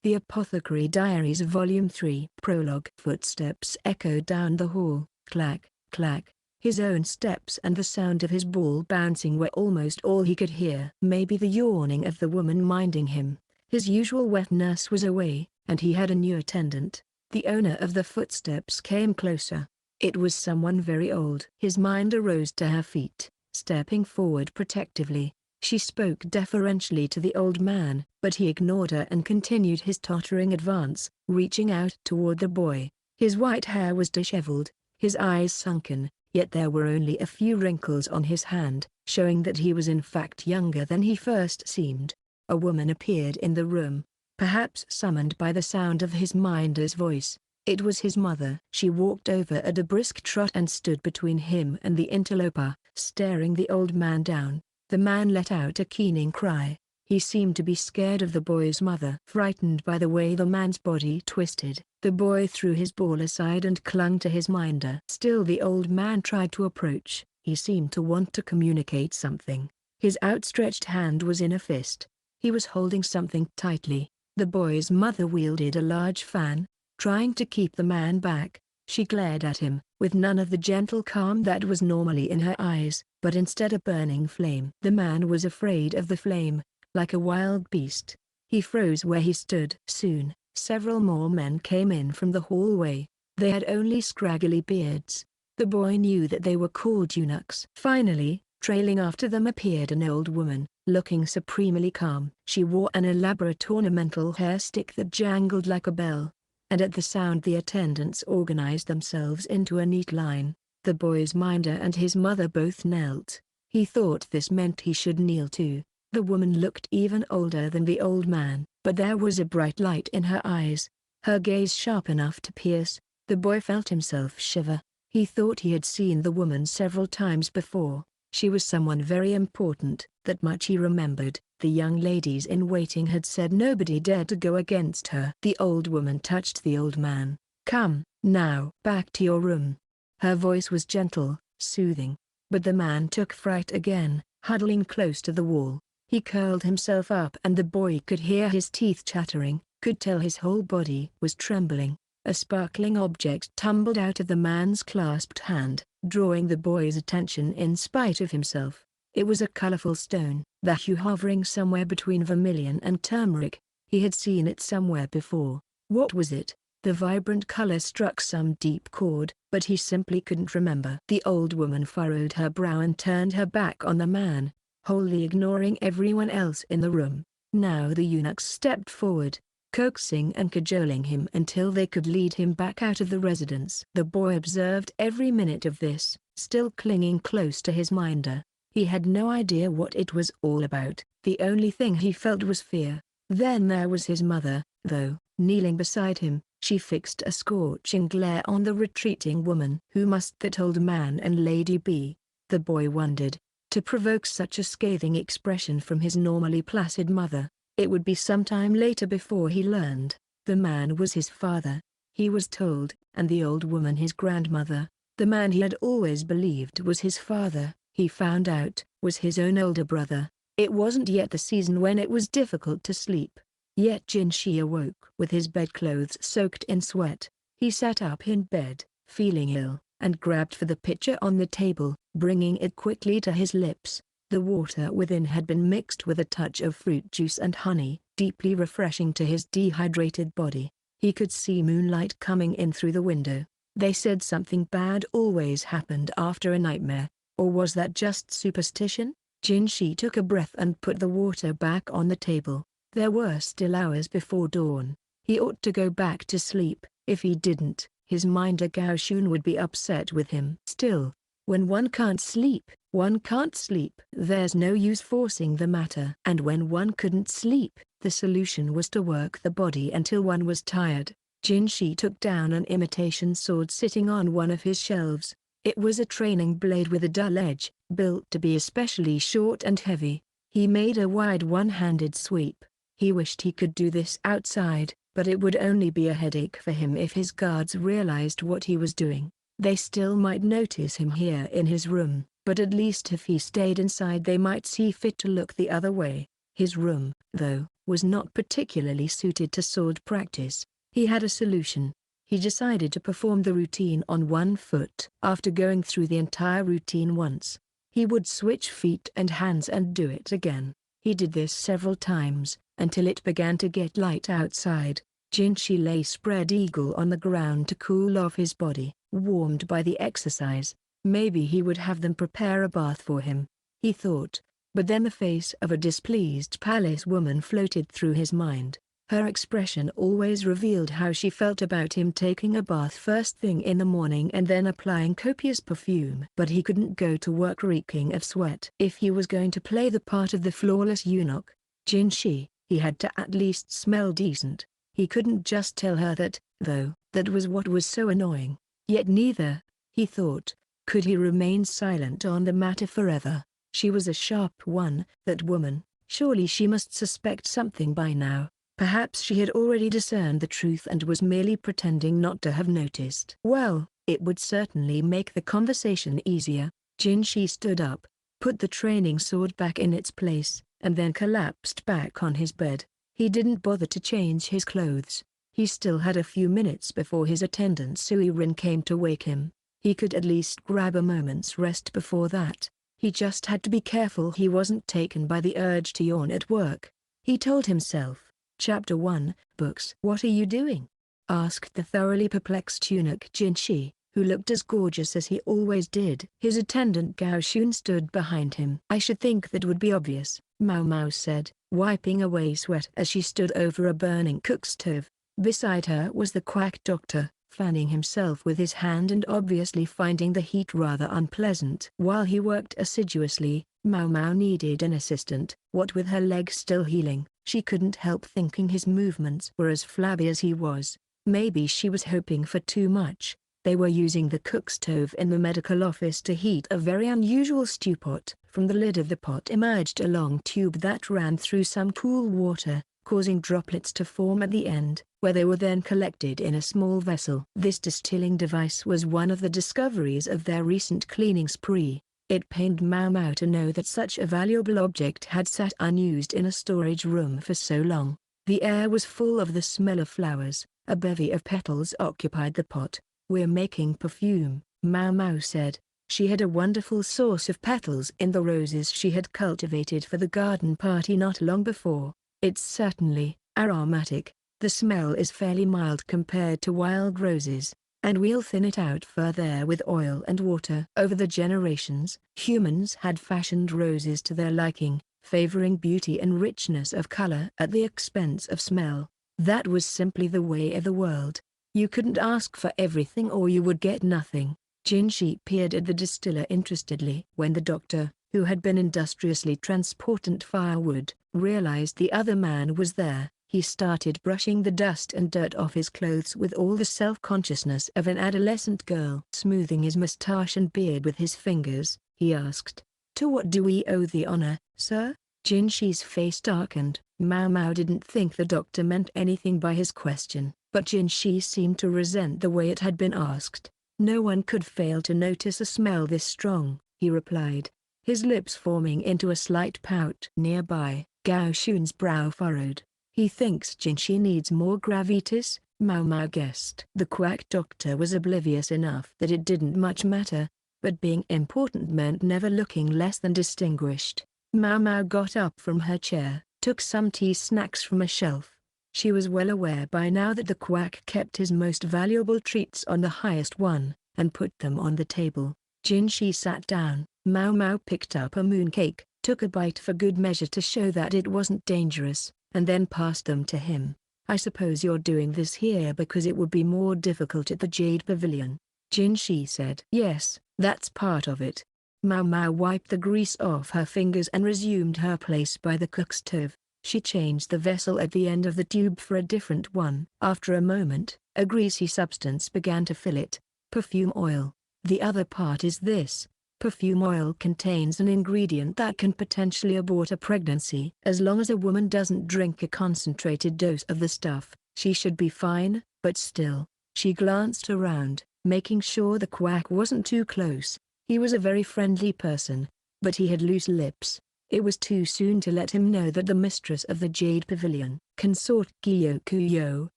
The Apothecary Diaries Volume 3 Prologue. Footsteps echoed down the hall, clack, clack. His own steps and the sound of his ball bouncing were almost all he could hear. Maybe the yawning of the woman minding him. His usual wet nurse was away, and he had a new attendant. The owner of the footsteps came closer. It was someone very old. His mind arose to her feet, stepping forward protectively. She spoke deferentially to the old man, but he ignored her and continued his tottering advance, reaching out toward the boy. His white hair was disheveled, his eyes sunken, yet there were only a few wrinkles on his hand, showing that he was in fact younger than he first seemed. A woman appeared in the room, perhaps summoned by the sound of his minder's voice. It was his mother. She walked over at a brisk trot and stood between him and the interloper, staring the old man down. The man let out a keening cry. He seemed to be scared of the boy's mother. Frightened by the way the man's body twisted, the boy threw his ball aside and clung to his minder. Still the old man tried to approach. He seemed to want to communicate something. His outstretched hand was in a fist. He was holding something tightly. The boy's mother wielded a large fan, trying to keep the man back. She glared at him, with none of the gentle calm that was normally in her eyes, but instead a burning flame. The man was afraid of the flame, like a wild beast. He froze where he stood. Soon, several more men came in from the hallway. They had only scraggly beards. The boy knew that they were called eunuchs. Finally, trailing after them appeared an old woman, looking supremely calm. She wore an elaborate ornamental hair stick that jangled like a bell, and at the sound the attendants organized themselves into a neat line. The boy's minder and his mother both knelt. He thought this meant he should kneel too. The woman looked even older than the old man, but there was a bright light in her eyes, her gaze sharp enough to pierce. The boy felt himself shiver. He thought he had seen the woman several times before. She was someone very important, that much he remembered. The young ladies in waiting had said nobody dared to go against her. The old woman touched the old man. "Come, now, back to your room." Her voice was gentle, soothing, but the man took fright again, huddling close to the wall. He curled himself up and the boy could hear his teeth chattering, could tell his whole body was trembling. A sparkling object tumbled out of the man's clasped hand, drawing the boy's attention in spite of himself. It was a colorful stone, the hue hovering somewhere between vermilion and turmeric. He had seen it somewhere before. What was it? The vibrant color struck some deep chord, but he simply couldn't remember. The old woman furrowed her brow and turned her back on the man, wholly ignoring everyone else in the room. Now the eunuchs stepped forward, coaxing and cajoling him until they could lead him back out of the residence. The boy observed every minute of this, still clinging close to his minder. He had no idea what it was all about. The only thing he felt was fear. Then there was his mother, though, kneeling beside him. She fixed a scorching glare on the retreating woman. Who must that old man and lady be? The boy wondered. To provoke such a scathing expression from his normally placid mother, it would be some time later before he learned. The man was his father, he was told, and the old woman his grandmother. The man he had always believed was his father, he found out, was his own older brother. It wasn't yet the season when it was difficult to sleep. Yet Jinshi awoke with his bedclothes soaked in sweat. He sat up in bed, feeling ill, and grabbed for the pitcher on the table, bringing it quickly to his lips. The water within had been mixed with a touch of fruit juice and honey, deeply refreshing to his dehydrated body. He could see moonlight coming in through the window. They said something bad always happened after a nightmare, or was that just superstition? Jinshi took a breath and put the water back on the table. There were still hours before dawn. He ought to go back to sleep. If he didn't, his minder Gaoshun would be upset with him. Still, when one can't sleep, one can't sleep. There's no use forcing the matter. And when one couldn't sleep, the solution was to work the body until one was tired. Jinshi took down an imitation sword sitting on one of his shelves. It was a training blade with a dull edge, built to be especially short and heavy. He made a wide one-handed sweep. He wished he could do this outside, but it would only be a headache for him if his guards realized what he was doing. They still might notice him here in his room, but at least if he stayed inside they might see fit to look the other way. His room, though, was not particularly suited to sword practice. He had a solution. He decided to perform the routine on one foot. After going through the entire routine once, he would switch feet and hands and do it again. He did this several times, until it began to get light outside. Jinshi lay spread eagle on the ground to cool off his body, warmed by the exercise. Maybe he would have them prepare a bath for him, he thought. But then the face of a displeased palace woman floated through his mind. Her expression always revealed how she felt about him taking a bath first thing in the morning and then applying copious perfume. But he couldn't go to work reeking of sweat. If he was going to play the part of the flawless eunuch, Jinshi, he had to at least smell decent. He couldn't just tell her that, though. That was what was so annoying. Yet neither, he thought, could he remain silent on the matter forever. She was a sharp one, that woman. Surely she must suspect something by now. Perhaps she had already discerned the truth and was merely pretending not to have noticed. Well, it would certainly make the conversation easier. Jinshi stood up, put the training sword back in its place, and then collapsed back on his bed. He didn't bother to change his clothes. He still had a few minutes before his attendant Suirin came to wake him. He could at least grab a moment's rest before that. He just had to be careful he wasn't taken by the urge to yawn at work. He told himself. Chapter 1, Books. "What are you doing?" asked the thoroughly perplexed eunuch Jinshi, who looked as gorgeous as he always did. His attendant Gaoshun stood behind him. "I should think that would be obvious," Maomao said, wiping away sweat as she stood over a burning cook stove. Beside her was the quack doctor, fanning himself with his hand and obviously finding the heat rather unpleasant. While he worked assiduously, Maomao needed an assistant. What with her leg still healing, she couldn't help thinking his movements were as flabby as he was. Maybe she was hoping for too much. They were using the cook stove in the medical office to heat a very unusual stew pot. From the lid of the pot emerged a long tube that ran through some cool water, causing droplets to form at the end, where they were then collected in a small vessel. This distilling device was one of the discoveries of their recent cleaning spree. It pained Maomao to know that such a valuable object had sat unused in a storage room for so long. The air was full of the smell of flowers. A bevy of petals occupied the pot. "We're making perfume," Maomao said. She had a wonderful source of petals in the roses she had cultivated for the garden party not long before. "It's certainly aromatic. The smell is fairly mild compared to wild roses, and we'll thin it out further with oil and water." Over the generations, humans had fashioned roses to their liking, favoring beauty and richness of color at the expense of smell. That was simply the way of the world. You couldn't ask for everything or you would get nothing. Jinshi peered at the distiller interestedly. When the doctor, who had been industriously transporting firewood, realized the other man was there, he started brushing the dust and dirt off his clothes with all the self-consciousness of an adolescent girl. Smoothing his mustache and beard with his fingers, he asked, "To what do we owe the honor, sir?" Jinshi's face darkened. Maomao didn't think the doctor meant anything by his question, but Jinshi seemed to resent the way it had been asked. "No one could fail to notice a smell this strong," he replied, his lips forming into a slight pout. Nearby, Gao Shun's brow furrowed. "He thinks Jinshi needs more gravitas," Maomao guessed. The quack doctor was oblivious enough that it didn't much matter, but being important meant never looking less than distinguished. Maomao got up from her chair, took some tea snacks from a shelf. She was well aware by now that the quack kept his most valuable treats on the highest one, and put them on the table. Jinshi sat down. Maomao picked up a mooncake, took a bite for good measure to show that it wasn't dangerous, and then passed them to him. "I suppose you're doing this here because it would be more difficult at the Jade Pavilion," Jinshi said. "Yes, that's part of it." Maomao wiped the grease off her fingers and resumed her place by the cook stove. She changed the vessel at the end of the tube for a different one. After a moment, a greasy substance began to fill it. "Perfume oil. The other part is this. Perfume oil contains an ingredient that can potentially abort a pregnancy. As long as a woman doesn't drink a concentrated dose of the stuff, she should be fine, but still." She glanced around, making sure the quack wasn't too close. He was a very friendly person, but he had loose lips. It was too soon to let him know that the mistress of the Jade Pavilion, Consort Gyokuyou,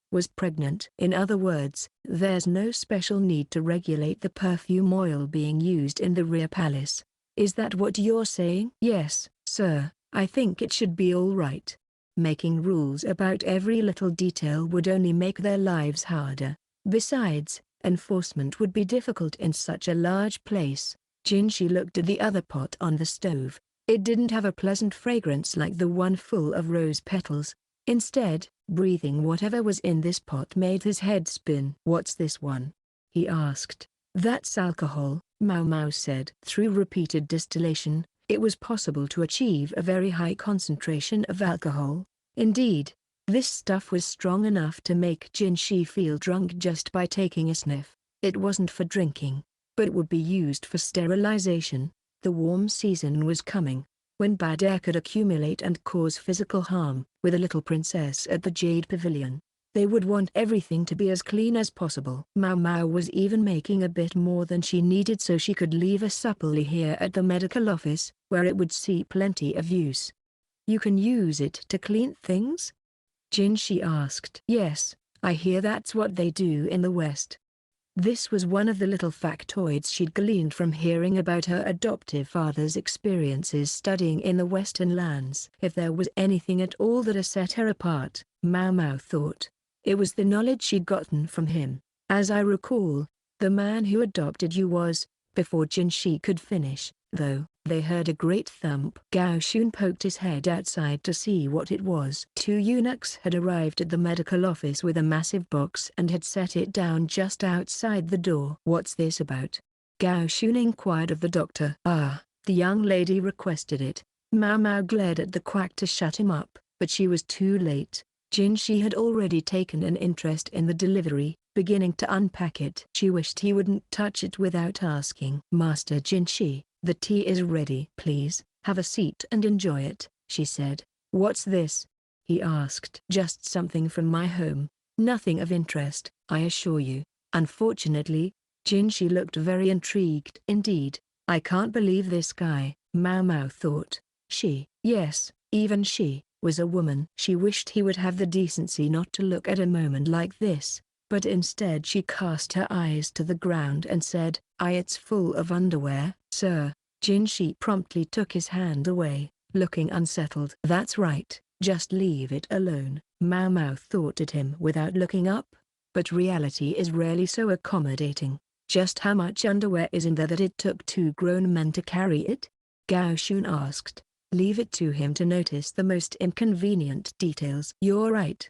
was pregnant. In other words, there's no special need to regulate the perfume oil being used in the rear palace. Is that what you're saying? Yes, sir, I think it should be all right. Making rules about every little detail would only make their lives harder. Besides, enforcement would be difficult in such a large place. Jinshi looked at the other pot on the stove. It didn't have a pleasant fragrance like the one full of rose petals. Instead, breathing whatever was in this pot made his head spin. "What's this one?" he asked. "That's alcohol," Maomao said. Through repeated distillation, it was possible to achieve a very high concentration of alcohol. Indeed, this stuff was strong enough to make Jinshi feel drunk just by taking a sniff. It wasn't for drinking, but it would be used for sterilization. The warm season was coming, when bad air could accumulate and cause physical harm. With a little princess at the Jade Pavilion, they would want everything to be as clean as possible. Maomao was even making a bit more than she needed so she could leave a supply here at the medical office, where it would see plenty of use. "You can use it to clean things?" Jinshi asked. "Yes, I hear that's what they do in the West." This was one of the little factoids she'd gleaned from hearing about her adoptive father's experiences studying in the Western lands. If there was anything at all that set her apart, Maomao thought, it was the knowledge she'd gotten from him. "As I recall, the man who adopted you was..." Before Jinshi could finish, though, they heard a great thump. Gao Shun poked his head outside to see what it was. Two eunuchs had arrived at the medical office with a massive box and had set it down just outside the door. "What's this about?" Gao Shun inquired of the doctor. "Ah, the young lady requested it." Maomao glared at the quack to shut him up, but she was too late. Jinshi had already taken an interest in the delivery, beginning to unpack it. She wished he wouldn't touch it without asking. "Master Jinshi, the tea is ready." "Please, have a seat and enjoy it," she said. "What's this?" he asked. "Just something from my home. Nothing of interest, I assure you." Unfortunately, Jinshi looked very intrigued. "Indeed, I can't believe this guy," Maomao thought. Yes, even she, was a woman. She wished he would have the decency not to look at a moment like this, but instead she cast her eyes to the ground and said, "It's full of underwear." "Sir." Jinshi promptly took his hand away, looking unsettled. "That's right, just leave it alone." Maomao thought at him without looking up, but reality is rarely so accommodating. "Just how much underwear is in there that it took two grown men to carry it?" Gao Shun asked. "Leave it to him to notice the most inconvenient details." "You're right,"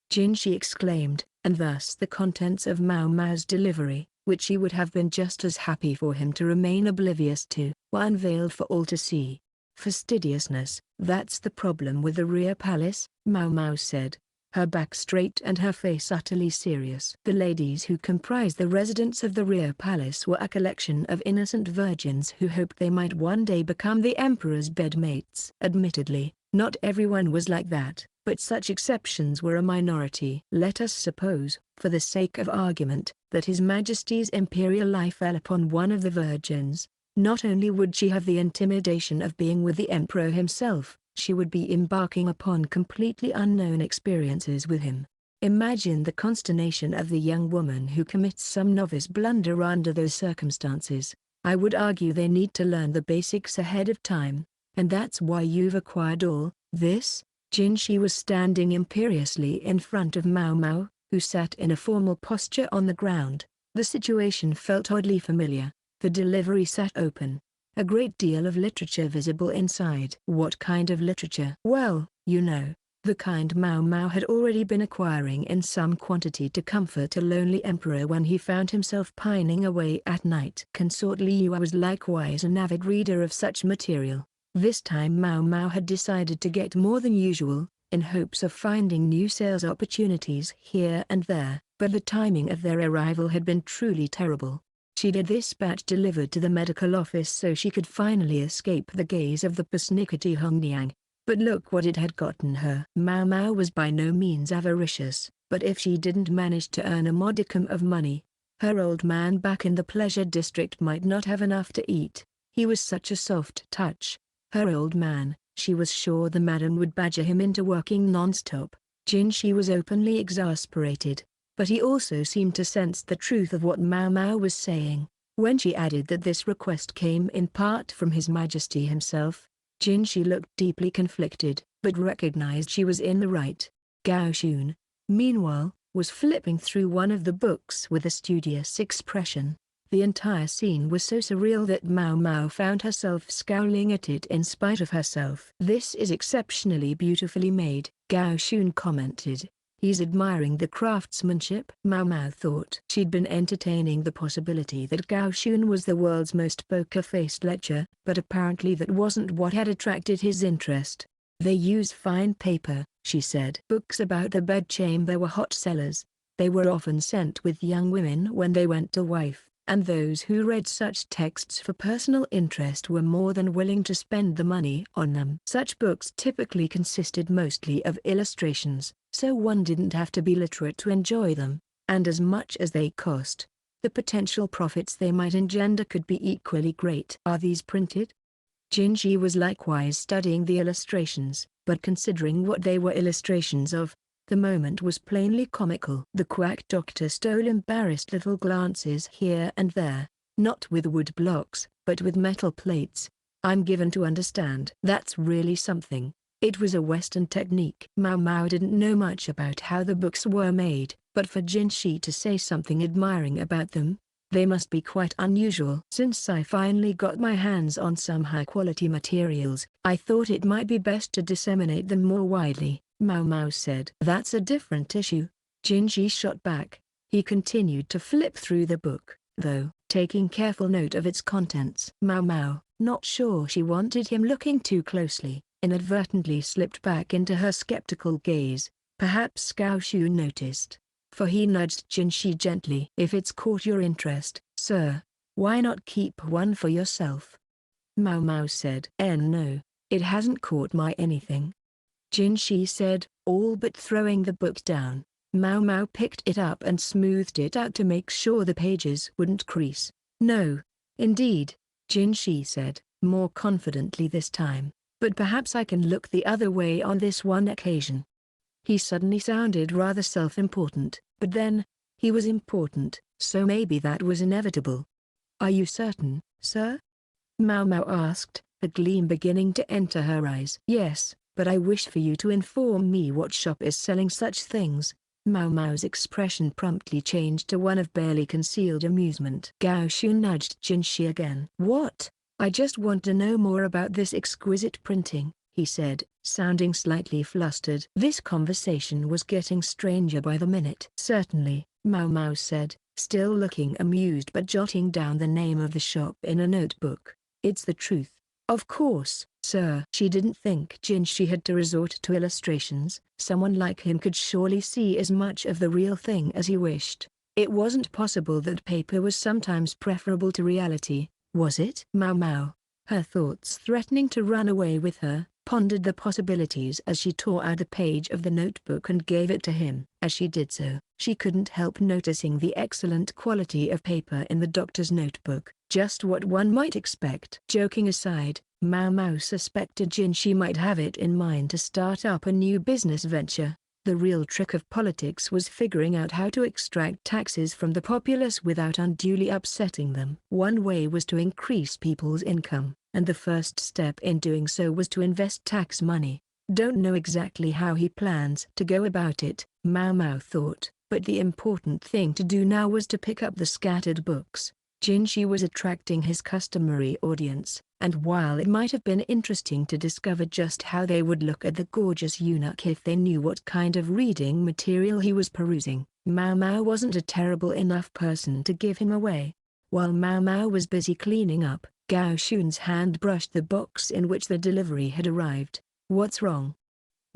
Jinshi exclaimed, and thus the contents of Maomao's delivery, which he would have been just as happy for him to remain oblivious to, were unveiled for all to see. "Fastidiousness, that's the problem with the rear palace," Maomao said, her back straight and her face utterly serious. "The ladies who comprised the residents of the rear palace were a collection of innocent virgins who hoped they might one day become the emperor's bedmates." Admittedly, not everyone was like that, but such exceptions were a minority. Let us suppose, for the sake of argument, that His Majesty's imperial eye fell upon one of the virgins. Not only would she have the intimidation of being with the emperor himself, she would be embarking upon completely unknown experiences with him. Imagine the consternation of the young woman who commits some novice blunder under those circumstances. I would argue they need to learn the basics ahead of time, and that's why you've acquired all this. Jinshi was standing imperiously in front of Maomao, who sat in a formal posture on the ground. The situation felt oddly familiar. The delivery sat open. A great deal of literature visible inside. What kind of literature? Well, you know, the kind Maomao had already been acquiring in some quantity to comfort a lonely emperor when he found himself pining away at night. Consort Gyokuyou was likewise an avid reader of such material. This time Maomao had decided to get more than usual, in hopes of finding new sales opportunities here and there, but the timing of their arrival had been truly terrible. She'd had this batch delivered to the medical office so she could finally escape the gaze of the persnickety Hongniang. But look what it had gotten her. Maomao was by no means avaricious, but if she didn't manage to earn a modicum of money, her old man back in the pleasure district might not have enough to eat. He was such a soft touch, her old man, She was sure the madam would badger him into working non-stop. Jinshi was openly exasperated, but he also seemed to sense the truth of what Maomao was saying. When she added that this request came in part from His Majesty himself, Jinshi looked deeply conflicted, but recognized she was in the right. Gao Xun, meanwhile, was flipping through one of the books with a studious expression. The entire scene was so surreal that Maomao found herself scowling at it in spite of herself. "This is exceptionally beautifully made," Gao Xun commented. "He's admiring the craftsmanship." Maomao thought she'd been entertaining the possibility that Gao Xun was the world's most poker-faced lecturer, but apparently that wasn't what had attracted his interest. "They use fine paper," she said. "Books about the bedchamber were hot sellers. They were often sent with young women when they went to wife, and those who read such texts for personal interest were more than willing to spend the money on them." Such books typically consisted mostly of illustrations, so one didn't have to be literate to enjoy them, and as much as they cost, the potential profits they might engender could be equally great. "Are these printed?" Jinshi was likewise studying the illustrations, but considering what they were illustrations of, the moment was plainly comical. The quack doctor stole embarrassed little glances here and there, not with wood blocks, but with metal plates. "I'm given to understand that's really something. It was a Western technique." Maomao didn't know much about how the books were made, but for Jinshi to say something admiring about them, they must be quite unusual. "Since I finally got my hands on some high-quality materials, I thought it might be best to disseminate them more widely," Maomao said. "That's a different issue," Jinshi shot back. He continued to flip through the book, though, taking careful note of its contents. Maomao, not sure she wanted him looking too closely, inadvertently slipped back into her skeptical gaze. Perhaps Gao Xu noticed, for he nudged Jinshi gently. "If it's caught your interest, sir, why not keep one for yourself?" Maomao said. No, it hasn't caught my anything," Jinshi said, all but throwing the book down. Maomao picked it up and smoothed it out to make sure the pages wouldn't crease. "No, indeed," Jinshi said, more confidently this time, "but perhaps I can look the other way on this one occasion." He suddenly sounded rather self-important, but then, he was important, so maybe that was inevitable. "Are you certain, sir?" Maomao asked, a gleam beginning to enter her eyes. "Yes, but I wish for you to inform me what shop is selling such things." Maomao's expression promptly changed to one of barely concealed amusement. Gao Xun nudged Jinshi again. "What? I just want to know more about this exquisite printing," he said, sounding slightly flustered. This conversation was getting stranger by the minute. "Certainly," Maomao said, still looking amused but jotting down the name of the shop in a notebook. "It's the truth." "Of course, sir." She didn't think Jinshi had to resort to illustrations. Someone like him could surely see as much of the real thing as he wished. It wasn't possible that paper was sometimes preferable to reality, was it? Maomao, her thoughts threatening to run away with her, pondered the possibilities as she tore out a page of the notebook and gave it to him. As she did so, she couldn't help noticing the excellent quality of paper in the doctor's notebook, just what one might expect. Joking aside, Maomao suspected Jinshi might have it in mind to start up a new business venture. The real trick of politics was figuring out how to extract taxes from the populace without unduly upsetting them. One way was to increase people's income, and the first step in doing so was to invest tax money. Don't know exactly how he plans to go about it, Maomao thought, but the important thing to do now was to pick up the scattered books. Jinshi was attracting his customary audience, and while it might have been interesting to discover just how they would look at the gorgeous eunuch if they knew what kind of reading material he was perusing, Maomao wasn't a terrible enough person to give him away. While Maomao was busy cleaning up, Gao Xun's hand brushed the box in which the delivery had arrived. "What's wrong?"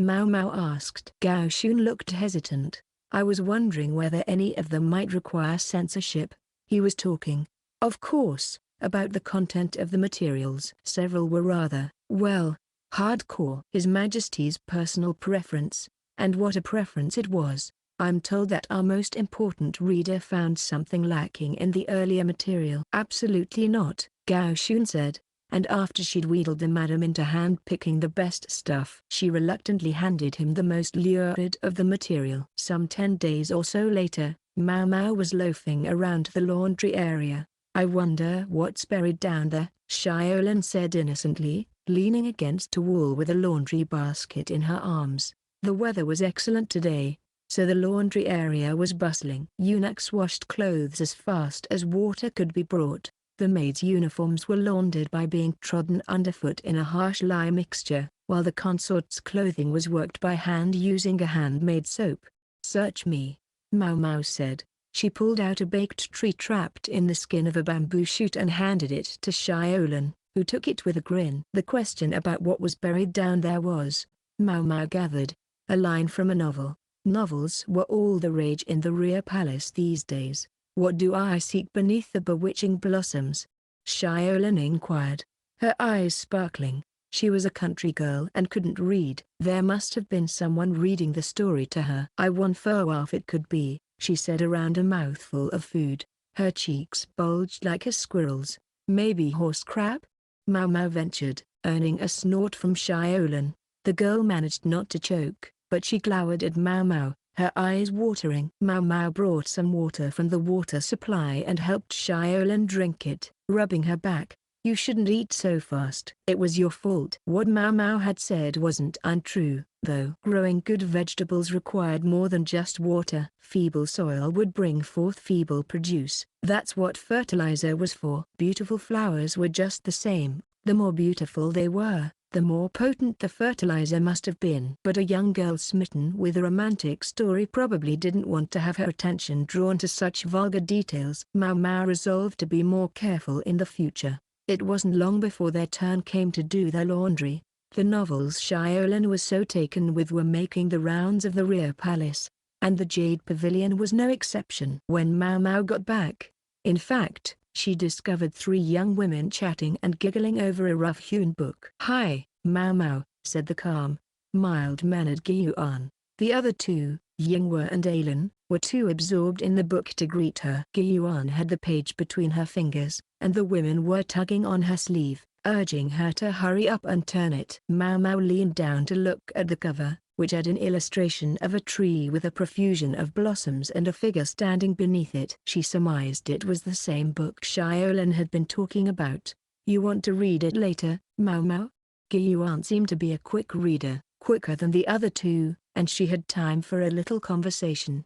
Maomao asked. Gao Xun looked hesitant. "I was wondering whether any of them might require censorship." He was talking, of course, about the content of the materials. Several were rather, well, hardcore. His Majesty's personal preference, and what a preference it was. "I'm told that our most important reader found something lacking in the earlier material." "Absolutely not," Gao Xun said. and after she'd wheedled the madam into hand-picking the best stuff, she reluctantly handed him the most lurid of the material. Some 10 days or so later, Maomao was loafing around the laundry area. "I wonder what's buried down there," Xiaolan said innocently, leaning against a wall with a laundry basket in her arms. The weather was excellent today, so the laundry area was bustling. Eunuchs washed clothes as fast as water could be brought. The maids' uniforms were laundered by being trodden underfoot in a harsh lye mixture, while the consort's clothing was worked by hand using a handmade soap. "Search me," Maomao said. She pulled out a baked tree trapped in the skin of a bamboo shoot and handed it to Xiaolan, who took it with a grin. The question about what was buried down there was, Maomao gathered, a line from a novel. Novels were all the rage in the rear palace these days. "What do I seek beneath the bewitching blossoms?" Xiaolan inquired, her eyes sparkling. She was a country girl and couldn't read. There must have been someone reading the story to her. "I wonder if it could be," she said around a mouthful of food. Her cheeks bulged like a squirrel's. "Maybe horse crap?" Maomao ventured, earning a snort from Xiaolan. The girl managed not to choke, but she glowered at Maomao, her eyes watering. Maomao brought some water from the water supply and helped Xiaolan drink it, rubbing her back. "You shouldn't eat so fast. It was your fault." What Maomao had said wasn't untrue, though. Growing good vegetables required more than just water. Feeble soil would bring forth feeble produce. That's what fertilizer was for. Beautiful flowers were just the same. The more beautiful they were, the more potent the fertilizer must have been. But a young girl smitten with a romantic story probably didn't want to have her attention drawn to such vulgar details. Maomao resolved to be more careful in the future. It wasn't long before their turn came to do their laundry. The novels Xiaolan was so taken with were making the rounds of the rear palace, and the Jade Pavilion was no exception. When Maomao got back, in fact, she discovered 3 young women chatting and giggling over a rough-hewn book. "Hi, Maomao," said the calm, mild-mannered Gyuan. The other 2, Yinghua and Alan, were too absorbed in the book to greet her. Gyuan had the page between her fingers, and the women were tugging on her sleeve, urging her to hurry up and turn it. Maomao leaned down to look at the cover, which had an illustration of a tree with a profusion of blossoms and a figure standing beneath it. She surmised it was the same book Xiaolan had been talking about. "You want to read it later, Maomao?" Gyuan seemed to be a quick reader, quicker than the other 2, and she had time for a little conversation.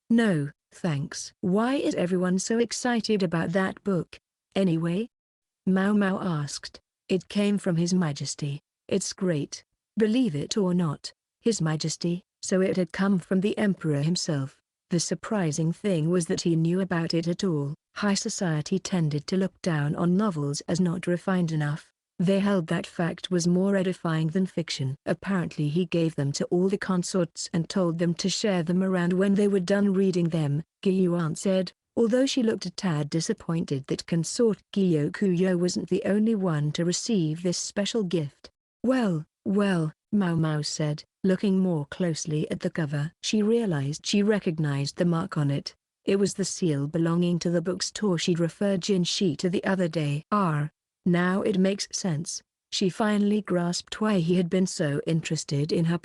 "No, thanks." "Why is everyone so excited about that book, anyway?" Maomao asked. "It came from His Majesty. It's great. Believe it or not, His Majesty." So it had come from the Emperor himself. The surprising thing was that he knew about it at all. High society tended to look down on novels as not refined enough. They held that fact was more edifying than fiction. Apparently he gave them to all the consorts and told them to share them around when they were done reading them, Gyuan said, although she looked a tad disappointed that Consort Gyokuyou wasn't the only one to receive this special gift. Well, Maomao said, looking more closely at the cover. She recognized the mark on it. It was the seal belonging to the bookstore she'd referred Jinshi to the other day. Now it makes sense. She finally grasped why he had been so interested in her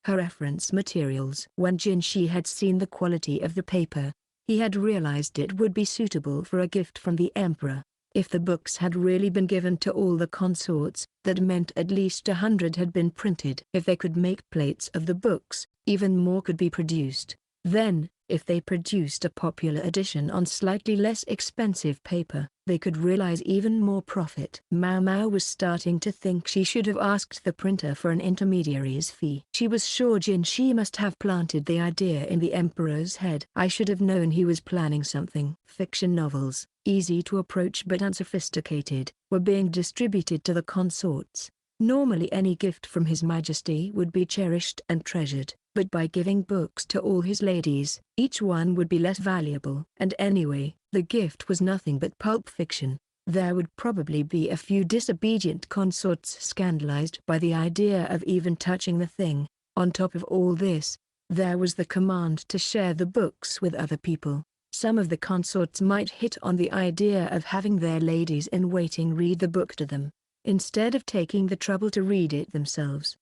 reference materials. When Jinshi had seen the quality of the paper, he had realized it would be suitable for a gift from the emperor. If the books had really been given to all the consorts, that meant at least 100 had been printed. If they could make plates of the books, even more could be produced. Then, if they produced a popular edition on slightly less expensive paper, they could realize even more profit. Maomao was starting to think she should have asked the printer for an intermediary's fee. She was sure Jinshi must have planted the idea in the emperor's head. I should have known he was planning something. Fiction novels, easy to approach but unsophisticated, were being distributed to the consorts. Normally any gift from His Majesty would be cherished and treasured, but by giving books to all his ladies, each one would be less valuable. And anyway, the gift was nothing but pulp fiction. There would probably be a few disobedient consorts scandalized by the idea of even touching the thing. On top of all this, there was the command to share the books with other people. Some of the consorts might hit on the idea of having their ladies-in-waiting read the book to them, instead of taking the trouble to read it themselves.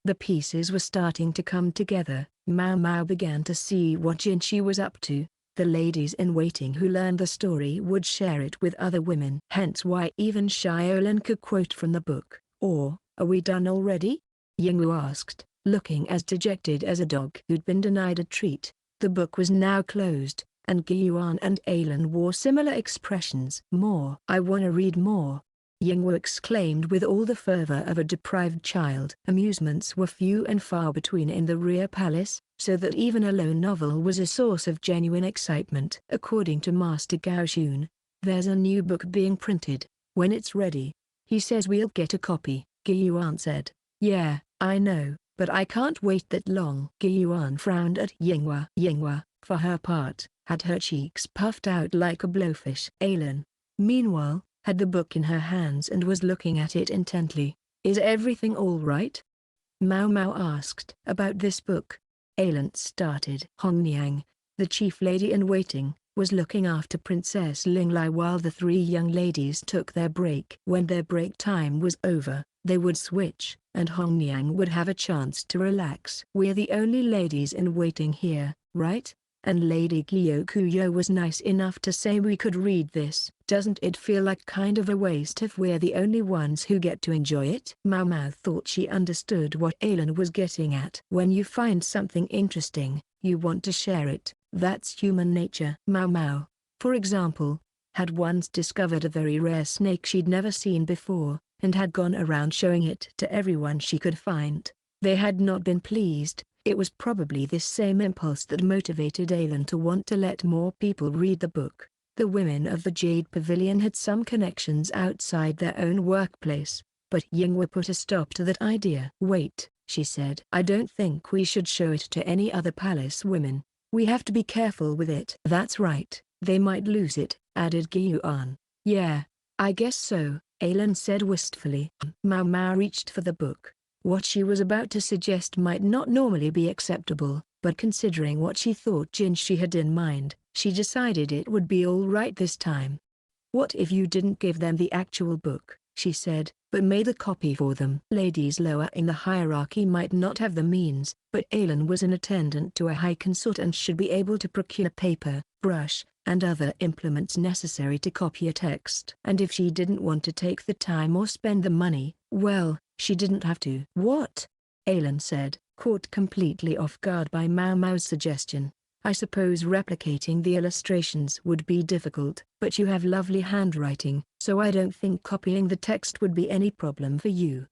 The pieces were starting to come together. Maomao began to see what Jinshi was up to. The ladies-in-waiting who learned the story would share it with other women. Hence why even Xiaolan could quote from the book. Or, are we done already? Yingwu asked, looking as dejected as a dog who'd been denied a treat. The book was now closed, and Gyuan and Alan wore similar expressions. More. I wanna read more, Yingwu exclaimed with all the fervor of a deprived child. Amusements were few and far between in the rear palace, so that even a lone novel was a source of genuine excitement. According to Master Gao Xun, there's a new book being printed. When it's ready, he says we'll get a copy, Gyuan said. Yeah, I know, but I can't wait that long. Gyuan frowned at Yingwu. Yingwu, for her part, had her cheeks puffed out like a blowfish. Alan, meanwhile, had the book in her hands and was looking at it intently. Is everything all right? Maomao asked. About this book, Alan started. Hongniang, the chief lady-in-waiting, was looking after Princess Linglai while the three young ladies took their break. When their break time was over, they would switch, and Hongniang would have a chance to relax. We're the only ladies-in-waiting here, right? And Lady Gyokuyou was nice enough to say we could read this. Doesn't it feel like kind of a waste if we're the only ones who get to enjoy it? Maomao thought she understood what Alan was getting at. When you find something interesting, you want to share it. That's human nature. Maomao, for example, had once discovered a very rare snake she'd never seen before, and had gone around showing it to everyone she could find. They had not been pleased. It was probably this same impulse that motivated Alan to want to let more people read the book. The women of the Jade Pavilion had some connections outside their own workplace, but Yingwu put a stop to that idea. Wait, she said. I don't think we should show it to any other palace women. We have to be careful with it. That's right, they might lose it, added Gyuan. Yeah, I guess so, Alan said wistfully. Maomao reached for the book. What she was about to suggest might not normally be acceptable, but considering what she thought Jinshi had in mind, she decided it would be all right this time. What if you didn't give them the actual book, she said, but made a copy for them? Ladies lower in the hierarchy might not have the means, but Alan was an attendant to a high consort and should be able to procure paper, brush, and other implements necessary to copy a text. And if she didn't want to take the time or spend the money, well, she didn't have to. What? Alan said, caught completely off guard by Maomao's suggestion. I suppose replicating the illustrations would be difficult, but you have lovely handwriting, so I don't think copying the text would be any problem for you.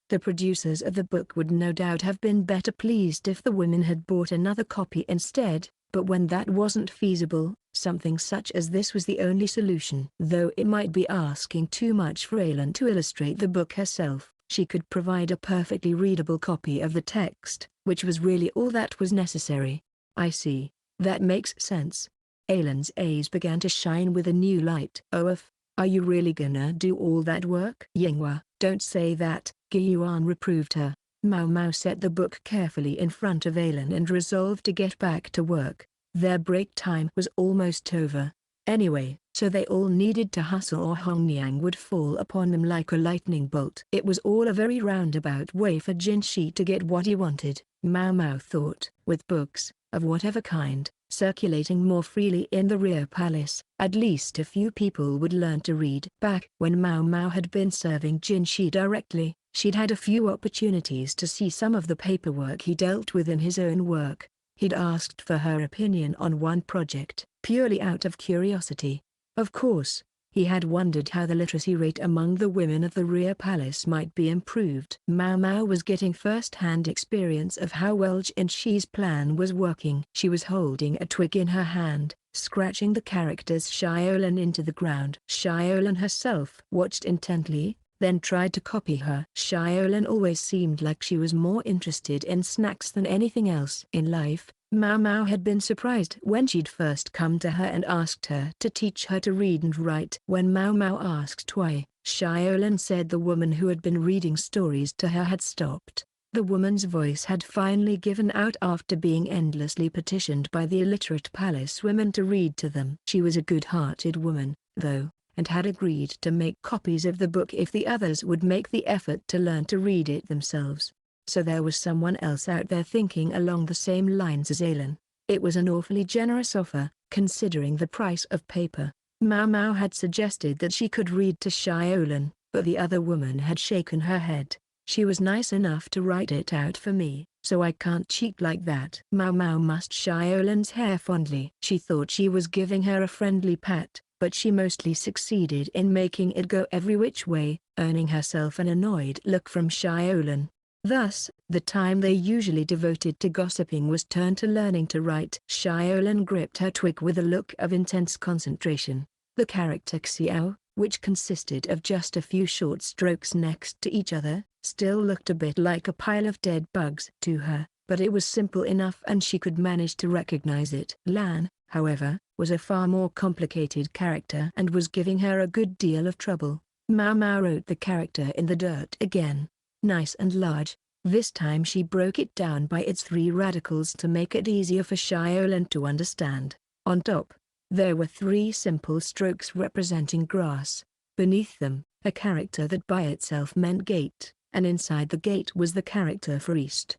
The producers of the book would no doubt have been better pleased if the women had bought another copy instead, but when that wasn't feasible, something such as this was the only solution. Though it might be asking too much for Alan to illustrate the book herself, she could provide a perfectly readable copy of the text, which was really all that was necessary. I see. That makes sense. Alan's eyes began to shine with a new light. Are you really gonna do all that work? Yingwu, don't say that, Gyuan reproved her. Maomao set the book carefully in front of Alan and resolved to get back to work. Their break time was almost over. Anyway, so they all needed to hustle or Hongniang would fall upon them like a lightning bolt. It was all a very roundabout way for Jinshi to get what he wanted, Maomao thought. With books, of whatever kind, circulating more freely in the rear palace, at least a few people would learn to read. Back when Maomao had been serving Jinshi directly, she'd had a few opportunities to see some of the paperwork he dealt with in his own work. He'd asked for her opinion on one project, purely out of curiosity. Of course, he had wondered how the literacy rate among the women of the rear palace might be improved. Maomao was getting first-hand experience of how well Jinshi's plan was working. She was holding a twig in her hand, scratching the characters Xiaolan into the ground. Xiaolan herself watched intently, then tried to copy her. Xiaolan always seemed like she was more interested in snacks than anything else in life. Maomao had been surprised when she'd first come to her and asked her to teach her to read and write. When Maomao asked why, Xiaolan said the woman who had been reading stories to her had stopped. The woman's voice had finally given out after being endlessly petitioned by the illiterate palace women to read to them. She was a good-hearted woman, though, and had agreed to make copies of the book if the others would make the effort to learn to read it themselves. So there was someone else out there thinking along the same lines as Xiaolan. It was an awfully generous offer, considering the price of paper. Maomao had suggested that she could read to Xiaolan, but the other woman had shaken her head. She was nice enough to write it out for me, so I can't cheat like that. Maomao mussed Xiaolan's hair fondly. She thought she was giving her a friendly pat, but she mostly succeeded in making it go every which way, earning herself an annoyed look from Xiaolan. Thus, the time they usually devoted to gossiping was turned to learning to write. Xiaolan gripped her twig with a look of intense concentration. The character Xiao, which consisted of just a few short strokes next to each other, still looked a bit like a pile of dead bugs to her, but it was simple enough and she could manage to recognize it. Lan, however, was a far more complicated character and was giving her a good deal of trouble. Maomao wrote the character in the dirt again. Nice and large. This time she broke it down by its 3 radicals to make it easier for Xiaolan to understand. On top, there were 3 simple strokes representing grass. Beneath them, a character that by itself meant gate, and inside the gate was the character for east.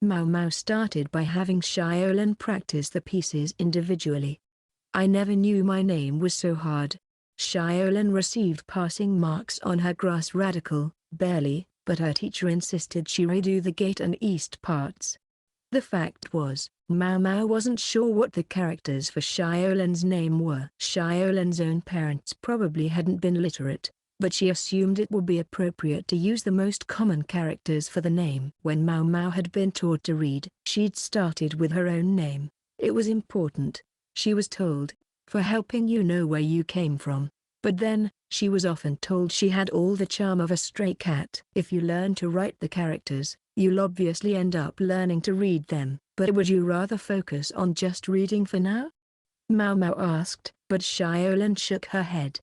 Maomao started by having Xiaolan practice the pieces individually. I never knew my name was so hard. Xiaolan received passing marks on her grass radical, barely, but her teacher insisted she redo the gate and east parts. The fact was, Maomao wasn't sure what the characters for Xiaolan's name were. Xiaolan's own parents probably hadn't been literate, but she assumed it would be appropriate to use the most common characters for the name. When Maomao had been taught to read, she'd started with her own name. It was important, she was told, for helping you know where you came from. But then, she was often told she had all the charm of a stray cat. If you learn to write the characters, you'll obviously end up learning to read them. But would you rather focus on just reading for now? Maomao asked, but Xiaolan shook her head.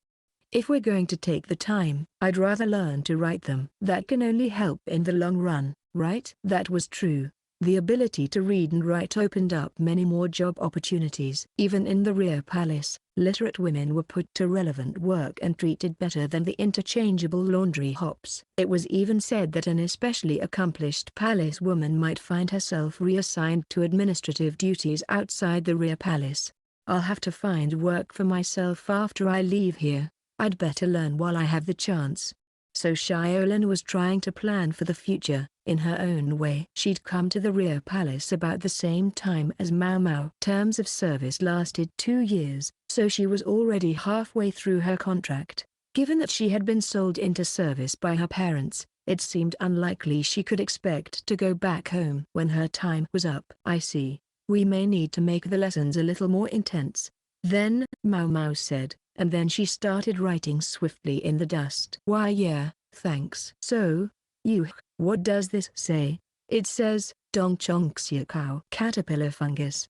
If we're going to take the time, I'd rather learn to write them. That can only help in the long run, right? That was true. The ability to read and write opened up many more job opportunities. Even in the rear palace, literate women were put to relevant work and treated better than the interchangeable laundry hops. It was even said that an especially accomplished palace woman might find herself reassigned to administrative duties outside the rear palace. I'll have to find work for myself after I leave here. I'd better learn while I have the chance. So Xiaolan was trying to plan for the future, in her own way. She'd come to the rear palace about the same time as Maomao. Terms of service lasted 2 years, so she was already halfway through her contract. Given that she had been sold into service by her parents, it seemed unlikely she could expect to go back home when her time was up. I see. We may need to make the lessons a little more intense. Then, Maomao said, and then she started writing swiftly in the dust. Why yeah, thanks. So, what does this say? It says, Dongchong Xiaokao caterpillar fungus.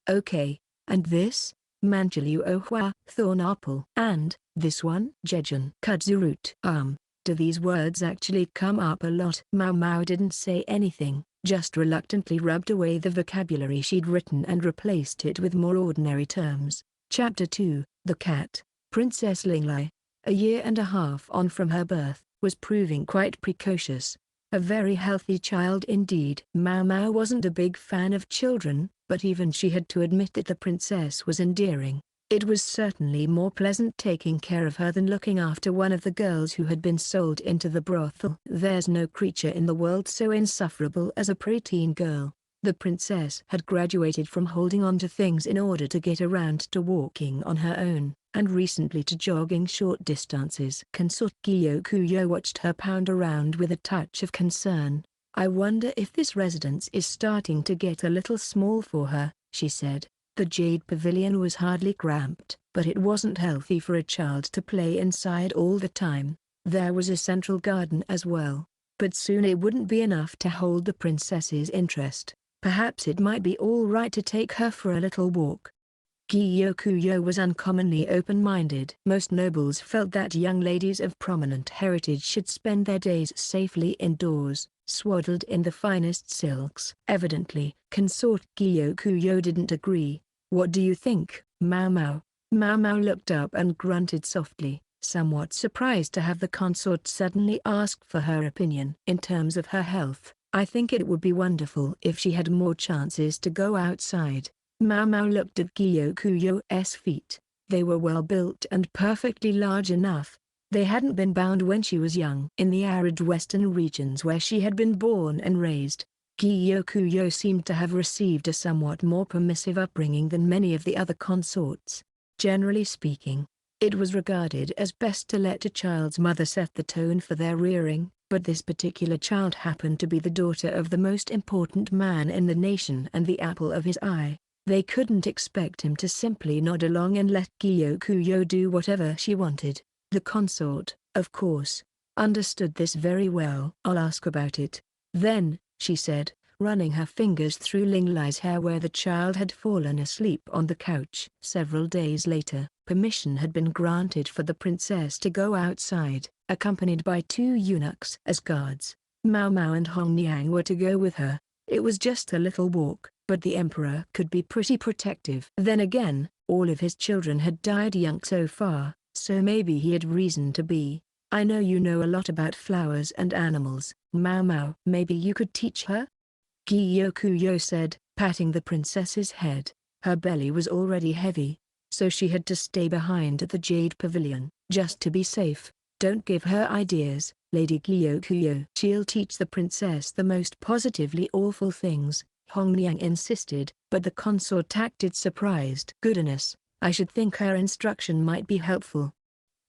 Okay. And this? Manchiliu Ohua thorn apple. And, this one? Jejun kudzu root. Do these words actually come up a lot? Maomao didn't say anything, just reluctantly rubbed away the vocabulary she'd written and replaced it with more ordinary terms. Chapter 2, The Cat. Princess Linglai, a year and a half on from her birth, was proving quite precocious. A very healthy child indeed. Maomao wasn't a big fan of children, but even she had to admit that the princess was endearing. It was certainly more pleasant taking care of her than looking after one of the girls who had been sold into the brothel. There's no creature in the world so insufferable as a preteen girl. The princess had graduated from holding on to things in order to get around to walking on her own, and recently to jogging short distances. Consort Gyokuyou watched her pound around with a touch of concern. I wonder if this residence is starting to get a little small for her, she said. The Jade Pavilion was hardly cramped, but it wasn't healthy for a child to play inside all the time. There was a central garden as well, but soon it wouldn't be enough to hold the princess's interest. Perhaps it might be all right to take her for a little walk. Gyokuyou was uncommonly open-minded. Most nobles felt that young ladies of prominent heritage should spend their days safely indoors, swaddled in the finest silks. Evidently, Consort Gyokuyou didn't agree. "What do you think, Maomao?" Maomao looked up and grunted softly, somewhat surprised to have the consort suddenly ask for her opinion. "In terms of her health, I think it would be wonderful if she had more chances to go outside." Maomao looked at Gyokuyou's feet. They were well built and perfectly large enough. They hadn't been bound when she was young. In the arid western regions where she had been born and raised, Gyokuyou seemed to have received a somewhat more permissive upbringing than many of the other consorts. Generally speaking, it was regarded as best to let a child's mother set the tone for their rearing, but this particular child happened to be the daughter of the most important man in the nation and the apple of his eye. They couldn't expect him to simply nod along and let Gyokuyou do whatever she wanted. The consort, of course, understood this very well. "I'll ask about it, then," she said, running her fingers through Ling Lai's hair where the child had fallen asleep on the couch. Several days later, permission had been granted for the princess to go outside, accompanied by 2 eunuchs as guards. Maomao and Hongniang were to go with her. It was just a little walk, but the emperor could be pretty protective. Then again, all of his children had died young so far, so maybe he had reason to be. "I know you know a lot about flowers and animals, Maomao. Maybe you could teach her?" Gyokuyou said, patting the princess's head. Her belly was already heavy, so she had to stay behind at the Jade Pavilion, just to be safe. "Don't give her ideas, Lady Gyokuyou. She'll teach the princess the most positively awful things," Hongniang insisted, but the consort acted surprised. "Goodness, I should think her instruction might be helpful."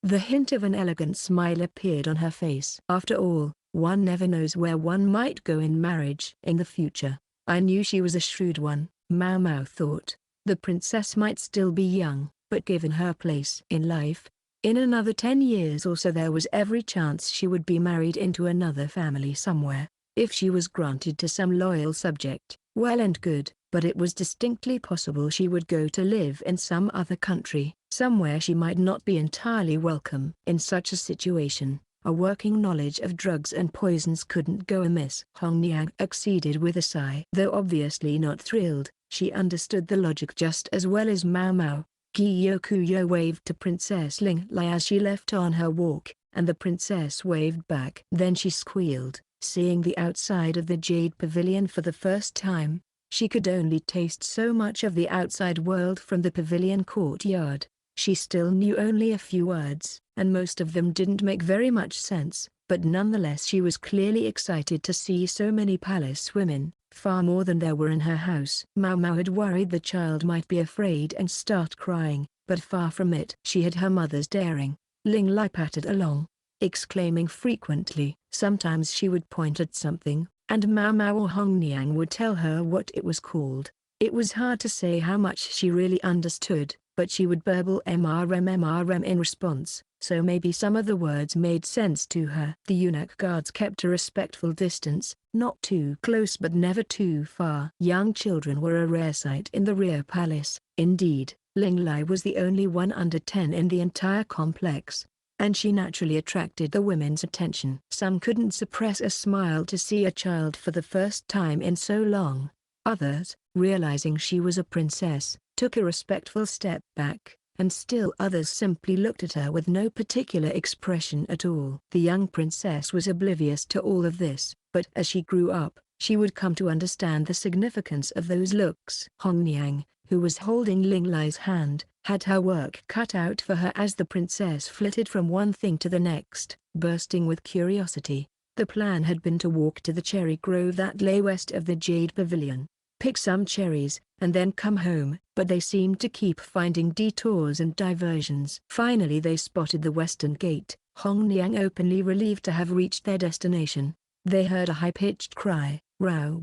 The hint of an elegant smile appeared on her face. "After all, one never knows where one might go in marriage in the future." I knew she was a shrewd one, Maomao thought. The princess might still be young, but given her place in life, in another 10 years or so there was every chance she would be married into another family somewhere. If she was granted to some loyal subject, well and good, but it was distinctly possible she would go to live in some other country, somewhere she might not be entirely welcome. In such a situation, a working knowledge of drugs and poisons couldn't go amiss. Hongniang acceded with a sigh. Though obviously not thrilled, she understood the logic just as well as Maomao. Gyokuyou waved to Princess Ling Lai as she left on her walk, and the princess waved back. Then she squealed, seeing the outside of the Jade Pavilion for the first time. She could only taste so much of the outside world from the pavilion courtyard. She still knew only a few words, and most of them didn't make very much sense, but nonetheless she was clearly excited to see so many palace women, far more than there were in her house. Maomao had worried the child might be afraid and start crying, but far from it. She had her mother's daring. Ling Lai pattered along, exclaiming frequently. Sometimes she would point at something, and Maomao or Hongniang would tell her what it was called. It was hard to say how much she really understood, but she would burble MRM in response, so maybe some of the words made sense to her. The eunuch guards kept a respectful distance, not too close but never too far. Young children were a rare sight in the rear palace. Indeed, Ling Lai was the only one under 10 in the entire complex, and she naturally attracted the women's attention. Some couldn't suppress a smile to see a child for the first time in so long. Others, realizing she was a princess, took a respectful step back, and still others simply looked at her with no particular expression at all. The young princess was oblivious to all of this, but as she grew up, she would come to understand the significance of those looks. Hongniang, who was holding Ling Lai's hand, had her work cut out for her as the princess flitted from one thing to the next, bursting with curiosity. The plan had been to walk to the cherry grove that lay west of the Jade Pavilion, pick some cherries, and then come home, but they seemed to keep finding detours and diversions. Finally they spotted the western gate, Hongniang openly relieved to have reached their destination. They heard a high-pitched cry, "Row!"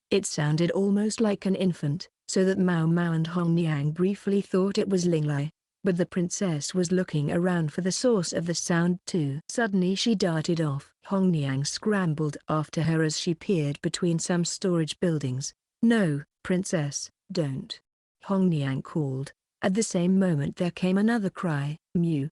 It sounded almost like an infant, so that Maomao and Hongniang briefly thought it was Ling Lai. But the princess was looking around for the source of the sound too. Suddenly she darted off. Hongniang scrambled after her as she peered between some storage buildings. "No, princess, don't!" Hongniang called. At the same moment there came another cry, "Mew!"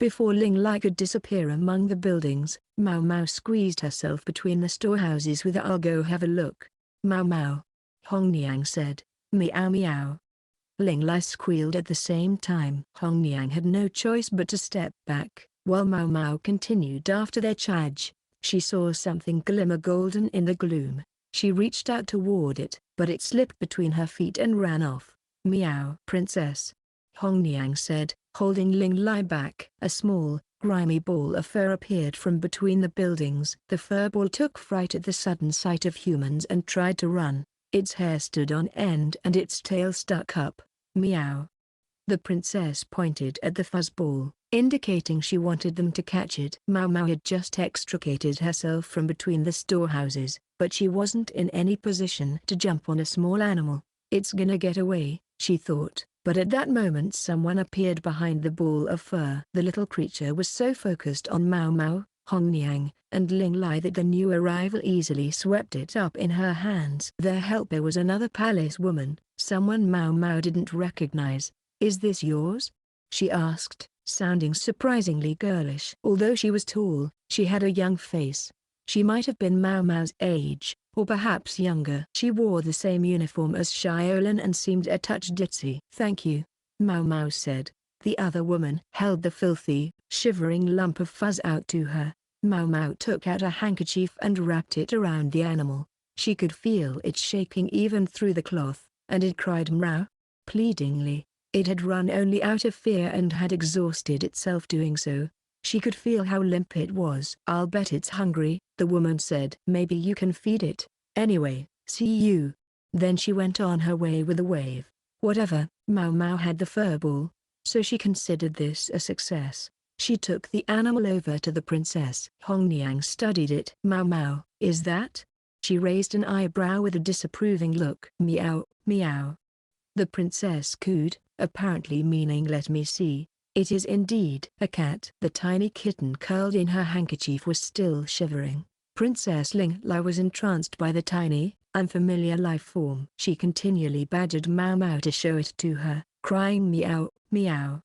Before Ling Lai could disappear among the buildings, Maomao squeezed herself between the storehouses with "I'll go have a look." "Maomao," Hongniang said. "Meow meow." Ling Lai squealed at the same time. Hongniang had no choice but to step back, while Maomao continued after their charge. She saw something glimmer golden in the gloom. She reached out toward it, but it slipped between her feet and ran off. "Meow." "Princess," Hongniang said, holding Ling Lai back. A small, grimy ball of fur appeared from between the buildings. The fur ball took fright at the sudden sight of humans and tried to run. Its hair stood on end and its tail stuck up. "Meow." The princess pointed at the fuzzball, indicating she wanted them to catch it. Maomao had just extricated herself from between the storehouses, but she wasn't in any position to jump on a small animal. "It's gonna get away," she thought, but at that moment someone appeared behind the ball of fur. The little creature was so focused on Maomao, Hongniang, and Ling Lai that the new arrival easily swept it up in her hands. Their helper was another palace woman, someone Maomao didn't recognize. "Is this yours?" she asked, sounding surprisingly girlish. Although she was tall, she had a young face. She might have been Maomao's age, or perhaps younger. She wore the same uniform as Xiaolan and seemed a touch ditzy. "Thank you," Maomao said. The other woman held the filthy, shivering lump of fuzz out to her. Maomao took out a handkerchief and wrapped it around the animal. She could feel it shaking even through the cloth, and it cried meow, pleadingly. It had run only out of fear and had exhausted itself doing so. She could feel how limp it was. "I'll bet it's hungry," the woman said. "Maybe you can feed it. Anyway, see you." Then she went on her way with a wave. Whatever, Maomao had the furball, so she considered this a success. She took the animal over to the princess. Hongniang studied it. "Maomao, is that?" She raised an eyebrow with a disapproving look. "Meow, meow." The princess cooed, apparently meaning "let me see." "It is indeed a cat." The tiny kitten curled in her handkerchief was still shivering. Princess Ling Lai was entranced by the tiny, unfamiliar life form. She continually badgered Maomao to show it to her, crying meow, meow,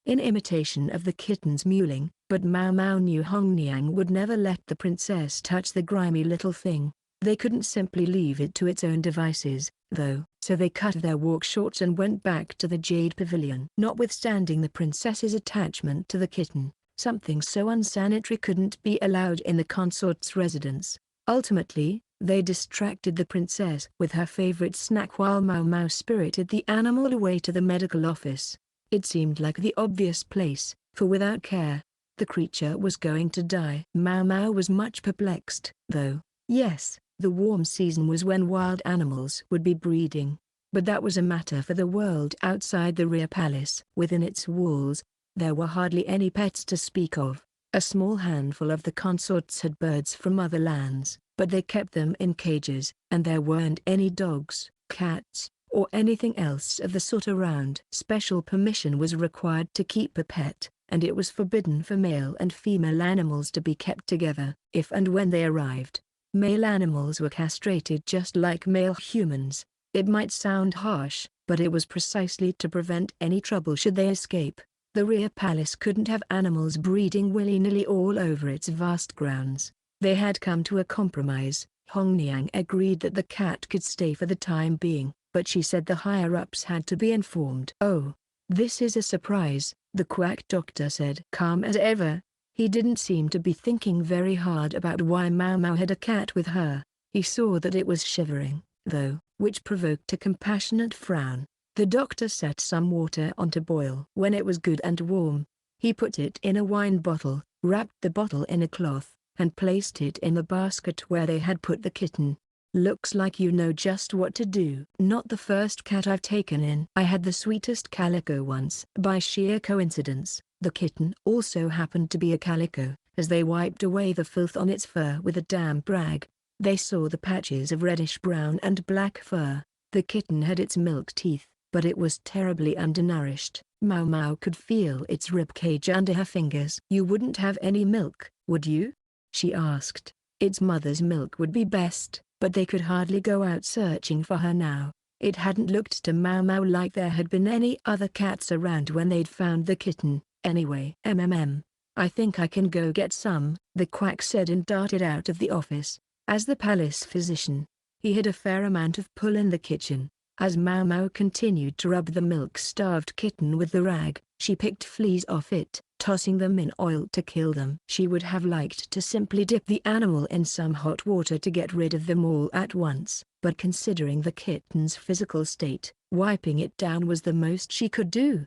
in imitation of the kitten's mewling. But Maomao knew Hongniang would never let the princess touch the grimy little thing. They couldn't simply leave it to its own devices, though, so they cut their walk short and went back to the Jade Pavilion. Notwithstanding the princess's attachment to the kitten, something so unsanitary couldn't be allowed in the consort's residence. Ultimately, they distracted the princess with her favorite snack while Maomao spirited the animal away to the medical office. It seemed like the obvious place, for without care, the creature was going to die. Maomao was much perplexed, though. Yes, the warm season was when wild animals would be breeding, but that was a matter for the world outside the rear palace. Within its walls, there were hardly any pets to speak of. A small handful of the consorts had birds from other lands, but they kept them in cages, and there weren't any dogs, cats, or anything else of the sort around. Special permission was required to keep a pet, and it was forbidden for male and female animals to be kept together. If and when they arrived, male animals were castrated just like male humans. It might sound harsh, but it was precisely to prevent any trouble should they escape. The rear palace couldn't have animals breeding willy-nilly all over its vast grounds. They had come to a compromise. Hongniang agreed that the cat could stay for the time being, but she said the higher-ups had to be informed. "Oh, this is a surprise," the quack doctor said. Calm as ever, he didn't seem to be thinking very hard about why Maomao had a cat with her. He saw that it was shivering, though, which provoked a compassionate frown. The doctor set some water on to boil. When it was good and warm, he put it in a wine bottle, wrapped the bottle in a cloth, and placed it in the basket where they had put the kitten. "Looks like you know just what to do." "Not the first cat I've taken in. I had the sweetest calico once." By sheer coincidence, the kitten also happened to be a calico. As they wiped away the filth on its fur with a damp rag, they saw the patches of reddish-brown and black fur. The kitten had its milk teeth, but it was terribly undernourished. Maomao could feel its ribcage under her fingers. "You wouldn't have any milk, would you?" she asked. Its mother's milk would be best, but they could hardly go out searching for her now. It hadn't looked to Maomao like there had been any other cats around when they'd found the kitten. Anyway, I think I can go get some, the quack said and darted out of the office. As the palace physician, he had a fair amount of pull in the kitchen. As Maomao continued to rub the milk-starved kitten with the rag, she picked fleas off it, tossing them in oil to kill them. She would have liked to simply dip the animal in some hot water to get rid of them all at once, but considering the kitten's physical state, wiping it down was the most she could do.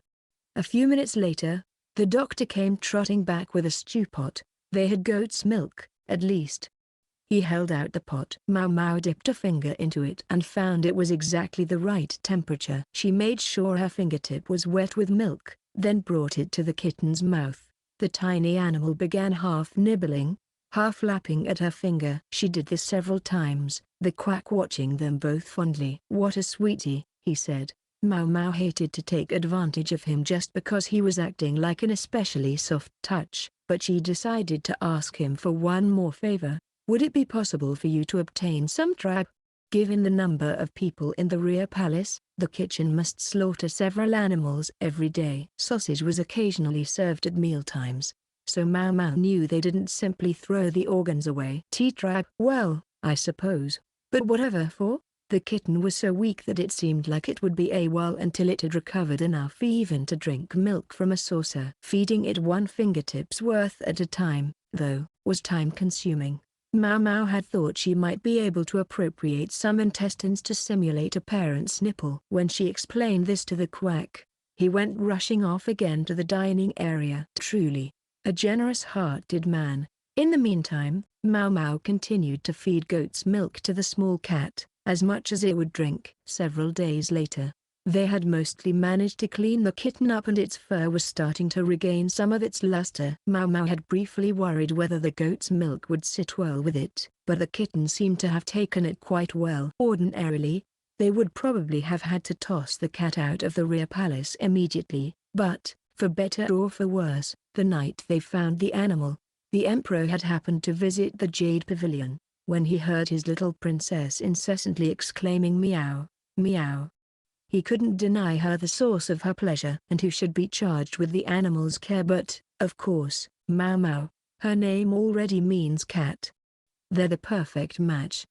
A few minutes later, the doctor came trotting back with a stew pot. They had goat's milk, at least. He held out the pot. Maomao dipped a finger into it and found it was exactly the right temperature. She made sure her fingertip was wet with milk, then brought it to the kitten's mouth. The tiny animal began half nibbling, half lapping at her finger. She did this several times, the quack watching them both fondly. "What a sweetie," he said. Maomao hated to take advantage of him just because he was acting like an especially soft touch, but she decided to ask him for one more favor. "Would it be possible for you to obtain some tripe?" Given the number of people in the rear palace, the kitchen must slaughter several animals every day. Sausage was occasionally served at mealtimes, so Maomao knew they didn't simply throw the organs away. "Tea tripe? Well, I suppose. But whatever for?" The kitten was so weak that it seemed like it would be a while until it had recovered enough even to drink milk from a saucer. Feeding it one fingertip's worth at a time, though, was time-consuming. Maomao had thought she might be able to appropriate some intestines to simulate a parent's nipple. When she explained this to the quack, he went rushing off again to the dining area. Truly, a generous-hearted man. In the meantime, Maomao continued to feed goat's milk to the small cat, as much as it would drink. Several days later, they had mostly managed to clean the kitten up and its fur was starting to regain some of its luster. Maomao had briefly worried whether the goat's milk would sit well with it, but the kitten seemed to have taken it quite well. Ordinarily, they would probably have had to toss the cat out of the rear palace immediately, but, for better or for worse, the night they found the animal, the emperor had happened to visit the Jade Pavilion. When he heard his little princess incessantly exclaiming meow, meow, he couldn't deny her the source of her pleasure and who should be charged with the animal's care but, of course, Maomao. Her name already means cat. They're the perfect match.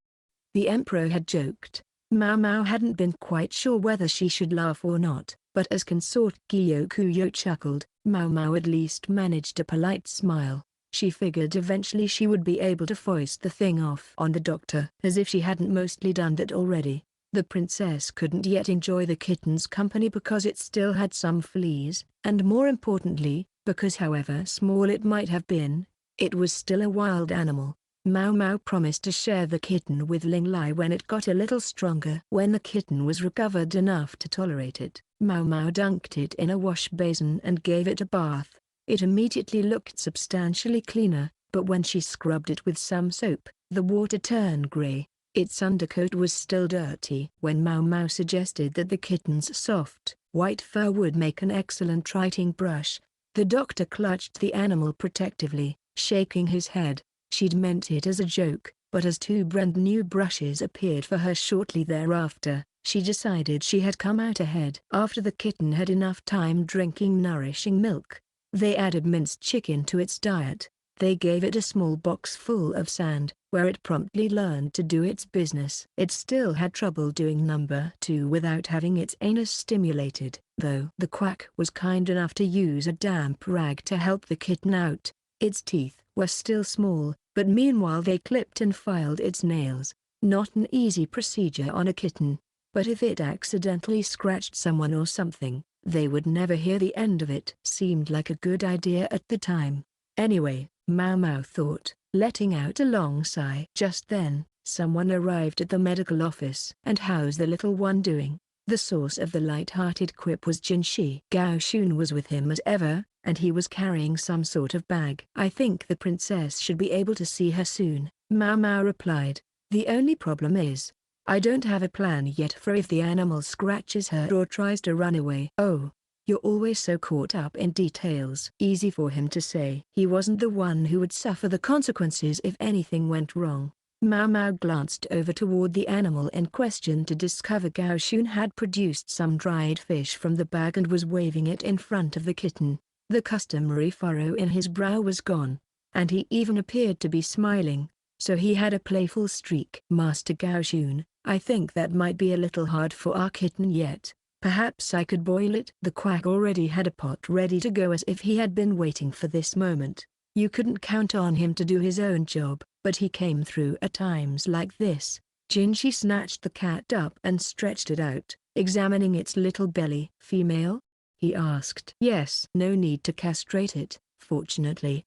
The emperor had joked. Maomao hadn't been quite sure whether she should laugh or not, but as Consort Gyokuyou chuckled, Maomao at least managed a polite smile. She figured eventually she would be able to foist the thing off on the doctor. As if she hadn't mostly done that already, the princess couldn't yet enjoy the kitten's company because it still had some fleas, and more importantly, because however small it might have been, it was still a wild animal. Maomao promised to share the kitten with Ling Lai when it got a little stronger. When the kitten was recovered enough to tolerate it, Maomao dunked it in a wash basin and gave it a bath. It immediately looked substantially cleaner, but when she scrubbed it with some soap, the water turned gray. Its undercoat was still dirty. When Maomao suggested that the kitten's soft, white fur would make an excellent writing brush, the doctor clutched the animal protectively, shaking his head. She'd meant it as a joke, but as two brand new brushes appeared for her shortly thereafter, she decided she had come out ahead. After the kitten had enough time drinking nourishing milk, they added minced chicken to its diet. They gave it a small box full of sand, where it promptly learned to do its business. It still had trouble doing number 2 without having its anus stimulated, though. The quack was kind enough to use a damp rag to help the kitten out. Its teeth were still small, but meanwhile they clipped and filed its nails. Not an easy procedure on a kitten, but if it accidentally scratched someone or something, they would never hear the end of it. Seemed like a good idea at the time. Anyway, Maomao thought, letting out a long sigh. Just then, someone arrived at the medical office. "And how's the little one doing?" The source of the light-hearted quip was Jinshi. Gao Shun was with him as ever, and he was carrying some sort of bag. "I think the princess should be able to see her soon," Maomao replied. "The only problem is, I don't have a plan yet for if the animal scratches her or tries to run away." "Oh, you're always so caught up in details." Easy for him to say. He wasn't the one who would suffer the consequences if anything went wrong. Maomao glanced over toward the animal in question to discover Gao Shun had produced some dried fish from the bag and was waving it in front of the kitten. The customary furrow in his brow was gone, and he even appeared to be smiling, so he had a playful streak. Master Gaoxun, I think that might be a little hard for our kitten yet. Perhaps I could boil it. The quack already had a pot ready to go, as if he had been waiting for this moment. You couldn't count on him to do his own job, but he came through at times like this. Jinshi snatched the cat up and stretched it out, examining its little belly. Female? He asked. Yes. No need to castrate it, fortunately.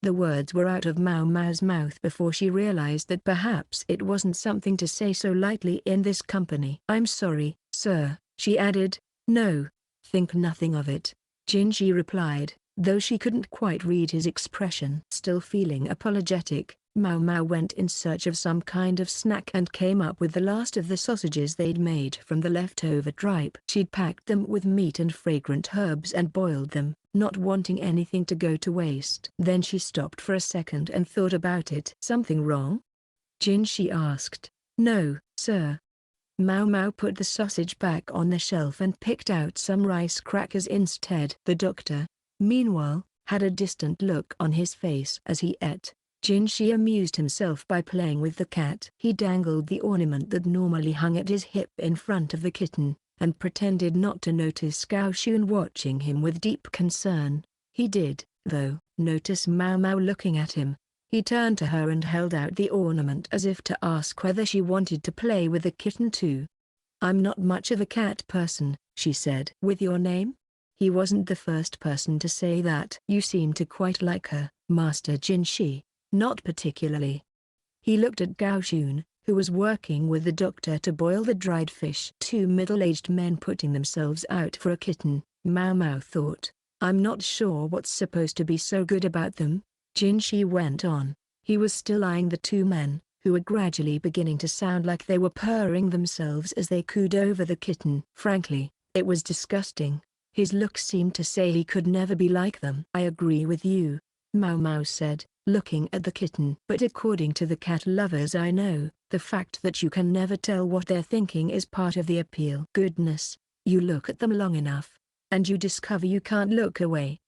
The words were out of Maomao's mouth before she realized that perhaps it wasn't something to say so lightly in this company. I'm sorry, sir, she added. No, think nothing of it, Jinshi replied, though she couldn't quite read his expression. Still feeling apologetic, Maomao went in search of some kind of snack and came up with the last of the sausages they'd made from the leftover tripe. She'd packed them with meat and fragrant herbs and boiled them, not wanting anything to go to waste. Then she stopped for a second and thought about it. Something wrong? Jinshi asked. No, sir. Maomao put the sausage back on the shelf and picked out some rice crackers instead. The doctor, meanwhile, had a distant look on his face as he ate. Jinshi amused himself by playing with the cat. He dangled the ornament that normally hung at his hip in front of the kitten, and pretended not to notice Gaoxun watching him with deep concern. He did, though, notice Maomao looking at him. He turned to her and held out the ornament as if to ask whether she wanted to play with the kitten too. I'm not much of a cat person, she said. With your name? He wasn't the first person to say that. You seem to quite like her, Master Jinshi. Not particularly. He looked at Gaoxun, who was working with the doctor to boil the dried fish. Two middle-aged men putting themselves out for a kitten, Maomao thought. I'm not sure what's supposed to be so good about them, Jinshi went on. He was still eyeing the two men, who were gradually beginning to sound like they were purring themselves as they cooed over the kitten. Frankly, it was disgusting. His look seemed to say he could never be like them. I agree with you, Maomao said, looking at the kitten. But according to the cat lovers I know, the fact that you can never tell what they're thinking is part of the appeal. Goodness, you look at them long enough, and you discover you can't look away.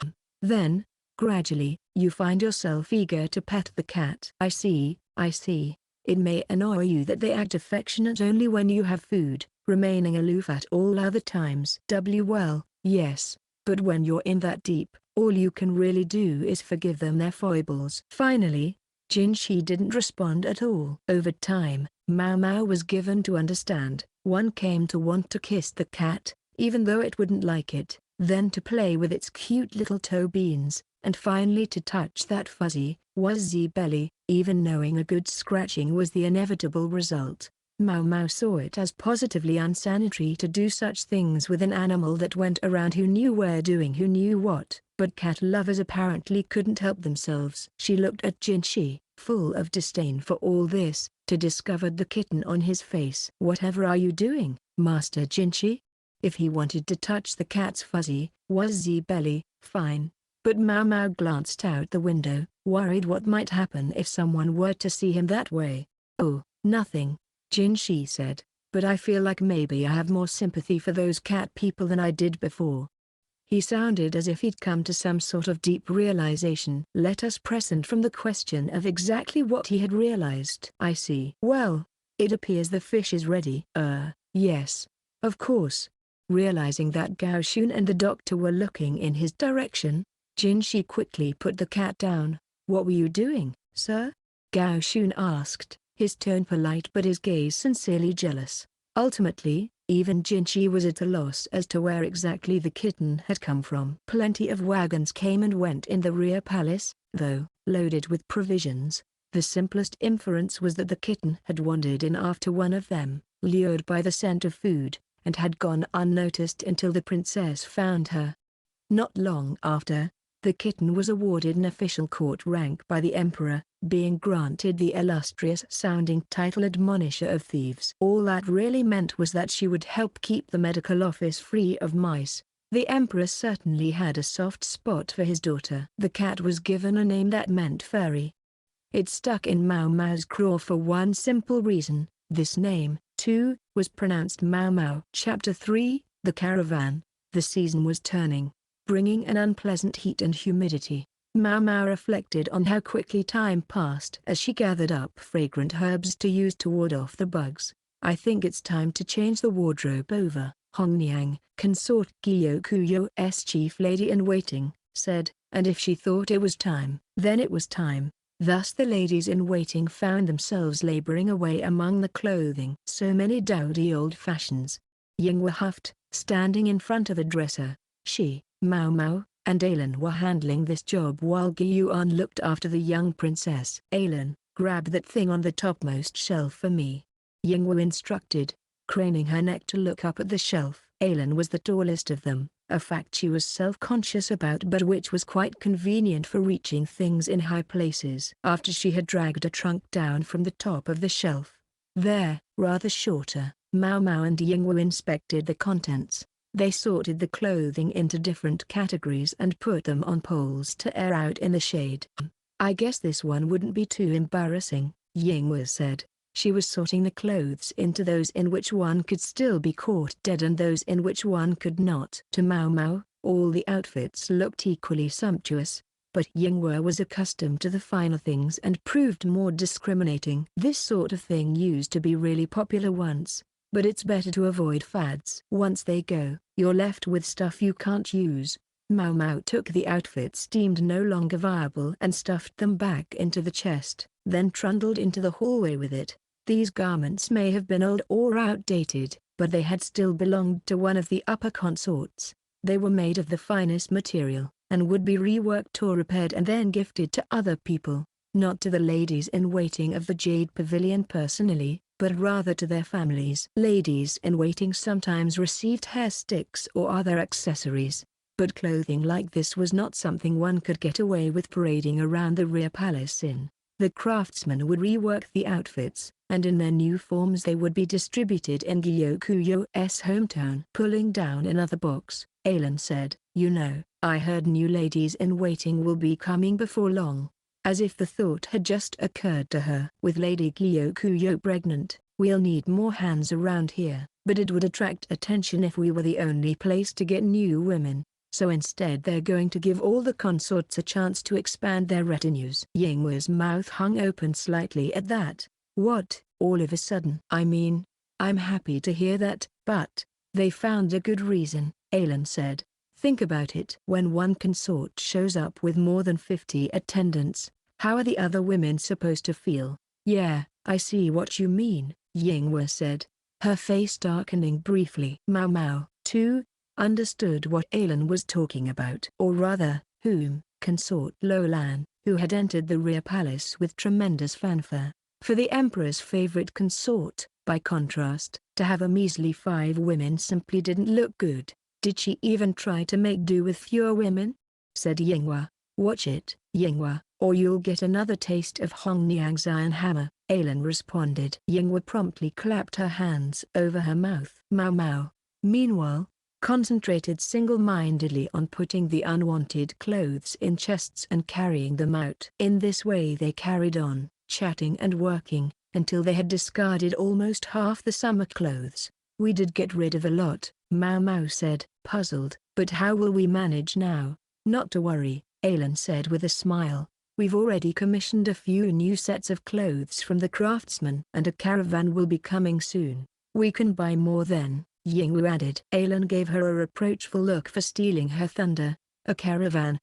Then, gradually, you find yourself eager to pet the cat. I see, I see. It may annoy you that they act affectionate only when you have food, remaining aloof at all other times. Well, yes, but when you're in that deep, all you can really do is forgive them their foibles. Finally, Jinshi didn't respond at all. Over time, Maomao was given to understand. One came to want to kiss the cat, even though it wouldn't like it, then to play with its cute little toe beans, and finally to touch that fuzzy, wuzzy belly, even knowing a good scratching was the inevitable result. Maomao saw it as positively unsanitary to do such things with an animal that went around who knew where doing who knew what, but cat lovers apparently couldn't help themselves. She looked at Jinshi, full of disdain for all this, to discover the kitten on his face. Whatever are you doing, Master Jinshi? If he wanted to touch the cat's fuzzy, wuzzy belly, fine. But Maomao glanced out the window, worried what might happen if someone were to see him that way. Oh, nothing, Jinshi said, but I feel like maybe I have more sympathy for those cat people than I did before. He sounded as if he'd come to some sort of deep realization. Let us present from the question of exactly what he had realized. I see. Well, it appears the fish is ready. Yes. Of course. Realizing that Gaoxun and the doctor were looking in his direction, Jinshi quickly put the cat down. What were you doing, sir? Gaoxun asked, his tone polite but his gaze sincerely jealous. Ultimately, even Jinshi was at a loss as to where exactly the kitten had come from. Plenty of wagons came and went in the rear palace, though, loaded with provisions. The simplest inference was that the kitten had wandered in after one of them, lured by the scent of food, and had gone unnoticed until the princess found her. Not long after, the kitten was awarded an official court rank by the emperor, being granted the illustrious-sounding title Admonisher of Thieves. All that really meant was that she would help keep the medical office free of mice. The emperor certainly had a soft spot for his daughter. The cat was given a name that meant furry. It stuck in Maomao's craw for one simple reason: this name, too, was pronounced Maomao. Chapter 3, The Caravan. The season was turning. bringing an unpleasant heat and humidity. Maomao reflected on how quickly time passed as she gathered up fragrant herbs to use to ward off the bugs. I think it's time to change the wardrobe over, Hongniang, Consort Gyokuyou's chief lady-in-waiting, said, and if she thought it was time, then it was time. Thus the ladies-in-waiting found themselves laboring away among the clothing. So many dowdy old fashions. Yingwe huffed, standing in front of a dresser. She, Maomao, and Xiaolan were handling this job while Gyuan looked after the young princess. Xiaolan, grab that thing on the topmost shelf for me. Yingwe instructed, craning her neck to look up at the shelf. Xiaolan was the tallest of them, a fact she was self-conscious about but which was quite convenient for reaching things in high places. After she had dragged a trunk down from the top of the shelf, there, rather shorter, Maomao and Yingwe inspected the contents. They sorted the clothing into different categories and put them on poles to air out in the shade. I guess this one wouldn't be too embarrassing, Yingwe said. She was sorting the clothes into those in which one could still be caught dead and those in which one could not. To Maomao, all the outfits looked equally sumptuous, but Yingwe was accustomed to the finer things and proved more discriminating. This sort of thing used to be really popular once, but it's better to avoid fads. Once they go, you're left with stuff you can't use. Maomao took the outfits deemed no longer viable and stuffed them back into the chest, then trundled into the hallway with it. These garments may have been old or outdated, but they had still belonged to one of the upper consorts. They were made of the finest material, and would be reworked or repaired and then gifted to other people, not to the ladies-in-waiting of the Jade Pavilion personally, but rather to their families. Ladies-in-waiting sometimes received hair sticks or other accessories, but clothing like this was not something one could get away with parading around the rear palace in. The craftsmen would rework the outfits, and in their new forms they would be distributed in Gyokuyou's hometown. Pulling down another box, Xiaolan said, "You know, I heard new ladies-in-waiting will be coming before long." As if the thought had just occurred to her. With Lady Gyokuyou pregnant, we'll need more hands around here. But it would attract attention if we were the only place to get new women. So instead they're going to give all the consorts a chance to expand their retinues. Yingwe's mouth hung open slightly at that. What, all of a sudden? I mean, I'm happy to hear that, but they found a good reason, Xiaolan said. Think about it. When one consort shows up with more than 50 attendants, how are the other women supposed to feel? Yeah, I see what you mean, Yingwe said, her face darkening briefly. Maomao, too, understood what Xiaolan was talking about. Or rather, whom, Consort Xiaolan, who had entered the rear palace with tremendous fanfare. For the emperor's favorite consort, by contrast, to have a measly 5 women simply didn't look good. Did she even try to make do with fewer women? Said Yingwe. Watch it, Yingwe, or you'll get another taste of Hongniang's iron hammer, Xiaolan responded. Yingwe promptly clapped her hands over her mouth. Maomao, meanwhile, concentrated single-mindedly on putting the unwanted clothes in chests and carrying them out. In this way they carried on, chatting and working, until they had discarded almost half the summer clothes. We did get rid of a lot, Maomao said, puzzled. But how will we manage now? Not to worry, Xiaolan said with a smile. We've already commissioned a few new sets of clothes from the craftsmen and a caravan will be coming soon. We can buy more then, Yingwe added. Xiaolan gave her a reproachful look for stealing her thunder. A caravan?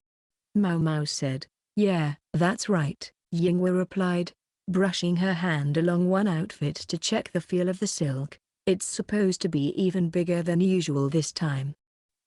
Maomao said. Yeah, that's right, Yingwe replied, brushing her hand along one outfit to check the feel of the silk. It's supposed to be even bigger than usual this time.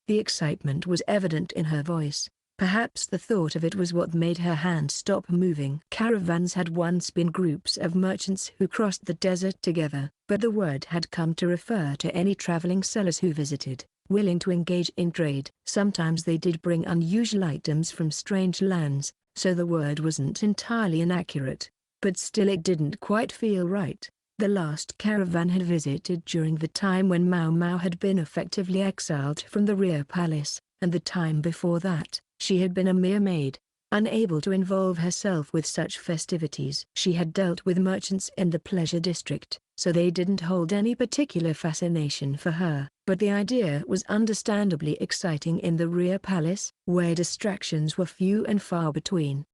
The excitement was evident in her voice. Perhaps the thought of it was what made her hand stop moving. Caravans had once been groups of merchants who crossed the desert together, but the word had come to refer to any traveling sellers who visited, willing to engage in trade. Sometimes they did bring unusual items from strange lands, so the word wasn't entirely inaccurate, but still it didn't quite feel right. The last caravan had visited during the time when Maomao had been effectively exiled from the rear palace, and the time before that, she had been a mere maid, unable to involve herself with such festivities. She had dealt with merchants in the pleasure district, so they didn't hold any particular fascination for her. But the idea was understandably exciting in the rear palace, where distractions were few and far between.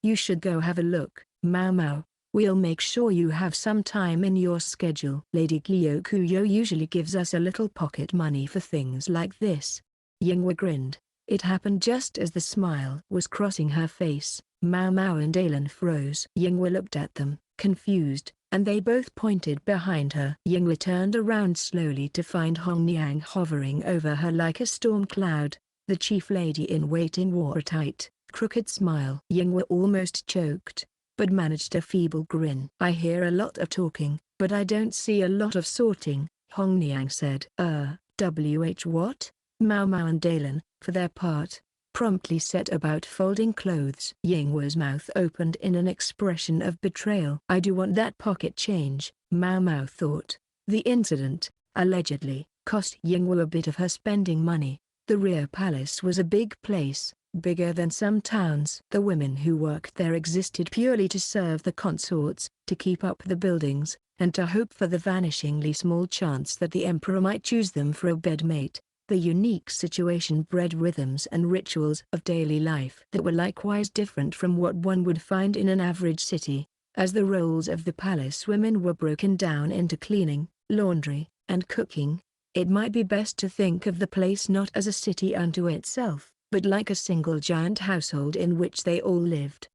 "You should go have a look, Maomao. We'll make sure you have some time in your schedule. Lady Gyokuyou usually gives us a little pocket money for things like this." Yinghui grinned. It happened just as the smile was crossing her face. Maomao and Xiaolan froze. Yinghui looked at them, confused, and they both pointed behind her. Yinghui turned around slowly to find Hong Niang hovering over her like a storm cloud. The chief lady in waiting wore a tight, crooked smile. Yinghui almost choked, but managed a feeble grin. "I hear a lot of talking, but I don't see a lot of sorting," Hong Niang said. What?" Maomao and Xiaolan, for their part, promptly set about folding clothes. Yinghui's mouth opened in an expression of betrayal. "I do want that pocket change," Maomao thought. The incident, allegedly, cost Yinghui a bit of her spending money. The rear palace was a big place, bigger than some towns. The women who worked there existed purely to serve the consorts, to keep up the buildings, and to hope for the vanishingly small chance that the emperor might choose them for a bedmate. The unique situation bred rhythms and rituals of daily life that were likewise different from what one would find in an average city. As the roles of the palace women were broken down into cleaning, laundry, and cooking, it might be best to think of the place not as a city unto itself, but like a single giant household in which they all lived.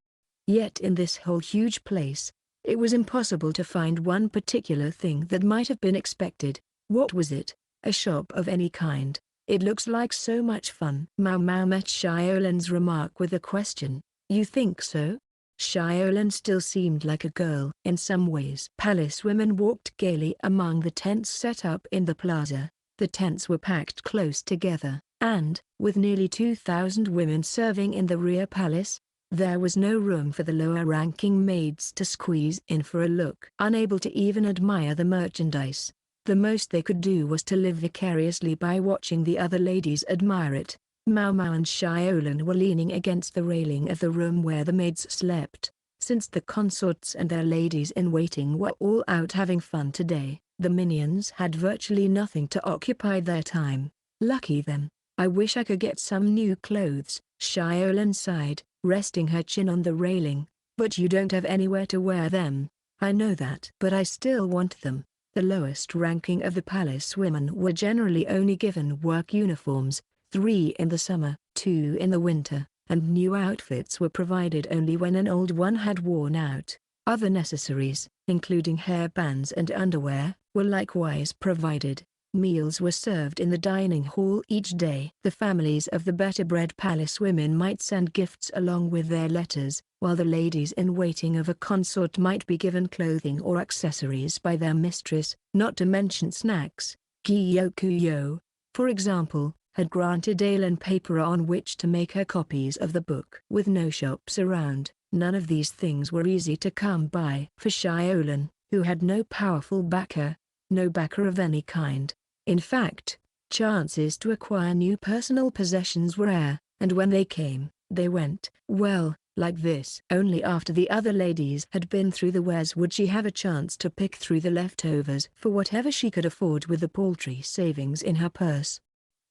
Yet in this whole huge place, it was impossible to find one particular thing that might have been expected. What was it? A shop of any kind? "It looks like so much fun." Maomao met Xiaolan's remark with a question. "You think so?" Xiaolan still seemed like a girl in some ways. Palace women walked gaily among the tents set up in the plaza. The tents were packed close together, and, with nearly 2,000 women serving in the rear palace, there was no room for the lower-ranking maids to squeeze in for a look. Unable to even admire the merchandise, the most they could do was to live vicariously by watching the other ladies admire it. Maomao and Xiaolan were leaning against the railing of the room where the maids slept. Since the consorts and their ladies-in-waiting were all out having fun today, the minions had virtually nothing to occupy their time. "Lucky them. I wish I could get some new clothes," Xiaolan sighed, resting her chin on the railing. "But you don't have anywhere to wear them." "I know that. But I still want them." The lowest ranking of the palace women were generally only given work uniforms, 3 in the summer, 2 in the winter, and new outfits were provided only when an old one had worn out. Other necessaries, including hairbands and underwear, were likewise provided. Meals were served in the dining hall each day. The families of the better-bred palace women might send gifts along with their letters, while the ladies-in-waiting of a consort might be given clothing or accessories by their mistress, not to mention snacks. Gyokuyou, for example, had granted Xiaolan paper on which to make her copies of the book. With no shops around, none of these things were easy to come by. For Xiaolan, who had no powerful backer, no backer of any kind, in fact, chances to acquire new personal possessions were rare, and when they came, they went, well, like this. Only after the other ladies had been through the wares would she have a chance to pick through the leftovers for whatever she could afford with the paltry savings in her purse.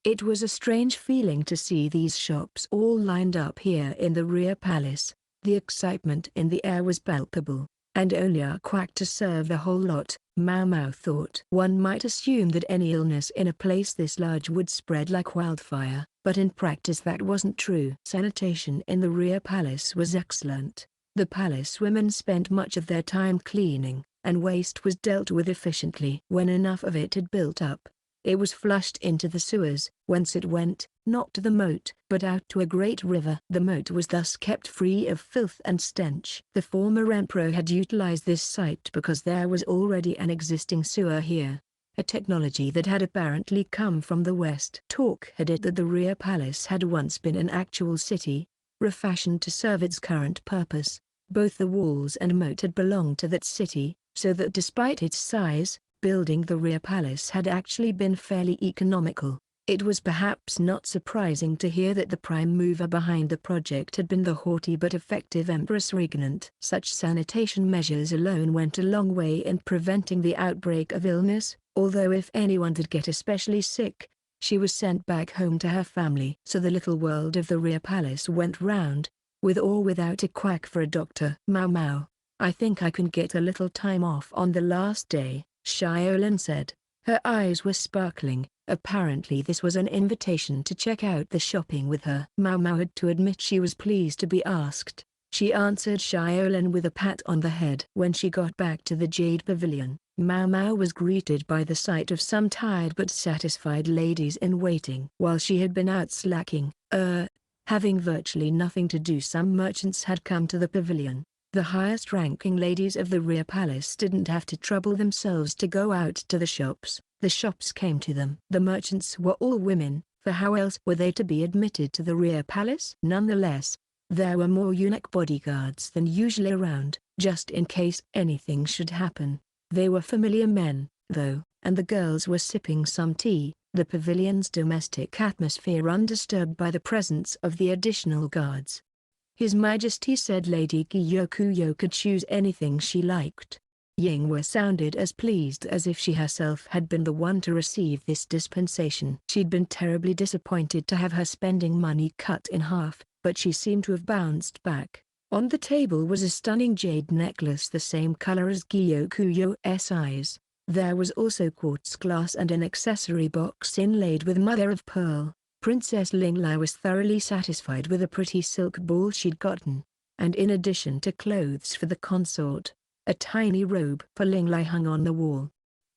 It was a strange feeling to see these shops all lined up here in the rear palace. The excitement in the air was palpable, and only a quack to serve the whole lot, Maomao thought. One might assume that any illness in a place this large would spread like wildfire, but in practice that wasn't true. Sanitation in the rear palace was excellent. The palace women spent much of their time cleaning, and waste was dealt with efficiently. When enough of it had built up, it was flushed into the sewers, whence it went, not to the moat, but out to a great river. The moat was thus kept free of filth and stench. The former emperor had utilized this site because there was already an existing sewer here, a technology that had apparently come from the west. Talk had it that the rear palace had once been an actual city, refashioned to serve its current purpose. Both the walls and moat had belonged to that city, so that despite its size, building the rear palace had actually been fairly economical. It was perhaps not surprising to hear that the prime mover behind the project had been the haughty but effective Empress Regnant. Such sanitation measures alone went a long way in preventing the outbreak of illness, Although if anyone did get especially sick, she was sent back home to her family. So the little world of the rear palace went round, with or without a quack for a doctor. Maomao, I think I can get a little time off on the last day, Xiaolan said. Her eyes were sparkling. Apparently this was an invitation to check out the shopping with her. Maomao had to admit she was pleased to be asked. She answered Xiaolan with a pat on the head. When she got back to the Jade Pavilion, Maomao was greeted by the sight of some tired but satisfied ladies in waiting. While she had been out slacking, having virtually nothing to do, some merchants had come to the pavilion. The highest-ranking ladies of the rear palace didn't have to trouble themselves to go out to the shops. The shops came to them. The merchants were all women, for how else were they to be admitted to the rear palace? Nonetheless, there were more eunuch bodyguards than usually around, just in case anything should happen. They were familiar men, though, and the girls were sipping some tea, the pavilion's domestic atmosphere undisturbed by the presence of the additional guards. His Majesty said Lady Gyokuyou could choose anything she liked. Yingwe sounded as pleased as if she herself had been the one to receive this dispensation. She'd been terribly disappointed to have her spending money cut in half, but she seemed to have bounced back. On the table was a stunning jade necklace the same color as Gyokuyou's eyes. There was also quartz glass and an accessory box inlaid with mother of pearl. Princess Linglai was thoroughly satisfied with a pretty silk ball she'd gotten, and in addition to clothes for the consort, a tiny robe for Linglai hung on the wall.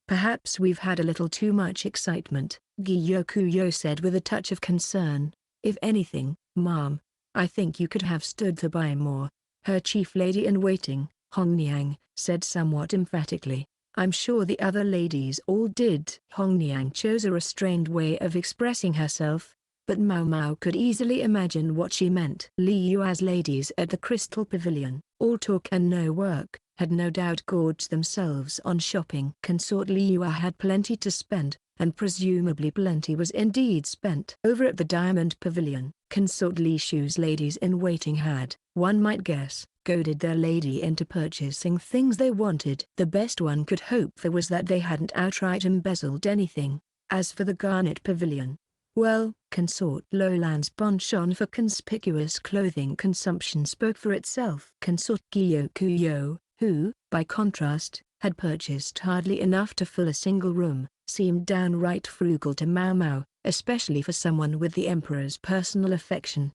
Perhaps we've had a little too much excitement, Gyokuyou said with a touch of concern. If anything, Mom, I think you could have stood to buy more. Her chief lady-in-waiting, Hongniang, said somewhat emphatically. I'm sure the other ladies all did. Hongniang chose a restrained way of expressing herself, but Maomao could easily imagine what she meant. Li Yua's ladies at the Crystal Pavilion, all talk and no work, had no doubt gorged themselves on shopping. Consort Li Yua had plenty to spend, and presumably plenty was indeed spent. Over at the Diamond Pavilion, Consort Li Shu's ladies-in-waiting had, one might guess, goaded their lady into purchasing things they wanted. The best one could hope for was that they hadn't outright embezzled anything. As for the Garnet Pavilion, well, Consort Xiaolan's penchant for conspicuous clothing consumption spoke for itself. Consort Gyokuyou, who, by contrast, had purchased hardly enough to fill a single room, seemed downright frugal to Maomao, especially for someone with the emperor's personal affection.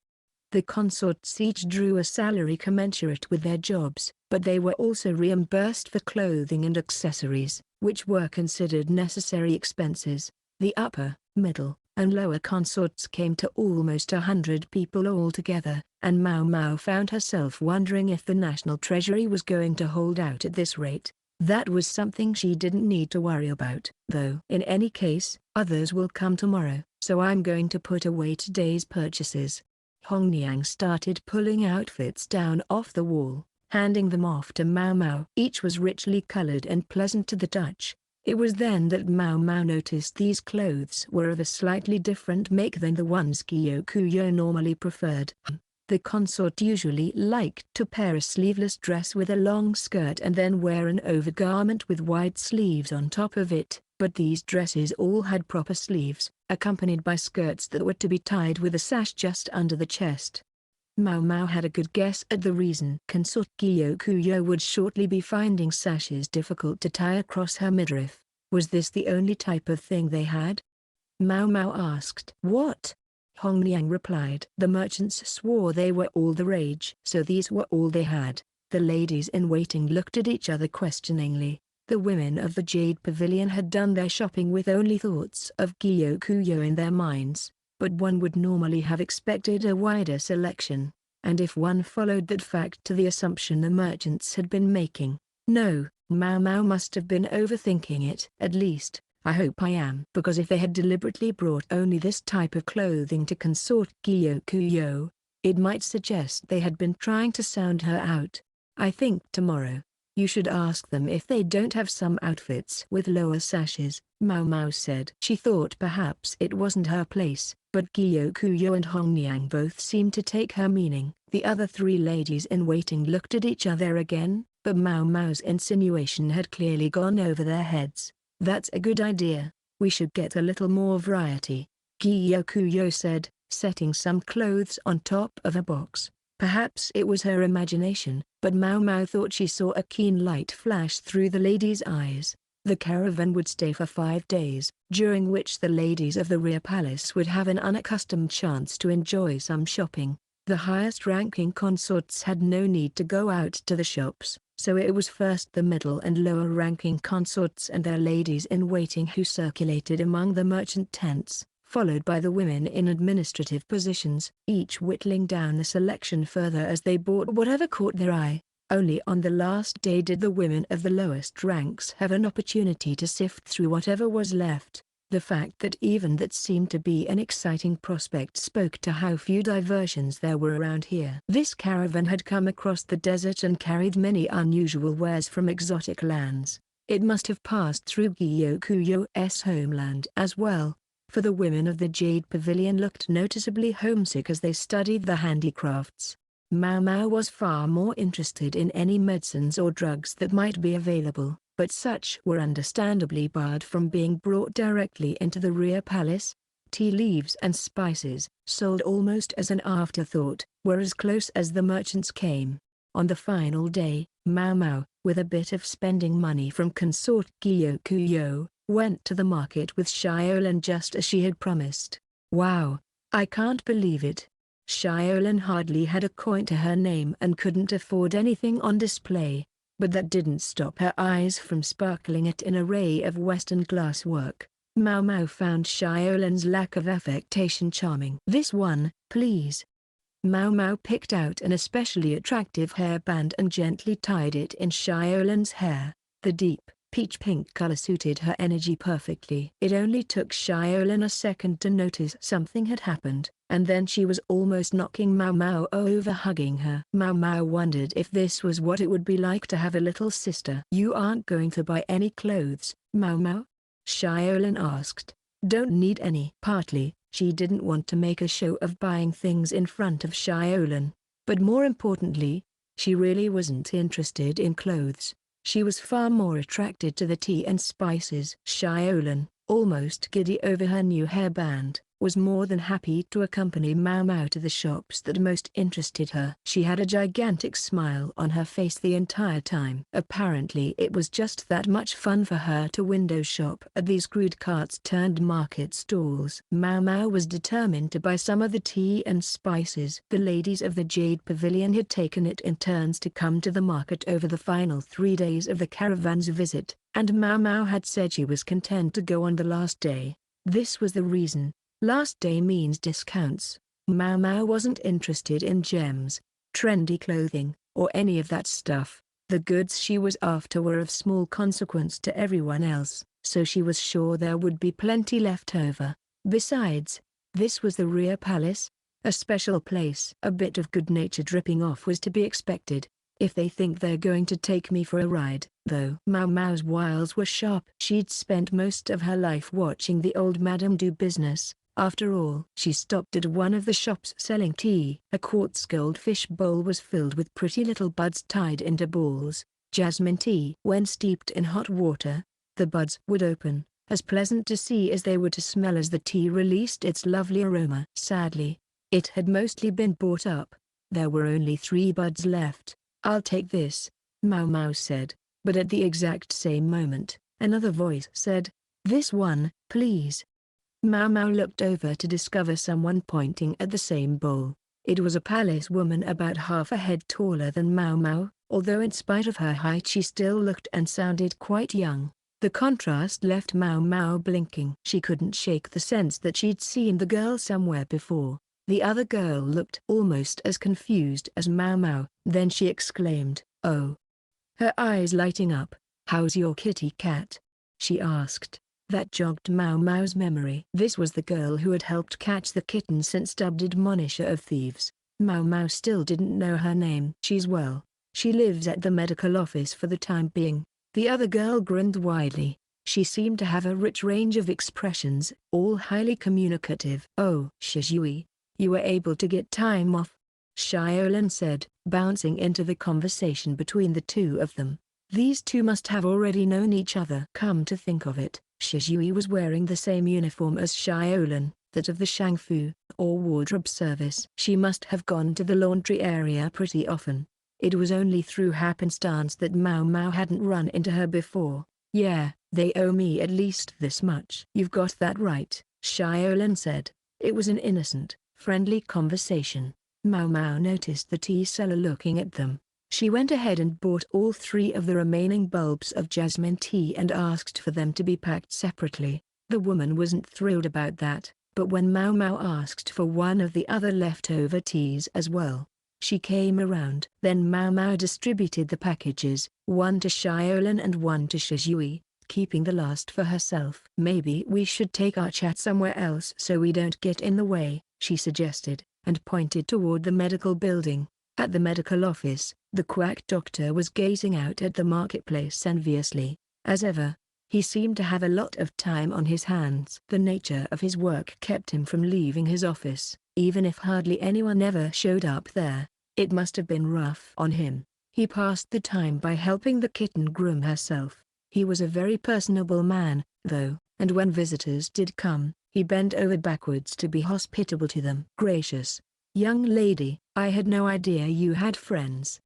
The consorts each drew a salary commensurate with their jobs, but they were also reimbursed for clothing and accessories, which were considered necessary expenses. The upper, middle, and lower consorts came to almost 100 people altogether, and Maomao found herself wondering if the national treasury was going to hold out at this rate. That was something she didn't need to worry about, though. In any case, others will come tomorrow, so I'm going to put away today's purchases. Hongniang started pulling outfits down off the wall, handing them off to Maomao. Each was richly colored and pleasant to the touch. It was then that Maomao noticed these clothes were of a slightly different make than the ones Gyokuyou normally preferred. The consort usually liked to pair a sleeveless dress with a long skirt and then wear an overgarment with wide sleeves on top of it, but these dresses all had proper sleeves, accompanied by skirts that were to be tied with a sash just under the chest. Maomao had a good guess at the reason. Consort Gyokuyou would shortly be finding sashes difficult to tie across her midriff. Was this the only type of thing they had? Maomao asked. What? Hongniang replied. The merchants swore they were all the rage. So these were all they had. The ladies-in-waiting looked at each other questioningly. The women of the Jade Pavilion had done their shopping with only thoughts of Gyokuyou in their minds, but one would normally have expected a wider selection, and if one followed that fact to the assumption the merchants had been making, no, Maomao must have been overthinking it. At least, I hope I am. Because if they had deliberately brought only this type of clothing to Consort Gyokuyou, it might suggest they had been trying to sound her out. I think tomorrow, you should ask them if they don't have some outfits with lower sashes, Maomao said. She thought perhaps it wasn't her place, but Gyokuyou and Hongniang both seemed to take her meaning. The other three ladies-in-waiting looked at each other again, but Maomao's insinuation had clearly gone over their heads. That's a good idea. We should get a little more variety, Gyokuyou said, setting some clothes on top of a box. Perhaps it was her imagination, but Maomao thought she saw a keen light flash through the lady's eyes. The caravan would stay for 5 days, during which the ladies of the rear palace would have an unaccustomed chance to enjoy some shopping. The highest-ranking consorts had no need to go out to the shops, so it was first the middle and lower-ranking consorts and their ladies-in-waiting who circulated among the merchant tents, followed by the women in administrative positions, each whittling down the selection further as they bought whatever caught their eye. Only on the last day did the women of the lowest ranks have an opportunity to sift through whatever was left. The fact that even that seemed to be an exciting prospect spoke to how few diversions there were around here. This caravan had come across the desert and carried many unusual wares from exotic lands. It must have passed through Gyokuyou's homeland as well, for the women of the Jade Pavilion looked noticeably homesick as they studied the handicrafts. Maomao was far more interested in any medicines or drugs that might be available, but such were understandably barred from being brought directly into the rear palace. Tea leaves and spices, sold almost as an afterthought, were as close as the merchants came. On the final day, Maomao, with a bit of spending money from Consort Gyokuyou, went to the market with Xiaolan just as she had promised. Wow, I can't believe it. Xiaolan hardly had a coin to her name and couldn't afford anything on display, but that didn't stop her eyes from sparkling at an array of Western glasswork. Maomao found Xiaolan's lack of affectation charming. "This one, please." Maomao picked out an especially attractive hairband and gently tied it in Xiaolan's hair. The deep, peach-pink color suited her energy perfectly. It only took Xiaolan a second to notice something had happened, and then she was almost knocking Maomao over, hugging her. Maomao wondered if this was what it would be like to have a little sister. "You aren't going to buy any clothes, Maomao?" Xiaolan asked. "Don't need any." Partly, she didn't want to make a show of buying things in front of Xiaolan, but more importantly, she really wasn't interested in clothes. She was far more attracted to the tea and spices. Xiaolan, almost giddy over her new hairband, was more than happy to accompany Maomao to the shops that most interested her. She had a gigantic smile on her face the entire time. Apparently it was just that much fun for her to window shop at these crude carts turned market stalls. Maomao was determined to buy some of the tea and spices. The ladies of the Jade Pavilion had taken it in turns to come to the market over the final 3 days of the caravan's visit, and Maomao had said she was content to go on the last day. This was the reason. Last day means discounts. Maomao wasn't interested in gems, trendy clothing, or any of that stuff. The goods she was after were of small consequence to everyone else, so she was sure there would be plenty left over. Besides, this was the rear palace, a special place. A bit of good nature dripping off was to be expected. "If they think they're going to take me for a ride." Though Maomao's wiles were sharp. She'd spent most of her life watching the old madam do business. After all, she stopped at one of the shops selling tea. A quartz goldfish bowl was filled with pretty little buds tied into balls. Jasmine tea. When steeped in hot water, the buds would open, as pleasant to see as they were to smell as the tea released its lovely aroma. Sadly, it had mostly been bought up. There were only 3 buds left. "I'll take this," Maomao said, but at the exact same moment, another voice said, "This one, please." Maomao looked over to discover someone pointing at the same bowl. It was a palace woman about half a head taller than Maomao, although in spite of her height she still looked and sounded quite young. The contrast left Maomao blinking. She couldn't shake the sense that she'd seen the girl somewhere before. The other girl looked almost as confused as Maomao. Then she exclaimed, "Oh!" her eyes lighting up. "How's your kitty cat?" she asked. That jogged Maomao's memory. This was the girl who had helped catch the kitten since dubbed admonisher of thieves. Maomao still didn't know her name. "She's well. She lives at the medical office for the time being." The other girl grinned widely. She seemed to have a rich range of expressions, all highly communicative. "Oh, Shizhui, you were able to get time off," Xiaolan said, bouncing into the conversation between the two of them. These two must have already known each other. Come to think of it, Shizhui was wearing the same uniform as Xiaolan, that of the Shangfu, or wardrobe service. She must have gone to the laundry area pretty often. It was only through happenstance that Maomao hadn't run into her before. Yeah, they owe me at least this much. You've got that right, Xiaolan said. It was an innocent, friendly conversation. Maomao noticed the tea seller looking at them. She went ahead and bought all 3 of the remaining bulbs of jasmine tea and asked for them to be packed separately. The woman wasn't thrilled about that, but when Maomao asked for one of the other leftover teas as well, she came around. Then Maomao distributed the packages, one to Xiaolan and one to Shizhui, keeping the last for herself. Maybe we should take our chat somewhere else so we don't get in the way, she suggested, and pointed toward the medical building. At the medical office, the quack doctor was gazing out at the marketplace enviously. As ever, he seemed to have a lot of time on his hands. The nature of his work kept him from leaving his office, even if hardly anyone ever showed up there. It must have been rough on him. He passed the time by helping the kitten groom herself. He was a very personable man, though, and when visitors did come, he bent over backwards to be hospitable to them. Gracious young lady, I had no idea you had friends.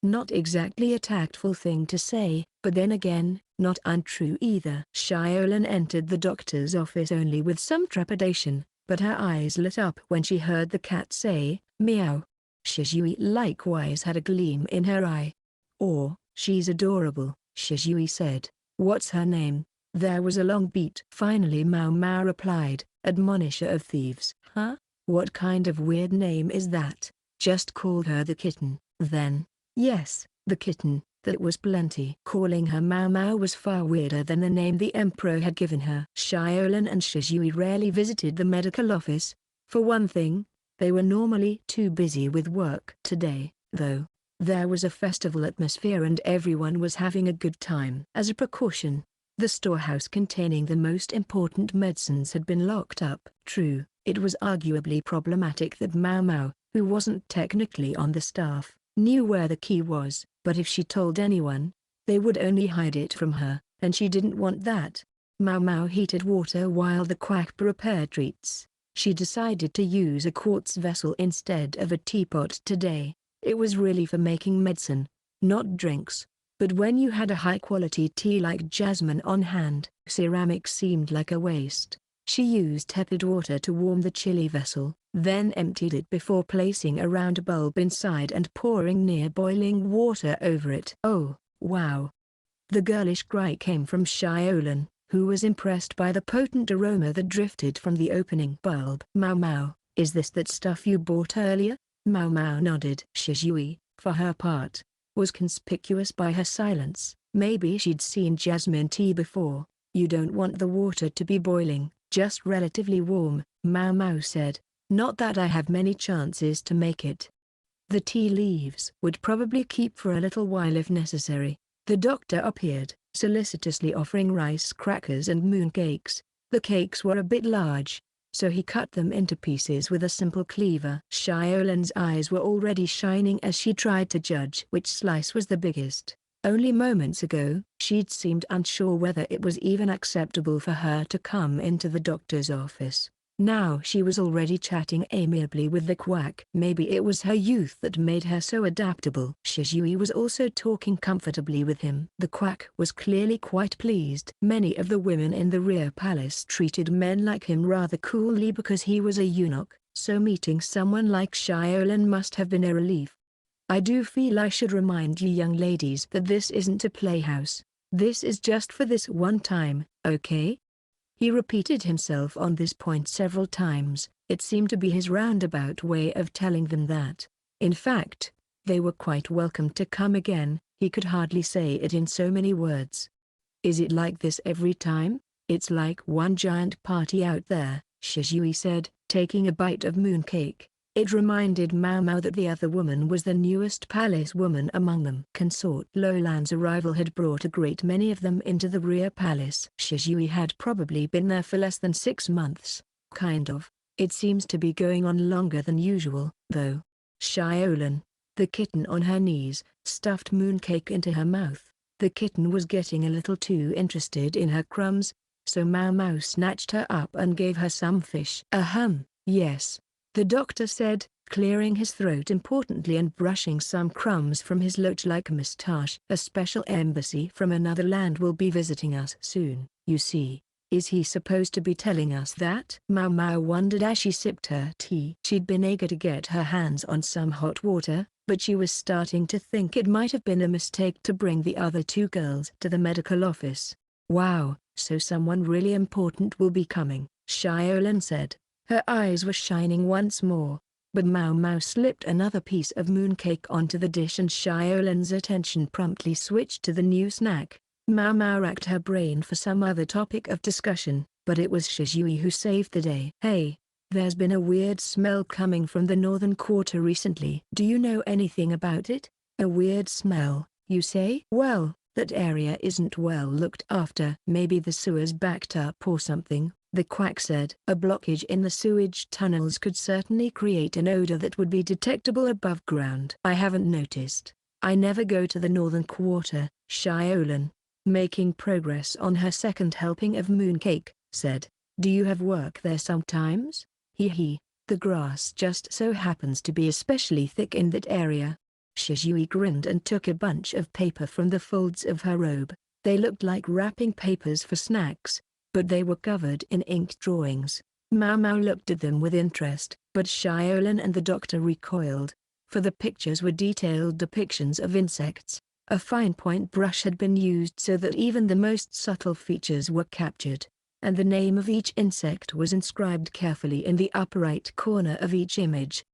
Not exactly a tactful thing to say, but then again, not untrue either. Xiaolan entered the doctor's office only with some trepidation, but her eyes lit up when she heard the cat say, meow. Shizhui likewise had a gleam in her eye. "Oh, she's adorable," Shizhui said. "What's her name?" There was a long beat. Finally Maomao replied, "Admonisher of thieves." "Huh? What kind of weird name is that?" "Just call her the kitten, then." "Yes, the kitten." That was plenty. Calling her Maomao was far weirder than the name the emperor had given her. Xiaolan and Shizhui rarely visited the medical office. For one thing, they were normally too busy with work. Today, though, there was a festival atmosphere and everyone was having a good time. As a precaution, the storehouse containing the most important medicines had been locked up. True, it was arguably problematic that Maomao, who wasn't technically on the staff, knew where the key was, but if she told anyone, they would only hide it from her, and she didn't want that. Maomao heated water while the quack prepared treats. She decided to use a quartz vessel instead of a teapot today. It was really for making medicine, not drinks. But when you had a high-quality tea like Jasmine on hand, ceramic seemed like a waste. She used tepid water to warm the chilly vessel, then emptied it before placing a round bulb inside and pouring near boiling water over it. "Oh, wow!" The girlish cry came from Xiaolan, who was impressed by the potent aroma that drifted from the opening bulb. "Maomao, is this that stuff you bought earlier?" Maomao nodded. Shizhui, for her part, was conspicuous by her silence. Maybe she'd seen jasmine tea before. "You don't want the water to be boiling, just relatively warm," Maomao said. "Not that I have many chances to make it." The tea leaves would probably keep for a little while if necessary. The doctor appeared, solicitously offering rice crackers and mooncakes. The cakes were a bit large, so he cut them into pieces with a simple cleaver. Xiaolan's eyes were already shining as she tried to judge which slice was the biggest. Only moments ago, she'd seemed unsure whether it was even acceptable for her to come into the doctor's office. Now she was already chatting amiably with the quack. Maybe it was her youth that made her so adaptable. Shizhui was also talking comfortably with him. The quack was clearly quite pleased. Many of the women in the rear palace treated men like him rather coolly because he was a eunuch, so meeting someone like Xiaolan must have been a relief. "I do feel I should remind you young ladies that this isn't a playhouse. This is just for this one time, okay?" He repeated himself on this point several times. It seemed to be his roundabout way of telling them that, in fact, they were quite welcome to come again. He could hardly say it in so many words. "Is it like this every time?" "It's like one giant party out there," Shizhui said, taking a bite of mooncake. It reminded Maomao that the other woman was the newest palace woman among them. Consort Xiaolan's arrival had brought a great many of them into the rear palace. Shizhui had probably been there for less than 6 months. Kind of. It seems to be going on longer than usual, though. Xiaolan, the kitten on her knees, stuffed mooncake into her mouth. The kitten was getting a little too interested in her crumbs, so Maomao snatched her up and gave her some fish. Ahem, yes, the doctor said, clearing his throat importantly and brushing some crumbs from his loach-like moustache. A special embassy from another land will be visiting us soon, you see. Is he supposed to be telling us that? Maomao wondered as she sipped her tea. She'd been eager to get her hands on some hot water, but she was starting to think it might have been a mistake to bring the other two girls to the medical office. Wow, so someone really important will be coming, Xiaolan said. Her eyes were shining once more, but Maomao slipped another piece of mooncake onto the dish and Xiaolan's attention promptly switched to the new snack. Maomao racked her brain for some other topic of discussion, but it was Shizui who saved the day. Hey, there's been a weird smell coming from the northern quarter recently. Do you know anything about it? A weird smell, you say? Well, that area isn't well looked after. Maybe the sewer's backed up or something, the quack said. A blockage in the sewage tunnels could certainly create an odor that would be detectable above ground. I haven't noticed. I never go to the northern quarter, Xiaolan, making progress on her second helping of mooncake, said. Do you have work there sometimes? Hee, the grass just so happens to be especially thick in that area. Shizui grinned and took a bunch of paper from the folds of her robe. They looked like wrapping papers for snacks, but they were covered in inked drawings. Maomao looked at them with interest, but Xiaolan and the doctor recoiled, for the pictures were detailed depictions of insects. A fine point brush had been used so that even the most subtle features were captured, and the name of each insect was inscribed carefully in the upper right corner of each image.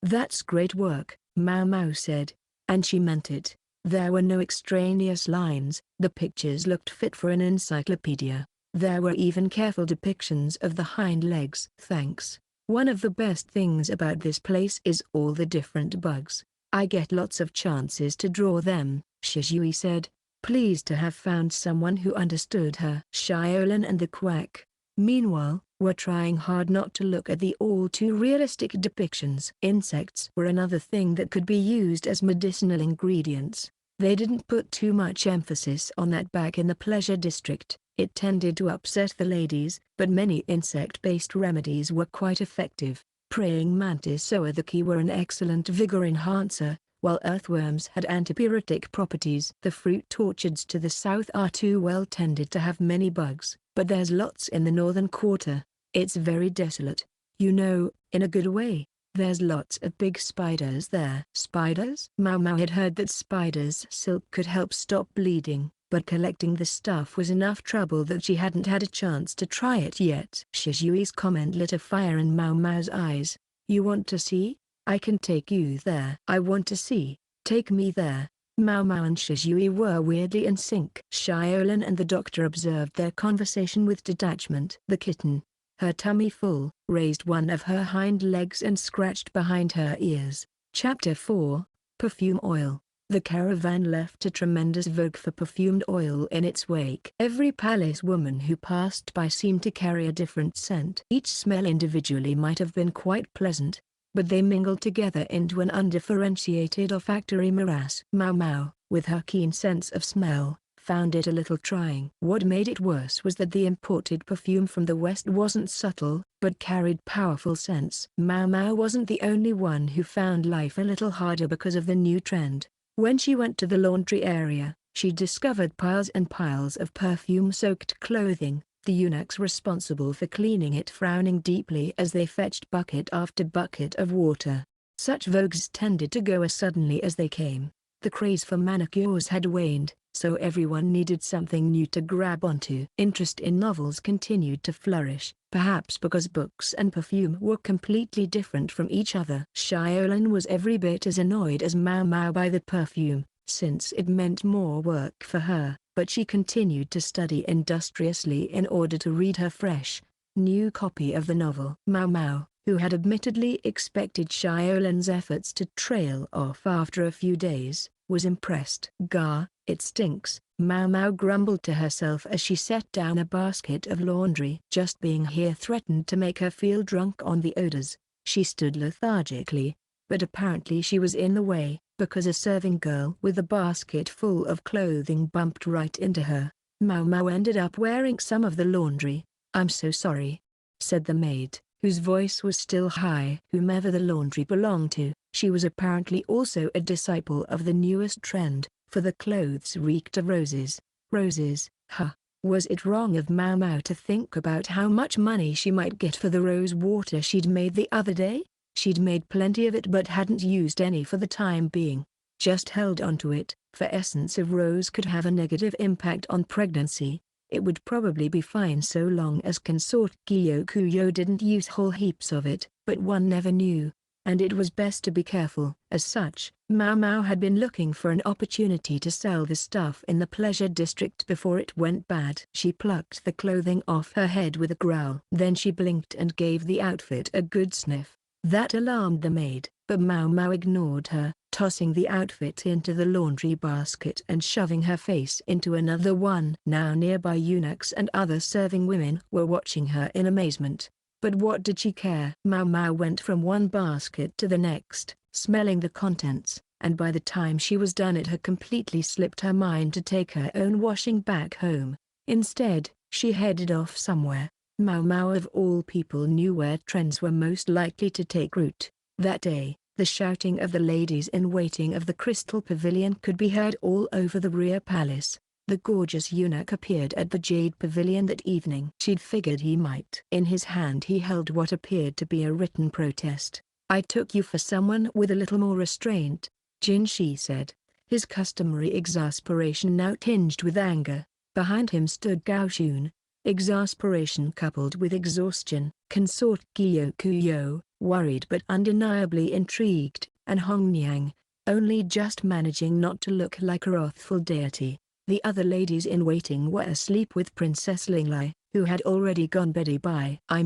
That's great work, Maomao said, and she meant it. There were no extraneous lines, the pictures looked fit for an encyclopedia. There were even careful depictions of the hind legs. Thanks. One of the best things about this place is all the different bugs. I get lots of chances to draw them, Shizui said, pleased to have found someone who understood her. Xiaolan and the quack, meanwhile, were trying hard not to look at the all-too realistic depictions. Insects were another thing that could be used as medicinal ingredients. They didn't put too much emphasis on that back in the pleasure district. It tended to upset the ladies, but many insect-based remedies were quite effective. Praying mantis or the key were an excellent vigor enhancer, while earthworms had antipyretic properties. The fruit orchards to the south are too well tended to have many bugs, but there's lots in the northern quarter. It's very desolate. You know, in a good way. There's lots of big spiders there. Spiders? Maomao had heard that spiders' silk could help stop bleeding, but collecting the stuff was enough trouble that she hadn't had a chance to try it yet. Shizui's comment lit a fire in Maomao's eyes. You want to see? I can take you there. I want to see. Take me there. Maomao and Shizui were weirdly in sync. Xiaolan and the doctor observed their conversation with detachment. The kitten, her tummy full, raised one of her hind legs and scratched behind her ears. Chapter 4, Perfume Oil. The caravan left a tremendous vogue for perfumed oil in its wake. Every palace woman who passed by seemed to carry a different scent. Each smell individually might have been quite pleasant, but they mingled together into an undifferentiated olfactory morass. Maomao, with her keen sense of smell, found it a little trying. What made it worse was that the imported perfume from the west wasn't subtle, but carried powerful scents. Maomao wasn't the only one who found life a little harder because of the new trend. When she went to the laundry area, she discovered piles and piles of perfume-soaked clothing, the eunuchs responsible for cleaning it frowning deeply as they fetched bucket after bucket of water. Such vogues tended to go as suddenly as they came. The craze for manicures had waned, so everyone needed something new to grab onto. Interest in novels continued to flourish, perhaps because books and perfume were completely different from each other. Xiaolan was every bit as annoyed as Maomao by the perfume, since it meant more work for her, but she continued to study industriously in order to read her fresh, new copy of the novel. Maomao, who had admittedly expected Xiaolan's efforts to trail off after a few days, was impressed. Gah, it stinks, Maomao grumbled to herself as she set down a basket of laundry. Just being here threatened to make her feel drunk on the odors. She stood lethargically, but apparently she was in the way, because a serving girl with a basket full of clothing bumped right into her. Maomao ended up wearing some of the laundry. "I'm so sorry," said the maid, whose voice was still high. Whomever the laundry belonged to, she was apparently also a disciple of the newest trend, for the clothes reeked of roses. Roses, huh? Was it wrong of Maomao to think about how much money she might get for the rose water she'd made the other day? She'd made plenty of it but hadn't used any for the time being. Just held onto it, for essence of rose could have a negative impact on pregnancy. It would probably be fine so long as Consort Gyokuyou didn't use whole heaps of it, but one never knew, and it was best to be careful. As such, Maomao had been looking for an opportunity to sell the stuff in the pleasure district before it went bad. She plucked the clothing off her head with a growl. Then she blinked and gave the outfit a good sniff. That alarmed the maid, but Maomao ignored her, tossing the outfit into the laundry basket and shoving her face into another one. Now nearby eunuchs and other serving women were watching her in amazement. But what did she care? Maomao went from one basket to the next, smelling the contents, and by the time she was done it had completely slipped her mind to take her own washing back home. Instead, she headed off somewhere. Maomao of all people knew where trends were most likely to take root. That day, the shouting of the ladies in waiting of the Crystal Pavilion could be heard all over the rear palace. The gorgeous eunuch appeared at the Jade Pavilion that evening. She'd figured he might. In his hand he held what appeared to be a written protest. "I took you for someone with a little more restraint," Jinshi said, his customary exasperation now tinged with anger. Behind him stood Gaoshun, exasperation coupled with exhaustion, Consort Gyokuyou, worried but undeniably intrigued, and Hongniang, only just managing not to look like a wrathful deity. The other ladies in waiting were asleep with Princess Linglai, who had already gone beddy-bye. I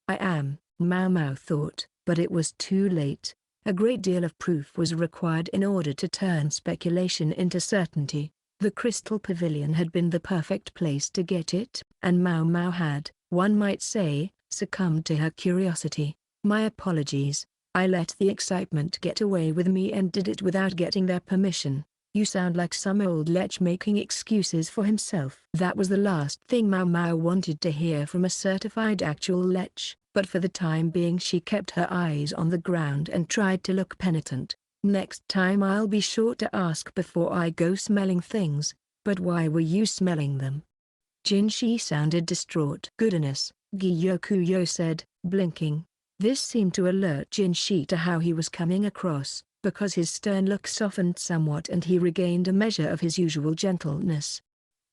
am, Maomao thought, but it was too late. A great deal of proof was required in order to turn speculation into certainty. The Crystal Pavilion had been the perfect place to get it, and Maomao had, one might say, succumbed to her curiosity. "My apologies, I let the excitement get away with me and did it without getting their permission." "You sound like some old lech making excuses for himself." That was the last thing Maomao wanted to hear from a certified actual lech, but for the time being she kept her eyes on the ground and tried to look penitent. "Next time I'll be sure to ask before I go smelling things, but why were you smelling them?" Jinshi sounded distraught. "Goodness," Gyokuyou said, blinking. This seemed to alert Jinshi to how he was coming across, because his stern look softened somewhat and he regained a measure of his usual gentleness.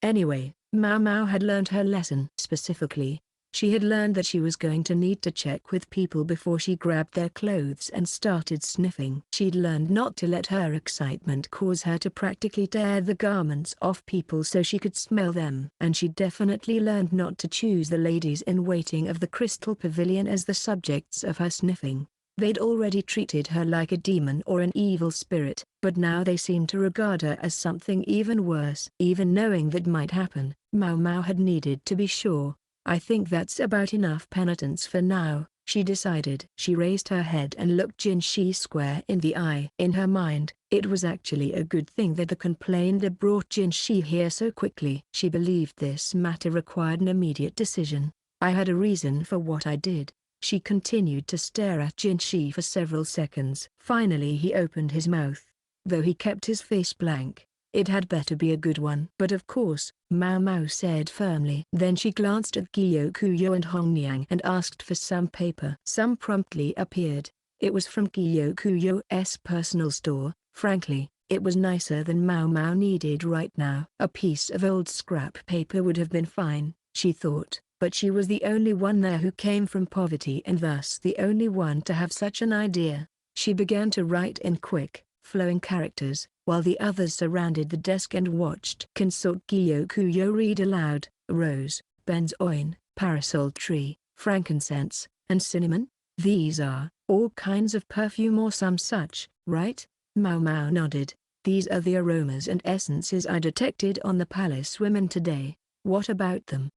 Anyway, Maomao had learned her lesson. Specifically, she had learned that she was going to need to check with people before she grabbed their clothes and started sniffing. She'd learned not to let her excitement cause her to practically tear the garments off people so she could smell them. And she definitely learned not to choose the ladies in waiting of the Crystal Pavilion as the subjects of her sniffing. They'd already treated her like a demon or an evil spirit, but now they seemed to regard her as something even worse. Even knowing that might happen, Maomao had needed to be sure. "I think that's about enough penitence for now," she decided. She raised her head and looked Jinshi square in the eye. In her mind, it was actually a good thing that the complainer brought Jinshi here so quickly. She believed this matter required an immediate decision. "I had a reason for what I did." She continued to stare at Jinshi for several seconds. Finally he opened his mouth. Though he kept his face blank, it had better be a good one. "But of course," Maomao said firmly. Then she glanced at Gyokuyou and Hongniang and asked for some paper. Some promptly appeared. It was from Gyokuyou's personal store. Frankly, it was nicer than Maomao needed right now. A piece of old scrap paper would have been fine, she thought. But she was the only one there who came from poverty and thus the only one to have such an idea. She began to write in quick, flowing characters, while the others surrounded the desk and watched. Consort Gyokuyou read aloud: "Rose, benzoin, parasol tree, frankincense, and cinnamon. These are all kinds of perfume or some such, right?" Maomao nodded. "These are the aromas and essences I detected on the palace women today. What about them?"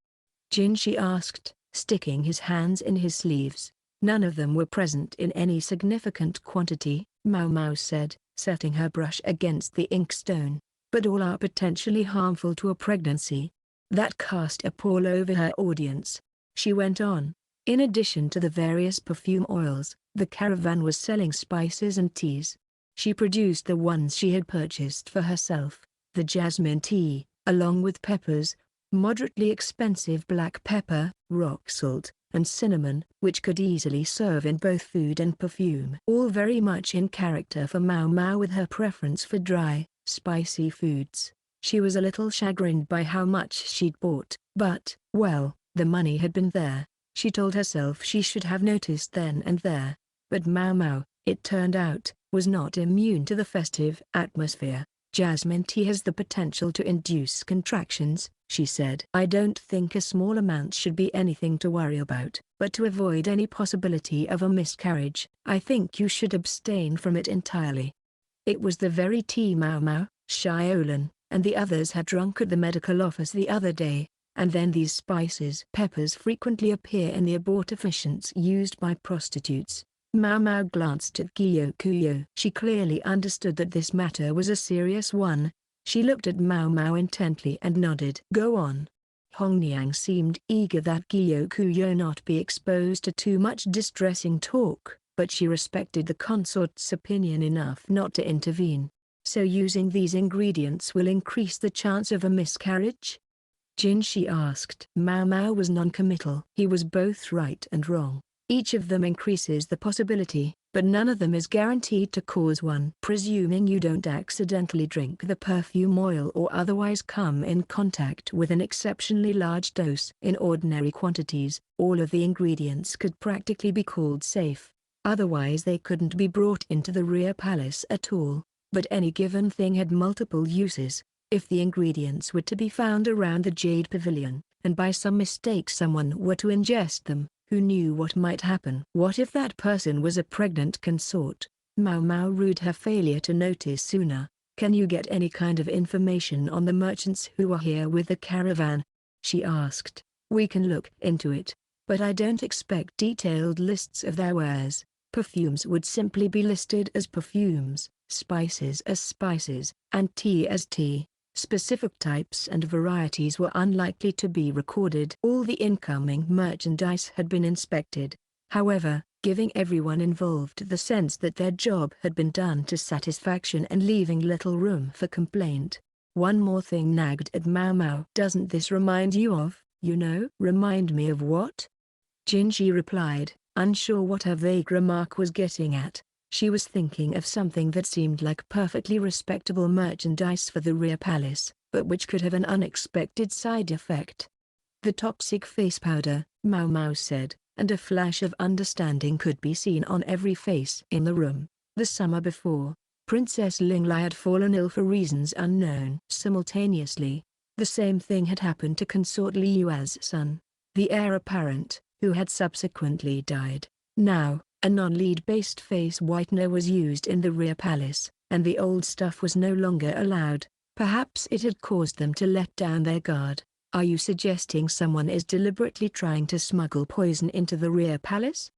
Jinshi asked, sticking his hands in his sleeves. None of them were present in any significant quantity, Maomao said, setting her brush against the inkstone. But all are potentially harmful to a pregnancy. That cast a pall over her audience. She went on. In addition to the various perfume oils, the caravan was selling spices and teas. She produced the ones she had purchased for herself, the jasmine tea, along with peppers, moderately expensive black pepper, rock salt, and cinnamon, which could easily serve in both food and perfume. All very much in character for Maomao with her preference for dry, spicy foods. She was a little chagrined by how much she'd bought, but, well, the money had been there. She told herself she should have noticed then and there. But Maomao, it turned out, was not immune to the festive atmosphere. Jasmine tea has the potential to induce contractions, she said. I don't think a small amount should be anything to worry about. But to avoid any possibility of a miscarriage, I think you should abstain from it entirely. It was the very tea Maomao, Xiaolan, and the others had drunk at the medical office the other day. And then these spices. Peppers frequently appear in the abortifacients used by prostitutes. Maomao glanced at Gyokuyou. She clearly understood that this matter was a serious one. She looked at Maomao intently and nodded. Go on. Hongniang seemed eager that Gyokuyou not be exposed to too much distressing talk, but she respected the consort's opinion enough not to intervene. So using these ingredients will increase the chance of a miscarriage? Jinshi asked. Maomao was non-committal. He was both right and wrong. Each of them increases the possibility, but none of them is guaranteed to cause one. Presuming you don't accidentally drink the perfume oil or otherwise come in contact with an exceptionally large dose in ordinary quantities, all of the ingredients could practically be called safe. Otherwise they couldn't be brought into the rear palace at all. But any given thing had multiple uses. If the ingredients were to be found around the Jade Pavilion, and by some mistake someone were to ingest them, who knew what might happen? What if that person was a pregnant consort? Maomao rued her failure to notice sooner. Can you get any kind of information on the merchants who are here with the caravan? She asked. We can look into it, but I don't expect detailed lists of their wares. Perfumes would simply be listed as perfumes, spices as spices, and tea as tea. Specific types and varieties were unlikely to be recorded. All the incoming merchandise had been inspected, however, giving everyone involved the sense that their job had been done to satisfaction and leaving little room for complaint. One more thing nagged at Maomao. Doesn't this remind you of, Remind me of what? Jinshi replied, unsure what her vague remark was getting at. She was thinking of something that seemed like perfectly respectable merchandise for the rear palace, but which could have an unexpected side effect. The toxic face powder, Maomao said, and a flash of understanding could be seen on every face in the room. The summer before, Princess Linglai had fallen ill for reasons unknown. Simultaneously, the same thing had happened to Consort Liua's son, the heir apparent, who had subsequently died. Now, a non-lead-based face whitener was used in the rear palace, and the old stuff was no longer allowed. Perhaps it had caused them to let down their guard. Are you suggesting someone is deliberately trying to smuggle poison into the rear palace?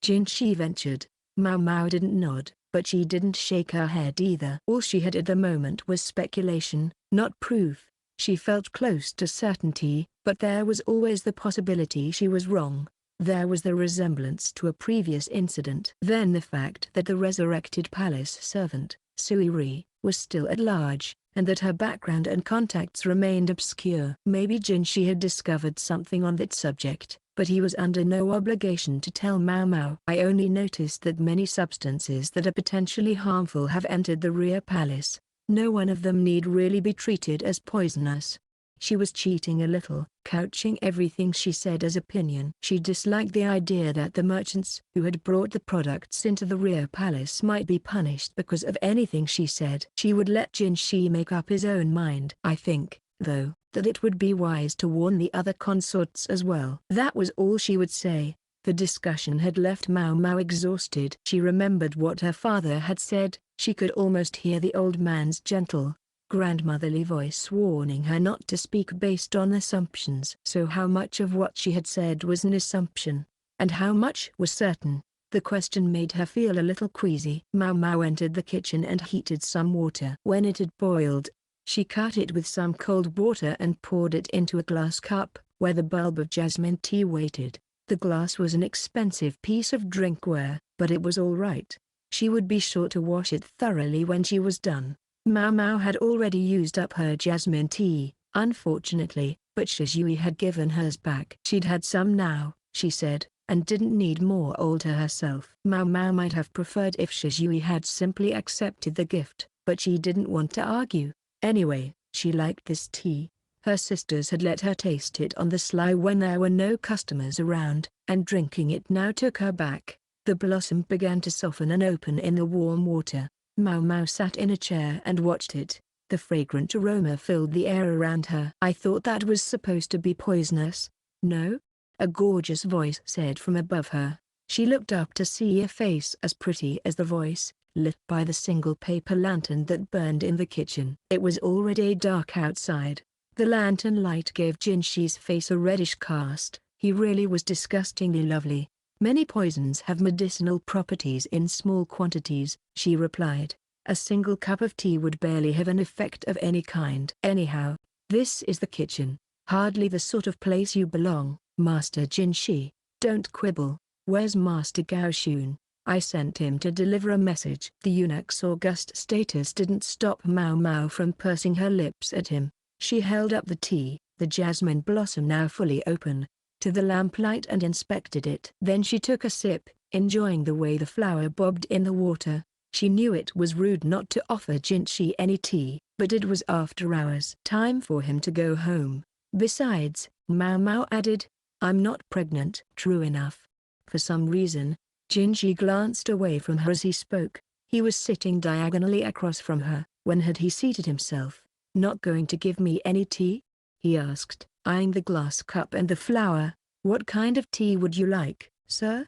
Jinshi ventured. Maomao didn't nod, but she didn't shake her head either. All she had at the moment was speculation, not proof. She felt close to certainty, but there was always the possibility she was wrong. There was the resemblance to a previous incident. Then the fact that the resurrected palace servant, Suiri, was still at large, and that her background and contacts remained obscure. Maybe Jinshi had discovered something on that subject, but he was under no obligation to tell Maomao. I only noticed that many substances that are potentially harmful have entered the rear palace. No one of them need really be treated as poisonous. She was cheating a little, couching everything she said as opinion. She disliked the idea that the merchants who had brought the products into the rear palace might be punished because of anything she said. She would let Jinshi make up his own mind. I think, though, that it would be wise to warn the other consorts as well. That was all she would say. The discussion had left Maomao exhausted. She remembered what her father had said. She could almost hear the old man's gentle, grandmotherly voice warning her not to speak based on assumptions. So how much of what she had said was an assumption? And how much was certain? The question made her feel a little queasy. Maomao entered the kitchen and heated some water. When it had boiled, she cut it with some cold water and poured it into a glass cup, where the bulb of jasmine tea waited. The glass was an expensive piece of drinkware, but it was all right. She would be sure to wash it thoroughly when she was done. Maomao had already used up her jasmine tea, unfortunately, but Xiaolan had given hers back. She'd had some now, she said, and didn't need more all to herself. Maomao might have preferred if Xiaolan had simply accepted the gift, but she didn't want to argue. Anyway, she liked this tea. Her sisters had let her taste it on the sly when there were no customers around, and drinking it now took her back. The blossom began to soften and open in the warm water. Maomao sat in a chair and watched it. The fragrant aroma filled the air around her. I thought that was supposed to be poisonous. No? A gorgeous voice said from above her. She looked up to see a face as pretty as the voice, lit by the single paper lantern that burned in the kitchen. It was already dark outside. The lantern light gave Jinshi's face a reddish cast. He really was disgustingly lovely. Many poisons have medicinal properties in small quantities, she replied. A single cup of tea would barely have an effect of any kind. Anyhow, this is the kitchen. Hardly the sort of place you belong, Master Jinshi. Don't quibble. Where's Master Gaoxun? I sent him to deliver a message. The eunuch's august status didn't stop Maomao from pursing her lips at him. She held up the tea, the jasmine blossom now fully open, to the lamplight and inspected it. Then she took a sip, enjoying the way the flower bobbed in the water. She knew it was rude not to offer Jinshi any tea, but it was after hours. Time for him to go home. Besides, Maomao added, I'm not pregnant. True enough. For some reason, Jinshi glanced away from her as he spoke. He was sitting diagonally across from her. When had he seated himself? Not going to give me any tea? He asked, eyeing the glass cup and the flower. What kind of tea would you like, sir?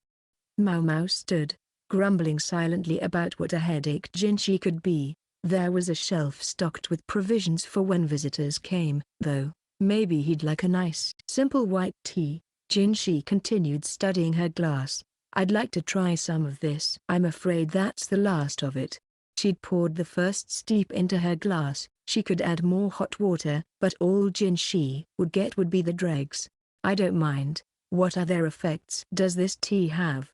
Maomao stood, grumbling silently about what a headache Jinshi could be. There was a shelf stocked with provisions for when visitors came, though. Maybe he'd like a nice, simple white tea. Jinshi continued studying her glass. I'd like to try some of this. I'm afraid that's the last of it. She'd poured the first steep into her glass. She could add more hot water, but all Jinshi would get would be the dregs. I don't mind. What other effects does this tea have?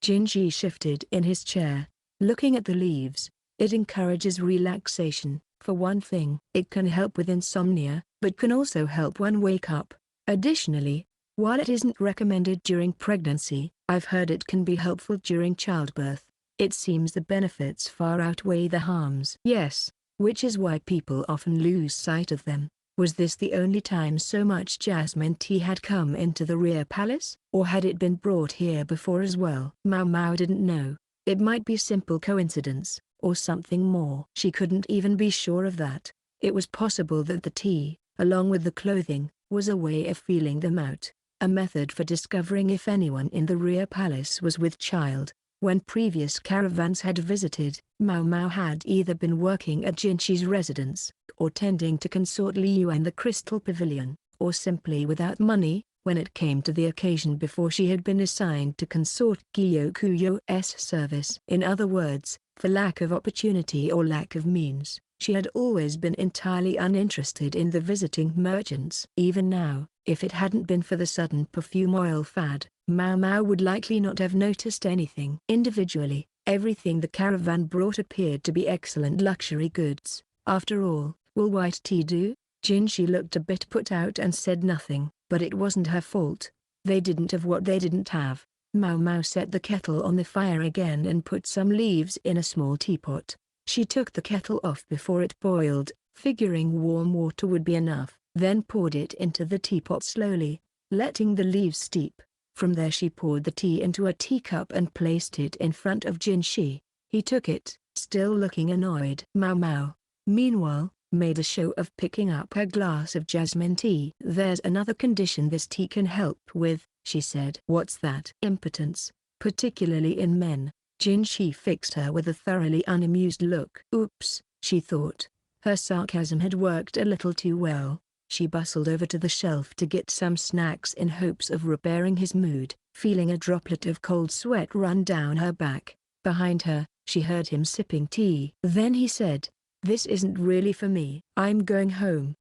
Jinshi shifted in his chair, looking at the leaves. It encourages relaxation. For one thing, it can help with insomnia, but can also help one wake up. Additionally, while it isn't recommended during pregnancy, I've heard it can be helpful during childbirth. It seems the benefits far outweigh the harms. Yes, which is why people often lose sight of them. Was this the only time so much jasmine tea had come into the rear palace, or had it been brought here before as well? Maomao didn't know. It might be simple coincidence, or something more. She couldn't even be sure of that. It was possible that the tea, along with the clothing, was a way of feeling them out, a method for discovering if anyone in the rear palace was with child. When previous caravans had visited, Maomao had either been working at Jinshi's residence, or tending to Consort Gyokuyou in the Crystal Pavilion, or simply without money, when it came to the occasion before she had been assigned to Consort Gyokuyou's service. In other words, for lack of opportunity or lack of means, she had always been entirely uninterested in the visiting merchants. Even now, if it hadn't been for the sudden perfume oil fad, Maomao would likely not have noticed anything. Individually, everything the caravan brought appeared to be excellent luxury goods. After all, will white tea do? Jinshi looked a bit put out and said nothing, but it wasn't her fault. They didn't have what they didn't have. Maomao set the kettle on the fire again and put some leaves in a small teapot. She took the kettle off before it boiled, figuring warm water would be enough, then poured it into the teapot slowly, letting the leaves steep. From there she poured the tea into a teacup and placed it in front of Jinshi. He took it, still looking annoyed. Maomao, meanwhile, made a show of picking up her glass of jasmine tea. There's another condition this tea can help with, she said. What's that? Impotence, particularly in men. Jinshi fixed her with a thoroughly unamused look. Oops, she thought. Her sarcasm had worked a little too well. She bustled over to the shelf to get some snacks in hopes of repairing his mood. feeling a droplet of cold sweat run down her back. Behind her, she heard him sipping tea. Then he said, "This isn't really for me. I'm going home."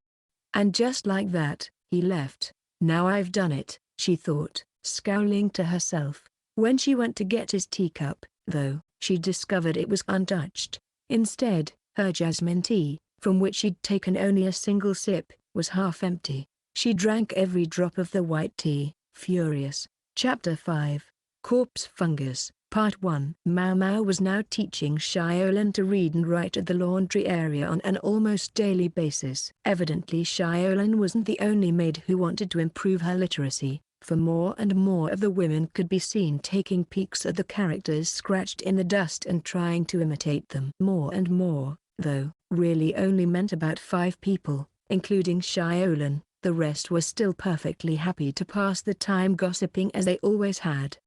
And just like that, he left. Now I've done it, she thought, scowling to herself. When she went to get his teacup, though, she discovered it was untouched. Instead, her jasmine tea, from which she'd taken only a single sip, was half empty. She drank every drop of the white tea, furious. Chapter 5. Corpse Fungus, Part 1. Maomao was now teaching Xiaolan to read and write at the laundry area on an almost daily basis. Evidently Xiaolan wasn't the only maid who wanted to improve her literacy, for more and more of the women could be seen taking peeks at the characters scratched in the dust and trying to imitate them. More and more, though, really only meant about 5 people, including Xiaolan. The rest were still perfectly happy to pass the time gossiping as they always had.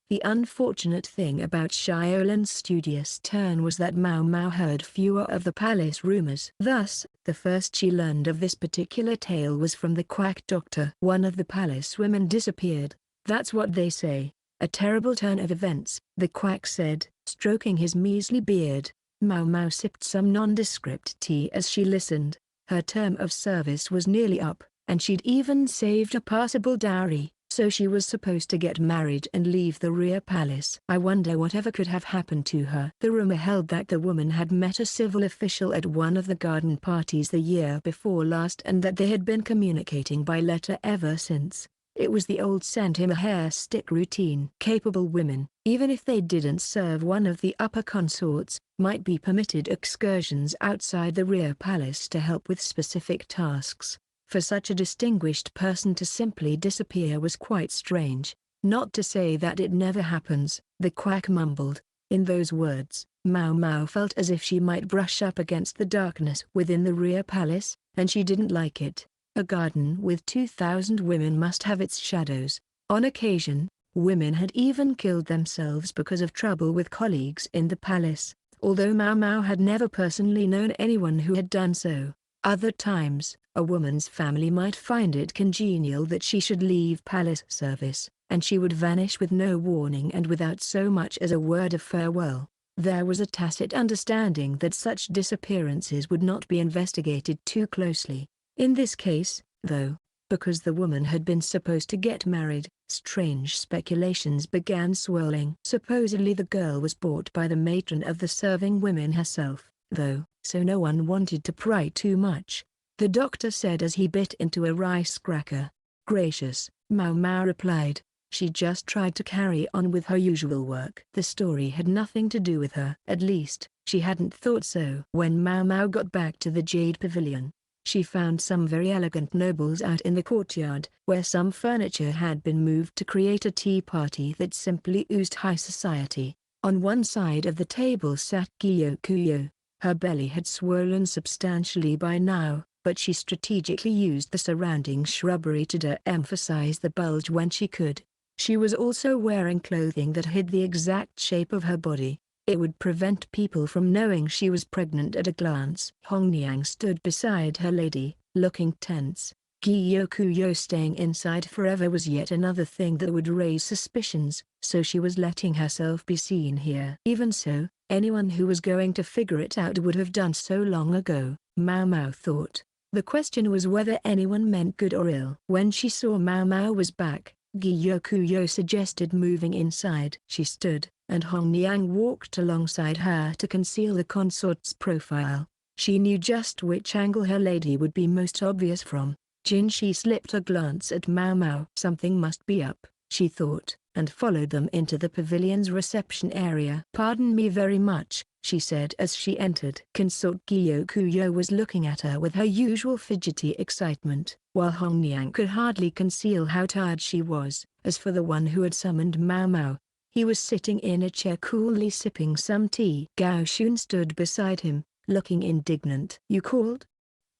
The unfortunate thing about Xiaolan's studious turn was that Maomao heard fewer of the palace rumors. Thus, the first she learned of this particular tale was from the quack doctor. One of the palace women disappeared. That's what they say. A terrible turn of events, the quack said, stroking his measly beard. Maomao sipped some nondescript tea as she listened. Her term of service was nearly up, and she'd even saved a passable dowry, so she was supposed to get married and leave the rear palace. I wonder whatever could have happened to her. The rumor held that the woman had met a civil official at one of the garden parties the year before last and that they had been communicating by letter ever since. It was the old send him a hair stick routine. Capable women, even if they didn't serve one of the upper consorts, might be permitted excursions outside the rear palace to help with specific tasks. For such a distinguished person to simply disappear was quite strange. Not to say that it never happens, the quack mumbled. In those words, Maomao felt as if she might brush up against the darkness within the rear palace, and she didn't like it. A garden with 2,000 women must have its shadows. On occasion, women had even killed themselves because of trouble with colleagues in the palace, although Maomao had never personally known anyone who had done so. Other times, a woman's family might find it congenial that she should leave palace service, and she would vanish with no warning and without so much as a word of farewell. There was a tacit understanding that such disappearances would not be investigated too closely. In this case, though, because the woman had been supposed to get married, strange speculations began swirling. Supposedly the girl was bought by the matron of the serving women herself, though, so no one wanted to pry too much. The doctor said as he bit into a rice cracker. Gracious, Maomao replied. She just tried to carry on with her usual work. The story had nothing to do with her. At least, she hadn't thought so. When Maomao got back to the Jade Pavilion, she found some very elegant nobles out in the courtyard, where some furniture had been moved to create a tea party that simply oozed high society. On one side of the table sat Gyokuyou. Her belly had swollen substantially by now, but she strategically used the surrounding shrubbery to de-emphasize the bulge when she could. She was also wearing clothing that hid the exact shape of her body. It would prevent people from knowing she was pregnant at a glance. Hongniang stood beside her lady, looking tense. Gyokuyou staying inside forever was yet another thing that would raise suspicions, so she was letting herself be seen here. Even so, anyone who was going to figure it out would have done so long ago, Maomao thought. The question was whether anyone meant good or ill. When she saw Maomao was back, Gyokuyou suggested moving inside. She stood, and Hongniang walked alongside her to conceal the consort's profile. She knew just which angle her lady would be most obvious from. Jinshi slipped a glance at Maomao. Something must be up, she thought, and followed them into the pavilion's reception area. Pardon me very much, she said as she entered. Consort Gyokuyou was looking at her with her usual fidgety excitement, while Hongniang could hardly conceal how tired she was. As for the one who had summoned Maomao, he was sitting in a chair coolly sipping some tea. Gao Xun stood beside him, looking indignant. You called?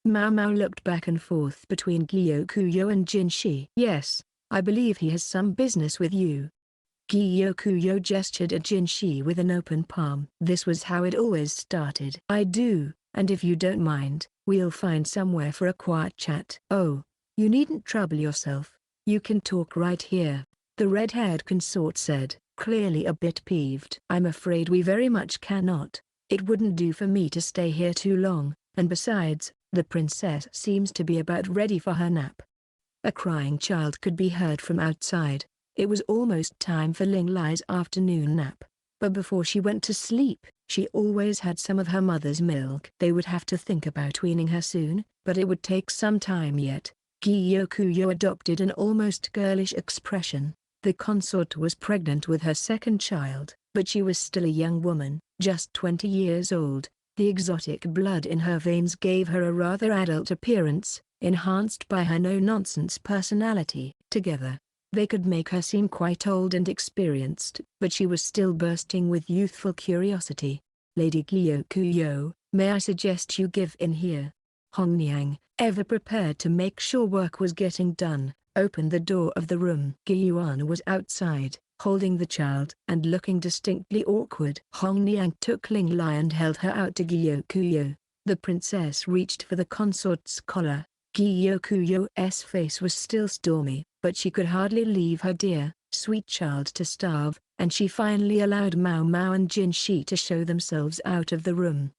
Maomao looked back and forth between Gyokuyou and Jinshi. Yes, I believe he has some business with you. Gyokuyou gestured at Jinshi with an open palm. This was how it always started. I do, and if you don't mind, we'll find somewhere for a quiet chat. Oh, you needn't trouble yourself. You can talk right here. The red-haired consort said, clearly a bit peeved. I'm afraid we very much cannot. It wouldn't do for me to stay here too long, and besides, the princess seems to be about ready for her nap. A crying child could be heard from outside. It was almost time for Ling Lai's afternoon nap. But before she went to sleep, she always had some of her mother's milk. They would have to think about weaning her soon, but it would take some time yet. Gyokuyou adopted an almost girlish expression. The consort was pregnant with her second child, but she was still a young woman, just 20 years old. The exotic blood in her veins gave her a rather adult appearance, enhanced by her no-nonsense personality. Together, they could make her seem quite old and experienced, but she was still bursting with youthful curiosity. Lady Gyokuyou, may I suggest you give in here? Hong Niang, ever prepared to make sure work was getting done, opened the door of the room. Gyuan was outside, holding the child and looking distinctly awkward. Hong Niang took Ling Lai and held her out to Gyokuyou. The princess reached for the consort's collar. Gyokuyou's face was still stormy, but she could hardly leave her dear, sweet child to starve, and she finally allowed Maomao and Jinshi to show themselves out of the room.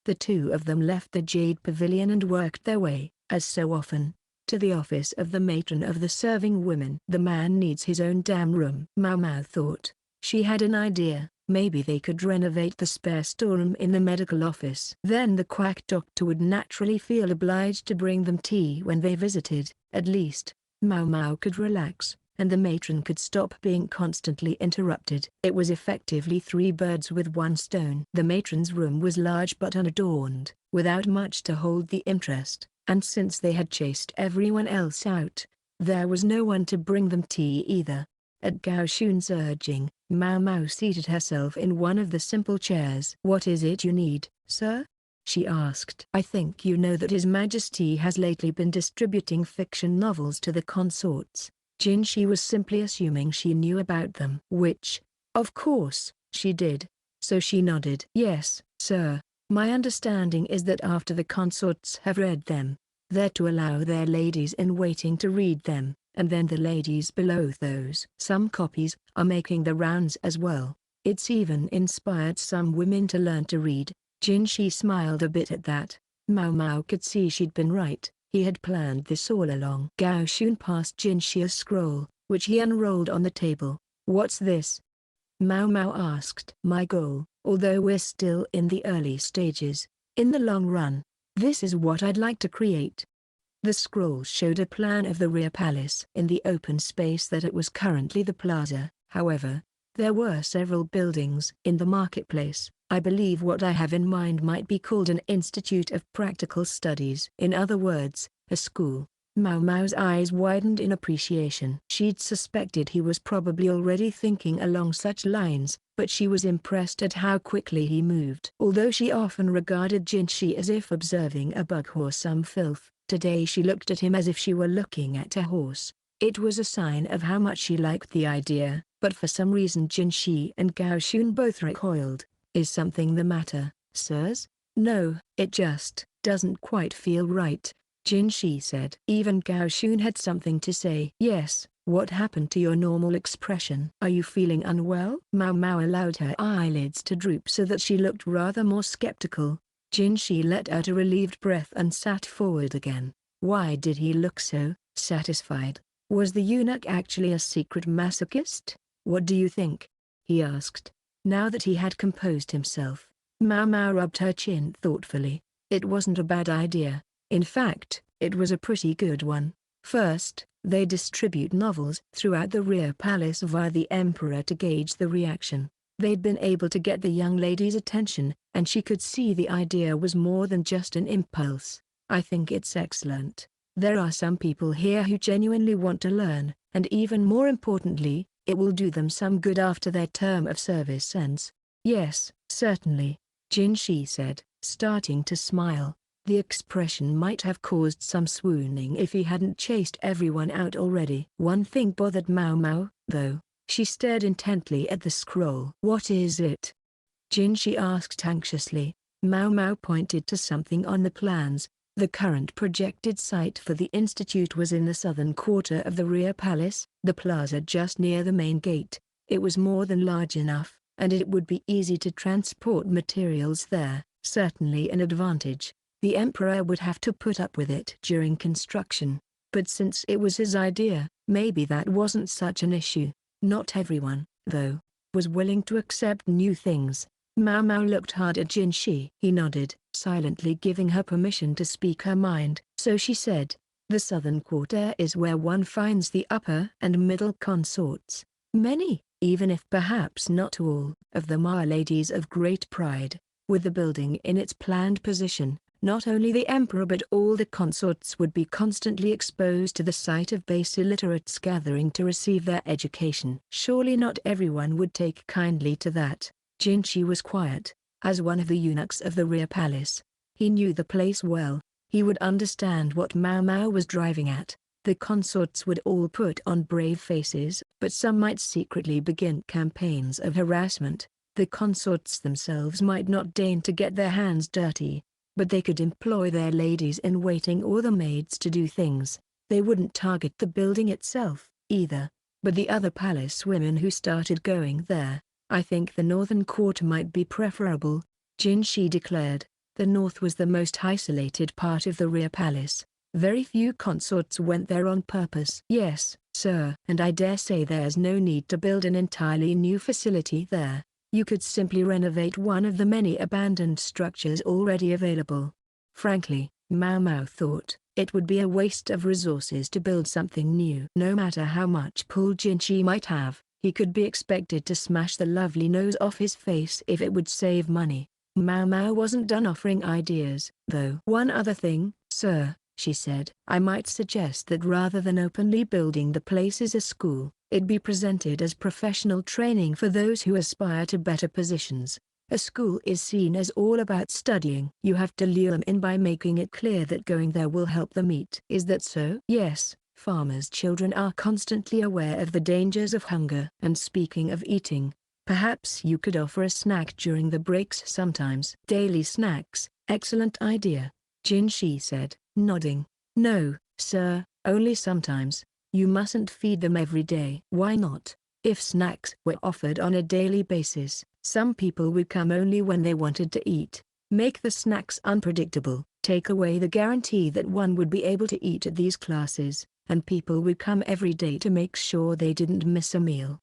The two of them left the Jade Pavilion and worked their way, as so often, to the office of the matron of the serving women. The man needs his own damn room, Maomao thought. She had an idea. Maybe they could renovate the spare storeroom in the medical office. Then the quack doctor would naturally feel obliged to bring them tea when they visited. At least, Maomao could relax, and the matron could stop being constantly interrupted. It was effectively 3 birds with 1 stone. The matron's room was large but unadorned, without much to hold the interest, and since they had chased everyone else out, there was no one to bring them tea either. At Gao Xun's urging, Maomao seated herself in one of the simple chairs. "What is it you need, sir?" she asked. "I think you know that His Majesty has lately been distributing fiction novels to the consorts." Jinshi was simply assuming she knew about them. Which, of course, she did. So she nodded. "Yes, sir. My understanding is that after the consorts have read them, they're to allow their ladies-in-waiting to read them, and then the ladies below those. Some copies are making the rounds as well. It's even inspired some women to learn to read." Jinshi smiled a bit at that. Maomao could see she'd been right. He had planned this all along. Gao Xun passed Jinshi a scroll, which he unrolled on the table. "What's this?" Maomao asked. "My goal, although we're still in the early stages, in the long run, this is what I'd like to create." The scroll showed a plan of the rear palace. In the open space that it was currently the plaza, however, there were several buildings. "In the marketplace, I believe what I have in mind might be called an Institute of Practical Studies. In other words, a school." Maomao's eyes widened in appreciation. She'd suspected he was probably already thinking along such lines, but she was impressed at how quickly he moved. Although she often regarded Jinshi as if observing a bug or some filth, today she looked at him as if she were looking at a horse. It was a sign of how much she liked the idea, but for some reason Jinshi and Gao Xun both recoiled. "Is something the matter, sirs?" "No, it just doesn't quite feel right," Jinshi said. Even Gao Xun had something to say. "Yes, what happened to your normal expression? Are you feeling unwell?" Maomao allowed her eyelids to droop so that she looked rather more skeptical. Jinshi let out a relieved breath and sat forward again. Why did he look so satisfied? Was the eunuch actually a secret masochist? "What do you think?" he asked. Now that he had composed himself, Maomao rubbed her chin thoughtfully. It wasn't a bad idea. In fact, it was a pretty good one. First, they distribute novels throughout the rear palace via the emperor to gauge the reaction. They'd been able to get the young lady's attention, and she could see the idea was more than just an impulse. "I think it's excellent. There are some people here who genuinely want to learn, and even more importantly, it will do them some good after their term of service ends." "Yes, certainly," Jinshi said, starting to smile. The expression might have caused some swooning if he hadn't chased everyone out already. One thing bothered Maomao, though. She stared intently at the scroll. "What is it?" Jinshi asked anxiously. Maomao pointed to something on the plans. The current projected site for the institute was in the southern quarter of the rear palace, the plaza just near the main gate. It was more than large enough, and it would be easy to transport materials there, certainly an advantage. The emperor would have to put up with it during construction, but since it was his idea, maybe that wasn't such an issue. Not everyone, though, was willing to accept new things. Maomao looked hard at Jinshi. He nodded, silently giving her permission to speak her mind. So she said, "The southern quarter is where one finds the upper and middle consorts. Many, even if perhaps not all, of them are ladies of great pride. With the building in its planned position, not only the emperor but all the consorts would be constantly exposed to the sight of base illiterates gathering to receive their education. Surely not everyone would take kindly to that." Jinshi was quiet. As one of the eunuchs of the rear palace, he knew the place well. He would understand what Maomao was driving at. The consorts would all put on brave faces, but some might secretly begin campaigns of harassment. The consorts themselves might not deign to get their hands dirty, but they could employ their ladies-in-waiting or the maids to do things. They wouldn't target the building itself, either, but the other palace women who started going there. "I think the northern quarter might be preferable," Jinshi declared. The north was the most isolated part of the rear palace. Very few consorts went there on purpose. "Yes, sir. And I dare say there's no need to build an entirely new facility there. You could simply renovate one of the many abandoned structures already available." Frankly, Maomao thought, it would be a waste of resources to build something new. No matter how much pull Jinshi might have, he could be expected to smash the lovely nose off his face if it would save money. Maomao wasn't done offering ideas, though. "One other thing, sir," she said. "I might suggest that rather than openly building the place as a school, it be presented as professional training for those who aspire to better positions. A school is seen as all about studying. You have to lure them in by making it clear that going there will help them eat." "Is that so?" "Yes. Farmers' children are constantly aware of the dangers of hunger. And speaking of eating, perhaps you could offer a snack during the breaks sometimes." "Daily snacks, excellent idea," Jinshi said, nodding. "No, sir, only sometimes. You mustn't feed them every day." "Why not?" "If snacks were offered on a daily basis, some people would come only when they wanted to eat. Make the snacks unpredictable, take away the guarantee that one would be able to eat at these classes, and people would come every day to make sure they didn't miss a meal."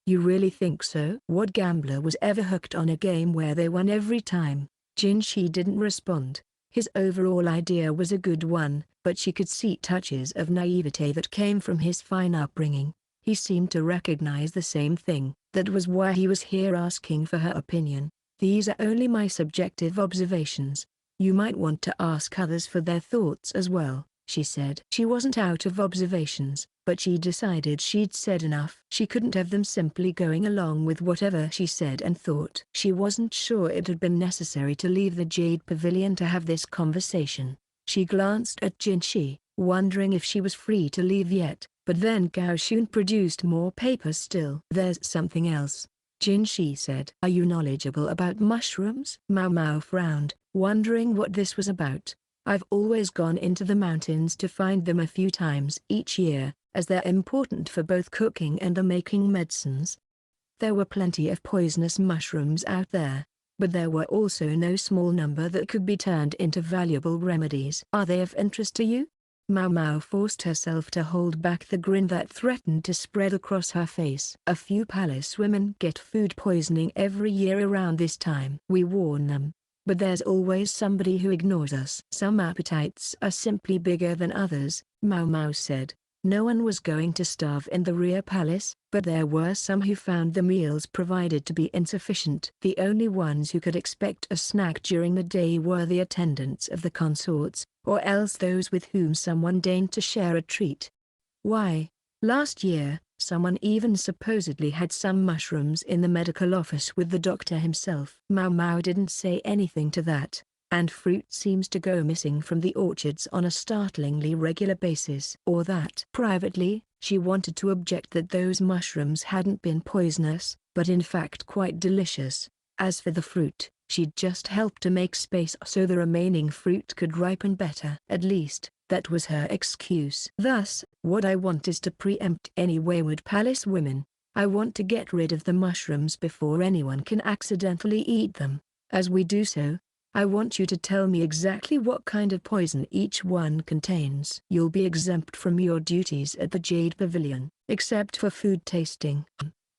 "You really think so?" "What gambler was ever hooked on a game where they won every time?" Jinshi didn't respond. His overall idea was a good one, but she could see touches of naivete that came from his fine upbringing. He seemed to recognize the same thing. That was why he was here asking for her opinion. "These are only my subjective observations. You might want to ask others for their thoughts as well," she said. She wasn't out of observations, but she decided she'd said enough. She couldn't have them simply going along with whatever she said and thought. She wasn't sure it had been necessary to leave the Jade Pavilion to have this conversation. She glanced at Jinshi, wondering if she was free to leave yet, but then Gaoshun produced more papers still. "There's something else," Jinshi said. "Are you knowledgeable about mushrooms?" Maomao frowned, wondering what this was about. "I've always gone into the mountains to find them a few times each year, as they're important for both cooking and the making medicines. There were plenty of poisonous mushrooms out there, but there were also no small number that could be turned into valuable remedies." "Are they of interest to you?" Maomao forced herself to hold back the grin that threatened to spread across her face. "A few palace women get food poisoning every year around this time. We warn them, but there's always somebody who ignores us." "Some appetites are simply bigger than others," Maomao said. No one was going to starve in the rear palace, but there were some who found the meals provided to be insufficient. The only ones who could expect a snack during the day were the attendants of the consorts, or else those with whom someone deigned to share a treat. "Why, last year, someone even supposedly had some mushrooms in the medical office with the doctor himself." Maomao didn't say anything to that. "And fruit seems to go missing from the orchards on a startlingly regular basis." Or that. Privately, she wanted to object that those mushrooms hadn't been poisonous, but in fact quite delicious. As for the fruit, She'd just helped to make space so the remaining fruit could ripen better. At least, that was her excuse. Thus, what I want is to preempt any wayward palace women. I want to get rid of the mushrooms before anyone can accidentally eat them. As we do so, I want you to tell me exactly what kind of poison each one contains. You'll be exempt from your duties at the Jade Pavilion, except for food tasting.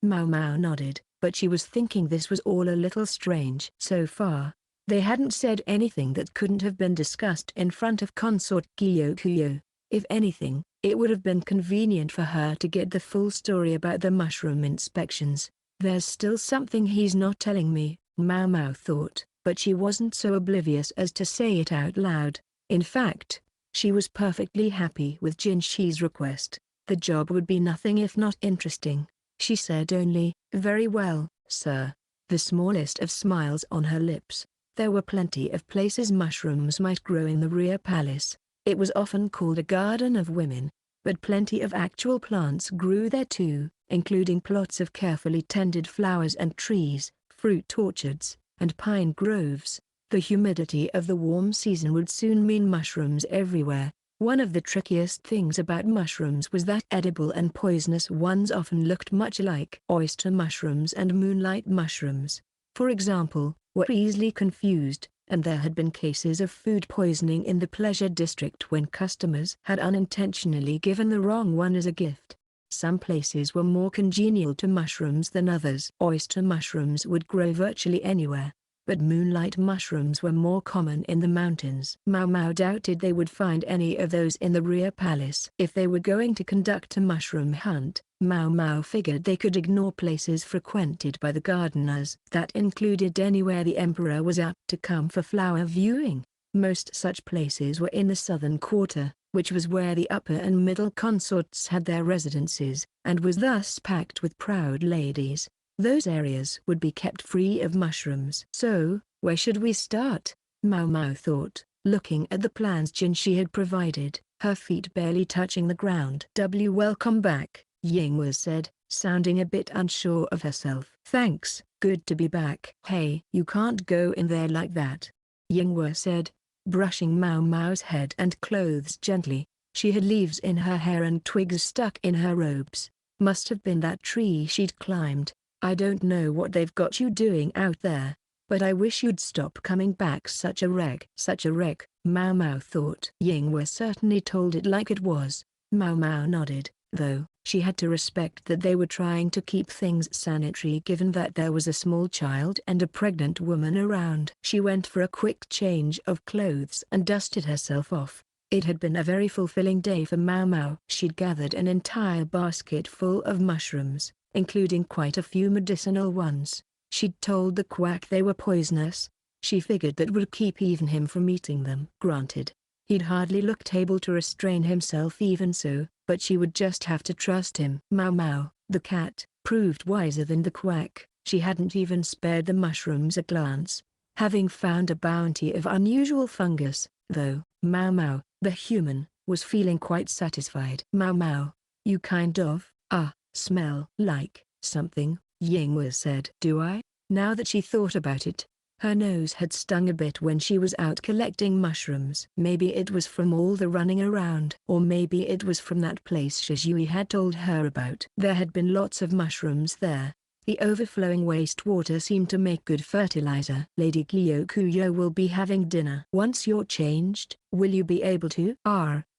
Maomao nodded, but she was thinking this was all a little strange. So far, they hadn't said anything that couldn't have been discussed in front of Consort Gyokuyou. If anything, it would have been convenient for her to get the full story about the mushroom inspections. There's still something he's not telling me, Maomao thought, but she wasn't so oblivious as to say it out loud. In fact, she was perfectly happy with Jinshi's request. The job would be nothing if not interesting. She said only, "Very well, sir." The smallest of smiles on her lips. There were plenty of places mushrooms might grow in the rear palace. It was often called a garden of women, but plenty of actual plants grew there too, including plots of carefully tended flowers and trees, fruit orchards, and pine groves. The humidity of the warm season would soon mean mushrooms everywhere. One of the trickiest things about mushrooms was that edible and poisonous ones often looked much like oyster mushrooms and moonlight mushrooms, for example, were easily confused, and there had been cases of food poisoning in the pleasure district when customers had unintentionally given the wrong one as a gift. Some places were more congenial to mushrooms than others. Oyster mushrooms would grow virtually anywhere, but moonlight mushrooms were more common in the mountains. Maomao doubted they would find any of those in the rear palace. If they were going to conduct a mushroom hunt, Maomao figured they could ignore places frequented by the gardeners. That included anywhere the emperor was apt to come for flower viewing. Most such places were in the southern quarter, which was where the upper and middle consorts had their residences, and was thus packed with proud ladies. Those areas would be kept free of mushrooms. So, where should we start? Maomao thought, looking at the plans Jinshi had provided, her feet barely touching the ground. Welcome back, Yingwu said, sounding a bit unsure of herself. Thanks, good to be back. Hey, you can't go in there like that, Yingwu said, brushing Maomao's head and clothes gently. She had leaves in her hair and twigs stuck in her robes. Must have been that tree she'd climbed. I don't know what they've got you doing out there, but I wish you'd stop coming back such a wreck. Such a wreck, Maomao thought. Yingwu certainly told it like it was. Maomao nodded, though she had to respect that they were trying to keep things sanitary given that there was a small child and a pregnant woman around. She went for a quick change of clothes and dusted herself off. It had been a very fulfilling day for Maomao. She'd gathered an entire basket full of mushrooms, including quite a few medicinal ones. She'd told the quack they were poisonous. She figured that would keep even him from eating them. Granted, he'd hardly looked able to restrain himself even so, but she would just have to trust him. Maomao, the cat, proved wiser than the quack. She hadn't even spared the mushrooms a glance, having found a bounty of unusual fungus, though. Maomao, the human, was feeling quite satisfied. Maomao, you kind of, smell like something, Yingwu said. Do I? Now that she thought about it, her nose had stung a bit when she was out collecting mushrooms. Maybe it was from all the running around. Or maybe it was from that place Shizui had told her about. There had been lots of mushrooms there. The overflowing wastewater seemed to make good fertilizer. Lady Gyokuyou will be having dinner. Once you're changed, will you be able to?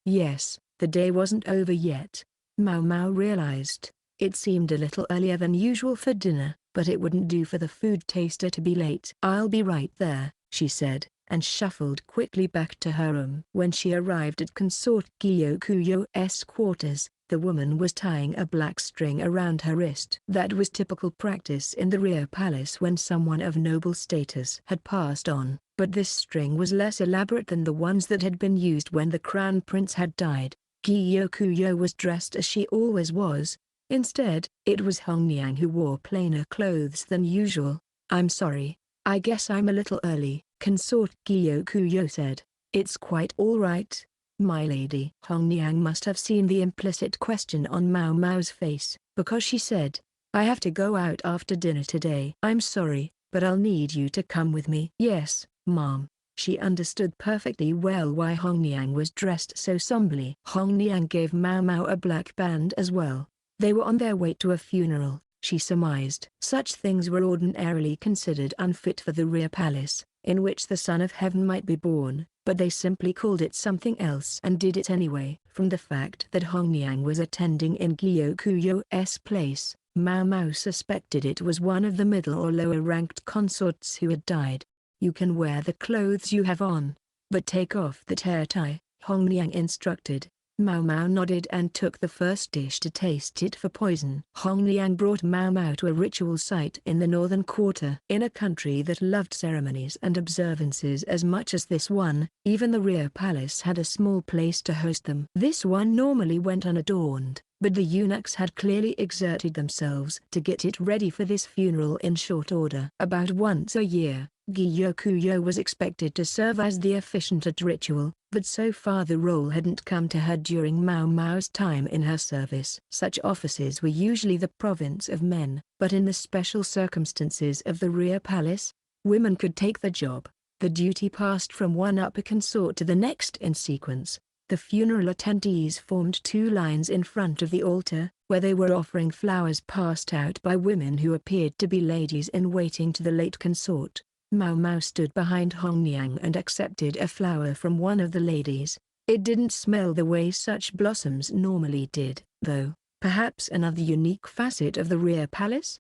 Yes, the day wasn't over yet. Maomao realized. It seemed a little earlier than usual for dinner, but it wouldn't do for the food taster to be late. I'll be right there, she said, and shuffled quickly back to her room. When she arrived at Consort Gyokuyou's quarters, the woman was tying a black string around her wrist. That was typical practice in the rear palace when someone of noble status had passed on, but this string was less elaborate than the ones that had been used when the crown prince had died. Gyokuyou was dressed as she always was. Instead, it was Hongniang who wore plainer clothes than usual. I'm sorry, I guess I'm a little early, Consort Gyokuyou said. It's quite all right, my lady. Hongniang must have seen the implicit question on Maomao's face, because she said, I have to go out after dinner today. I'm sorry, but I'll need you to come with me." "Yes, Mom." She understood perfectly well why Hong Niang was dressed so somberly. Hong Niang gave Maomao a black band as well. They were on their way to a funeral, she surmised. Such things were ordinarily considered unfit for the rear palace, in which the Son of Heaven might be born, but they simply called it something else and did it anyway. From the fact that Hong Niang was attending in Gyokuyou's place, Maomao suspected it was one of the middle or lower ranked consorts who had died. "You can wear the clothes you have on, but take off that hair tie," Hong Niang instructed. Maomao nodded and took the first dish to taste it for poison. Hong Niang brought Maomao to a ritual site in the northern quarter. In a country that loved ceremonies and observances as much as this one, even the rear palace had a small place to host them. This one normally went unadorned, but the eunuchs had clearly exerted themselves to get it ready for this funeral in short order. About once a year, Gyokuyou was expected to serve as the officiant at ritual, but so far the role hadn't come to her during Maomao's time in her service. Such offices were usually the province of men, but in the special circumstances of the rear palace, women could take the job. The duty passed from one upper consort to the next in sequence. The funeral attendees formed two lines in front of the altar, where they were offering flowers passed out by women who appeared to be ladies in waiting to the late consort. Maomao stood behind Hong Niang and accepted a flower from one of the ladies. It didn't smell the way such blossoms normally did, though. Perhaps another unique facet of the rear palace?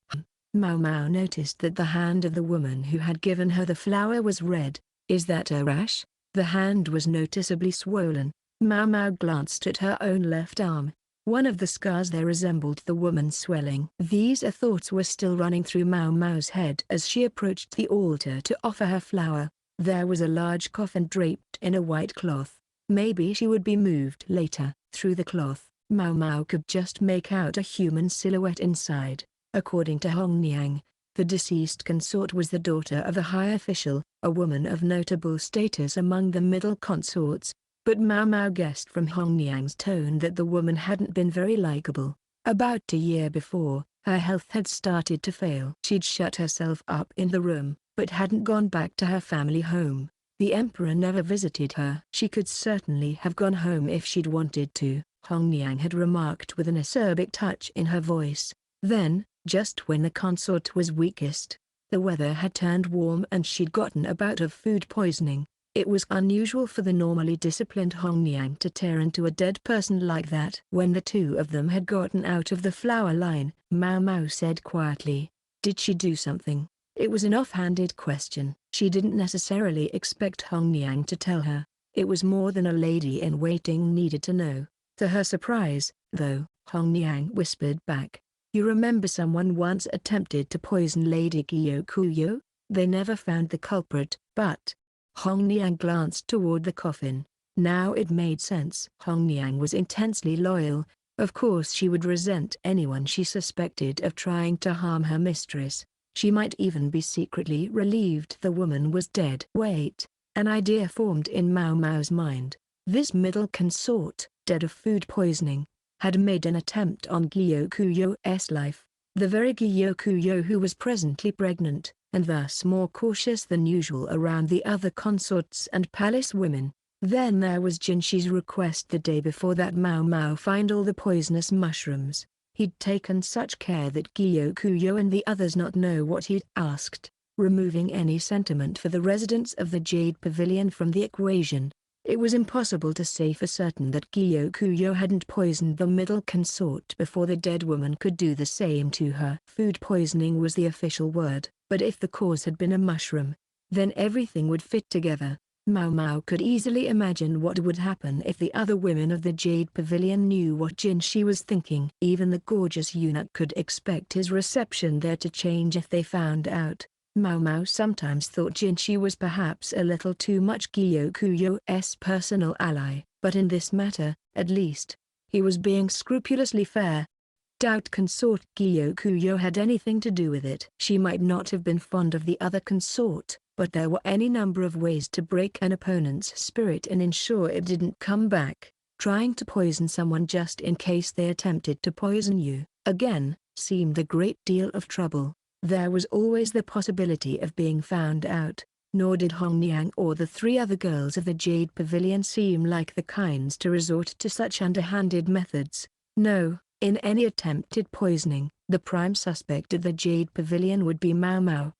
Maomao noticed that the hand of the woman who had given her the flower was red. "Is that a rash?" The hand was noticeably swollen. Maomao glanced at her own left arm. One of the scars there resembled the woman's swelling. These thoughts were still running through Maomao's head as she approached the altar to offer her flower. There was a large coffin draped in a white cloth. Maybe she would be moved later. Through the cloth, Maomao could just make out a human silhouette inside. According to Hong Niang, the deceased consort was the daughter of a high official, a woman of notable status among the middle consorts. But Maomao guessed from Hong Niang's tone that the woman hadn't been very likable. About a year before, her health had started to fail. She'd shut herself up in the room, but hadn't gone back to her family home. The emperor never visited her. "She could certainly have gone home if she'd wanted to," Hong Niang had remarked with an acerbic touch in her voice. Then, just when the consort was weakest, the weather had turned warm and she'd gotten a bout of food poisoning. It was unusual for the normally disciplined Hong Niang to tear into a dead person like that. When the two of them had gotten out of the flower line, Maomao said quietly, "Did she do something?" It was an off-handed question. She didn't necessarily expect Hong Niang to tell her. It was more than a lady-in-waiting needed to know. To her surprise, though, Hong Niang whispered back, "You remember someone once attempted to poison Lady Gyokuyou? They never found the culprit, but..." Hong Niang glanced toward the coffin. Now it made sense. Hong Niang was intensely loyal. Of course she would resent anyone she suspected of trying to harm her mistress. She might even be secretly relieved the woman was dead. Wait, an idea formed in Maomao's mind. This middle consort, dead of food poisoning, had made an attempt on Gyokuyou's life. The very Gyokuyou who was presently pregnant, and thus more cautious than usual around the other consorts and palace women. Then there was Jinshi's request the day before that Maomao find all the poisonous mushrooms. He'd taken such care that Gyokuyou and the others not know what he'd asked, removing any sentiment for the residents of the Jade Pavilion from the equation. It was impossible to say for certain that Gyokuyou hadn't poisoned the middle consort before the dead woman could do the same to her. Food poisoning was the official word, but if the cause had been a mushroom, then everything would fit together. Maomao could easily imagine what would happen if the other women of the Jade Pavilion knew what Jinshi was thinking. Even the gorgeous eunuch could expect his reception there to change if they found out. Maomao sometimes thought Jinshi was perhaps a little too much Gyokuyou's personal ally, but in this matter, at least, he was being scrupulously fair. Doubt Consort Gyokuyou had anything to do with it. She might not have been fond of the other consort, but there were any number of ways to break an opponent's spirit and ensure it didn't come back. Trying to poison someone just in case they attempted to poison you, again, seemed a great deal of trouble. There was always the possibility of being found out. Nor did Hong Niang or the 3 other girls of the Jade Pavilion seem like the kinds to resort to such underhanded methods. No, in any attempted poisoning, the prime suspect of the Jade Pavilion would be Maomao.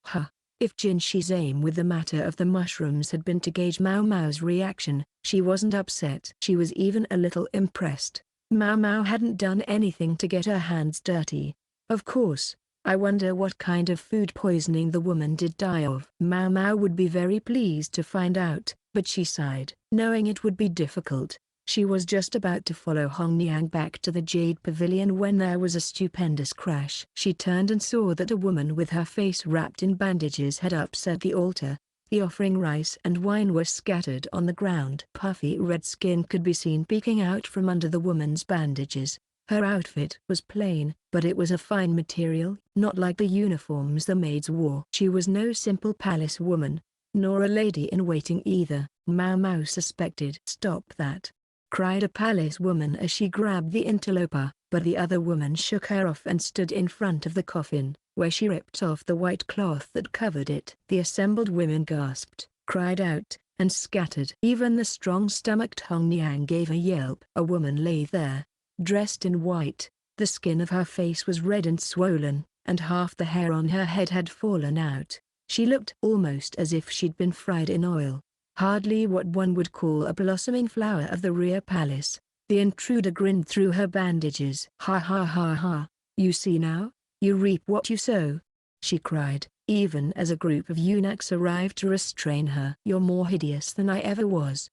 If Jinshi's aim with the matter of the mushrooms had been to gauge Maomao's reaction, she wasn't upset. She was even a little impressed. Maomao hadn't done anything to get her hands dirty. Of course. I wonder what kind of food poisoning the woman did die of. Maomao would be very pleased to find out, but she sighed, knowing it would be difficult. She was just about to follow Hong Niang back to the Jade Pavilion when there was a stupendous crash. She turned and saw that a woman with her face wrapped in bandages had upset the altar. The offering rice and wine were scattered on the ground. Puffy red skin could be seen peeking out from under the woman's bandages. Her outfit was plain, but it was a fine material, not like the uniforms the maids wore. She was no simple palace woman, nor a lady-in-waiting either, Maomao suspected. "Stop that!" cried a palace woman as she grabbed the interloper, but the other woman shook her off and stood in front of the coffin, where she ripped off the white cloth that covered it. The assembled women gasped, cried out, and scattered. Even the strong-stomached Hong Niang gave a yelp. A woman lay there, dressed in white. The skin of her face was red and swollen, and half the hair on her head had fallen out. She looked almost as if she'd been fried in oil. Hardly what one would call a blossoming flower of the rear palace. The intruder grinned through her bandages. "Ha ha ha ha, you see now? You reap what you sow," she cried, even as a group of eunuchs arrived to restrain her. "You're more hideous than I ever was."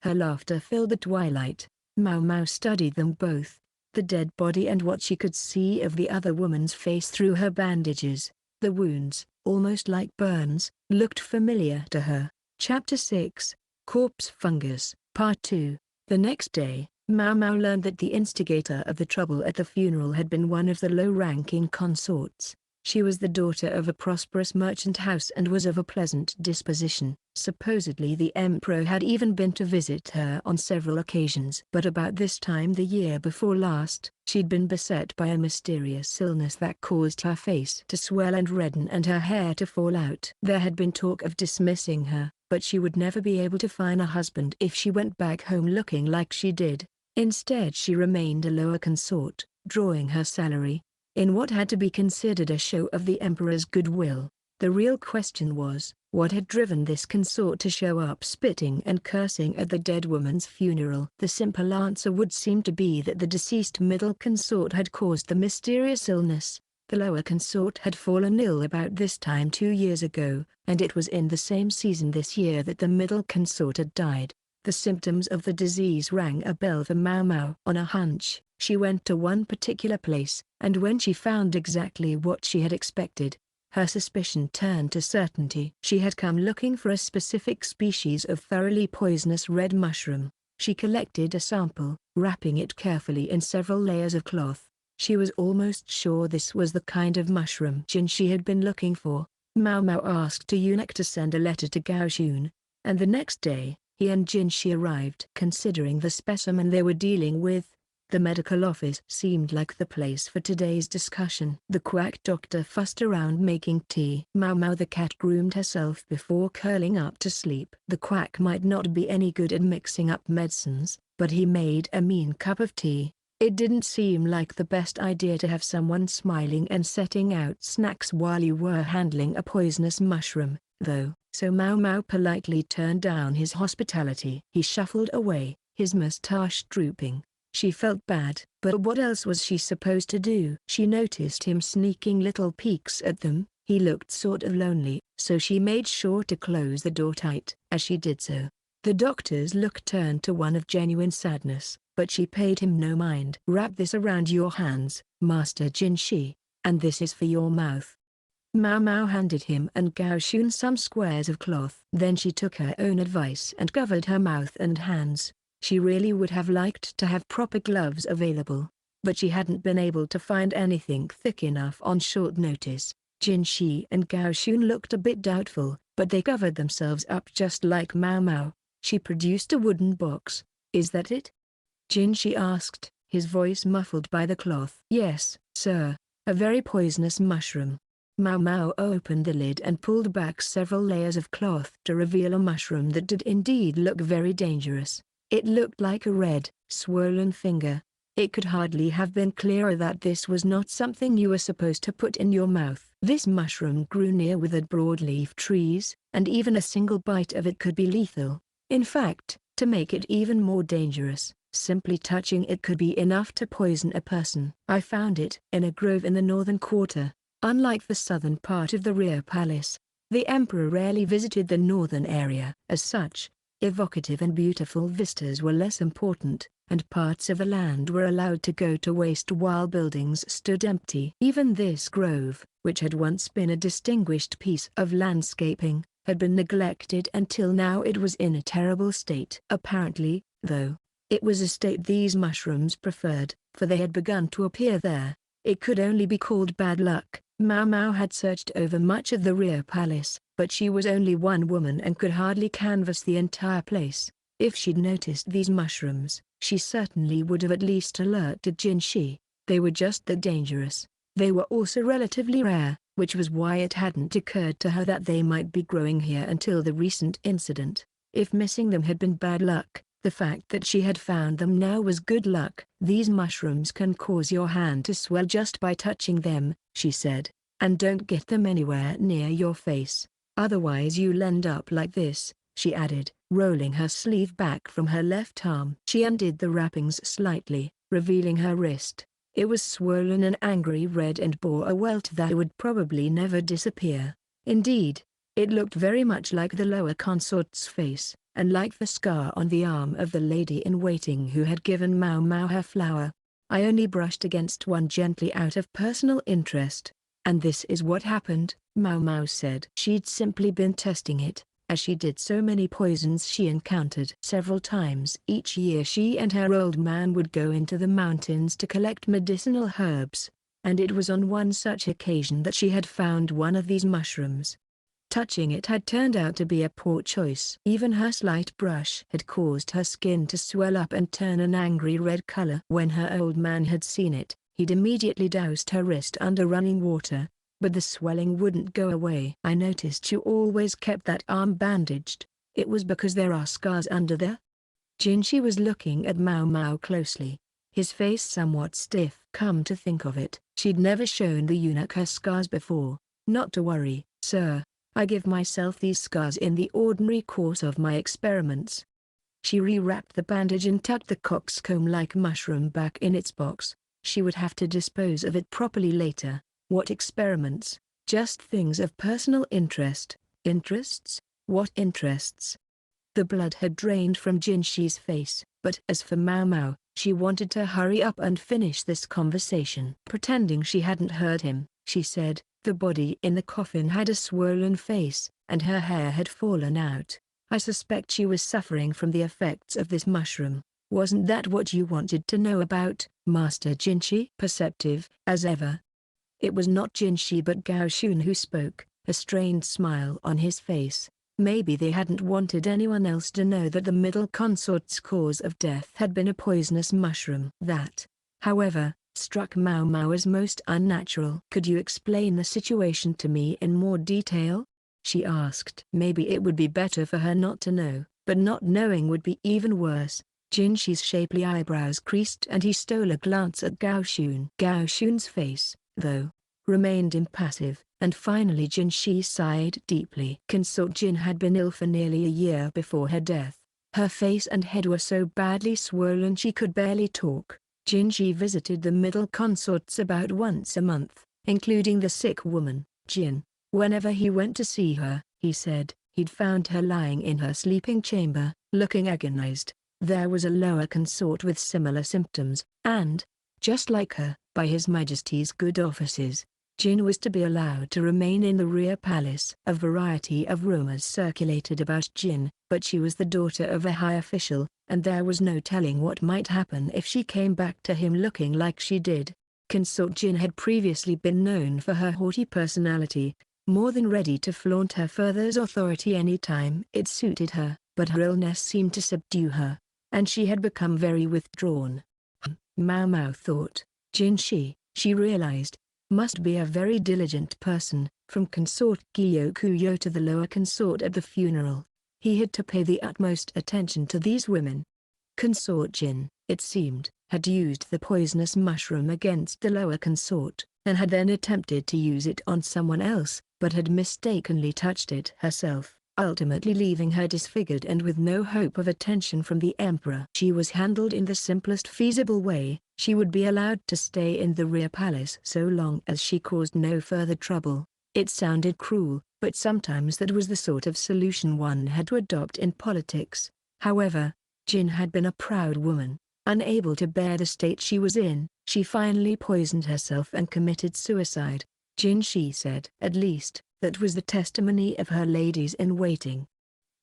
Her laughter filled the twilight. Maomao studied them both, the dead body and what she could see of the other woman's face through her bandages. The wounds, almost like burns, looked familiar to her. Chapter 6, Corpse Fungus, Part 2. The next day, Maomao learned that the instigator of the trouble at the funeral had been one of the low-ranking consorts. She was the daughter of a prosperous merchant house and was of a pleasant disposition. Supposedly the emperor had even been to visit her on several occasions. But about this time the year before last, she'd been beset by a mysterious illness that caused her face to swell and redden and her hair to fall out. There had been talk of dismissing her, but she would never be able to find a husband if she went back home looking like she did. Instead she remained a lower consort, drawing her salary, in what had to be considered a show of the emperor's goodwill. The real question was, what had driven this consort to show up spitting and cursing at the dead woman's funeral? The simple answer would seem to be that the deceased middle consort had caused the mysterious illness. The lower consort had fallen ill about this time 2 years ago, and it was in the same season this year that the middle consort had died. The symptoms of the disease rang a bell for Maomao. On a hunch, she went to one particular place, and when she found exactly what she had expected, her suspicion turned to certainty. She had come looking for a specific species of thoroughly poisonous red mushroom. She collected a sample, wrapping it carefully in several layers of cloth. She was almost sure this was the kind of mushroom Jinshi had been looking for. Maomao asked a eunuch to send a letter to Gaoxun, and the next day, he and Jinshi arrived. Considering the specimen they were dealing with, the medical office seemed like the place for today's discussion. The quack doctor fussed around making tea. Maomao the cat groomed herself before curling up to sleep. The quack might not be any good at mixing up medicines, but he made a mean cup of tea. It didn't seem like the best idea to have someone smiling and setting out snacks while you were handling a poisonous mushroom, though, so Maomao politely turned down his hospitality. He shuffled away, his mustache drooping. She felt bad, but what else was she supposed to do? She noticed him sneaking little peeks at them. He looked sort of lonely, so she made sure to close the door tight. As she did so, the doctor's look turned to one of genuine sadness, but she paid him no mind. "Wrap this around your hands, Master Jinshi, and this is for your mouth." Maomao handed him and Gaoxun some squares of cloth. Then she took her own advice and covered her mouth and hands. She really would have liked to have proper gloves available, but she hadn't been able to find anything thick enough on short notice. Jinshi and Gaoxun looked a bit doubtful, but they covered themselves up just like Maomao. She produced a wooden box. "Is that it?" Jinshi asked, his voice muffled by the cloth. "Yes, sir, a very poisonous mushroom." Maomao opened the lid and pulled back several layers of cloth to reveal a mushroom that did indeed look very dangerous. It looked like a red, swollen finger. It could hardly have been clearer that this was not something you were supposed to put in your mouth. This mushroom grew near withered broadleaf trees, and even a single bite of it could be lethal. In fact, to make it even more dangerous, simply touching it could be enough to poison a person. I found it in a grove in the northern quarter. Unlike the southern part of the rear palace, the emperor rarely visited the northern area. As such, evocative and beautiful vistas were less important, and parts of the land were allowed to go to waste while buildings stood empty. Even this grove, which had once been a distinguished piece of landscaping, had been neglected until now it was in a terrible state. Apparently, though, it was a state these mushrooms preferred, for they had begun to appear there. It could only be called bad luck. Maomao had searched over much of the rear palace, but she was only one woman and could hardly canvass the entire place. If she'd noticed these mushrooms, she certainly would have at least alerted Jinshi. They were just that dangerous. They were also relatively rare, which was why it hadn't occurred to her that they might be growing here until the recent incident. If missing them had been bad luck, the fact that she had found them now was good luck. These mushrooms can cause your hand to swell just by touching them, she said, and don't get them anywhere near your face. Otherwise you'll end up like this, she added, rolling her sleeve back from her left arm. She undid the wrappings slightly, revealing her wrist. It was swollen and angry red and bore a welt that would probably never disappear. Indeed, it looked very much like the lower consort's face, and like the scar on the arm of the lady-in-waiting who had given Maomao her flower. I only brushed against one gently out of personal interest. And this is what happened, Maomao said. She'd simply been testing it, as she did so many poisons she encountered. Several times each year she and her old man would go into the mountains to collect medicinal herbs, and it was on one such occasion that she had found one of these mushrooms. Touching it had turned out to be a poor choice. Even her slight brush had caused her skin to swell up and turn an angry red color. When her old man had seen it, he'd immediately doused her wrist under running water, but the swelling wouldn't go away. I noticed you always kept that arm bandaged. It was because there are scars under there? Jinshi was looking at Maomao closely, his face somewhat stiff. Come to think of it, she'd never shown the eunuch her scars before. Not to worry, sir. I give myself these scars in the ordinary course of my experiments. She rewrapped the bandage and tucked the coxcomb-like mushroom back in its box. She would have to dispose of it properly later. What experiments? Just things of personal interest. Interests? What interests? The blood had drained from Jinshi's face, but as for Maomao, she wanted to hurry up and finish this conversation. Pretending she hadn't heard him, she said, the body in the coffin had a swollen face, and her hair had fallen out. I suspect she was suffering from the effects of this mushroom. Wasn't that what you wanted to know about, Master Jinshi? Perceptive, as ever. It was not Jinshi but Gao Shun who spoke, a strained smile on his face. Maybe they hadn't wanted anyone else to know that the middle consort's cause of death had been a poisonous mushroom. That, however, struck Maomao as most unnatural. Could you explain the situation to me in more detail? She asked. Maybe it would be better for her not to know, but not knowing would be even worse. Jinshi's shapely eyebrows creased and he stole a glance at Gao Shun. Gao Shun's face, though, remained impassive, and finally Jinshi sighed deeply. Consort Jin had been ill for nearly a year before her death. Her face and head were so badly swollen she could barely talk. Jinshi visited the middle consorts about once a month, including the sick woman, Jin. Whenever he went to see her, he said, he'd found her lying in her sleeping chamber, looking agonized. There was a lower consort with similar symptoms, and, just like her, by His Majesty's good offices, Jin was to be allowed to remain in the rear palace. A variety of rumors circulated about Jin, but she was the daughter of a high official, and there was no telling what might happen if she came back to him looking like she did. Consort Jin had previously been known for her haughty personality, more than ready to flaunt her father's authority anytime it suited her, but her illness seemed to subdue her, and she had become very withdrawn. Maomao thought. Jinshi, she realized, Must be a very diligent person, from Consort Gyokuyou to the lower consort at the funeral. He had to pay the utmost attention to these women. Consort Jin, it seemed, had used the poisonous mushroom against the lower consort, and had then attempted to use it on someone else, but had mistakenly touched it herself, ultimately leaving her disfigured and with no hope of attention from the emperor. She was handled in the simplest feasible way. She would be allowed to stay in the rear palace so long as she caused no further trouble. It sounded cruel, but sometimes that was the sort of solution one had to adopt in politics. However, Jin had been a proud woman. Unable to bear the state she was in, she finally poisoned herself and committed suicide. Jinshi said. At least, that was the testimony of her ladies-in-waiting.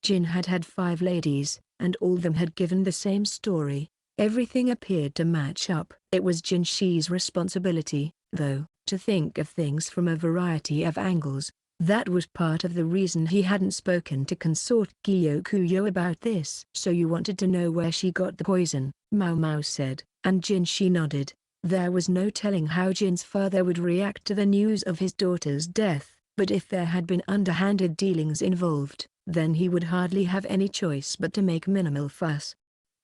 Jin had had 5 ladies, and all of them had given the same story. Everything appeared to match up. It was Jinshi's responsibility, though, to think of things from a variety of angles. That was part of the reason he hadn't spoken to Consort Gyokuyou about this. So you wanted to know where she got the poison, Maomao said, and Jinshi nodded. There was no telling how Jin's father would react to the news of his daughter's death, but if there had been underhanded dealings involved, then he would hardly have any choice but to make minimal fuss.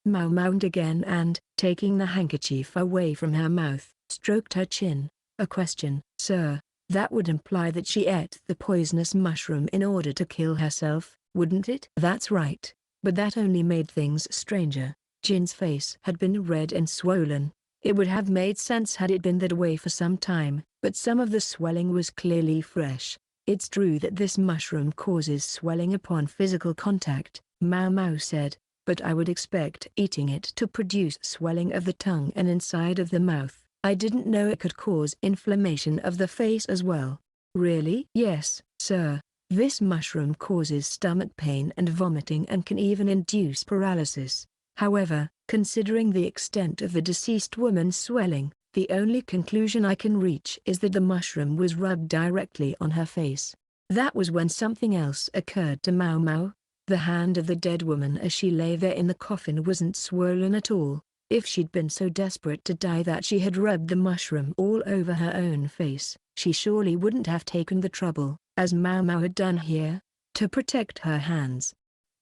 Maomao again and, taking the handkerchief away from her mouth, stroked her chin. A question, sir. That would imply that she ate the poisonous mushroom in order to kill herself, wouldn't it? That's right, but that only made things stranger. Jin's face had been red and swollen. It would have made sense had it been that way for some time, but some of the swelling was clearly fresh. It's true that this mushroom causes swelling upon physical contact, Maomao said, but I would expect eating it to produce swelling of the tongue and inside of the mouth. I didn't know it could cause inflammation of the face as well. Really? Yes, sir. This mushroom causes stomach pain and vomiting and can even induce paralysis. However, considering the extent of the deceased woman's swelling, the only conclusion I can reach is that the mushroom was rubbed directly on her face. That was when something else occurred to Maomao. The hand of the dead woman as she lay there in the coffin wasn't swollen at all. If she'd been so desperate to die that she had rubbed the mushroom all over her own face, she surely wouldn't have taken the trouble, as Maomao had done here, to protect her hands.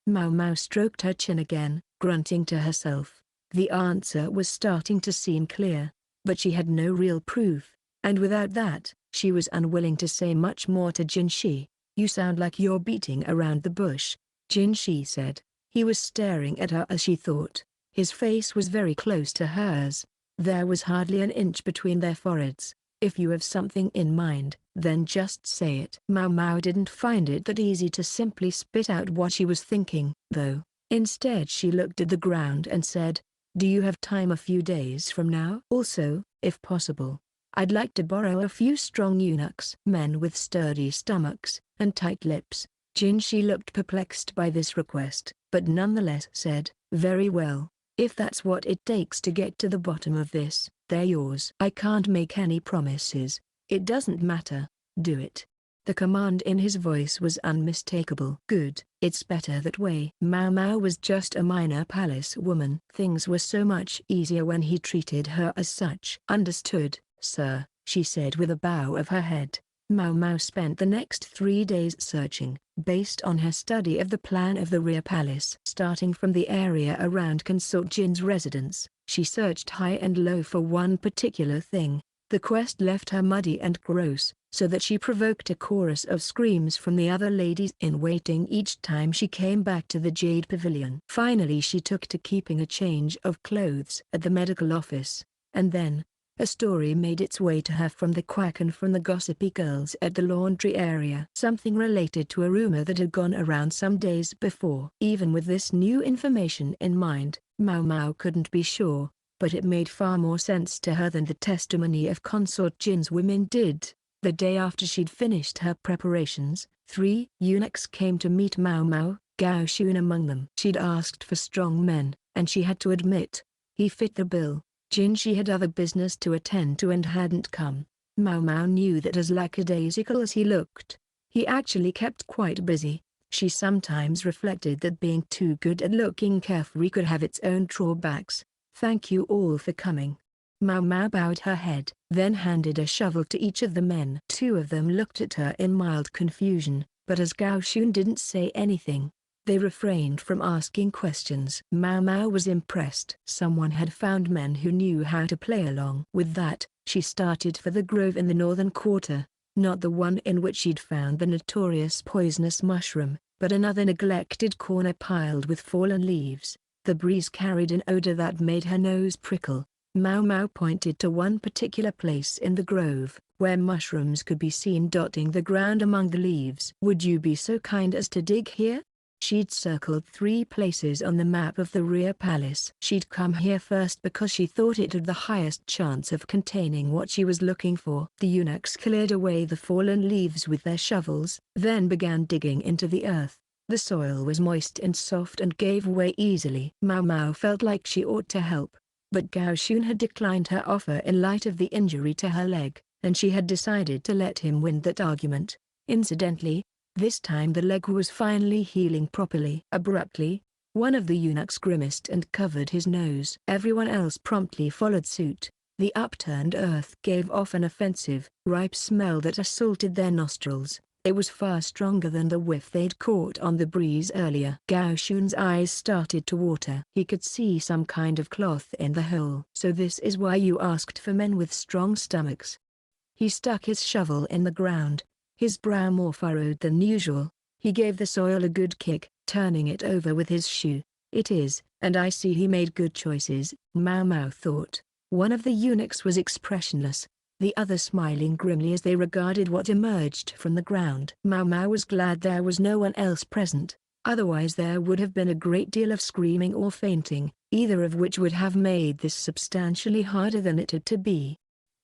Maomao stroked her chin again, grunting to herself. The answer was starting to seem clear, but she had no real proof, and without that, she was unwilling to say much more to Jinshi. You sound like you're beating around the bush, Jinshi said. He was staring at her as she thought. His face was very close to hers. There was hardly an inch between their foreheads. If you have something in mind, then just say it. Maomao didn't find it that easy to simply spit out what she was thinking, though. Instead she looked at the ground and said, do you have time a few days from now? Also, if possible, I'd like to borrow a few strong eunuchs. Men with sturdy stomachs and tight lips. Jinshi looked perplexed by this request, but nonetheless said, very well. If that's what it takes to get to the bottom of this, they're yours. I can't make any promises. It doesn't matter. Do it. The command in his voice was unmistakable. Good. It's better that way. Maomao was just a minor palace woman. Things were so much easier when he treated her as such. Understood, sir, she said with a bow of her head. Maomao spent the next 3 days searching, based on her study of the plan of the rear palace. Starting from the area around Consort Jin's residence, she searched high and low for one particular thing. The quest left her muddy and gross, so that she provoked a chorus of screams from the other ladies-in-waiting each time she came back to the Jade Pavilion. Finally she took to keeping a change of clothes at the medical office, and then, a story made its way to her from the quack and from the gossipy girls at the laundry area. Something related to a rumor that had gone around some days before. Even with this new information in mind, Maomao couldn't be sure, but it made far more sense to her than the testimony of Consort Jin's women did. The day after she'd finished her preparations, 3 eunuchs came to meet Maomao, Gao Shun among them. She'd asked for strong men, and she had to admit, he fit the bill. Jinshi had other business to attend to and hadn't come. Maomao knew that as lackadaisical as he looked, he actually kept quite busy. She sometimes reflected that being too good at looking carefree could have its own drawbacks. Thank you all for coming. Maomao bowed her head, then handed a shovel to each of the men. Two of them looked at her in mild confusion, but as Gaoshun didn't say anything, they refrained from asking questions. Maomao was impressed. Someone had found men who knew how to play along. With that, she started for the grove in the northern quarter, not the one in which she'd found the notorious poisonous mushroom, but another neglected corner piled with fallen leaves. The breeze carried an odor that made her nose prickle. Maomao pointed to one particular place in the grove, where mushrooms could be seen dotting the ground among the leaves. "Would you be so kind as to dig here?" She'd circled 3 places on the map of the rear palace. She'd come here first because she thought it had the highest chance of containing what she was looking for. The eunuchs cleared away the fallen leaves with their shovels, then began digging into the earth. The soil was moist and soft and gave way easily. Maomao felt like she ought to help, but Gaoshun had declined her offer in light of the injury to her leg, and she had decided to let him win that argument. Incidentally, this time the leg was finally healing properly. Abruptly, one of the eunuchs grimaced and covered his nose. Everyone else promptly followed suit. The upturned earth gave off an offensive, ripe smell that assaulted their nostrils. It was far stronger than the whiff they'd caught on the breeze earlier. Gaoshun's eyes started to water. He could see some kind of cloth in the hole. "So this is why you asked for men with strong stomachs." He stuck his shovel in the ground, his brow more furrowed than usual. He gave the soil a good kick, turning it over with his shoe. "It is, and I see he made good choices," Maomao thought. One of the eunuchs was expressionless, the other smiling grimly as they regarded what emerged from the ground. Maomao was glad there was no one else present, otherwise there would have been a great deal of screaming or fainting, either of which would have made this substantially harder than it had to be.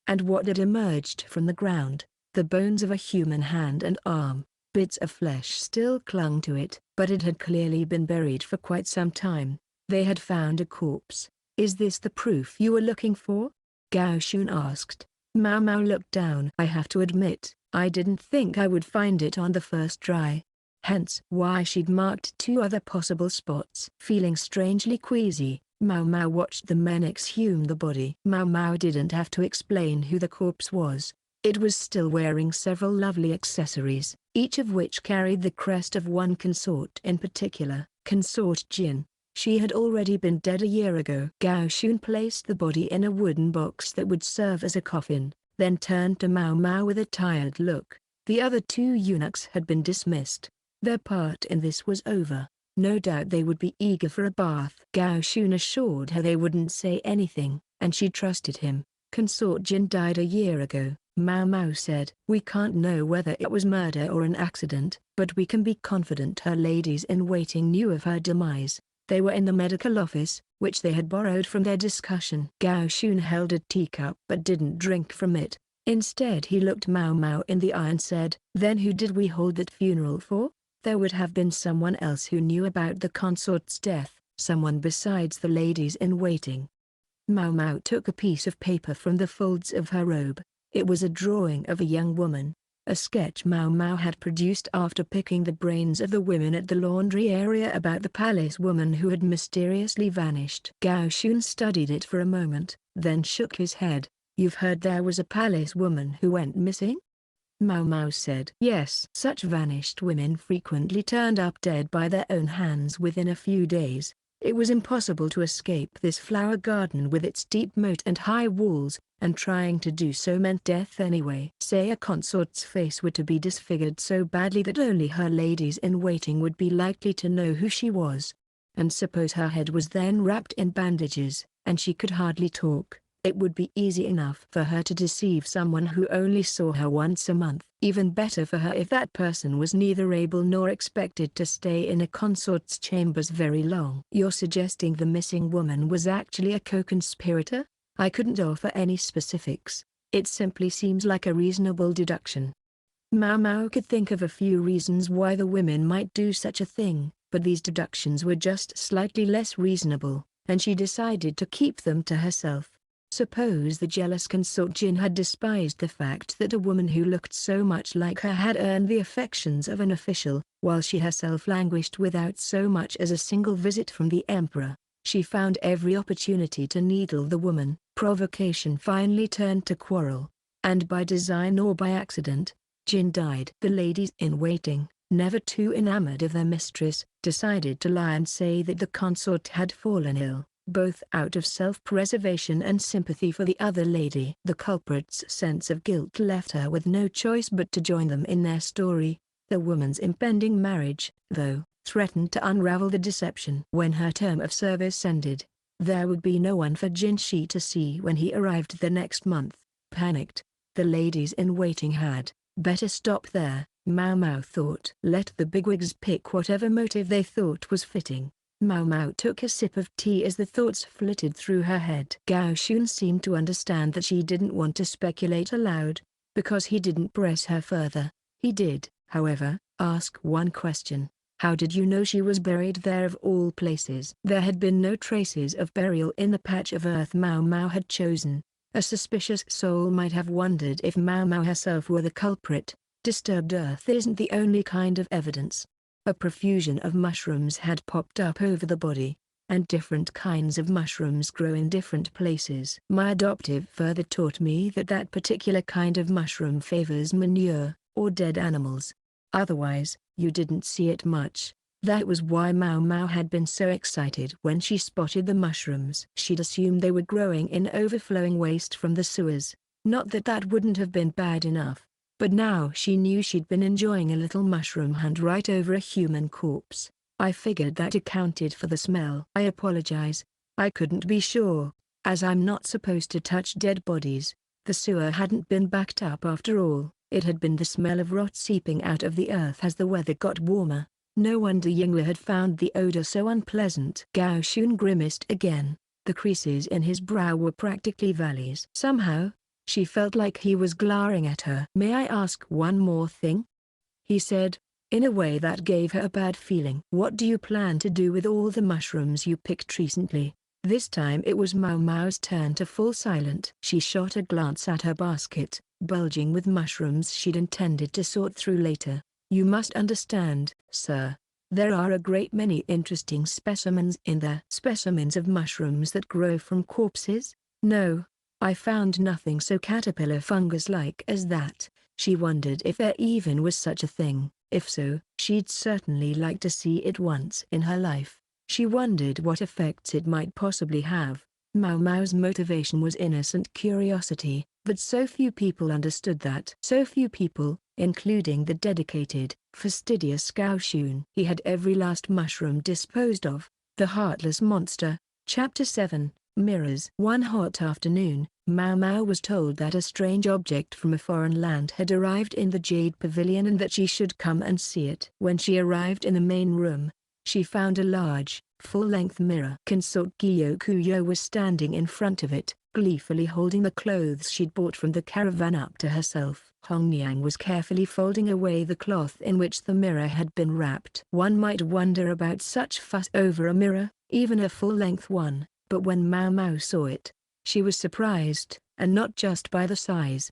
And what had emerged from the ground? The bones of a human hand and arm. Bits of flesh still clung to it, but it had clearly been buried for quite some time. They had found a corpse. "Is this the proof you were looking for?" Gaoshun asked. Maomao looked down. "I have to admit, I didn't think I would find it on the first try." Hence why she'd marked 2 other possible spots. Feeling strangely queasy, Maomao watched the men exhume the body. Maomao didn't have to explain who the corpse was. It was still wearing several lovely accessories, each of which carried the crest of one consort in particular, Consort Jin. She had already been dead a year ago. Gaoshun placed the body in a wooden box that would serve as a coffin, then turned to Maomao with a tired look. The other 2 eunuchs had been dismissed. Their part in this was over. No doubt they would be eager for a bath. Gaoshun assured her they wouldn't say anything, and she trusted him. "Consort Jin died a year ago," Maomao said. "We can't know whether it was murder or an accident, but we can be confident her ladies-in-waiting knew of her demise. They were in the medical office, which they had borrowed from their discussion." Gaoshun held a teacup but didn't drink from it. Instead he looked Maomao in the eye and said, "Then who did we hold that funeral for?" There would have been someone else who knew about the consort's death, someone besides the ladies-in-waiting. Maomao took a piece of paper from the folds of her robe. It was a drawing of a young woman, a sketch Maomao had produced after picking the brains of the women at the laundry area about the palace woman who had mysteriously vanished. Gaoshun studied it for a moment, then shook his head. "You've heard there was a palace woman who went missing?" Maomao said. "Yes." Such vanished women frequently turned up dead by their own hands within a few days. It was impossible to escape this flower garden with its deep moat and high walls, and trying to do so meant death anyway. Say a consort's face were to be disfigured so badly that only her ladies-in-waiting would be likely to know who she was. And suppose her head was then wrapped in bandages, and she could hardly talk. It would be easy enough for her to deceive someone who only saw her once a month. Even better for her if that person was neither able nor expected to stay in a consort's chambers very long. "You're suggesting the missing woman was actually a co-conspirator?" "I couldn't offer any specifics. It simply seems like a reasonable deduction." Maomao could think of a few reasons why the women might do such a thing, but these deductions were just slightly less reasonable, and she decided to keep them to herself. Suppose the jealous Consort Jin had despised the fact that a woman who looked so much like her had earned the affections of an official, while she herself languished without so much as a single visit from the emperor. She found every opportunity to needle the woman, Provocation finally turned to quarrel. And by design or by accident, Jin died. The ladies-in-waiting, never too enamored of their mistress, decided to lie and say that the consort had fallen ill, both out of self-preservation and sympathy for the other lady. The culprit's sense of guilt left her with no choice but to join them in their story. The woman's impending marriage, though, threatened to unravel the deception. When her term of service ended, there would be no one for Jinshi to see when he arrived the next month. Panicked, the ladies-in-waiting had better stop there, Maomao thought. Let the bigwigs pick whatever motive they thought was fitting. Maomao took a sip of tea as the thoughts flitted through her head. Gao Xun seemed to understand that she didn't want to speculate aloud, because he didn't press her further. He did, however, ask one question. How did you know she was buried there of all places? There had been no traces of burial in the patch of earth Maomao had chosen. A suspicious soul might have wondered if Maomao herself were the culprit. Disturbed earth isn't the only kind of evidence. A profusion of mushrooms had popped up over the body, and different kinds of mushrooms grow in different places. My adoptive father taught me that that particular kind of mushroom favors manure, or dead animals. Otherwise, you didn't see it much. That was why Maomao had been so excited when she spotted the mushrooms. She'd assumed they were growing in overflowing waste from the sewers. Not that that wouldn't have been bad enough, but now she knew she'd been enjoying a little mushroom hunt right over a human corpse. I figured that accounted for the smell. I apologize. I couldn't be sure, as I'm not supposed to touch dead bodies. The sewer hadn't been backed up after all. It had been the smell of rot seeping out of the earth as the weather got warmer. No wonder Yingwe had found the odor so unpleasant. Gao Xun grimaced again. The creases in his brow were practically valleys. Somehow, she felt like he was glaring at her. May I ask one more thing? He said, in a way that gave her a bad feeling. What do you plan to do with all the mushrooms you picked recently? This time it was Maomao's turn to fall silent. She shot a glance at her basket, bulging with mushrooms she'd intended to sort through later. You must understand, sir. There are a great many interesting specimens in there. Specimens of mushrooms that grow from corpses? No, I found nothing so caterpillar fungus-like as that. She wondered if there even was such a thing. If so, she'd certainly like to see it once in her life. She wondered what effects it might possibly have. Maomao's motivation was innocent curiosity, but so few people understood that. So few people, including the dedicated, fastidious Gao Xun. He had every last mushroom disposed of. The heartless monster. Chapter 7, Mirrors. One hot afternoon, Maomao was told that a strange object from a foreign land had arrived in the Jade Pavilion and that she should come and see it. When she arrived in the main room, she found a large, full-length mirror. Consort Gyokuyou was standing in front of it, gleefully holding the clothes she'd bought from the caravan up to herself. Hongniang was carefully folding away the cloth in which the mirror had been wrapped. One might wonder about such fuss over a mirror, even a full-length one, but when Maomao saw it, she was surprised, and not just by the size.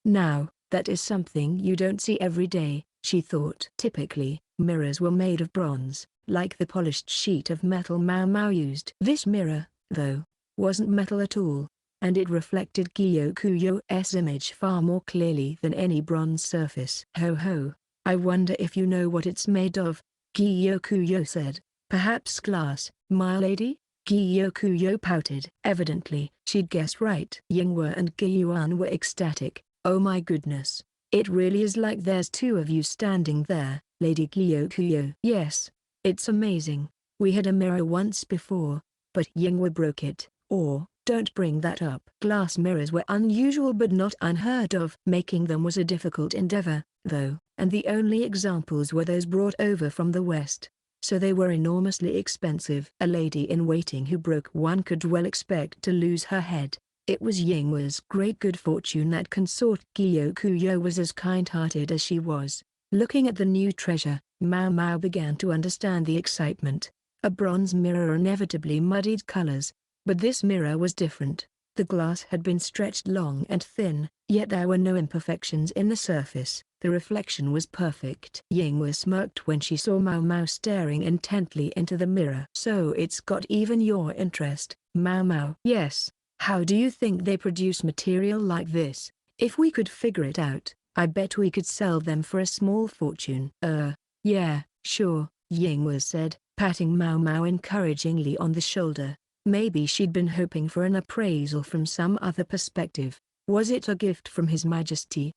Now, that is something you don't see every day, she thought. Typically, mirrors were made of bronze, like the polished sheet of metal Maomao used. This mirror, though, wasn't metal at all, and it reflected Gyokuyou's image far more clearly than any bronze surface. Ho ho, I wonder if you know what it's made of, Gyokuyou said. Perhaps glass, my lady? Gyokuyou pouted. Evidently, she'd guessed right. Yingwe and Gyuan were ecstatic. Oh my goodness, it really is like there's two of you standing there, Lady Gyokuyou. Yes, it's amazing. We had a mirror once before, but Yingwe broke it. Or, don't bring that up. Glass mirrors were unusual but not unheard of. Making them was a difficult endeavor, though, and the only examples were those brought over from the West. So they were enormously expensive. A lady-in-waiting who broke one could well expect to lose her head. It was Yingwe's great good fortune that Consort Gyokuyou was as kind-hearted as she was. Looking at the new treasure, Maomao began to understand the excitement. A bronze mirror inevitably muddied colors, but this mirror was different. The glass had been stretched long and thin, yet there were no imperfections in the surface. The reflection was perfect. Yingwe smirked when she saw Maomao staring intently into the mirror. So it's got even your interest, Maomao. Yes, How do you think they produce material like this? If we could figure it out, I bet we could sell them for a small fortune. Yeah, sure, Yingwa said, patting Maomao encouragingly on the shoulder. Maybe she'd been hoping for an appraisal from some other perspective. Was it a gift from His Majesty?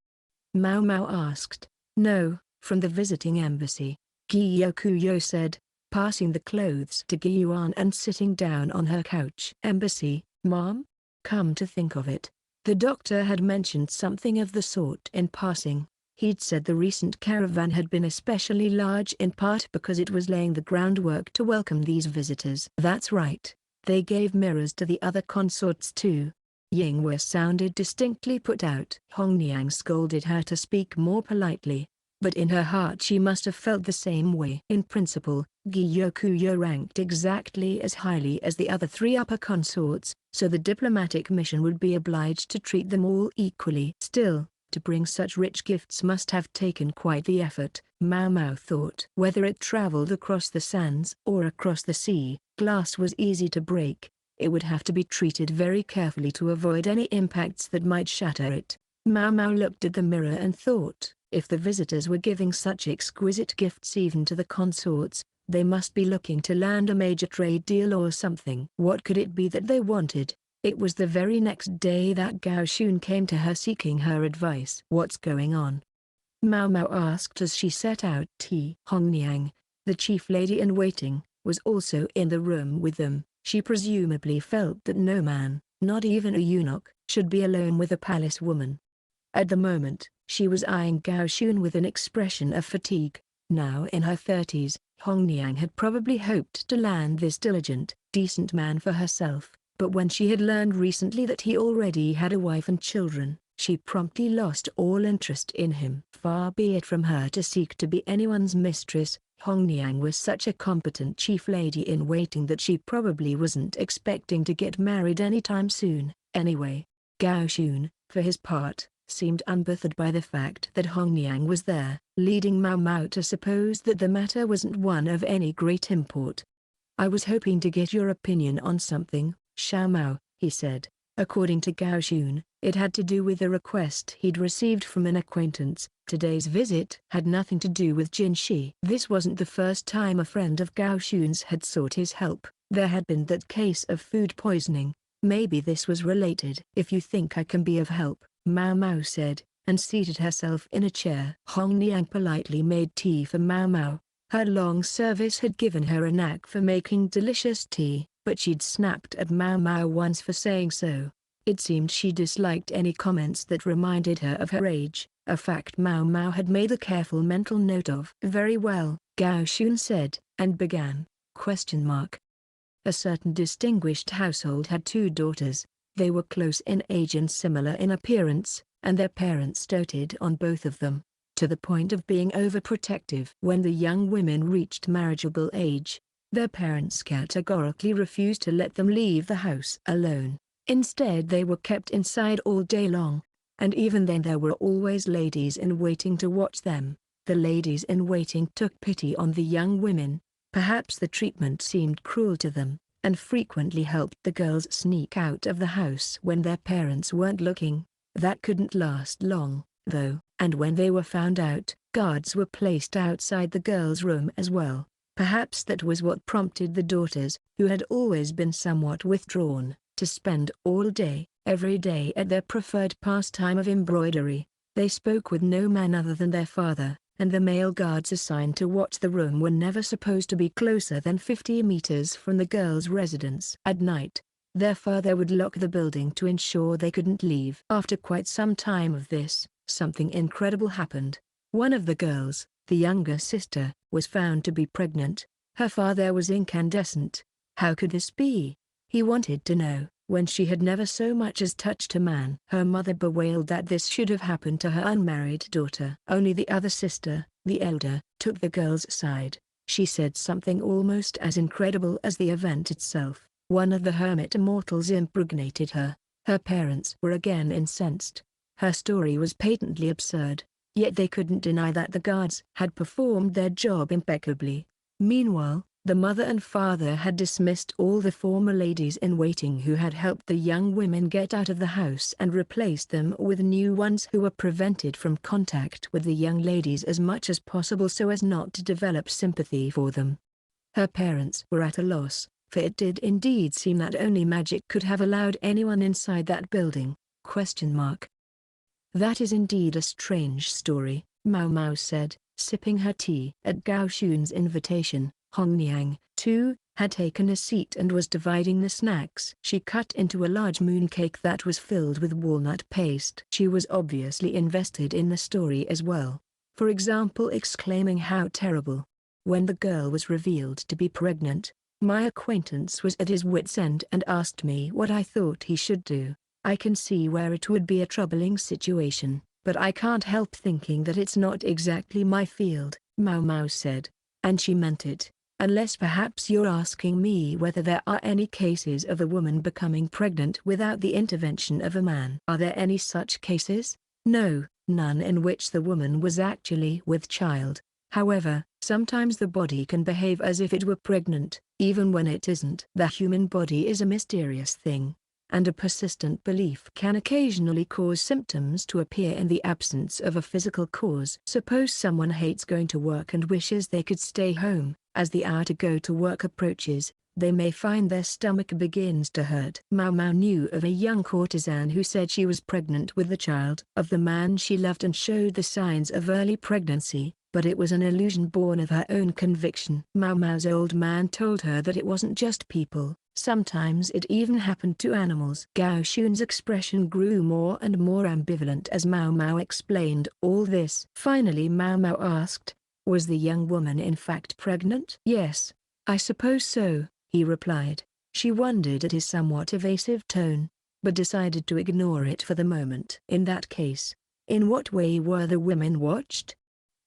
Maomao asked. No, from the visiting embassy, Gyokuyou said, passing the clothes to Gyuan and sitting down on her couch. Embassy, Mom? Come to think of it, the doctor had mentioned something of the sort in passing. He'd said the recent caravan had been especially large in part because it was laying the groundwork to welcome these visitors. That's right. They gave mirrors to the other consorts too. Yingwe sounded distinctly put out. Hongniang scolded her to speak more politely, but in her heart she must have felt the same way. In principle, Gyokuyou ranked exactly as highly as the other three upper consorts, so the diplomatic mission would be obliged to treat them all equally. Still, to bring such rich gifts must have taken quite the effort, Maomao thought. Whether it traveled across the sands or across the sea, glass was easy to break. It would have to be treated very carefully to avoid any impacts that might shatter it. Maomao looked at the mirror and thought, if the visitors were giving such exquisite gifts even to the consorts, they must be looking to land a major trade deal or something. What could it be that they wanted? It was the very next day that Gao Xun came to her seeking her advice. What's going on? Maomao asked as she set out tea. Hongniang, the chief lady in waiting, was also in the room with them. She presumably felt that no man, not even a eunuch, should be alone with a palace woman. At the moment, she was eyeing Gao Xun with an expression of fatigue. Now in her 30s, Hongniang had probably hoped to land this diligent, decent man for herself, but when she had learned recently that he already had a wife and children, she promptly lost all interest in him. Far be it from her to seek to be anyone's mistress. Hongniang was such a competent chief lady in waiting that she probably wasn't expecting to get married anytime soon. Anyway, Gao Xun, for his part, seemed unbothered by the fact that Hongniang was there, leading Maomao to suppose that the matter wasn't one of any great import. I was hoping to get your opinion on something, Xiaomao, he said. According to Gao Xun, it had to do with a request he'd received from an acquaintance. Today's visit had nothing to do with Jinshi. This wasn't the first time a friend of Gao Xun's had sought his help. There had been that case of food poisoning. Maybe this was related. If you think I can be of help, Maomao said, and seated herself in a chair. Hongniang politely made tea for Maomao. Her long service had given her a knack for making delicious tea, but she'd snapped at Maomao once for saying so. It seemed she disliked any comments that reminded her of her age, a fact Maomao had made a careful mental note of. Very well, Gao Xun said, and began. A certain distinguished household had two daughters. They were close in age and similar in appearance, and their parents doted on both of them, to the point of being overprotective. When the young women reached marriageable age, their parents categorically refused to let them leave the house alone. Instead they were kept inside all day long, and even then there were always ladies-in-waiting to watch them. The ladies-in-waiting took pity on the young women. Perhaps the treatment seemed cruel to them, and frequently helped the girls sneak out of the house when their parents weren't looking. That couldn't last long, though, and when they were found out, guards were placed outside the girls' room as well. Perhaps that was what prompted the daughters, who had always been somewhat withdrawn, to spend all day, every day at their preferred pastime of embroidery. They spoke with no man other than their father, and the male guards assigned to watch the room were never supposed to be closer than 50 meters from the girls' residence. At night, their father would lock the building to ensure they couldn't leave. After quite some time of this, something incredible happened. One of the girls, the younger sister, was found to be pregnant. Her father was incandescent. How could this be? He wanted to know, when she had never so much as touched a man. Her mother bewailed that this should have happened to her unmarried daughter. Only the other sister, the elder, took the girl's side. She said something almost as incredible as the event itself. One of the hermit immortals impregnated her. Her parents were again incensed. Her story was patently absurd, yet they couldn't deny that the guards had performed their job impeccably. Meanwhile, The mother and father had dismissed all the former ladies-in-waiting who had helped the young women get out of the house and replaced them with new ones who were prevented from contact with the young ladies as much as possible so as not to develop sympathy for them. Her parents were at a loss, for it did indeed seem that only magic could have allowed anyone inside that building. That is indeed a strange story, Maomao said, sipping her tea. At Gao Xun's invitation, Hongniang, too, had taken a seat and was dividing the snacks. She cut into a large mooncake that was filled with walnut paste. She was obviously invested in the story as well, for example exclaiming how terrible. When the girl was revealed to be pregnant, my acquaintance was at his wit's end and asked me what I thought he should do. I can see where it would be a troubling situation, but I can't help thinking that it's not exactly my field, Maomao said. And she meant it. Unless perhaps you're asking me whether there are any cases of a woman becoming pregnant without the intervention of a man. Are there any such cases? No, none in which the woman was actually with child. However, sometimes the body can behave as if it were pregnant, even when it isn't. The human body is a mysterious thing, and a persistent belief can occasionally cause symptoms to appear in the absence of a physical cause. Suppose someone hates going to work and wishes they could stay home. As the hour to go to work approaches, they may find their stomach begins to hurt. Maomao knew of a young courtesan who said she was pregnant with the child of the man she loved and showed the signs of early pregnancy, but it was an illusion born of her own conviction. Maomao's old man told her that it wasn't just people, sometimes it even happened to animals. Gao Xun's expression grew more and more ambivalent as Maomao explained all this. Finally Maomao asked, was the young woman in fact pregnant? Yes, I suppose so, he replied. She wondered at his somewhat evasive tone, but decided to ignore it for the moment. In that case, in what way were the women watched?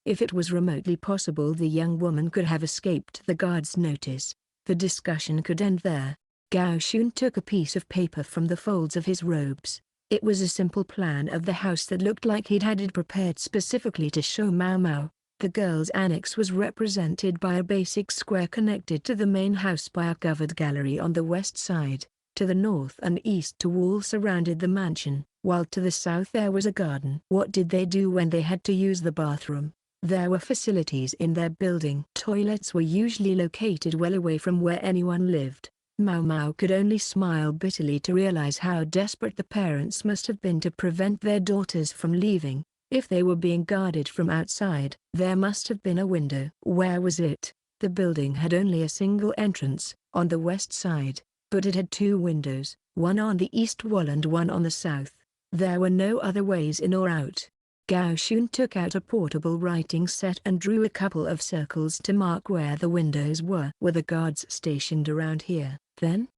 If it was remotely possible the young woman could have escaped the guard's notice, the discussion could end there. Gao Xun took a piece of paper from the folds of his robes. It was a simple plan of the house that looked like he'd had it prepared specifically to show Maomao. The girl's annex was represented by a basic square connected to the main house by a covered gallery on the west side. To the north and east a wall surrounded the mansion, while to the south there was a garden. What did they do when they had to use the bathroom? There were facilities in their building. Toilets were usually located well away from where anyone lived. Maomao could only smile bitterly to realize how desperate the parents must have been to prevent their daughters from leaving. If they were being guarded from outside, there must have been a window. Where was it? The building had only a single entrance, on the west side, but it had two windows, one on the east wall and one on the south. There were no other ways in or out. Gao Xun took out a portable writing set and drew a couple of circles to mark where the windows were. Were the guards stationed around here, then?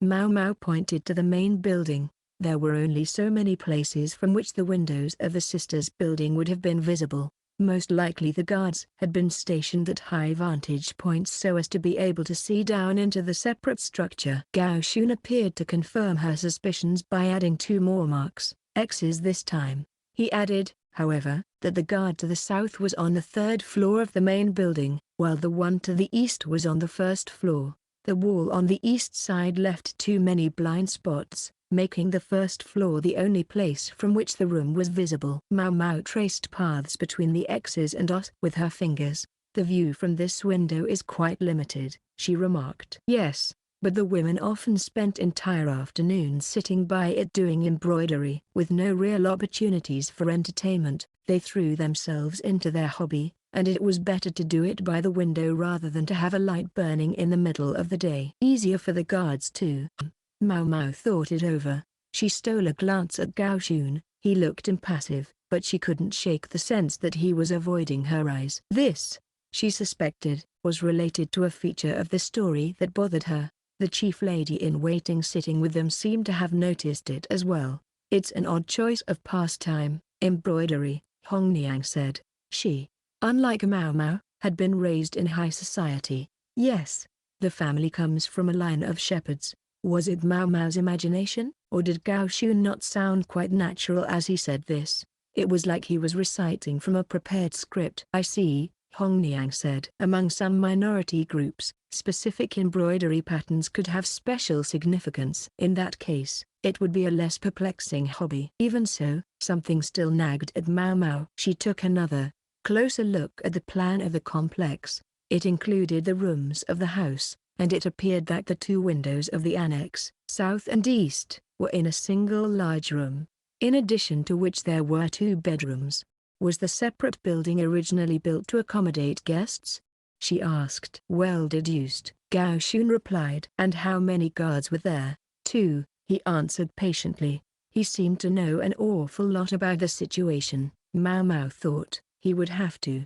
Maomao pointed to the main building. There were only so many places from which the windows of the sisters' building would have been visible. Most likely the guards had been stationed at high vantage points so as to be able to see down into the separate structure. Gao Xun appeared to confirm her suspicions by adding two more marks, X's this time. He added, however, that the guard to the south was on the third floor of the main building, while the one to the east was on the first floor. The wall on the east side left too many blind spots, making the first floor the only place from which the room was visible. Maomao traced paths between the X's and O's with her fingers. The view from this window is quite limited, she remarked. Yes, but the women often spent entire afternoons sitting by it doing embroidery. With no real opportunities for entertainment, they threw themselves into their hobby, and it was better to do it by the window rather than to have a light burning in the middle of the day. Easier for the guards too. Maomao thought it over. She stole a glance at Gao Xun. He looked impassive, but she couldn't shake the sense that he was avoiding her eyes. This, she suspected, was related to a feature of the story that bothered her. The chief lady-in-waiting sitting with them seemed to have noticed it as well. It's an odd choice of pastime, embroidery, Hongniang said. She, unlike Maomao, had been raised in high society. Yes, the family comes from a line of shepherds. Was it Maomao's imagination, or did Gao Xun not sound quite natural as he said this? It was like he was reciting from a prepared script. I see, Hong Niang said. Among some minority groups, specific embroidery patterns could have special significance. In that case, it would be a less perplexing hobby. Even so, something still nagged at Maomao. She took another, closer look at the plan of the complex. It included the rooms of the house, and it appeared that the two windows of the annex, south and east, were in a single large room, in addition to which there were two bedrooms. Was the separate building originally built to accommodate guests? She asked. Well deduced, Gao Xun replied. And how many guards were there? Two, he answered patiently. He seemed to know an awful lot about the situation. Maomao thought he would have to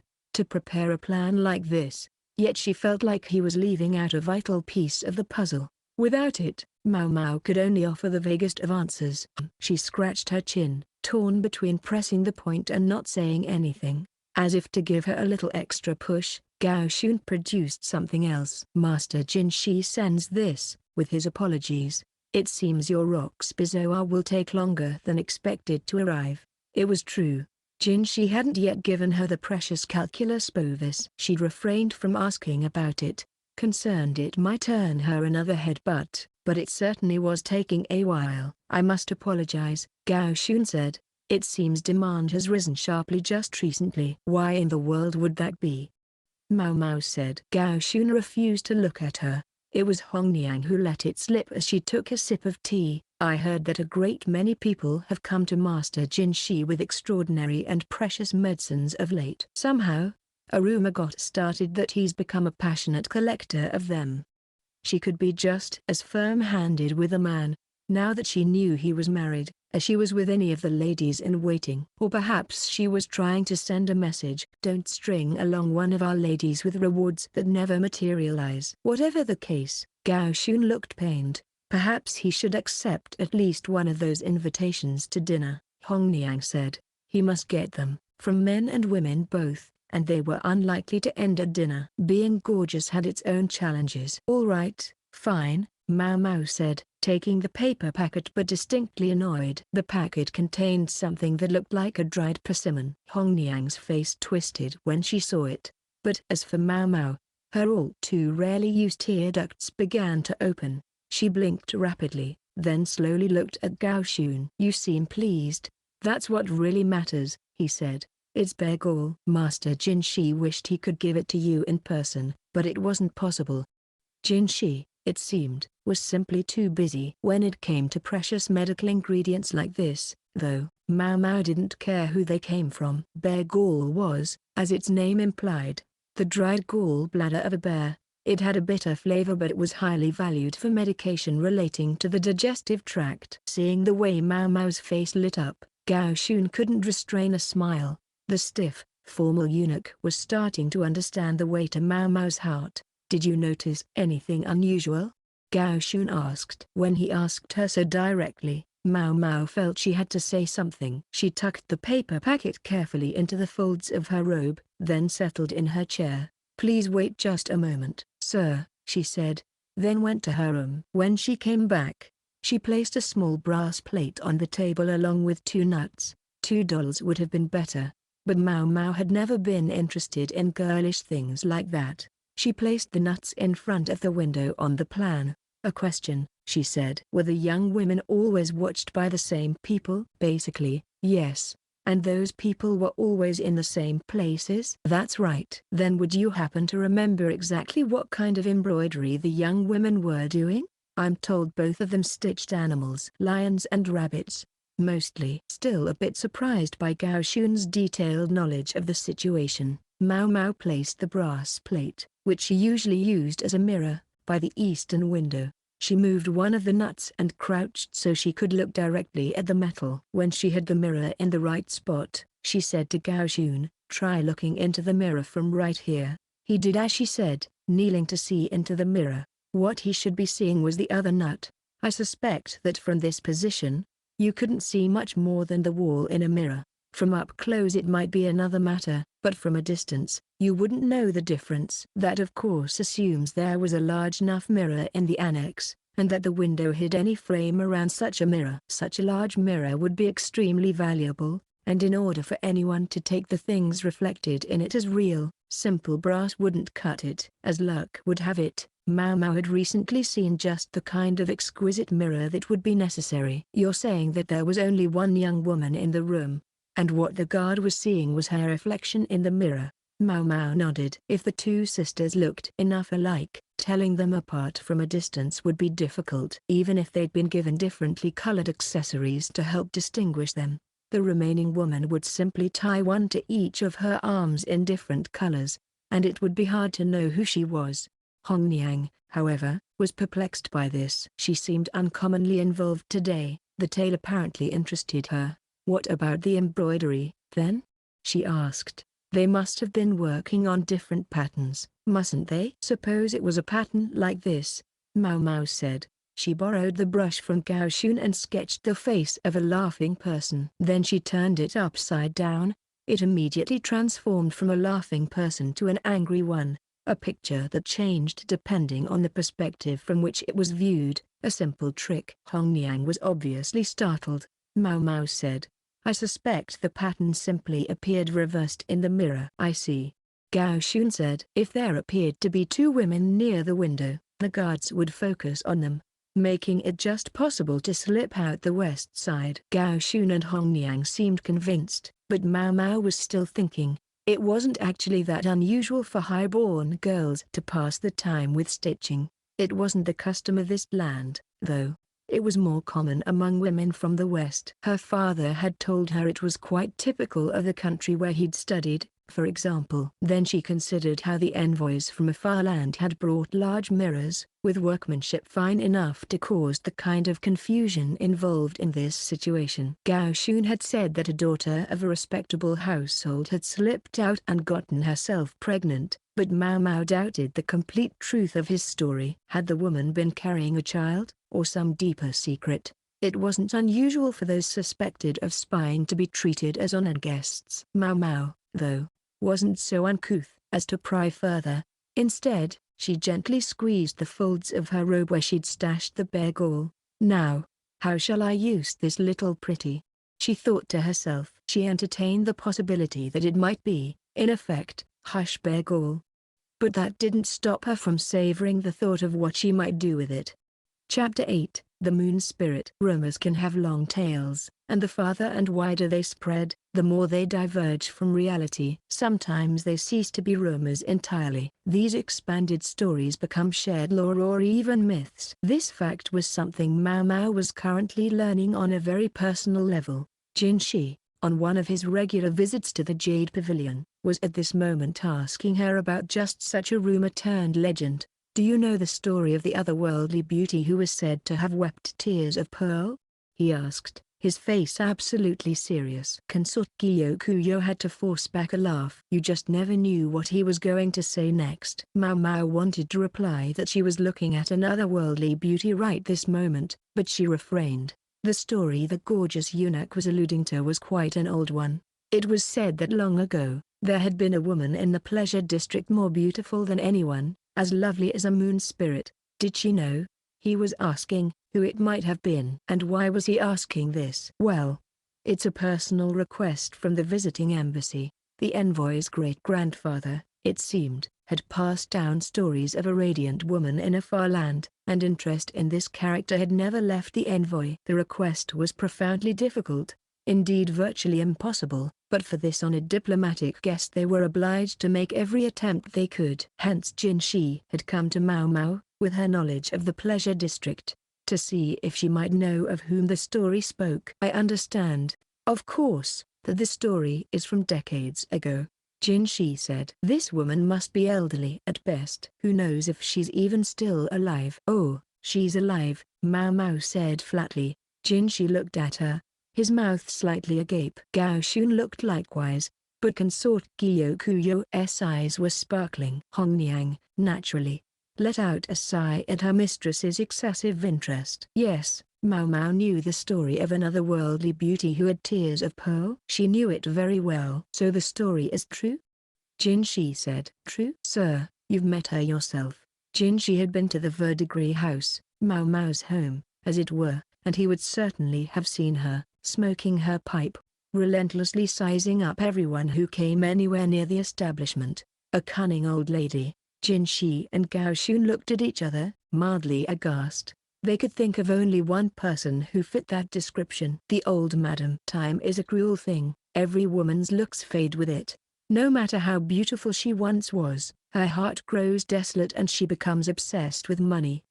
prepare a plan like this, yet she felt like he was leaving out a vital piece of the puzzle. Without it, Maomao could only offer the vaguest of answers. She scratched her chin, torn between pressing the point and not saying anything. As if to give her a little extra push, Gao Xun produced something else. Master Jinshi sends this, with his apologies. It seems your rock's Bizoa will take longer than expected to arrive. It was true. Jinshi hadn't yet given her the precious calculus bovis. She'd refrained from asking about it, concerned it might earn her another headbutt, but it certainly was taking a while. I must apologize, Gao Xun said. It seems demand has risen sharply just recently. Why in the world would that be? Maomao said. Gao Xun refused to look at her. It was Hong Niang who let it slip as she took a sip of tea. I heard that a great many people have come to Master Jinshi with extraordinary and precious medicines of late. Somehow, a rumor got started that he's become a passionate collector of them. She could be just as firm-handed with a man, now that she knew he was married, as she was with any of the ladies in waiting. Or perhaps she was trying to send a message. Don't string along one of our ladies with rewards that never materialize. Whatever the case, Gao Xun looked pained. Perhaps he should accept at least one of those invitations to dinner. Hong Niang said. He must get them, from men and women both, and they were unlikely to end at dinner. Being gorgeous had its own challenges. All right, fine, Maomao said, taking the paper packet but distinctly annoyed. The packet contained something that looked like a dried persimmon. Hong Niang's face twisted when she saw it. But as for Maomao, her all too rarely used tear ducts began to open. She blinked rapidly, then slowly looked at Gao Xun. You seem pleased. That's what really matters, he said. It's Begall. Master Jinshi wished he could give it to you in person, but it wasn't possible. Jinshi, it seemed, was simply too busy. When it came to precious medical ingredients like this, though, Maomao didn't care who they came from. Bear gall was, as its name implied, the dried gall bladder of a bear. It had a bitter flavor but it was highly valued for medication relating to the digestive tract. Seeing the way Maomao's face lit up, Gao Xun couldn't restrain a smile. The stiff, formal eunuch was starting to understand the way to Maomao's heart. Did you notice anything unusual? Gao Xun asked. When he asked her so directly, Maomao felt she had to say something. She tucked the paper packet carefully into the folds of her robe, then settled in her chair. Please wait just a moment, sir, she said, then went to her room. When she came back, she placed a small brass plate on the table along with 2 nuts. $2 would have been better, but Maomao had never been interested in girlish things like that. She placed the nuts in front of the window on the plan. A question, she said. Were the young women always watched by the same people? Basically, yes. And those people were always in the same places? That's right. Then would you happen to remember exactly what kind of embroidery the young women were doing? I'm told both of them stitched animals, lions and rabbits. Mostly. Still a bit surprised by Gao Xun's detailed knowledge of the situation, Maomao placed the brass plate, which she usually used as a mirror, by the eastern window. She moved one of the nuts and crouched so she could look directly at the metal. When she had the mirror in the right spot, she said to Gao Xun, try looking into the mirror from right here. He did as she said, kneeling to see into the mirror. What he should be seeing was the other nut. I suspect that from this position, you couldn't see much more than the wall in a mirror. From up close it might be another matter, but from a distance, you wouldn't know the difference. That of course assumes there was a large enough mirror in the annex, and that the window hid any frame around such a mirror. Such a large mirror would be extremely valuable, and in order for anyone to take the things reflected in it as real, simple brass wouldn't cut it. As luck would have it, Maomao had recently seen just the kind of exquisite mirror that would be necessary. "You're saying that there was only one young woman in the room, and what the guard was seeing was her reflection in the mirror?" Maomao nodded. If the two sisters looked enough alike, telling them apart from a distance would be difficult. Even if they'd been given differently colored accessories to help distinguish them, the remaining woman would simply tie one to each of her arms in different colors, and it would be hard to know who she was. Hong Niang, however, was perplexed by this. She seemed uncommonly involved today. The tale apparently interested her. "What about the embroidery, then?" she asked. "They must have been working on different patterns, mustn't they?" "Suppose it was a pattern like this," Maomao said. She borrowed the brush from Gao Xun and sketched the face of a laughing person. Then she turned it upside down. It immediately transformed from a laughing person to an angry one, a picture that changed depending on the perspective from which it was viewed. "A simple trick." Hong Niang was obviously startled. Maomao said, "I suspect the pattern simply appeared reversed in the mirror." "I see," Gao Xun said. "If there appeared to be two women near the window, the guards would focus on them, making it just possible to slip out the west side." Gao Xun and Hong Niang seemed convinced, but Maomao was still thinking. It wasn't actually that unusual for high-born girls to pass the time with stitching. It wasn't the custom of this land, though. It was more common among women from the West. Her father had told her it was quite typical of the country where he'd studied, for example. Then she considered how the envoys from a far land had brought large mirrors, with workmanship fine enough to cause the kind of confusion involved in this situation. Gao Xun had said that a daughter of a respectable household had slipped out and gotten herself pregnant, but Maomao doubted the complete truth of his story. Had the woman been carrying a child, or some deeper secret? It wasn't unusual for those suspected of spying to be treated as honored guests. Maomao, though, wasn't so uncouth as to pry further. Instead, she gently squeezed the folds of her robe where she'd stashed the bear gall. "Now, how shall I use this little pretty?" she thought to herself. She entertained the possibility that it might be, in effect, hush bear gall. But that didn't stop her from savoring the thought of what she might do with it. Chapter 8, The Moon Spirit. Rumors can have long tails, and the farther and wider they spread, the more they diverge from reality. Sometimes they cease to be rumors entirely. These expanded stories become shared lore or even myths. This fact was something Maomao was currently learning on a very personal level. Jinshi, on one of his regular visits to the Jade Pavilion, was at this moment asking her about just such a rumor-turned-legend. "Do you know the story of the otherworldly beauty who was said to have wept tears of pearl?" he asked, his face absolutely serious. Consort Gyokuyou had to force back a laugh. You just never knew what he was going to say next. Maomao wanted to reply that she was looking at an otherworldly beauty right this moment, but she refrained. The story the gorgeous eunuch was alluding to was quite an old one. It was said that long ago, there had been a woman in the pleasure district more beautiful than anyone, as lovely as a moon spirit. Did she know? He was asking who it might have been. And why was he asking this? Well, it's a personal request from the visiting embassy. The envoy's great-grandfather, it seemed, had passed down stories of a radiant woman in a far land, and interest in this character had never left the envoy. The request was profoundly difficult, indeed virtually impossible, but for this honored diplomatic guest they were obliged to make every attempt they could. Hence Jinshi had come to Maomao, with her knowledge of the pleasure district, to see if she might know of whom the story spoke. "I understand, of course, that the story is from decades ago," Jinshi said. "This woman must be elderly at best. Who knows if she's even still alive?" "Oh, she's alive," Maomao said flatly. Jinshi looked at her, his mouth slightly agape. Gao Xun looked likewise, but Consort Gyokuyou's eyes were sparkling. Hong Niang, naturally, let out a sigh at her mistress's excessive interest. Yes, Maomao knew the story of an otherworldly beauty who had tears of pearl. She knew it very well. "So the story is true?" Jinshi said. "True, sir, you've met her yourself." Jinshi had been to the Verdigris house, Maomao's home, as it were, and he would certainly have seen her, smoking her pipe. relentlessly sizing up everyone who came anywhere near the establishment. A cunning old lady. Jinshi and Gaoshun looked at each other, mildly aghast. They could think of only one person who fit that description. The old madam. Time is a cruel thing, every woman's looks fade with it. No matter how beautiful she once was, her heart grows desolate and she becomes obsessed with money.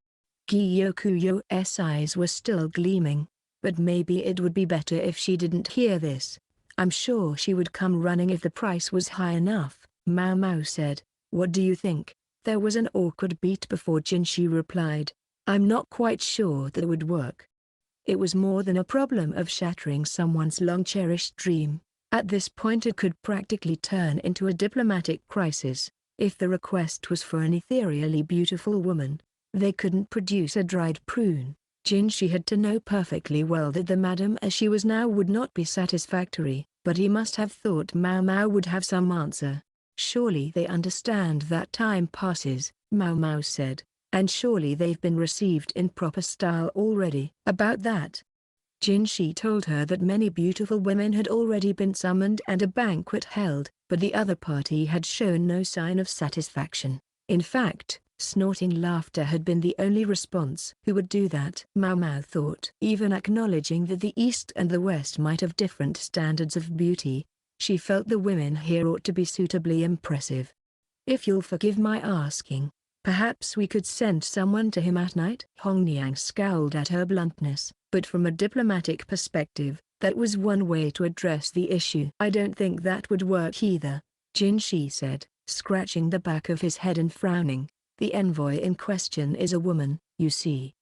Gyokuyou's eyes were still gleaming. But maybe it would be better if she didn't hear this. I'm sure she would come running if the price was high enough, Maomao said. What do you think? There was an awkward beat before Jinshi replied. I'm not quite sure that would work. It was more than a problem of shattering someone's long-cherished dream. At this point it could practically turn into a diplomatic crisis. If the request was for an ethereally beautiful woman, they couldn't produce a dried prune. Jinshi had to know perfectly well that the madam as she was now would not be satisfactory, but he must have thought Maomao would have some answer. Surely they understand that time passes, Maomao said, and surely they've been received in proper style already. About that, Jinshi told her that many beautiful women had already been summoned and a banquet held, but the other party had shown no sign of satisfaction. In fact, snorting laughter had been the only response. Who would do that? Maomao thought. Even acknowledging that the East and the West might have different standards of beauty, she felt the women here ought to be suitably impressive. If you'll forgive my asking, perhaps we could send someone to him at night? Hong Niang scowled at her bluntness, but from a diplomatic perspective, that was one way to address the issue. I don't think that would work either, Jinshi said, scratching the back of his head and frowning. The envoy in question is a woman, you see.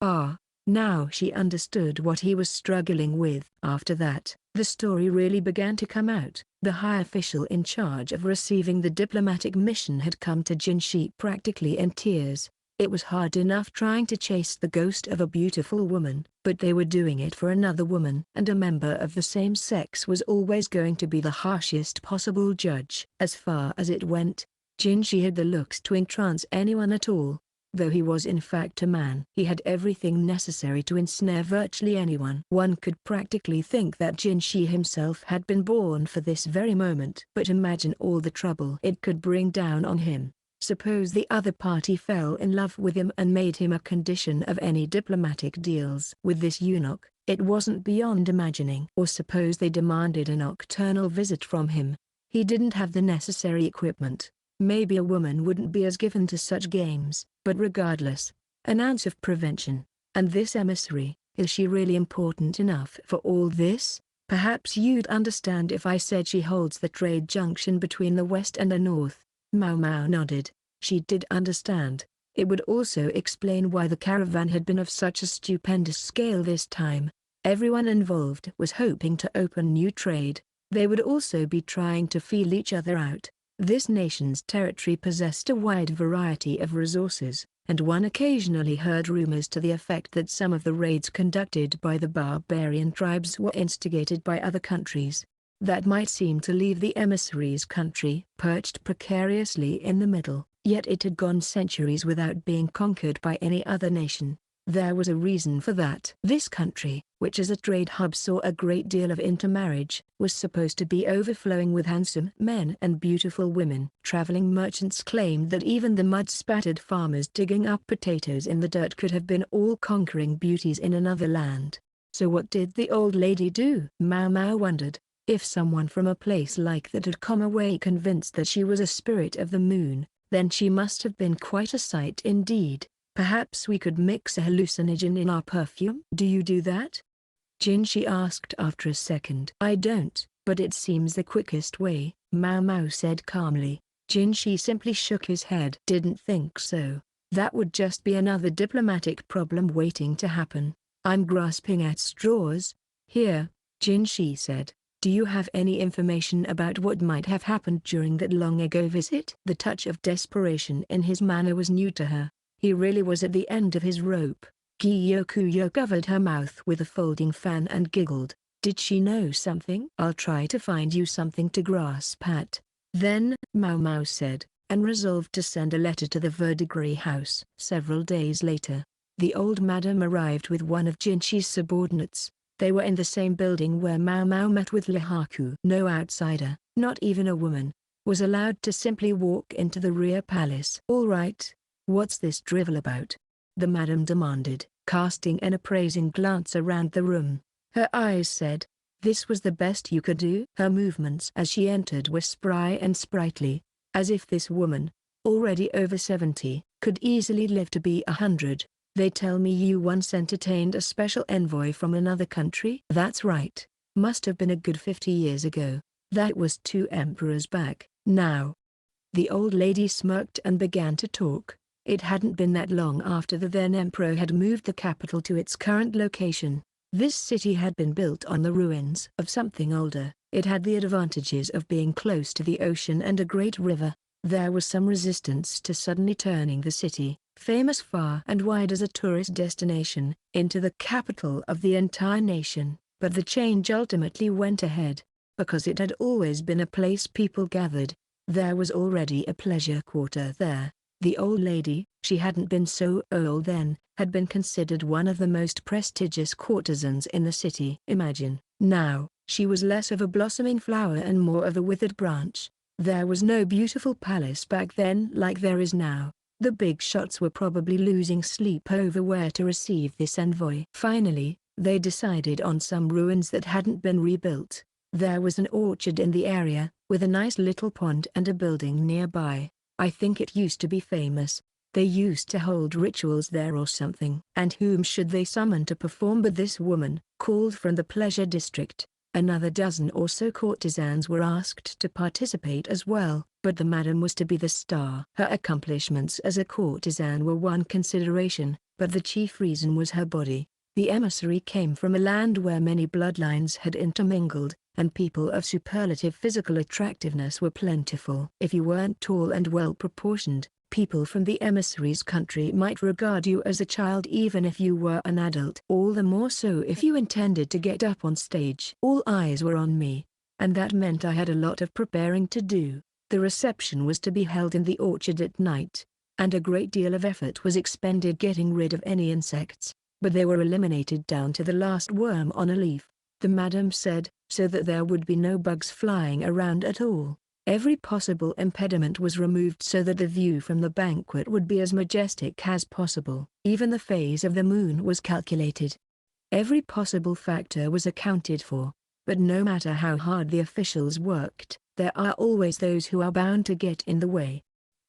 Now she understood what he was struggling with. After that, the story really began to come out. The high official in charge of receiving the diplomatic mission had come to Jinshi practically in tears. It was hard enough trying to chase the ghost of a beautiful woman, but they were doing it for another woman. And a member of the same sex was always going to be the harshest possible judge. As far as it went, Jinshi had the looks to entrance anyone at all. Though he was in fact a man, he had everything necessary to ensnare virtually anyone. One could practically think that Jinshi himself had been born for this very moment. But imagine all the trouble it could bring down on him. Suppose the other party fell in love with him and made him a condition of any diplomatic deals with this eunuch. It wasn't beyond imagining. Or suppose they demanded a nocturnal visit from him. He didn't have the necessary equipment. Maybe a woman wouldn't be as given to such games, but regardless, an ounce of prevention. And this emissary, is she really important enough for all this? Perhaps you'd understand if I said she holds the trade junction between the West and the North. Maomao nodded. She did understand. It would also explain why the caravan had been of such a stupendous scale this time. Everyone involved was hoping to open new trade. They would also be trying to feel each other out. This nation's territory possessed a wide variety of resources, and one occasionally heard rumors to the effect that some of the raids conducted by the barbarian tribes were instigated by other countries. That might seem to leave the emissary's country perched precariously in the middle, yet it had gone centuries without being conquered by any other nation. There was a reason for that. This country, which as a trade hub saw a great deal of intermarriage, was supposed to be overflowing with handsome men and beautiful women. Traveling merchants claimed that even the mud-spattered farmers digging up potatoes in the dirt could have been all-conquering beauties in another land. So what did the old lady do? Maomao wondered. If someone from a place like that had come away convinced that she was a spirit of the moon, then she must have been quite a sight indeed. Perhaps we could mix a hallucinogen in our perfume? Do you do that? Jinshi asked after a second. I don't, but it seems the quickest way, Maomao said calmly. Jinshi simply shook his head. Didn't think so. That would just be another diplomatic problem waiting to happen. I'm grasping at straws. Here, Jinshi said. Do you have any information about what might have happened during that long-ago visit? The touch of desperation in his manner was new to her. He really was at the end of his rope. Gyokuyou covered her mouth with a folding fan and giggled. Did she know something? I'll try to find you something to grasp at. Then, Maomao said, and resolved to send a letter to the Verdigris house. Several days later, the old madam arrived with one of Jinshi's subordinates. They were in the same building where Maomao met with Lihaku. No outsider, not even a woman, was allowed to simply walk into the rear palace. "All right, what's this drivel about?" the madam demanded, casting an appraising glance around the room. Her eyes said, "This was the best you could do?" Her movements as she entered were spry and sprightly, as if this woman, already over 70, could easily live to be 100. "They tell me you once entertained a special envoy from another country?" "That's right. Must have been a good 50 years ago. That was 2 emperors back, now." The old lady smirked and began to talk. It hadn't been that long after the then emperor had moved the capital to its current location. This city had been built on the ruins of something older. It had the advantages of being close to the ocean and a great river. There was some resistance to suddenly turning the city, famous far and wide as a tourist destination, into the capital of the entire nation. But the change ultimately went ahead, because it had always been a place people gathered. There was already a pleasure quarter there. The old lady, she hadn't been so old then, had been considered one of the most prestigious courtesans in the city. Imagine, now, she was less of a blossoming flower and more of a withered branch. There was no beautiful palace back then like there is now. The big shots were probably losing sleep over where to receive this envoy. Finally, they decided on some ruins that hadn't been rebuilt. There was an orchard in the area, with a nice little pond and a building nearby. I think it used to be famous. They used to hold rituals there or something. And whom should they summon to perform but this woman, called from the pleasure district. Another dozen or so courtesans were asked to participate as well, but the madam was to be the star. Her accomplishments as a courtesan were one consideration, but the chief reason was her body. The emissary came from a land where many bloodlines had intermingled, and people of superlative physical attractiveness were plentiful. If you weren't tall and well-proportioned, people from the emissary's country might regard you as a child even if you were an adult. All the more so if you intended to get up on stage. All eyes were on me, and that meant I had a lot of preparing to do. The reception was to be held in the orchard at night, and a great deal of effort was expended getting rid of any insects, but they were eliminated down to the last worm on a leaf, the madam said, so that there would be no bugs flying around at all. Every possible impediment was removed so that the view from the banquet would be as majestic as possible. Even the phase of the moon was calculated. Every possible factor was accounted for, but no matter how hard the officials worked, there are always those who are bound to get in the way.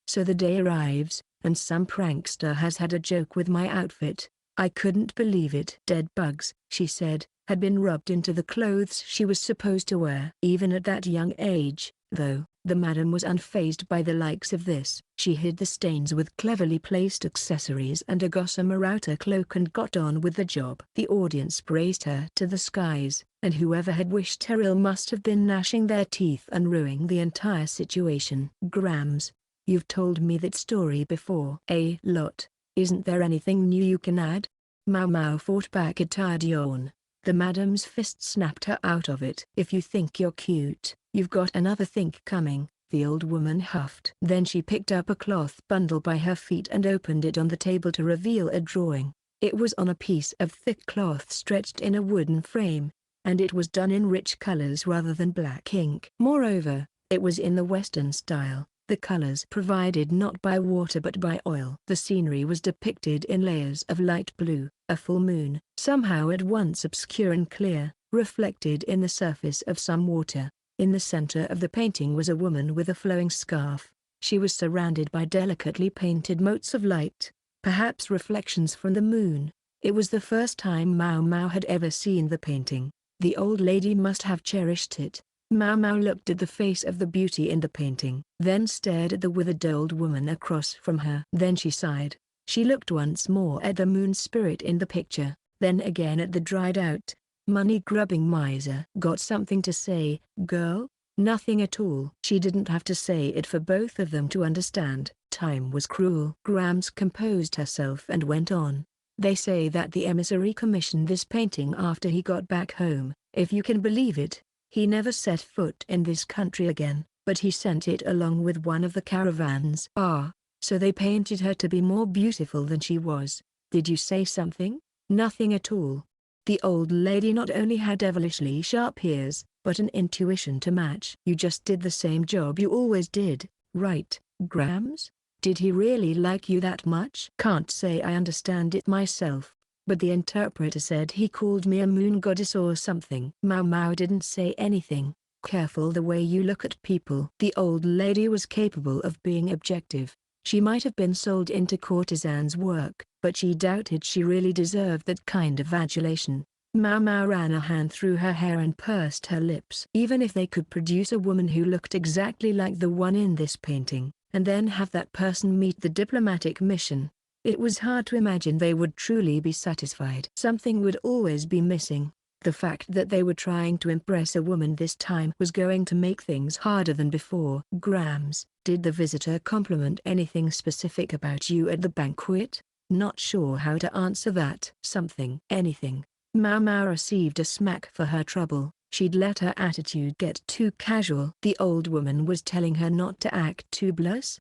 So the day arrives, and some prankster has had a joke with my outfit. I couldn't believe it. "Dead bugs," she said, had been rubbed into the clothes she was supposed to wear. Even at that young age, though, the madam was unfazed by the likes of this. She hid the stains with cleverly placed accessories and a gossamer outer cloak and got on with the job. The audience praised her to the skies, and whoever had wished her ill must have been gnashing their teeth and ruining the entire situation. "Grams, you've told me that story before." "A lot. Isn't there anything new you can add?" Maomao fought back a tired yawn. The madam's fist snapped her out of it. "If you think you're cute, you've got another think coming," the old woman huffed. Then she picked up a cloth bundle by her feet and opened it on the table to reveal a drawing. It was on a piece of thick cloth stretched in a wooden frame, and it was done in rich colors rather than black ink. Moreover, it was in the Western style, the colors provided not by water but by oil. The scenery was depicted in layers of light blue, a full moon, somehow at once obscure and clear, reflected in the surface of some water. In the center of the painting was a woman with a flowing scarf. She was surrounded by delicately painted motes of light, perhaps reflections from the moon. It was the first time Maomao had ever seen the painting. The old lady must have cherished it. Maomao looked at the face of the beauty in the painting, then stared at the withered old woman across from her. Then she sighed. She looked once more at the moon spirit in the picture, then again at the dried-out, money-grubbing miser. "Got something to say, girl?" "Nothing at all." She didn't have to say it for both of them to understand. Time was cruel. Grams composed herself and went on. "They say that the emissary commissioned this painting after he got back home. If you can believe it, he never set foot in this country again, but he sent it along with one of the caravans." "Ah, so they painted her to be more beautiful than she was." "Did you say something?" "Nothing at all." The old lady not only had devilishly sharp ears, but an intuition to match. "You just did the same job you always did, right, Grams? Did he really like you that much?" "Can't say I understand it myself, but the interpreter said he called me a moon goddess or something." Maomao didn't say anything. "Careful the way you look at people." The old lady was capable of being objective. She might have been sold into courtesan's work, but she doubted she really deserved that kind of adulation. Maomao ran a hand through her hair and pursed her lips. Even if they could produce a woman who looked exactly like the one in this painting, and then have that person meet the diplomatic mission, it was hard to imagine they would truly be satisfied. Something would always be missing. The fact that they were trying to impress a woman this time was going to make things harder than before. "Grams, did the visitor compliment anything specific about you at the banquet?" "Not sure how to answer that." "Something." "Anything." Maomao received a smack for her trouble. She'd let her attitude get too casual. The old woman was telling her not to act too blush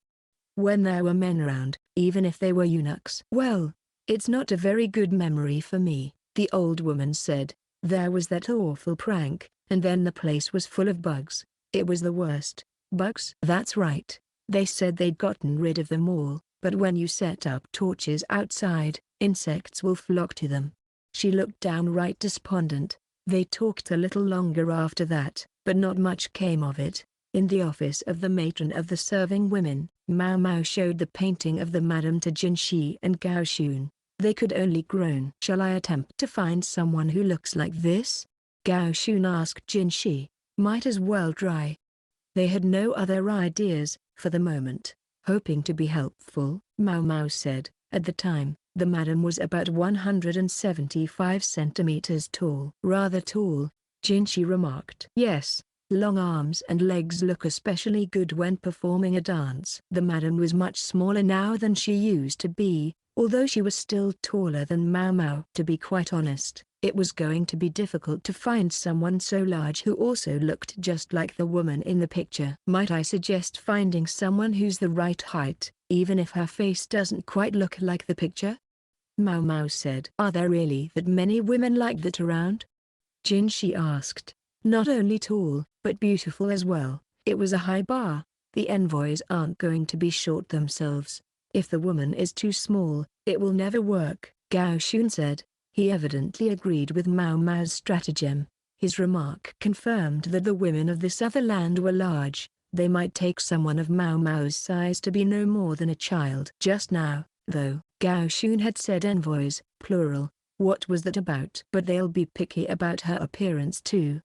when there were men around, even if they were eunuchs. "Well, it's not a very good memory for me," the old woman said. "There was that awful prank, and then the place was full of bugs. It was the worst." "Bugs?" "That's right. They said they'd gotten rid of them all, but when you set up torches outside, insects will flock to them." She looked downright despondent. They talked a little longer after that, but not much came of it. In the office of the matron of the serving women, Maomao showed the painting of the madam to Jinshi and Gaoxun. They could only groan. "Shall I attempt to find someone who looks like this?" Gaoxun asked Jinshi. "Might as well try." They had no other ideas, for the moment. Hoping to be helpful, Maomao said, "At the time, the madam was about 175 centimeters tall." "Rather tall," Jinshi remarked. "Yes, long arms and legs look especially good when performing a dance." The madam was much smaller now than she used to be, although she was still taller than Maomao. To be quite honest, it was going to be difficult to find someone so large who also looked just like the woman in the picture. "Might I suggest finding someone who's the right height, even if her face doesn't quite look like the picture?" Maomao said. "Are there really that many women like that around?" Jinshi asked. "Not only tall, but beautiful as well." It was a high bar. The envoys aren't going to be short themselves. "If the woman is too small, it will never work," Gaoxun said. He evidently agreed with Maomao's stratagem. His remark confirmed that the women of this other land were large. They might take someone of Maomao's size to be no more than a child. Just now, though, Gaoxun had said envoys, plural. What was that about? "But they'll be picky about her appearance too,"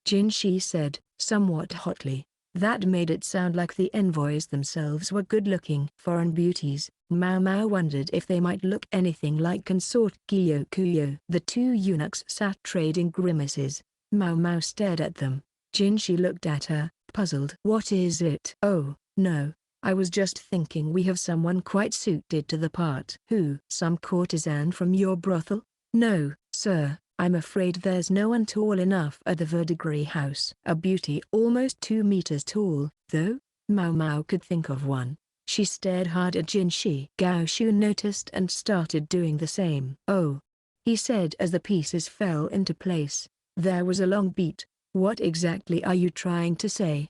Jinshi said, somewhat hotly. That made it sound like the envoys themselves were good-looking foreign beauties. Maomao wondered if they might look anything like Consort Gyokuyou. The two eunuchs sat trading grimaces. Maomao stared at them. Jinshi looked at her, puzzled. "What is it?" "Oh, no. I was just thinking we have someone quite suited to the part." "Who? Some courtesan from your brothel?" "No, sir. I'm afraid there's no one tall enough at the Verdigris house." "A beauty almost 2 meters tall, though?" Maomao could think of one. She stared hard at Jinshi. Gaoxun noticed and started doing the same. "Oh," he said as the pieces fell into place. There was a long beat. "What exactly are you trying to say?"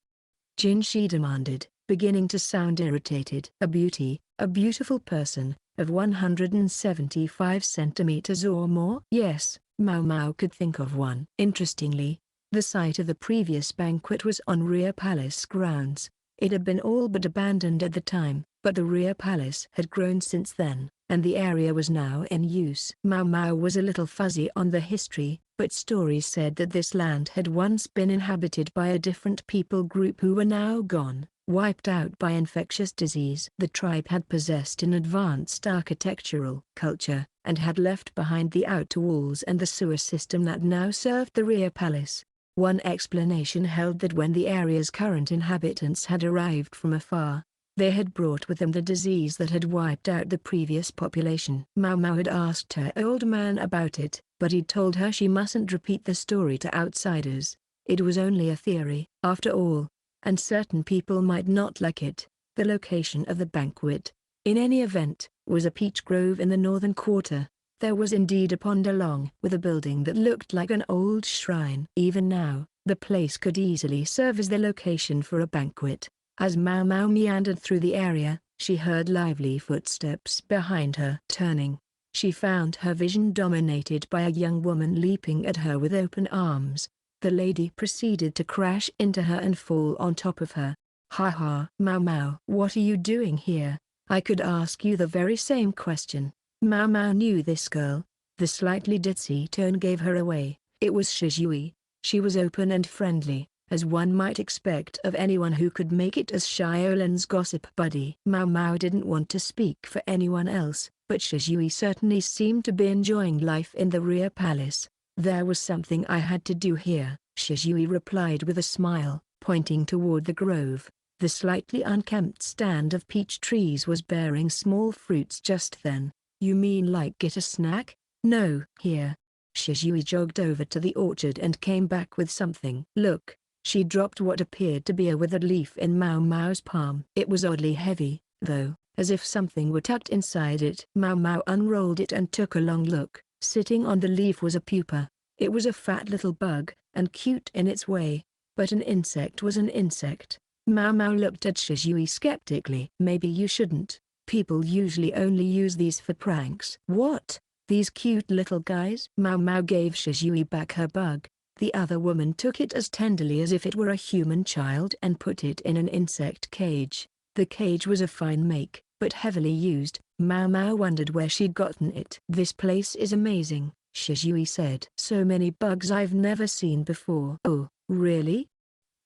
Jinshi demanded, beginning to sound irritated. A beautiful person, of 175 centimeters or more?" "Yes." Maomao could think of one. Interestingly, the site of the previous banquet was on rear palace grounds. It had been all but abandoned at the time, but the rear palace had grown since then, and the area was now in use. Maomao was a little fuzzy on the history, but stories said that this land had once been inhabited by a different people group who were now gone, wiped out by infectious disease. The tribe had possessed an advanced architectural culture, and had left behind the outer walls and the sewer system that now served the rear palace. One explanation held that when the area's current inhabitants had arrived from afar, they had brought with them the disease that had wiped out the previous population. Maomao had asked her old man about it, but he'd told her she mustn't repeat the story to outsiders. It was only a theory, after all, and certain people might not like it. The location of the banquet, in any event, was a peach grove in the northern quarter. There was indeed a pond along with a building that looked like an old shrine. Even now, the place could easily serve as the location for a banquet. As Maomao meandered through the area, she heard lively footsteps behind her. Turning, she found her vision dominated by a young woman leaping at her with open arms. The lady proceeded to crash into her and fall on top of her. "Ha ha, Maomao. What are you doing here? I could ask you the very same question." Maomao knew this girl. The slightly ditzy tone gave her away. It was Shizui. She was open and friendly, as one might expect of anyone who could make it as Xiaolan's gossip buddy. Maomao didn't want to speak for anyone else, but Shizui certainly seemed to be enjoying life in the rear palace. "There was something I had to do here," Shizui replied with a smile, pointing toward the grove. The slightly unkempt stand of peach trees was bearing small fruits just then. "You mean like get a snack?" "No." "Here." Shizui jogged over to the orchard and came back with something. "Look." She dropped what appeared to be a withered leaf in Maomao's palm. It was oddly heavy, though, as if something were tucked inside it. Maomao unrolled it and took a long look. Sitting on the leaf was a pupa. It was a fat little bug, and cute in its way, but an insect was an insect. Maomao looked at Shizui skeptically. "Maybe you shouldn't. People usually only use these for pranks." "What? These cute little guys?" Maomao gave Shizui back her bug. The other woman took it as tenderly as if it were a human child and put it in an insect cage. The cage was a fine make, but heavily used. Maomao wondered where she'd gotten it. "This place is amazing," Shizui said. "So many bugs I've never seen before." "Oh, really?"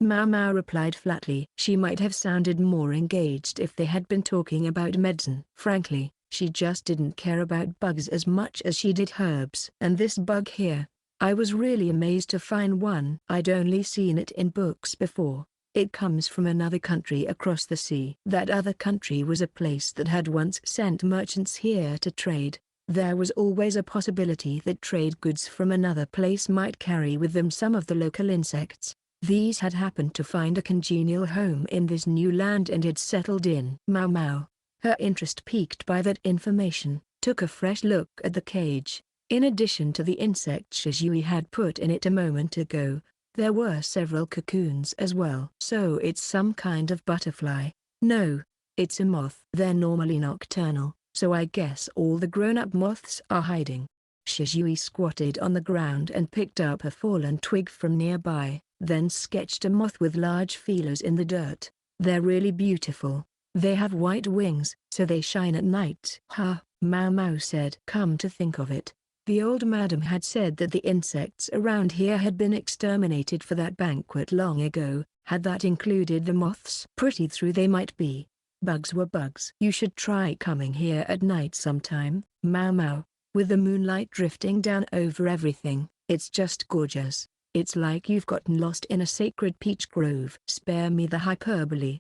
Maomao replied flatly. She might have sounded more engaged if they had been talking about medicine. Frankly, she just didn't care about bugs as much as she did herbs. "And this bug here, I was really amazed to find one. I'd only seen it in books before. It comes from another country across the sea." That other country was a place that had once sent merchants here to trade. There was always a possibility that trade goods from another place might carry with them some of the local insects. These had happened to find a congenial home in this new land and had settled in. Maomao, her interest piqued by that information, took a fresh look at the cage. In addition to the insects Shizui had put in it a moment ago, there were several cocoons as well. "So it's some kind of butterfly?" "No, it's a moth. They're normally nocturnal, so I guess all the grown-up moths are hiding." Shizui squatted on the ground and picked up a fallen twig from nearby, then sketched a moth with large feelers in the dirt. "They're really beautiful. They have white wings, so they shine at night." "Ha," Maomao said. "Come to think of it, the old madam had said that the insects around here had been exterminated for that banquet long ago. Had that included the moths?" "Pretty true they might be. Bugs were bugs." "You should try coming here at night sometime, Maomao, with the moonlight drifting down over everything. It's just gorgeous. It's like you've gotten lost in a sacred peach grove." "Spare me the hyperbole."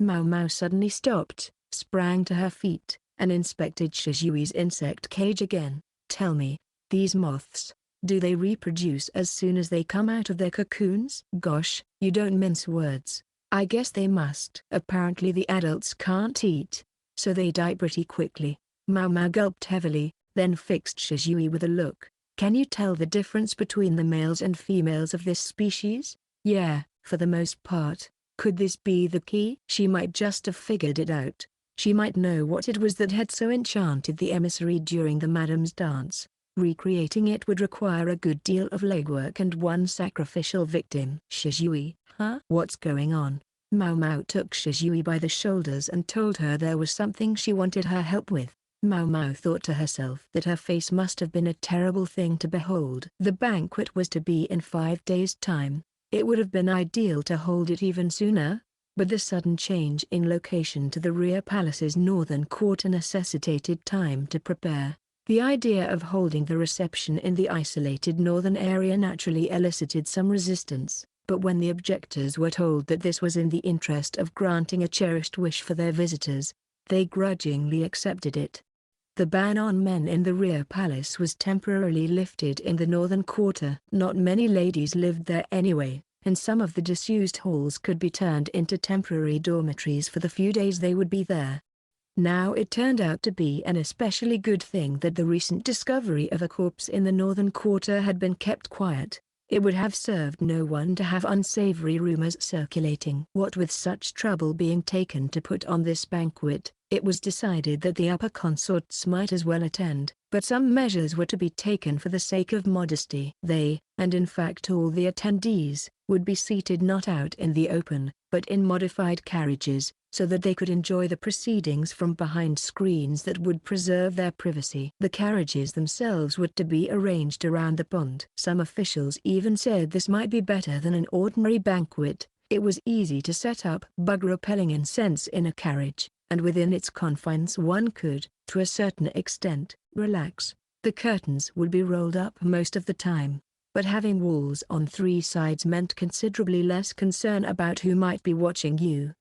Maomao suddenly stopped, sprang to her feet, and inspected Shizui's insect cage again. "Tell me, these moths, do they reproduce as soon as they come out of their cocoons?" "Gosh, you don't mince words. I guess they must. Apparently the adults can't eat, so they die pretty quickly." Maomao gulped heavily, then fixed Shizui with a look. "Can you tell the difference between the males and females of this species?" "Yeah, for the most part." Could this be the key? She might just have figured it out. She might know what it was that had so enchanted the emissary during the madam's dance. Recreating it would require a good deal of legwork and one sacrificial victim. "Shizui, huh? What's going on?" Maomao took Shizui by the shoulders and told her there was something she wanted her help with. Maomao thought to herself that her face must have been a terrible thing to behold. The banquet was to be in 5 days' time. It would have been ideal to hold it even sooner, but the sudden change in location to the rear palace's northern quarter necessitated time to prepare. The idea of holding the reception in the isolated northern area naturally elicited some resistance, but when the objectors were told that this was in the interest of granting a cherished wish for their visitors, they grudgingly accepted it. The ban on men in the rear palace was temporarily lifted in the northern quarter. Not many ladies lived there anyway, and some of the disused halls could be turned into temporary dormitories for the few days they would be there. Now it turned out to be an especially good thing that the recent discovery of a corpse in the northern quarter had been kept quiet. It would have served no one to have unsavory rumors circulating. What with such trouble being taken to put on this banquet, it was decided that the upper consorts might as well attend. But some measures were to be taken for the sake of modesty. They, and in fact all the attendees, would be seated not out in the open, but in modified carriages, so that they could enjoy the proceedings from behind screens that would preserve their privacy. The carriages themselves were to be arranged around the pond. Some officials even said this might be better than an ordinary banquet. It was easy to set up bug-repelling incense in a carriage, and within its confines one could, to a certain extent, relax. The curtains would be rolled up most of the time, but having walls on 3 sides meant considerably less concern about who might be watching you.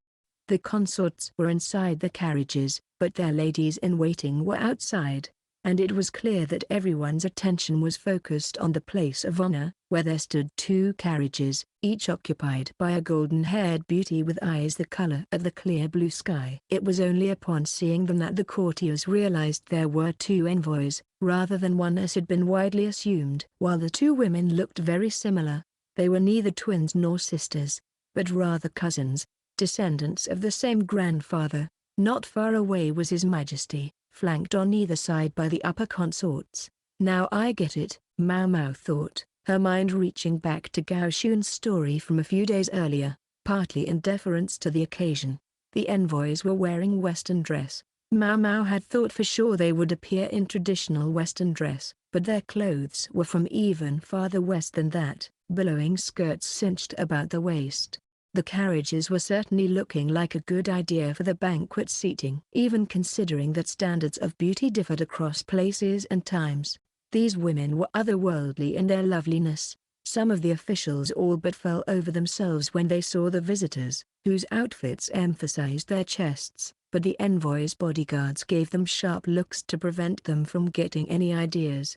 The consorts were inside the carriages, but their ladies-in-waiting were outside, and it was clear that everyone's attention was focused on the place of honor, where there stood 2 carriages, each occupied by a golden-haired beauty with eyes the color of the clear blue sky. It was only upon seeing them that the courtiers realized there were 2 envoys, rather than one as had been widely assumed. While the 2 women looked very similar, they were neither twins nor sisters, but rather cousins, descendants of the same grandfather. Not far away was His Majesty, flanked on either side by the upper consorts. Now I get it, Maomao thought, her mind reaching back to Gao Xun's story from a few days earlier, partly in deference to the occasion. The envoys were wearing Western dress. Maomao had thought for sure they would appear in traditional Western dress, but their clothes were from even farther west than that, billowing skirts cinched about the waist. The carriages were certainly looking like a good idea for the banquet seating. Even considering that standards of beauty differed across places and times, these women were otherworldly in their loveliness. Some of the officials all but fell over themselves when they saw the visitors, whose outfits emphasized their chests, but the envoys' bodyguards gave them sharp looks to prevent them from getting any ideas.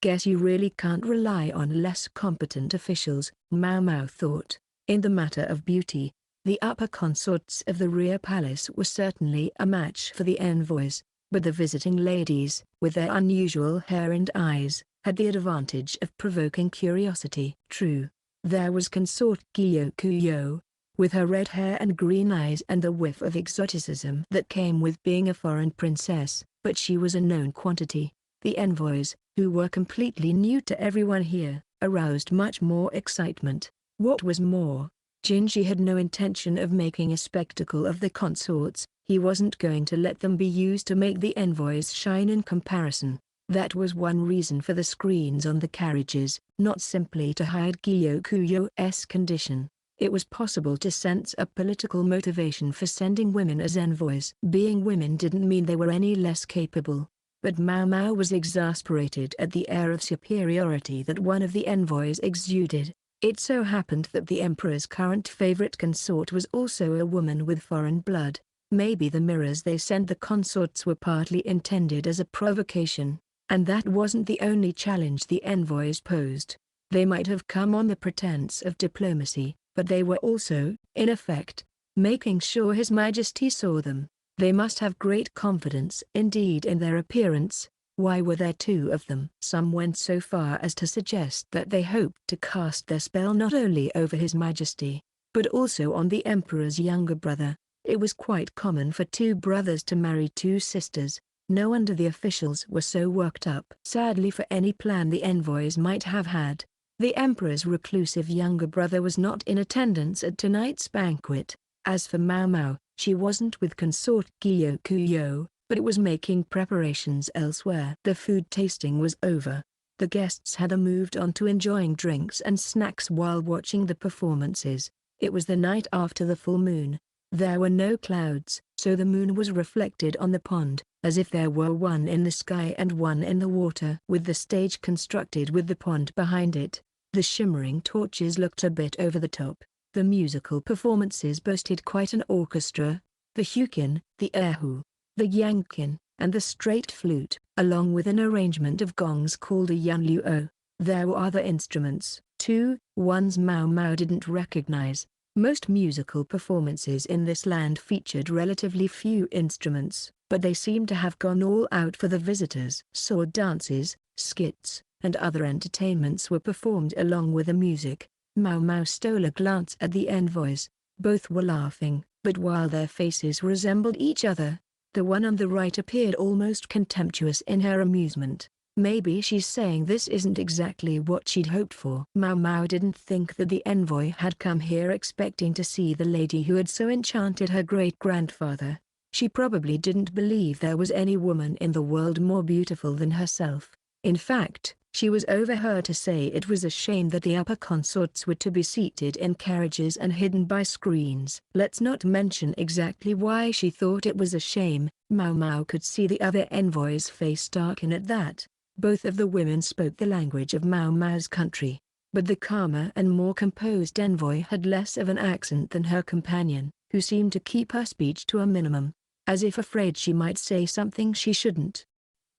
Guess you really can't rely on less competent officials, Maomao thought. In the matter of beauty, the upper consorts of the rear palace were certainly a match for the envoys, but the visiting ladies, with their unusual hair and eyes, had the advantage of provoking curiosity. True, there was Consort Gyokuyou, with her red hair and green eyes and the whiff of exoticism that came with being a foreign princess, but she was a known quantity. The envoys, who were completely new to everyone here, aroused much more excitement. What was more, Jinshi had no intention of making a spectacle of the consorts. He wasn't going to let them be used to make the envoys shine in comparison. That was one reason for the screens on the carriages, not simply to hide Gyokuyou's condition. It was possible to sense a political motivation for sending women as envoys. Being women didn't mean they were any less capable, but Maomao was exasperated at the air of superiority that one of the envoys exuded. It so happened that the emperor's current favorite consort was also a woman with foreign blood. Maybe the mirrors they sent the consorts were partly intended as a provocation, and that wasn't the only challenge the envoys posed. They might have come on the pretense of diplomacy, but they were also, in effect, making sure His Majesty saw them. They must have great confidence indeed in their appearance. Why were there 2 of them? Some went so far as to suggest that they hoped to cast their spell not only over His Majesty, but also on the emperor's younger brother. It was quite common for 2 brothers to marry 2 sisters. No wonder the officials were so worked up. Sadly for any plan the envoys might have had, the emperor's reclusive younger brother was not in attendance at tonight's banquet. As for Maomao, she wasn't with Consort Gyokuyou, but was making preparations elsewhere. The food tasting was over. The guests had moved on to enjoying drinks and snacks while watching the performances. It was the night after the full moon. There were no clouds, so the moon was reflected on the pond, as if there were one in the sky and one in the water. With the stage constructed with the pond behind it, the shimmering torches looked a bit over the top. The musical performances boasted quite an orchestra. The hukin, the erhu, the yangkin, and the straight flute, along with an arrangement of gongs called a yunluo. There were other instruments, too, ones Maomao didn't recognize. Most musical performances in this land featured relatively few instruments, but they seemed to have gone all out for the visitors. Sword dances, skits, and other entertainments were performed along with the music. Maomao stole a glance at the envoys. Both were laughing, but while their faces resembled each other, the one on the right appeared almost contemptuous in her amusement. Maybe she's saying this isn't exactly what she'd hoped for. Maomao didn't think that the envoy had come here expecting to see the lady who had so enchanted her great-grandfather. She probably didn't believe there was any woman in the world more beautiful than herself. In fact, she was overheard to say it was a shame that the upper consorts were to be seated in carriages and hidden by screens. Let's not mention exactly why she thought it was a shame. Maomao could see the other envoy's face darken at that. Both of the women spoke the language of Maomao's country, but the calmer and more composed envoy had less of an accent than her companion, who seemed to keep her speech to a minimum, as if afraid she might say something she shouldn't.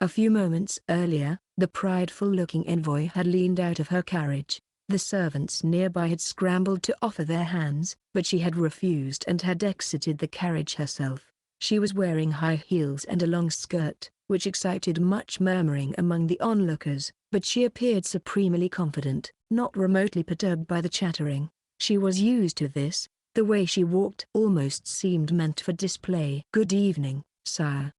A few moments earlier, the prideful-looking envoy had leaned out of her carriage. The servants nearby had scrambled to offer their hands, but she had refused and had exited the carriage herself. She was wearing high heels and a long skirt, which excited much murmuring among the onlookers, but she appeared supremely confident, not remotely perturbed by the chattering. She was used to this. The way she walked almost seemed meant for display. "Good evening, sire."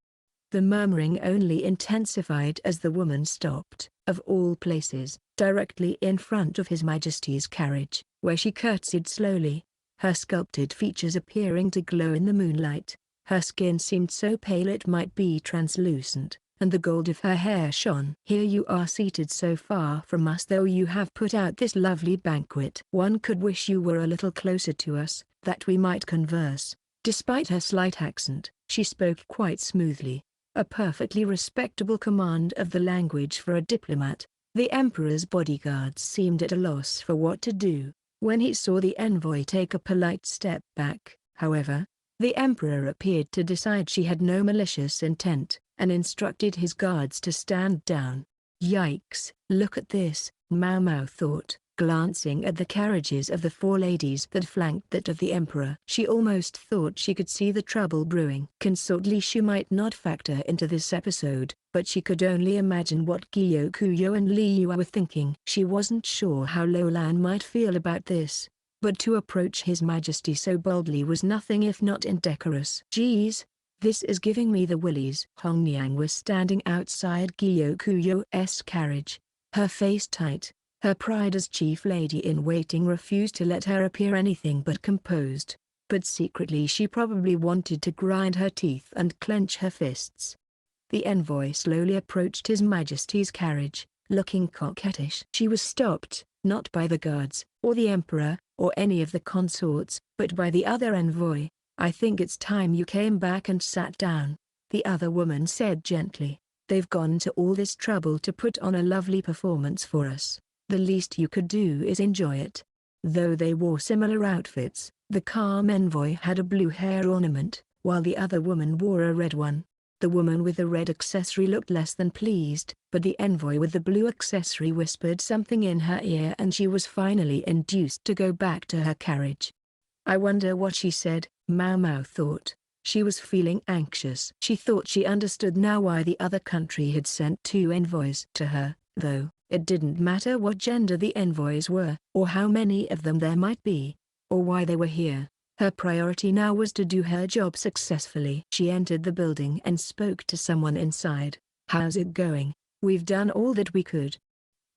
The murmuring only intensified as the woman stopped, of all places, directly in front of His Majesty's carriage, where she curtsied slowly, her sculpted features appearing to glow in the moonlight. Her skin seemed so pale it might be translucent, and the gold of her hair shone. "Here you are seated so far from us, though you have put out this lovely banquet. One could wish you were a little closer to us, that we might converse." Despite her slight accent, she spoke quite smoothly, a perfectly respectable command of the language for a diplomat. The emperor's bodyguards seemed at a loss for what to do. When he saw the envoy take a polite step back, however, the emperor appeared to decide she had no malicious intent, and instructed his guards to stand down. Yikes, look at this, Maomao thought, glancing at the carriages of the four ladies that flanked that of the emperor. She almost thought she could see the trouble brewing. Consort Gyokuyou might not factor into this episode, but she could only imagine what Gyokuyou and Liu were thinking. She wasn't sure how Xiaolan might feel about this, but to approach His Majesty so boldly was nothing if not indecorous. "Geez, this is giving me the willies." Hongniang was standing outside Gyokuyou's carriage, her face tight. Her pride as chief lady-in-waiting refused to let her appear anything but composed, but secretly she probably wanted to grind her teeth and clench her fists. The envoy slowly approached His Majesty's carriage, looking coquettish. She was stopped, not by the guards, or the emperor, or any of the consorts, but by the other envoy. "I think it's time you came back and sat down," the other woman said gently. "They've gone to all this trouble to put on a lovely performance for us. The least you could do is enjoy it." Though they wore similar outfits, the calm envoy had a blue hair ornament, while the other woman wore a red one. The woman with the red accessory looked less than pleased, but the envoy with the blue accessory whispered something in her ear and she was finally induced to go back to her carriage. I wonder what she said, Maomao thought. She was feeling anxious. She thought she understood now why the other country had sent two envoys to her, though. It didn't matter what gender the envoys were, or how many of them there might be, or why they were here. Her priority now was to do her job successfully. She entered the building and spoke to someone inside. "How's it going? We've done all that we could."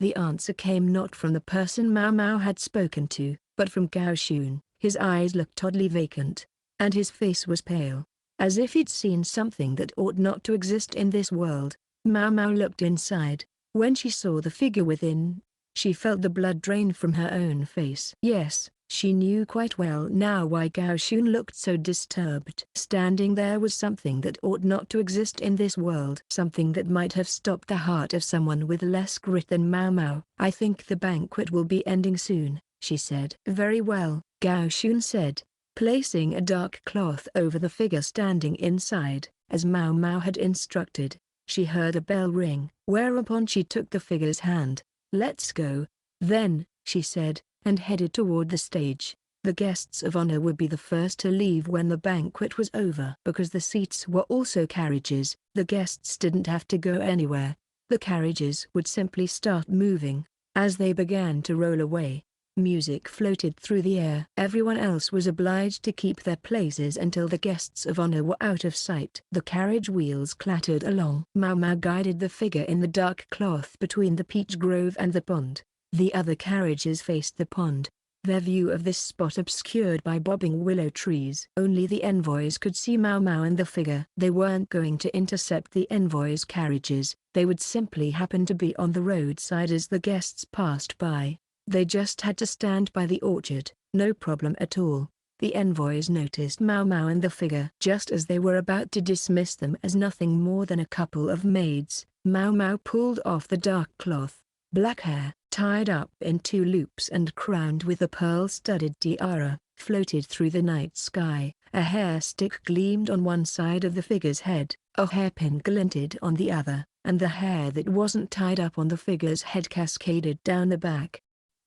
The answer came not from the person Maomao had spoken to, but from Gyokuyou. His eyes looked oddly vacant, and his face was pale, as if he'd seen something that ought not to exist in this world. Maomao looked inside. When she saw the figure within, she felt the blood drain from her own face. Yes, she knew quite well now why Gyokuyou looked so disturbed. Standing there was something that ought not to exist in this world. Something that might have stopped the heart of someone with less grit than Maomao. "I think the banquet will be ending soon," she said. "Very well," Gyokuyou said, placing a dark cloth over the figure standing inside, as Maomao had instructed. She heard a bell ring, whereupon she took the figure's hand. "Let's go, then," she said, and headed toward the stage. The guests of honor would be the first to leave when the banquet was over. Because the seats were also carriages, the guests didn't have to go anywhere. The carriages would simply start moving. As they began to roll away, music floated through the air. Everyone else was obliged to keep their places until the guests of honor were out of sight. The carriage wheels clattered along. Maomao guided the figure in the dark cloth between the peach grove and the pond. The other carriages faced the pond, their view of this spot obscured by bobbing willow trees. Only the envoys could see Maomao and the figure. They weren't going to intercept the envoys' carriages, they would simply happen to be on the roadside as the guests passed by. They just had to stand by the orchard, no problem at all. The envoys noticed Maomao and the figure. Just as they were about to dismiss them as nothing more than a couple of maids, Maomao pulled off the dark cloth. Black hair, tied up in 2 loops and crowned with a pearl-studded tiara, floated through the night sky. A hair stick gleamed on one side of the figure's head, a hairpin glinted on the other, and the hair that wasn't tied up on the figure's head cascaded down the back.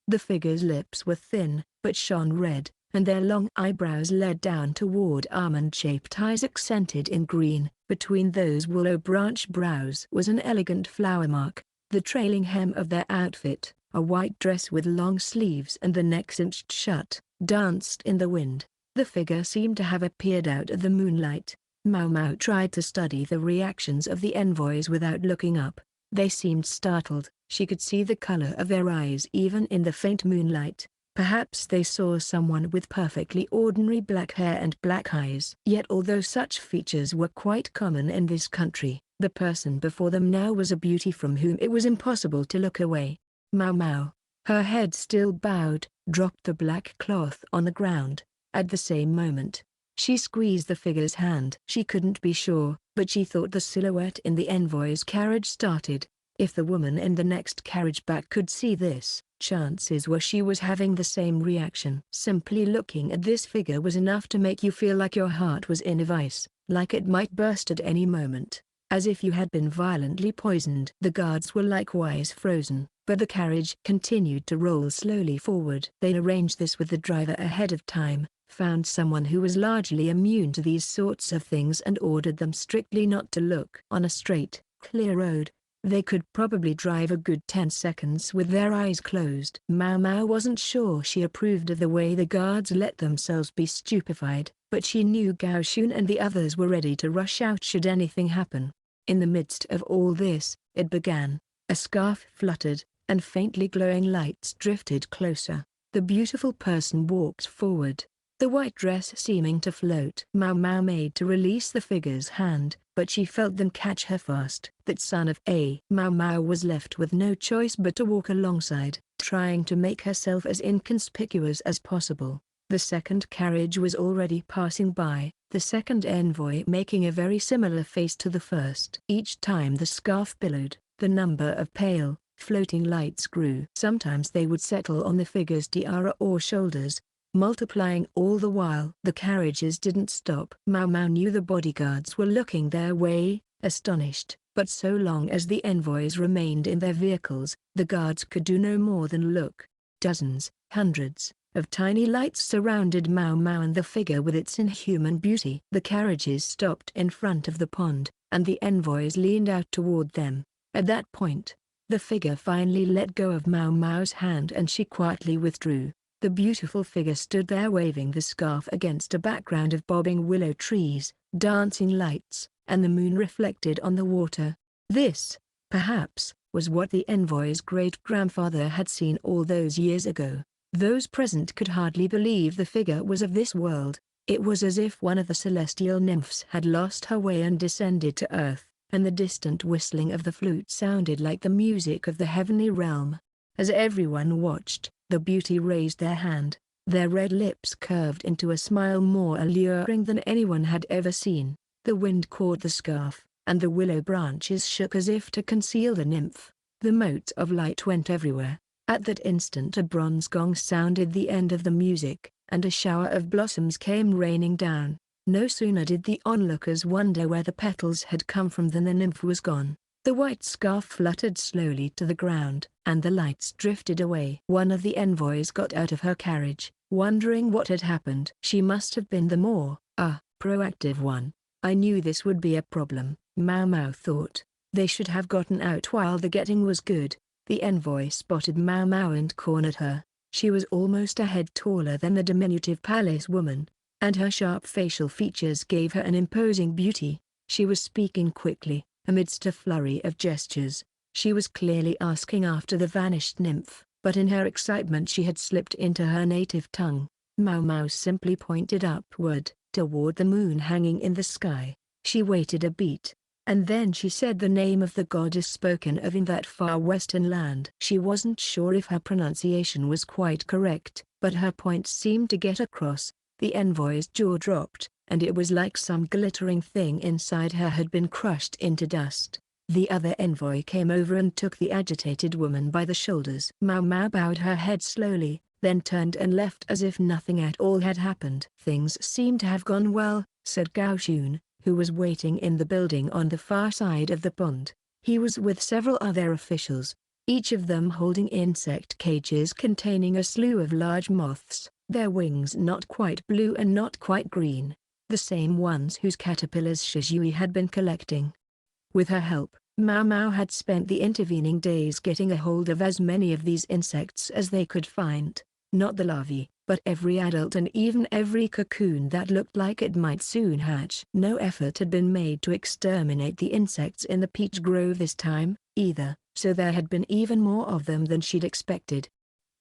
The figure's lips were thin, but shone red, and their long eyebrows led down toward almond-shaped eyes accented in green. Between those willow branch brows was an elegant flower mark. The trailing hem of their outfit, a white dress with long sleeves and the neck cinched shut, danced in the wind. The figure seemed to have appeared out of the moonlight. Maomao tried to study the reactions of the envoys without looking up. They seemed startled. She could see the color of their eyes even in the faint moonlight. Perhaps they saw someone with perfectly ordinary black hair and black eyes. Yet although such features were quite common in this country, the person before them now was a beauty from whom it was impossible to look away. Maomao, her head still bowed, dropped the black cloth on the ground. At the same moment, she squeezed the figure's hand. She couldn't be sure, but she thought the silhouette in the envoy's carriage started. If the woman in the next carriage back could see this, chances were she was having the same reaction. Simply looking at this figure was enough to make you feel like your heart was in a vice, like it might burst at any moment, as if you had been violently poisoned. The guards were likewise frozen, but the carriage continued to roll slowly forward. They arranged this with the driver ahead of time, found someone who was largely immune to these sorts of things and ordered them strictly not to look. On a straight, clear road, they could probably drive a good 10 seconds with their eyes closed. Maomao wasn't sure she approved of the way the guards let themselves be stupefied, but she knew Gao Xun and the others were ready to rush out should anything happen. In the midst of all this, it began. A scarf fluttered, and faintly glowing lights drifted closer. The beautiful person walked forward, the white dress seeming to float. Maomao made to release the figure's hand, but she felt them catch her fast. That son of a Maomao was left with no choice but to walk alongside, trying to make herself as inconspicuous as possible. The second carriage was already passing by, the second envoy making a very similar face to the first. Each time the scarf billowed, the number of pale, floating lights grew. Sometimes they would settle on the figure's tiara or shoulders, multiplying all the while. The carriages didn't stop. Maomao knew the bodyguards were looking their way, astonished, but so long as the envoys remained in their vehicles, the guards could do no more than look. Dozens, hundreds, of tiny lights surrounded Maomao and the figure with its inhuman beauty. The carriages stopped in front of the pond, and the envoys leaned out toward them. At that point, the figure finally let go of Maomao's hand and she quietly withdrew. The beautiful figure stood there waving the scarf against a background of bobbing willow trees, dancing lights, and the moon reflected on the water. This, perhaps, was what the envoy's great-grandfather had seen all those years ago. Those present could hardly believe the figure was of this world. It was as if one of the celestial nymphs had lost her way and descended to earth, and the distant whistling of the flute sounded like the music of the heavenly realm. As everyone watched, the beauty raised their hand, their red lips curved into a smile more alluring than anyone had ever seen. The wind caught the scarf, and the willow branches shook as if to conceal the nymph. The motes of light went everywhere. At that instant a bronze gong sounded the end of the music, and a shower of blossoms came raining down. No sooner did the onlookers wonder where the petals had come from than the nymph was gone. The white scarf fluttered slowly to the ground, and the lights drifted away. One of the envoys got out of her carriage, wondering what had happened. She must have been the more, proactive one. I knew this would be a problem, Maomao thought. They should have gotten out while the getting was good. The envoy spotted Maomao and cornered her. She was almost a head taller than the diminutive palace woman, and her sharp facial features gave her an imposing beauty. She was speaking quickly, amidst a flurry of gestures. She was clearly asking after the vanished nymph, but in her excitement she had slipped into her native tongue. Maomao simply pointed upward, toward the moon hanging in the sky. She waited a beat, and then she said the name of the goddess spoken of in that far western land. She wasn't sure if her pronunciation was quite correct, but her point seemed to get across. The envoy's jaw dropped, and it was like some glittering thing inside her had been crushed into dust. The other envoy came over and took the agitated woman by the shoulders. Maomao bowed her head slowly, then turned and left as if nothing at all had happened. "Things seem to have gone well," said Gao Xun, who was waiting in the building on the far side of the pond. He was with several other officials, each of them holding insect cages containing a slew of large moths, their wings not quite blue and not quite green, the same ones whose caterpillars Shizui had been collecting. With her help, Maomao had spent the intervening days getting a hold of as many of these insects as they could find. Not the larvae, but every adult and even every cocoon that looked like it might soon hatch. No effort had been made to exterminate the insects in the peach grove this time, either, so there had been even more of them than she'd expected.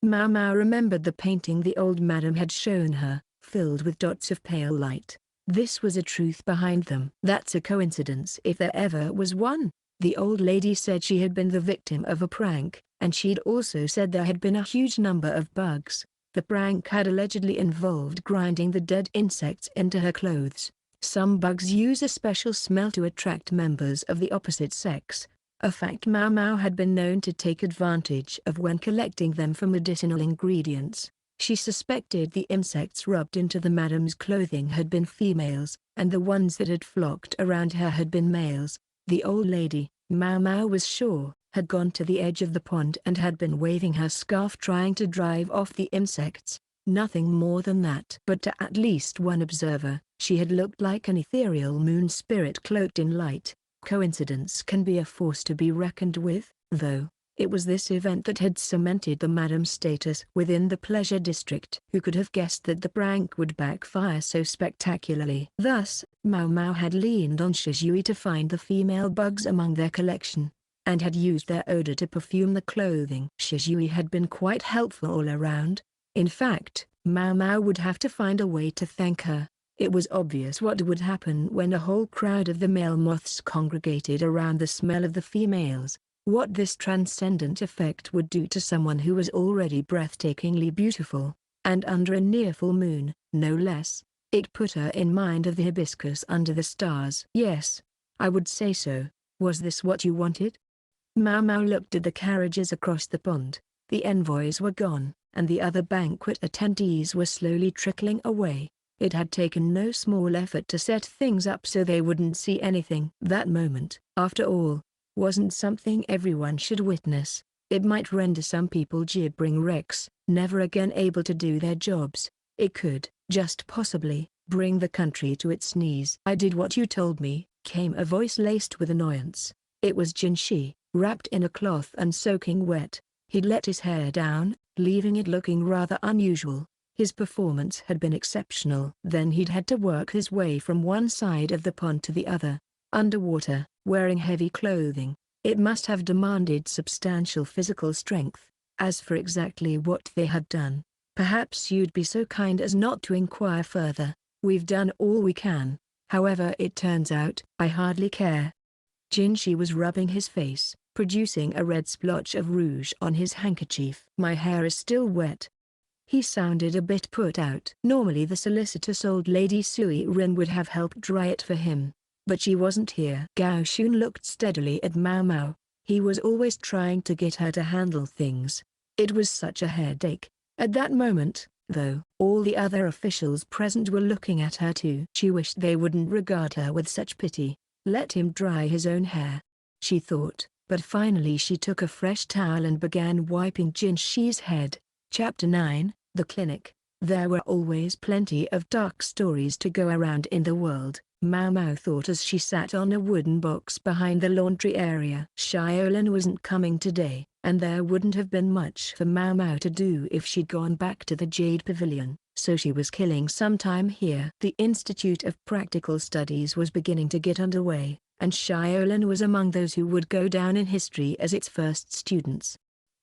Maomao remembered the painting the old madam had shown her, filled with dots of pale light. This was a truth behind them. "That's a coincidence if there ever was one." The old lady said she had been the victim of a prank, and she'd also said there had been a huge number of bugs. The prank had allegedly involved grinding the dead insects into her clothes. Some bugs use a special smell to attract members of the opposite sex, a fact Maomao had been known to take advantage of when collecting them for medicinal ingredients. She suspected the insects rubbed into the madam's clothing had been females, and the ones that had flocked around her had been males. The old lady, Maomao was sure, had gone to the edge of the pond and had been waving her scarf trying to drive off the insects. Nothing more than that. But to at least one observer, she had looked like an ethereal moon spirit cloaked in light. Coincidence can be a force to be reckoned with, though. It was this event that had cemented the madam's status within the pleasure district. Who could have guessed that the prank would backfire so spectacularly? Thus, Maomao had leaned on Shizui to find the female bugs among their collection, and had used their odor to perfume the clothing. Shizui had been quite helpful all around. In fact, Maomao would have to find a way to thank her. It was obvious what would happen when a whole crowd of the male moths congregated around the smell of the females. What this transcendent effect would do to someone who was already breathtakingly beautiful, and under a near full moon, no less. It put her in mind of the hibiscus under the stars. "Yes, I would say so. Was this what you wanted?" Maomao looked at the carriages across the pond. The envoys were gone, and the other banquet attendees were slowly trickling away. It had taken no small effort to set things up so they wouldn't see anything. That moment, after all, wasn't something everyone should witness. It might render some people gibbering wrecks, never again able to do their jobs. It could, just possibly, bring the country to its knees. "I did what you told me," came a voice laced with annoyance. It was Jinshi, wrapped in a cloth and soaking wet. He'd let his hair down, leaving it looking rather unusual. His performance had been exceptional. Then he'd had to work his way from one side of the pond to the other, underwater, wearing heavy clothing. It must have demanded substantial physical strength. As for exactly what they had done, perhaps you'd be so kind as not to inquire further. We've done all we can. However it turns out, I hardly care. Jinshi was rubbing his face, producing a red splotch of rouge on his handkerchief. "My hair is still wet." He sounded a bit put out. Normally the solicitous old lady Sui Rin would have helped dry it for him, but she wasn't here. Gao Xun looked steadily at Maomao. He was always trying to get her to handle things. It was such a headache. At that moment, though, all the other officials present were looking at her too. She wished they wouldn't regard her with such pity. Let him dry his own hair, she thought, but finally she took a fresh towel and began wiping Jinshi's head. Chapter 9, The Clinic. There were always plenty of dark stories to go around in the world, Maomao thought as she sat on a wooden box behind the laundry area. Xiaolan wasn't coming today, and there wouldn't have been much for Maomao to do if she'd gone back to the Jade Pavilion, so she was killing some time here. The Institute of Practical Studies was beginning to get underway, and Xiaolan was among those who would go down in history as its first students.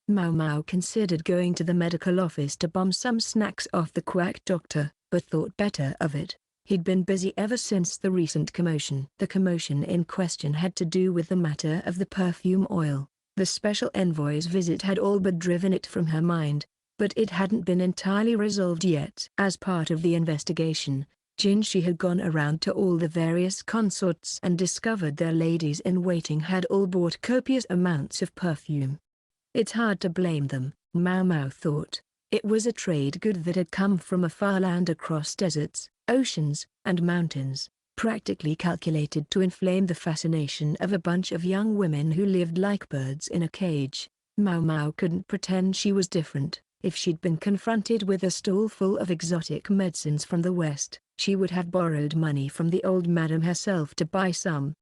Maomao considered going to the medical office to bum some snacks off the quack doctor, but thought better of it. He'd been busy ever since the recent commotion. The commotion in question had to do with the matter of the perfume oil. The special envoy's visit had all but driven it from her mind, but it hadn't been entirely resolved yet. As part of the investigation, Jinshi had gone around to all the various consorts and discovered their ladies-in-waiting had all bought copious amounts of perfume. It's hard to blame them, Maomao thought. It was a trade good that had come from a far land across deserts, oceans, and mountains, practically calculated to inflame the fascination of a bunch of young women who lived like birds in a cage. Maomao couldn't pretend she was different. If she'd been confronted with a stall full of exotic medicines from the West, she would have borrowed money from the old madam herself to buy some.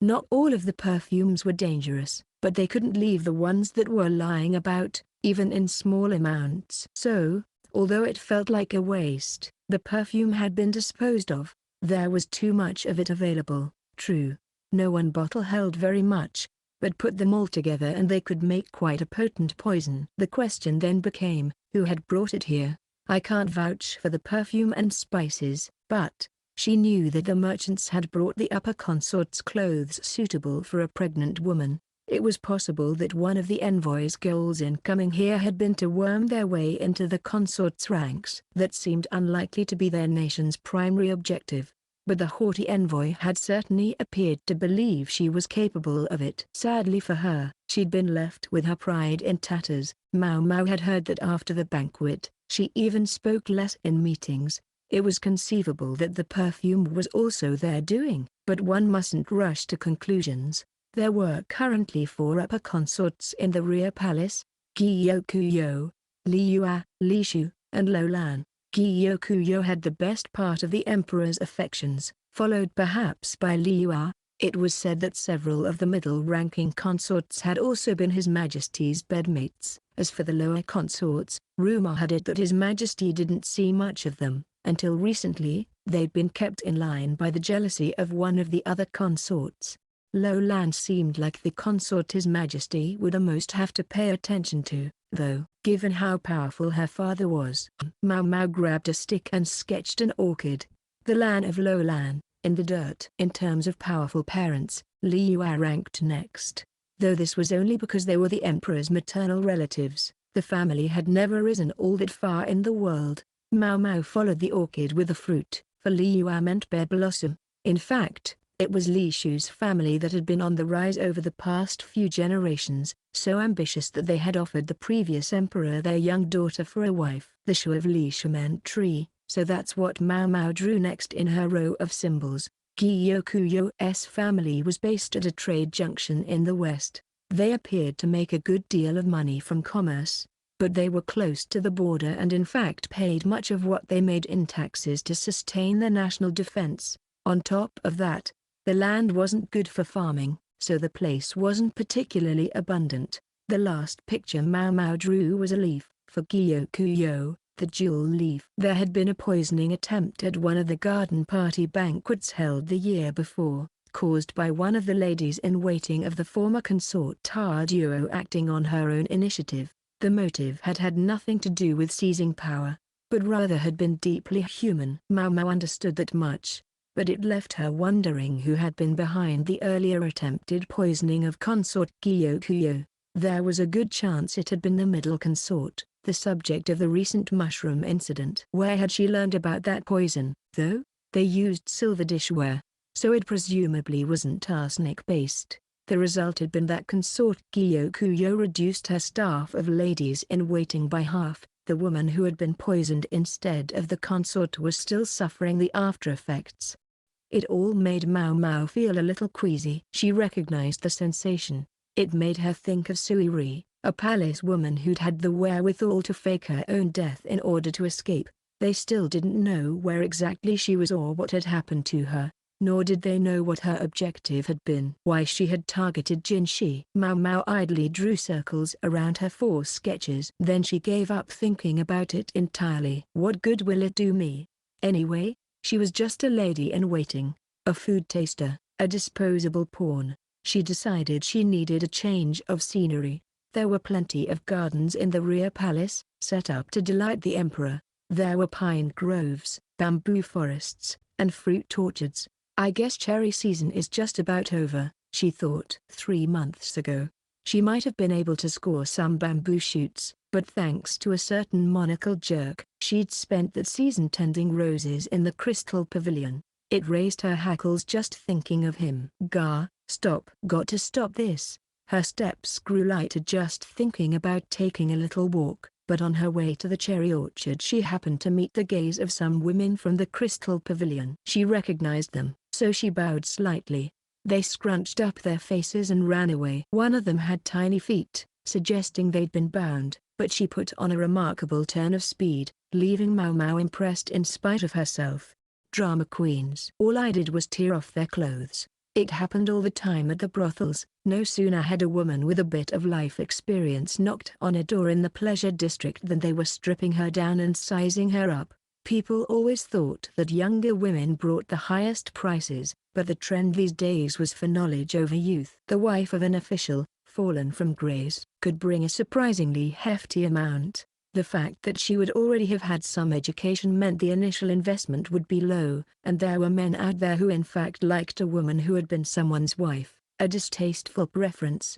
Not all of the perfumes were dangerous, but they couldn't leave the ones that were lying about, even in small amounts. So, although it felt like a waste, the perfume had been disposed of. There was too much of it available. True, no one bottle held very much, but put them all together and they could make quite a potent poison. The question then became, who had brought it here? I can't vouch for the perfume and spices, but she knew that the merchants had brought the upper consort's clothes suitable for a pregnant woman. It was possible that one of the envoy's goals in coming here had been to worm their way into the consort's ranks. That seemed unlikely to be their nation's primary objective, but the haughty envoy had certainly appeared to believe she was capable of it. Sadly for her, she'd been left with her pride in tatters. Maomao had heard that after the banquet, she even spoke less in meetings. It was conceivable that the perfume was also their doing, but one mustn't rush to conclusions. There were currently 4 upper consorts in the rear palace: Gyokuyou, Liyue, Lishu, and Xiaolan. Gyokuyou had the best part of the emperor's affections, followed perhaps by Liyue. It was said that several of the middle-ranking consorts had also been His Majesty's bedmates. As for the lower consorts, rumor had it that His Majesty didn't see much of them. Until recently, they'd been kept in line by the jealousy of one of the other consorts. Xiaolan seemed like the consort His Majesty would almost have to pay attention to, though, given how powerful her father was. Maomao grabbed a stick and sketched an orchid. The Lan of Xiaolan, in the dirt. In terms of powerful parents, Liyue ranked next. Though this was only because they were the emperor's maternal relatives, the family had never risen all that far in the world. Maomao followed the orchid with the fruit, for Liyue meant bare blossom. In fact, it was Li Shu's family that had been on the rise over the past few generations, so ambitious that they had offered the previous emperor their young daughter for a wife. The Shu of Li Shu meant tree, so that's what Maomao drew next in her row of symbols. Gyokuyou's family was based at a trade junction in the west. They appeared to make a good deal of money from commerce, but they were close to the border and in fact paid much of what they made in taxes to sustain their national defense. On top of that, the land wasn't good for farming, so the place wasn't particularly abundant. The last picture Maomao drew was a leaf, for Gyokuyou, the jewel leaf. There had been a poisoning attempt at one of the garden party banquets held the year before, caused by one of the ladies-in-waiting of the former consort duo acting on her own initiative. The motive had had nothing to do with seizing power, but rather had been deeply human. Maomao understood that much, but it left her wondering who had been behind the earlier attempted poisoning of Consort Gyokuyou. There was a good chance it had been the middle consort, the subject of the recent mushroom incident. Where had she learned about that poison, though? They used silver dishware, so it presumably wasn't arsenic-based. The result had been that Consort Gyokuyou reduced her staff of ladies-in-waiting by half. The woman who had been poisoned instead of the consort was still suffering the after-effects. It all made Maomao feel a little queasy. She recognized the sensation. It made her think of Suiri, a palace woman who'd had the wherewithal to fake her own death in order to escape. They still didn't know where exactly she was or what had happened to her, nor did they know what her objective had been. Why she had targeted Jinshi. Maomao idly drew circles around her 4 sketches. Then she gave up thinking about it entirely. What good will it do me? Anyway, she was just a lady in waiting, a food taster, a disposable pawn. She decided she needed a change of scenery. There were plenty of gardens in the rear palace, set up to delight the emperor. There were pine groves, bamboo forests, and fruit orchards. I guess cherry season is just about over, she thought. 3 months ago, she might have been able to score some bamboo shoots, but thanks to a certain monocle jerk, she'd spent that season tending roses in the crystal pavilion. It raised her hackles just thinking of him. Gah, stop. Got to stop this. Her steps grew lighter just thinking about taking a little walk. But on her way to the cherry orchard she happened to meet the gaze of some women from the crystal pavilion. She recognized them, so she bowed slightly. They scrunched up their faces and ran away. One of them had tiny feet, suggesting they'd been bound, but she put on a remarkable turn of speed, leaving Maomao impressed in spite of herself. Drama queens. All I did was tear off their clothes. It happened all the time at the brothels. No sooner had a woman with a bit of life experience knocked on a door in the pleasure district than they were stripping her down and sizing her up. People always thought that younger women brought the highest prices, but the trend these days was for knowledge over youth. The wife of an official, fallen from grace, could bring a surprisingly hefty amount. The fact that she would already have had some education meant the initial investment would be low, and there were men out there who in fact liked a woman who had been someone's wife, a distasteful preference.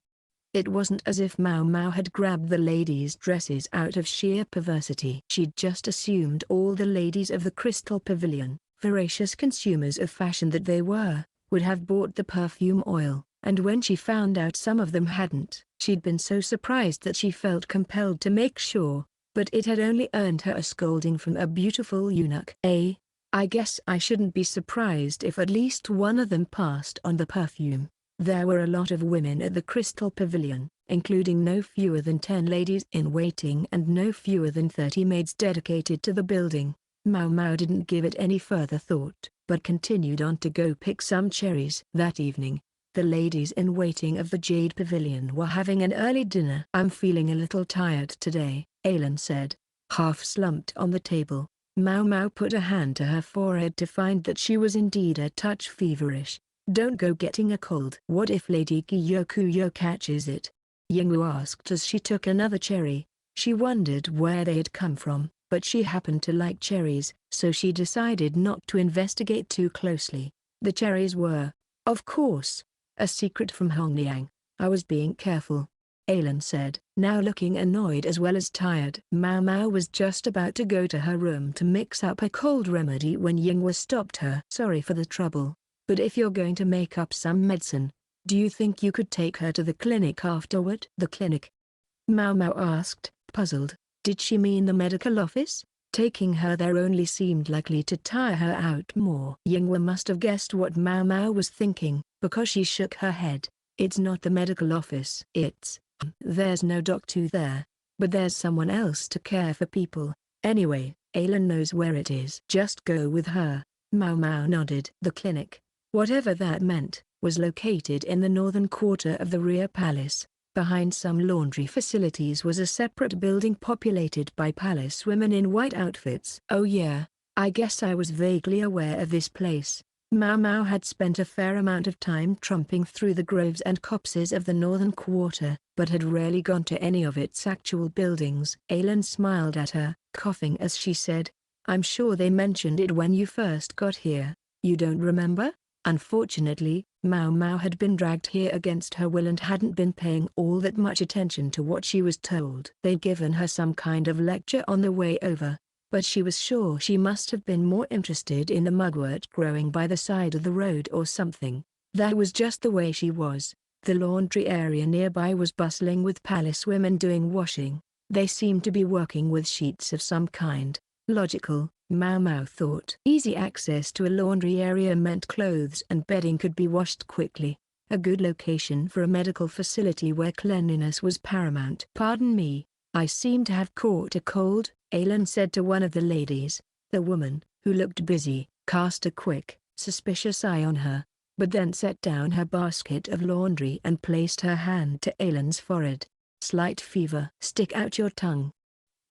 It wasn't as if Maomao had grabbed the ladies' dresses out of sheer perversity. She'd just assumed all the ladies of the Crystal Pavilion, voracious consumers of fashion that they were, would have bought the perfume oil, and when she found out some of them hadn't, she'd been so surprised that she felt compelled to make sure. But it had only earned her a scolding from a beautiful eunuch. I guess I shouldn't be surprised if at least one of them passed on the perfume. There were a lot of women at the Crystal Pavilion, including no fewer than 10 ladies in waiting and no fewer than 30 maids dedicated to the building. Maomao didn't give it any further thought, but continued on to go pick some cherries. That evening, the ladies in waiting of the Jade Pavilion were having an early dinner. I'm feeling a little tired today, Xiaolan said, half slumped on the table. Maomao put a hand to her forehead to find that she was indeed a touch feverish. Don't go getting a cold. What if Lady Gyokuyou catches it? Yingwu asked as she took another cherry. She wondered where they had come from, but she happened to like cherries, so she decided not to investigate too closely. The cherries were, of course, a secret from Hongliang. I was being careful, Xiaolan said, now looking annoyed as well as tired. Maomao was just about to go to her room to mix up a cold remedy when Yingwu stopped her. Sorry for the trouble, but if you're going to make up some medicine, do you think you could take her to the clinic afterward? The clinic? Maomao asked, puzzled. Did she mean the medical office? Taking her there only seemed likely to tire her out more. Yingwu must have guessed what Maomao was thinking, because she shook her head. It's not the medical office. There's no doctor there, but there's someone else to care for people. Anyway, Xiaolan knows where it is. Just go with her. Maomao nodded. The clinic, whatever that meant, was located in the northern quarter of the rear palace. Behind some laundry facilities was a separate building populated by palace women in white outfits. Oh yeah, I guess I was vaguely aware of this place. Maomao had spent a fair amount of time tromping through the groves and copses of the northern quarter, but had rarely gone to any of its actual buildings. Xiaolan smiled at her, coughing as she said, I'm sure they mentioned it when you first got here. You don't remember? Unfortunately, Maomao had been dragged here against her will and hadn't been paying all that much attention to what she was told. They'd given her some kind of lecture on the way over, but she was sure she must have been more interested in the mugwort growing by the side of the road or something. That was just the way she was. The laundry area nearby was bustling with palace women doing washing. They seemed to be working with sheets of some kind. Logical, Maomao thought. Easy access to a laundry area meant clothes and bedding could be washed quickly. A good location for a medical facility where cleanliness was paramount. Pardon me, I seem to have caught a cold, Xiaolan said to one of the ladies. The woman, who looked busy, cast a quick, suspicious eye on her, but then set down her basket of laundry and placed her hand to Alan's forehead. Slight fever. Stick out your tongue.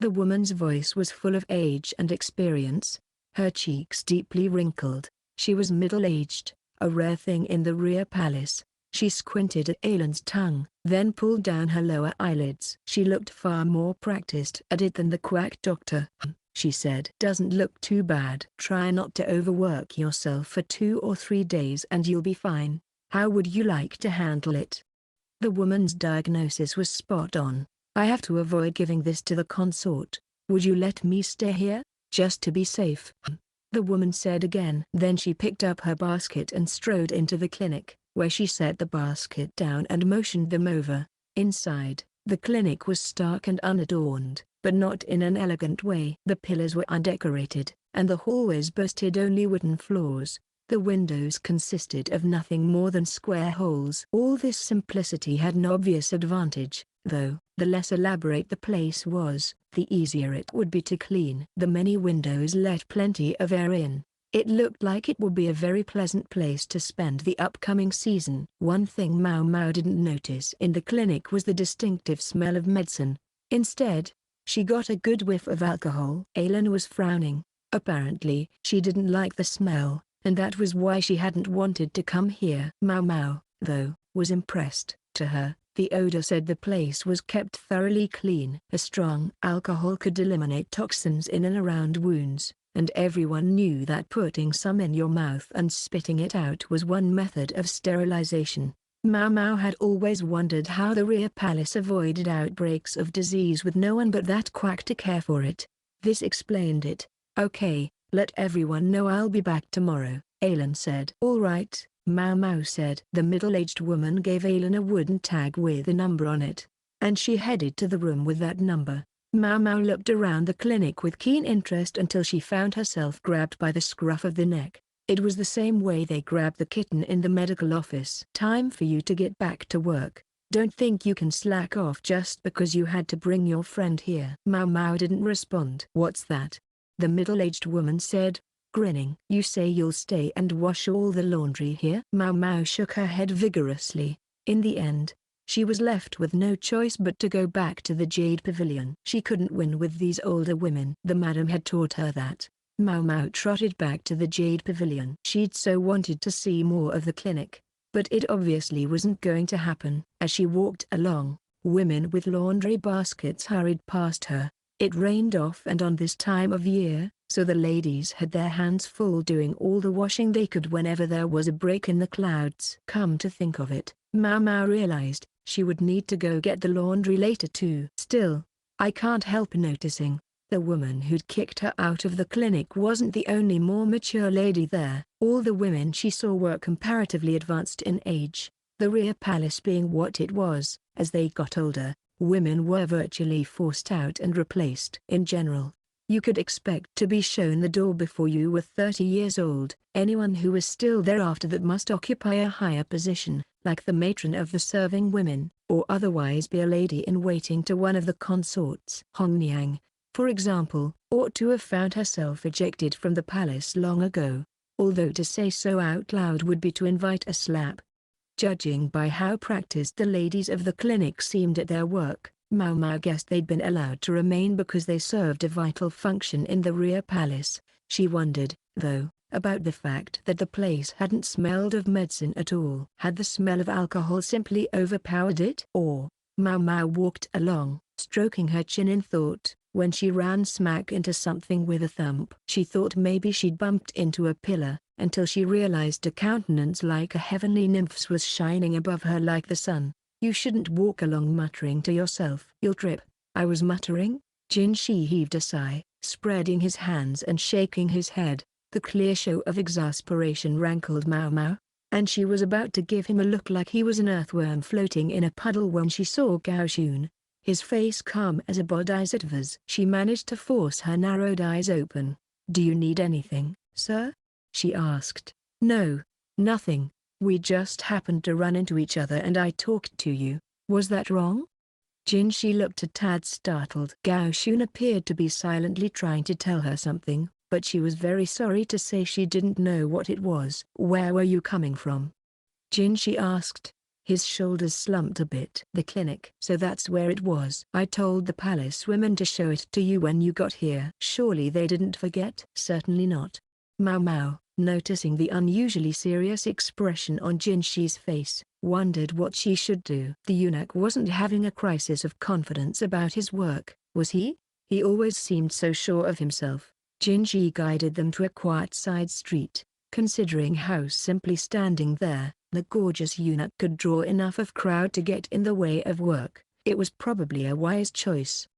The woman's voice was full of age and experience, her cheeks deeply wrinkled. She was middle-aged, a rare thing in the rear palace. She squinted at Alan's tongue, then pulled down her lower eyelids. She looked far more practiced at it than the quack doctor. She said. Doesn't look too bad. Try not to overwork yourself for 2 or 3 days and you'll be fine. How would you like to handle it? The woman's diagnosis was spot on. I have to avoid giving this to the consort. Would you let me stay here, just to be safe? The woman said again. Then she picked up her basket and strode into the clinic, where she set the basket down and motioned them over. Inside, the clinic was stark and unadorned, but not in an elegant way. The pillars were undecorated, and the hallways boasted only wooden floors. The windows consisted of nothing more than square holes. All this simplicity had an obvious advantage, though. The less elaborate the place was, the easier it would be to clean. The many windows let plenty of air in. It looked like it would be a very pleasant place to spend the upcoming season. One thing Maomao didn't notice in the clinic was the distinctive smell of medicine. Instead, she got a good whiff of alcohol. Alan was frowning. Apparently, she didn't like the smell, and that was why she hadn't wanted to come here. Maomao, though, was impressed. To her, the odor said the place was kept thoroughly clean. A strong alcohol could eliminate toxins in and around wounds, and everyone knew that putting some in your mouth and spitting it out was one method of sterilization. Maomao had always wondered how the rear palace avoided outbreaks of disease with no one but that quack to care for it. This explained it. Okay, let everyone know I'll be back tomorrow, Alan said. All right, Maomao said. The middle-aged woman gave Alan a wooden tag with a number on it, and she headed to the room with that number. Maomao looked around the clinic with keen interest until she found herself grabbed by the scruff of the neck. It was the same way they grabbed the kitten in the medical office. Time for you to get back to work. Don't think you can slack off just because you had to bring your friend here. Maomao didn't respond. What's that? The middle-aged woman said, grinning. You say you'll stay and wash all the laundry here? Maomao shook her head vigorously. In the end, she was left with no choice but to go back to the Jade Pavilion. She couldn't win with these older women. The madam had taught her that. Maomao trotted back to the Jade Pavilion. She'd so wanted to see more of the clinic, but it obviously wasn't going to happen. As she walked along, women with laundry baskets hurried past her. It rained off and on this time of year, so the ladies had their hands full doing all the washing they could whenever there was a break in the clouds. Come to think of it, Maomao realized, she would need to go get the laundry later too. Still, I can't help noticing, the woman who'd kicked her out of the clinic wasn't the only more mature lady there. All the women she saw were comparatively advanced in age, the rear palace being what it was. As they got older, women were virtually forced out and replaced. In general, you could expect to be shown the door before you were 30 years old. Anyone who was still there after that must occupy a higher position, like the matron of the serving women, or otherwise be a lady-in-waiting to one of the consorts. Hong Niang, for example, ought to have found herself ejected from the palace long ago, although to say so out loud would be to invite a slap. Judging by how practiced the ladies of the clinic seemed at their work, Maomao guessed they'd been allowed to remain because they served a vital function in the rear palace. She wondered, though, about the fact that the place hadn't smelled of medicine at all. Had the smell of alcohol simply overpowered it? Or, Maomao walked along, stroking her chin in thought, when she ran smack into something with a thump. She thought maybe she'd bumped into a pillar, until she realized a countenance like a heavenly nymph's was shining above her like the sun. You shouldn't walk along muttering to yourself. You'll trip. I was muttering? Jinshi heaved a sigh, spreading his hands and shaking his head. The clear show of exasperation rankled Maomao, and she was about to give him a look like he was an earthworm floating in a puddle when she saw Gyokuyou, his face calm as a bodhisattva's. She managed to force her narrowed eyes open. Do you need anything, sir? She asked. No, nothing. We just happened to run into each other and I talked to you. Was that wrong? Jinshi looked a tad startled. Gyokuyou appeared to be silently trying to tell her something, but she was very sorry to say she didn't know what it was. "Where were you coming from?" Jinshi asked. His shoulders slumped a bit. "The clinic." "So that's where it was." "I told the palace women to show it to you when you got here." "Surely they didn't forget?" "Certainly not." Maomao, noticing the unusually serious expression on Jinshi's face, wondered what she should do. The eunuch wasn't having a crisis of confidence about his work, was he? He always seemed so sure of himself. Jinshi guided them to a quiet side street. Considering how simply standing there, the gorgeous eunuch could draw enough of crowd to get in the way of work, it was probably a wise choice.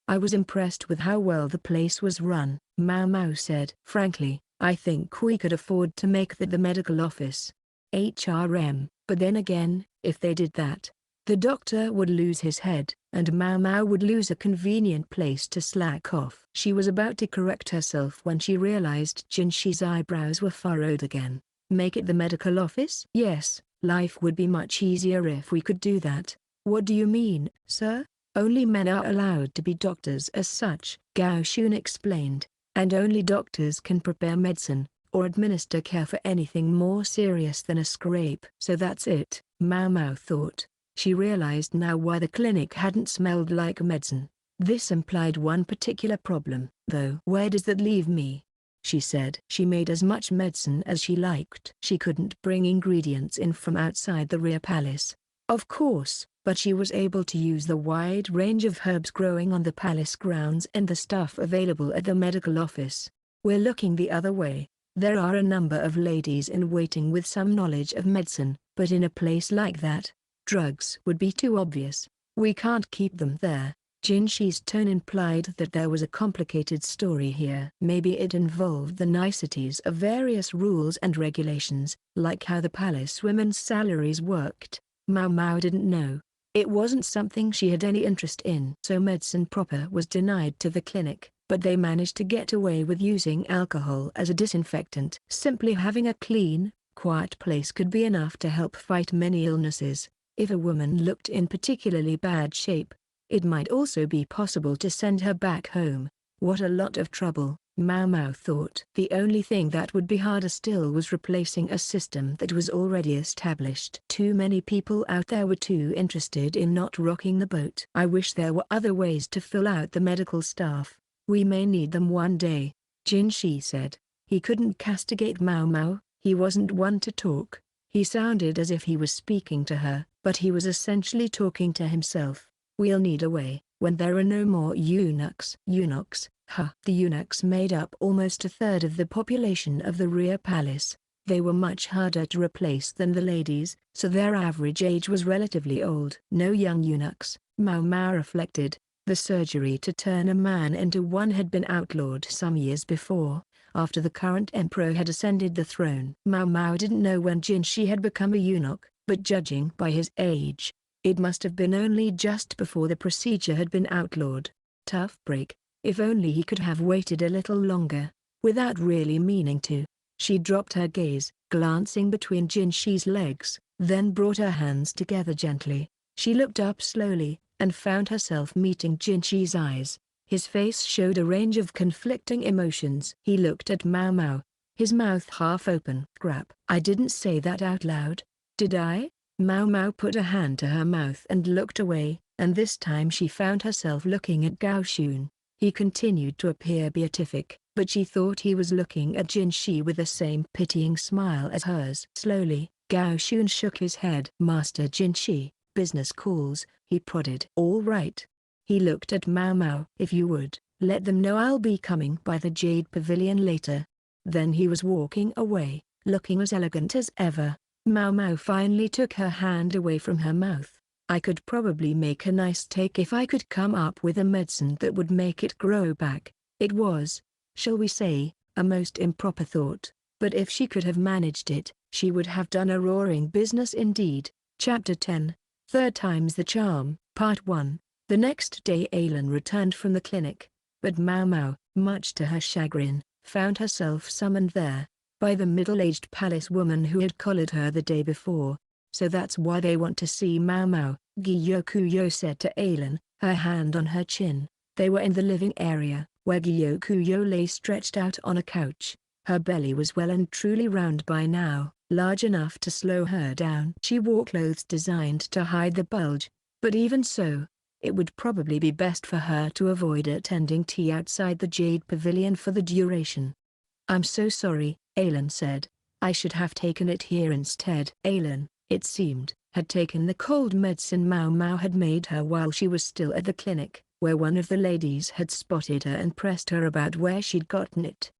"I was impressed with how well the place was run," Maomao said. "Frankly, I think we could afford to make that the medical office. HRM, but then again, if they did that, the doctor would lose his head, and Maomao would lose a convenient place to slack off." She was about to correct herself when she realized Jinshi's eyebrows were furrowed again. "Make it the medical office?" "Yes, life would be much easier if we could do that." "What do you mean, sir?" "Only men are allowed to be doctors as such," Gao Xun explained, "and only doctors can prepare medicine, or administer care for anything more serious than a scrape." "So that's it," Maomao thought. She realized now why the clinic hadn't smelled like medicine. This implied one particular problem, though. "Where does that leave me?" she said. She made as much medicine as she liked. She couldn't bring ingredients in from outside the rear palace, of course, but she was able to use the wide range of herbs growing on the palace grounds and the stuff available at the medical office. "We're looking the other way. There are a number of ladies in waiting with some knowledge of medicine, but in a place like that, drugs would be too obvious. We can't keep them there." Jinshi's tone implied that there was a complicated story here. Maybe it involved the niceties of various rules and regulations, like how the palace women's salaries worked. Maomao didn't know. It wasn't something she had any interest in. So medicine proper was denied to the clinic, but they managed to get away with using alcohol as a disinfectant. Simply having a clean, quiet place could be enough to help fight many illnesses. If a woman looked in particularly bad shape, it might also be possible to send her back home. What a lot of trouble, Maomao thought. The only thing that would be harder still was replacing a system that was already established. Too many people out there were too interested in not rocking the boat. "I wish there were other ways to fill out the medical staff. We may need them one day," Jinshi said. He couldn't castigate Maomao. He wasn't one to talk. He sounded as if he was speaking to her, but he was essentially talking to himself. "We'll need a way, when there are no more eunuchs." Eunuchs, huh? The eunuchs made up almost a third of the population of the rear palace. They were much harder to replace than the ladies, so their average age was relatively old. No young eunuchs, Maomao reflected. The surgery to turn a man into one had been outlawed some years before, after the current emperor had ascended the throne. Maomao didn't know when Jinshi had become a eunuch, but judging by his age, it must have been only just before the procedure had been outlawed. Tough break. If only he could have waited a little longer, without really meaning to. She dropped her gaze, glancing between Jinshi's legs, then brought her hands together gently. She looked up slowly, and found herself meeting Jinshi's eyes. His face showed a range of conflicting emotions. He looked at Maomao, his mouth half open. "Crap, I didn't say that out loud, did I?" Maomao put a hand to her mouth and looked away, and this time she found herself looking at Gao Xun. He continued to appear beatific, but she thought he was looking at Jinshi with the same pitying smile as hers. Slowly, Gao Xun shook his head. "Master Jinshi, business calls," he prodded. "All right." He looked at Maomao. "If you would, let them know I'll be coming by the Jade Pavilion later." Then he was walking away, looking as elegant as ever. Maomao finally took her hand away from her mouth. "I could probably make a nice take if I could come up with a medicine that would make it grow back." It was, shall we say, a most improper thought, but if she could have managed it, she would have done a roaring business indeed. Chapter 10, Third Time's the Charm, Part 1. The next day Xiaolan returned from the clinic, but Maomao, much to her chagrin, found herself summoned there by the middle-aged palace woman who had collared her the day before. "So that's why they want to see Maomao," Gyokuyou said to Xiaolan, her hand on her chin. They were in the living area, where Gyokuyou lay stretched out on a couch. Her belly was well and truly round by now, large enough to slow her down. She wore clothes designed to hide the bulge, but even so, it would probably be best for her to avoid attending tea outside the Jade Pavilion for the duration. "I'm so sorry," Xiaolan said. "I should have taken it here instead." Xiaolan, it seemed, had taken the cold medicine Maomao had made her while she was still at the clinic, where one of the ladies had spotted her and pressed her about where she'd gotten it.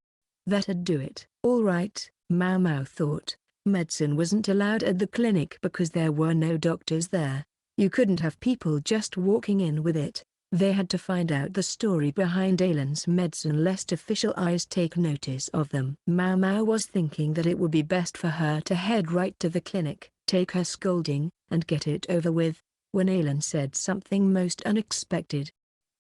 That'd do it. All right, Maomao thought. Medicine wasn't allowed at the clinic because there were no doctors there. You couldn't have people just walking in with it. They had to find out the story behind Xiaolan's medicine lest official eyes take notice of them. Maomao was thinking that it would be best for her to head right to the clinic, take her scolding, and get it over with, when Xiaolan said something most unexpected.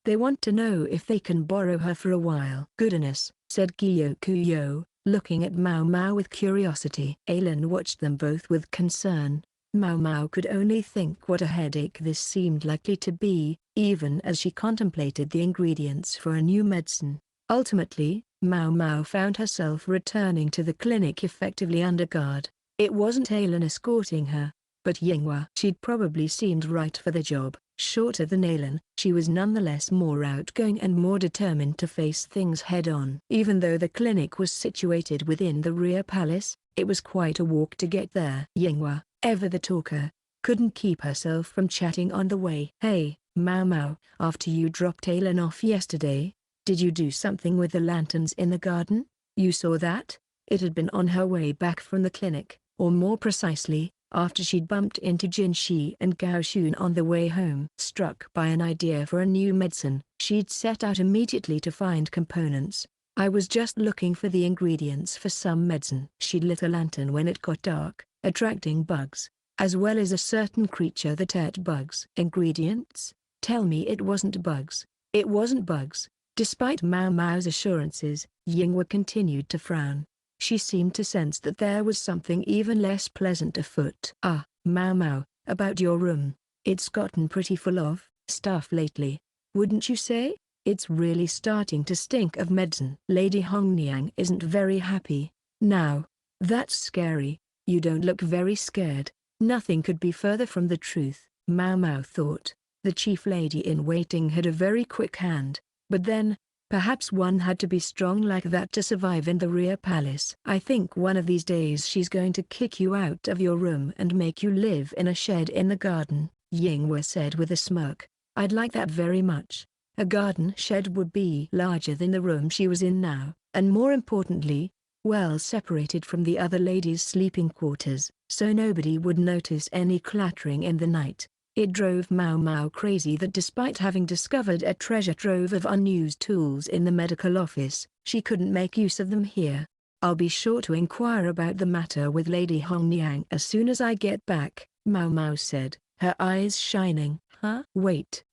"They want to know if they can borrow her for a while." "Goodness," said Gyokuyou, looking at Maomao with curiosity. Xiaolan watched them both with concern. Maomao could only think what a headache this seemed likely to be, even as she contemplated the ingredients for a new medicine. Ultimately, Maomao found herself returning to the clinic effectively under guard. It wasn't Xiaolan escorting her, but Yinghua. She'd probably seemed right for the job. Shorter than Xiaolan, she was nonetheless more outgoing and more determined to face things head-on. Even though the clinic was situated within the rear palace, it was quite a walk to get there. Yinghua, ever the talker, couldn't keep herself from chatting on the way. "Hey, Maomao, after you dropped Xiaolan off yesterday, did you do something with the lanterns in the garden? You saw that?" It had been on her way back from the clinic, or more precisely, after she'd bumped into Jinshi and Gao Xun on the way home. Struck by an idea for a new medicine, she'd set out immediately to find components. "I was just looking for the ingredients for some medicine." She lit a lantern when it got dark, attracting bugs, as well as a certain creature that ate bugs. "Ingredients? Tell me it wasn't bugs." "It wasn't bugs." Despite Maomao's assurances, Yinghua continued to frown. She seemed to sense that there was something even less pleasant afoot. "Ah, Maomao, about your room. It's gotten pretty full of stuff lately, wouldn't you say? It's really starting to stink of medicine." Lady Hongniang isn't very happy. "Now, that's scary. You don't look very scared." Nothing could be further from the truth, Maomao thought. The chief lady-in-waiting had a very quick hand, but then, perhaps one had to be strong like that to survive in the rear palace. "I think one of these days she's going to kick you out of your room and make you live in a shed in the garden," Yinghua said with a smirk. "I'd like that very much. A garden shed would be larger than the room she was in now, and more importantly, well separated from the other ladies' sleeping quarters, so nobody would notice any clattering in the night." It drove Maomao crazy that despite having discovered a treasure trove of unused tools in the medical office, she couldn't make use of them here. "I'll be sure to inquire about the matter with Lady Hongniang as soon as I get back," Maomao said, her eyes shining. "Huh? Wait,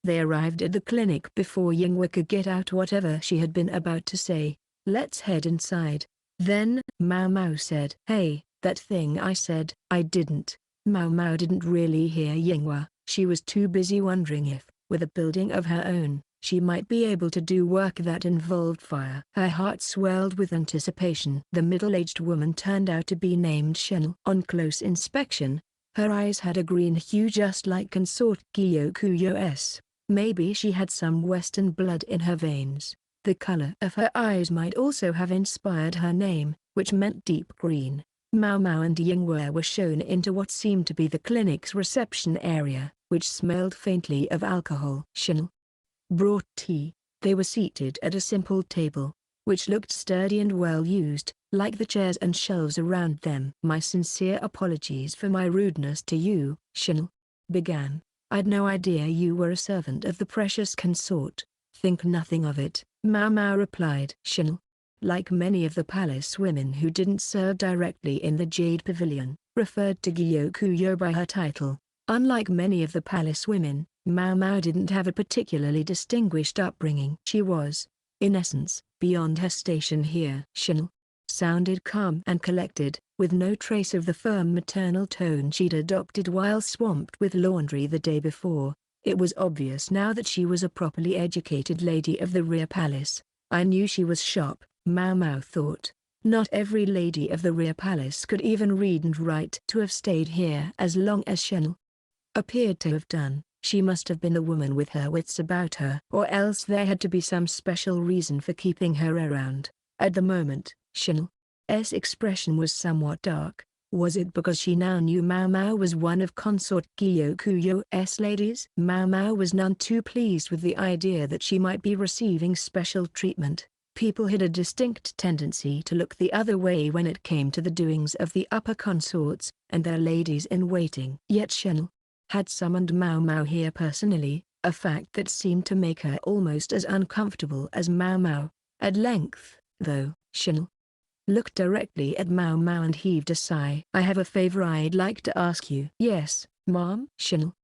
They arrived at the clinic before Yinghua could get out whatever she had been about to say. "Let's head inside." Then, Maomao said, "Hey, that thing I said." "I didn't." Maomao didn't really hear Yinghua. She was too busy wondering if, with a building of her own, she might be able to do work that involved fire. Her heart swelled with anticipation. The middle-aged woman turned out to be named Xiaolan. On close inspection, her eyes had a green hue just like Consort Gyokuyou's. Maybe she had some Western blood in her veins. The color of her eyes might also have inspired her name, which meant deep green. Maomao and Yinghua were shown into what seemed to be the clinic's reception area, which smelled faintly of alcohol. Xiaolan brought tea. They were seated at a simple table, which looked sturdy and well used, like the chairs and shelves around them. "My sincere apologies for my rudeness to you," Xiaolan began. "I'd no idea you were a servant of the precious consort." "Think nothing of it," Maomao replied. Xiaolan, like many of the palace women who didn't serve directly in the Jade Pavilion, referred to Gyokuyou by her title. Unlike many of the palace women, Maomao didn't have a particularly distinguished upbringing. She was, in essence, beyond her station here. Xiaolan sounded calm and collected, with no trace of the firm maternal tone she'd adopted while swamped with laundry the day before. It was obvious now that she was a properly educated lady of the rear palace. I knew she was sharp, Maomao thought. Not every lady of the rear palace could even read and write. To have stayed here as long as Xiaolan appeared to have done, she must have been a woman with her wits about her. Or else there had to be some special reason for keeping her around. At the moment, Xiaolan's expression was somewhat dark. Was it because she now knew Maomao was one of Consort Gyokuyou's ladies? Maomao was none too pleased with the idea that she might be receiving special treatment. People had a distinct tendency to look the other way when it came to the doings of the upper consorts and their ladies-in-waiting. Yet Xiaolan had summoned Maomao here personally, a fact that seemed to make her almost as uncomfortable as Maomao. At length, though, Xiaolan looked directly at Maomao and heaved a sigh. "I have a favor I'd like to ask you." "Yes, ma'am." Xiaolan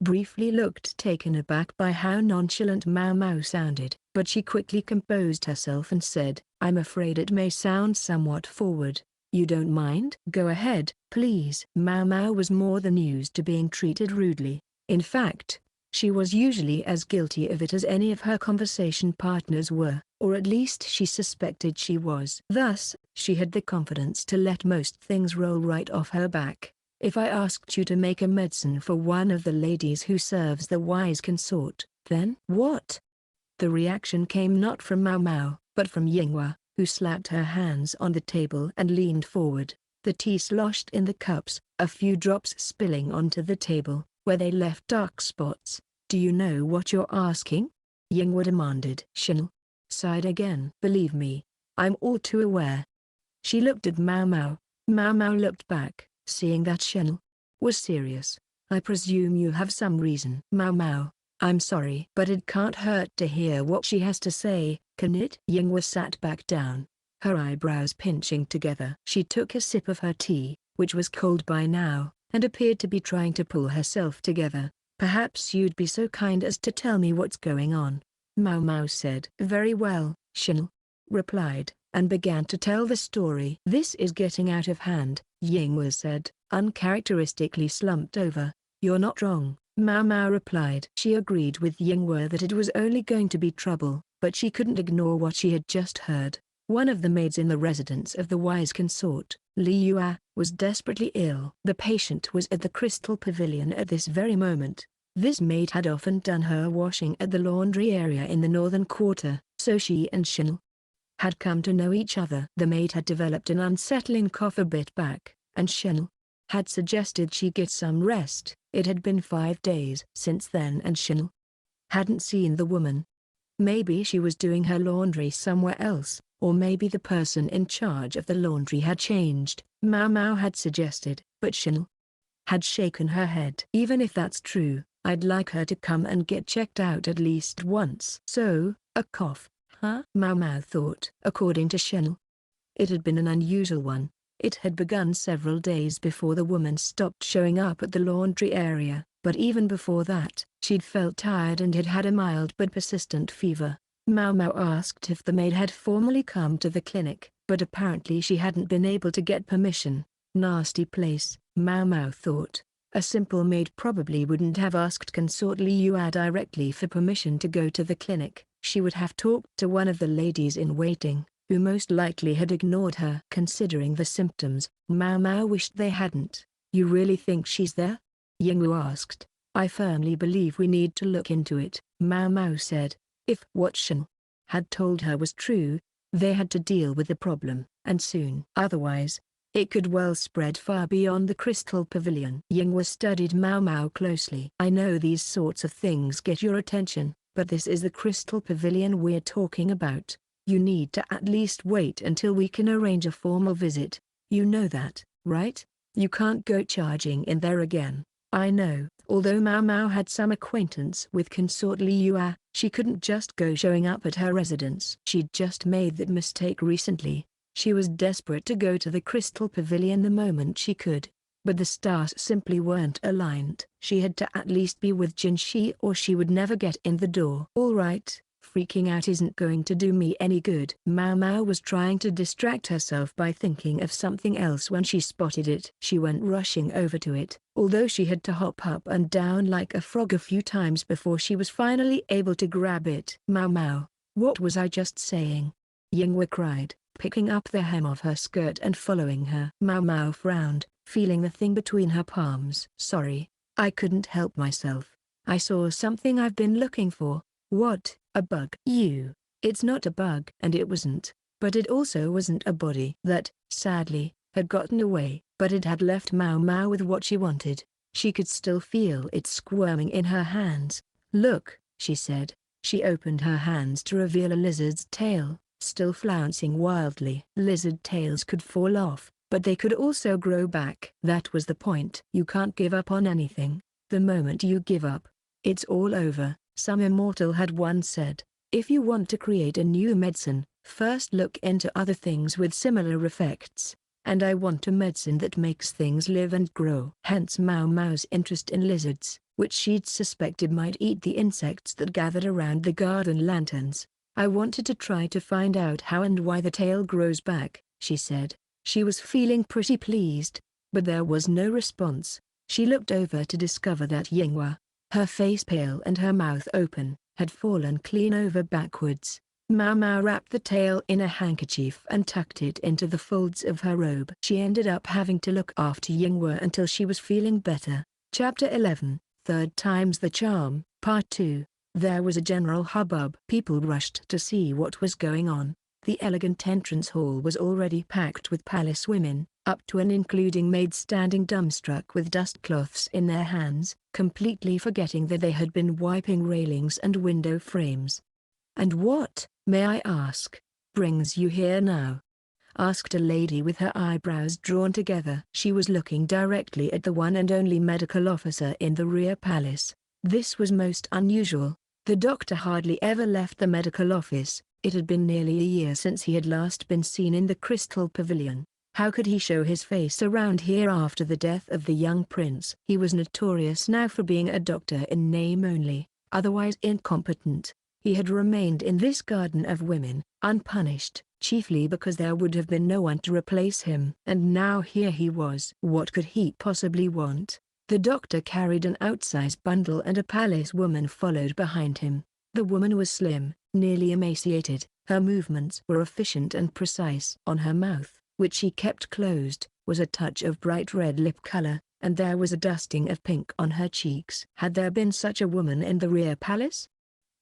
briefly looked taken aback by how nonchalant Maomao sounded, but she quickly composed herself and said, "I'm afraid it may sound somewhat forward. You don't mind?" "Go ahead, please." Maomao was more than used to being treated rudely. In fact, she was usually as guilty of it as any of her conversation partners were, or at least she suspected she was. Thus, she had the confidence to let most things roll right off her back. "If I asked you to make a medicine for one of the ladies who serves the wise consort, then?" "What?" The reaction came not from Maomao, but from Yinghua, who slapped her hands on the table and leaned forward. The tea sloshed in the cups, a few drops spilling onto the table, where they left dark spots. "Do you know what you're asking?" Yinghua demanded. Xiaolan sighed again. "Believe me, I'm all too aware." She looked at Maomao. Maomao looked back, seeing that Xiaolan was serious. "I presume you have some reason." "Maomao, I'm sorry, but it can't hurt to hear what she has to say, can it?" Yinghua sat back down, her eyebrows pinching together. She took a sip of her tea, which was cold by now, and appeared to be trying to pull herself together. "Perhaps you'd be so kind as to tell me what's going on," Maomao said. "Very well," Xiaolan replied, and began to tell the story. "This is getting out of hand," Yinghua said, uncharacteristically slumped over. "You're not wrong," Maomao replied. She agreed with Yinghua that it was only going to be trouble, but she couldn't ignore what she had just heard. One of the maids in the residence of the wise consort, Li Yua, was desperately ill. The patient was at the Crystal Pavilion at this very moment. This maid had often done her washing at the laundry area in the northern quarter, so she and Xiaolan had come to know each other. The maid had developed an unsettling cough a bit back, and Xiaolan had suggested she get some rest. It had been 5 days since then and Xiaolan hadn't seen the woman. Maybe she was doing her laundry somewhere else, or maybe the person in charge of the laundry had changed, Maomao had suggested, but Xiaolan had shaken her head. "Even if that's true, I'd like her to come and get checked out at least once." "So, a cough, huh?" Maomao thought. According to Xiaolan, it had been an unusual one. It had begun several days before the woman stopped showing up at the laundry area, but even before that, she'd felt tired and had had a mild but persistent fever. Maomao asked if the maid had formally come to the clinic, but apparently she hadn't been able to get permission. Nasty place, Maomao thought. A simple maid probably wouldn't have asked Consort Li Yua directly for permission to go to the clinic. She would have talked to one of the ladies-in-waiting, who most likely had ignored her. Considering the symptoms, Maomao wished they hadn't. "You really think she's there?" Yinghua asked. "I firmly believe we need to look into it," Maomao said. If what Xiaolan had told her was true, they had to deal with the problem, and soon. Otherwise, it could well spread far beyond the Crystal Pavilion. Yinghua studied Maomao closely. "I know these sorts of things get your attention, but this is the Crystal Pavilion we're talking about. You need to at least wait until we can arrange a formal visit. You know that, right? You can't go charging in there again." "I know." Although Maomao had some acquaintance with Consort Li Yua, she couldn't just go showing up at her residence. She'd just made that mistake recently. She was desperate to go to the Crystal Pavilion the moment she could. But the stars simply weren't aligned. She had to at least be with Jinshi or she would never get in the door. "All right, freaking out isn't going to do me any good. Maomao was trying to distract herself by thinking of something else when she spotted it. She went rushing over to it, although she had to hop up and down like a frog a few times before she was finally able to grab it. Maomao, what was I just saying? Yinghua cried, picking up the hem of her skirt and following her. Maomao frowned, feeling the thing between her palms. Sorry, I couldn't help myself. I saw something I've been looking for. What? A bug? It's not a bug. And it wasn't. But it also wasn't a body. That, sadly, had gotten away. But it had left Maomao with what she wanted. She could still feel it squirming in her hands. Look, she said. She opened her hands to reveal a lizard's tail, still flouncing wildly. Lizard tails could fall off, but they could also grow back. That was the point. You can't give up on anything. The moment you give up, it's all over, some immortal had once said. If you want to create a new medicine, first look into other things with similar effects. And I want a medicine that makes things live and grow. Hence Maomao's interest in lizards, which she'd suspected might eat the insects that gathered around the garden lanterns. I wanted to try to find out how and why the tail grows back, she said. She was feeling pretty pleased, but there was no response. She looked over to discover that Yinghua, her face pale and her mouth open, had fallen clean over backwards. Maomao wrapped the tail in a handkerchief and tucked it into the folds of her robe. She ended up having to look after Yinghua until she was feeling better. Chapter 11, Third Time's the Charm, Part 2. There was a general hubbub. People rushed to see what was going on. The elegant entrance hall was already packed with palace women, up to and including maids standing dumbstruck with dust cloths in their hands, completely forgetting that they had been wiping railings and window frames. "And what, may I ask, brings you here now?" asked a lady with her eyebrows drawn together. She was looking directly at the one and only medical officer in the rear palace. This was most unusual. The doctor hardly ever left the medical office. It had been nearly a year since he had last been seen in the Crystal Pavilion. How could he show his face around here after the death of the young prince? He was notorious now for being a doctor in name only, otherwise incompetent. He had remained in this garden of women, unpunished, chiefly because there would have been no one to replace him. And now here he was. What could he possibly want? The doctor carried an outsized bundle and a palace woman followed behind him. The woman was slim, nearly emaciated. Her movements were efficient and precise. On her mouth, which she kept closed, was a touch of bright red lip color, and there was a dusting of pink on her cheeks. Had there been such a woman in the rear palace?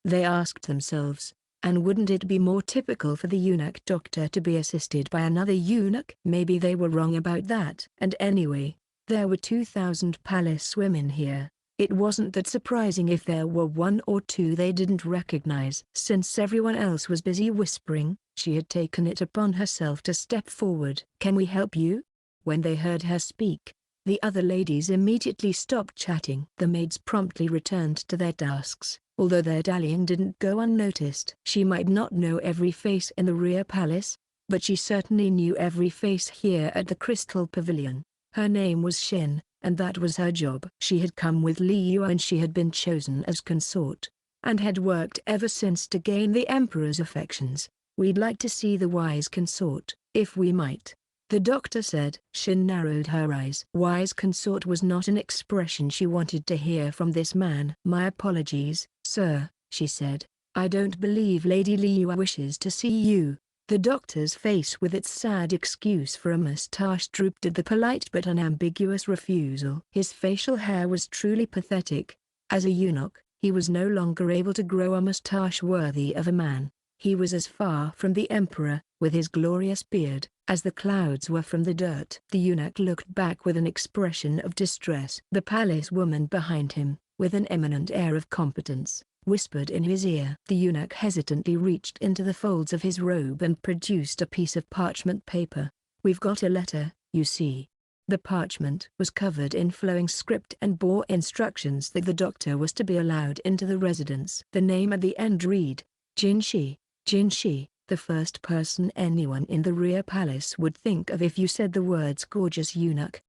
They asked themselves. And wouldn't it be more typical for the eunuch doctor to be assisted by another eunuch? Maybe they were wrong about that. And anyway, there were 2,000 palace women here. It wasn't that surprising if there were one or two they didn't recognize. Since everyone else was busy whispering, she had taken it upon herself to step forward. "Can we help you?" When they heard her speak, the other ladies immediately stopped chatting. The maids promptly returned to their tasks, although their dallying didn't go unnoticed. She might not know every face in the rear palace, but she certainly knew every face here at the Crystal Pavilion. Her name was Shin, and that was her job. She had come with Liu and she had been chosen as consort, and had worked ever since to gain the emperor's affections. "We'd like to see the wise consort, if we might," the doctor said. Shin narrowed her eyes. Wise consort was not an expression she wanted to hear from this man. "My apologies, sir," she said. "I don't believe Lady Liu wishes to see you." The doctor's face with its sad excuse for a mustache drooped at the polite but unambiguous refusal. His facial hair was truly pathetic. As a eunuch, he was no longer able to grow a mustache worthy of a man. He was as far from the emperor, with his glorious beard, as the clouds were from the dirt. The eunuch looked back with an expression of distress. The palace woman behind him, with an eminent air of competence, whispered in his ear. The eunuch hesitantly reached into the folds of his robe and produced a piece of parchment paper. "We've got a letter, you see." The parchment was covered in flowing script and bore instructions that the doctor was to be allowed into the residence. The name at the end read, Jinshi. Jinshi, the first person anyone in the rear palace would think of if you said the words gorgeous eunuch.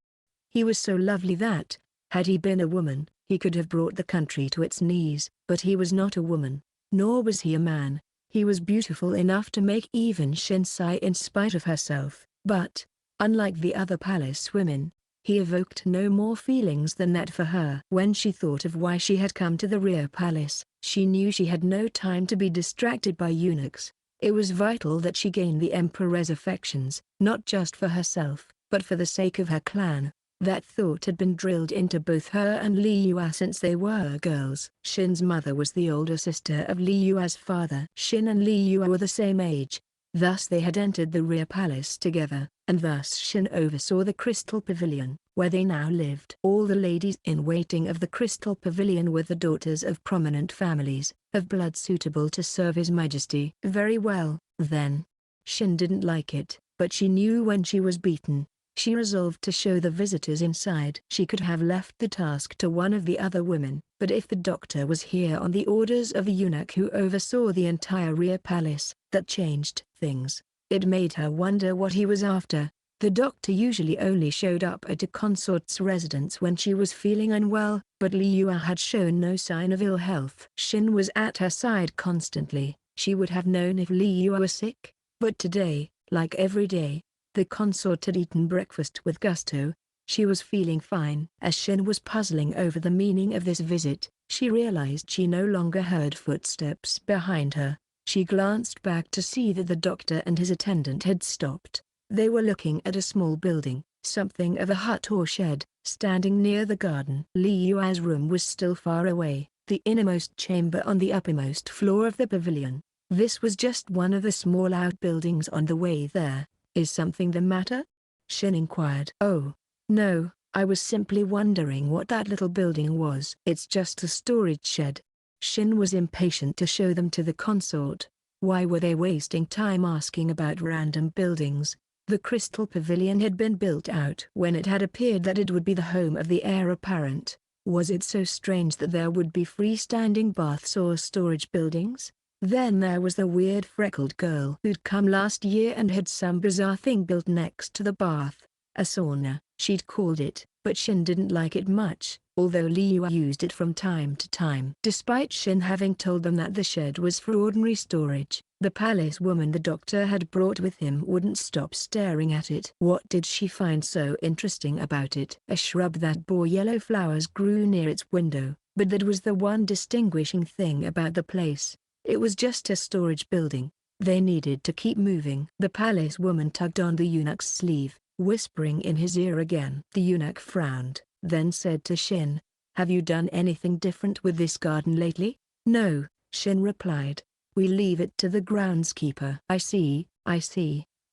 He was so lovely that, had he been a woman, he could have brought the country to its knees. But he was not a woman. Nor was he a man. He was beautiful enough to make even Shin sigh in spite of herself. But, unlike the other palace women, he evoked no more feelings than that for her. When she thought of why she had come to the rear palace, she knew she had no time to be distracted by eunuchs. It was vital that she gain the emperor's affections, not just for herself, but for the sake of her clan. That thought had been drilled into both her and Li Yue since they were girls. Shin's mother was the older sister of Li Yue's father. Shin and Li Yue were the same age. Thus they had entered the rear palace together, and thus Shin oversaw the Crystal Pavilion, where they now lived. All the ladies-in-waiting of the Crystal Pavilion were the daughters of prominent families, of blood suitable to serve His Majesty. Very well, then. Shin didn't like it, but she knew when she was beaten. She resolved to show the visitors inside. She could have left the task to one of the other women, but if the doctor was here on the orders of the eunuch who oversaw the entire rear palace, that changed things. It made her wonder what he was after. The doctor usually only showed up at a consort's residence when she was feeling unwell, but Li Yue had shown no sign of ill health. Shin was at her side constantly. She would have known if Li Yue were sick. But today, like every day, the consort had eaten breakfast with gusto. She was feeling fine. As Shin was puzzling over the meaning of this visit, she realized she no longer heard footsteps behind her. She glanced back to see that the doctor and his attendant had stopped. They were looking at a small building, something of a hut or shed, standing near the garden. Li Yue's room was still far away, the innermost chamber on the uppermost floor of the pavilion. This was just one of the small outbuildings on the way there. Is something the matter? Shin inquired. Oh, no, I was simply wondering what that little building was. It's just a storage shed. Shin was impatient to show them to the consort. Why were they wasting time asking about random buildings? The Crystal Pavilion had been built out when it had appeared that it would be the home of the heir apparent. Was it so strange that there would be freestanding baths or storage buildings? Then there was the weird freckled girl who'd come last year and had some bizarre thing built next to the bath. A sauna, she'd called it, but Shin didn't like it much, although Li Yue used it from time to time. Despite Shin having told them that the shed was for ordinary storage, the palace woman the doctor had brought with him wouldn't stop staring at it. What did she find so interesting about it? A shrub that bore yellow flowers grew near its window, but that was the one distinguishing thing about the place. It was just a storage building. They needed to keep moving. The palace woman tugged on the eunuch's sleeve, whispering in his ear again. The eunuch frowned, then said to Shin, "Have you done anything different with this garden lately?" "No," Shin replied. "We leave it to the groundskeeper." I see.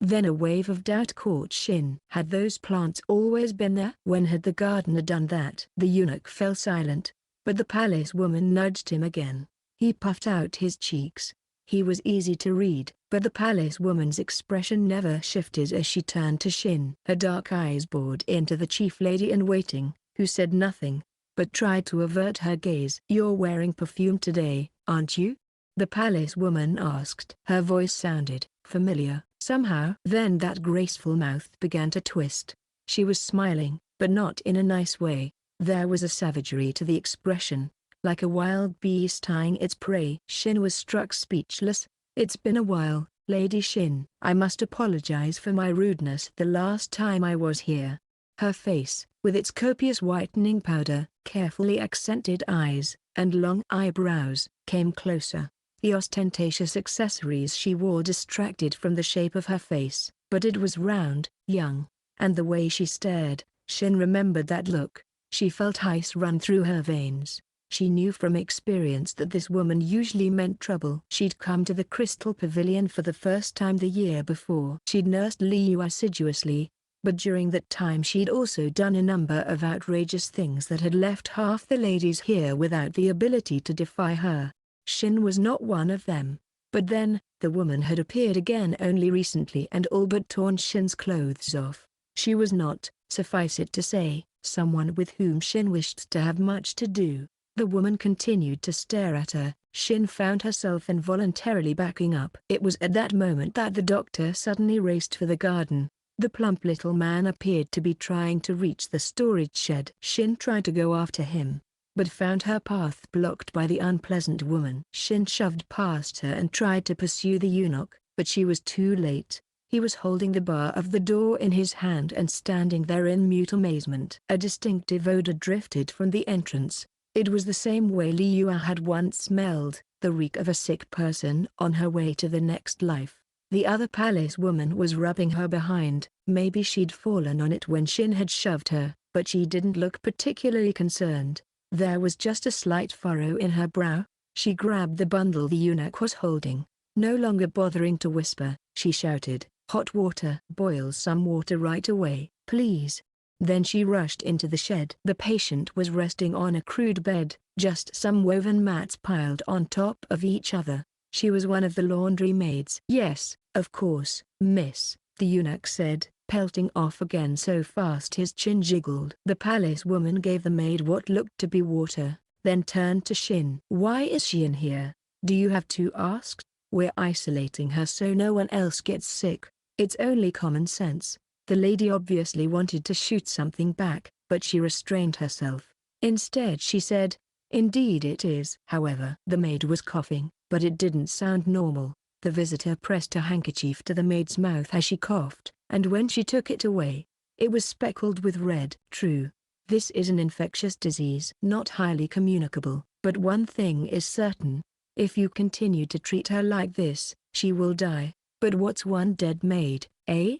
Then a wave of doubt caught Shin. Had those plants always been there? When had the gardener done that? The eunuch fell silent, but the palace woman nudged him again. He puffed out his cheeks. He was easy to read, but the palace woman's expression never shifted as she turned to Shin. Her dark eyes bored into the chief lady-in-waiting, who said nothing, but tried to avert her gaze. "You're wearing perfume today, aren't you?" the palace woman asked. Her voice sounded familiar, somehow. Then that graceful mouth began to twist. She was smiling, but not in a nice way. There was a savagery to the expression, like a wild beast tying its prey. Shin was struck speechless. "It's been a while, Lady Shin. I must apologize for my rudeness the last time I was here." Her face, with its copious whitening powder, carefully accented eyes, and long eyebrows, came closer. The ostentatious accessories she wore distracted from the shape of her face, but it was round, young, and the way she stared, Shin remembered that look. She felt ice run through her veins. She knew from experience that this woman usually meant trouble. She'd come to the Crystal Pavilion for the first time the year before. She'd nursed Li Yue assiduously, but during that time she'd also done a number of outrageous things that had left half the ladies here without the ability to defy her. Shin was not one of them. But then, the woman had appeared again only recently and all but torn Shin's clothes off. She was not, suffice it to say, someone with whom Shin wished to have much to do. The woman continued to stare at her. Shin found herself involuntarily backing up. It was at that moment that the doctor suddenly raced for the garden. The plump little man appeared to be trying to reach the storage shed. Shin tried to go after him, but found her path blocked by the unpleasant woman. Shin shoved past her and tried to pursue the eunuch, but she was too late. He was holding the bar of the door in his hand and standing there in mute amazement. A distinctive odor drifted from the entrance. It was the same way Li Yua had once smelled, the reek of a sick person on her way to the next life. The other palace woman was rubbing her behind. Maybe she'd fallen on it when Shin had shoved her, but she didn't look particularly concerned. There was just a slight furrow in her brow. She grabbed the bundle the eunuch was holding. No longer bothering to whisper, she shouted, "Hot water! Boil some water right away, please." Then she rushed into the shed. The patient was resting on a crude bed, just some woven mats piled on top of each other. She was one of the laundry maids. "Yes, of course, miss," the eunuch said, pelting off again so fast his chin jiggled. The palace woman gave the maid what looked to be water, then turned to Shin. "Why is she in here? Do you have to ask? We're isolating her so no one else gets sick. It's only common sense." The lady obviously wanted to shoot something back, but she restrained herself. Instead she said, "Indeed it is." However, the maid was coughing, but it didn't sound normal. The visitor pressed a handkerchief to the maid's mouth as she coughed, and when she took it away, it was speckled with red. True, this is an infectious disease, not highly communicable, but one thing is certain. If you continue to treat her like this, she will die. But what's one dead maid, eh?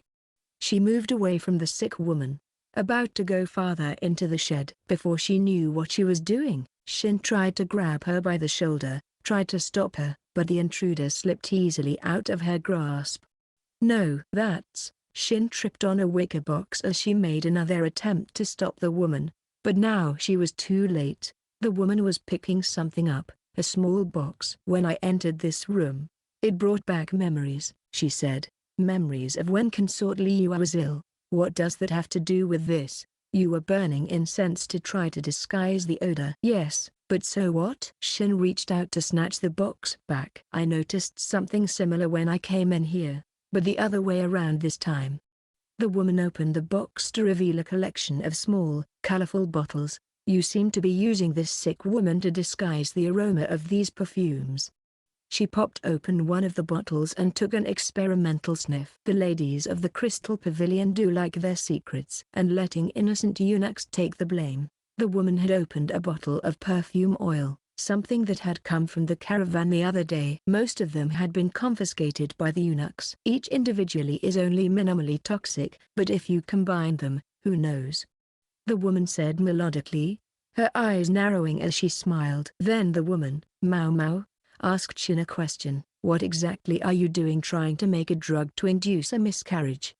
She moved away from the sick woman, about to go farther into the shed. Before she knew what she was doing, Shin tried to grab her by the shoulder, tried to stop her, but the intruder slipped easily out of her grasp. "No, that's..." Shin tripped on a wicker box as she made another attempt to stop the woman, but now she was too late. The woman was picking something up, a small box. "When I entered this room, it brought back memories," she said. "Memories of when Consort Gyokuyou was ill." "What does that have to do with this? You were burning incense to try to disguise the odor." "Yes, but so what?" Shin reached out to snatch the box back. "I noticed something similar when I came in here, but the other way around this time." The woman opened the box to reveal a collection of small, colorful bottles. "You seem to be using this sick woman to disguise the aroma of these perfumes." She popped open one of the bottles and took an experimental sniff. "The ladies of the Crystal Pavilion do like their secrets and letting innocent eunuchs take the blame." The woman had opened a bottle of perfume oil, something that had come from the caravan the other day. Most of them had been confiscated by the eunuchs. Each individually is only minimally toxic, but if you combine them, who knows? The woman said melodically, her eyes narrowing as she smiled. Then the woman, Maomao, asked Shin a question. "What exactly are you doing trying to make a drug to induce a miscarriage?"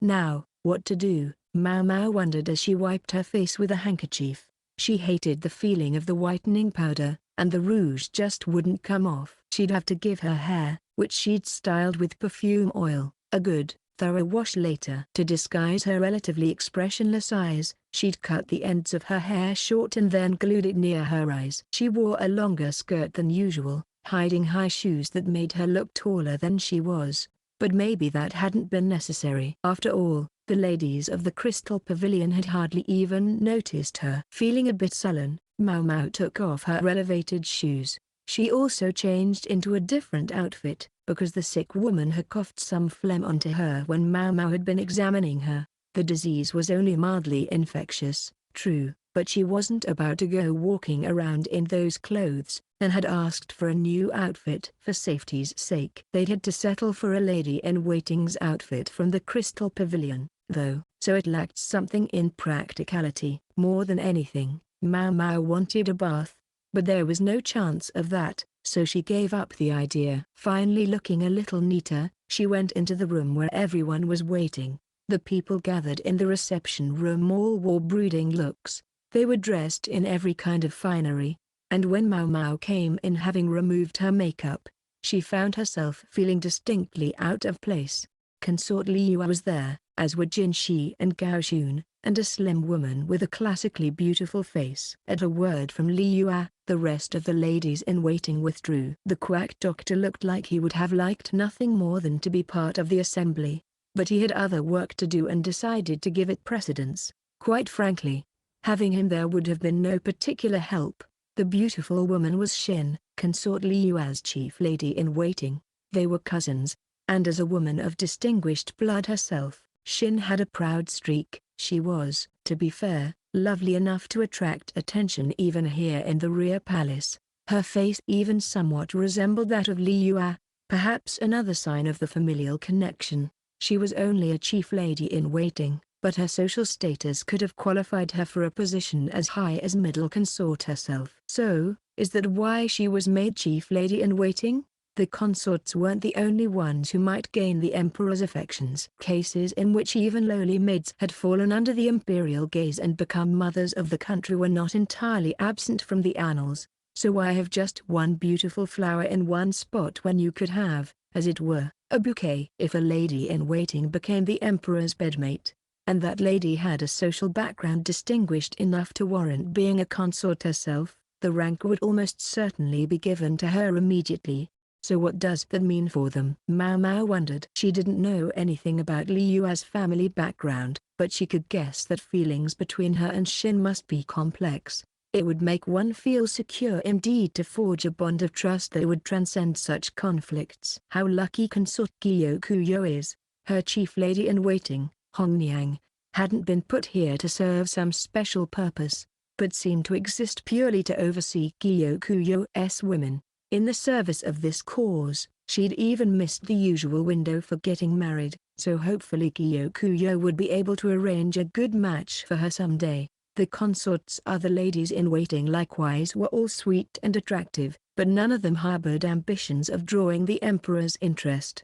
Now, what to do? Maomao wondered as she wiped her face with a handkerchief. She hated the feeling of the whitening powder, and the rouge just wouldn't come off. She'd have to give her hair, which she'd styled with perfume oil, a good, thorough wash later. To disguise her relatively expressionless eyes, she'd cut the ends of her hair short and then glued it near her eyes. She wore a longer skirt than usual, hiding high shoes that made her look taller than she was. But maybe that hadn't been necessary. After all, the ladies of the Crystal Pavilion had hardly even noticed her. Feeling a bit sullen, Maomao took off her elevated shoes. She also changed into a different outfit, because the sick woman had coughed some phlegm onto her when Maomao had been examining her. The disease was only mildly infectious, true, but she wasn't about to go walking around in those clothes, and had asked for a new outfit for safety's sake. They'd had to settle for a lady-in-waiting's outfit from the Crystal Pavilion, though, so it lacked something in practicality. More than anything, Maomao wanted a bath, but there was no chance of that, so she gave up the idea. Finally looking a little neater, she went into the room where everyone was waiting. The people gathered in the reception room all wore brooding looks. They were dressed in every kind of finery, and when Maomao came in having removed her makeup, she found herself feeling distinctly out of place. Consort Gyokuyou was there, as were Jinshi and Gaoxun, and a slim woman with a classically beautiful face. At a word from Gyokuyou, the rest of the ladies-in-waiting withdrew. The quack doctor looked like he would have liked nothing more than to be part of the assembly, but he had other work to do and decided to give it precedence. Quite frankly, Having him there would have been no particular help. The beautiful woman was Xin, Consort Gyokuyou's chief lady-in-waiting. They were cousins, and as a woman of distinguished blood herself, Xin had a proud streak. She was, to be fair, lovely enough to attract attention even here in the rear palace. Her face even somewhat resembled that of Li Yue, perhaps another sign of the familial connection. She was only a chief lady-in-waiting, but her social status could have qualified her for a position as high as middle consort herself. So, is that why she was made chief lady-in-waiting? The consorts weren't the only ones who might gain the emperor's affections. Cases in which even lowly maids had fallen under the imperial gaze and become mothers of the country were not entirely absent from the annals. So why have just one beautiful flower in one spot when you could have, as it were, a bouquet? If a lady-in-waiting became the emperor's bedmate, and that lady had a social background distinguished enough to warrant being a consort herself, the rank would almost certainly be given to her immediately. So what does that mean for them? Maomao wondered. She didn't know anything about Li Yue's family background, but she could guess that feelings between her and Xin must be complex. It would make one feel secure indeed to forge a bond of trust that would transcend such conflicts. How lucky Consort Gyokuyou is. Her chief lady-in-waiting, Hongniang, hadn't been put here to serve some special purpose, but seemed to exist purely to oversee Gyokuyou's women. In the service of this cause, she'd even missed the usual window for getting married, so hopefully Gyokuyou would be able to arrange a good match for her someday. The consort's other ladies-in-waiting likewise were all sweet and attractive, but none of them harbored ambitions of drawing the emperor's interest.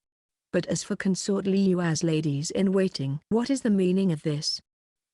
But as for Consort Li Yue's ladies-in-waiting, what is the meaning of this?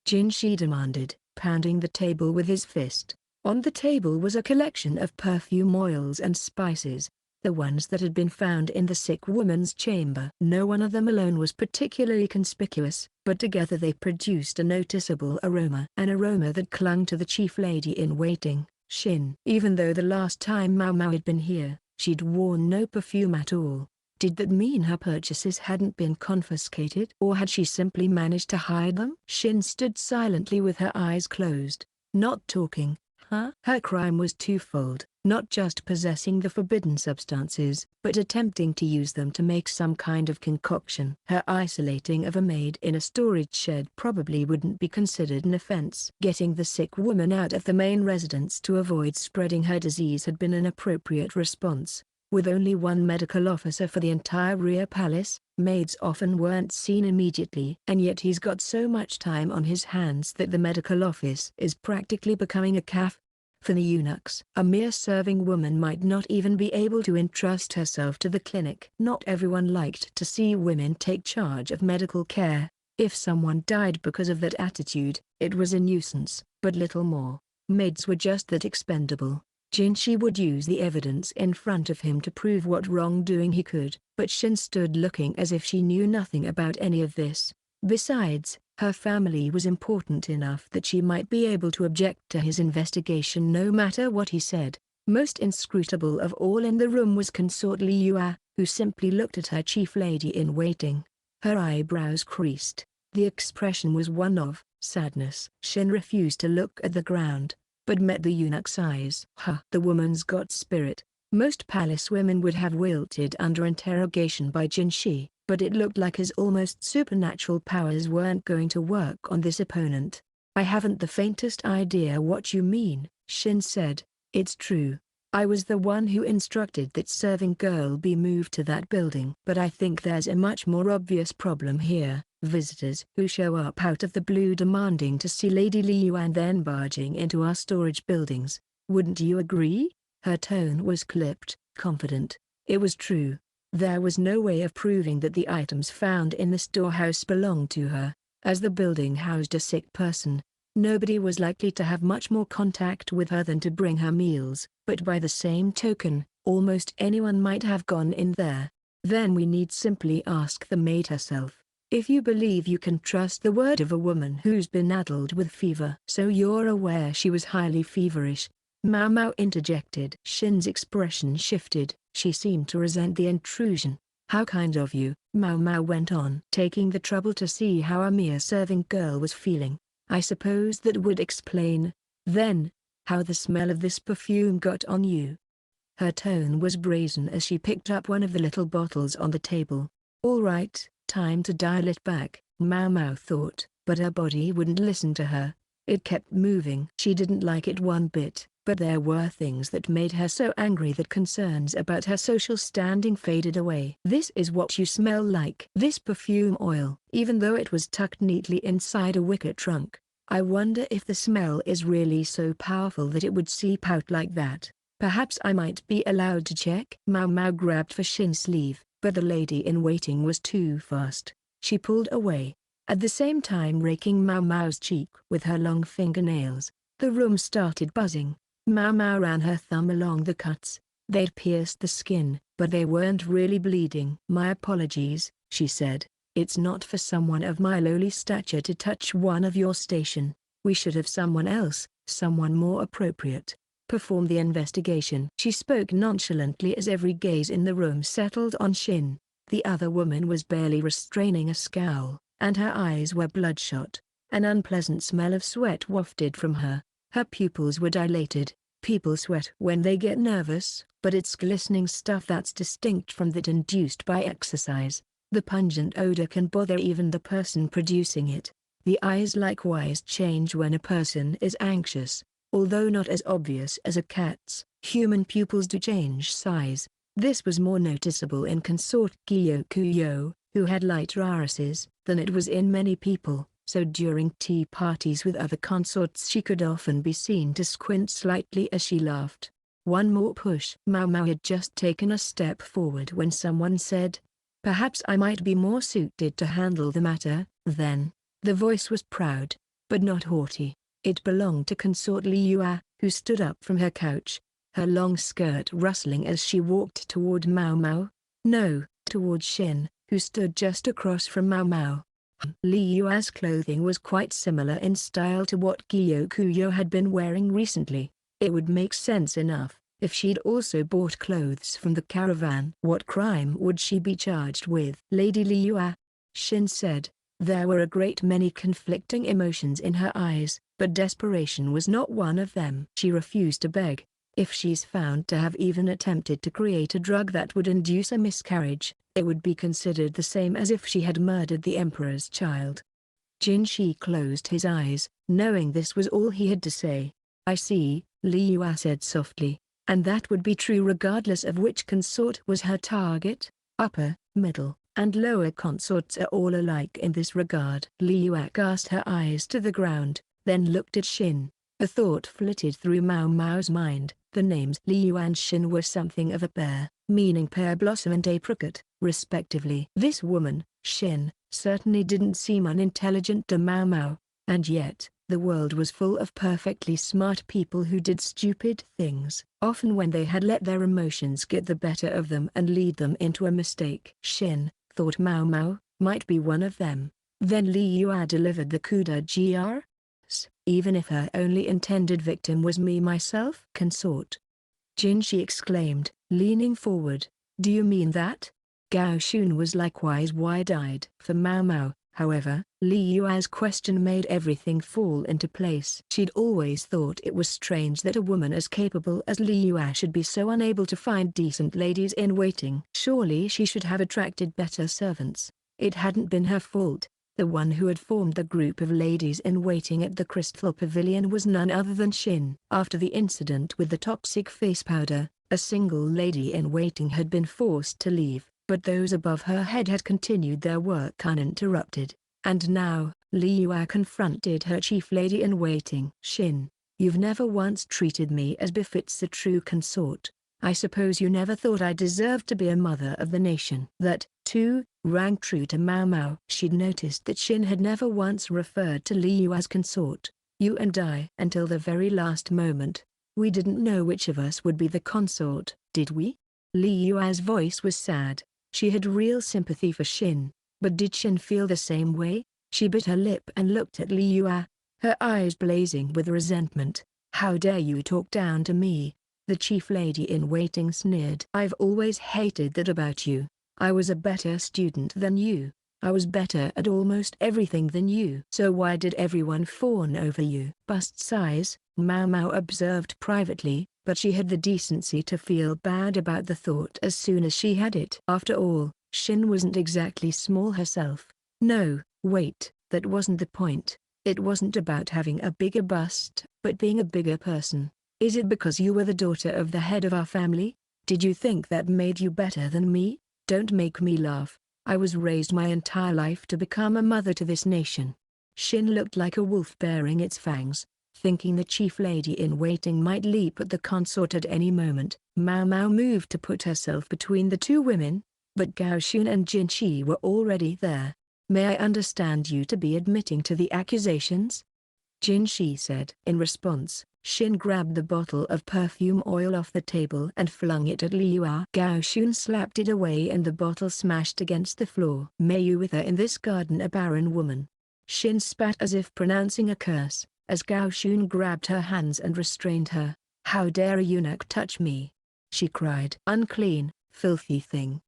Jinshi demanded, pounding the table with his fist. On the table was a collection of perfume oils and spices, the ones that had been found in the sick woman's chamber. No one of them alone was particularly conspicuous, but together they produced a noticeable aroma. An aroma that clung to the chief lady-in-waiting, Xin. Even though the last time Maomao had been here, she'd worn no perfume at all. Did that mean her purchases hadn't been confiscated? Or had she simply managed to hide them? Xin stood silently with her eyes closed, not talking. Her crime was twofold, not just possessing the forbidden substances, but attempting to use them to make some kind of concoction. Her isolating of a maid in a storage shed probably wouldn't be considered an offense. Getting the sick woman out of the main residence to avoid spreading her disease had been an appropriate response. With only one medical officer for the entire rear palace, maids often weren't seen immediately. And yet he's got so much time on his hands that the medical office is practically becoming a cafe. For the eunuchs, a mere serving woman might not even be able to entrust herself to the clinic. Not everyone liked to see women take charge of medical care. If someone died because of that attitude, it was a nuisance, but little more. Maids were just that expendable. Jinshi would use the evidence in front of him to prove what wrongdoing he could, but Xin stood looking as if she knew nothing about any of this. Besides, her family was important enough that she might be able to object to his investigation no matter what he said. Most inscrutable of all in the room was Consort Li Yue, who simply looked at her chief lady-in-waiting. Her eyebrows creased. The expression was one of sadness. Xin refused to look at the ground, but met the eunuch's eyes. The woman's got spirit. Most palace women would have wilted under interrogation by Jinshi, but it looked like his almost supernatural powers weren't going to work on this opponent. I haven't the faintest idea what you mean, Xin said. It's true. I was the one who instructed that serving girl be moved to that building. But I think there's a much more obvious problem here. Visitors who show up out of the blue demanding to see Lady Li Yue and then barging into our storage buildings. Wouldn't you agree? Her tone was clipped, confident. It was true. There was no way of proving that the items found in the storehouse belonged to her. As the building housed a sick person, nobody was likely to have much more contact with her than to bring her meals. But by the same token, almost anyone might have gone in there. Then we need simply ask the maid herself. If you believe you can trust the word of a woman who's been addled with fever. So you're aware she was highly feverish? Maomao interjected. Xin's expression shifted. She seemed to resent the intrusion. How kind of you, Maomao went on, taking the trouble to see how a mere serving girl was feeling. I suppose that would explain, then, how the smell of this perfume got on you. Her tone was brazen as she picked up one of the little bottles on the table. All right, time to dial it back, Maomao thought, but her body wouldn't listen to her. It kept moving. She didn't like it one bit, but there were things that made her so angry that concerns about her social standing faded away. This is what you smell like. This perfume oil. Even though it was tucked neatly inside a wicker trunk, I wonder if the smell is really so powerful that it would seep out like that. Perhaps I might be allowed to check. Maomao grabbed for Shin's sleeve, but the lady-in-waiting was too fast. She pulled away, at the same time raking Maomao's cheek with her long fingernails. The room started buzzing. Maomao ran her thumb along the cuts. They'd pierced the skin, but they weren't really bleeding. My apologies, she said. It's not for someone of my lowly stature to touch one of your station. We should have someone else, someone more appropriate, perform the investigation. She spoke nonchalantly as every gaze in the room settled on Shin. The other woman was barely restraining a scowl, and her eyes were bloodshot. An unpleasant smell of sweat wafted from her. Her pupils were dilated. People sweat when they get nervous, but it's glistening stuff that's distinct from that induced by exercise. The pungent odor can bother even the person producing it. The eyes likewise change when a person is anxious. Although not as obvious as a cat's, human pupils do change size. This was more noticeable in Consort Gyokuyou, who had lighter irises, than it was in many people, so during tea parties with other consorts she could often be seen to squint slightly as she laughed. One more push. Maomao had just taken a step forward when someone said, "Perhaps I might be more suited to handle the matter, then." The voice was proud, but not haughty. It belonged to Consort Gyokuyou, who stood up from her couch, her long skirt rustling as she walked toward Maomao. No, toward Shin, who stood just across from Maomao. Gyokuyou's clothing was quite similar in style to what Gyokuyou had been wearing recently. It would make sense enough, if she'd also bought clothes from the caravan. What crime would she be charged with? Lady Gyokuyou, Shin said. There were a great many conflicting emotions in her eyes, but desperation was not one of them. She refused to beg. If she's found to have even attempted to create a drug that would induce a miscarriage, it would be considered the same as if she had murdered the emperor's child. Jinshi closed his eyes, knowing this was all he had to say. I see, Gyokuyou said softly, and that would be true regardless of which consort was her target. Upper, middle, and lower consorts are all alike in this regard. Gyokuyou cast her eyes to the ground, then looked at Shin. A thought flitted through Maomao's mind. The names Gyokuyou and Shin were something of a pair, meaning pear blossom and apricot, respectively. This woman, Shin, certainly didn't seem unintelligent to Maomao, and yet, the world was full of perfectly smart people who did stupid things, often when they had let their emotions get the better of them and lead them into a mistake. Shin, thought Maomao, might be one of them. Then Gyokuyou delivered the coup d'etat, even if her only intended victim was me myself. Consort. Jinshi exclaimed, leaning forward. Do you mean that? Gao Shun was likewise wide-eyed. For Maomao, however, Gyokuyou's question made everything fall into place. She'd always thought it was strange that a woman as capable as Gyokuyou should be so unable to find decent ladies-in-waiting. Surely she should have attracted better servants. It hadn't been her fault. The one who had formed the group of ladies-in-waiting at the Crystal Pavilion was none other than Shin. After the incident with the toxic face powder, a single lady-in-waiting had been forced to leave, but those above her head had continued their work uninterrupted. And now, Gyokuyou confronted her chief lady-in-waiting. Shin, you've never once treated me as befits a true consort. I suppose you never thought I deserved to be a mother of the nation. That, too, rang true to Maomao. She'd noticed that Shin had never once referred to Gyokuyou as consort. You and I. Until the very last moment, we didn't know which of us would be the consort, did we? Gyokuyou's voice was sad. She had real sympathy for Shin, but did Shin feel the same way? She bit her lip and looked at Gyokuyou, her eyes blazing with resentment. How dare you talk down to me? The chief lady-in-waiting sneered. I've always hated that about you. I was a better student than you. I was better at almost everything than you. So why did everyone fawn over you? Bust size, Maomao observed privately, but she had the decency to feel bad about the thought as soon as she had it. After all, Xin wasn't exactly small herself. No, wait, that wasn't the point. It wasn't about having a bigger bust, but being a bigger person. Is it because you were the daughter of the head of our family? Did you think that made you better than me? Don't make me laugh. I was raised my entire life to become a mother to this nation. Xin looked like a wolf baring its fangs, thinking the chief lady-in-waiting might leap at the consort at any moment. Maomao moved to put herself between the two women, but Gao Xun and Jinshi were already there. May I understand you to be admitting to the accusations? Jinshi said. In response, Xin grabbed the bottle of perfume oil off the table and flung it at Liu. Gao Xun slapped it away and the bottle smashed against the floor. May you wither in this garden, a barren woman. Xin spat as if pronouncing a curse, as Gao Xun grabbed her hands and restrained her. How dare a eunuch touch me? She cried. Unclean, filthy thing.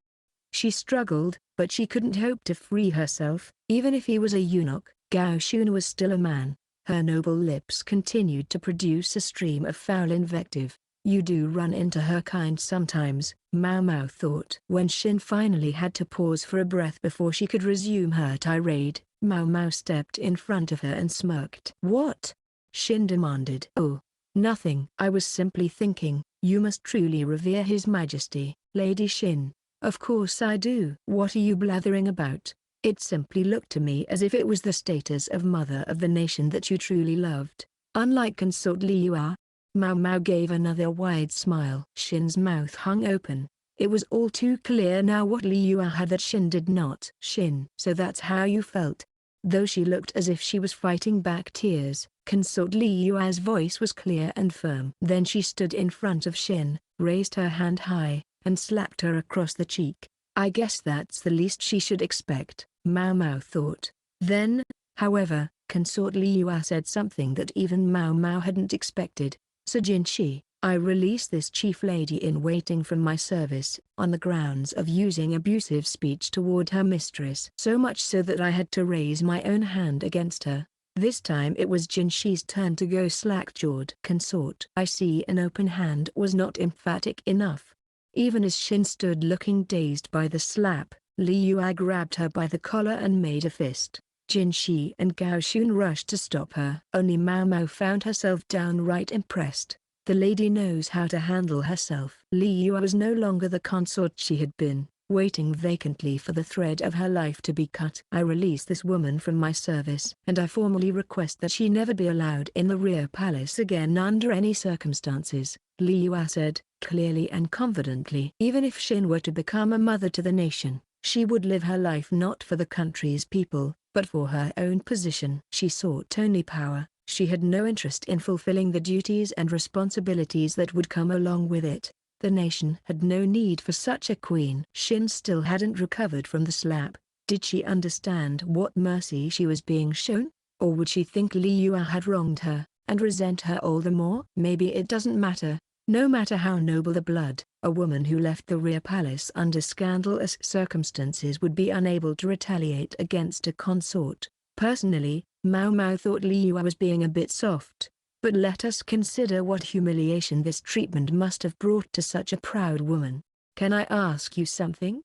She struggled, but she couldn't hope to free herself. Even if he was a eunuch, Gao Xun was still a man. Her noble lips continued to produce a stream of foul invective. You do run into her kind sometimes, Maomao thought. When Xin finally had to pause for a breath before she could resume her tirade, Maomao stepped in front of her and smirked. What? Xin demanded. Oh, nothing. I was simply thinking, you must truly revere His Majesty, Lady Xin. Of course I do. What are you blathering about? It simply looked to me as if it was the status of mother of the nation that you truly loved. Unlike Consort Liu, Maomao gave another wide smile. Xin's mouth hung open. It was all too clear now what Liu had that Xin did not. Xin. So that's how you felt. Though she looked as if she was fighting back tears, Consort Liu's voice was clear and firm. Then she stood in front of Xin, raised her hand high, and slapped her across the cheek. I guess that's the least she should expect, Maomao thought. Then, however, Consort Liu said something that even Maomao hadn't expected. So Jinshi, I release this chief lady-in-waiting from my service, on the grounds of using abusive speech toward her mistress. So much so that I had to raise my own hand against her. This time it was Jinshi's turn to go slack-jawed. Consort. I see an open hand was not emphatic enough. Even as Xin stood looking dazed by the slap, Liu grabbed her by the collar and made a fist. Jinshi and Gao Xun rushed to stop her. Only Maomao found herself downright impressed. The lady knows how to handle herself. Liu was no longer the consort she had been, waiting vacantly for the thread of her life to be cut. I release this woman from my service, and I formally request that she never be allowed in the rear palace again under any circumstances, Liu said, clearly and confidently. Even if Xin were to become a mother to the nation, she would live her life not for the country's people, but for her own position. She sought only power. She had no interest in fulfilling the duties and responsibilities that would come along with it. The nation had no need for such a queen. Xin still hadn't recovered from the slap. Did she understand what mercy she was being shown? Or would she think Liu had wronged her, and resent her all the more? Maybe it doesn't matter. No matter how noble the blood, a woman who left the rear palace under scandalous circumstances would be unable to retaliate against a consort. Personally, Maomao thought Liu was being a bit soft. But let us consider what humiliation this treatment must have brought to such a proud woman. Can I ask you something?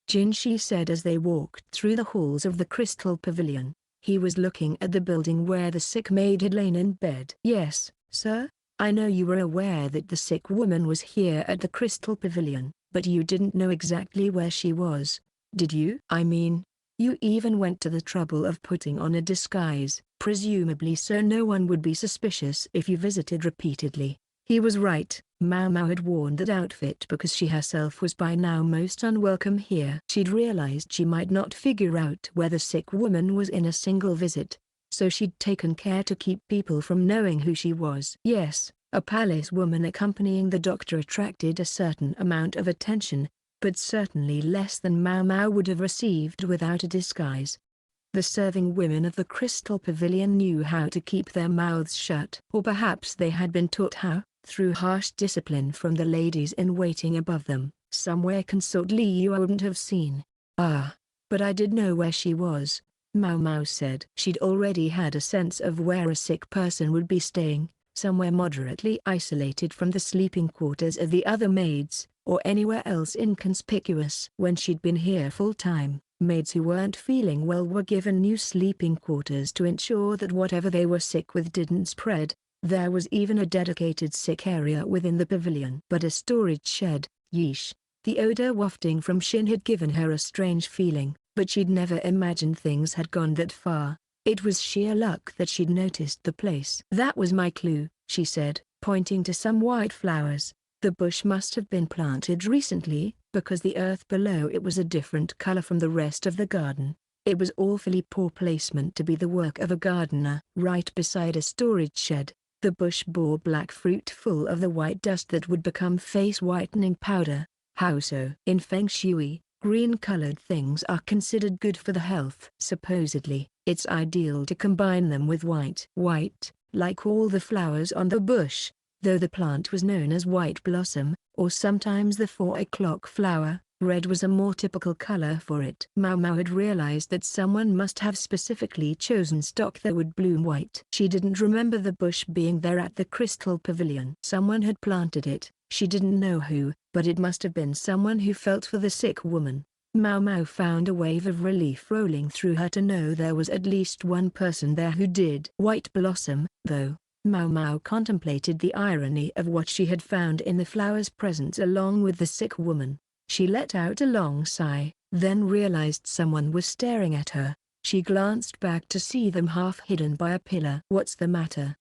Jinshi said as they walked through the halls of the Crystal Pavilion. He was looking at the building where the sick maid had lain in bed. Yes, sir. I know you were aware that the sick woman was here at the Crystal Pavilion, but you didn't know exactly where she was, did you? I mean, you even went to the trouble of putting on a disguise, presumably so no one would be suspicious if you visited repeatedly. He was right. Maomao had worn that outfit because she herself was by now most unwelcome here. She'd realized she might not figure out where the sick woman was in a single visit, so she'd taken care to keep people from knowing who she was. Yes, a palace woman accompanying the doctor attracted a certain amount of attention, but certainly less than Maomao would have received without a disguise. The serving women of the Crystal Pavilion knew how to keep their mouths shut. Or perhaps they had been taught how, through harsh discipline from the ladies in waiting above them, somewhere Consort Liu wouldn't have seen. Ah. But I did know where she was, Maomao said. She'd already had a sense of where a sick person would be staying, somewhere moderately isolated from the sleeping quarters of the other maids, or anywhere else inconspicuous. When she'd been here full-time, maids who weren't feeling well were given new sleeping quarters to ensure that whatever they were sick with didn't spread. There was even a dedicated sick area within the pavilion. But a storage shed, yeesh. The odor wafting from Shin had given her a strange feeling, but she'd never imagined things had gone that far. It was sheer luck that she'd noticed the place. That was my clue, she said, pointing to some white flowers. The bush must have been planted recently, because the earth below it was a different color from the rest of the garden. It was awfully poor placement to be the work of a gardener. Right beside a storage shed, the bush bore black fruit full of the white dust that would become face-whitening powder. How so? In Feng Shui, green-colored things are considered good for the health. Supposedly, it's ideal to combine them with white. White, like all the flowers on the bush, though the plant was known as white blossom, or sometimes the 4 o'clock flower. Red was a more typical color for it. Maomao had realized that someone must have specifically chosen stock that would bloom white. She didn't remember the bush being there at the Crystal Pavilion. Someone had planted it, she didn't know who, but it must have been someone who felt for the sick woman. Maomao found a wave of relief rolling through her to know there was at least one person there who did. White blossom, though. Maomao contemplated the irony of what she had found in the flower's presence along with the sick woman. She let out a long sigh, then realized someone was staring at her. She glanced back to see them half hidden by a pillar. What's the matter?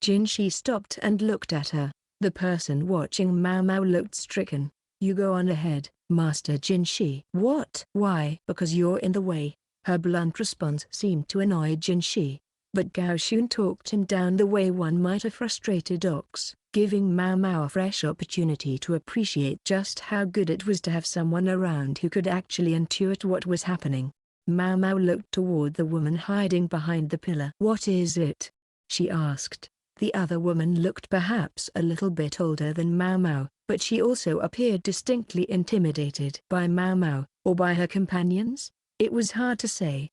Jinshi stopped and looked at her. The person watching Maomao looked stricken. You go on ahead, Master Jinshi. What? Why? Because you're in the way. Her blunt response seemed to annoy Jinshi. But Gao Shun talked him down the way one might a frustrated ox, giving Maomao a fresh opportunity to appreciate just how good it was to have someone around who could actually intuit what was happening. Maomao looked toward the woman hiding behind the pillar. What is it? She asked. The other woman looked perhaps a little bit older than Maomao, but she also appeared distinctly intimidated by Maomao, or by her companions. It was hard to say.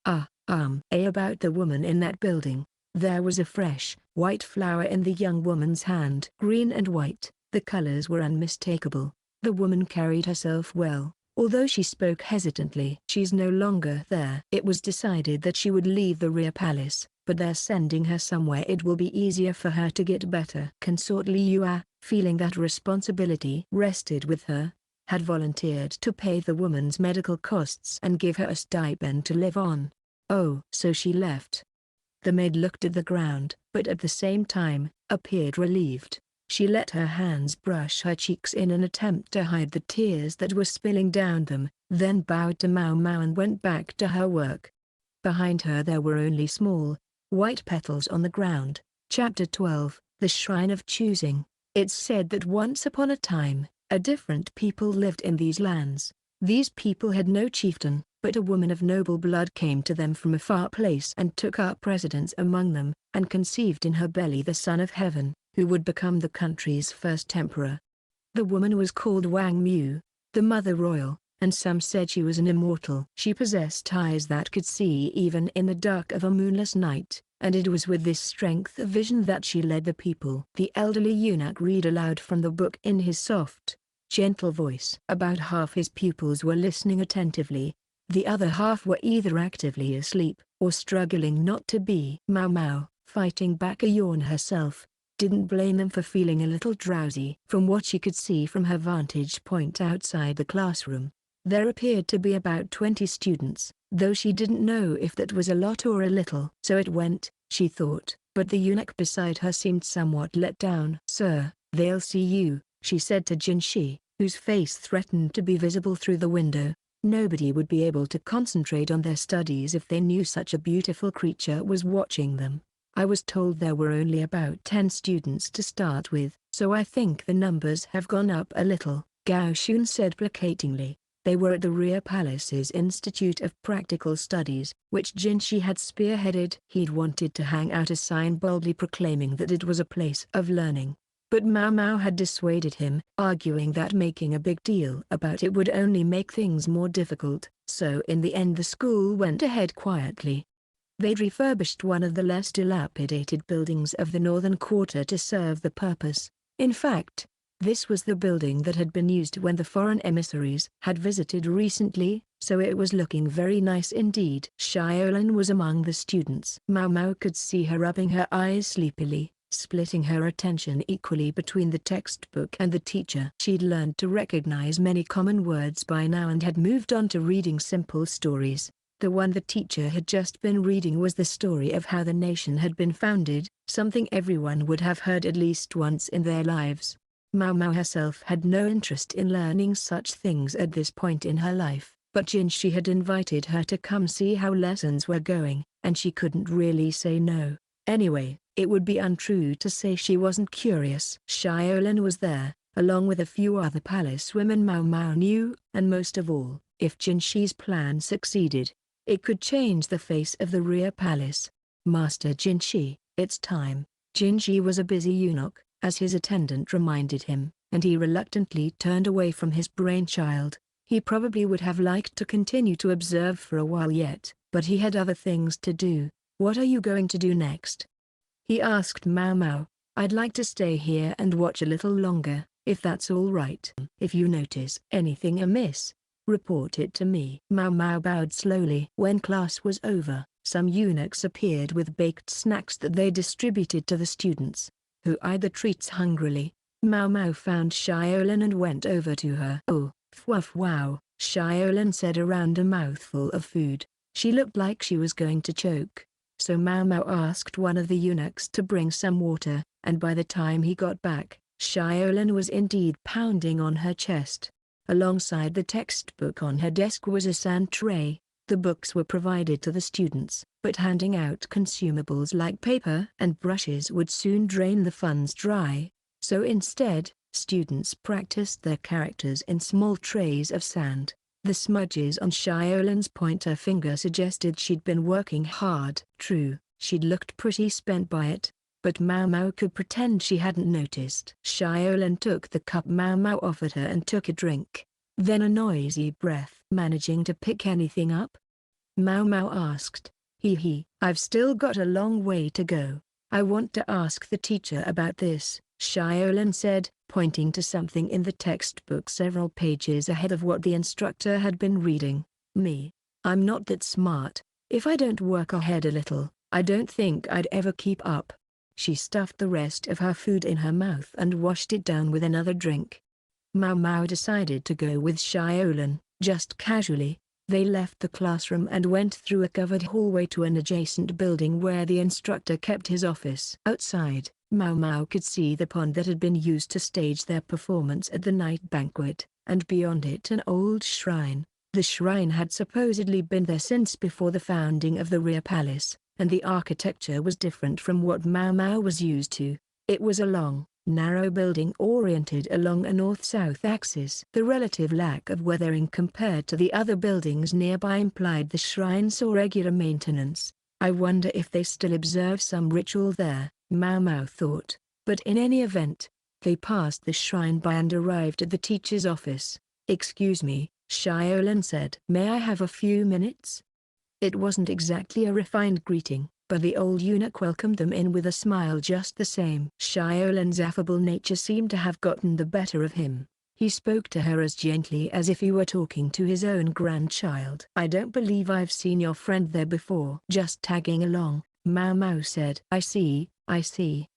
About the woman in that building. There was a fresh, white flower in the young woman's hand. Green and white, the colors were unmistakable. The woman carried herself well, although she spoke hesitantly. She's no longer there. It was decided that she would leave the rear palace, but they're sending her somewhere it will be easier for her to get better. Consort Gyokuyou, feeling that responsibility rested with her, had volunteered to pay the woman's medical costs and give her a stipend to live on. Oh, so she left. The maid looked at the ground, but at the same time, appeared relieved. She let her hands brush her cheeks in an attempt to hide the tears that were spilling down them, then bowed to Maomao and went back to her work. Behind her there were only small, white petals on the ground. Chapter 12, The Shrine of Choosing. It's said that once upon a time, a different people lived in these lands. These people had no chieftain, but a woman of noble blood came to them from a far place and took up residence among them, and conceived in her belly the son of heaven, who would become the country's first emperor. The woman was called Wang Mu, the mother royal, and some said she was an immortal. She possessed eyes that could see even in the dark of a moonless night, and it was with this strength of vision that she led the people. The elderly eunuch read aloud from the book in his soft, gentle voice. About half his pupils were listening attentively. The other half were either actively asleep, or struggling not to be. Maomao, fighting back a yawn herself, didn't blame them for feeling a little drowsy. From what she could see from her vantage point outside the classroom, there appeared to be about 20 students, though she didn't know if that was a lot or a little. So it went, she thought, but the eunuch beside her seemed somewhat let down. Sir, they'll see you, she said to Jinshi, whose face threatened to be visible through the window. Nobody would be able to concentrate on their studies if they knew such a beautiful creature was watching them. I was told there were only about 10 students to start with, so I think the numbers have gone up a little, Gao Shun said placatingly. They were at the rear palace's Institute of Practical Studies, which Jinshi had spearheaded. He'd wanted to hang out a sign boldly proclaiming that it was a place of learning. But Maomao had dissuaded him, arguing that making a big deal about it would only make things more difficult, so in the end the school went ahead quietly. They'd refurbished one of the less dilapidated buildings of the northern quarter to serve the purpose. In fact, this was the building that had been used when the foreign emissaries had visited recently, so it was looking very nice indeed. Xiaolan was among the students. Maomao could see her rubbing her eyes sleepily, splitting her attention equally between the textbook and the teacher. She'd learned to recognize many common words by now and had moved on to reading simple stories. The one the teacher had just been reading was the story of how the nation had been founded, something everyone would have heard at least once in their lives. Maomao herself had no interest in learning such things at this point in her life, but Jinshi had invited her to come see how lessons were going, and she couldn't really say no. Anyway, it would be untrue to say she wasn't curious. Xiaolan was there, along with a few other palace women Maomao knew, and most of all, if Jinshi's plan succeeded, it could change the face of the rear palace. Master Jinshi, it's time. Jinshi was a busy eunuch, as his attendant reminded him, and he reluctantly turned away from his brainchild. He probably would have liked to continue to observe for a while yet, but he had other things to do. What are you going to do next? He asked Maomao. I'd like to stay here and watch a little longer, if that's all right. If you notice anything amiss, report it to me. Maomao bowed slowly. When class was over, some eunuchs appeared with baked snacks that they distributed to the students, who eyed the treats hungrily. Maomao found Xiaolan and went over to her. Oh, wow, Xiaolan said around a mouthful of food. She looked like she was going to choke. So Maomao asked one of the eunuchs to bring some water, and by the time he got back, Xiaolan was indeed pounding on her chest. Alongside the textbook on her desk was a sand tray. The books were provided to the students, but handing out consumables like paper and brushes would soon drain the funds dry. So instead, students practiced their characters in small trays of sand. The smudges on Xiaolan's pointer finger suggested she'd been working hard. True, she'd looked pretty spent by it, but Maomao could pretend she hadn't noticed. Xiaolan took the cup Maomao offered her and took a drink. Then a noisy breath. Managing to pick anything up? Maomao asked. I've still got a long way to go. I want to ask the teacher about this, Xiaolan said, pointing to something in the textbook several pages ahead of what the instructor had been reading. I'm not that smart. If I don't work ahead a little, I don't think I'd ever keep up. She stuffed the rest of her food in her mouth and washed it down with another drink. Maomao decided to go with Xiaolan, just casually. They left the classroom and went through a covered hallway to an adjacent building where the instructor kept his office. Outside, Maomao could see the pond that had been used to stage their performance at the night banquet, and beyond it an old shrine. The shrine had supposedly been there since before the founding of the rear palace, and the architecture was different from what Maomao was used to. It was a long, narrow building oriented along a north-south axis. The relative lack of weathering compared to the other buildings nearby implied the shrine saw regular maintenance. I wonder if they still observe some ritual there, Maomao thought. But in any event, they passed the shrine by and arrived at the teacher's office. Excuse me, Xiaolan said. May I have a few minutes? It wasn't exactly a refined greeting, but the old eunuch welcomed them in with a smile just the same. Xiaolan's affable nature seemed to have gotten the better of him. He spoke to her as gently as if he were talking to his own grandchild. I don't believe I've seen your friend there before. Just tagging along, Maomao said. I see.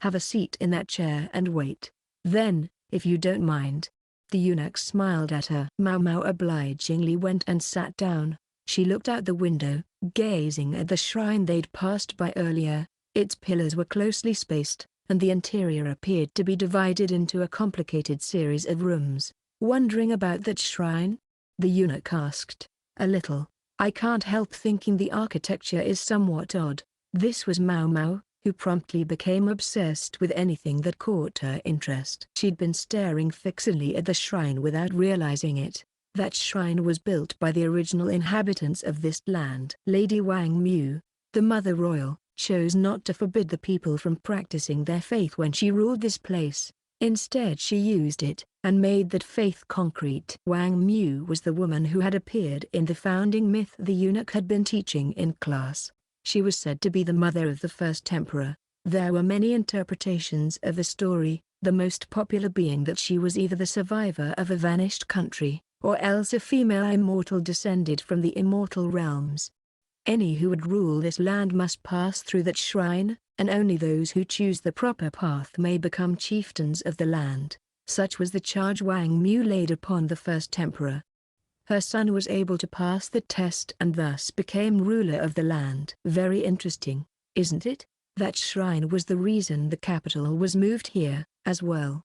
Have a seat in that chair and wait. Then, if you don't mind. The eunuch smiled at her. Maomao obligingly went and sat down. She looked out the window, gazing at the shrine they'd passed by earlier. Its pillars were closely spaced, and the interior appeared to be divided into a complicated series of rooms. Wondering about that shrine? The eunuch asked. A little. I can't help thinking the architecture is somewhat odd. This was Maomao, who promptly became obsessed with anything that caught her interest. She'd been staring fixedly at the shrine without realizing it. That shrine was built by the original inhabitants of this land. Lady Wang Mu, the Mother Royal, chose not to forbid the people from practicing their faith when she ruled this place. Instead she used it, and made that faith concrete. Wang Mu was the woman who had appeared in the founding myth the eunuch had been teaching in class. She was said to be the mother of the first emperor. There were many interpretations of the story, the most popular being that she was either the survivor of a vanished country, or else a female immortal descended from the immortal realms. Any who would rule this land must pass through that shrine, and only those who choose the proper path may become chieftains of the land. Such was the charge Wang Mu laid upon the first emperor. Her son was able to pass the test and thus became ruler of the land. Very interesting, isn't it? That shrine was the reason the capital was moved here, as well.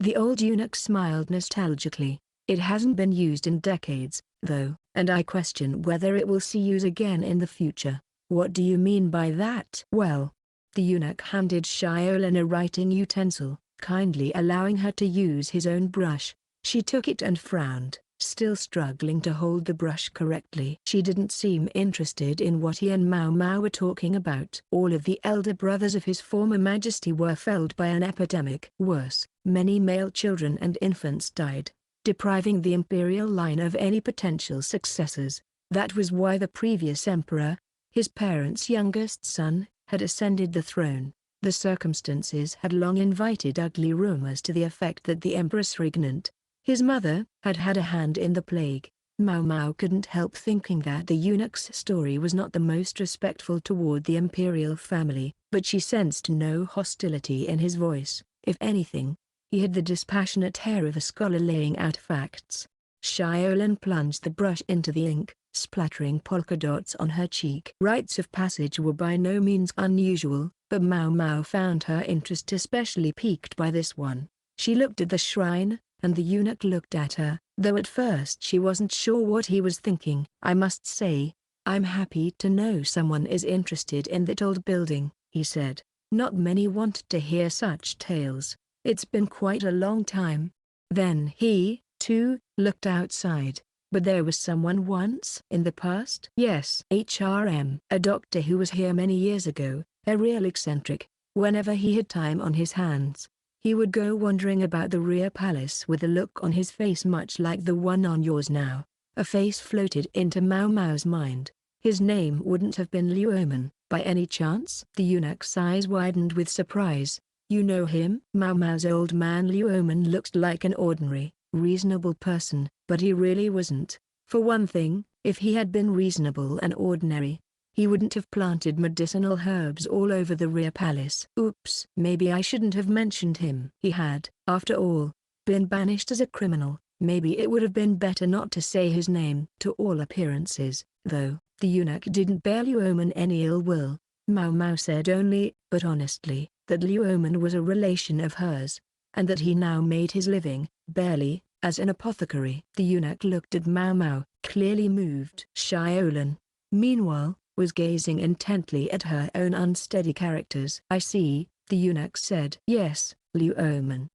The old eunuch smiled nostalgically. It hasn't been used in decades, though, and I question whether it will see use again in the future. What do you mean by that? Well, the eunuch handed Xiaolan a writing utensil, kindly allowing her to use his own brush. She took it and frowned, still struggling to hold the brush correctly. She didn't seem interested in what he and Maomao were talking about. All of the elder brothers of his former majesty were felled by an epidemic. Worse, many male children and infants died, depriving the imperial line of any potential successors. That was why the previous emperor, his parents' youngest son, had ascended the throne. The circumstances had long invited ugly rumors to the effect that the empress regnant, his mother, had had a hand in the plague. Maomao couldn't help thinking that the eunuch's story was not the most respectful toward the imperial family, but she sensed no hostility in his voice. If anything, he had the dispassionate air of a scholar laying out facts. Xiaolan plunged the brush into the ink, splattering polka dots on her cheek. Rites of passage were by no means unusual, but Maomao found her interest especially piqued by this one. She looked at the shrine, and the eunuch looked at her, though at first she wasn't sure what he was thinking. I must say, I'm happy to know someone is interested in that old building, he said. Not many want to hear such tales. It's been quite a long time. Then he, too, looked outside. But there was someone once in the past? Yes. HRM. A doctor who was here many years ago, a real eccentric. Whenever he had time on his hands, he would go wandering about the rear palace with a look on his face much like the one on yours now. A face floated into Maomao's mind. His name wouldn't have been Liu Omen, by any chance? The eunuch's eyes widened with surprise. You know him? Maomao's old man Liu Omen looked like an ordinary, reasonable person, but he really wasn't. For one thing, if he had been reasonable and ordinary, he wouldn't have planted medicinal herbs all over the rear palace. Oops. Maybe I shouldn't have mentioned him. He had, after all, been banished as a criminal. Maybe it would have been better not to say his name. To all appearances, though, the eunuch didn't bear Liu Omen any ill will. Maomao said only, but honestly, that Liu Omen was a relation of hers, and that he now made his living, barely, as an apothecary. The eunuch looked at Maomao, clearly moved. Xiaolan, meanwhile, was gazing intently at her own unsteady characters. I see, the eunuch said. Yes, Liu Omen.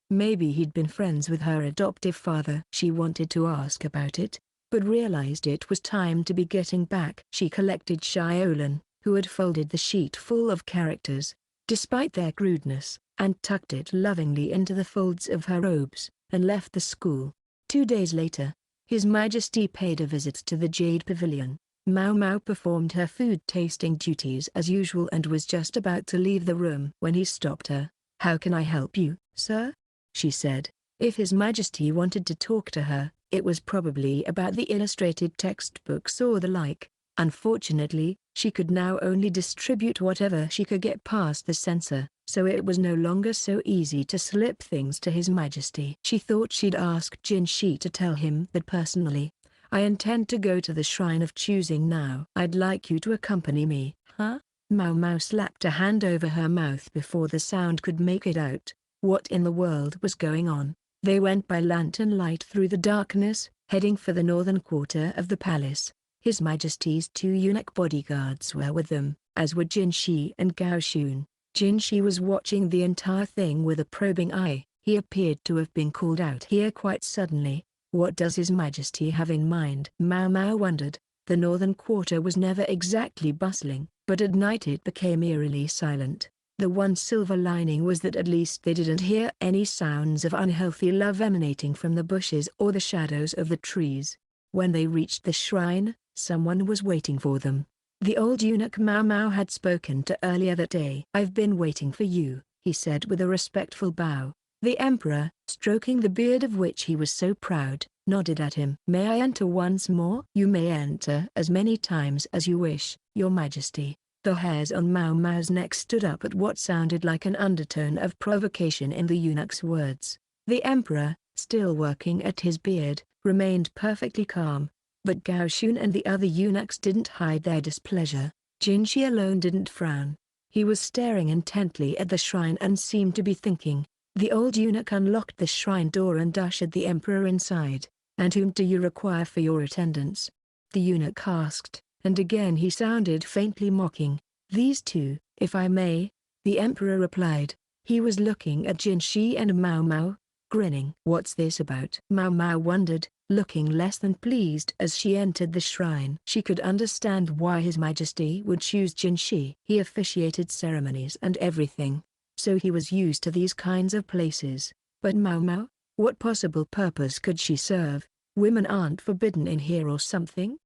Maybe he'd been friends with her adoptive father. She wanted to ask about it, but realized it was time to be getting back. She collected Xiaolan, who had folded the sheet full of characters, despite their crudeness, and tucked it lovingly into the folds of her robes, and left the school. 2 days later, His Majesty paid a visit to the Jade Pavilion. Maomao performed her food-tasting duties as usual and was just about to leave the room when he stopped her. "How can I help you, sir?" she said. If His Majesty wanted to talk to her, it was probably about the illustrated textbooks or the like. Unfortunately, she could now only distribute whatever she could get past the censor, so it was no longer so easy to slip things to His Majesty. She thought she'd ask Jinshi to tell him that personally. "I intend to go to the Shrine of Choosing now. I'd like you to accompany me." "Huh?" Maomao slapped a hand over her mouth before the sound could make it out. What in the world was going on? They went by lantern light through the darkness, heading for the northern quarter of the palace. His Majesty's 2 eunuch bodyguards were with them, as were Jinshi and Gaoxun. Jinshi was watching the entire thing with a probing eye. He appeared to have been called out here quite suddenly. What does His Majesty have in mind? Maomao wondered. The northern quarter was never exactly bustling, but at night it became eerily silent. The one silver lining was that at least they didn't hear any sounds of unhealthy love emanating from the bushes or the shadows of the trees. When they reached the shrine, someone was waiting for them. The old eunuch Maomao had spoken to earlier that day. "I've been waiting for you," he said with a respectful bow. The emperor, stroking the beard of which he was so proud, nodded at him. "May I enter once more?" "You may enter as many times as you wish, your majesty." The hairs on Maomao's neck stood up at what sounded like an undertone of provocation in the eunuch's words. The emperor, still working at his beard, remained perfectly calm. But Gao Xun and the other eunuchs didn't hide their displeasure. Jinshi alone didn't frown. He was staring intently at the shrine and seemed to be thinking. The old eunuch unlocked the shrine door and ushered the emperor inside. "And whom do you require for your attendance?" the eunuch asked, and again he sounded faintly mocking. "These two, if I may," the emperor replied. He was looking at Jinshi and Maomao, grinning. "What's this about?" Maomao wondered, looking less than pleased as she entered the shrine. She could understand why His Majesty would choose Jinshi. He officiated ceremonies and everything, so he was used to these kinds of places. But Maomao, what possible purpose could she serve? Women aren't forbidden in here or something?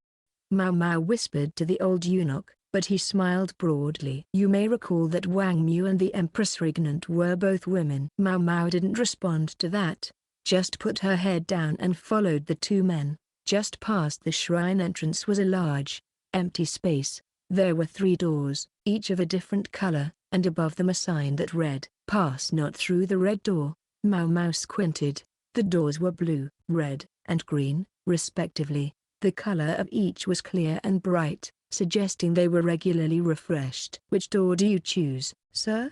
Maomao whispered to the old eunuch, but he smiled broadly. "You may recall that Wang Mu and the Empress Regnant were both women." Maomao didn't respond to that, just put her head down and followed the two men. Just past the shrine entrance was a large, empty space. There were 3 doors, each of a different color, and above them a sign that read, "Pass not through the red door." Maomao squinted. The doors were blue, red, and green, respectively. The color of each was clear and bright, suggesting they were regularly refreshed. "Which door do you choose, sir?"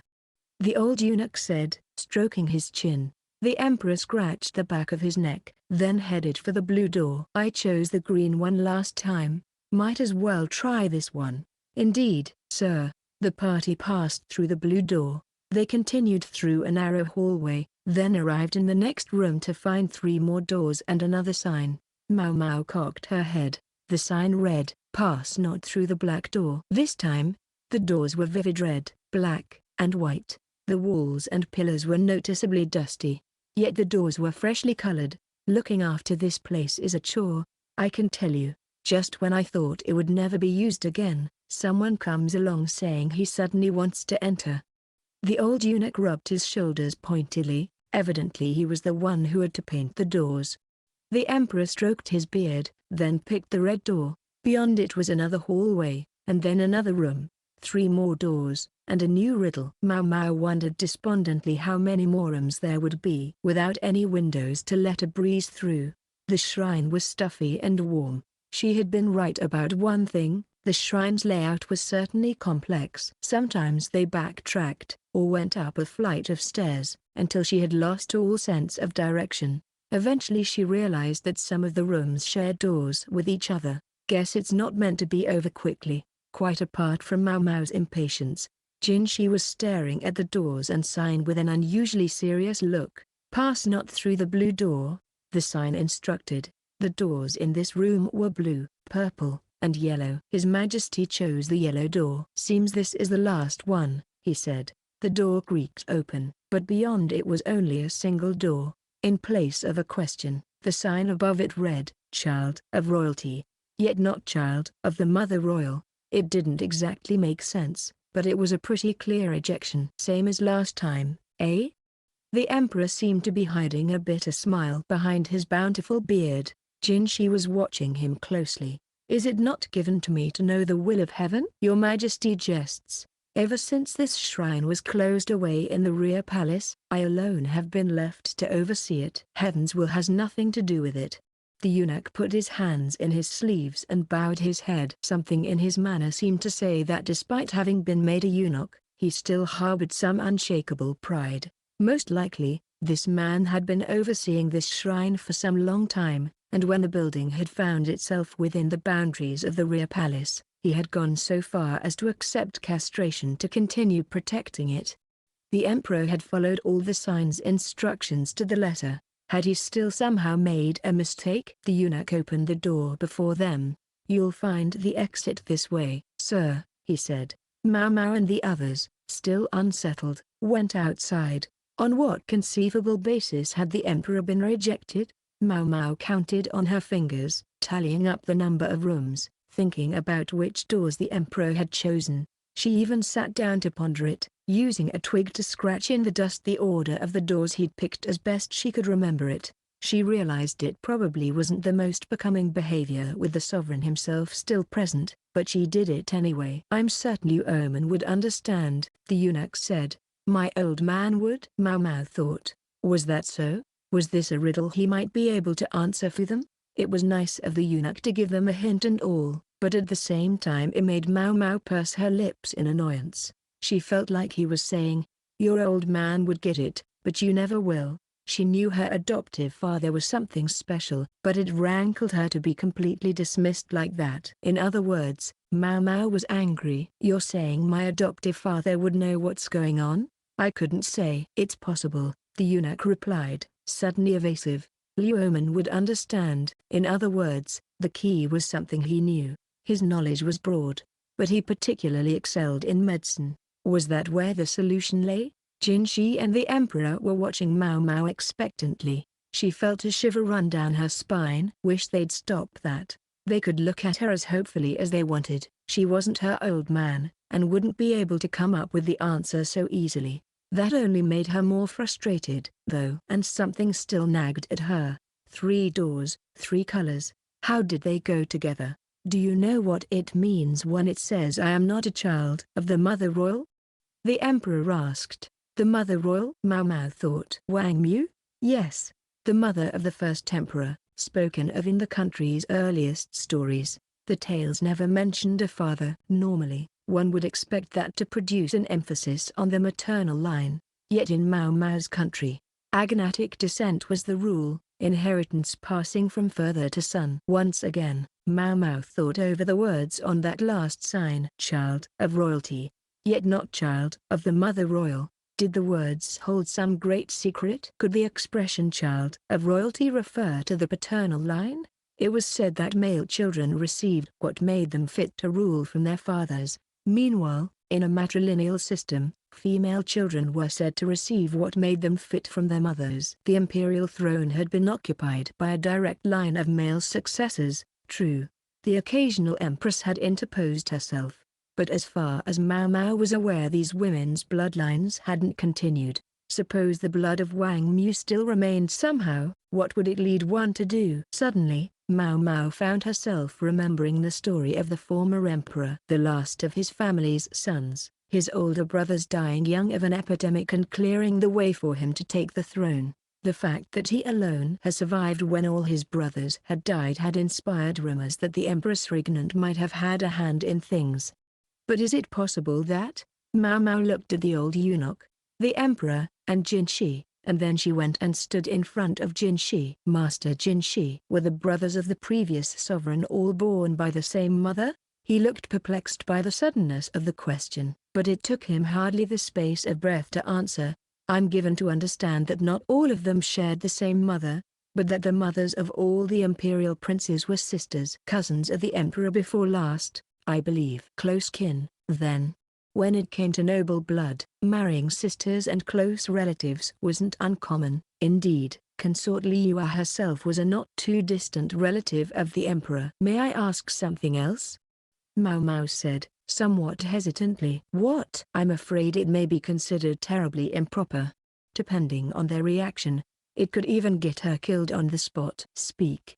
the old eunuch said, stroking his chin. The emperor scratched the back of his neck, then headed for the blue door. "I chose the green one last time, might as well try this one." "Indeed, sir." The party passed through the blue door. They continued through a narrow hallway, then arrived in the next room to find 3 more doors and another sign. Maomao cocked her head. The sign read, "Pass not through the black door." This time, the doors were vivid red, black, and white. The walls and pillars were noticeably dusty, yet the doors were freshly colored. "Looking after this place is a chore, I can tell you. Just when I thought it would never be used again, someone comes along saying he suddenly wants to enter." The old eunuch rubbed his shoulders pointedly. Evidently he was the one who had to paint the doors. The emperor stroked his beard, then picked the red door. Beyond it was another hallway, and then another room, 3 more doors, and a new riddle. Maomao wondered despondently how many more rooms there would be without any windows to let a breeze through. The shrine was stuffy and warm. She had been right about one thing, the shrine's layout was certainly complex. Sometimes they backtracked, or went up a flight of stairs, until she had lost all sense of direction. Eventually she realized that some of the rooms shared doors with each other. Guess it's not meant to be over quickly. Quite apart from Maomao's impatience, Jinshi was staring at the doors and sign with an unusually serious look. "Pass not through the blue door," the sign instructed. The doors in this room were blue, purple, and yellow. His Majesty chose the yellow door. "Seems this is the last one," he said. The door creaked open, but beyond it was only a single door. In place of a question, the sign above it read, "Child of royalty, yet not child of the mother royal." It didn't exactly make sense, but it was a pretty clear ejection. "Same as last time, eh?" The emperor seemed to be hiding a bitter smile behind his bountiful beard. Jinshi was watching him closely. "Is it not given to me to know the will of heaven?" "Your Majesty jests. Ever since this shrine was closed away in the rear palace, I alone have been left to oversee it. Heaven's will has nothing to do with it." The eunuch put his hands in his sleeves and bowed his head. Something in his manner seemed to say that despite having been made a eunuch, he still harbored some unshakable pride. Most likely, this man had been overseeing this shrine for some long time, and when the building had found itself within the boundaries of the rear palace, he had gone so far as to accept castration to continue protecting it. The emperor had followed all the sign's instructions to the letter. Had he still somehow made a mistake? The eunuch opened the door before them. "You'll find the exit this way, sir," he said. Maomao and the others, still unsettled, went outside. On what conceivable basis had the emperor been rejected? Maomao counted on her fingers, tallying up the number of rooms, thinking about which doors the emperor had chosen. She even sat down to ponder it, using a twig to scratch in the dust the order of the doors he'd picked as best she could remember it. She realized it probably wasn't the most becoming behavior with the sovereign himself still present, but she did it anyway. "I'm certain you Omen would understand," the eunuch said. "My old man would?" Maomao thought. Was that so? Was this a riddle he might be able to answer for them? It was nice of the eunuch to give them a hint and all, but at the same time it made Maomao purse her lips in annoyance. She felt like he was saying, "Your old man would get it, but you never will." She knew her adoptive father was something special, but it rankled her to be completely dismissed like that. In other words, Maomao was angry. "You're saying my adoptive father would know what's going on?" "I couldn't say." "It's possible," the eunuch replied, suddenly evasive. Liu Omen would understand. In other words, the key was something he knew. His knowledge was broad, but he particularly excelled in medicine. Was that where the solution lay? Jinshi and the emperor were watching Maomao expectantly. She felt a shiver run down her spine. Wish they'd stop that. They could look at her as hopefully as they wanted. She wasn't her old man, and wouldn't be able to come up with the answer so easily. That only made her more frustrated, though. And something still nagged at her. 3 doors, 3 colors. How did they go together? "Do you know what it means when it says I am not a child of the Mother Royal?" the emperor asked. "The Mother Royal?" Maomao thought. Wang Mu? Yes. The mother of the first emperor, spoken of in the country's earliest stories. The tales never mentioned a father. Normally, one would expect that to produce an emphasis on the maternal line. Yet in Maomao's country, agnatic descent was the rule, inheritance passing from father to son. Once again, Maomao thought over the words on that last sign. Child of royalty, yet not child of the Mother Royal. Did the words hold some great secret? Could the expression child of royalty refer to the paternal line? It was said that male children received what made them fit to rule from their fathers. Meanwhile, in a matrilineal system, female children were said to receive what made them fit from their mothers. The imperial throne had been occupied by a direct line of male successors, true. The occasional empress had interposed herself. But as far as Maomao was aware, these women's bloodlines hadn't continued. Suppose the blood of Wang Mu still remained somehow, what would it lead one to do? Suddenly, Maomao found herself remembering the story of the former emperor. The last of his family's sons, his older brothers dying young of an epidemic and clearing the way for him to take the throne. The fact that he alone had survived when all his brothers had died had inspired rumors that the Empress Regnant might have had a hand in things. But is it possible that? Maomao looked at the old eunuch, the emperor, and Jinshi, and then she went and stood in front of Jinshi. Master Jinshi. Were the brothers of the previous sovereign all born by the same mother? He looked perplexed by the suddenness of the question, but it took him hardly the space of breath to answer. I'm given to understand that not all of them shared the same mother, but that the mothers of all the imperial princes were sisters. Cousins of the emperor before last, I believe. Close kin, then. When it came to noble blood, marrying sisters and close relatives wasn't uncommon. Indeed, Consort Gyokuyou herself was a not too distant relative of the emperor. "May I ask something else?" Maomao said, somewhat hesitantly. "What?" "I'm afraid it may be considered terribly improper. Depending on their reaction, it could even get her killed on the spot." "Speak."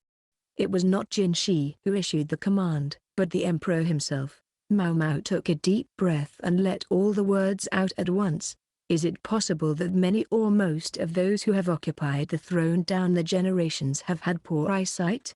It was not Jinshi who issued the command, but the emperor himself. Maomao took a deep breath and let all the words out at once. Is it possible that many or most of those who have occupied the throne down the generations have had poor eyesight?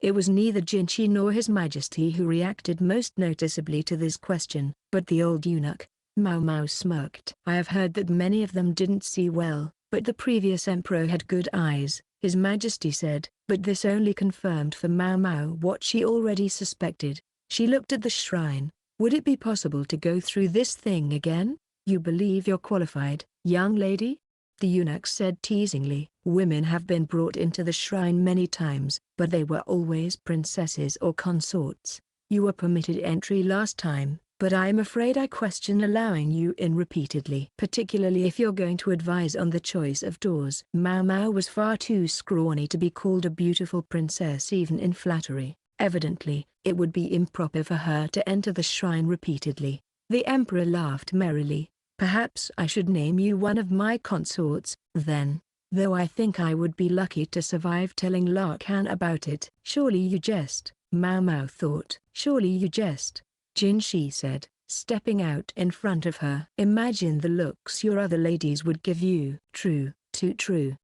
It was neither Jinshi nor His Majesty who reacted most noticeably to this question, but the old eunuch. Maomao smirked. "I have heard that many of them didn't see well, but the previous emperor had good eyes," His Majesty said, but this only confirmed for Maomao what she already suspected. She looked at the shrine. Would it be possible to go through this thing again? "You believe you're qualified, young lady?" the eunuch said teasingly. "Women have been brought into the shrine many times, but they were always princesses or consorts. You were permitted entry last time, but I'm afraid I question allowing you in repeatedly, particularly if you're going to advise on the choice of doors." Maomao was far too scrawny to be called a beautiful princess even in flattery. Evidently, it would be improper for her to enter the shrine repeatedly. The emperor laughed merrily. "Perhaps I should name you one of my consorts, then. Though I think I would be lucky to survive telling Larkan about it." "Surely you jest," Maomao thought. "Surely you jest," Jinshi said, stepping out in front of her. "Imagine the looks your other ladies would give you." "True, too true,"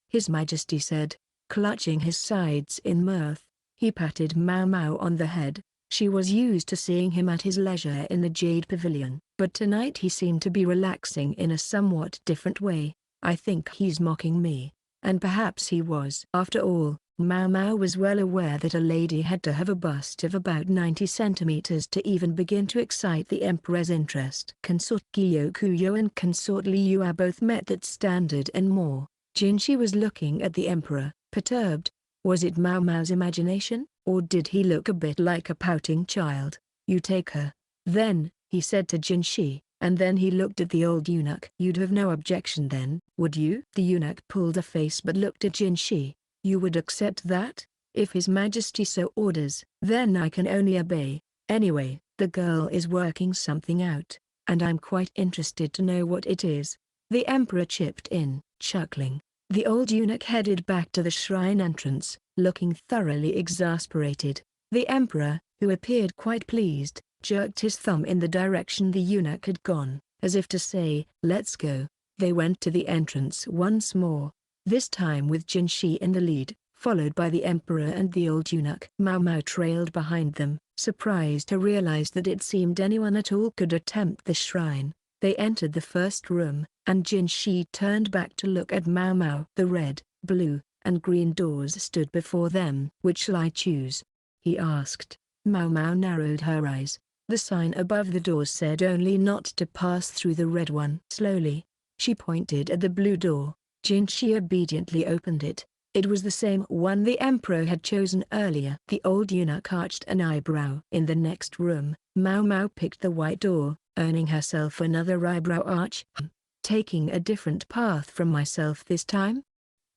His Majesty said, clutching his sides in mirth. He patted Maomao on the head. She was used to seeing him at his leisure in the Jade Pavilion, but tonight he seemed to be relaxing in a somewhat different way. "I think he's mocking me." And perhaps he was. After all, Maomao was well aware that a lady had to have a bust of about 90 centimeters to even begin to excite the emperor's interest. Consort Gyokuyou and Consort Liu are both met that standard and more. Jinshi was looking at the emperor, perturbed. Was it Maomao's imagination, or did he look a bit like a pouting child? "You take her, then," he said to Jinshi, and then he looked at the old eunuch. "You'd have no objection then, would you?" The eunuch pulled a face but looked at Jinshi. "You would accept that? If His Majesty so orders, then I can only obey. Anyway, the girl is working something out, and I'm quite interested to know what it is." The emperor chipped in, chuckling. The old eunuch headed back to the shrine entrance, looking thoroughly exasperated. The emperor, who appeared quite pleased, jerked his thumb in the direction the eunuch had gone, as if to say, "Let's go." They went to the entrance once more, this time with Jinshi in the lead, followed by the emperor and the old eunuch. Maomao trailed behind them, surprised to realize that it seemed anyone at all could attempt the shrine. They entered the first room, and Jinshi turned back to look at Maomao. The red, blue, and green doors stood before them. "Which shall I choose?" he asked. Maomao narrowed her eyes. The sign above the doors said only not to pass through the red one. Slowly, she pointed at the blue door. Jinshi obediently opened it. It was the same one the emperor had chosen earlier. The old eunuch arched an eyebrow. In the next room, Maomao picked the white door, earning herself another eyebrow arch. "Taking a different path from myself this time?"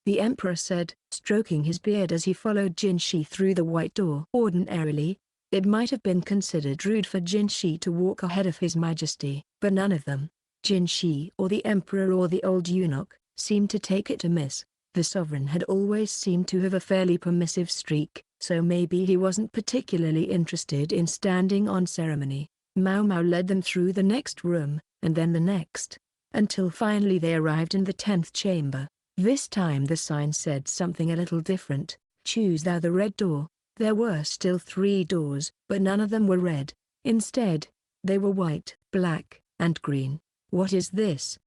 the emperor said, stroking his beard as he followed Jinshi through the white door. Ordinarily, it might have been considered rude for Jinshi to walk ahead of His Majesty, but none of them, Jinshi or the emperor or the old eunuch, seemed to take it amiss. The sovereign had always seemed to have a fairly permissive streak, so maybe he wasn't particularly interested in standing on ceremony. Maomao led them through the next room, and then the next, until finally they arrived in the 10th chamber. This time the sign said something a little different. "Choose thou the red door." There were still 3 doors, but none of them were red. Instead, they were white, black, and green. "What is this?"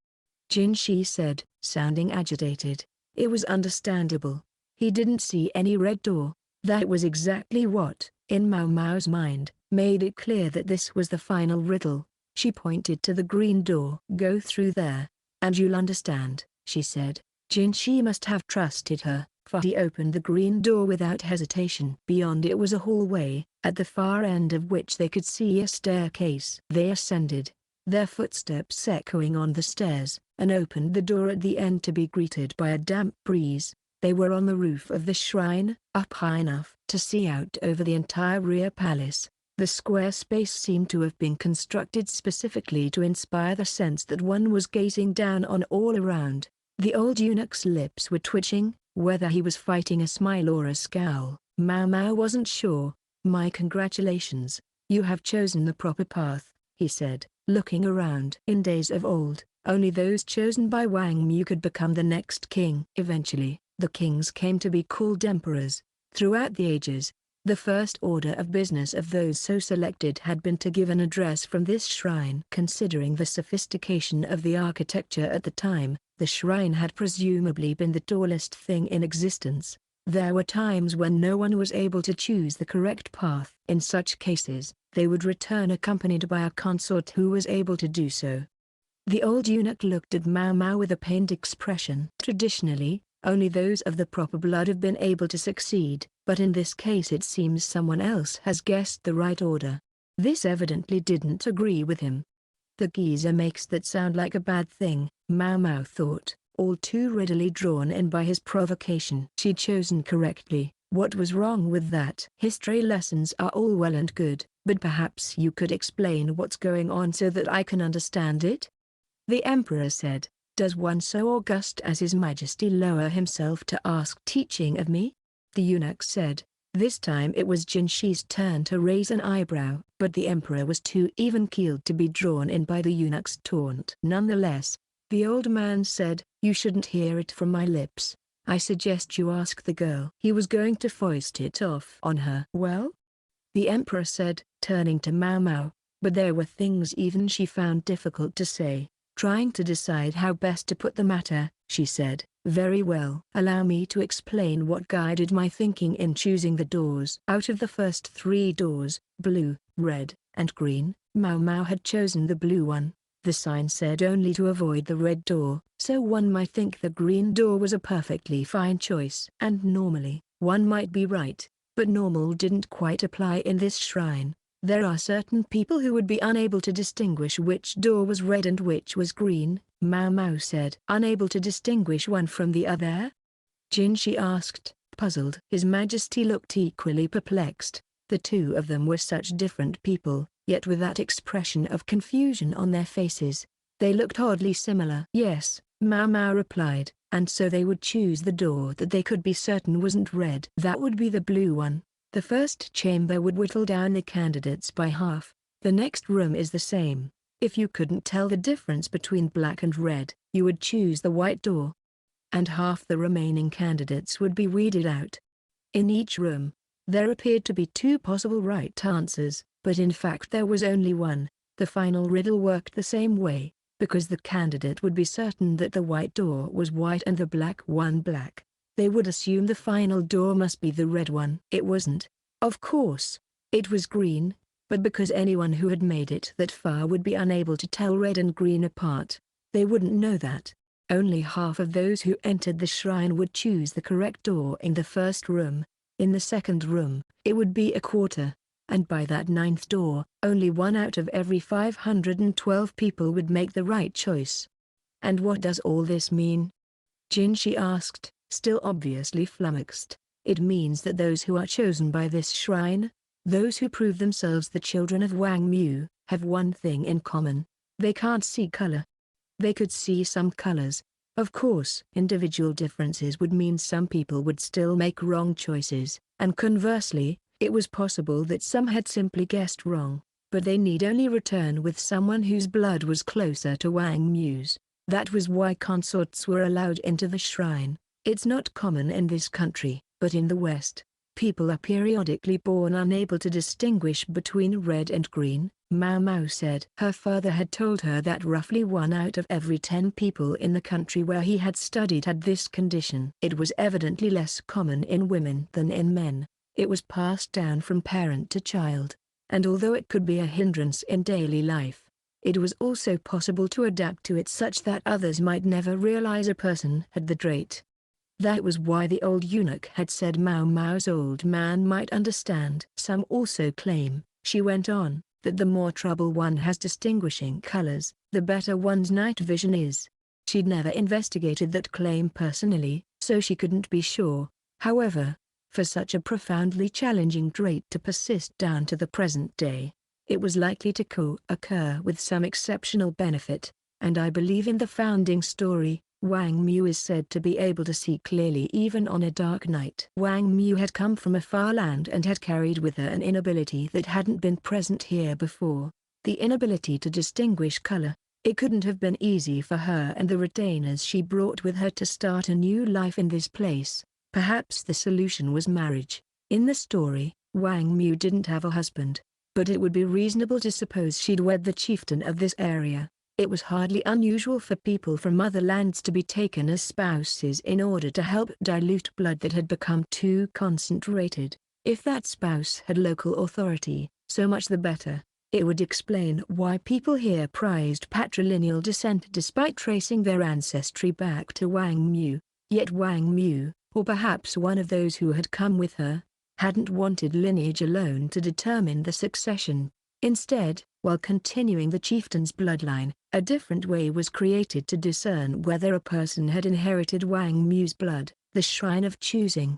Jinshi said, sounding agitated. It was understandable. He didn't see any red door. That was exactly what, in Maomao's mind, made it clear that this was the final riddle. She pointed to the green door. "Go through there, and you'll understand," she said. Jinshi must have trusted her, for he opened the green door without hesitation. Beyond it was a hallway, at the far end of which they could see a staircase. They ascended, their footsteps echoing on the stairs, and opened the door at the end to be greeted by a damp breeze. They were on the roof of the shrine, up high enough to see out over the entire rear palace. The square space seemed to have been constructed specifically to inspire the sense that one was gazing down on all around. The old eunuch's lips were twitching, whether he was fighting a smile or a scowl, Maomao wasn't sure. "My congratulations, you have chosen the proper path," he said, looking around. "In days of old, only those chosen by Wang Mu could become the next king." Eventually, the kings came to be called emperors. Throughout the ages, the first order of business of those so selected had been to give an address from this shrine. Considering the sophistication of the architecture at the time, the shrine had presumably been the tallest thing in existence. There were times when no one was able to choose the correct path. In such cases, they would return accompanied by a consort who was able to do so. The old eunuch looked at Maomao with a pained expression. Traditionally, only those of the proper blood have been able to succeed, but in this case it seems someone else has guessed the right order. This evidently didn't agree with him. The geezer makes that sound like a bad thing, Maomao thought, all too readily drawn in by his provocation. She'd chosen correctly. What was wrong with that? History lessons are all well and good, but perhaps you could explain what's going on so that I can understand it? The emperor said. Does one so august as His Majesty lower himself to ask teaching of me? The eunuch said. This time it was Jinshi's turn to raise an eyebrow, but the emperor was too even-keeled to be drawn in by the eunuch's taunt. Nonetheless, the old man said, you shouldn't hear it from my lips. I suggest you ask the girl. He was going to foist it off on her. Well? The emperor said, turning to Maomao, but there were things even she found difficult to say. Trying to decide how best to put the matter, she said, very well. Allow me to explain what guided my thinking in choosing the doors. Out of the first 3 doors, blue, red, and green, Maomao had chosen the blue one. The sign said only to avoid the red door, so one might think the green door was a perfectly fine choice. And normally, one might be right, but normal didn't quite apply in this shrine. There are certain people who would be unable to distinguish which door was red and which was green, Maomao said. Unable to distinguish one from the other? Jinshi asked, puzzled. His Majesty looked equally perplexed. The two of them were such different people, yet with that expression of confusion on their faces. They looked oddly similar. Yes, Maomao replied, and so they would choose the door that they could be certain wasn't red. That would be the blue one. The first chamber would whittle down the candidates by half. The next room is the same. If you couldn't tell the difference between black and red, you would choose the white door. And half the remaining candidates would be weeded out. In each room, there appeared to be 2 possible right answers, but in fact there was only one. The final riddle worked the same way, because the candidate would be certain that the white door was white and the black one black. They would assume the final door must be the red one. It wasn't. Of course, it was green, but because anyone who had made it that far would be unable to tell red and green apart, they wouldn't know that. Only half of those who entered the shrine would choose the correct door in the first room. In the second room, it would be a quarter, and by that 9th door, only 1 out of every 512 people would make the right choice. And what does all this mean? Jinshi asked, still obviously flummoxed. It means that those who are chosen by this shrine, those who prove themselves the children of Wang Mu, have one thing in common. They can't see color. They could see some colors. Of course, individual differences would mean some people would still make wrong choices, and conversely, it was possible that some had simply guessed wrong, but they need only return with someone whose blood was closer to Wang Mu's. That was why consorts were allowed into the shrine. It's not common in this country, but in the West, people are periodically born unable to distinguish between red and green, Maomao said. Her father had told her that roughly 1 out of every 10 people in the country where he had studied had this condition. It was evidently less common in women than in men. It was passed down from parent to child, and although it could be a hindrance in daily life, it was also possible to adapt to it such that others might never realize a person had the trait. That was why the old eunuch had said Maomao's old man might understand. Some also claim, she went on, that the more trouble one has distinguishing colors, the better one's night vision is. She'd never investigated that claim personally, so she couldn't be sure. However, for such a profoundly challenging trait to persist down to the present day, it was likely to co-occur with some exceptional benefit, and I believe in the founding story, Wang Mu is said to be able to see clearly even on a dark night. Wang Mu had come from a far land and had carried with her an inability that hadn't been present here before, the inability to distinguish color. It couldn't have been easy for her and the retainers she brought with her to start a new life in this place. Perhaps the solution was marriage. In the story, Wang Mu didn't have a husband, but it would be reasonable to suppose she'd wed the chieftain of this area. It was hardly unusual for people from other lands to be taken as spouses in order to help dilute blood that had become too concentrated. If that spouse had local authority, so much the better. It would explain why people here prized patrilineal descent despite tracing their ancestry back to Wang Mu. Yet Wang Mu, or perhaps one of those who had come with her, hadn't wanted lineage alone to determine the succession. Instead, while continuing the chieftain's bloodline, a different way was created to discern whether a person had inherited Wang Mu's blood, the Shrine of Choosing.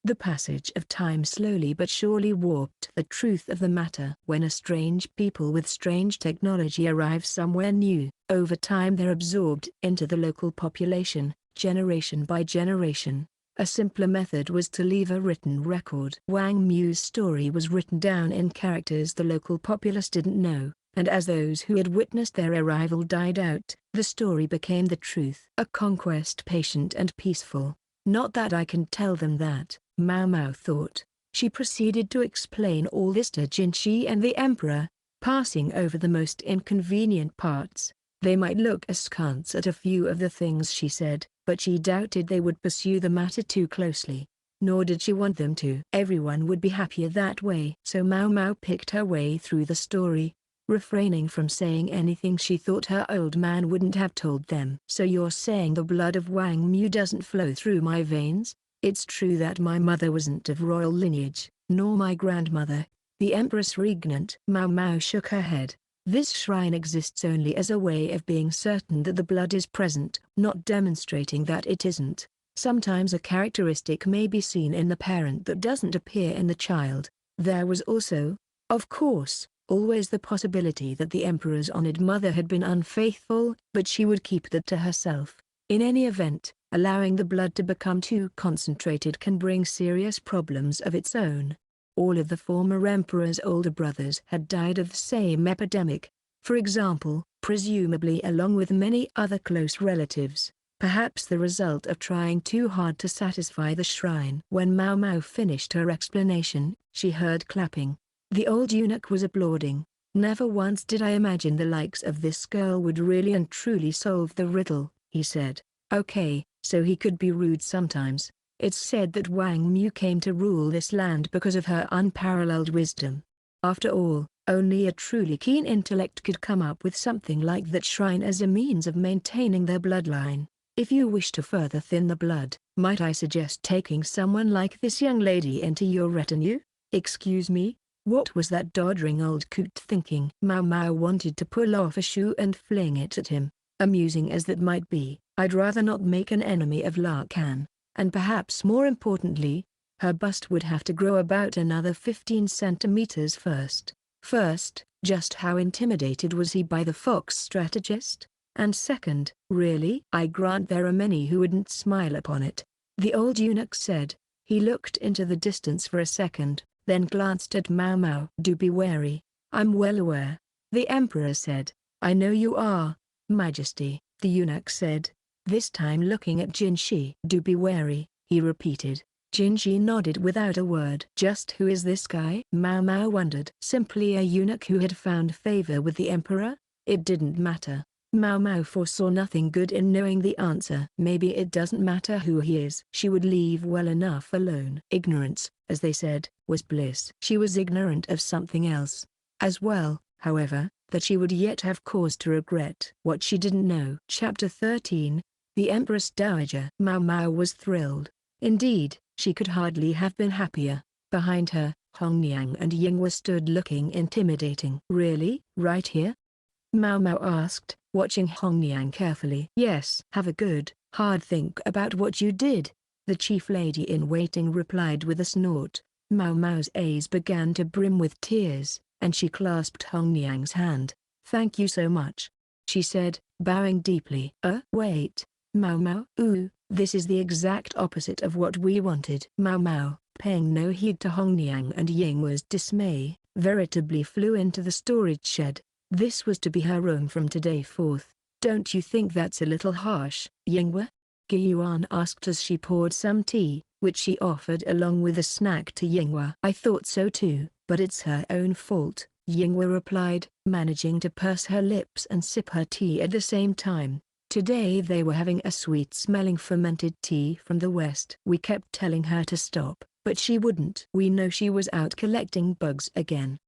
The passage of time slowly but surely warped the truth of the matter. When a strange people with strange technology arrive somewhere new, over time they're absorbed into the local population, generation by generation. A simpler method was to leave a written record. Wang Mu's story was written down in characters the local populace didn't know, and as those who had witnessed their arrival died out, the story became the truth. A conquest patient and peaceful. Not that I can tell them that, Maomao thought. She proceeded to explain all this to Jinshi and the emperor, passing over the most inconvenient parts. They might look askance at a few of the things she said, but she doubted they would pursue the matter too closely. Nor did she want them to. Everyone would be happier that way. So Maomao picked her way through the story, refraining from saying anything she thought her old man wouldn't have told them. So you're saying the blood of Wang Mu doesn't flow through my veins? It's true that my mother wasn't of royal lineage, nor my grandmother, the Empress Regnant. Maomao shook her head. This shrine exists only as a way of being certain that the blood is present, not demonstrating that it isn't. Sometimes a characteristic may be seen in the parent that doesn't appear in the child. There was also, of course, always the possibility that the emperor's honored mother had been unfaithful, but she would keep that to herself. In any event, allowing the blood to become too concentrated can bring serious problems of its own. All of the former emperor's older brothers had died of the same epidemic, for example, presumably along with many other close relatives, perhaps the result of trying too hard to satisfy the shrine. When Maomao finished her explanation, she heard clapping. The old eunuch was applauding. Never once did I imagine the likes of this girl would really and truly solve the riddle, he said. Okay, so he could be rude sometimes. It's said that Wang Mu came to rule this land because of her unparalleled wisdom. After all, only a truly keen intellect could come up with something like that shrine as a means of maintaining their bloodline. If you wish to further thin the blood, might I suggest taking someone like this young lady into your retinue? Excuse me? What was that doddering old coot thinking? Maomao wanted to pull off a shoe and fling it at him. Amusing as that might be, I'd rather not make an enemy of Larkan. And perhaps more importantly, her bust would have to grow about another 15 centimeters first. First, just how intimidated was he by the fox strategist? And second, really? I grant there are many who wouldn't smile upon it, the old eunuch said. He looked into the distance for a second, then glanced at Maomao. Do be wary. I'm well aware, the emperor said. I know you are, Majesty, the eunuch said, this time looking at Jinshi. Do be wary, he repeated. Jinshi nodded without a word. Just who is this guy? Maomao wondered. Simply a eunuch who had found favor with the emperor? It didn't matter. Maomao foresaw nothing good in knowing the answer. Maybe it doesn't matter who he is. She would leave well enough alone. Ignorance, as they said, was bliss. She was ignorant of something else as well, however, that she would yet have cause to regret. What she didn't know. Chapter 13. The Empress Dowager. Maomao was thrilled. Indeed, she could hardly have been happier. Behind her, Hongniang and Yingwa stood looking intimidating. Really? Right here? Maomao asked, watching Hongniang carefully. Yes. Have a good, hard think about what you did, the chief lady in waiting replied with a snort. Maomao's eyes began to brim with tears, and she clasped Hongniang's hand. Thank you so much, she said, bowing deeply. Wait. Maomao. This is the exact opposite of what we wanted. Maomao, paying no heed to Hongniang and Yingwa's dismay, veritably flew into the storage shed. This was to be her room from today forth. Don't you think that's a little harsh, Yingwa? Gyuan asked as she poured some tea, which she offered along with a snack to Yingwa. I thought so too, but it's her own fault, Yingwa replied, managing to purse her lips and sip her tea at the same time. Today they were having a sweet-smelling fermented tea from the west. We kept telling her to stop, but she wouldn't. We know she was out collecting bugs again.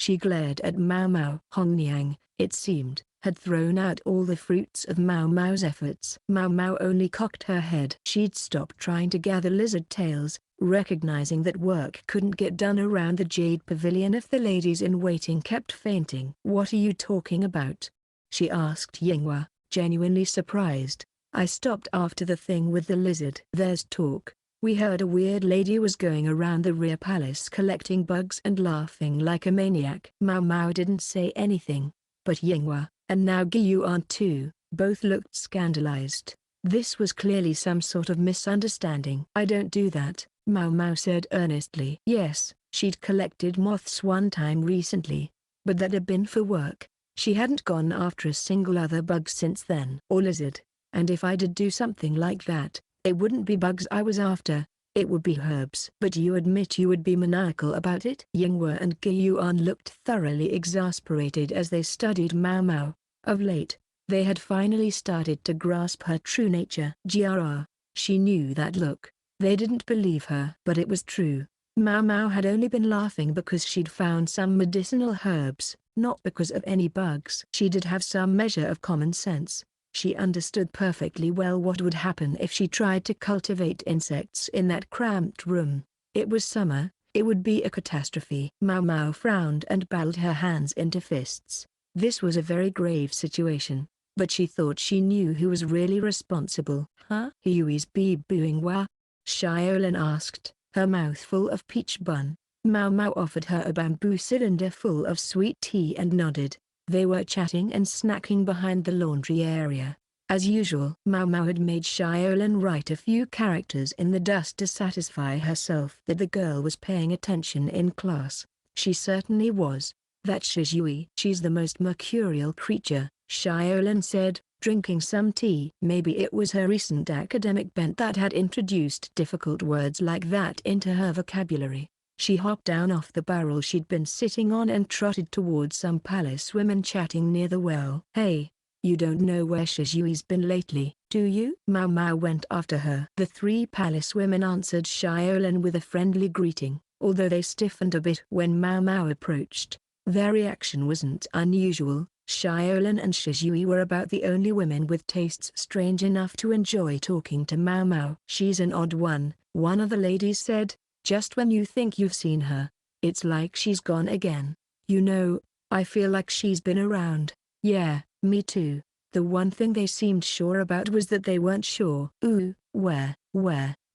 She glared at Maomao. Hongniang, it seemed, had thrown out all the fruits of Maomao's efforts. Maomao only cocked her head. She'd stopped trying to gather lizard tails, recognizing that work couldn't get done around the Jade Pavilion if the ladies-in-waiting kept fainting. "What are you talking about?" she asked Yinghua, genuinely surprised. "I stopped after the thing with the lizard." "There's talk. We heard a weird lady was going around the rear palace collecting bugs and laughing like a maniac." Maomao didn't say anything, but Yinghua, and now Gyuyuan too, both looked scandalized. This was clearly some sort of misunderstanding. "I don't do that," Maomao said earnestly. Yes, she'd collected moths one time recently, but that had been for work. She hadn't gone after a single other bug since then. "Or lizard. And if I did do something like that, it wouldn't be bugs I was after, it would be herbs." "But you admit you would be maniacal about it?" Yinghua and Gyuyuan looked thoroughly exasperated as they studied Maomao. Of late, they had finally started to grasp her true nature. "Jia," she knew that look. They didn't believe her. But it was true. Maomao had only been laughing because she'd found some medicinal herbs, not because of any bugs. She did have some measure of common sense. She understood perfectly well what would happen if she tried to cultivate insects in that cramped room. It was summer, it would be a catastrophe. Maomao frowned and balled her hands into fists. This was a very grave situation, but she thought she knew who was really responsible. "Huh?" "Hui's bee-booing wa?" Xiaolan asked, her mouth full of peach bun. Maomao offered her a bamboo cylinder full of sweet tea and nodded. They were chatting and snacking behind the laundry area. As usual, Maomao had made Xiaolan write a few characters in the dust to satisfy herself that the girl was paying attention in class. She certainly was. "That's Shizhui. She's the most mercurial creature," Xiaolan said, drinking some tea. Maybe it was her recent academic bent that had introduced difficult words like that into her vocabulary. She hopped down off the barrel she'd been sitting on and trotted towards some palace women chatting near the well. "Hey, you don't know where Shizhui's been lately, do you?" Maomao went after her. The three palace women answered Xiaolan with a friendly greeting, although they stiffened a bit when Maomao approached. Their reaction wasn't unusual. Xiaolan and Shizhui were about the only women with tastes strange enough to enjoy talking to Maomao. "She's an odd one," one of the ladies said. "Just when you think you've seen her, it's like she's gone again. You know, I feel like she's been around." "Yeah, me too." The one thing they seemed sure about was that they weren't sure. "Ooh, where?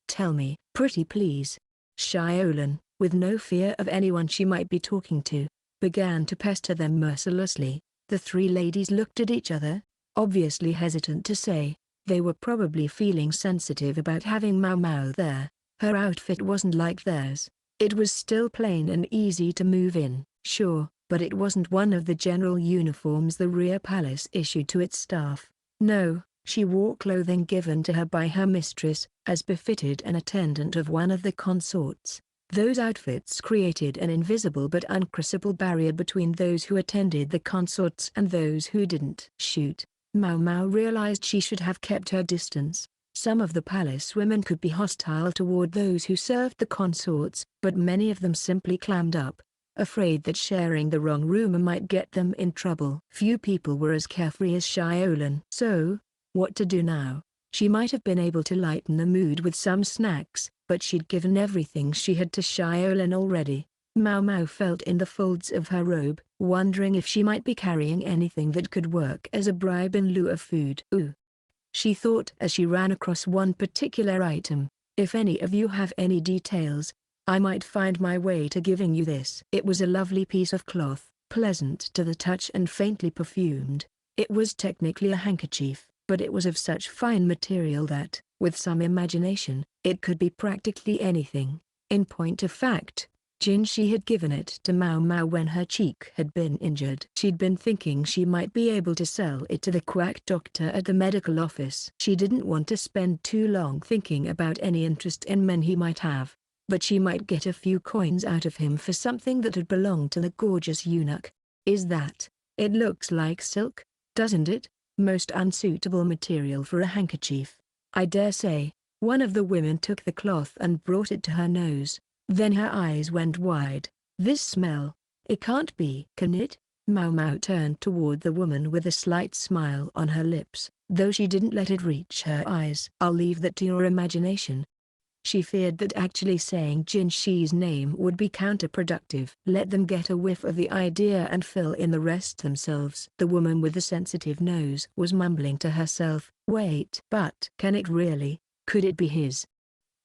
Tell me, pretty please." Xiaolan, with no fear of anyone she might be talking to, began to pester them mercilessly. The three ladies looked at each other, obviously hesitant to say. They were probably feeling sensitive about having Maomao there. Her outfit wasn't like theirs. It was still plain and easy to move in, sure, but it wasn't one of the general uniforms the rear palace issued to its staff. No, she wore clothing given to her by her mistress, as befitted an attendant of one of the consorts. Those outfits created an invisible but uncrossable barrier between those who attended the consorts and those who didn't. Shoot. Maomao realized she should have kept her distance. Some of the palace women could be hostile toward those who served the consorts, but many of them simply clammed up, afraid that sharing the wrong room might get them in trouble. Few people were as carefree as Xiaolan. So, what to do now? She might have been able to lighten the mood with some snacks, but she'd given everything she had to Xiaolan already. Maomao felt in the folds of her robe, wondering if she might be carrying anything that could work as a bribe in lieu of food. "Ooh," she thought as she ran across one particular item. "If any of you have any details, I might find my way to giving you this." It was a lovely piece of cloth, pleasant to the touch and faintly perfumed. It was technically a handkerchief, but it was of such fine material that, with some imagination, it could be practically anything. In point of fact, Jinshi had given it to Maomao when her cheek had been injured. She'd been thinking she might be able to sell it to the quack doctor at the medical office. She didn't want to spend too long thinking about any interest in men he might have, but she might get a few coins out of him for something that had belonged to the gorgeous eunuch. "Is that? It looks like silk, doesn't it? Most unsuitable material for a handkerchief. I dare say." One of the women took the cloth and brought it to her nose. Then her eyes went wide. "This smell. It can't be." "Can it?" Maomao turned toward the woman with a slight smile on her lips, though she didn't let it reach her eyes. "I'll leave that to your imagination." She feared that actually saying Jinshi's name would be counterproductive. Let them get a whiff of the idea and fill in the rest themselves. The woman with the sensitive nose was mumbling to herself, "Wait, but can it really? Could it be his?"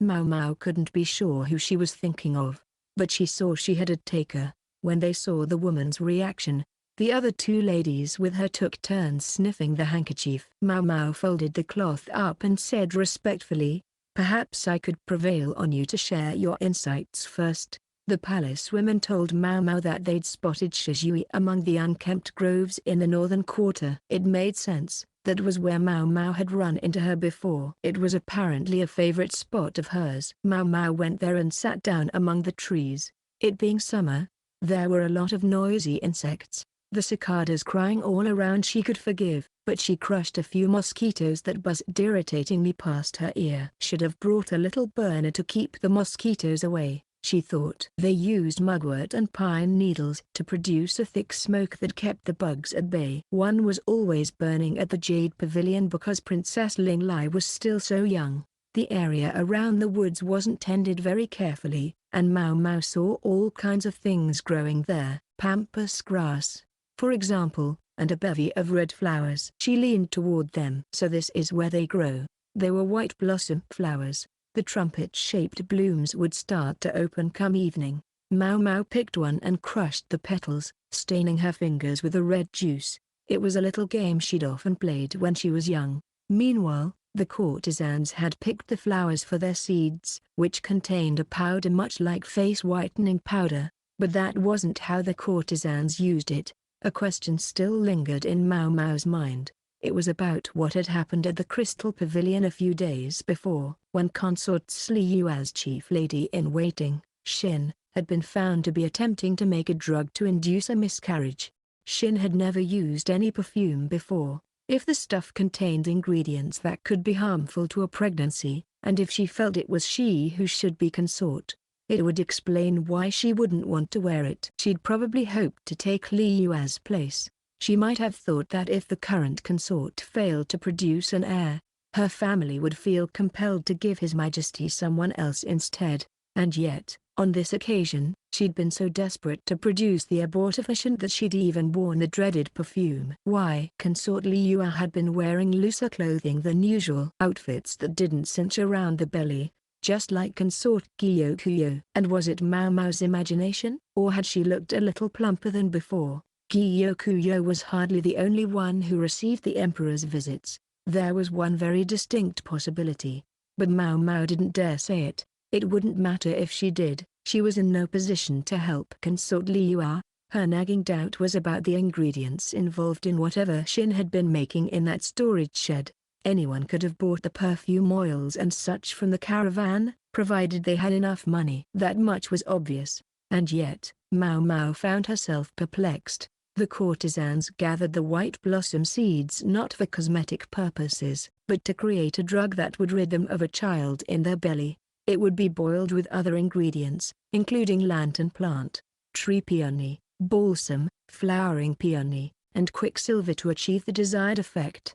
Maomao couldn't be sure who she was thinking of, but she saw she had a taker. When they saw the woman's reaction, the other two ladies with her took turns sniffing the handkerchief. Maomao folded the cloth up and said respectfully, "Perhaps I could prevail on you to share your insights first." The palace women told Maomao that they'd spotted Shizhui among the unkempt groves in the northern quarter. It made sense. That was where Maomao had run into her before. It was apparently a favorite spot of hers. Maomao went there and sat down among the trees. It being summer, there were a lot of noisy insects. The cicadas crying all around she could forgive, but she crushed a few mosquitoes that buzzed irritatingly past her ear. Should have brought a little burner to keep the mosquitoes away, she thought. They used mugwort and pine needles to produce a thick smoke that kept the bugs at bay. One was always burning at the Jade Pavilion because Princess Linglai was still so young. The area around the woods wasn't tended very carefully, and Maomao saw all kinds of things growing there. Pampas grass, for example, and a bevy of red flowers. She leaned toward them. "So this is where they grow." They were white blossom flowers. The trumpet-shaped blooms would start to open come evening. Maomao picked one and crushed the petals, staining her fingers with the red juice. It was a little game she'd often played when she was young. Meanwhile, the courtesans had picked the flowers for their seeds, which contained a powder much like face-whitening powder. But that wasn't how the courtesans used it. A question still lingered in Maomao's mind. It was about what had happened at the Crystal Pavilion a few days before, when Consort Gyokuyou's chief lady-in-waiting, Xin, had been found to be attempting to make a drug to induce a miscarriage. Xin had never used any perfume before. If the stuff contained ingredients that could be harmful to a pregnancy, and if she felt it was she who should be consort, it would explain why she wouldn't want to wear it. She'd probably hoped to take Li Yua's place. She might have thought that if the current consort failed to produce an heir, her family would feel compelled to give His Majesty someone else instead. And yet, on this occasion, she'd been so desperate to produce the abortifacient that she'd even worn the dreaded perfume. Why? Consort Li Yua had been wearing looser clothing than usual. Outfits that didn't cinch around the belly, just like Consort Gyokuyou. And was it Maomao's imagination? Or had she looked a little plumper than before? Gyokuyou was hardly the only one who received the Emperor's visits. There was one very distinct possibility. But Maomao didn't dare say it. It wouldn't matter if she did. She was in no position to help Consort Li Yua. Her nagging doubt was about the ingredients involved in whatever Xin had been making in that storage shed. Anyone could have bought the perfume oils and such from the caravan, provided they had enough money. That much was obvious. And yet, Maomao found herself perplexed. The courtesans gathered the white blossom seeds not for cosmetic purposes, but to create a drug that would rid them of a child in their belly. It would be boiled with other ingredients, including lantern plant, tree peony, balsam, flowering peony, and quicksilver to achieve the desired effect.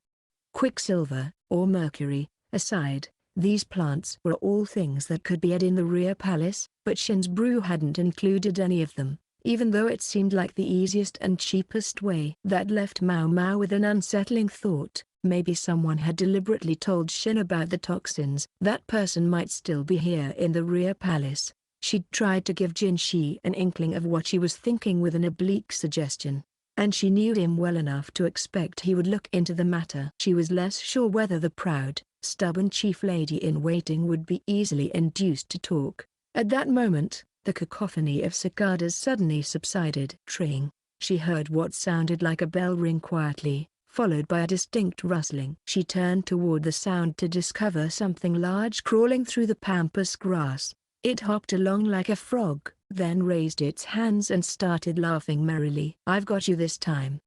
Quicksilver, or mercury, aside, these plants were all things that could be had in the rear palace, but Xin's brew hadn't included any of them, even though it seemed like the easiest and cheapest way. That left Maomao with an unsettling thought. Maybe someone had deliberately told Xin about the toxins. That person might still be here in the rear palace. She'd tried to give Jinshi an inkling of what she was thinking with an oblique suggestion, and she knew him well enough to expect he would look into the matter. She was less sure whether the proud, stubborn chief lady-in-waiting would be easily induced to talk. At that moment, the cacophony of cicadas suddenly subsided. Tring. She heard what sounded like a bell ring quietly, followed by a distinct rustling. She turned toward the sound to discover something large crawling through the pampas grass. It hopped along like a frog, then raised its hands and started laughing merrily. "I've got you this time!"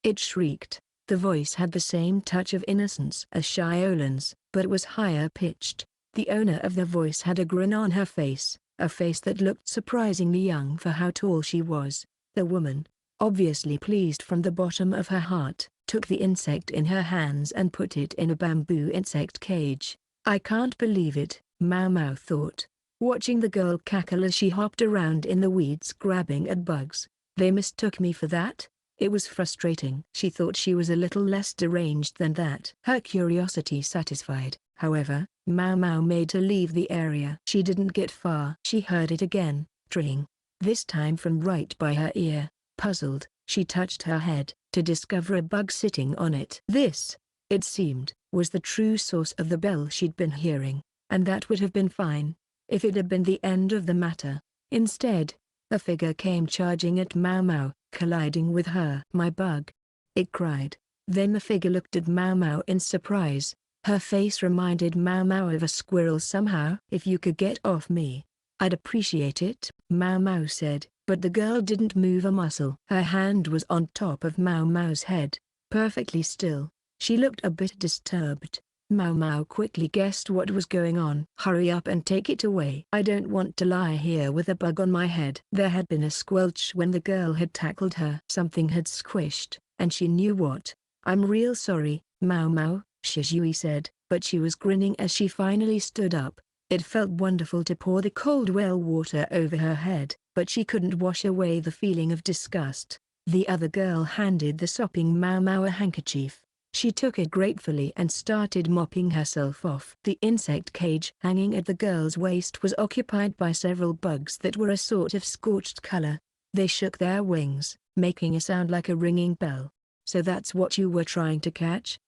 it shrieked. The voice had the same touch of innocence as Xiaolan's, but was higher pitched. The owner of the voice had a grin on her face, a face that looked surprisingly young for how tall she was. The woman, obviously pleased from the bottom of her heart, took the insect in her hands and put it in a bamboo insect cage. I can't believe it, Maomao thought, watching the girl cackle as she hopped around in the weeds grabbing at bugs. They mistook me for that? It was frustrating. She thought she was a little less deranged than that. Her curiosity satisfied, however, Maomao made her leave the area. She didn't get far. She heard it again, trilling. This time from right by her ear. Puzzled, she touched her head, to discover a bug sitting on it. This, it seemed, was the true source of the bell she'd been hearing, and that would have been fine, if it had been the end of the matter. Instead, a figure came charging at Maomao, colliding with her. "My bug!" it cried. Then the figure looked at Maomao in surprise. Her face reminded Maomao of a squirrel somehow. "If you could get off me, I'd appreciate it," Maomao said, but the girl didn't move a muscle. Her hand was on top of Maomao's head, perfectly still. She looked a bit disturbed. Maomao quickly guessed what was going on. "Hurry up and take it away. I don't want to lie here with a bug on my head." There had been a squelch when the girl had tackled her. Something had squished, and she knew what. "I'm real sorry, Maomao," Shizui said, but she was grinning as she finally stood up. It felt wonderful to pour the cold well water over her head, but she couldn't wash away the feeling of disgust. The other girl handed the sopping Maomao a handkerchief. She took it gratefully and started mopping herself off. The insect cage hanging at the girl's waist was occupied by several bugs that were a sort of scorched color. They shook their wings, making a sound like a ringing bell. "So that's what you were trying to catch?"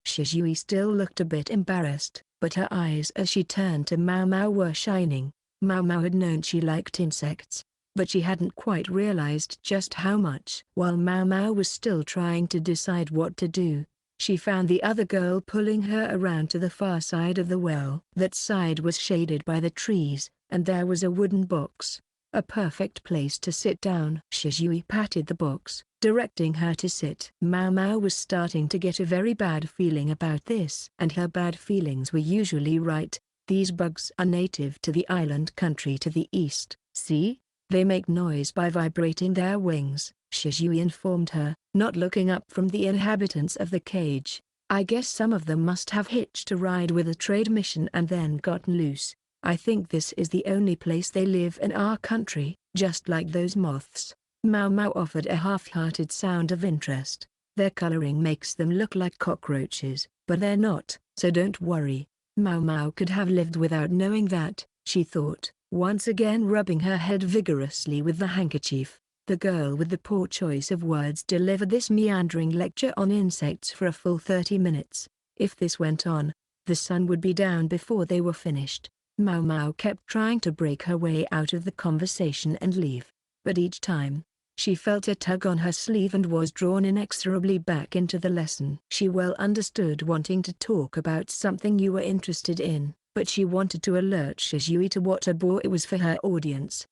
Shizui still looked a bit embarrassed, but her eyes as she turned to Maomao were shining. Maomao had known she liked insects, but she hadn't quite realized just how much. While Maomao was still trying to decide what to do, she found the other girl pulling her around to the far side of the well. That side was shaded by the trees, and there was a wooden box. A perfect place to sit down. Shizui patted the box, directing her to sit. Maomao was starting to get a very bad feeling about this. And her bad feelings were usually right. These bugs are native to the island country to the east. "See? They make noise by vibrating their wings," Shizui informed her, not looking up from the inhabitants of the cage. "I guess some of them must have hitched a ride with a trade mission and then gotten loose. I think this is the only place they live in our country, just like those moths." Maomao offered a half-hearted sound of interest. "Their coloring makes them look like cockroaches, but they're not, so don't worry." Maomao could have lived without knowing that, she thought, once again rubbing her head vigorously with the handkerchief. The girl with the poor choice of words delivered this meandering lecture on insects for a full 30 minutes. If this went on, the sun would be down before they were finished. Maomao kept trying to break her way out of the conversation and leave, but each time, she felt a tug on her sleeve and was drawn inexorably back into the lesson. She well understood wanting to talk about something you were interested in, but she wanted to alert Shizui to what a bore it was for her audience.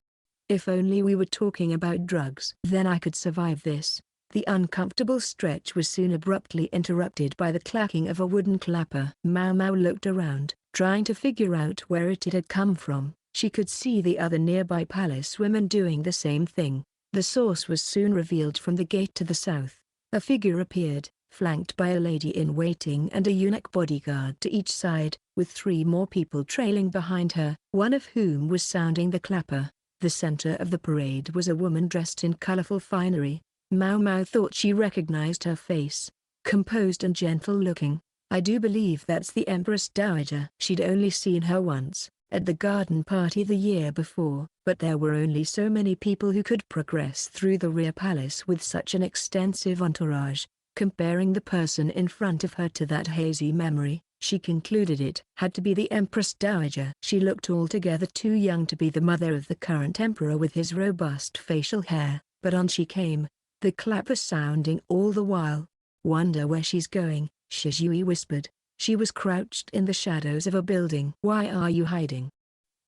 "If only we were talking about drugs. Then I could survive this." The uncomfortable stretch was soon abruptly interrupted by the clacking of a wooden clapper. Maomao looked around, trying to figure out where it had come from. She could see the other nearby palace women doing the same thing. The source was soon revealed from the gate to the south. A figure appeared, flanked by a lady-in-waiting and a eunuch bodyguard to each side, with 3 more people trailing behind her, one of whom was sounding the clapper. The center of the parade was a woman dressed in colorful finery. Maomao thought she recognized her face. Composed and gentle-looking. "I do believe that's the Empress Dowager." She'd only seen her once, at the garden party the year before, but there were only so many people who could progress through the rear palace with such an extensive entourage. Comparing the person in front of her to that hazy memory, she concluded it had to be the Empress Dowager. She looked altogether too young to be the mother of the current emperor with his robust facial hair, but on she came, the clapper sounding all the while. "Wonder where she's going," Shizui whispered. She was crouched in the shadows of a building. "Why are you hiding?"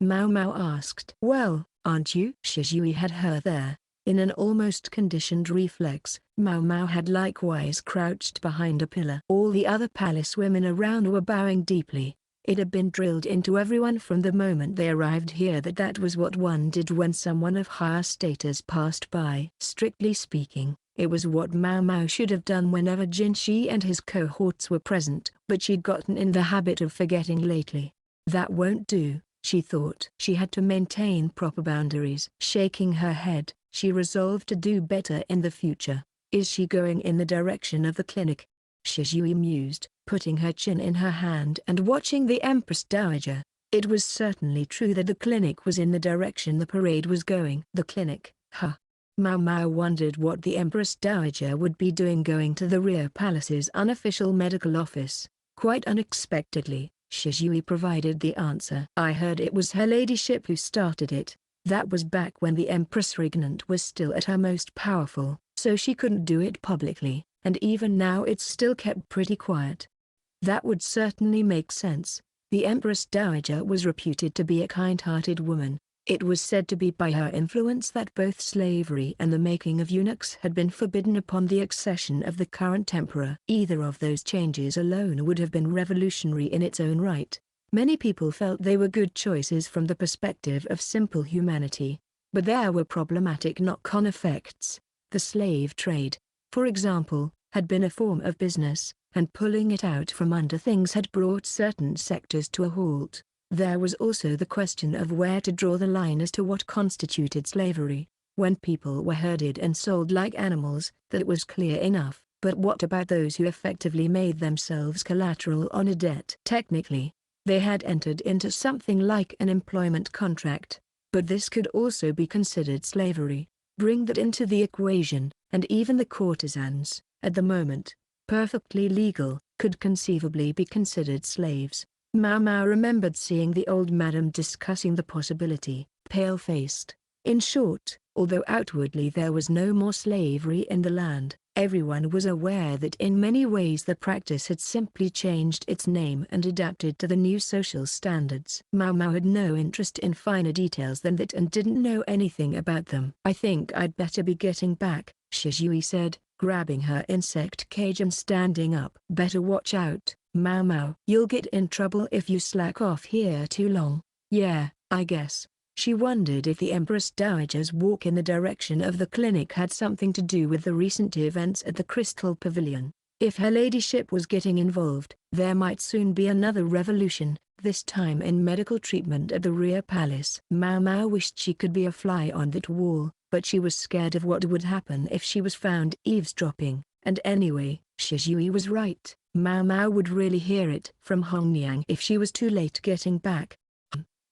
Maomao asked. "Well, aren't you?" Shizui had her there. In an almost conditioned reflex, Maomao had likewise crouched behind a pillar. All the other palace women around were bowing deeply. It had been drilled into everyone from the moment they arrived here that that was what one did when someone of higher status passed by. Strictly speaking, it was what Maomao should have done whenever Jinshi and his cohorts were present, but she'd gotten in the habit of forgetting lately. That won't do, she thought. She had to maintain proper boundaries. Shaking her head, she resolved to do better in the future. Is she going in the direction of the clinic? Shizui mused, putting her chin in her hand and watching the Empress Dowager. It was certainly true that the clinic was in the direction the parade was going. The clinic, huh? Maomao wondered what the Empress Dowager would be doing going to the rear palace's unofficial medical office. Quite unexpectedly, Shizui provided the answer. I heard it was her ladyship who started it. That was back when the Empress Regnant was still at her most powerful, so she couldn't do it publicly, and even now it's still kept pretty quiet. That would certainly make sense. The Empress Dowager was reputed to be a kind-hearted woman. It was said to be by her influence that both slavery and the making of eunuchs had been forbidden upon the accession of the current emperor. Either of those changes alone would have been revolutionary in its own right. Many people felt they were good choices from the perspective of simple humanity. But there were problematic knock-on effects. The slave trade, for example, had been a form of business, and pulling it out from under things had brought certain sectors to a halt. There was also the question of where to draw the line as to what constituted slavery. When people were herded and sold like animals, that was clear enough. But what about those who effectively made themselves collateral on a debt? Technically, they had entered into something like an employment contract. But this could also be considered slavery. Bring that into the equation, and even the courtesans, at the moment, perfectly legal, could conceivably be considered slaves. Maomao remembered seeing the old madam discussing the possibility, pale-faced. In short, although outwardly there was no more slavery in the land, everyone was aware that in many ways the practice had simply changed its name and adapted to the new social standards. Maomao had no interest in finer details than that and didn't know anything about them. I think I'd better be getting back, Shizui said, grabbing her insect cage and standing up. Better watch out, Maomao. You'll get in trouble if you slack off here too long. Yeah, I guess. She wondered if the Empress Dowager's walk in the direction of the clinic had something to do with the recent events at the Crystal Pavilion. If her ladyship was getting involved, there might soon be another revolution, this time in medical treatment at the rear palace. Maomao wished she could be a fly on that wall, but she was scared of what would happen if she was found eavesdropping. And anyway, Shizui was right. Maomao would really hear it from Hongniang if she was too late getting back.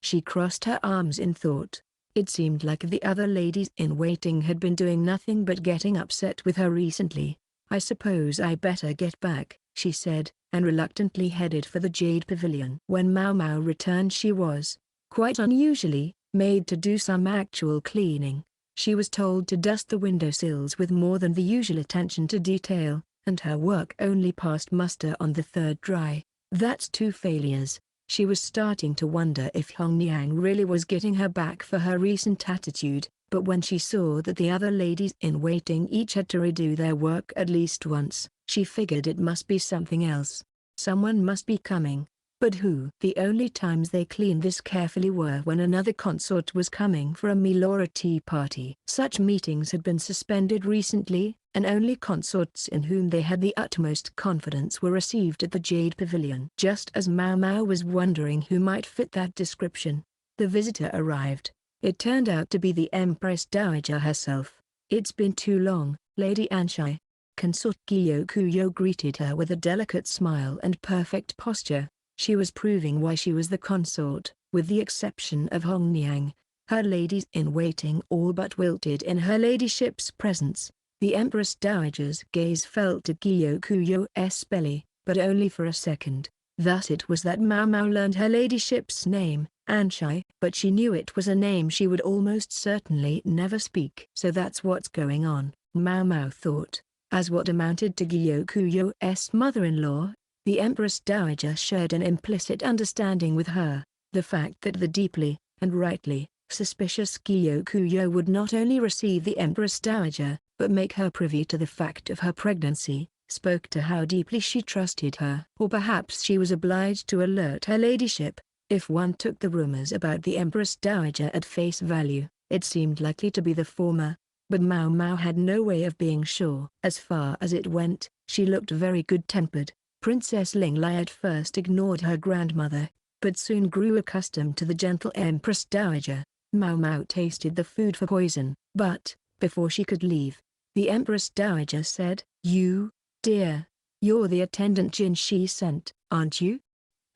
She crossed her arms in thought. It seemed like the other ladies in waiting had been doing nothing but getting upset with her recently. I suppose I better get back, she said, and reluctantly headed for the Jade Pavilion. When Maomao returned, she was, quite unusually, made to do some actual cleaning. She was told to dust the windowsills with more than the usual attention to detail, and her work only passed muster on the third try. That's 2 failures. She was starting to wonder if Hongniang really was getting her back for her recent attitude, but when she saw that the other ladies in waiting each had to redo their work at least once, she figured it must be something else. Someone must be coming. But who? The only times they cleaned this carefully were when another consort was coming for a meal or a tea party. Such meetings had been suspended recently, and only consorts in whom they had the utmost confidence were received at the Jade Pavilion. Just as Maomao was wondering who might fit that description, the visitor arrived. It turned out to be the Empress Dowager herself. It's been too long, Lady Anshai. Consort Gyokuyou greeted her with a delicate smile and perfect posture. She was proving why she was the consort. With the exception of Hongniang, her ladies-in-waiting all but wilted in her ladyship's presence. The Empress Dowager's gaze fell to Gyokuyou's belly, but only for a second. Thus it was that Maomao learned her ladyship's name, Anshai, but she knew it was a name she would almost certainly never speak. So that's what's going on, Maomao thought. As what amounted to Gyokuyou's mother-in-law, the Empress Dowager shared an implicit understanding with her. The fact that the deeply, and rightly, suspicious Gyokuyou would not only receive the Empress Dowager, but make her privy to the fact of her pregnancy, spoke to how deeply she trusted her. Or perhaps she was obliged to alert her ladyship. If one took the rumors about the Empress Dowager at face value, it seemed likely to be the former. But Maomao had no way of being sure. As far as it went, she looked very good-tempered. Princess Linglai at first ignored her grandmother, but soon grew accustomed to the gentle Empress Dowager. Maomao tasted the food for poison, but, before she could leave, the Empress Dowager said, "You, dear, you're the attendant Jinshi sent, aren't you?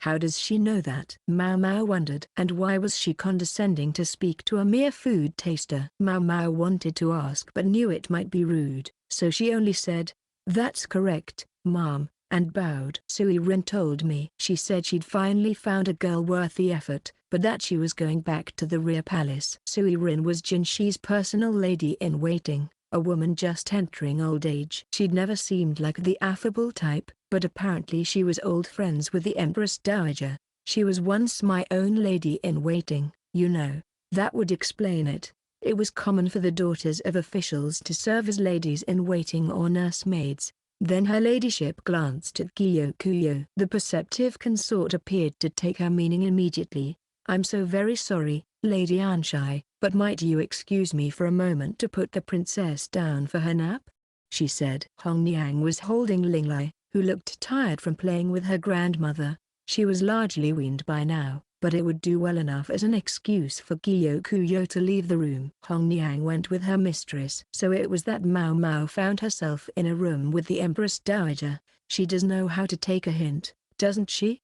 How does she know that?" Maomao wondered. And why was she condescending to speak to a mere food taster? Maomao wanted to ask but knew it might be rude, so she only said, "That's correct, Mom," and bowed. Sui Rin told me. She said she'd finally found a girl worth the effort, but that she was going back to the rear palace. Sui Rin was Jinshi's personal lady-in-waiting, a woman just entering old age. She'd never seemed like the affable type, but apparently she was old friends with the Empress Dowager. She was once my own lady-in-waiting, you know. That would explain it. It was common for the daughters of officials to serve as ladies-in-waiting or nursemaids. Then her ladyship glanced at Gyokuyou. The perceptive consort appeared to take her meaning immediately. "I'm so very sorry, Lady Anshai, but might you excuse me for a moment to put the princess down for her nap?" she said. Hong Niang was holding Linglai, who looked tired from playing with her grandmother. She was largely weaned by now, but it would do well enough as an excuse for Gyokuyou to leave the room. Hong Niang went with her mistress. So it was that Maomao found herself in a room with the Empress Dowager. She does know how to take a hint, doesn't she?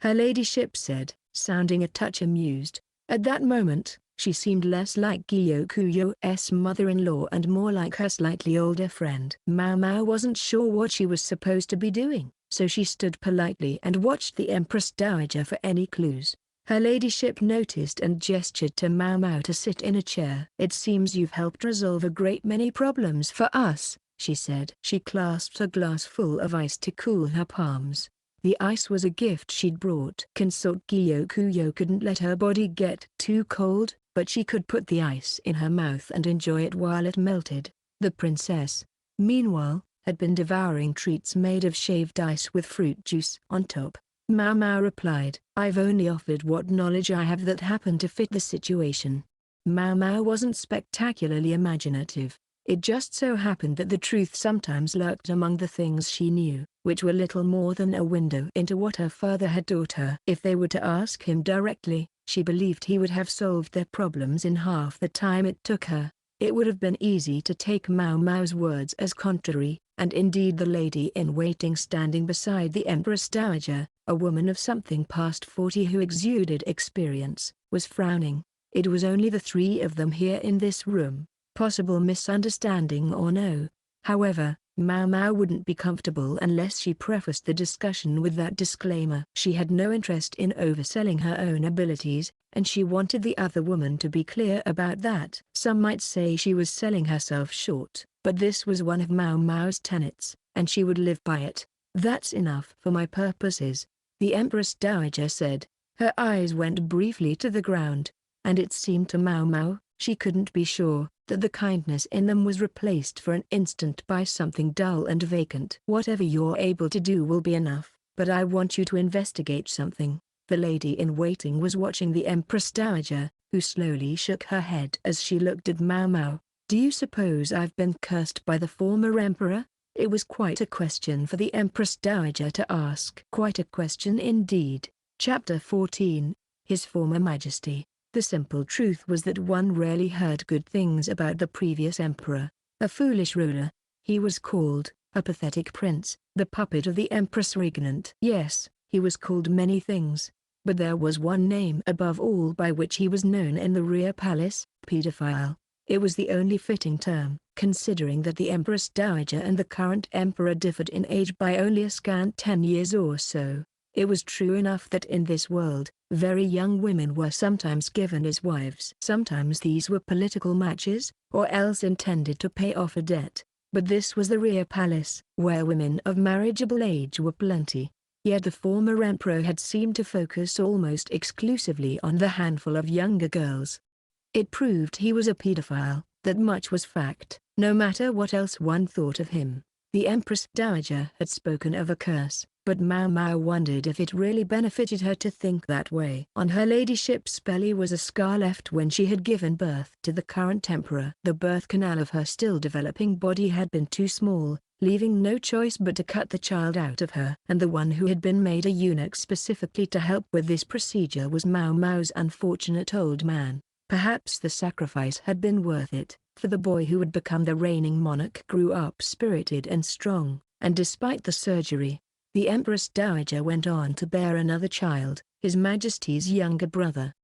Her ladyship said, sounding a touch amused. At that moment, she seemed less like Gyokuyou's mother-in-law and more like her slightly older friend. Maomao wasn't sure what she was supposed to be doing, so she stood politely and watched the Empress Dowager for any clues. Her ladyship noticed and gestured to Maomao to sit in a chair. "It seems you've helped resolve a great many problems for us," she said. She clasped a glass full of ice to cool her palms. The ice was a gift she'd brought. Consort Gyokuyou couldn't let her body get too cold, but she could put the ice in her mouth and enjoy it while it melted. The princess, meanwhile, had been devouring treats made of shaved ice with fruit juice on top. Maomao replied, "I've only offered what knowledge I have that happened to fit the situation." Maomao wasn't spectacularly imaginative. It just so happened that the truth sometimes lurked among the things she knew, which were little more than a window into what her father had taught her. If they were to ask him directly, she believed he would have solved their problems in half the time it took her. It would have been easy to take Maomao's words as contrary, and indeed the lady-in-waiting standing beside the Empress Dowager, a woman of something past 40 who exuded experience, was frowning. It was only the three of them here in this room. Possible misunderstanding or no. However, Maomao wouldn't be comfortable unless she prefaced the discussion with that disclaimer. She had no interest in overselling her own abilities, and she wanted the other woman to be clear about that. Some might say she was selling herself short, but this was one of Maomao's tenets, and she would live by it. "That's enough for my purposes," the Empress Dowager said. Her eyes went briefly to the ground, and it seemed to Maomao, she couldn't be sure, that the kindness in them was replaced for an instant by something dull and vacant. "Whatever you're able to do will be enough, but I want you to investigate something." The lady-in-waiting was watching the Empress Dowager, who slowly shook her head as she looked at Maomao. "Do you suppose I've been cursed by the former emperor?" It was quite a question for the Empress Dowager to ask. Quite a question indeed. Chapter 14, His Former Majesty. The simple truth was that one rarely heard good things about the previous emperor. A foolish ruler, he was called, a pathetic prince, the puppet of the Empress Regnant. Yes, he was called many things, but there was one name above all by which he was known in the rear palace: pedophile. It was the only fitting term, considering that the Empress Dowager and the current emperor differed in age by only a scant 10 years or so. It was true enough that in this world, very young women were sometimes given as wives. Sometimes these were political matches, or else intended to pay off a debt. But this was the rear palace, where women of marriageable age were plenty. Yet the former emperor had seemed to focus almost exclusively on the handful of younger girls. It proved he was a pedophile, that much was fact, no matter what else one thought of him. The Empress Dowager had spoken of a curse, but Maomao wondered if it really benefited her to think that way. On her ladyship's belly was a scar left when she had given birth to the current emperor. The birth canal of her still developing body had been too small, leaving no choice but to cut the child out of her. And the one who had been made a eunuch specifically to help with this procedure was Maomao's unfortunate old man. Perhaps the sacrifice had been worth it, for the boy who would become the reigning monarch grew up spirited and strong, and despite the surgery, the Empress Dowager went on to bear another child, His Majesty's younger brother.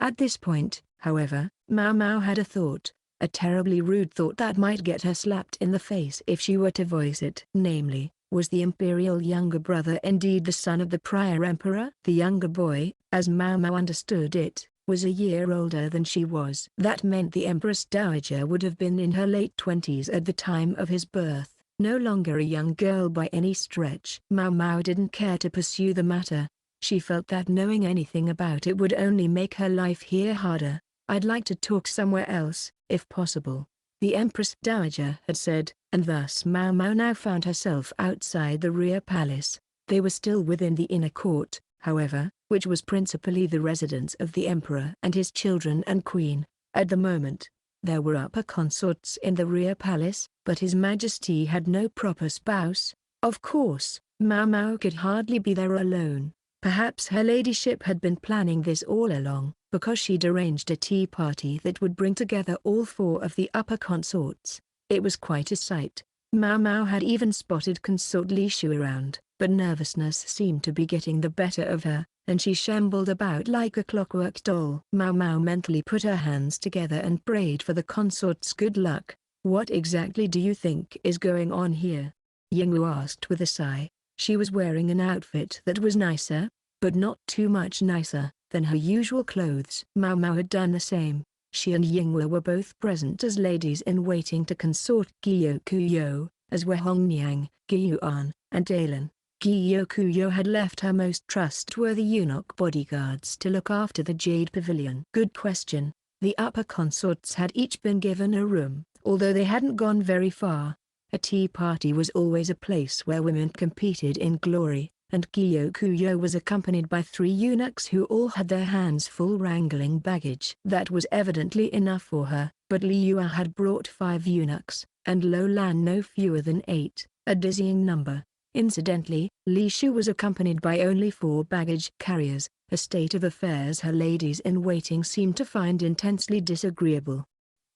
At this point, however, Maomao had a thought, a terribly rude thought that might get her slapped in the face if she were to voice it. Namely, was the imperial younger brother indeed the son of the prior emperor? The younger boy, as Maomao understood it, was a year older than she was. That meant the Empress Dowager would have been in her late 20s at the time of his birth, no longer a young girl by any stretch. Maomao didn't care to pursue the matter. She felt that knowing anything about it would only make her life here harder. "I'd like to talk somewhere else, if possible," the Empress Dowager had said, and thus Maomao now found herself outside the rear palace. They were still within the inner court, however, which was principally the residence of the emperor and his children and queen. At the moment, there were upper consorts in the rear palace, but His Majesty had no proper spouse. Of course, Maomao could hardly be there alone. Perhaps her ladyship had been planning this all along, because she'd arranged a tea party that would bring together all four of the upper consorts. It was quite a sight. Maomao had even spotted Consort Gyokuyou around, but nervousness seemed to be getting the better of her, and she shambled about like a clockwork doll. Maomao mentally put her hands together and prayed for the consort's good luck. "What exactly do you think is going on here?" Yingwu asked with a sigh. She was wearing an outfit that was nicer, but not too much nicer, than her usual clothes. Maomao had done the same. She and Yingwu were both present as ladies-in-waiting to Consort Gyokuyou, as were Hongniang, Gyuan, and Xiaolan. Gyokuyou had left her most trustworthy eunuch bodyguards to look after the Jade Pavilion. Good question. The upper consorts had each been given a room, although they hadn't gone very far. A tea party was always a place where women competed in glory, and Gyokuyou was accompanied by 3 eunuchs who all had their hands full wrangling baggage. That was evidently enough for her, but Liu had brought 5 eunuchs, and Xiaolan no fewer than 8, a dizzying number. Incidentally, Li Shu was accompanied by only 4 baggage carriers, a state of affairs her ladies-in-waiting seemed to find intensely disagreeable.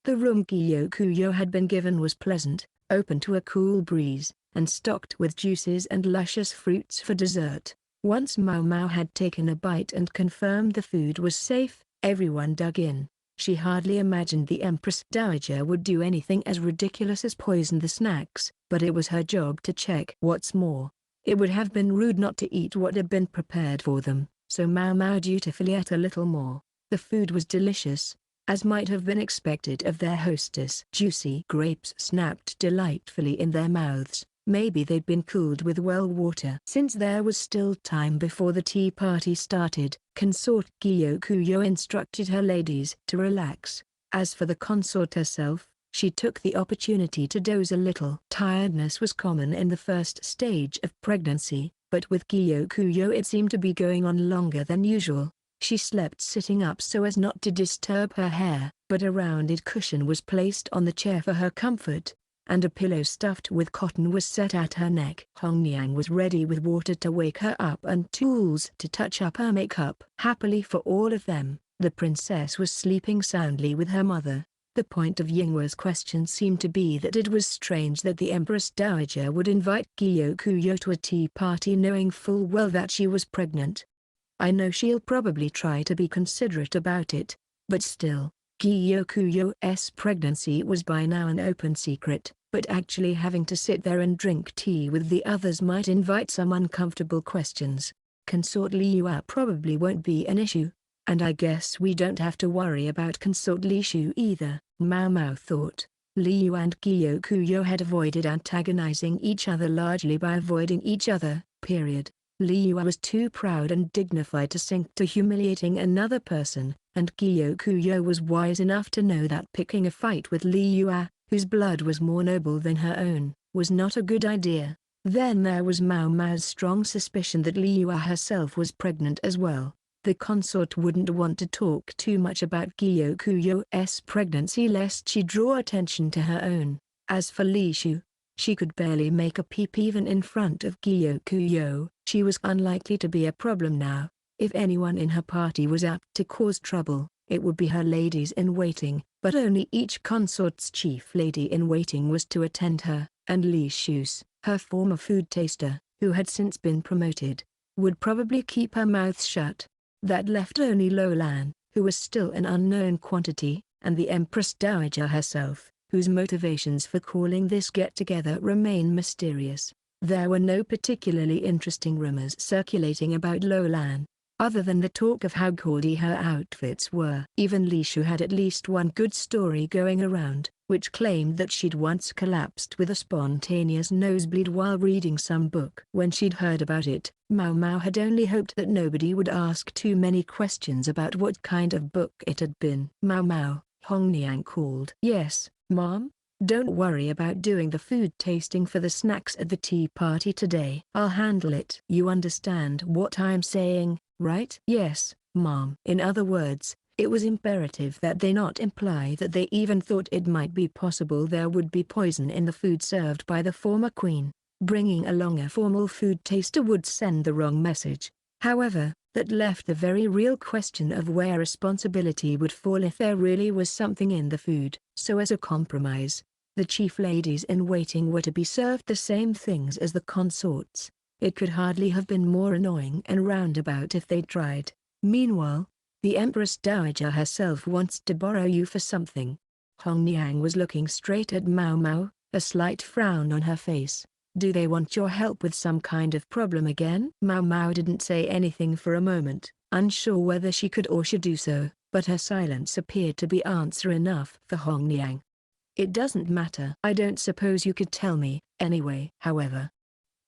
The room Gyokuyou had been given was pleasant, open to a cool breeze, and stocked with juices and luscious fruits for dessert. Once Maomao had taken a bite and confirmed the food was safe, everyone dug in. She hardly imagined the Empress Dowager would do anything as ridiculous as poison the snacks, but it was her job to check. What's more, it would have been rude not to eat what had been prepared for them, so Maomao dutifully ate a little more. The food was delicious, as might have been expected of their hostess. Juicy grapes snapped delightfully in their mouths. Maybe they'd been cooled with well water. Since there was still time before the tea party started, Consort Gyokuyou instructed her ladies to relax. As for the consort herself, she took the opportunity to doze a little. Tiredness was common in the first stage of pregnancy, but with Gyokuyou it seemed to be going on longer than usual. She slept sitting up so as not to disturb her hair, but a rounded cushion was placed on the chair for her comfort, and a pillow stuffed with cotton was set at her neck. Hongniang was ready with water to wake her up and tools to touch up her makeup. Happily for all of them, the princess was sleeping soundly with her mother. The point of Yingwu's question seemed to be that it was strange that the Empress Dowager would invite Gyokuyou to a tea party knowing full well that she was pregnant. "I know she'll probably try to be considerate about it, but still." Gyokuyou's pregnancy was by now an open secret, but actually having to sit there and drink tea with the others might invite some uncomfortable questions. Consort Liu probably won't be an issue, and I guess we don't have to worry about Consort Lishu either, Maomao thought. Liu and Gyokuyou had avoided antagonizing each other largely by avoiding each other, period. Liu was too proud and dignified to sink to humiliating another person, and Gyokuyou was wise enough to know that picking a fight with Liu, whose blood was more noble than her own, was not a good idea. Then there was Maomao's strong suspicion that Liyue herself was pregnant as well. The consort wouldn't want to talk too much about Gyokuyou's pregnancy lest she draw attention to her own. As for Lishu, she could barely make a peep even in front of Gyokuyou. She was unlikely to be a problem now. If anyone in her party was apt to cause trouble, it would be her ladies-in-waiting, but only each consort's chief lady-in-waiting was to attend her, and Lishu's, her former food taster, who had since been promoted, would probably keep her mouth shut. That left only Xiaolan, who was still an unknown quantity, and the Empress Dowager herself, whose motivations for calling this get-together remain mysterious. There were no particularly interesting rumors circulating about Xiaolan, other than the talk of how gaudy her outfits were. Even Lishu had at least one good story going around, which claimed that she'd once collapsed with a spontaneous nosebleed while reading some book. When she'd heard about it, Maomao had only hoped that nobody would ask too many questions about what kind of book it had been. Maomao, Hongniang called. "Yes, Mom? Don't worry about doing the food tasting for the snacks at the tea party today. I'll handle it. You understand what I'm saying, right?" "Yes, Mom." In other words, it was imperative that they not imply that they even thought it might be possible there would be poison in the food served by the former queen. Bringing along a formal food taster would send the wrong message. However, that left the very real question of where responsibility would fall if there really was something in the food. So as a compromise, the chief ladies-in-waiting were to be served the same things as the consorts. It could hardly have been more annoying and roundabout if they tried. Meanwhile, the Empress Dowager herself wants to borrow you for something. Hongniang was looking straight at Maomao, a slight frown on her face. "Do they want your help with some kind of problem again?" Maomao didn't say anything for a moment, unsure whether she could or should do so, but her silence appeared to be answer enough for Hongniang. "It doesn't matter. I don't suppose you could tell me, anyway." However,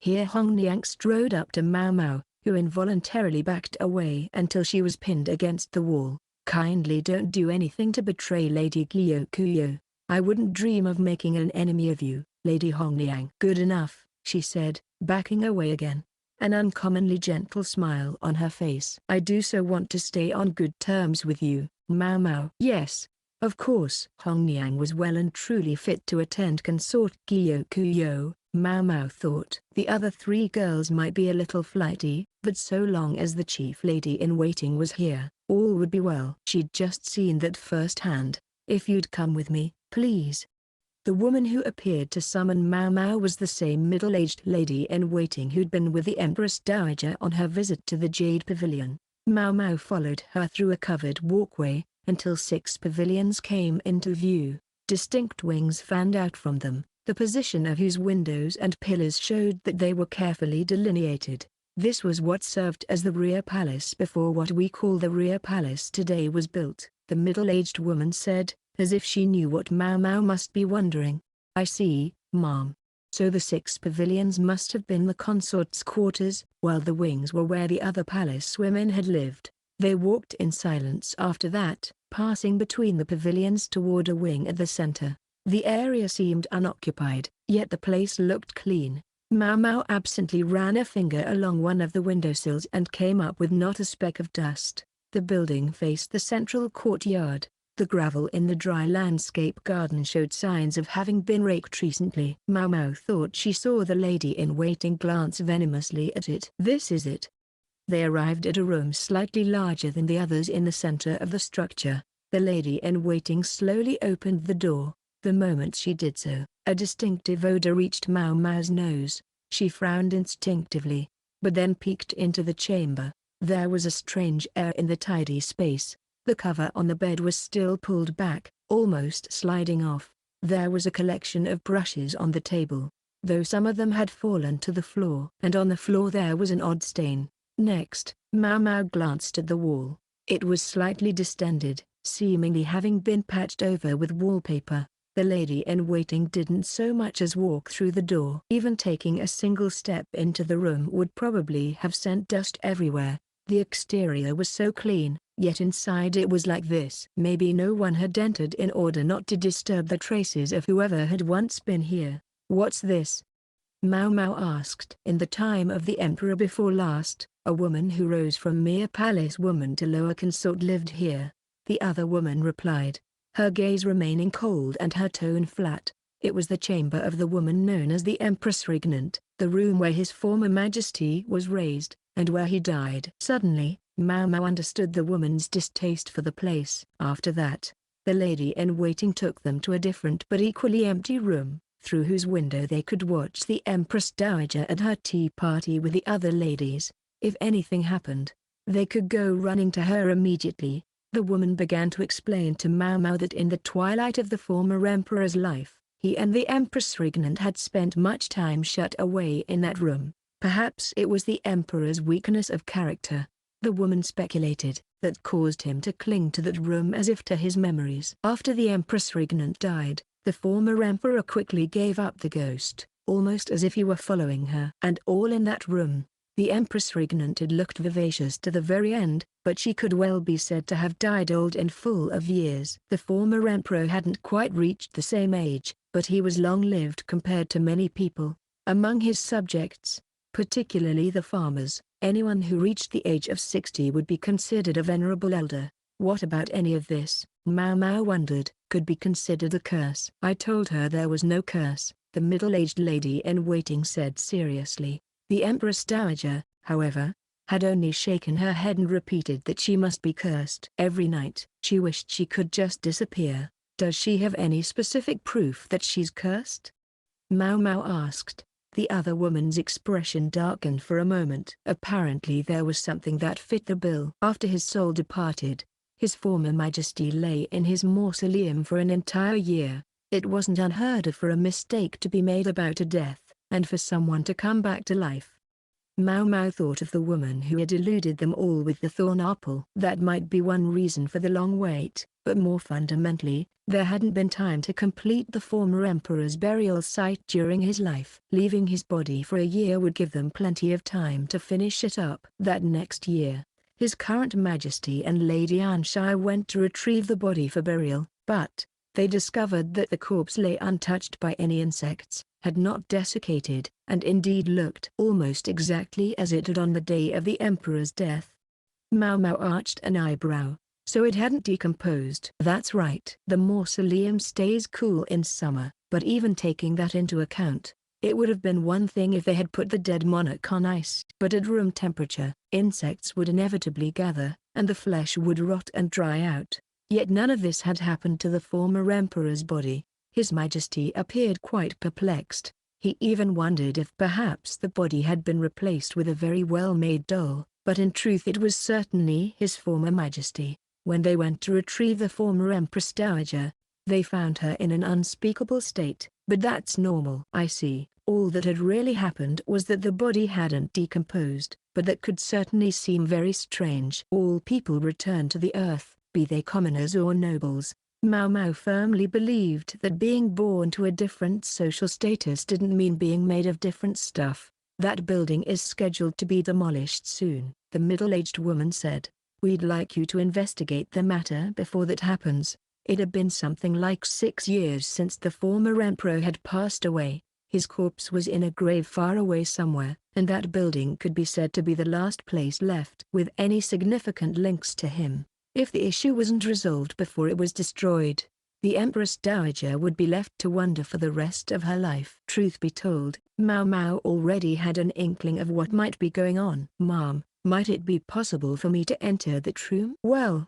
here Hongniang strode up to Maomao, who involuntarily backed away until she was pinned against the wall. "Kindly don't do anything to betray Lady Gyokuyou. I wouldn't dream of making an enemy of you, Lady Hongniang." "Good enough," she said, backing away again, an uncommonly gentle smile on her face. "I do so want to stay on good terms with you, Maomao." "Yes, of course." Hongniang was well and truly fit to attend Consort Gyokuyou, Maomao thought. The other three girls might be a little flighty, but so long as the chief lady-in-waiting was here, all would be well. She'd just seen that firsthand. "If you'd come with me, please." The woman who appeared to summon Maomao was the same middle-aged lady-in-waiting who'd been with the Empress Dowager on her visit to the Jade Pavilion. Maomao followed her through a covered walkway, until 6 pavilions came into view. Distinct wings fanned out from them, the position of whose windows and pillars showed that they were carefully delineated. This was what served as the rear palace before what we call the rear palace today was built, the middle-aged woman said, as if she knew what Maomao must be wondering. "I see, Mom. So the 6 pavilions must have been the consort's quarters, while the wings were where the other palace women had lived." They walked in silence after that, passing between the pavilions toward a wing at the center. The area seemed unoccupied, yet the place looked clean. Maomao absently ran a finger along one of the windowsills and came up with not a speck of dust. The building faced the central courtyard. The gravel in the dry landscape garden showed signs of having been raked recently. Maomao thought she saw the lady-in-waiting glance venomously at it. "This is it." They arrived at a room slightly larger than the others in the center of the structure. The lady-in-waiting slowly opened the door. The moment she did so, a distinctive odor reached Maomao's nose. She frowned instinctively, but then peeked into the chamber. There was a strange air in the tidy space. The cover on the bed was still pulled back, almost sliding off. There was a collection of brushes on the table, though some of them had fallen to the floor. And on the floor there was an odd stain. Next, Maomao glanced at the wall. It was slightly distended, seemingly having been patched over with wallpaper. The lady-in-waiting didn't so much as walk through the door. Even taking a single step into the room would probably have sent dust everywhere. The exterior was so clean, yet inside it was like this. Maybe no one had entered in order not to disturb the traces of whoever had once been here. What's this? Maomao asked. In the time of the emperor before last, a woman who rose from mere palace woman to lower consort lived here. The other woman replied, her gaze remaining cold and her tone flat. It was the chamber of the woman known as the Empress Regnant, the room where his former majesty was raised, and where he died. Suddenly, Maomao understood the woman's distaste for the place. After that, the lady-in-waiting took them to a different but equally empty room, through whose window they could watch the Empress Dowager at her tea party with the other ladies. If anything happened, they could go running to her immediately. The woman began to explain to Maomao that in the twilight of the former emperor's life, he and the Empress Regnant had spent much time shut away in that room. Perhaps it was the emperor's weakness of character, the woman speculated, that caused him to cling to that room as if to his memories. After the Empress Regnant died, the former emperor quickly gave up the ghost, almost as if he were following her. And all in that room, the Empress Regnant had looked vivacious to the very end, but she could well be said to have died old and full of years. The former emperor hadn't quite reached the same age, but he was long-lived compared to many people. Among his subjects, particularly the farmers, anyone who reached the age of 60 would be considered a venerable elder. What about any of this, Maomao wondered, could be considered a curse? I told her there was no curse, the middle-aged lady-in-waiting said seriously. The Empress Dowager, however, had only shaken her head and repeated that she must be cursed. Every night, she wished she could just disappear. Does she have any specific proof that she's cursed? Maomao asked. The other woman's expression darkened for a moment. Apparently there was something that fit the bill. After his soul departed, his former majesty lay in his mausoleum for an entire year. It wasn't unheard of for a mistake to be made about a death, and for someone to come back to life. Maomao thought of the woman who had eluded them all with the thorn apple. That might be one reason for the long wait, but more fundamentally, there hadn't been time to complete the former emperor's burial site during his life. Leaving his body for a year would give them plenty of time to finish it up. That next year, his current majesty and Lady Anshai went to retrieve the body for burial, but they discovered that the corpse lay untouched by any insects, had not desiccated, and indeed looked almost exactly as it had on the day of the emperor's death. Maomao arched an eyebrow. So it hadn't decomposed. That's right. The mausoleum stays cool in summer, but even taking that into account, it would have been one thing if they had put the dead monarch on ice. But at room temperature, insects would inevitably gather, and the flesh would rot and dry out. Yet none of this had happened to the former emperor's body. His Majesty appeared quite perplexed. He even wondered if perhaps the body had been replaced with a very well-made doll, but in truth it was certainly his former Majesty. When they went to retrieve the former Empress Dowager, they found her in an unspeakable state. But that's normal. I see. All that had really happened was that the body hadn't decomposed, but that could certainly seem very strange. All people return to the earth, be they commoners or nobles. Maomao firmly believed that being born to a different social status didn't mean being made of different stuff. That building is scheduled to be demolished soon, the middle-aged woman said. We'd like you to investigate the matter before that happens. It had been something like 6 years since the former emperor had passed away. His corpse was in a grave far away somewhere, and that building could be said to be the last place left with any significant links to him. If the issue wasn't resolved before it was destroyed, the Empress Dowager would be left to wonder for the rest of her life. Truth be told, Maomao already had an inkling of what might be going on. Mom, might it be possible for me to enter that room? Well,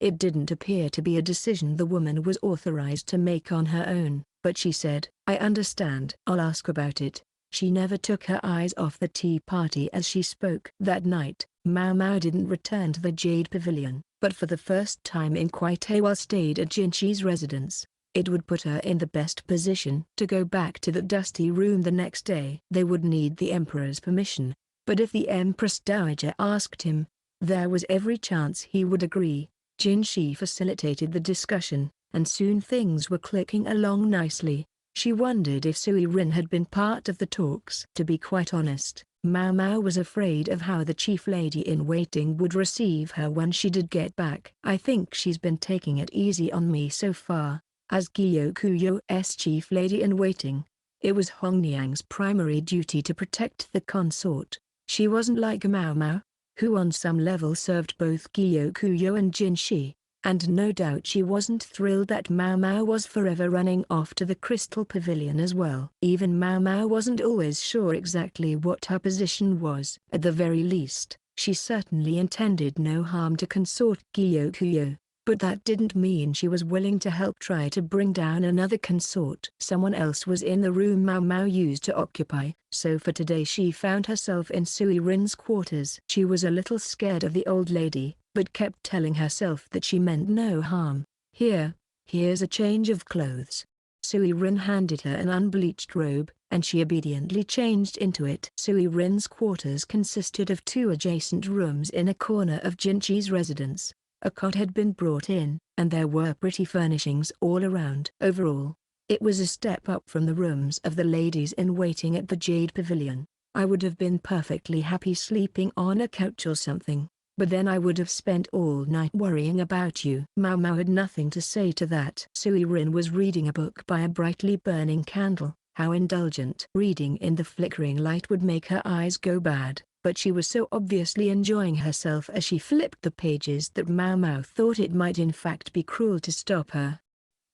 It didn't appear to be a decision the woman was authorized to make on her own, but she said, I understand. I'll ask about it. She never took her eyes off the tea party as she spoke. That night, Maomao didn't return to the Jade Pavilion, but for the first time in quite a while stayed at Jinshi's residence. It would put her in the best position to go back to the dusty room the next day. They would need the Emperor's permission, but if the Empress Dowager asked him, there was every chance he would agree. Jinshi facilitated the discussion, and soon things were clicking along nicely. She wondered if Sui Rin had been part of the talks. To be quite honest, Maomao was afraid of how the chief lady-in-waiting would receive her when she did get back. I think she's been taking it easy on me so far. As Gyokuyou's chief lady-in-waiting, It was Hongniang's primary duty to protect the consort. She wasn't like Maomao, who on some level served both Gyokuyou and Jinshi, and no doubt she wasn't thrilled that Maomao was forever running off to the Crystal Pavilion as well. Even Maomao wasn't always sure exactly what her position was. At the very least, she certainly intended no harm to Consort Gyokuyou. But that didn't mean she was willing to help try to bring down another consort. Someone else was in the room Maomao used to occupy, so for today she found herself in Sui Rin's quarters. She was a little scared of the old lady, but kept telling herself that she meant no harm. Here's a change of clothes. Sui Rin handed her an unbleached robe, and she obediently changed into it. Sui Rin's quarters consisted of 2 adjacent rooms in a corner of Jinshi's residence. A cot had been brought in, and there were pretty furnishings all around. Overall, it was a step up from the rooms of the ladies in waiting at the Jade Pavilion. I would have been perfectly happy sleeping on a couch or something, but then I would have spent all night worrying about you. Maomao had nothing to say to that. Sui Rin was reading a book by a brightly burning candle. How indulgent. Reading in the flickering light would make her eyes go bad, but she was so obviously enjoying herself as she flipped the pages that Maomao thought it might in fact be cruel to stop her.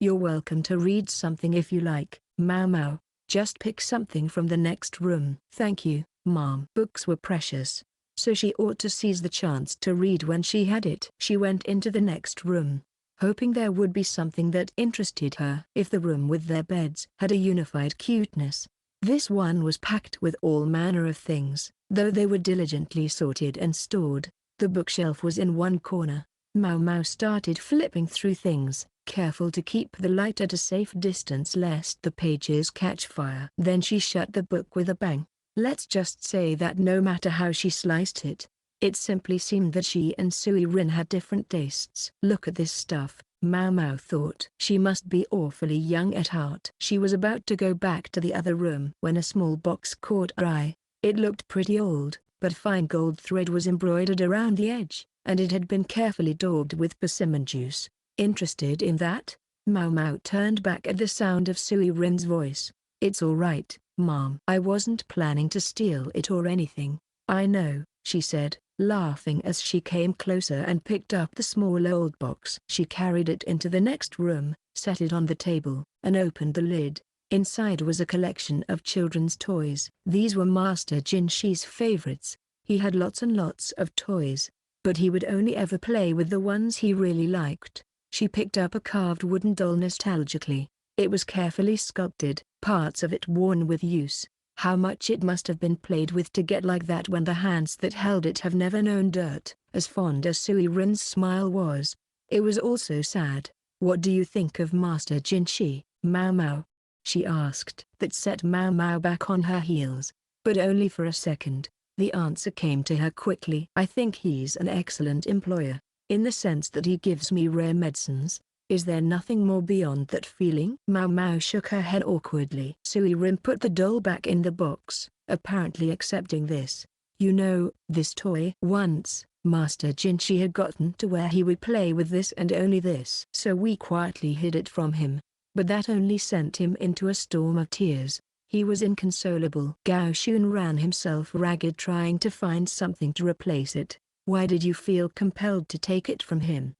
You're welcome to read something if you like, Maomao. Just pick something from the next room. Thank you, Mom. Books were precious, so she ought to seize the chance to read when she had it. She went into the next room, hoping there would be something that interested her. If the room with their beds had a unified cuteness, this one was packed with all manner of things. Though they were diligently sorted and stored, the bookshelf was in one corner. Maomao started flipping through things, careful to keep the light at a safe distance lest the pages catch fire. Then she shut the book with a bang. Let's just say that no matter how she sliced it, it simply seemed that she and Sui Rin had different tastes. Look at this stuff, Maomao thought. She must be awfully young at heart. She was about to go back to the other room when a small box caught her eye. It looked pretty old, but fine gold thread was embroidered around the edge, and it had been carefully daubed with persimmon juice. Interested in that? Maomao turned back at the sound of Sui Rin's voice. It's all right, Mom. I wasn't planning to steal it or anything. I know, she said, laughing as she came closer and picked up the small old box. She carried it into the next room, set it on the table, and opened the lid. Inside was a collection of children's toys. These were Master Jinshi's favorites. He had lots and lots of toys, but he would only ever play with the ones he really liked. She picked up a carved wooden doll nostalgically. It was carefully sculpted, parts of it worn with use. How much it must have been played with to get like that when the hands that held it have never known dirt. As fond as Sui Rin's smile was, it was also sad. What do you think of Master Jinshi, Maomao? She asked. That set Maomao back on her heels, but only for a second. The answer came to her quickly. I think he's an excellent employer, in the sense that he gives me rare medicines. Is there nothing more beyond that feeling? Maomao shook her head awkwardly. Sui Rin put the doll back in the box, apparently accepting this. You know, this toy. Once, Master Jinshi had gotten to where he would play with this and only this. So we quietly hid it from him. But that only sent him into a storm of tears. He was inconsolable. Gao Shun ran himself ragged trying to find something to replace it. Why did you feel compelled to take it from him?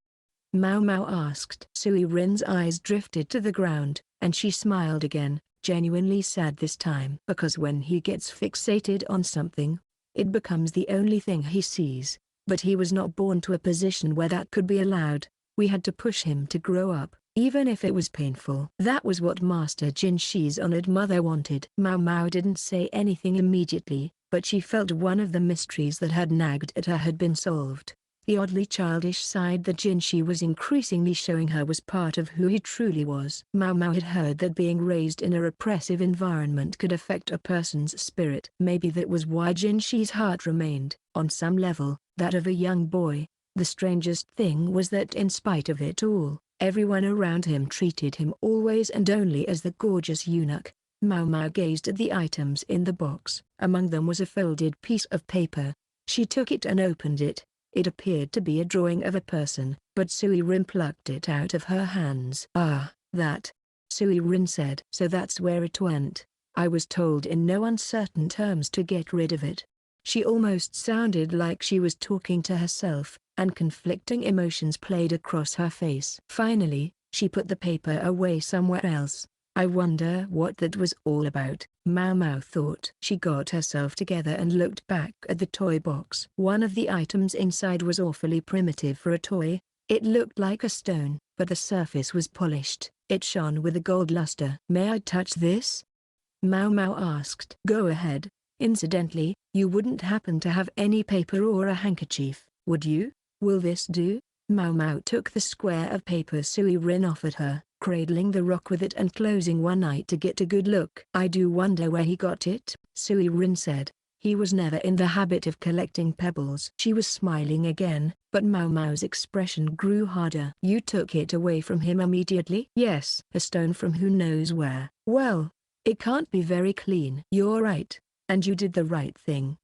Maomao asked. Sui Rin's eyes drifted to the ground, and she smiled again, genuinely sad this time. Because when he gets fixated on something, it becomes the only thing he sees. But he was not born to a position where that could be allowed. We had to push him to grow up, even if it was painful. That was what Master Jinshi's honored mother wanted. Maomao didn't say anything immediately, but she felt one of the mysteries that had nagged at her had been solved. The oddly childish side that Jinshi was increasingly showing her was part of who he truly was. Maomao had heard that being raised in a repressive environment could affect a person's spirit. Maybe that was why Jinshi's heart remained, on some level, that of a young boy. The strangest thing was that in spite of it all, everyone around him treated him always and only as the gorgeous eunuch. Maomao gazed at the items in the box. Among them was a folded piece of paper. She took it and opened it. It appeared to be a drawing of a person, but Sui Rin plucked it out of her hands. Ah, that. Sui Rin said. So that's where it went. I was told in no uncertain terms to get rid of it. She almost sounded like she was talking to herself, and conflicting emotions played across her face. Finally, she put the paper away somewhere else. I wonder what that was all about, Maomao thought. She got herself together and looked back at the toy box. One of the items inside was awfully primitive for a toy. It looked like a stone, but the surface was polished. It shone with a gold luster. "May I touch this?" Maomao asked. "Go ahead. Incidentally, you wouldn't happen to have any paper or a handkerchief, would you? Will this do?" Maomao took the square of paper Sui Rin offered her, cradling the rock with it and closing one eye to get a good look. "I do wonder where he got it," Sui Rin said. "He was never in the habit of collecting pebbles." She was smiling again, but Maomao's expression grew harder. "You took it away from him immediately?" "Yes." "A stone from who knows where." "Well, it can't be very clean." "You're right, and you did the right thing."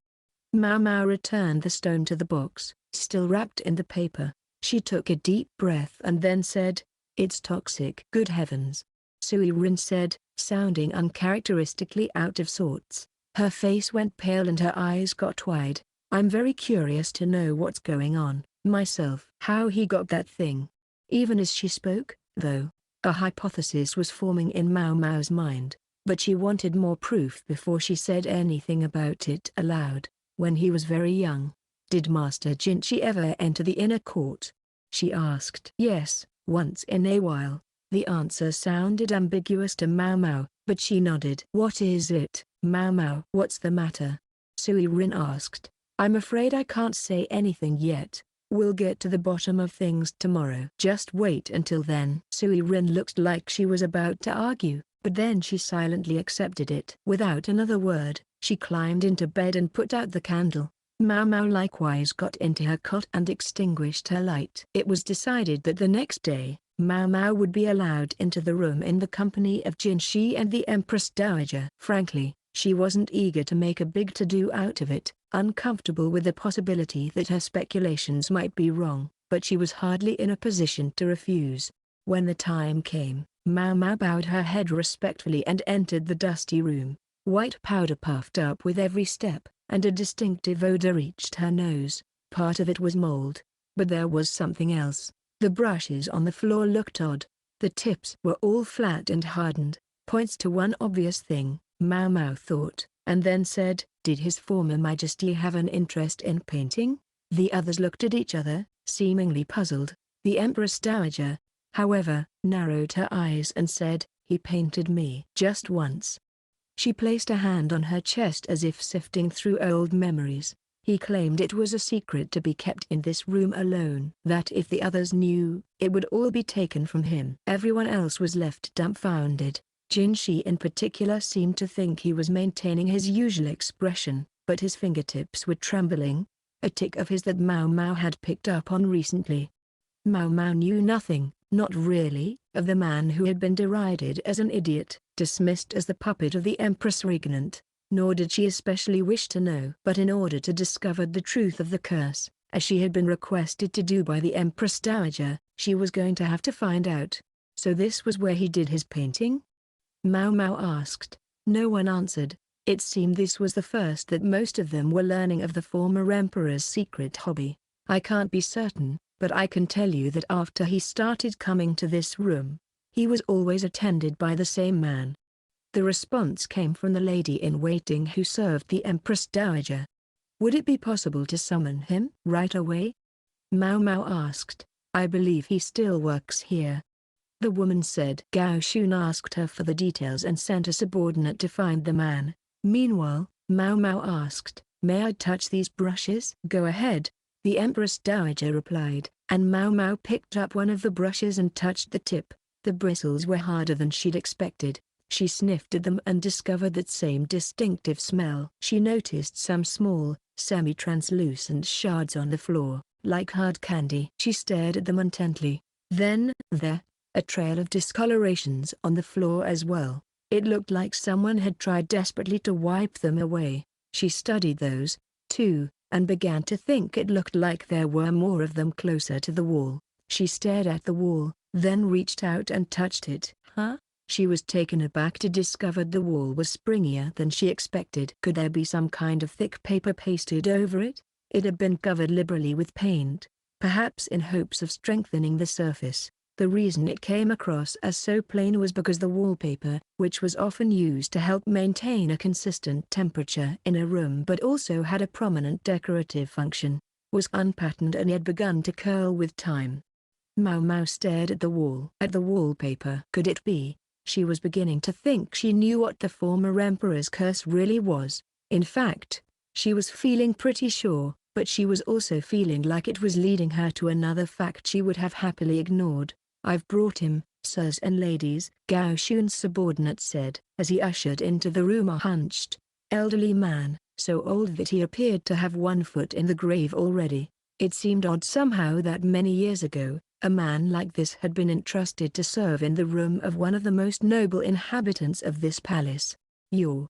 Maomao returned the stone to the box, still wrapped in the paper. She took a deep breath and then said, "It's toxic." "Good heavens," Sui Rin said, sounding uncharacteristically out of sorts. Her face went pale and her eyes got wide. "I'm very curious to know what's going on, myself." How he got that thing. Even as she spoke, though, a hypothesis was forming in Maomao's mind, but she wanted more proof before she said anything about it aloud. "When he was very young, did Master Jinshi ever enter the inner court?" she asked. "Yes, once in a while." The answer sounded ambiguous to Maomao, but she nodded. "What is it, Maomao?" "What's the matter?" Sui Rin asked. "I'm afraid I can't say anything yet. We'll get to the bottom of things tomorrow." "Just wait until then." Sui Rin looked like she was about to argue, but then she silently accepted it. Without another word, she climbed into bed and put out the candle. Maomao likewise got into her cot and extinguished her light. It was decided that the next day, Maomao would be allowed into the room in the company of Jinshi and the Empress Dowager. Frankly, she wasn't eager to make a big to-do out of it, uncomfortable with the possibility that her speculations might be wrong, but she was hardly in a position to refuse. When the time came, Maomao bowed her head respectfully and entered the dusty room. White powder puffed up with every step, and a distinctive odor reached her nose. Part of it was mold, but there was something else. The brushes on the floor looked odd. The tips were all flat and hardened. Points to one obvious thing, Maomao thought, and then said, "Did His Former Majesty have an interest in painting?" The others looked at each other, seemingly puzzled. The Empress Dowager, however, narrowed her eyes and said, "He painted me just once." She placed a hand on her chest as if sifting through old memories. "He claimed it was a secret to be kept in this room alone. That if the others knew, it would all be taken from him." Everyone else was left dumbfounded. Jinshi in particular seemed to think he was maintaining his usual expression, but his fingertips were trembling, a tic of his that Maomao had picked up on recently. Maomao knew nothing, not really, of the man who had been derided as an idiot, dismissed as the puppet of the Empress Regnant, nor did she especially wish to know. But in order to discover the truth of the curse, as she had been requested to do by the Empress Dowager, she was going to have to find out. So this was where he did his painting? Maomao asked. No one answered. It seemed this was the first that most of them were learning of the former emperor's secret hobby. "I can't be certain, but I can tell you that after he started coming to this room, he was always attended by the same man." The response came from the lady-in-waiting who served the Empress Dowager. "Would it be possible to summon him right away?" Maomao asked. "I believe he still works here," the woman said. Gao Shun asked her for the details and sent a subordinate to find the man. Meanwhile, Maomao asked, "May I touch these brushes?" "Go ahead," the Empress Dowager replied, and Maomao picked up one of the brushes and touched the tip. The bristles were harder than she'd expected. She sniffed at them and discovered that same distinctive smell. She noticed some small, semi-translucent shards on the floor, like hard candy. She stared at them intently. Then, a trail of discolorations on the floor as well. It looked like someone had tried desperately to wipe them away. She studied those, too, and began to think it looked like there were more of them closer to the wall. She stared at the wall, then reached out and touched it. "Huh?" She was taken aback to discover the wall was springier than she expected. Could there be some kind of thick paper pasted over it? It had been covered liberally with paint, perhaps in hopes of strengthening the surface. The reason it came across as so plain was because the wallpaper, which was often used to help maintain a consistent temperature in a room but also had a prominent decorative function, was unpatterned and had begun to curl with time. Maomao stared at the wall. At the wallpaper. Could it be? She was beginning to think she knew what the former emperor's curse really was. In fact, she was feeling pretty sure, but she was also feeling like it was leading her to another fact she would have happily ignored. "I've brought him, sirs and ladies," Gao Xun's subordinate said, as he ushered into the room a hunched, elderly man, so old that he appeared to have one foot in the grave already. It seemed odd somehow that many years ago, a man like this had been entrusted to serve in the room of one of the most noble inhabitants of this palace. "You're..."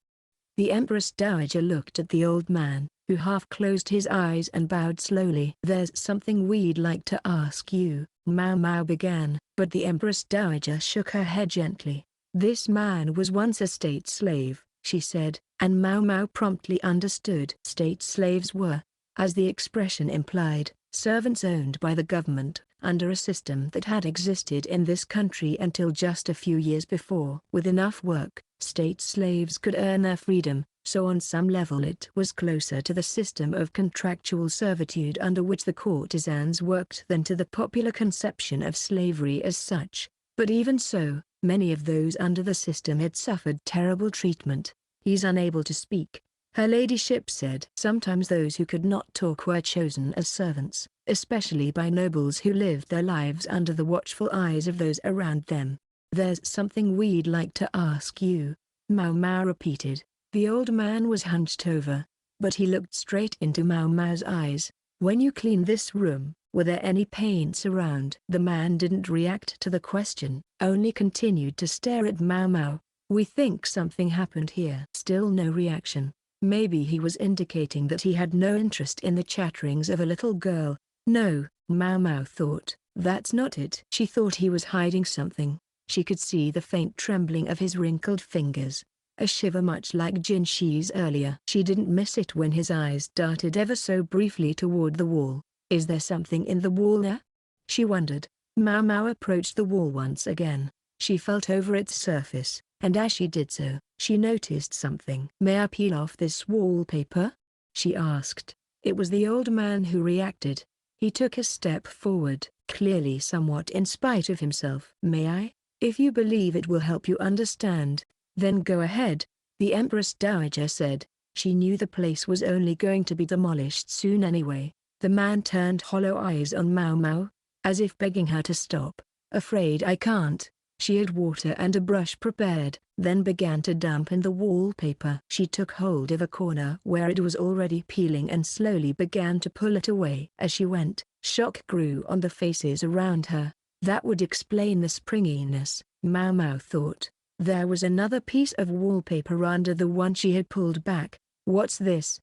The Empress Dowager looked at the old man, who half closed his eyes and bowed slowly. "There's something we'd like to ask you," Maomao began, but the Empress Dowager shook her head gently. "This man was once a state slave," she said, and Maomao promptly understood. State slaves were, as the expression implied, servants owned by the government, under a system that had existed in this country until just a few years before. With enough work, state slaves could earn their freedom, so on some level it was closer to the system of contractual servitude under which the courtesans worked than to the popular conception of slavery as such. But even so, many of those under the system had suffered terrible treatment. "He's unable to speak," her ladyship said. Sometimes those who could not talk were chosen as servants, especially by nobles who lived their lives under the watchful eyes of those around them. "There's something we'd like to ask you," Maomao repeated. The old man was hunched over, but he looked straight into Maomao's eyes. "When you cleaned this room, were there any paints around?" The man didn't react to the question, only continued to stare at Maomao. "We think something happened here." Still no reaction. Maybe he was indicating that he had no interest in the chatterings of a little girl. No, Maomao thought, that's not it. She thought he was hiding something. She could see the faint trembling of his wrinkled fingers, a shiver much like Jinshi's earlier. She didn't miss it when his eyes darted ever so briefly toward the wall. "Is there something in the wall there?" she wondered. Maomao approached the wall once again. She felt over its surface, and as she did so, she noticed something. "May I peel off this wallpaper?" she asked. It was the old man who reacted. He took a step forward, clearly somewhat in spite of himself. "May I? If you believe it will help you understand, then go ahead," the Empress Dowager said. She knew the place was only going to be demolished soon anyway. The man turned hollow eyes on Maomao, as if begging her to stop. "Afraid I can't." She had water and a brush prepared, then began to dampen the wallpaper. She took hold of a corner where it was already peeling and slowly began to pull it away. As she went, shock grew on the faces around her. That would explain the springiness, Maomao thought. There was another piece of wallpaper under the one she had pulled back. "What's this?"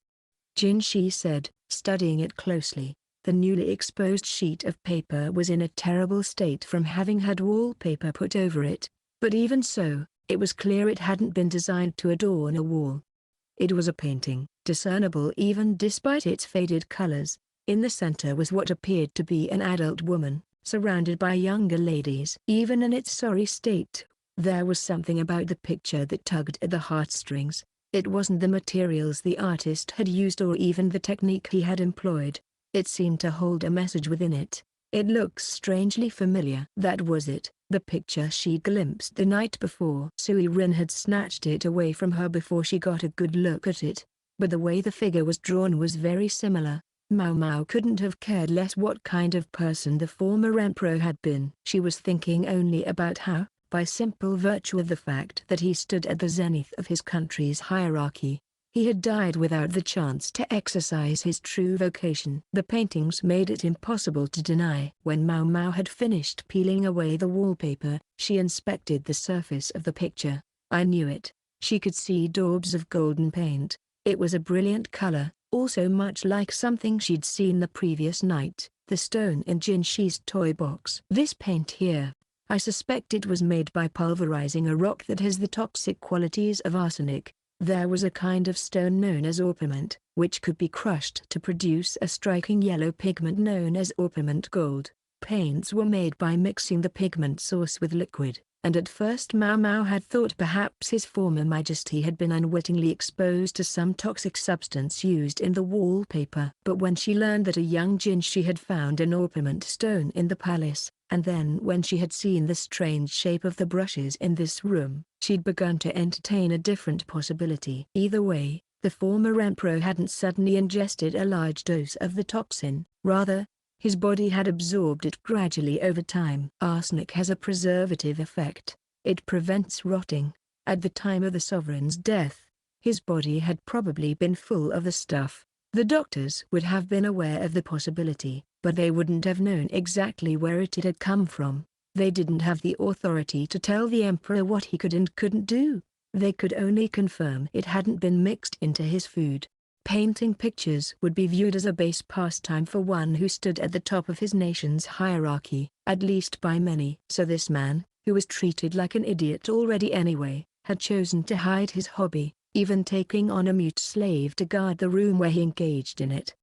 Jinshi said, studying it closely. The newly exposed sheet of paper was in a terrible state from having had wallpaper put over it, but even so, it was clear it hadn't been designed to adorn a wall. It was a painting, discernible even despite its faded colors. In the center was what appeared to be an adult woman, surrounded by younger ladies. Even in its sorry state, there was something about the picture that tugged at the heartstrings. It wasn't the materials the artist had used or even the technique he had employed. It seemed to hold a message within it. It looks strangely familiar. That was it, the picture she glimpsed the night before. Sui Rin had snatched it away from her before she got a good look at it. But the way the figure was drawn was very similar. Maomao couldn't have cared less what kind of person the former emperor had been. She was thinking only about how, by simple virtue of the fact that he stood at the zenith of his country's hierarchy, he had died without the chance to exercise his true vocation. The paintings made it impossible to deny. When Maomao had finished peeling away the wallpaper, she inspected the surface of the picture. I knew it. She could see daubs of golden paint. It was a brilliant color, also much like something she'd seen the previous night, the stone in Jinshi's toy box. "This paint here," I suspect it was made by pulverizing a rock that has the toxic qualities of arsenic. There was a kind of stone known as orpiment, which could be crushed to produce a striking yellow pigment known as orpiment gold. Paints were made by mixing the pigment source with liquid, and at first Maomao had thought perhaps his former majesty had been unwittingly exposed to some toxic substance used in the wallpaper. But when she learned that a young Jinshi had found an orpiment stone in the palace, and then when she had seen the strange shape of the brushes in this room, she'd begun to entertain a different possibility. Either way, the former emperor hadn't suddenly ingested a large dose of the toxin. Rather, his body had absorbed it gradually over time. Arsenic has a preservative effect. It prevents rotting. At the time of the sovereign's death, his body had probably been full of the stuff. The doctors would have been aware of the possibility, but they wouldn't have known exactly where it had come from. They didn't have the authority to tell the emperor what he could and couldn't do. They could only confirm it hadn't been mixed into his food. Painting pictures would be viewed as a base pastime for one who stood at the top of his nation's hierarchy, at least by many. So this man, who was treated like an idiot already anyway, had chosen to hide his hobby, even taking on a mute slave to guard the room where he engaged in it.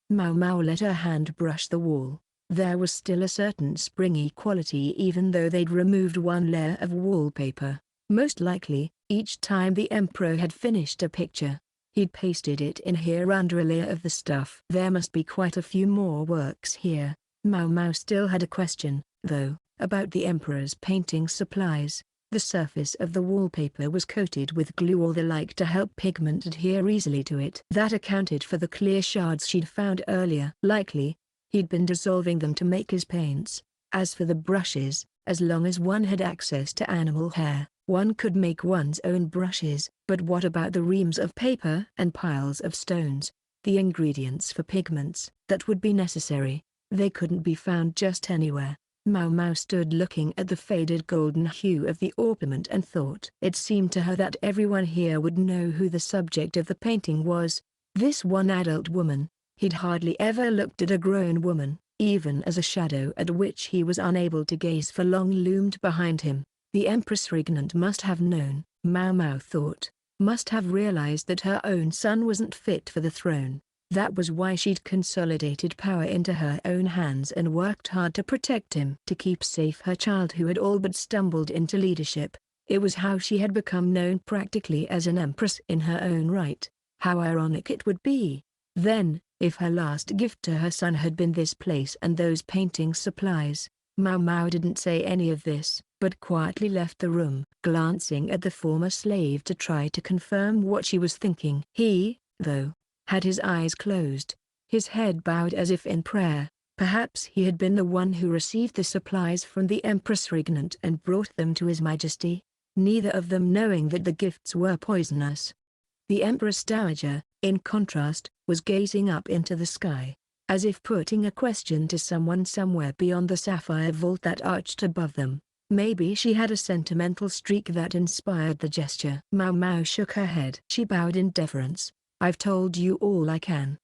Maomao let her hand brush the wall. There was still a certain springy quality even though they'd removed one layer of wallpaper. Most likely, each time the emperor had finished a picture, he'd pasted it in here under a layer of the stuff. There must be quite a few more works here. Maomao still had a question, though, about the emperor's painting supplies. The surface of the wallpaper was coated with glue or the like to help pigment adhere easily to it. That accounted for the clear shards she'd found earlier. Likely, he'd been dissolving them to make his paints. As for the brushes, as long as one had access to animal hair, one could make one's own brushes. But what about the reams of paper and piles of stones, the ingredients for pigments that would be necessary? They couldn't be found just anywhere. Maomao stood looking at the faded golden hue of the ornament and thought. It seemed to her that everyone here would know who the subject of the painting was. This one adult woman. He'd hardly ever looked at a grown woman, even as a shadow at which he was unable to gaze for long loomed behind him. The Empress Regnant must have known, Maomao thought, must have realized that her own son wasn't fit for the throne. That was why she'd consolidated power into her own hands and worked hard to protect him. To keep safe her child who had all but stumbled into leadership. It was how she had become known practically as an empress in her own right. How ironic it would be, then, if her last gift to her son had been this place and those painting supplies. Maomao didn't say any of this, but quietly left the room, glancing at the former slave to try to confirm what she was thinking. He, though, had his eyes closed, his head bowed as if in prayer. Perhaps he had been the one who received the supplies from the Empress Regnant and brought them to His Majesty, neither of them knowing that the gifts were poisonous. The Empress Dowager, in contrast, was gazing up into the sky, as if putting a question to someone somewhere beyond the sapphire vault that arched above them. Maybe she had a sentimental streak that inspired the gesture. Maomao shook her head. She bowed in deference. "I've told you all I can, ?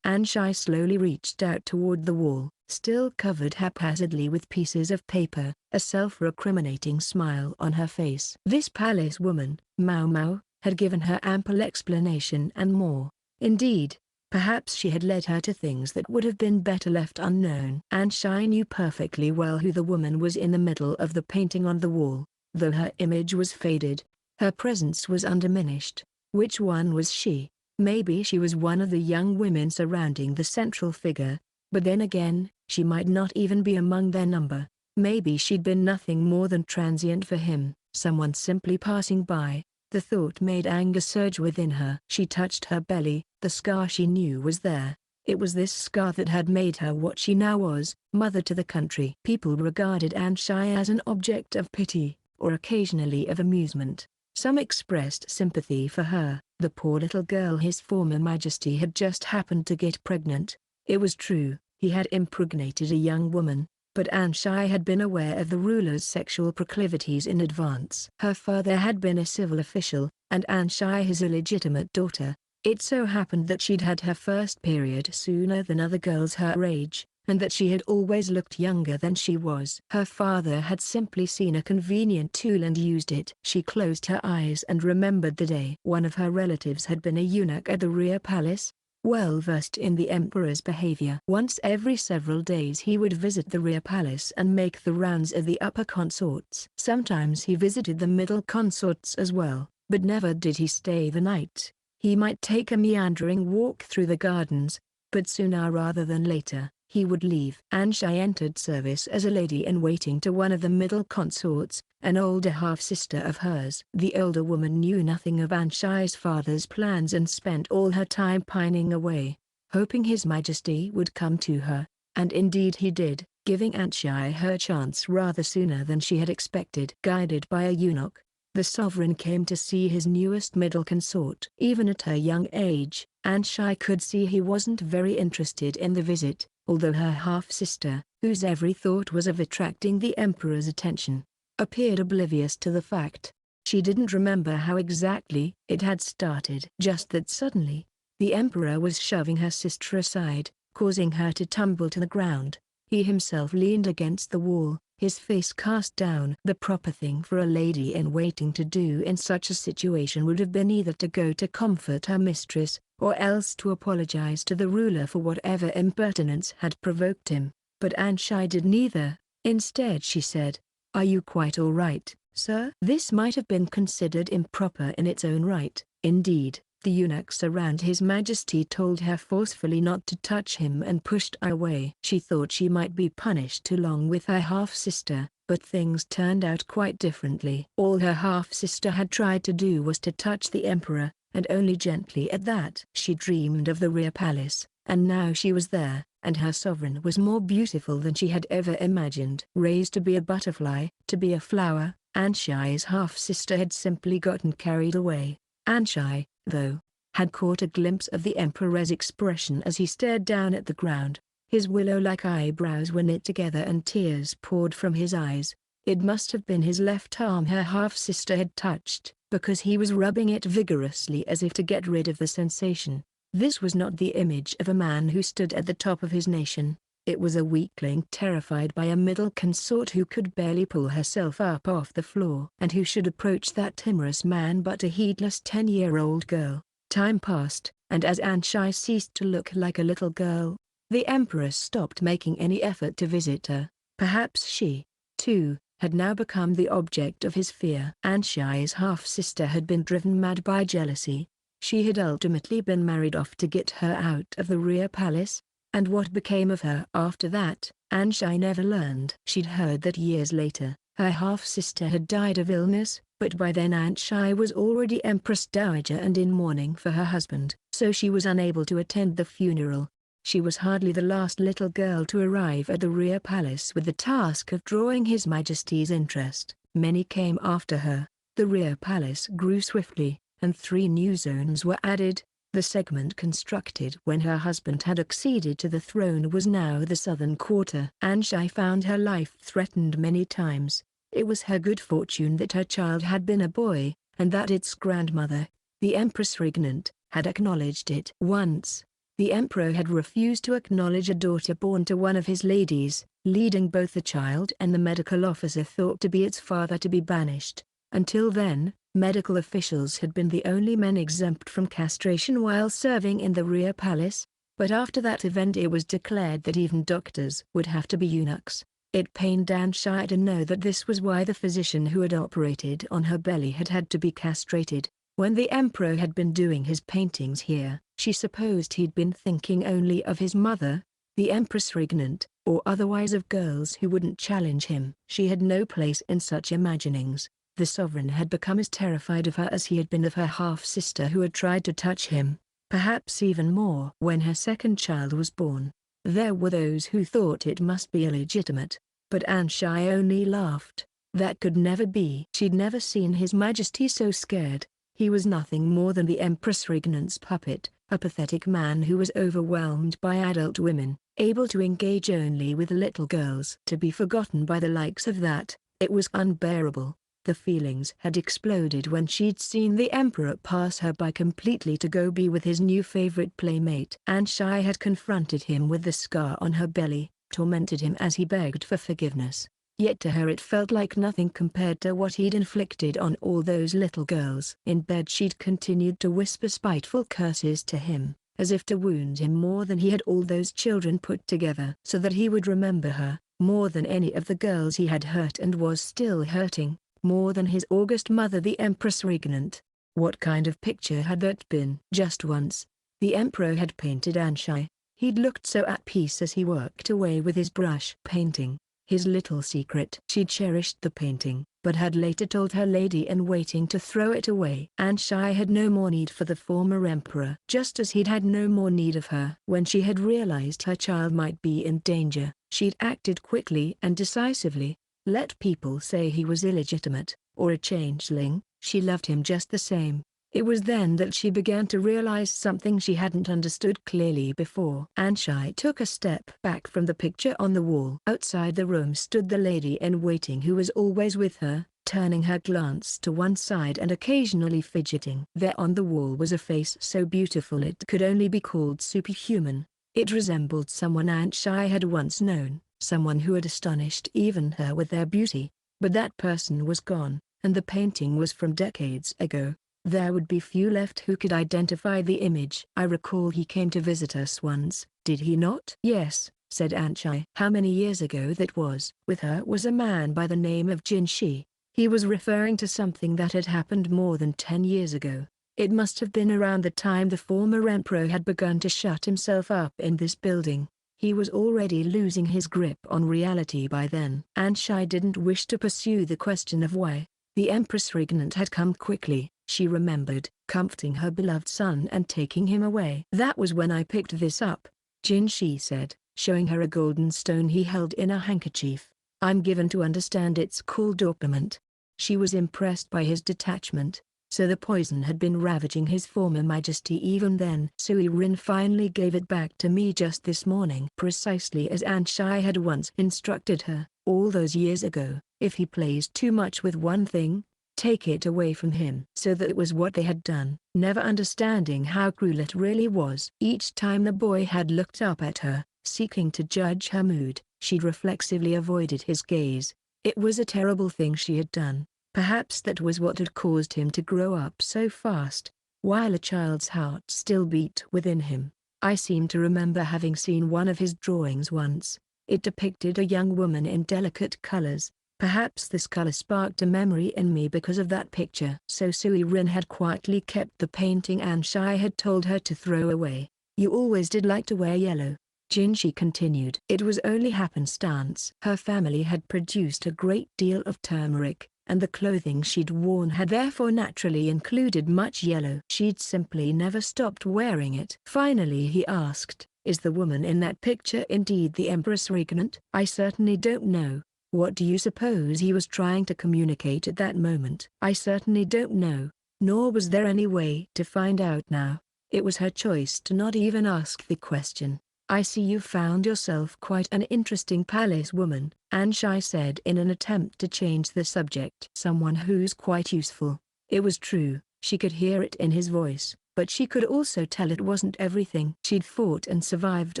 Anshai slowly reached out toward the wall, still covered haphazardly with pieces of paper, a self-recriminating smile on her face. This palace woman, Maomao, had given her ample explanation and more. Indeed, perhaps she had led her to things that would have been better left unknown. Anshai knew perfectly well who the woman was in the middle of the painting on the wall. Though her image was faded, her presence was undiminished. Which one was she? Maybe she was one of the young women surrounding the central figure, but then again, she might not even be among their number. Maybe she'd been nothing more than transient for him, someone simply passing by. The thought made anger surge within her. She touched her belly. The scar she knew was there. It was this scar that had made her what she now was, mother to the country. People regarded Anshai as an object of pity, or occasionally of amusement. Some expressed sympathy for her. The poor little girl His former Majesty had just happened to get pregnant. It was true, he had impregnated a young woman, but Anshai had been aware of the ruler's sexual proclivities in advance. Her father had been a civil official, and Anshai his illegitimate daughter. It so happened that she'd had her first period sooner than other girls her age. and that she had always looked younger than she was. Her father had simply seen a convenient tool and used it. She closed her eyes and remembered the day one of her relatives had been a eunuch at the rear palace, well versed in the emperor's behavior. Once every several days he would visit the rear palace and make the rounds of the upper consorts. Sometimes he visited the middle consorts as well, but never did he stay the night. He might take a meandering walk through the gardens, but sooner rather than later, he would leave. Anshai entered service as a lady-in-waiting to one of the middle consorts, an older half-sister of hers. The older woman knew nothing of Anshai's father's plans and spent all her time pining away, hoping His Majesty would come to her, and indeed he did, giving Anshai her chance rather sooner than she had expected. Guided by a eunuch, the sovereign came to see his newest middle consort. Even at her young age, Anshai could see he wasn't very interested in the visit, although her half-sister, whose every thought was of attracting the emperor's attention, appeared oblivious to the fact. She didn't remember how exactly it had started. Just that suddenly, the emperor was shoving her sister aside, causing her to tumble to the ground. He himself leaned against the wall, his face cast down. The proper thing for a lady-in-waiting to do in such a situation would have been either to go to comfort her mistress, or else to apologize to the ruler for whatever impertinence had provoked him. But Anshai did neither. Instead she said, "Are you quite all right, sir?" This might have been considered improper in its own right. Indeed, the eunuchs around His Majesty told her forcefully not to touch him and pushed her away. She thought she might be punished along with her half-sister, but things turned out quite differently. All her half-sister had tried to do was to touch the emperor, and only gently at that. She dreamed of the rear palace, and now she was there, and her sovereign was more beautiful than she had ever imagined. Raised to be a butterfly, to be a flower, Anshai's half-sister had simply gotten carried away. Anshai, though, had caught a glimpse of the emperor's expression as he stared down at the ground. His willow-like eyebrows were knit together and tears poured from his eyes. It must have been his left arm her half-sister had touched, because he was rubbing it vigorously as if to get rid of the sensation. This was not the image of a man who stood at the top of his nation. It was a weakling terrified by a middle consort who could barely pull herself up off the floor. And who should approach that timorous man but a heedless 10-year-old girl? Time passed, and as Anshai ceased to look like a little girl, the empress stopped making any effort to visit her. Perhaps she, too, had now become the object of his fear. Anshai's half-sister had been driven mad by jealousy. She had ultimately been married off to get her out of the rear palace, and what became of her after that, Anshai never learned. She'd heard that years later, her half-sister had died of illness, but by then Anshai was already Empress Dowager and in mourning for her husband, so she was unable to attend the funeral. She was hardly the last little girl to arrive at the rear palace with the task of drawing His Majesty's interest. Many came after her. The rear palace grew swiftly, and 3 new zones were added. The segment constructed when her husband had acceded to the throne was now the southern quarter. Anshai found her life threatened many times. It was her good fortune that her child had been a boy, and that its grandmother, the Empress Regnant, had acknowledged it. Once, the emperor had refused to acknowledge a daughter born to one of his ladies, leading both the child and the medical officer thought to be its father to be banished. Until then, medical officials had been the only men exempt from castration while serving in the rear palace, but after that event it was declared that even doctors would have to be eunuchs. It pained Anshai to know that this was why the physician who had operated on her belly had had to be castrated. When the emperor had been doing his paintings here, she supposed he'd been thinking only of his mother, the Empress Regnant, or otherwise of girls who wouldn't challenge him. She had no place in such imaginings. The sovereign had become as terrified of her as he had been of her half-sister who had tried to touch him, perhaps even more. When her second child was born, there were those who thought it must be illegitimate, but Anshai only laughed. That could never be. She'd never seen His Majesty so scared. He was nothing more than the Empress Regnant's puppet, a pathetic man who was overwhelmed by adult women, able to engage only with little girls. To be forgotten by the likes of that, it was unbearable. The feelings had exploded when she'd seen the emperor pass her by completely to go be with his new favorite playmate. Anshai had confronted him with the scar on her belly, tormented him as he begged for forgiveness. Yet to her it felt like nothing compared to what he'd inflicted on all those little girls. In bed she'd continued to whisper spiteful curses to him, as if to wound him more than he had all those children put together, so that he would remember her, more than any of the girls he had hurt and was still hurting, more than his august mother the Empress Regnant. What kind of picture had that been? Just once, the emperor had painted Anshai. He'd looked so at peace as he worked away with his brush painting. His little secret. She cherished the painting, but had later told her lady-in-waiting to throw it away. Anshai had no more need for the former emperor, just as he'd had no more need of her. When she had realized her child might be in danger, she'd acted quickly and decisively. Let people say he was illegitimate, or a changeling, she loved him just the same. It was then that she began to realize something she hadn't understood clearly before. Anshai took a step back from the picture on the wall. Outside the room stood the lady-in-waiting who was always with her, turning her glance to one side and occasionally fidgeting. There on the wall was a face so beautiful it could only be called superhuman. It resembled someone Anshai had once known, someone who had astonished even her with their beauty. But that person was gone, and the painting was from decades ago. There would be few left who could identify the image. I recall he came to visit us once, did he not? Yes, said Anshai. How many years ago that was? With her was a man by the name of Jinshi. He was referring to something that had happened more than 10 years ago. It must have been around the time the former emperor had begun to shut himself up in this building. He was already losing his grip on reality by then. Anshai didn't wish to pursue the question of why. The Empress Regnant had come quickly, she remembered, comforting her beloved son and taking him away. That was when I picked this up, Jinshi said, showing her a golden stone he held in a handkerchief. I'm given to understand it's called orpiment. She was impressed by his detachment. So the poison had been ravaging his former majesty even then. Sui Rin finally gave it back to me just this morning. Precisely as Anshai had once instructed her, all those years ago. If he plays too much with one thing, take it away from him. So that was what they had done, never understanding how cruel it really was. Each time the boy had looked up at her, seeking to judge her mood, she'd reflexively avoided his gaze. It was a terrible thing she had done. Perhaps that was what had caused him to grow up so fast, while a child's heart still beat within him. I seem to remember having seen one of his drawings once. It depicted a young woman in delicate colors. Perhaps this color sparked a memory in me because of that picture. So Sui Rin had quietly kept the painting Anshai had told her to throw away. You always did like to wear yellow, Jinshi continued. It was only happenstance. Her family had produced a great deal of turmeric, and the clothing she'd worn had therefore naturally included much yellow. She'd simply never stopped wearing it. Finally he asked, is the woman in that picture indeed the Empress Regnant? I certainly don't know. What do you suppose he was trying to communicate at that moment? I certainly don't know, nor was there any way to find out now. It was her choice to not even ask the question. I see you found yourself quite an interesting palace woman, Anshai said in an attempt to change the subject. Someone who's quite useful. It was true, she could hear it in his voice, but she could also tell it wasn't everything. She'd fought and survived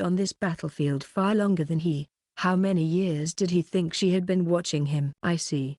on this battlefield far longer than he. How many years did he think she had been watching him? I see.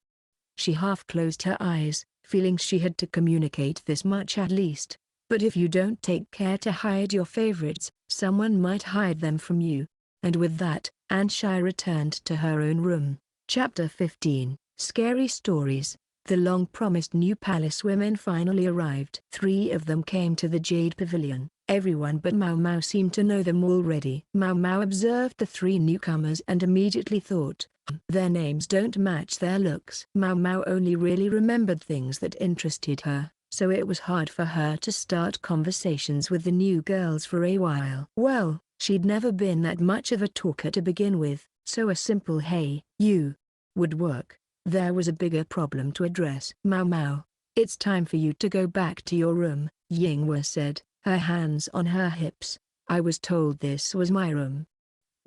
She half closed her eyes, feeling she had to communicate this much at least. But if you don't take care to hide your favorites, someone might hide them from you. And with that, Anshai returned to her own room. Chapter 15, Scary Stories. The long-promised new palace women finally arrived. 3 of them came to the Jade Pavilion. Everyone but Maomao seemed to know them already. Maomao observed the 3 newcomers and immediately thought, their names don't match their looks. Maomao only really remembered things that interested her, so it was hard for her to start conversations with the new girls for a while. Well, she'd never been that much of a talker to begin with, so a simple "hey, you" would work. There was a bigger problem to address. Maomao, it's time for you to go back to your room, Yinghua said, her hands on her hips. I was told this was my room.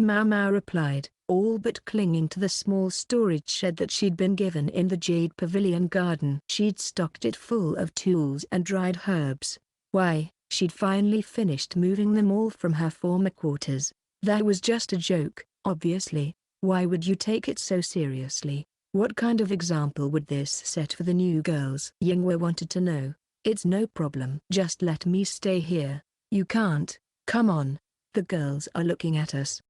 Maomao replied, all but clinging to the small storage shed that she'd been given in the Jade Pavilion garden. She'd stocked it full of tools and dried herbs. Why, she'd finally finished moving them all from her former quarters. That was just a joke, obviously. Why would you take it so seriously? What kind of example would this set for the new girls? Yingwe wanted to know. It's no problem. Just let me stay here. You can't. Come on. The girls are looking at us.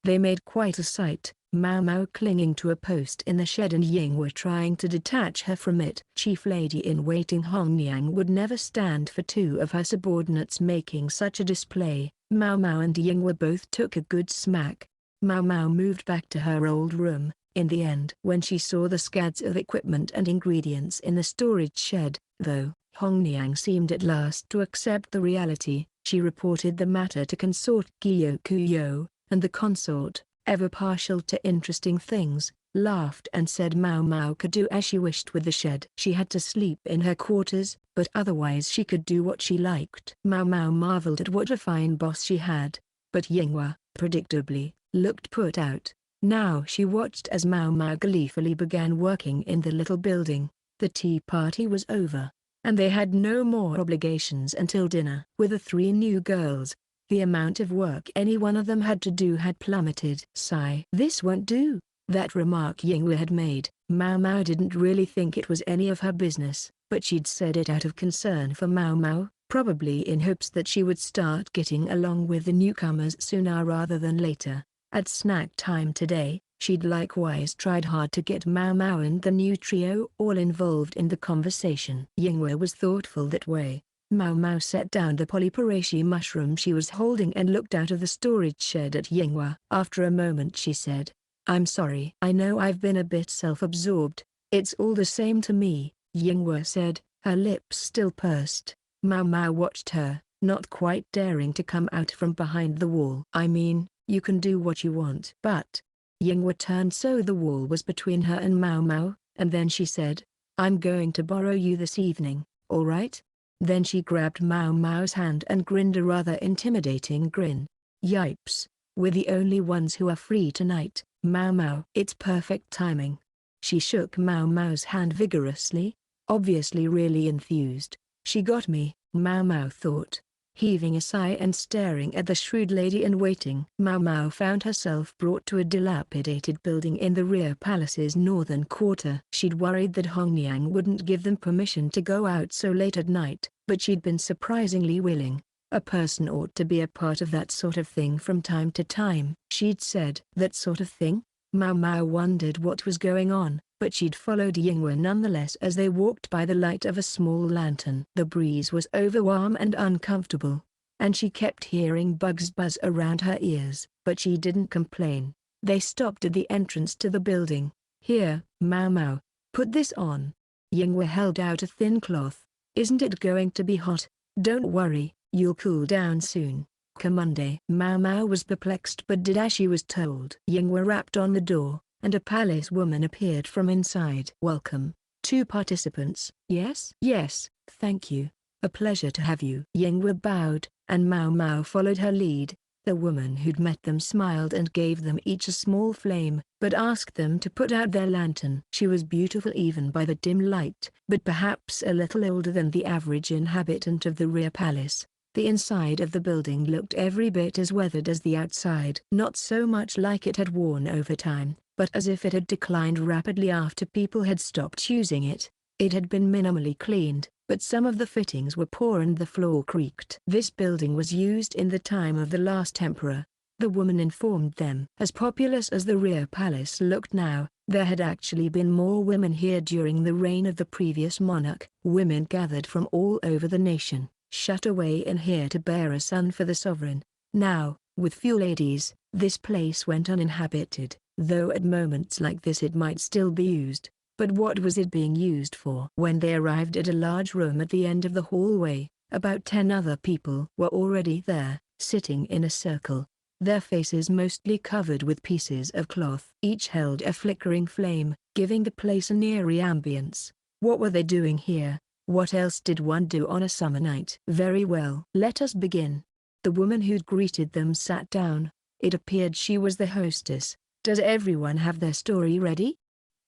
They made quite a sight, Maomao clinging to a post in the shed and Yingwe trying to detach her from it. Chief Lady-in-Waiting Hongniang would never stand for two of her subordinates making such a display. Maomao and Yingwe both took a good smack. Maomao moved back to her old room. In the end, when she saw the scads of equipment and ingredients in the storage shed, though, Hongniang seemed at last to accept the reality. She reported the matter to Consort Gyokuyou, and the consort, ever partial to interesting things, laughed and said Maomao could do as she wished with the shed. She had to sleep in her quarters, but otherwise she could do what she liked. Maomao marveled at what a fine boss she had, but Yingwe, predictably, looked put out. Now she watched as Maomao gleefully began working in the little building. The tea party was over, and they had no more obligations until dinner. With the three new girls, the amount of work any one of them had to do had plummeted. Sigh. This won't do. That remark Yingwe had made, Maomao didn't really think it was any of her business, but she'd said it out of concern for Maomao, probably in hopes that she would start getting along with the newcomers sooner rather than later. At snack time today, she'd likewise tried hard to get Maomao and the new trio all involved in the conversation. Yingwe was thoughtful that way. Maomao set down the polyparaceae mushroom she was holding and looked out of the storage shed at Yingwe. After a moment she said, "I'm sorry. I know I've been a bit self-absorbed. It's all the same to me," Yingwe said, her lips still pursed. Maomao watched her, not quite daring to come out from behind the wall. "I mean, you can do what you want." But Yingwe turned so the wall was between her and Maomao, and then she said, "I'm going to borrow you this evening, all right?" Then she grabbed Maomao's hand and grinned a rather intimidating grin. "Yipes, we're the only ones who are free tonight, Maomao." "It's perfect timing." She shook Maomao's hand vigorously, obviously really enthused. "She got me," Maomao thought, heaving a sigh and staring at the shrewd lady-in-waiting. Maomao found herself brought to a dilapidated building in the rear palace's northern quarter. She'd worried that Hongniang wouldn't give them permission to go out so late at night, but she'd been surprisingly willing. A person ought to be a part of that sort of thing from time to time. She'd said, "That sort of thing?" Maomao wondered what was going on, but she'd followed Yingwe nonetheless as they walked by the light of a small lantern. The breeze was overwarm and uncomfortable, and she kept hearing bugs buzz around her ears, but she didn't complain. They stopped at the entrance to the building. "Here, Maomao, put this on." Yingwe held out a thin cloth. "Isn't it going to be hot?" "Don't worry, you'll cool down soon. Commande." Maomao was perplexed but did as she was told. Yingwe rapped on the door, and a palace woman appeared from inside. "Welcome, two participants." "Yes?" "Yes, thank you. A pleasure to have you." Yingwe bowed, and Maomao followed her lead. The woman who'd met them smiled and gave them each a small flame, but asked them to put out their lantern. She was beautiful even by the dim light, but perhaps a little older than the average inhabitant of the rear palace. The inside of the building looked every bit as weathered as the outside. Not so much like it had worn over time, but as if it had declined rapidly after people had stopped using it. It had been minimally cleaned, but some of the fittings were poor and the floor creaked. This building was used in the time of the last emperor, the woman informed them. As populous as the rear palace looked now, there had actually been more women here during the reign of the previous monarch. Women gathered from all over the nation, shut away in here to bear a son for the sovereign. Now, with few ladies, this place went uninhabited, though at moments like this it might still be used. But what was it being used for? When they arrived at a large room at the end of the hallway, about 10 other people were already there, sitting in a circle, their faces mostly covered with pieces of cloth. Each held a flickering flame, giving the place an eerie ambience. What were they doing here? What else did one do on a summer night? "Very well. Let us begin." The woman who'd greeted them sat down. It appeared she was the hostess. Does everyone have their story ready?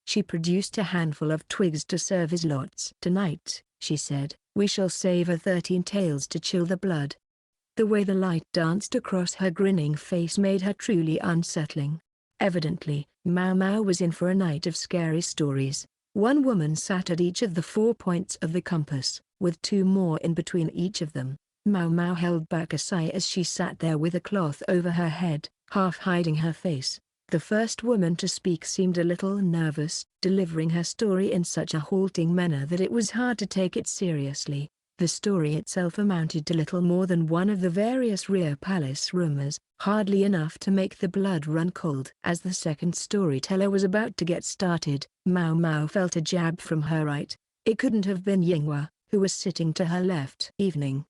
She produced a handful of twigs to serve as lots. Tonight, she said, we shall savor 13 tales to chill the blood. The way the light danced across her grinning face made her truly unsettling. Evidently, Maomao was in for a night of scary stories. One woman sat at each of the 4 points of the compass, with 2 more in between each of them. Maomao held back a sigh as she sat there with a cloth over her head, half hiding her face. The first woman to speak seemed a little nervous, delivering her story in such a halting manner that it was hard to take it seriously. The story itself amounted to little more than one of the various rear palace rumors, hardly enough to make the blood run cold. As the second storyteller was about to get started, Maomao felt a jab from her right. It couldn't have been Yinghua, who was sitting to her left. Evening.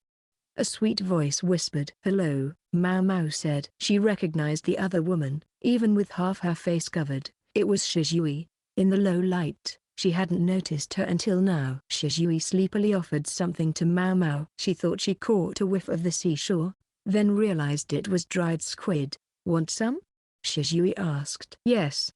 A sweet voice whispered. Hello, Maomao said. She recognized the other woman, even with half her face covered. It was Shizhui. In the low light, she hadn't noticed her until now. Shizhui sleepily offered something to Maomao. She thought she caught a whiff of the seashore, then realized it was dried squid. Want some? Shizhui asked. Yes.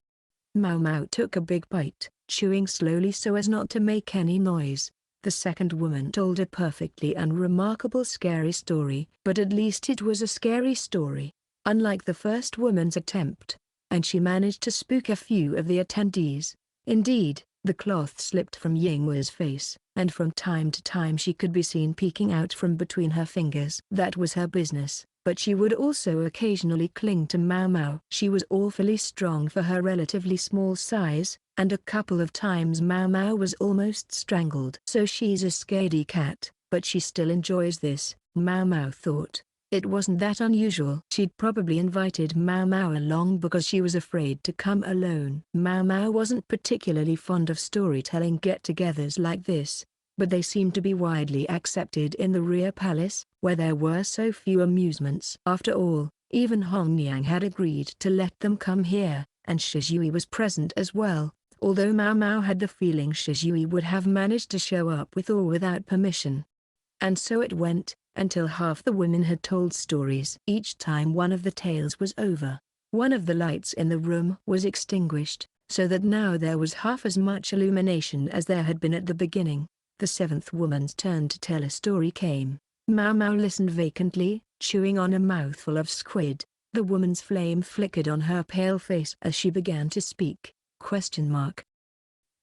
Maomao took a big bite, chewing slowly so as not to make any noise. The second woman told a perfectly unremarkable scary story, but at least it was a scary story, unlike the first woman's attempt, and she managed to spook a few of the attendees. Indeed, the cloth slipped from Yinghua's face, and from time to time she could be seen peeking out from between her fingers. That was her business, but she would also occasionally cling to Maomao. She was awfully strong for her relatively small size, and a couple of times Maomao was almost strangled. So she's a scaredy cat, but she still enjoys this, Maomao thought. It wasn't that unusual. She'd probably invited Maomao along because she was afraid to come alone. Maomao wasn't particularly fond of storytelling get-togethers like this, but they seemed to be widely accepted in the rear palace, where there were so few amusements. After all, even Hongniang had agreed to let them come here, and Shizhui was present as well, although Maomao had the feeling Shizhui would have managed to show up with or without permission. And so it went, until half the women had told stories. Each time one of the tales was over, one of the lights in the room was extinguished, so that now there was half as much illumination as there had been at the beginning. The seventh woman's turn to tell a story came. Maomao listened vacantly, chewing on a mouthful of squid. The woman's flame flickered on her pale face as she began to speak.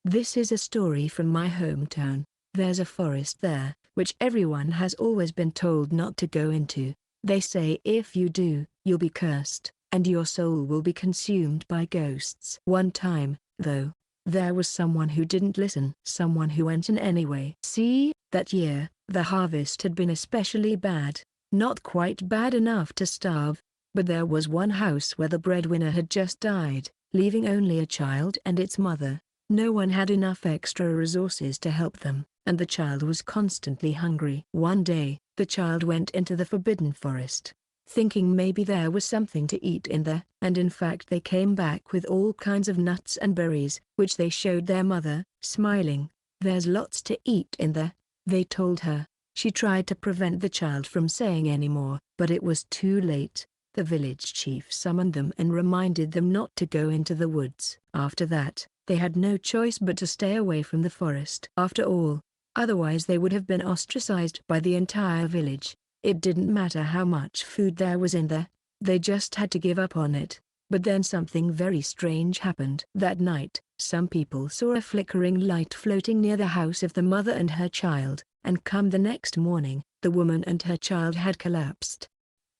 This is a story from my hometown. There's a forest there, which everyone has always been told not to go into. They say if you do, you'll be cursed, and your soul will be consumed by ghosts. One time, though, there was someone who didn't listen. Someone who went in anyway. See, that year, the harvest had been especially bad. Not quite bad enough to starve, but there was one house where the breadwinner had just died, leaving only a child and its mother. No one had enough extra resources to help them, and the child was constantly hungry. One day, the child went into the forbidden forest, thinking maybe there was something to eat in there, and in fact they came back with all kinds of nuts and berries, which they showed their mother, smiling. There's lots to eat in there, they told her. She tried to prevent the child from saying any more, but it was too late. The village chief summoned them and reminded them not to go into the woods. After that, they had no choice but to stay away from the forest. After all, otherwise they would have been ostracized by the entire village. It didn't matter how much food there was in there, they just had to give up on it. But then something very strange happened. That night, some people saw a flickering light floating near the house of the mother and her child, and come the next morning, the woman and her child had collapsed.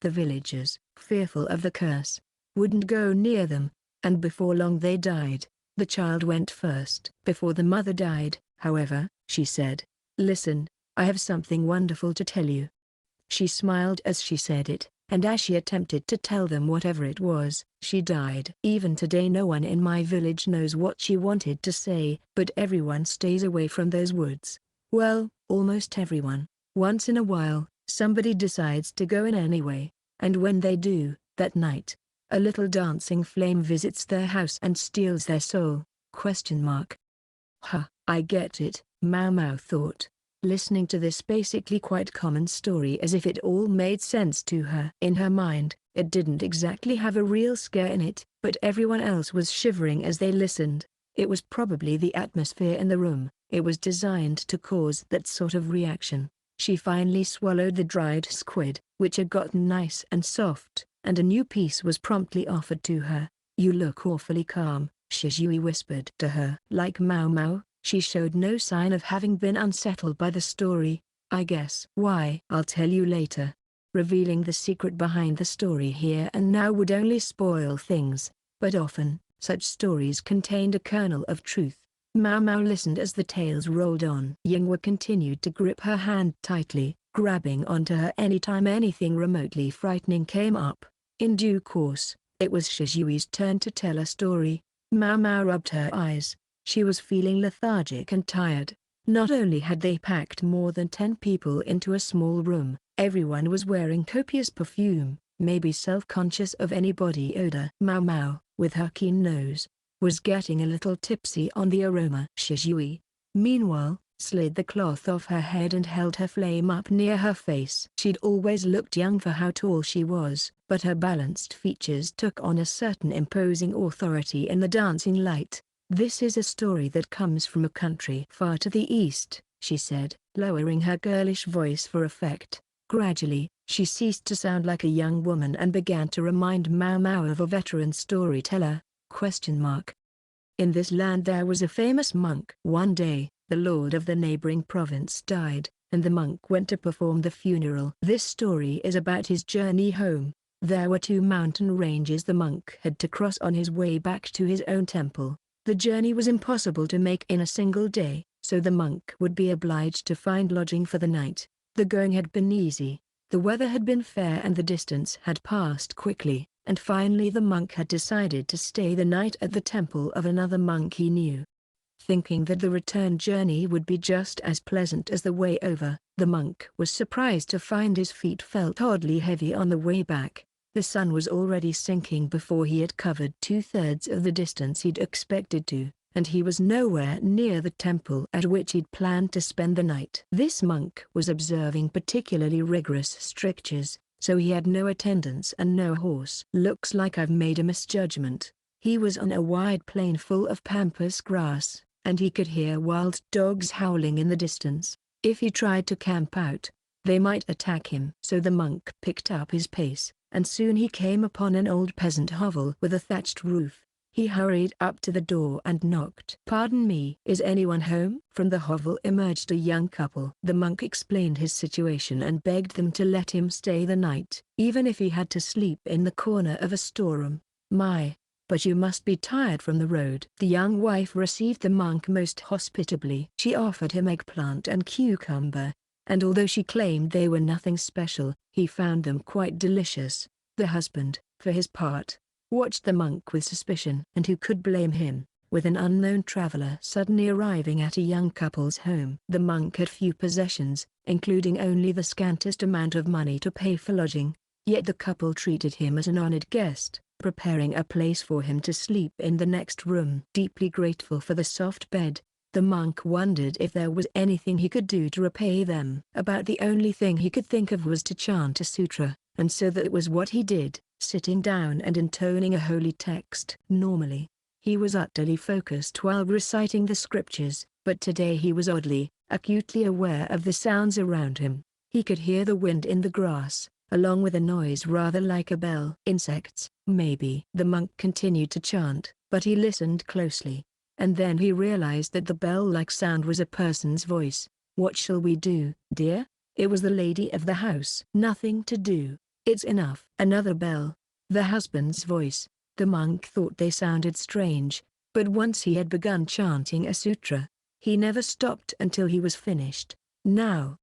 The villagers, fearful of the curse, wouldn't go near them, and before long they died. The child went first. Before the mother died, however, she said, "Listen, I have something wonderful to tell you." She smiled as she said it, and as she attempted to tell them whatever it was, she died. Even today no one in my village knows what she wanted to say, but everyone stays away from those woods. Well, almost everyone. Once in a while, somebody decides to go in anyway, and when they do, that night, a little dancing flame visits their house and steals their soul. Huh, I get it, Maomao thought. listening to this basically quite common story as if it all made sense to her. In her mind, it didn't exactly have a real scare in it, but everyone else was shivering as they listened. It was probably the atmosphere in the room. It was designed to cause that sort of reaction. She finally swallowed the dried squid, which had gotten nice and soft, and a new piece was promptly offered to her. "You look awfully calm," Shizui whispered to her. Like Maomao, she showed no sign of having been unsettled by the story. "I guess." "Why?" "I'll tell you later." Revealing the secret behind the story here and now would only spoil things, but often, such stories contained a kernel of truth. Maomao listened as the tales rolled on. Yinghua continued to grip her hand tightly, grabbing onto her anytime anything remotely frightening came up. In due course, it was Shizui's turn to tell a story. Maomao rubbed her eyes. She was feeling lethargic and tired. Not only had they packed more than 10 people into a small room, everyone was wearing copious perfume, maybe self-conscious of any body odor. Maomao, with her keen nose, was getting a little tipsy on the aroma. Shizui, meanwhile, slid the cloth off her head and held her flame up near her face. She'd always looked young for how tall she was, but her balanced features took on a certain imposing authority in the dancing light. "This is a story that comes from a country far to the east," she said, lowering her girlish voice for effect. Gradually, she ceased to sound like a young woman and began to remind Maomao of a veteran storyteller. In this land there was a famous monk. One day, the lord of the neighboring province died, and the monk went to perform the funeral. This story is about his journey home. There were 2 mountain ranges the monk had to cross on his way back to his own temple. The journey was impossible to make in a single day, so the monk would be obliged to find lodging for the night. The going had been easy. The weather had been fair and the distance had passed quickly, and finally the monk had decided to stay the night at the temple of another monk he knew. Thinking that the return journey would be just as pleasant as the way over, the monk was surprised to find his feet felt oddly heavy on the way back. The sun was already sinking before he had covered 2/3 of the distance he'd expected to, and he was nowhere near the temple at which he'd planned to spend the night. This monk was observing particularly rigorous strictures, so he had no attendants and no horse. "Looks like I've made a misjudgment." He was on a wide plain full of pampas grass, and he could hear wild dogs howling in the distance. If he tried to camp out, they might attack him. So the monk picked up his pace, and soon he came upon an old peasant hovel with a thatched roof. He hurried up to the door and knocked. "Pardon me, is anyone home?" From the hovel emerged a young couple. The monk explained his situation and begged them to let him stay the night, even if he had to sleep in the corner of a storeroom. But you must be tired from the road." The young wife received the monk most hospitably. She offered him eggplant and cucumber, and although she claimed they were nothing special, he found them quite delicious. The husband, for his part, watched the monk with suspicion. And who could blame him, with an unknown traveler suddenly arriving at a young couple's home? The monk had few possessions, including only the scantest amount of money to pay for lodging, yet the couple treated him as an honored guest, preparing a place for him to sleep in the next room. Deeply grateful for the soft bed, the monk wondered if there was anything he could do to repay them. About the only thing he could think of was to chant a sutra, and so that was what he did, sitting down and intoning a holy text. Normally, he was utterly focused while reciting the scriptures, but today he was oddly, acutely aware of the sounds around him. He could hear the wind in the grass, along with a noise rather like a bell. Insects, maybe. The monk continued to chant, but he listened closely, and then he realized that the bell-like sound was a person's voice. "What shall we do, dear?" It was the lady of the house. "Nothing to do. It's enough." Another bell. The husband's voice. The monk thought they sounded strange, but once he had begun chanting a sutra, he never stopped until he was finished. Now,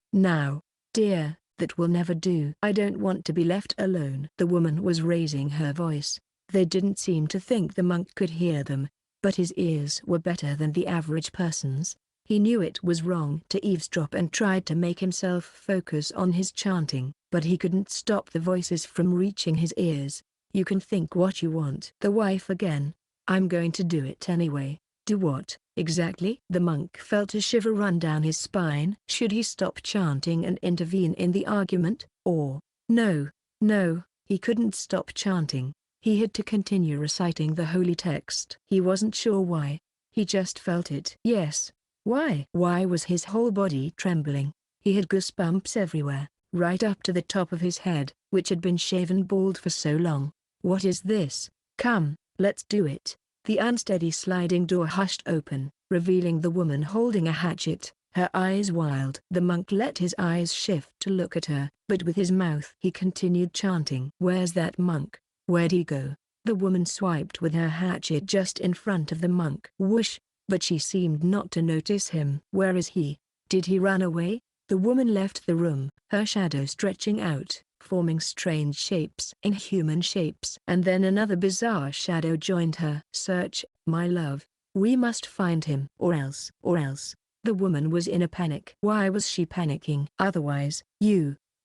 dear, that will never do. I don't want to be left alone." The woman was raising her voice. They didn't seem to think the monk could hear them, but his ears were better than the average person's. He knew it was wrong to eavesdrop and tried to make himself focus on his chanting, but he couldn't stop the voices from reaching his ears. "You can think what you want." The wife again. "I'm going to do it anyway." "Do what?" exactly? The monk felt a shiver run down his spine. Should he stop chanting and intervene in the argument, or... No, he couldn't stop chanting. He had to continue reciting the holy text. He wasn't sure why. He just felt it. Yes. Why? Why was his whole body trembling? He had goosebumps everywhere, right up to the top of his head, which had been shaven bald for so long. What is this? Come, let's do it. The unsteady sliding door hushed open, revealing the woman holding a hatchet, her eyes wild. The monk let his eyes shift to look at her, but with his mouth he continued chanting. Where's that monk? Where'd he go? The woman swiped with her hatchet just in front of the monk. Whoosh! But she seemed not to notice him. Where is he? Did he run away? The woman left the room, her shadow stretching out, forming strange shapes. Inhuman shapes. And then another bizarre shadow joined her. Search, my love. We must find him. Or else. The woman was in a panic. Why was she panicking? Otherwise,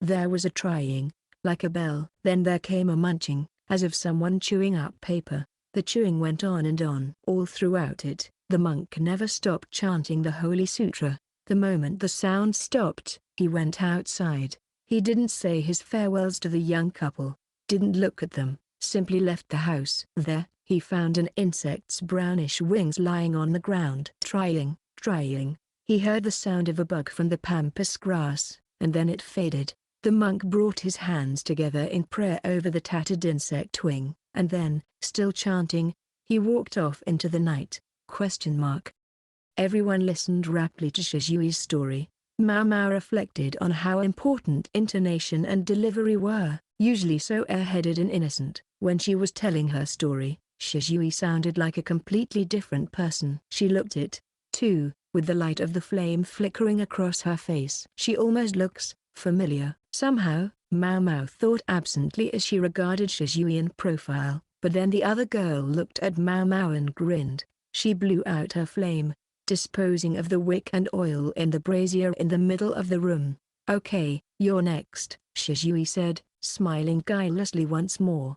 there was a trying, like a bell. Then there came a munching, as of someone chewing up paper. The chewing went on and on. All throughout it, the monk never stopped chanting the Holy Sutra. The moment the sound stopped, he went outside. He didn't say his farewells to the young couple, didn't look at them, simply left the house. There, he found an insect's brownish wings lying on the ground. Trying. He heard the sound of a bug from the pampas grass, and then it faded. The monk brought his hands together in prayer over the tattered insect wing, and then, still chanting, he walked off into the night. Everyone listened raptly to Shizhui's story. Maomao reflected on how important intonation and delivery were, usually so airheaded and innocent. When she was telling her story, Shizhui sounded like a completely different person. She looked it, too, with the light of the flame flickering across her face. She almost looks familiar. Somehow, Maomao thought absently as she regarded Shizhui in profile, but then the other girl looked at Maomao and grinned. She blew out her flame, disposing of the wick and oil in the brazier in the middle of the room. Okay, you're next, Shizhui said, smiling guilelessly once more.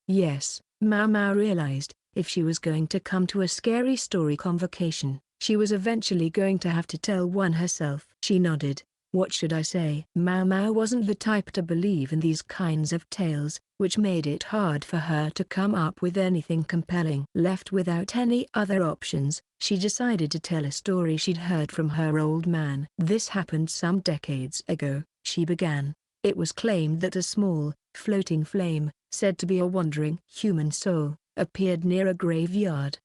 Yes, Maomao realized, if she was going to come to a scary story convocation, she was eventually going to have to tell one herself. She nodded. What should I say? Maomao wasn't the type to believe in these kinds of tales, which made it hard for her to come up with anything compelling. Left without any other options, she decided to tell a story she'd heard from her old man. This happened some decades ago, she began. It was claimed that a small, floating flame, said to be a wandering human soul, appeared near a graveyard.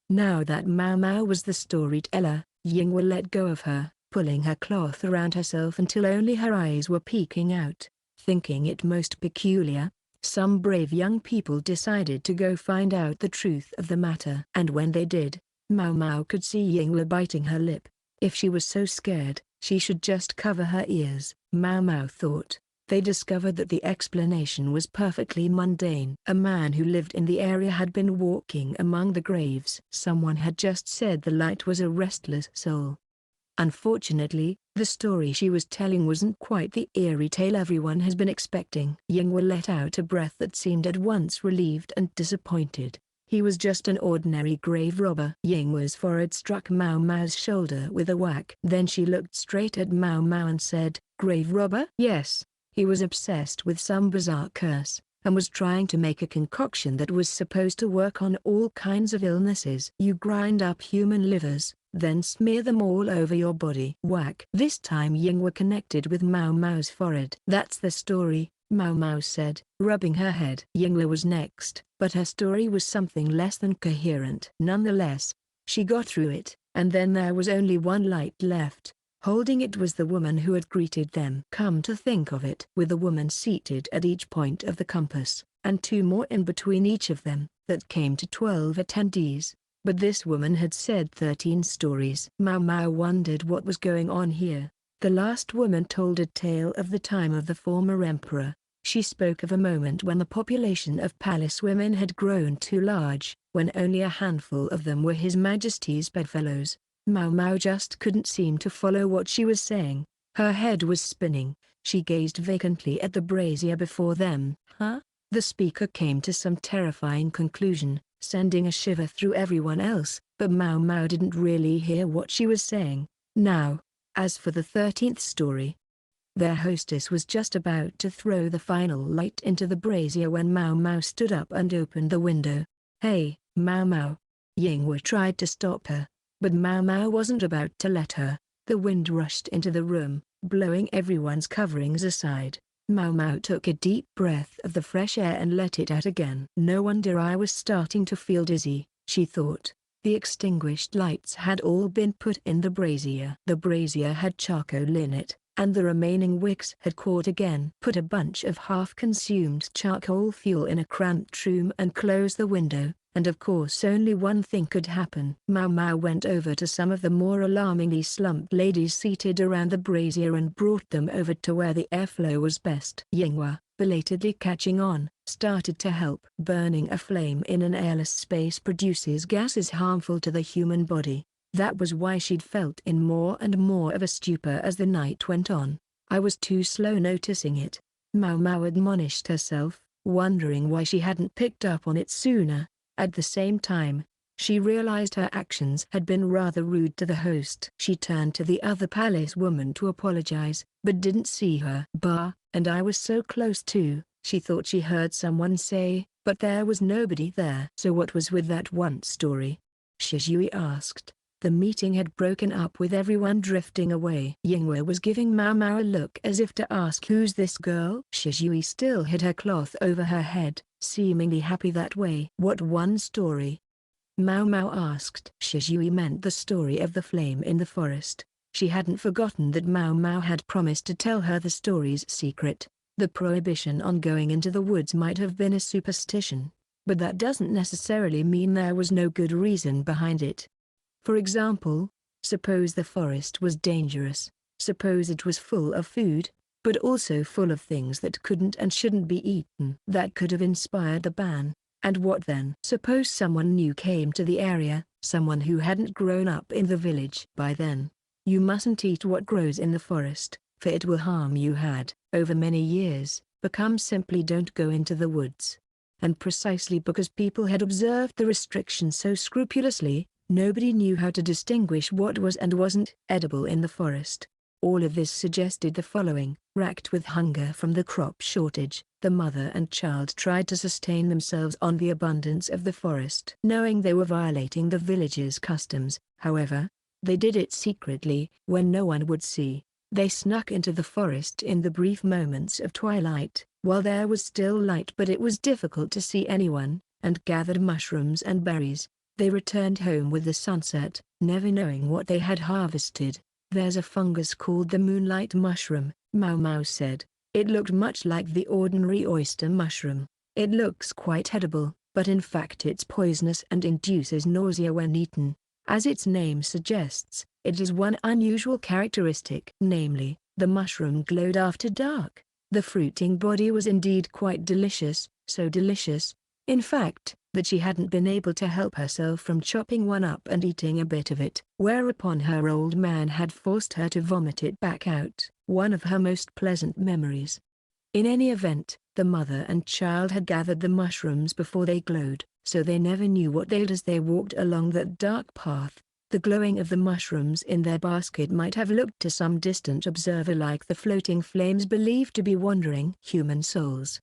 Now that Maomao was the storyteller, Yingwa let go of her, pulling her cloth around herself until only her eyes were peeking out. Thinking it most peculiar, some brave young people decided to go find out the truth of the matter. And when they did, Maomao could see Yingwa biting her lip. If she was so scared, she should just cover her ears, Maomao thought. They discovered that the explanation was perfectly mundane. A man who lived in the area had been walking among the graves. Someone had just said the light was a restless soul. Unfortunately, the story she was telling wasn't quite the eerie tale everyone has been expecting. Yingwa let out a breath that seemed at once relieved and disappointed. He was just an ordinary grave robber. Yingwa's forehead struck Maomao's shoulder with a whack. Then she looked straight at Maomao and said, "Grave robber?" Yes. He was obsessed with some bizarre curse, and was trying to make a concoction that was supposed to work on all kinds of illnesses. You grind up human livers, then smear them all over your body. Whack. This time Yingwa connected with Maomao's forehead. That's the story, Maomao said, rubbing her head. Yingwa was next, but her story was something less than coherent. Nonetheless, she got through it, and then there was only one light left. Holding it was the woman who had greeted them. Come to think of it, with a woman seated at each point of the compass, and two more in between each of them, that came to 12 attendees. But this woman had said 13 stories. Maomao wondered what was going on here. The last woman told a tale of the time of the former emperor. She spoke of a moment when the population of palace women had grown too large, when only a handful of them were His Majesty's bedfellows. Maomao just couldn't seem to follow what she was saying. Her head was spinning. She gazed vacantly at the brazier before them. The speaker came to some terrifying conclusion, sending a shiver through everyone else, but Maomao didn't really hear what she was saying. Now, as for the 13th story, their hostess was just about to throw the final light into the brazier when Maomao stood up and opened the window. "Hey, Maomao." Yingwe tried to stop her, but Maomao wasn't about to let her. The wind rushed into the room, blowing everyone's coverings aside. Maomao took a deep breath of the fresh air and let it out again. "No wonder I was starting to feel dizzy," she thought. The extinguished lights had all been put in the brazier. The brazier had charcoal in it, and the remaining wicks had caught again. Put a bunch of half-consumed charcoal fuel in a cramped room and close the window, and of course only one thing could happen. Maomao went over to some of the more alarmingly slumped ladies seated around the brazier and brought them over to where the airflow was best. Yinghua, belatedly catching on, started to help. Burning a flame in an airless space produces gases harmful to the human body. That was why she'd felt in more and more of a stupor as the night went on. "I was too slow noticing it," Maomao admonished herself, wondering why she hadn't picked up on it sooner. At the same time, she realized her actions had been rather rude to the host. She turned to the other palace woman to apologize, but didn't see her. "Bah, and I was so close too," she thought she heard someone say, but there was nobody there. "So what was with that one story?" Shizui asked. The meeting had broken up with everyone drifting away. Yingwe was giving Maomao a look as if to ask, "Who's this girl?" Shizui still hid her cloth over her head, seemingly happy that way. "What one story?" Maomao asked. Shizui meant the story of the flame in the forest. She hadn't forgotten that Maomao had promised to tell her the story's secret. The prohibition on going into the woods might have been a superstition, but that doesn't necessarily mean there was no good reason behind it. For example, suppose the forest was dangerous, suppose it was full of food, but also full of things that couldn't and shouldn't be eaten. That could have inspired the ban. And what then? Suppose someone new came to the area, someone who hadn't grown up in the village. By then, "You mustn't eat what grows in the forest, for it will harm you." Had, over many years, become simply "Don't go into the woods." And precisely because people had observed the restriction so scrupulously, nobody knew how to distinguish what was and wasn't edible in the forest. All of this suggested the following: racked with hunger from the crop shortage, the mother and child tried to sustain themselves on the abundance of the forest. Knowing they were violating the village's customs, however, they did it secretly, when no one would see. They snuck into the forest in the brief moments of twilight, while there was still light but it was difficult to see anyone, and gathered mushrooms and berries. They returned home with the sunset, never knowing what they had harvested. "There's a fungus called the moonlight mushroom," Maomao said. "It looked much like the ordinary oyster mushroom. It looks quite edible, but in fact it's poisonous and induces nausea when eaten. As its name suggests, it has one unusual characteristic, namely, the mushroom glowed after dark." The fruiting body was indeed quite delicious, so delicious, in fact, that she hadn't been able to help herself from chopping one up and eating a bit of it. Whereupon her old man had forced her to vomit it back out, one of her most pleasant memories. In any event, the mother and child had gathered the mushrooms before they glowed, so they never knew what they ate as they walked along that dark path. The glowing of the mushrooms in their basket might have looked to some distant observer like the floating flames believed to be wandering human souls.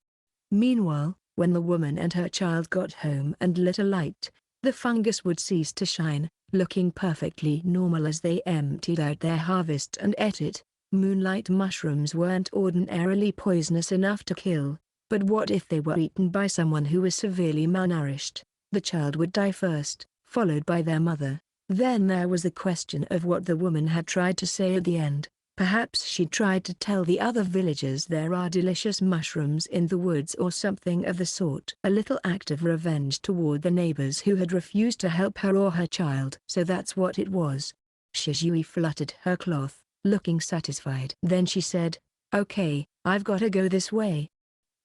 Meanwhile, when the woman and her child got home and lit a light, the fungus would cease to shine, looking perfectly normal as they emptied out their harvest and ate it. Moonlight mushrooms weren't ordinarily poisonous enough to kill, but what if they were eaten by someone who was severely malnourished? The child would die first, followed by their mother. Then there was the question of what the woman had tried to say at the end. Perhaps she tried to tell the other villagers there are delicious mushrooms in the woods or something of the sort. A little act of revenge toward the neighbors who had refused to help her or her child. So that's what it was. Shizui fluttered her cloth, looking satisfied. Then she said, "Okay, I've gotta go this way."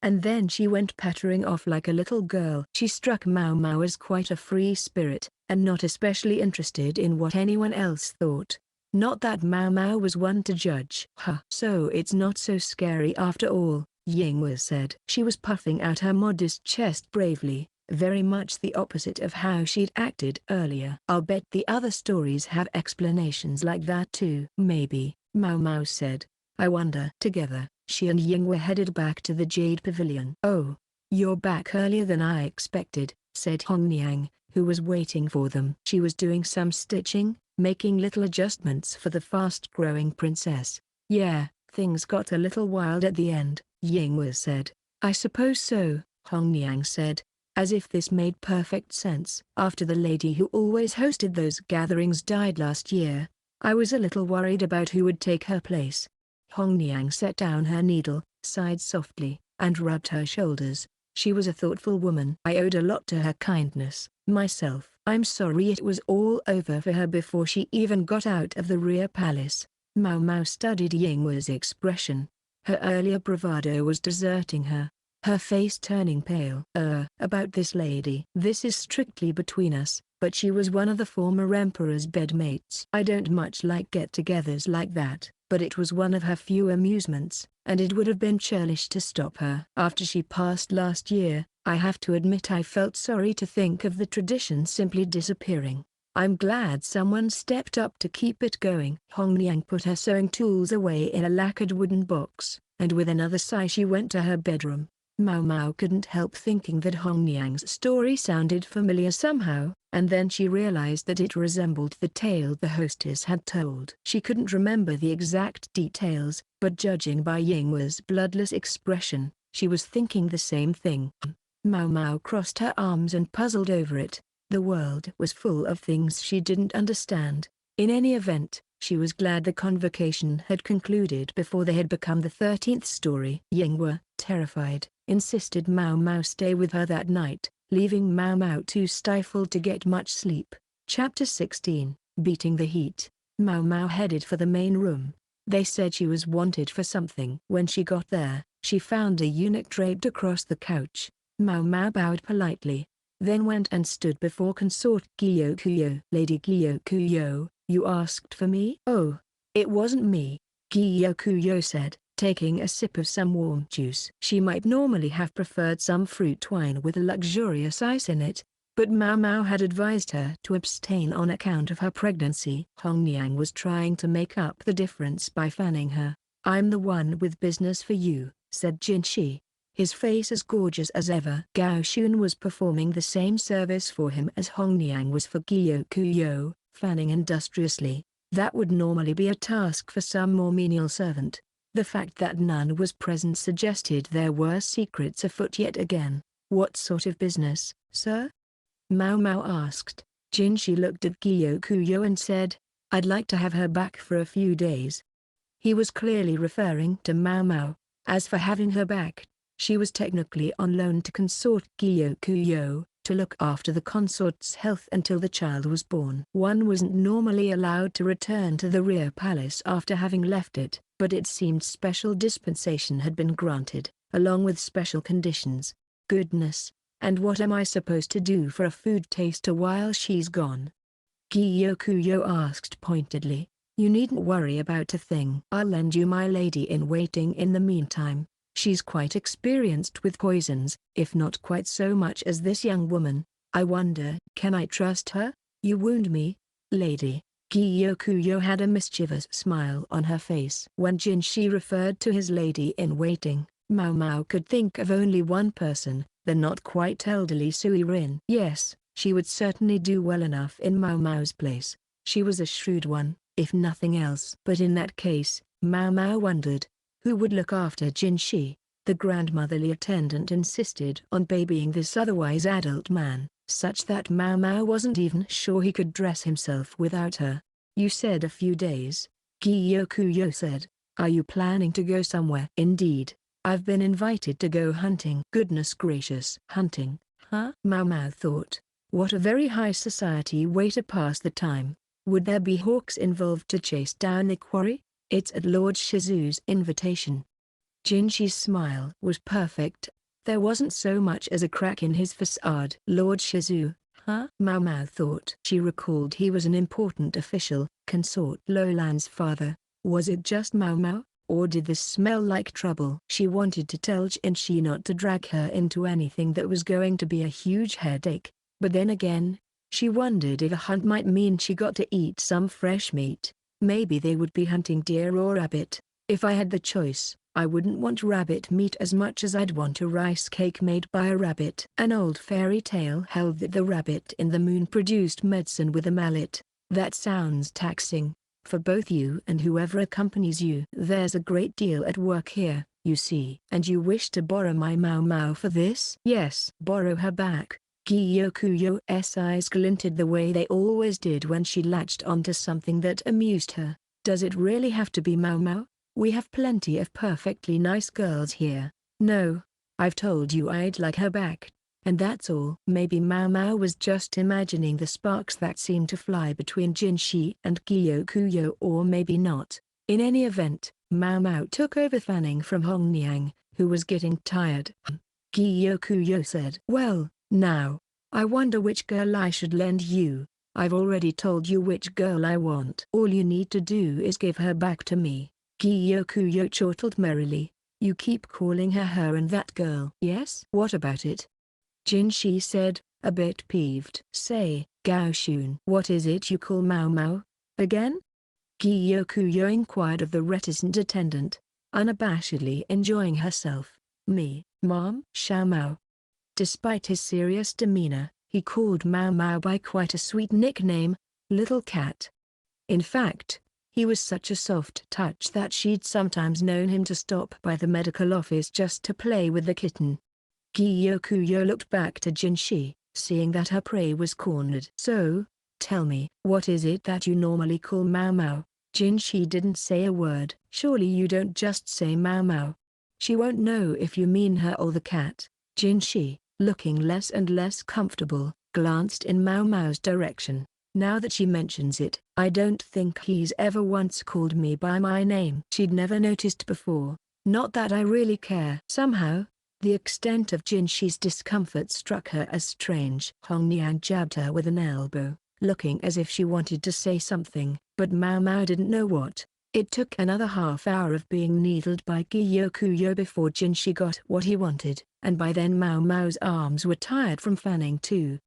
And then she went pattering off like a little girl. She struck Maomao as quite a free spirit, and not especially interested in what anyone else thought. Not that Maomao was one to judge. So it's not so scary after all," Yingwe said. She was puffing out her modest chest bravely, Very much the opposite of how she'd acted earlier. I'll bet the other stories have explanations like that too. Maybe, Maomao said. I wonder. Together, she and Ying were headed back to the Jade Pavilion. Oh, you're back earlier than I expected, said Hongniang, who was waiting for them. She was doing some stitching, making little adjustments for the fast-growing princess. Yeah, things got a little wild at the end, Yingwe said. I suppose so, Hongniang said, as if this made perfect sense. After the lady who always hosted those gatherings died last year, I was a little worried about who would take her place. Hongniang set down her needle, sighed softly, and rubbed her shoulders. She was a thoughtful woman. I owed a lot to her kindness, myself. I'm sorry it was all over for her before she even got out of the rear palace. Maomao studied Yingwe's expression. Her earlier bravado was deserting her, her face turning pale. About this lady. This is strictly between us, but she was one of the former emperor's bedmates. I don't much like get-togethers like that, but it was one of her few amusements, and it would have been churlish to stop her. After she passed last year, I have to admit I felt sorry to think of the tradition simply disappearing. I'm glad someone stepped up to keep it going. Hongniang put her sewing tools away in a lacquered wooden box, and with another sigh she went to her bedroom. Maomao couldn't help thinking that Hongniang's story sounded familiar somehow, and then she realized that it resembled the tale the hostess had told. She couldn't remember the exact details, but judging by Yingwe's bloodless expression, she was thinking the same thing. Maomao crossed her arms and puzzled over it. The world was full of things she didn't understand. In any event, she was glad the convocation had concluded before they had become the 13th story. Yingwe, terrified, insisted Maomao stay with her that night, leaving Maomao too stifled to get much sleep. Chapter 16, Beating the Heat. Maomao headed for the main room. They said she was wanted for something. When she got there, she found a eunuch draped across the couch. Maomao bowed politely, then went and stood before Consort Gyokuyou. Lady Gyokuyou, you asked for me? Oh, it wasn't me, Gyokuyou said, taking a sip of some warm juice. She might normally have preferred some fruit wine with luxurious ice in it, but Maomao had advised her to abstain on account of her pregnancy. Hongniang was trying to make up the difference by fanning her. I'm the one with business for you, said Jinshi, his face as gorgeous as ever. Gao Xun was performing the same service for him as Hongniang was for Gyokuyou, fanning industriously. That would normally be a task for some more menial servant. The fact that none was present suggested there were secrets afoot yet again. What sort of business, sir? Maomao asked. Jinshi looked at Gyokuyou and said, I'd like to have her back for a few days. He was clearly referring to Maomao. As for having her back, she was technically on loan to Consort Gyokuyou, to look after the consort's health until the child was born. One wasn't normally allowed to return to the rear palace after having left it, but it seemed special dispensation had been granted, along with special conditions. Goodness, and what am I supposed to do for a food taster while she's gone? Gyokuyou asked pointedly. You needn't worry about a thing. I'll lend you my lady-in-waiting in the meantime. She's quite experienced with poisons, if not quite so much as this young woman. I wonder, can I trust her? You wound me, lady. Gyokuyou had a mischievous smile on her face. When Jinshi referred to his lady-in-waiting, Maomao could think of only one person, the not quite elderly Sui Rin. Yes, she would certainly do well enough in Maomao's place. She was a shrewd one, if nothing else. But in that case, Maomao wondered, who would look after Jinshi? The grandmotherly attendant insisted on babying this otherwise adult man, such that Maomao wasn't even sure he could dress himself without her. You said a few days, Gyokuyou said. Are you planning to go somewhere? Indeed, I've been invited to go hunting. Goodness gracious. Hunting, huh? Maomao thought. What a very high society way to pass the time. Would there be hawks involved to chase down the quarry? It's at Lord Shizu's invitation. Jinshi's smile was perfect. There wasn't so much as a crack in his facade. Lord Shizu, huh? Maomao thought. She recalled he was an important official, Consort Xiaolan's father. Was it just Maomao? Or did this smell like trouble? She wanted to tell Jinshi not to drag her into anything that was going to be a huge headache, but then again, she wondered if a hunt might mean she got to eat some fresh meat. Maybe they would be hunting deer or rabbit. If I had the choice, I wouldn't want rabbit meat as much as I'd want a rice cake made by a rabbit. An old fairy tale held that the rabbit in the moon produced medicine with a mallet. That sounds taxing. For both you and whoever accompanies you. There's a great deal at work here, you see. And you wish to borrow my Maomao for this? Yes. Borrow her back. Gyokuyou's eyes glinted the way they always did when she latched onto something that amused her. Does it really have to be Maomao? We have plenty of perfectly nice girls here. No, I've told you I'd like her back. And that's all. Maybe Maomao was just imagining the sparks that seemed to fly between Jinshi and Gyokuyou, or maybe not. In any event, Maomao took over fanning from Hongniang, who was getting tired. Gyokuyou said, "Well, now, I wonder which girl I should lend you. I've already told you which girl I want. All you need to do is give her back to me." Gyokuyou chortled merrily. "You keep calling her and that girl." "Yes? What about it?" Jinshi said, a bit peeved. "Say, Gaoshun, what is it you call Maomao again?" Gyokuyou inquired of the reticent attendant, unabashedly enjoying herself. "Me, Mom?" Xiaomao. Despite his serious demeanor, he called Maomao by quite a sweet nickname, Little Cat. In fact, he was such a soft touch that she'd sometimes known him to stop by the medical office just to play with the kitten. Gyokuyou looked back to Jinshi, seeing that her prey was cornered. "So, tell me, what is it that you normally call Maomao?" Jinshi didn't say a word. "Surely you don't just say Maomao. She won't know if you mean her or the cat." Jinshi, looking less and less comfortable, glanced in Maomao's direction. "Now that she mentions it, I don't think he's ever once called me by my name." She'd never noticed before. "Not that I really care." Somehow, the extent of Jinshi's discomfort struck her as strange. Hongniang jabbed her with an elbow, looking as if she wanted to say something, but Maomao didn't know what. It took another half hour of being needled by Gyokuyou before Jinshi got what he wanted, and by then Maomao's arms were tired from fanning too.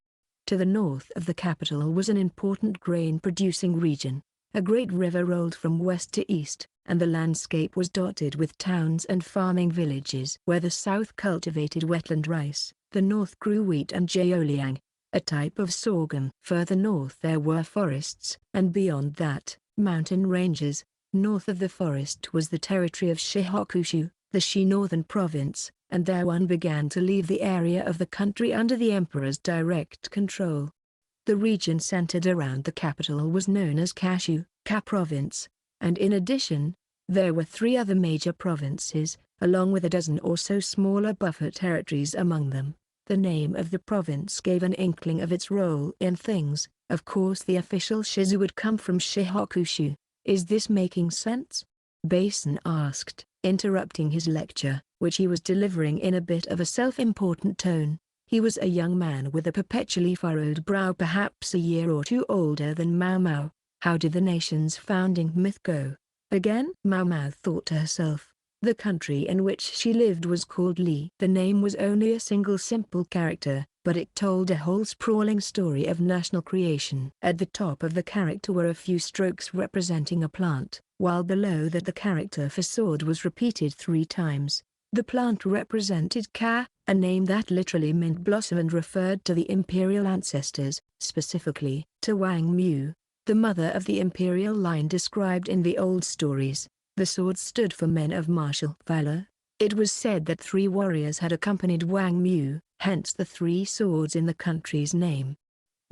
To the north of the capital was an important grain-producing region. A great river rolled from west to east, and the landscape was dotted with towns and farming villages. Where the south cultivated wetland rice, the north grew wheat and Xiaolan, a type of sorghum. Further north there were forests, and beyond that, mountain ranges. North of the forest was the territory of Shihokushu, the Shi northern province, and there one began to leave the area of the country under the emperor's direct control. The region centered around the capital was known as Kashu, Ka province, and in addition, there were 3 other major provinces, along with a dozen or so smaller buffer territories among them. The name of the province gave an inkling of its role in things. Of course the official Shizu would come from Shihokushu. Is this making sense? Basin asked, interrupting his lecture, which he was delivering in a bit of a self-important tone. He was a young man with a perpetually furrowed brow, perhaps a year or 2 older than Maomao. How did the nation's founding myth go? Again? Maomao thought to herself. The country in which she lived was called Li. The name was only a single simple character, but it told a whole sprawling story of national creation. At the top of the character were a few strokes representing a plant, while below that the character for sword was repeated 3 times. The plant represented Ka, a name that literally meant blossom and referred to the imperial ancestors, specifically to Wang Mu, the mother of the imperial line described in the old stories. The sword stood for men of martial valor. It was said that 3 warriors had accompanied Wang Mu, hence the 3 swords in the country's name.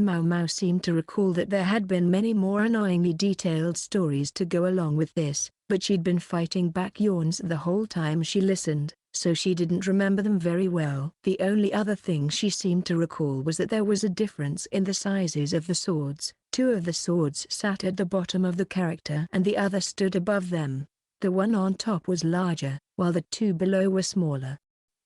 Maomao seemed to recall that there had been many more annoyingly detailed stories to go along with this, but she'd been fighting back yawns the whole time she listened, so she didn't remember them very well. The only other thing she seemed to recall was that there was a difference in the sizes of the swords. 2 of the swords sat at the bottom of the character and the other stood above them. The one on top was larger, while the 2 below were smaller.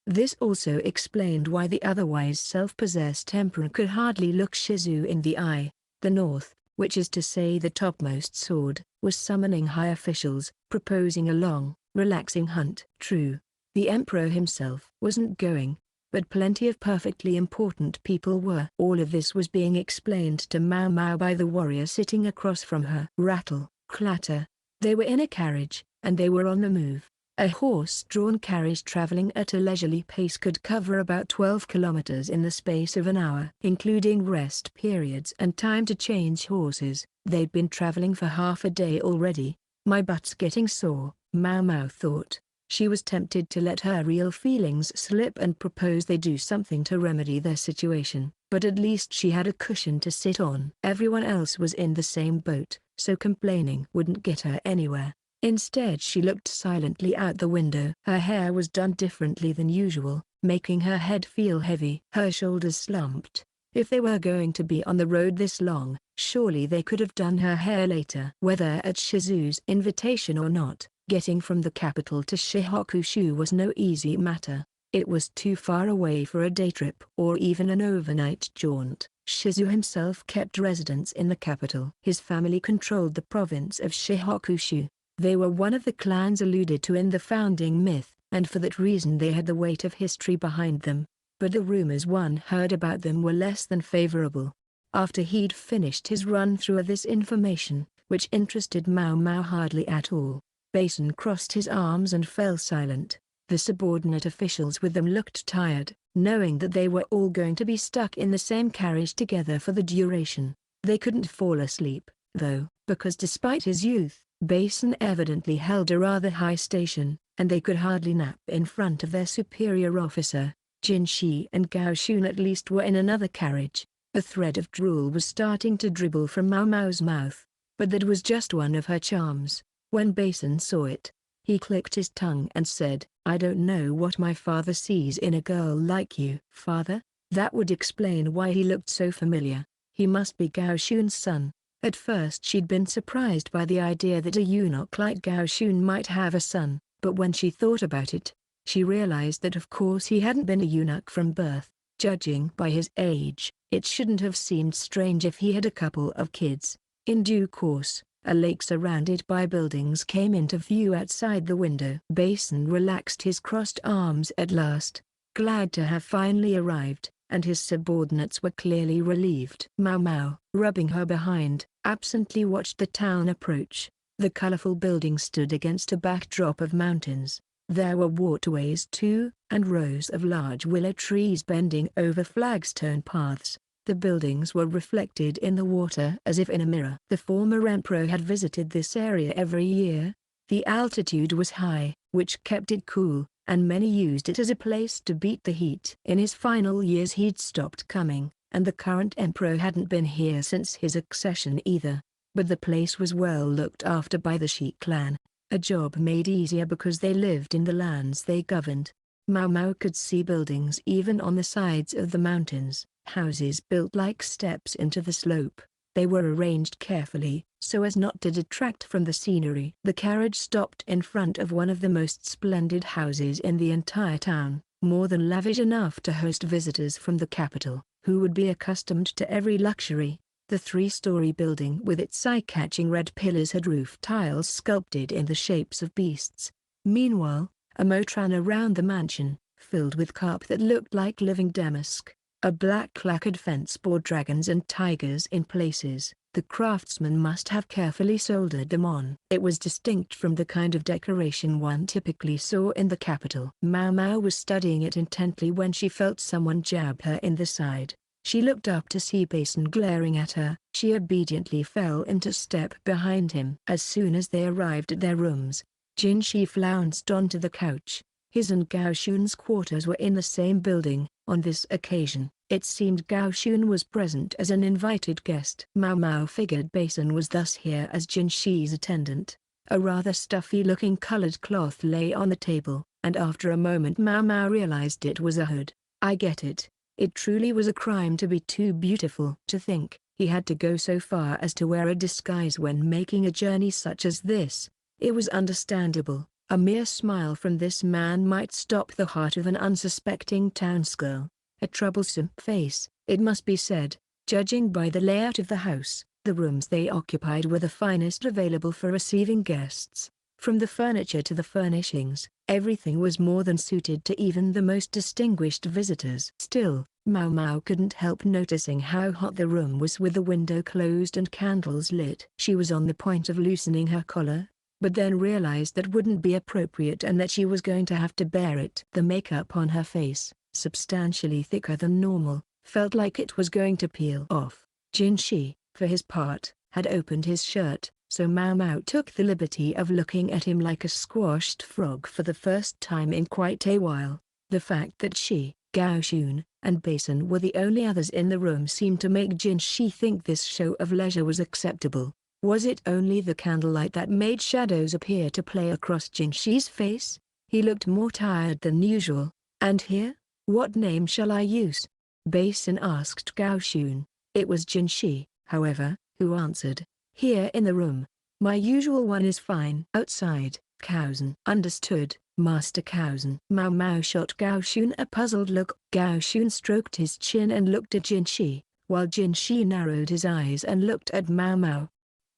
This also explained why the otherwise self-possessed emperor could hardly look Shizu in the eye. The north, which is to say the topmost sword, was summoning high officials, proposing a long, relaxing hunt. True, the emperor himself wasn't going, but plenty of perfectly important people were. All of this was being explained to Maomao by the warrior sitting across from her. Rattle, clatter. They were in a carriage, and they were on the move. A horse-drawn carriage traveling at a leisurely pace could cover about 12 kilometers in the space of an hour, including rest periods and time to change horses. They'd been traveling for half a day already. My butt's getting sore, Maomao thought. She was tempted to let her real feelings slip and propose they do something to remedy their situation, but at least she had a cushion to sit on. Everyone else was in the same boat, so complaining wouldn't get her anywhere. Instead she looked silently out the window. Her hair was done differently than usual, making her head feel heavy. Her shoulders slumped. If they were going to be on the road this long, surely they could have done her hair later. Whether at Shizu's invitation or not, getting from the capital to Shihokushu was no easy matter. It was too far away for a day trip or even an overnight jaunt. Shizu himself kept residence in the capital. His family controlled the province of Shihokushu. They were one of the clans alluded to in the founding myth, and for that reason they had the weight of history behind them. But the rumors one heard about them were less than favorable. After he'd finished his run-through of this information, which interested Maomao hardly at all, Basin crossed his arms and fell silent. The subordinate officials with them looked tired, knowing that they were all going to be stuck in the same carriage together for the duration. They couldn't fall asleep, though, because despite his youth, Basin evidently held a rather high station, and they could hardly nap in front of their superior officer. Jinshi and Gaoshun at least were in another carriage. A thread of drool was starting to dribble from Maomao's mouth, but that was just one of her charms. When Basin saw it, he clicked his tongue and said, "I don't know what my father sees in a girl like you." Father? That would explain why he looked so familiar. He must be Gaoshun's son. At first she'd been surprised by the idea that a eunuch like Gaoshun might have a son, but when she thought about it, she realized that of course he hadn't been a eunuch from birth. Judging by his age, it shouldn't have seemed strange if he had a couple of kids. In due course, a lake surrounded by buildings came into view outside the window. Basin relaxed his crossed arms at last, glad to have finally arrived, and his subordinates were clearly relieved. Maomao, rubbing her behind, absently watched the town approach. The colorful buildings stood against a backdrop of mountains. There were waterways too, and rows of large willow trees bending over flagstone paths. The buildings were reflected in the water as if in a mirror. The former emperor had visited this area every year. The altitude was high, which kept it cool, and many used it as a place to beat the heat. In his final years he'd stopped coming, and the current emperor hadn't been here since his accession either. But the place was well looked after by the Shi clan, a job made easier because they lived in the lands they governed. Maomao could see buildings even on the sides of the mountains, houses built like steps into the slope. They were arranged carefully, so as not to detract from the scenery. The carriage stopped in front of one of the most splendid houses in the entire town, more than lavish enough to host visitors from the capital, who would be accustomed to every luxury. The three-story building with its eye-catching red pillars had roof tiles sculpted in the shapes of beasts. Meanwhile, a moat ran around the mansion, filled with carp that looked like living damask. A black lacquered fence bore dragons and tigers in places. The craftsman must have carefully soldered them on. It was distinct from the kind of decoration one typically saw in the capital. Maomao was studying it intently when she felt someone jab her in the side. She looked up to see Basin glaring at her. She obediently fell into step behind him. As soon as they arrived at their rooms, Jinshi flounced onto the couch. His and Gaoshun's quarters were in the same building. On this occasion, it seemed Gaoshun was present as an invited guest. Maomao figured Basin was thus here as Jinshi's attendant. A rather stuffy-looking colored cloth lay on the table, and after a moment Maomao realized it was a hood. I get it. It truly was a crime to be too beautiful. To think, he had to go so far as to wear a disguise when making a journey such as this. It was understandable. A mere smile from this man might stop the heart of an unsuspecting townsgirl. A troublesome face, it must be said, judging by the layout of the house. The rooms they occupied were the finest available for receiving guests. From the furniture to the furnishings, everything was more than suited to even the most distinguished visitors. Still, Maomao couldn't help noticing how hot the room was with the window closed and candles lit. She was on the point of loosening her collar, but then realized that wouldn't be appropriate and that she was going to have to bear it. The makeup on her face, substantially thicker than normal, felt like it was going to peel off. Jinshi, for his part, had opened his shirt, so Maomao took the liberty of looking at him like a squashed frog for the first time in quite a while. The fact that she, Gaoxun, and Basin were the only others in the room seemed to make Jinshi think this show of leisure was acceptable. Was it only the candlelight that made shadows appear to play across Jinshi's face? He looked more tired than usual. "And here? What name shall I use?" Basin asked Gaoxun. It was Jinshi, however, who answered. "Here in the room. My usual one is fine." "Outside, Gaoxun." "Understood, Master Gaoxun." Maomao shot Gaoxun a puzzled look. Gaoxun stroked his chin and looked at Jinshi, while Jinshi narrowed his eyes and looked at Maomao.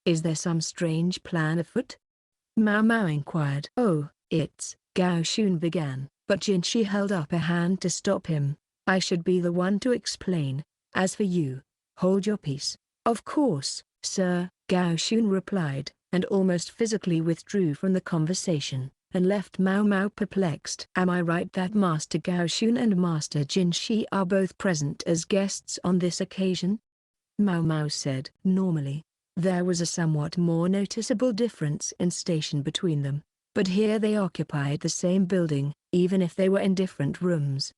"Is there some strange plan afoot?" Maomao inquired. "Oh, it's," Gaoxun began, but Jinshi held up a hand to stop him. "I should be the one to explain. As for you, hold your peace." "Of course, sir," Gaoxun replied, and almost physically withdrew from the conversation, and left Maomao perplexed. "Am I right that Master Gaoxun and Master Jinshi are both present as guests on this occasion?" Maomao said. Normally, there was a somewhat more noticeable difference in station between them, but here they occupied the same building, even if they were in different rooms.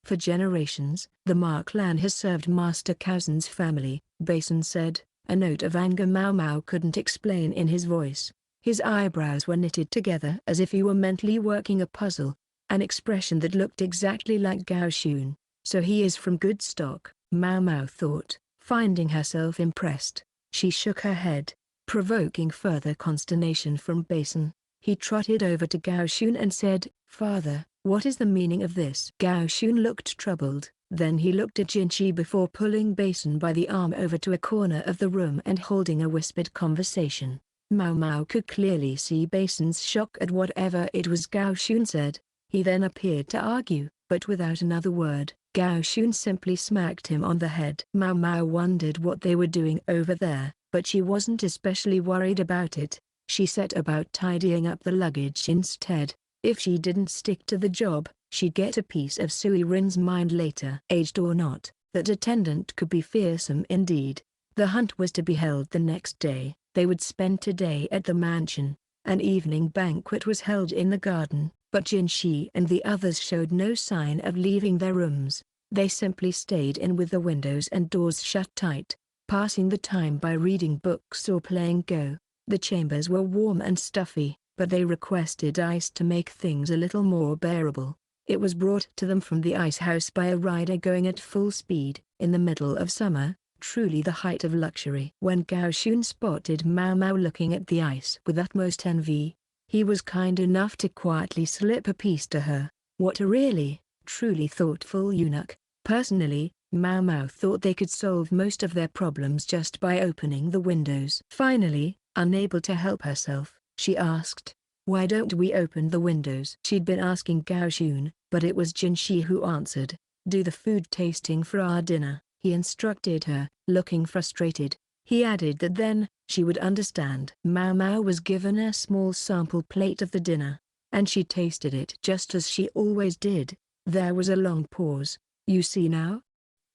"For generations, the Ma clan has served Master Gaoxun's family," Basin said, a note of anger Maomao couldn't explain in his voice. His eyebrows were knitted together as if he were mentally working a puzzle, an expression that looked exactly like Gaoxun. "So he is from good stock," Maomao thought, finding herself impressed. She shook her head, provoking further consternation from Basin. He trotted over to Gaoxun and said, "Father, what is the meaning of this?" Gaoxun looked troubled, then he looked at Jinshi before pulling Basin by the arm over to a corner of the room and holding a whispered conversation. Maomao could clearly see Basin's shock at whatever it was Gaoxun said. He then appeared to argue, but without another word, Gaoxun simply smacked him on the head. Maomao wondered what they were doing over there, but she wasn't especially worried about it. She set about tidying up the luggage instead. If she didn't stick to the job, she'd get a piece of Sui Rin's mind later. Aged or not, that attendant could be fearsome indeed. The hunt was to be held the next day. They would spend today at the mansion. An evening banquet was held in the garden, but Jinshi and the others showed no sign of leaving their rooms. They simply stayed in with the windows and doors shut tight, passing the time by reading books or playing Go. The chambers were warm and stuffy, but they requested ice to make things a little more bearable. It was brought to them from the ice house by a rider going at full speed. In the middle of summer, truly the height of luxury. When Gaoxun spotted Maomao looking at the ice with utmost envy, he was kind enough to quietly slip a piece to her. What a really, truly thoughtful eunuch. Personally, Maomao thought they could solve most of their problems just by opening the windows. Finally, unable to help herself, she asked, "Why don't we open the windows?" She'd been asking Gaoxun, but it was Jinshi who answered. "Do the food tasting for our dinner," he instructed her, looking frustrated. He added that then, she would understand. Maomao was given a small sample plate of the dinner, and she tasted it just as she always did. There was a long pause. "You see now?"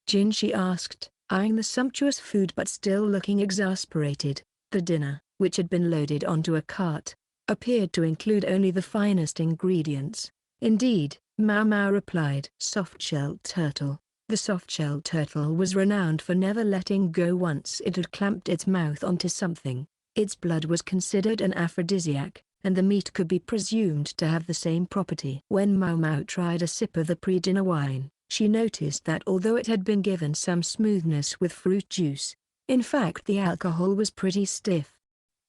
Jinshi asked, eyeing the sumptuous food but still looking exasperated. The dinner, which had been loaded onto a cart, appeared to include only the finest ingredients. "Indeed," Maomao replied. Soft-shelled turtle. The soft-shelled turtle was renowned for never letting go once it had clamped its mouth onto something. Its blood was considered an aphrodisiac, and the meat could be presumed to have the same property. When Maomao tried a sip of the pre-dinner wine, she noticed that although it had been given some smoothness with fruit juice, in fact the alcohol was pretty stiff.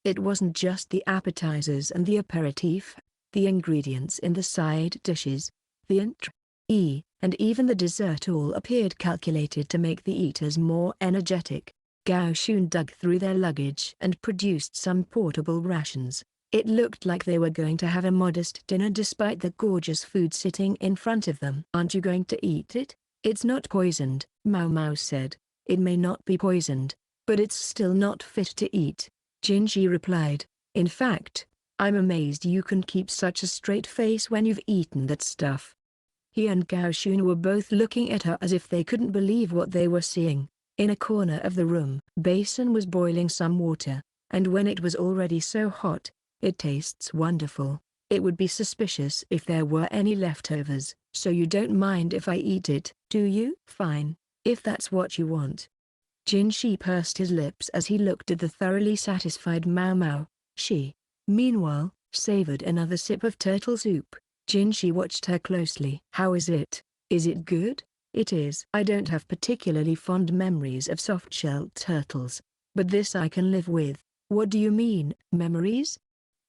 It wasn't just the appetizers and the aperitif, the ingredients in the side dishes, the entree, and even the dessert all appeared calculated to make the eaters more energetic. Gao Xun dug through their luggage and produced some portable rations. It looked like they were going to have a modest dinner despite the gorgeous food sitting in front of them. "Aren't you going to eat it? It's not poisoned," Maomao said. "It may not be poisoned, but it's still not fit to eat," Jinshi replied. "In fact, I'm amazed you can keep such a straight face when you've eaten that stuff." He and Gao Xun were both looking at her as if they couldn't believe what they were seeing. In a corner of the room, basin was boiling some water, and when it was already so hot, "It tastes wonderful. It would be suspicious if there were any leftovers, so you don't mind if I eat it, do you?" "Fine, if that's what you want." Jinshi pursed his lips as he looked at the thoroughly satisfied Maomao. She, meanwhile, savored another sip of turtle soup. Jinshi watched her closely. "How is it? Is it good?" "It is. I don't have particularly fond memories of soft-shelled turtles, but this I can live with." "What do you mean, memories?"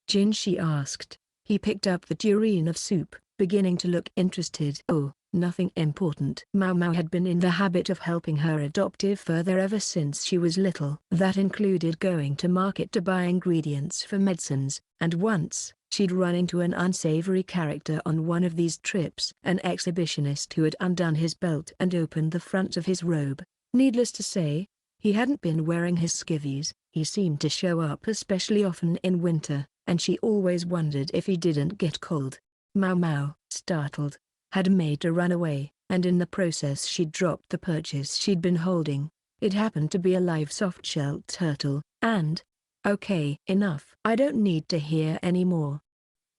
Jinshi asked. He picked up the tureen of soup, beginning to look interested. "Oh, nothing important." Maomao had been in the habit of helping her adoptive father ever since she was little. That included going to market to buy ingredients for medicines, and once, she'd run into an unsavory character on one of these trips. An exhibitionist who had undone his belt and opened the front of his robe. Needless to say, he hadn't been wearing his skivvies. He seemed to show up especially often in winter, and she always wondered if he didn't get cold. Maomao, startled, had made a run away, and in the process she'd dropped the purchase she'd been holding. It happened to be a live soft-shelled turtle, and... "Okay, enough. I don't need to hear any more."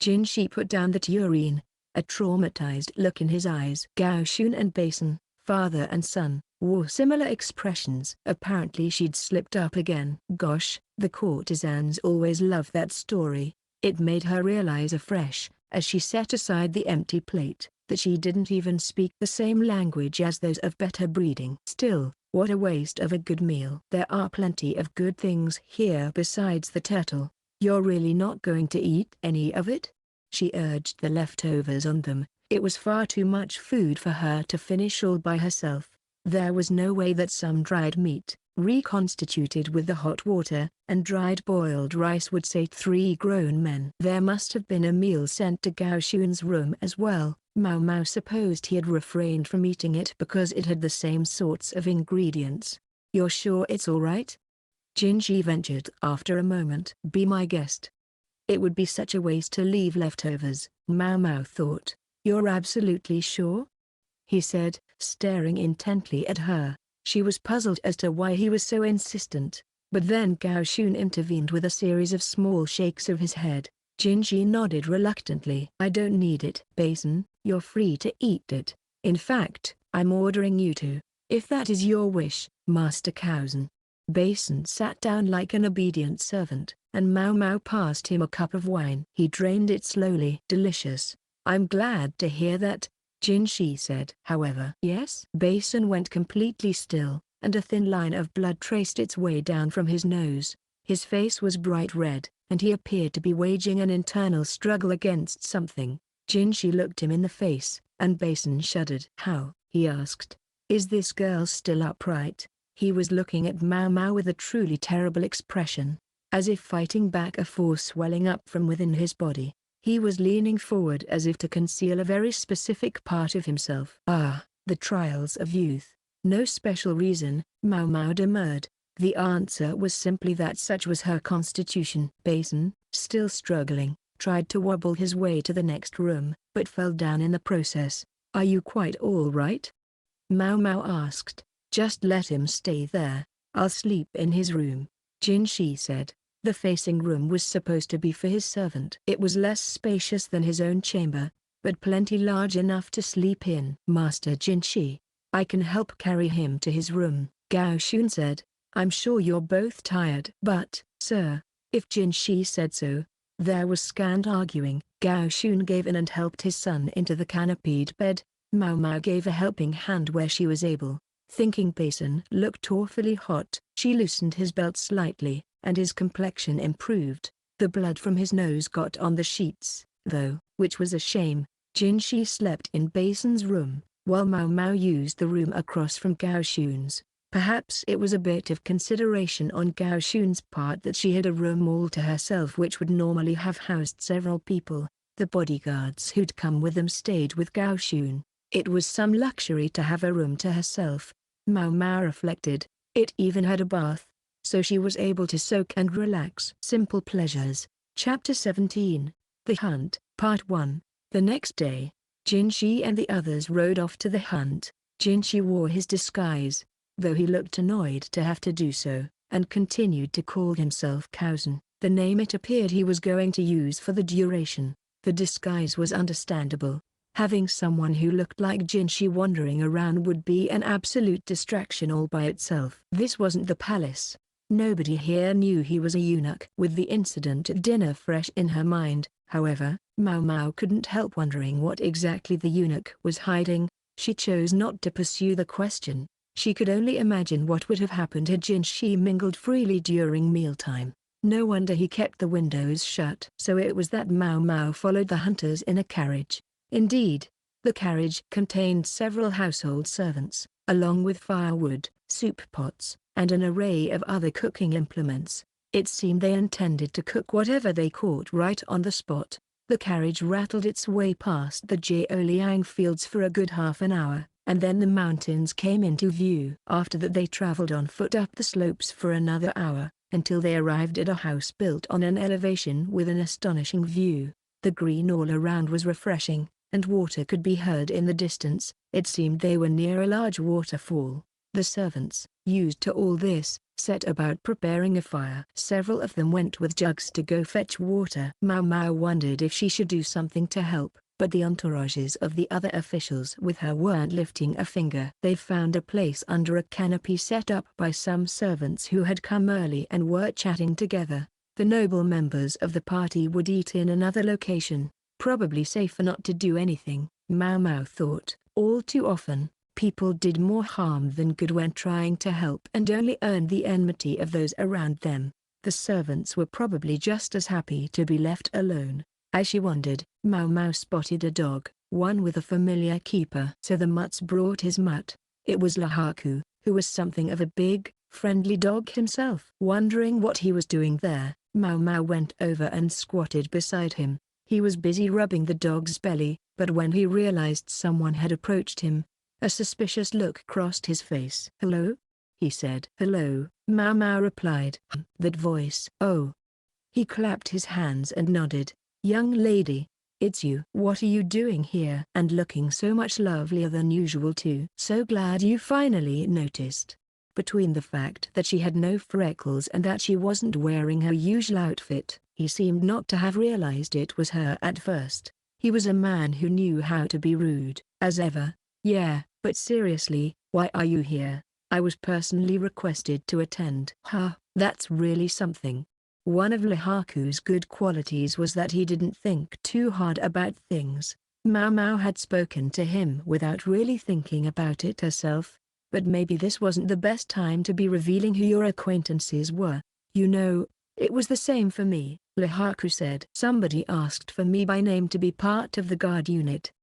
Jinshi put down the tureen, a traumatized look in his eyes. Gao Xun and Basin, father and son, wore similar expressions. Apparently she'd slipped up again. Gosh, the courtesans always loved that story. It made her realize afresh, as she set aside the empty plate, that she didn't even speak the same language as those of better breeding. Still, what a waste of a good meal. "There are plenty of good things here besides the turtle. You're really not going to eat any of it?" She urged the leftovers on them. It was far too much food for her to finish all by herself. There was no way that some dried meat, reconstituted with the hot water, and dried boiled rice would sate 3 grown men. There must have been a meal sent to Gao Xun's room as well. Maomao supposed he had refrained from eating it because it had the same sorts of ingredients. "You're sure it's all right?" Jinshi ventured after a moment. "Be my guest." It would be such a waste to leave leftovers, Maomao thought. "You're absolutely sure?" he said, staring intently at her. She was puzzled as to why he was so insistent, but then Gao Xun intervened with a series of small shakes of his head. Jinshi nodded reluctantly. "I don't need it." "Basin, you're free to eat it. In fact, I'm ordering you to, if that is your wish, Master Cowson." Basin sat down like an obedient servant, and Maomao passed him a cup of wine. He drained it slowly. "Delicious. I'm glad to hear that," Jinshi said. "However." "Yes?" Basin went completely still, and a thin line of blood traced its way down from his nose. His face was bright red, and he appeared to be waging an internal struggle against something. Jinshi looked him in the face, and Basin shuddered. "How?" he asked. "Is this girl still upright?" He was looking at Maomao with a truly terrible expression, as if fighting back a force welling up from within his body. He was leaning forward as if to conceal a very specific part of himself. "Ah, the trials of youth. No special reason," Maomao demurred. The answer was simply that such was her constitution. Basin, still struggling, tried to wobble his way to the next room, but fell down in the process. "Are you quite all right?" Maomao asked. "Just let him stay there. I'll sleep in his room," Jinshi said. The facing room was supposed to be for his servant. It was less spacious than his own chamber, but plenty large enough to sleep in. "Master Jinshi, I can help carry him to his room," Gao Xun said. "I'm sure you're both tired." "But, sir," if Jinshi said so, there was scant arguing. Gao Xun gave in and helped his son into the canopied bed. Maomao gave a helping hand where she was able. Thinking Basin looked awfully hot, she loosened his belt slightly, and his complexion improved. The blood from his nose got on the sheets, though, which was a shame. Jinshi slept in Basin's room, while Maomao used the room across from Gao Xun's. Perhaps it was a bit of consideration on Gao Xun's part that she had a room all to herself which would normally have housed several people. The bodyguards who'd come with them stayed with Gao Xun. It was some luxury to have a room to herself. Maomao reflected. It even had a bath, so she was able to soak and relax. Simple pleasures. Chapter 17. The Hunt, Part 1. The next day, Jinshi and the others rode off to the hunt. Jinshi wore his disguise, though he looked annoyed to have to do so, and continued to call himself Kaozen, the name it appeared he was going to use for the duration. The disguise was understandable. Having someone who looked like Jinshi wandering around would be an absolute distraction all by itself. This wasn't the palace. Nobody here knew he was a eunuch. With the incident at dinner fresh in her mind, however, Maomao couldn't help wondering what exactly the eunuch was hiding. She chose not to pursue the question. She could only imagine what would have happened had Jinshi mingled freely during mealtime. No wonder he kept the windows shut. So it was that Maomao followed the hunters in a carriage. Indeed, the carriage contained several household servants, along with firewood, soup pots, and an array of other cooking implements. It seemed they intended to cook whatever they caught right on the spot. The carriage rattled its way past the Jiaoliang fields for a good half an hour, and then the mountains came into view. After that they traveled on foot up the slopes for another hour, until they arrived at a house built on an elevation with an astonishing view. The green all around was refreshing, and water could be heard in the distance. It seemed they were near a large waterfall. The servants, used to all this, set about preparing a fire. Several of them went with jugs to go fetch water. Maomao wondered if she should do something to help, but the entourages of the other officials with her weren't lifting a finger. They found a place under a canopy set up by some servants who had come early and were chatting together. The noble members of the party would eat in another location. Probably safer not to do anything, Maomao thought. All too often, people did more harm than good when trying to help and only earned the enmity of those around them. The servants were probably just as happy to be left alone. As she wondered, Maomao spotted a dog, one with a familiar keeper. So the mutts brought his mutt. It was Lahaku, who was something of a big, friendly dog himself. Wondering what he was doing there, Maomao went over and squatted beside him. He was busy rubbing the dog's belly, but when he realized someone had approached him, a suspicious look crossed his face. "Hello?" he said. "Hello," Maomao replied. That voice. "Oh." He clapped his hands and nodded. "Young lady, it's you. What are you doing here? And looking so much lovelier than usual too. So glad you finally noticed." Between the fact that she had no freckles and that she wasn't wearing her usual outfit, he seemed not to have realized it was her at first. He was a man who knew how to be rude, as ever. "Yeah, but seriously, why are you here? I was personally requested to attend." That's really something. One of Lahaku's good qualities was that he didn't think too hard about things. Maomao had spoken to him without really thinking about it herself. But maybe this wasn't the best time to be revealing who your acquaintances were. "You know, it was the same for me," Lahaku said. "Somebody asked for me by name to be part of the guard unit."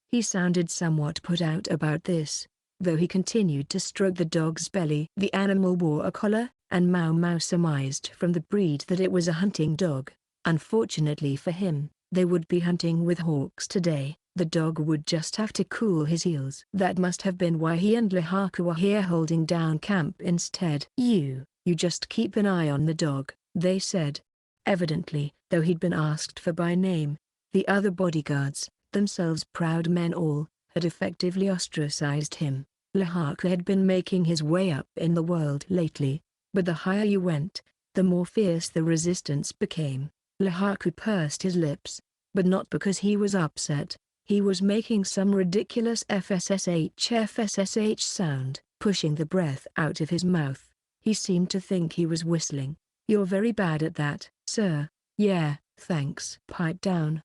He sounded somewhat put out about this, though he continued to stroke the dog's belly. The animal wore a collar, and Maomao surmised from the breed that it was a hunting dog. Unfortunately for him, they would be hunting with hawks today. The dog would just have to cool his heels. That must have been why he and Lahaku were here holding down camp instead. You just keep an eye on the dog," they said. Evidently, though he'd been asked for by name, the other bodyguards, themselves proud men all, had effectively ostracized him. Lahaku had been making his way up in the world lately, but the higher you went, the more fierce the resistance became. Lahaku pursed his lips, but not because he was upset. He was making some ridiculous FSSH sound, pushing the breath out of his mouth. He seemed to think he was whistling. "You're very bad at that, sir." "Yeah, thanks." "Pipe down."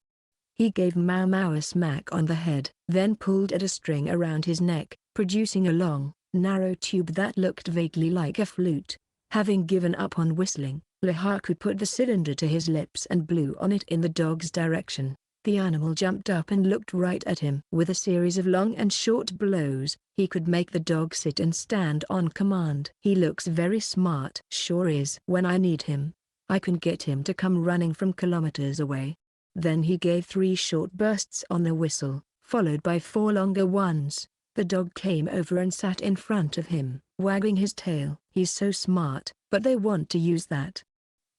He gave Maomao a smack on the head, then pulled at a string around his neck, producing a long, narrow tube that looked vaguely like a flute. Having given up on whistling, Lahaku put the cylinder to his lips and blew on it in the dog's direction. The animal jumped up and looked right at him. With a series of long and short blows, he could make the dog sit and stand on command. "He looks very smart." "Sure is. When I need him, I can get him to come running from kilometers away." Then he gave 3 short bursts on the whistle, followed by 4 longer ones. The dog came over and sat in front of him, wagging his tail. "He's so smart, but they want to use that."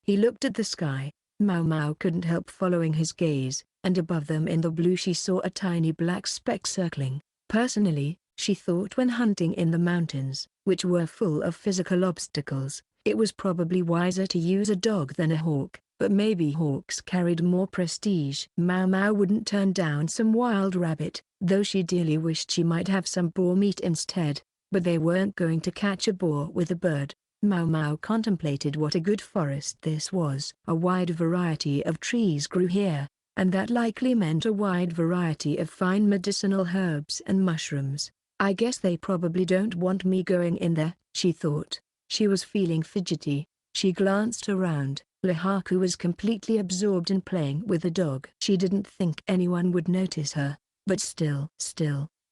He looked at the sky. Maomao couldn't help following his gaze, and above them in the blue she saw a tiny black speck circling. Personally, she thought when hunting in the mountains, which were full of physical obstacles, it was probably wiser to use a dog than a hawk, but maybe hawks carried more prestige. Maomao wouldn't turn down some wild rabbit, though she dearly wished she might have some boar meat instead, but they weren't going to catch a boar with a bird. Maomao contemplated what a good forest this was. A wide variety of trees grew here, and that likely meant a wide variety of fine medicinal herbs and mushrooms. "I guess they probably don't want me going in there," she thought. She was feeling fidgety. She glanced around. Lihaku was completely absorbed in playing with the dog. She didn't think anyone would notice her, but still,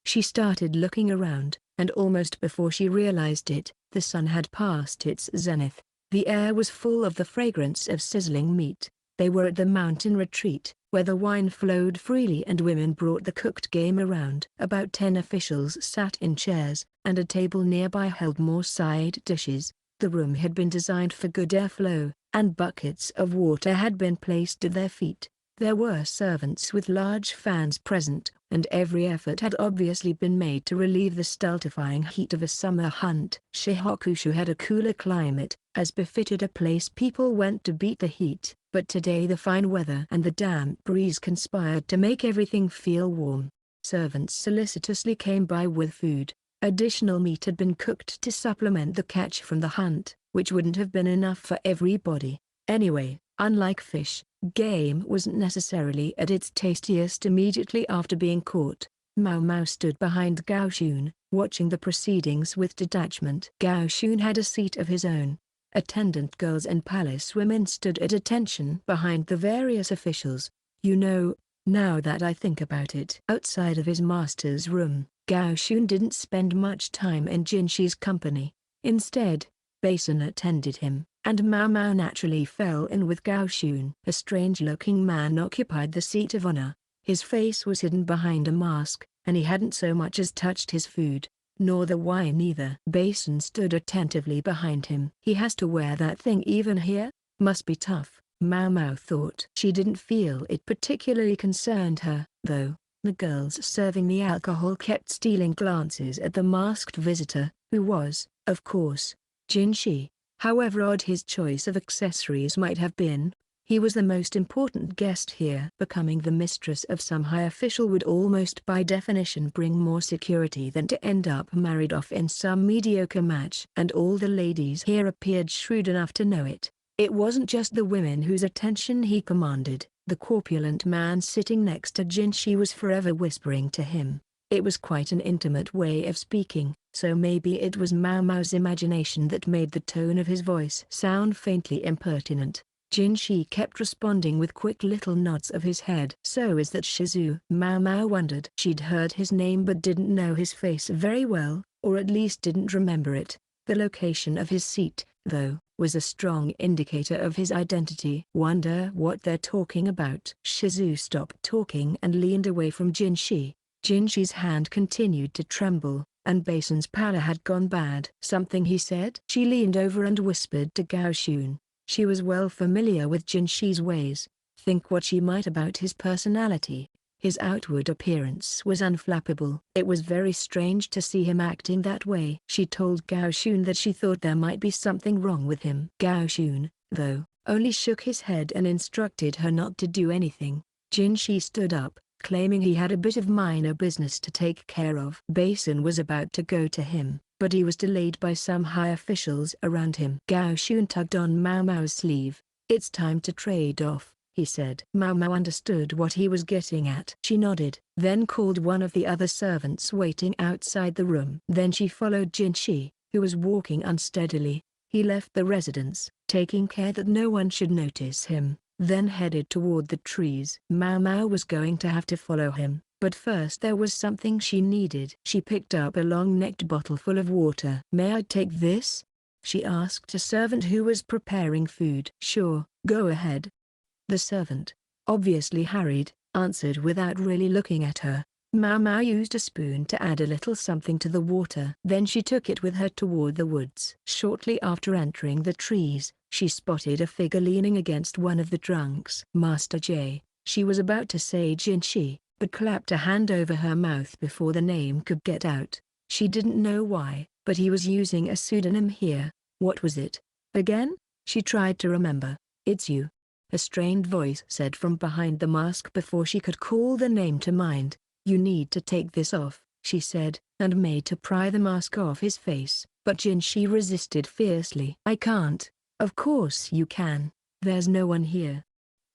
she started looking around, and almost before she realized it, the sun had passed its zenith. The air was full of the fragrance of sizzling meat. They were at the mountain retreat, where the wine flowed freely and women brought the cooked game around. About 10 officials sat in chairs, and a table nearby held more side dishes. The room had been designed for good airflow, and buckets of water had been placed at their feet. There were servants with large fans present, and every effort had obviously been made to relieve the stultifying heat of a summer hunt. Shihokushu had a cooler climate, as befitted a place people went to beat the heat, but today the fine weather and the damp breeze conspired to make everything feel warm. Servants solicitously came by with food. Additional meat had been cooked to supplement the catch from the hunt, which wouldn't have been enough for everybody. Anyway, unlike fish, game wasn't necessarily at its tastiest immediately after being caught. Maomao stood behind Gaoshun, watching the proceedings with detachment. Gaoshun had a seat of his own. Attendant girls and palace women stood at attention behind the various officials. "You know, now that I think about it." Outside of his master's room, Gaoshun didn't spend much time in Jinshi's company. Instead, Basin attended him, and Maomao naturally fell in with Gaoshun. A strange-looking man occupied the seat of honor. His face was hidden behind a mask, and he hadn't so much as touched his food, nor the wine either. Basin stood attentively behind him. "He has to wear that thing even here? Must be tough," Maomao thought. She didn't feel it particularly concerned her, though. The girls serving the alcohol kept stealing glances at the masked visitor, who was, of course, Jinshi. However odd his choice of accessories might have been, he was the most important guest here. Becoming the mistress of some high official would almost by definition bring more security than to end up married off in some mediocre match. And all the ladies here appeared shrewd enough to know it. It wasn't just the women whose attention he commanded. The corpulent man sitting next to Jinshi was forever whispering to him. It was quite an intimate way of speaking, so maybe it was Maomao's imagination that made the tone of his voice sound faintly impertinent. Jinshi kept responding with quick little nods of his head. "So is that Shizu?" Maomao wondered. She'd heard his name but didn't know his face very well, or at least didn't remember it. The location of his seat, though, was a strong indicator of his identity. "Wonder what they're talking about." Shizu stopped talking and leaned away from Jinshi. Jinshi's hand continued to tremble, and Basin's pallor had gone bad. "Something he said?" She leaned over and whispered to Gaoshun. She was well familiar with Jinshi's ways. Think what she might about his personality. His outward appearance was unflappable. It was very strange to see him acting that way. She told Gaoshun that she thought there might be something wrong with him. Gaoshun, though, only shook his head and instructed her not to do anything. Jinshi stood up, claiming he had a bit of minor business to take care of. Basin was about to go to him, but he was delayed by some high officials around him. Gaoshun tugged on Maomao's sleeve. "It's time to trade off," he said. Maomao understood what he was getting at. She nodded, then called one of the other servants waiting outside the room. Then she followed Jinshi, who was walking unsteadily. He left the residence, taking care that no one should notice him. then headed toward the trees. Maomao was going to have to follow him, but first there was something she needed. She picked up a long-necked bottle full of water. "May I take this?" she asked a servant who was preparing food. "Sure, go ahead." The servant, obviously harried, answered without really looking at her. Maomao used a spoon to add a little something to the water. Then she took it with her toward the woods. Shortly after entering the trees, she spotted a figure leaning against one of the trunks. "Master J." She was about to say Jinshi, but clapped a hand over her mouth before the name could get out. She didn't know why, but he was using a pseudonym here. What was it? Again? She tried to remember. "It's you," a strained voice said from behind the mask before she could call the name to mind. "You need to take this off," she said, and made to pry the mask off his face, but Jinshi resisted fiercely. "I can't." "Of course you can. There's no one here."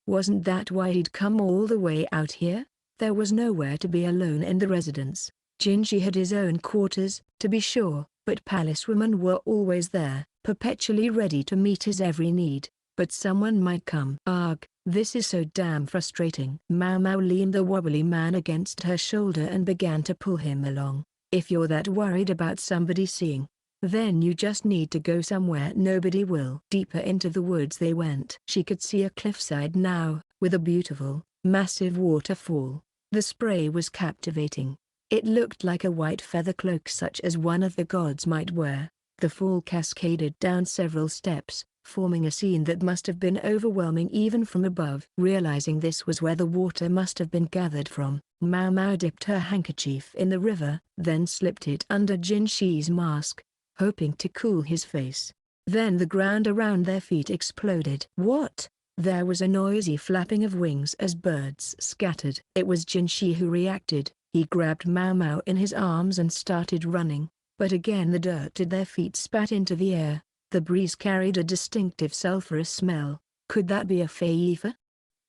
Wasn't that why he'd come all the way out here? There was nowhere to be alone in the residence. Jinshi had his own quarters, to be sure, but palace women were always there, perpetually ready to meet his every need. But someone might come. Ugh, this is so damn frustrating. Maomao leaned the wobbly man against her shoulder and began to pull him along. "If you're that worried about somebody seeing, then you just need to go somewhere nobody will." Deeper into the woods they went. She could see a cliffside now, with a beautiful, massive waterfall. The spray was captivating. It looked like a white feather cloak such as one of the gods might wear. The fall cascaded down several steps, forming a scene that must have been overwhelming even from above. Realizing this was where the water must have been gathered from, Maomao dipped her handkerchief in the river, then slipped it under Jinshi's mask, hoping to cool his face. Then the ground around their feet exploded. What? There was a noisy flapping of wings as birds scattered. It was Jinshi who reacted. He grabbed Maomao in his arms and started running, but again the dirt at their feet spat into the air. The breeze carried a distinctive sulphurous smell. Could that be a feifa?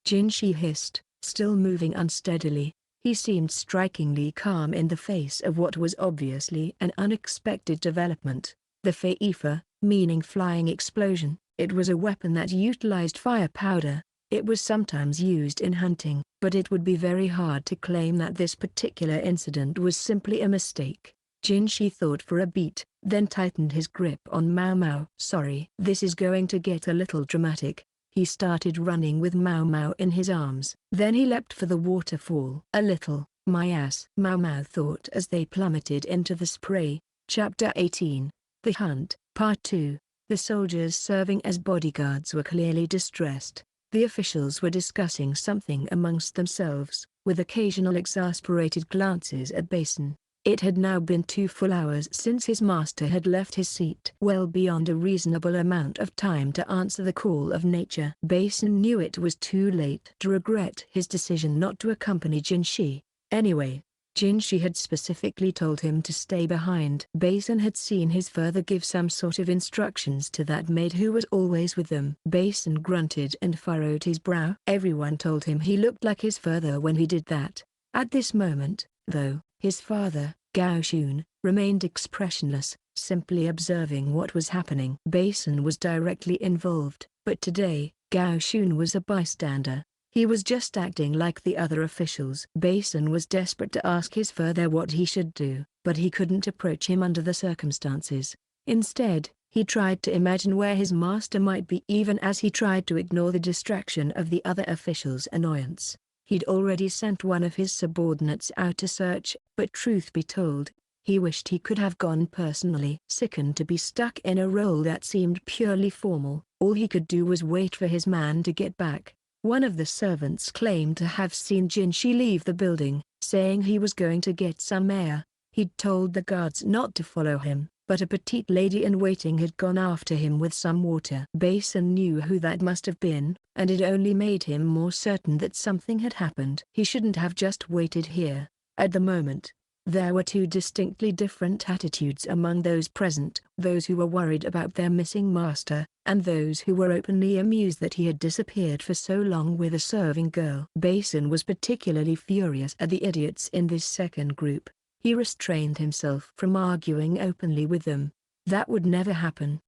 Jinshi hissed, still moving unsteadily. He seemed strikingly calm in the face of what was obviously an unexpected development. The feifa, meaning flying explosion. It was a weapon that utilized fire powder. It was sometimes used in hunting, but it would be very hard to claim that this particular incident was simply a mistake. Jinshi thought for a beat, then tightened his grip on Maomao. "Sorry, this is going to get a little dramatic." He started running with Maomao in his arms. Then he leapt for the waterfall. "A little, my ass," Maomao thought as they plummeted into the spray. Chapter 18. The Hunt, Part 2. The soldiers serving as bodyguards were clearly distressed. The officials were discussing something amongst themselves, with occasional exasperated glances at Basin. It had now been 2 full hours since his master had left his seat. Well beyond a reasonable amount of time to answer the call of nature. Basin knew it was too late to regret his decision not to accompany Jinshi. Anyway, Jinshi had specifically told him to stay behind. Basin had seen his father give some sort of instructions to that maid who was always with them. Basin grunted and furrowed his brow. Everyone told him he looked like his father when he did that. At this moment, though, his father, Gao Shun, remained expressionless, simply observing what was happening. Basin was directly involved, but today, Gao Shun was a bystander. He was just acting like the other officials. Basin was desperate to ask his father what he should do, but he couldn't approach him under the circumstances. Instead, he tried to imagine where his master might be even as he tried to ignore the distraction of the other officials' annoyance. He'd already sent one of his subordinates out to search, but truth be told, he wished he could have gone personally. Sickened to be stuck in a role that seemed purely formal, all he could do was wait for his man to get back. One of the servants claimed to have seen Jinshi leave the building, saying he was going to get some air. He'd told the guards not to follow him, but a petite lady-in-waiting had gone after him with some water. Basin knew who that must have been, and it only made him more certain that something had happened. He shouldn't have just waited here. At the moment, there were 2 distinctly different attitudes among those present: those who were worried about their missing master, and those who were openly amused that he had disappeared for so long with a serving girl. Basin was particularly furious at the idiots in this second group. He restrained himself from arguing openly with them. That would never happen.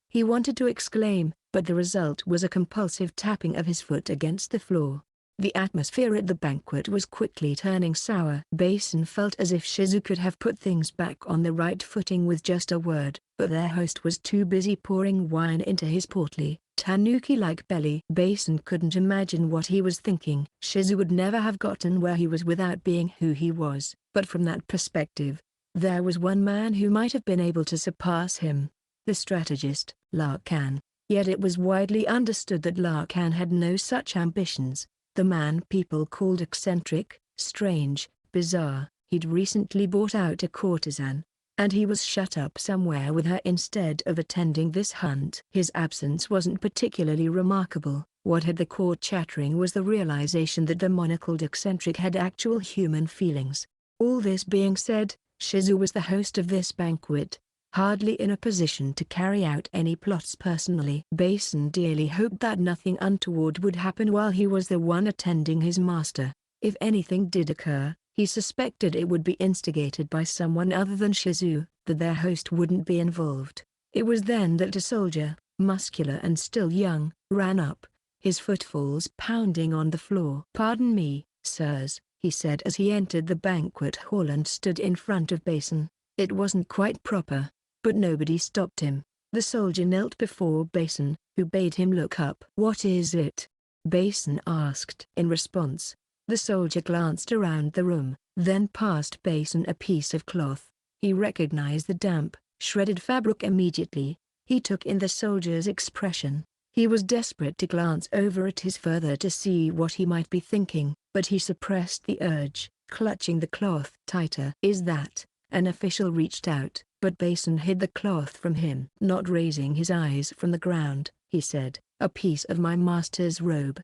He wanted to exclaim, but the result was a compulsive tapping of his foot against the floor. The atmosphere at the banquet was quickly turning sour. Basin felt as if Shizu could have put things back on the right footing with just a word, but their host was too busy pouring wine into his portly, tanuki-like belly. Basin couldn't imagine what he was thinking. Shizu would never have gotten where he was without being who he was, but from that perspective, there was one man who might have been able to surpass him: the strategist, Larkan. Yet it was widely understood that Larkan had no such ambitions. The man people called eccentric, strange, bizarre. He'd recently bought out a courtesan, and he was shut up somewhere with her instead of attending this hunt. His absence wasn't particularly remarkable. What had the court chattering was the realization that the monocled eccentric had actual human feelings. All this being said, Shizu was the host of this banquet, hardly in a position to carry out any plots personally. Basin dearly hoped that nothing untoward would happen while he was the one attending his master. If anything did occur, he suspected it would be instigated by someone other than Shizu, that their host wouldn't be involved. It was then that a soldier, muscular and still young, ran up, his footfalls pounding on the floor. "Pardon me, sirs," he said as he entered the banquet hall and stood in front of Basin. It wasn't quite proper, but nobody stopped him. The soldier knelt before Basin, who bade him look up. "What is it?" Basin asked. In response, the soldier glanced around the room, then passed Basin a piece of cloth. He recognized the damp, shredded fabric immediately. He took in the soldier's expression. He was desperate to glance over it further to see what he might be thinking, but he suppressed the urge, clutching the cloth tighter. "Is that?" An official reached out, but Basin hid the cloth from him. Not raising his eyes from the ground, he said, "A piece of my master's robe."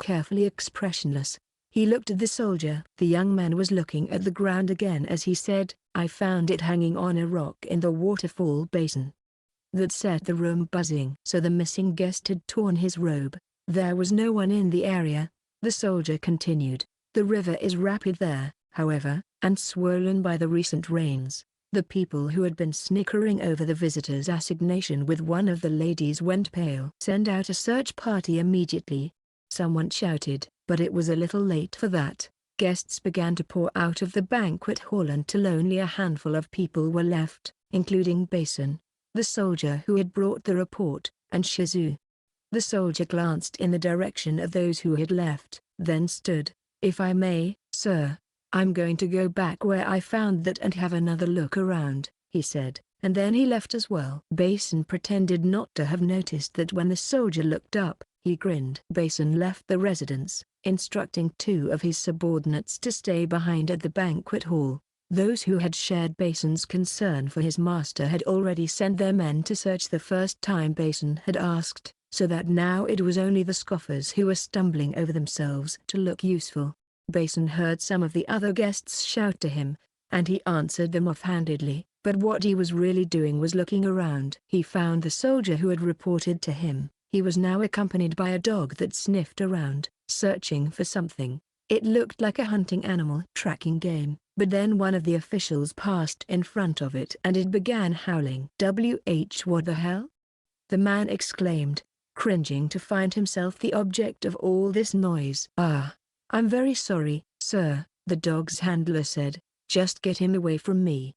Carefully expressionless, he looked at the soldier. The young man was looking at the ground again as he said, "I found it hanging on a rock in the waterfall basin." That set the room buzzing. So the missing guest had torn his robe. There was no one in the area, the soldier continued. "The river is rapid there, however, and swollen by the recent rains. The people who had been snickering over the visitor's assignation with one of the ladies went pale. Send out a search party immediately," someone shouted, but it was a little late for that. Guests began to pour out of the banquet hall until only a handful of people were left, including Basin, the soldier who had brought the report, and Shizu. The soldier glanced in the direction of those who had left, then stood. "If I may, sir, I'm going to go back where I found that and have another look around," he said, and then he left as well. Basin pretended not to have noticed that when the soldier looked up, he grinned. Basin left the residence, instructing two of his subordinates to stay behind at the banquet hall. Those who had shared Basin's concern for his master had already sent their men to search the first time Basin had asked, so that now it was only the scoffers who were stumbling over themselves to look useful. Basin heard some of the other guests shout to him, and he answered them offhandedly, but what he was really doing was looking around. He found the soldier who had reported to him. He was now accompanied by a dog that sniffed around, searching for something. It looked like a hunting animal tracking game, but then one of the officials passed in front of it and it began howling. What the hell?" the man exclaimed, cringing to find himself the object of all this noise. "Ah, I'm very sorry, sir," the dog's handler said. "Just get him away from me,"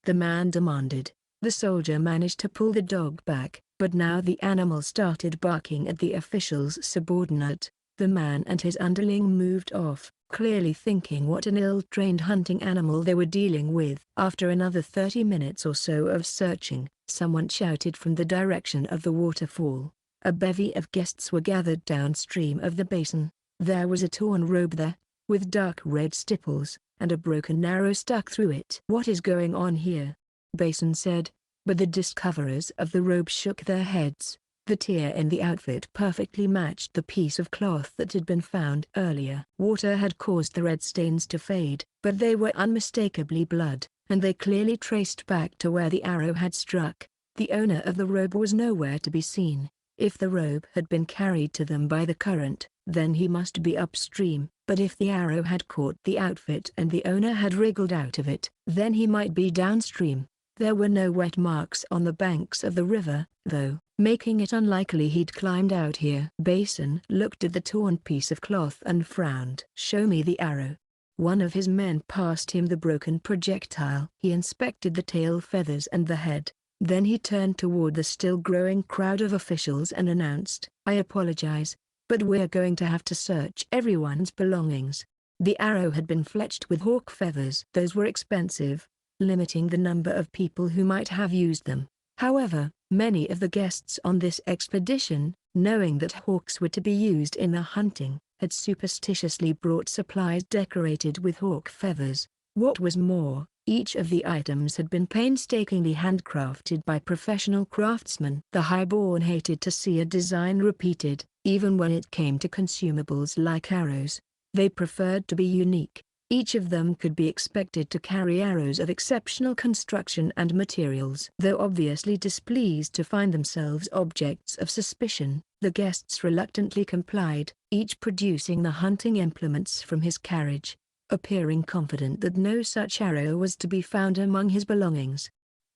the man demanded. The soldier managed to pull the dog back, but now the animal started barking at the official's subordinate. The man and his underling moved off, clearly thinking what an ill-trained hunting animal they were dealing with. After another 30 minutes or so of searching, someone shouted from the direction of the waterfall. A bevy of guests were gathered downstream of the basin. There was a torn robe there, with dark red stipples, and a broken arrow stuck through it. "What is going on here?" Basin said, but the discoverers of the robe shook their heads. The tear in the outfit perfectly matched the piece of cloth that had been found earlier. Water had caused the red stains to fade, but they were unmistakably blood, and they clearly traced back to where the arrow had struck. The owner of the robe was nowhere to be seen. If the robe had been carried to them by the current, then he must be upstream, but if the arrow had caught the outfit and the owner had wriggled out of it, then he might be downstream. There were no wet marks on the banks of the river, though, making it unlikely he'd climbed out here. Basin looked at the torn piece of cloth and frowned. "Show me the arrow." One of his men passed him the broken projectile. He inspected the tail feathers and the head. Then he turned toward the still growing crowd of officials and announced, "I apologize, but we're going to have to search everyone's belongings." The arrow had been fletched with hawk feathers. Those were expensive, limiting the number of people who might have used them. However, many of the guests on this expedition, knowing that hawks were to be used in the hunting, had superstitiously brought supplies decorated with hawk feathers. What was more, each of the items had been painstakingly handcrafted by professional craftsmen. The highborn hated to see a design repeated, even when it came to consumables like arrows. They preferred to be unique. Each of them could be expected to carry arrows of exceptional construction and materials. Though obviously displeased to find themselves objects of suspicion, the guests reluctantly complied, each producing the hunting implements from his carriage, appearing confident that no such arrow was to be found among his belongings.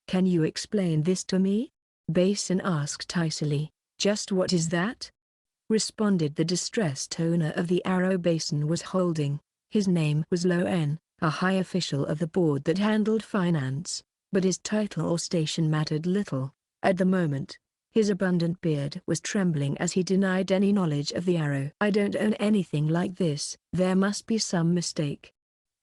"Can you explain this to me?" Basin asked icily. "Just what is that?" responded the distressed owner of the arrow Basin was holding. His name was Loen, a high official of the board that handled finance, but his title or station mattered little. At the moment, his abundant beard was trembling as he denied any knowledge of the arrow. "I don't own anything like this. There must be some mistake,"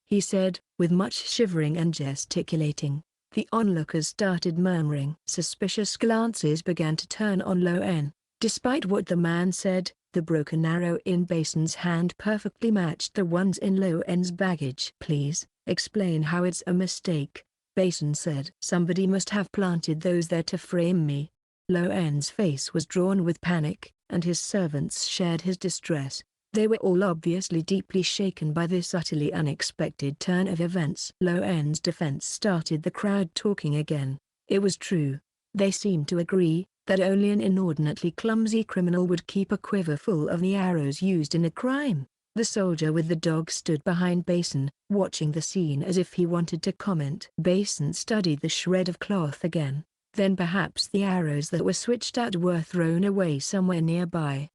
he said, with much shivering and gesticulating. The onlookers started murmuring. Suspicious glances began to turn on Loen. Despite what the man said, the broken arrow in Basin's hand perfectly matched the ones in Loen's baggage. "Please, explain how it's a mistake," Basin said. "Somebody must have planted those there to frame me." Loen's face was drawn with panic, and his servants shared his distress. They were all obviously deeply shaken by this utterly unexpected turn of events. Loen's defense started the crowd talking again. It was true. They seemed to agree that only an inordinately clumsy criminal would keep a quiver full of the arrows used in a crime. The soldier with the dog stood behind Basin, watching the scene as if he wanted to comment. Basin studied the shred of cloth again. Then perhaps the arrows that were switched out were thrown away somewhere nearby.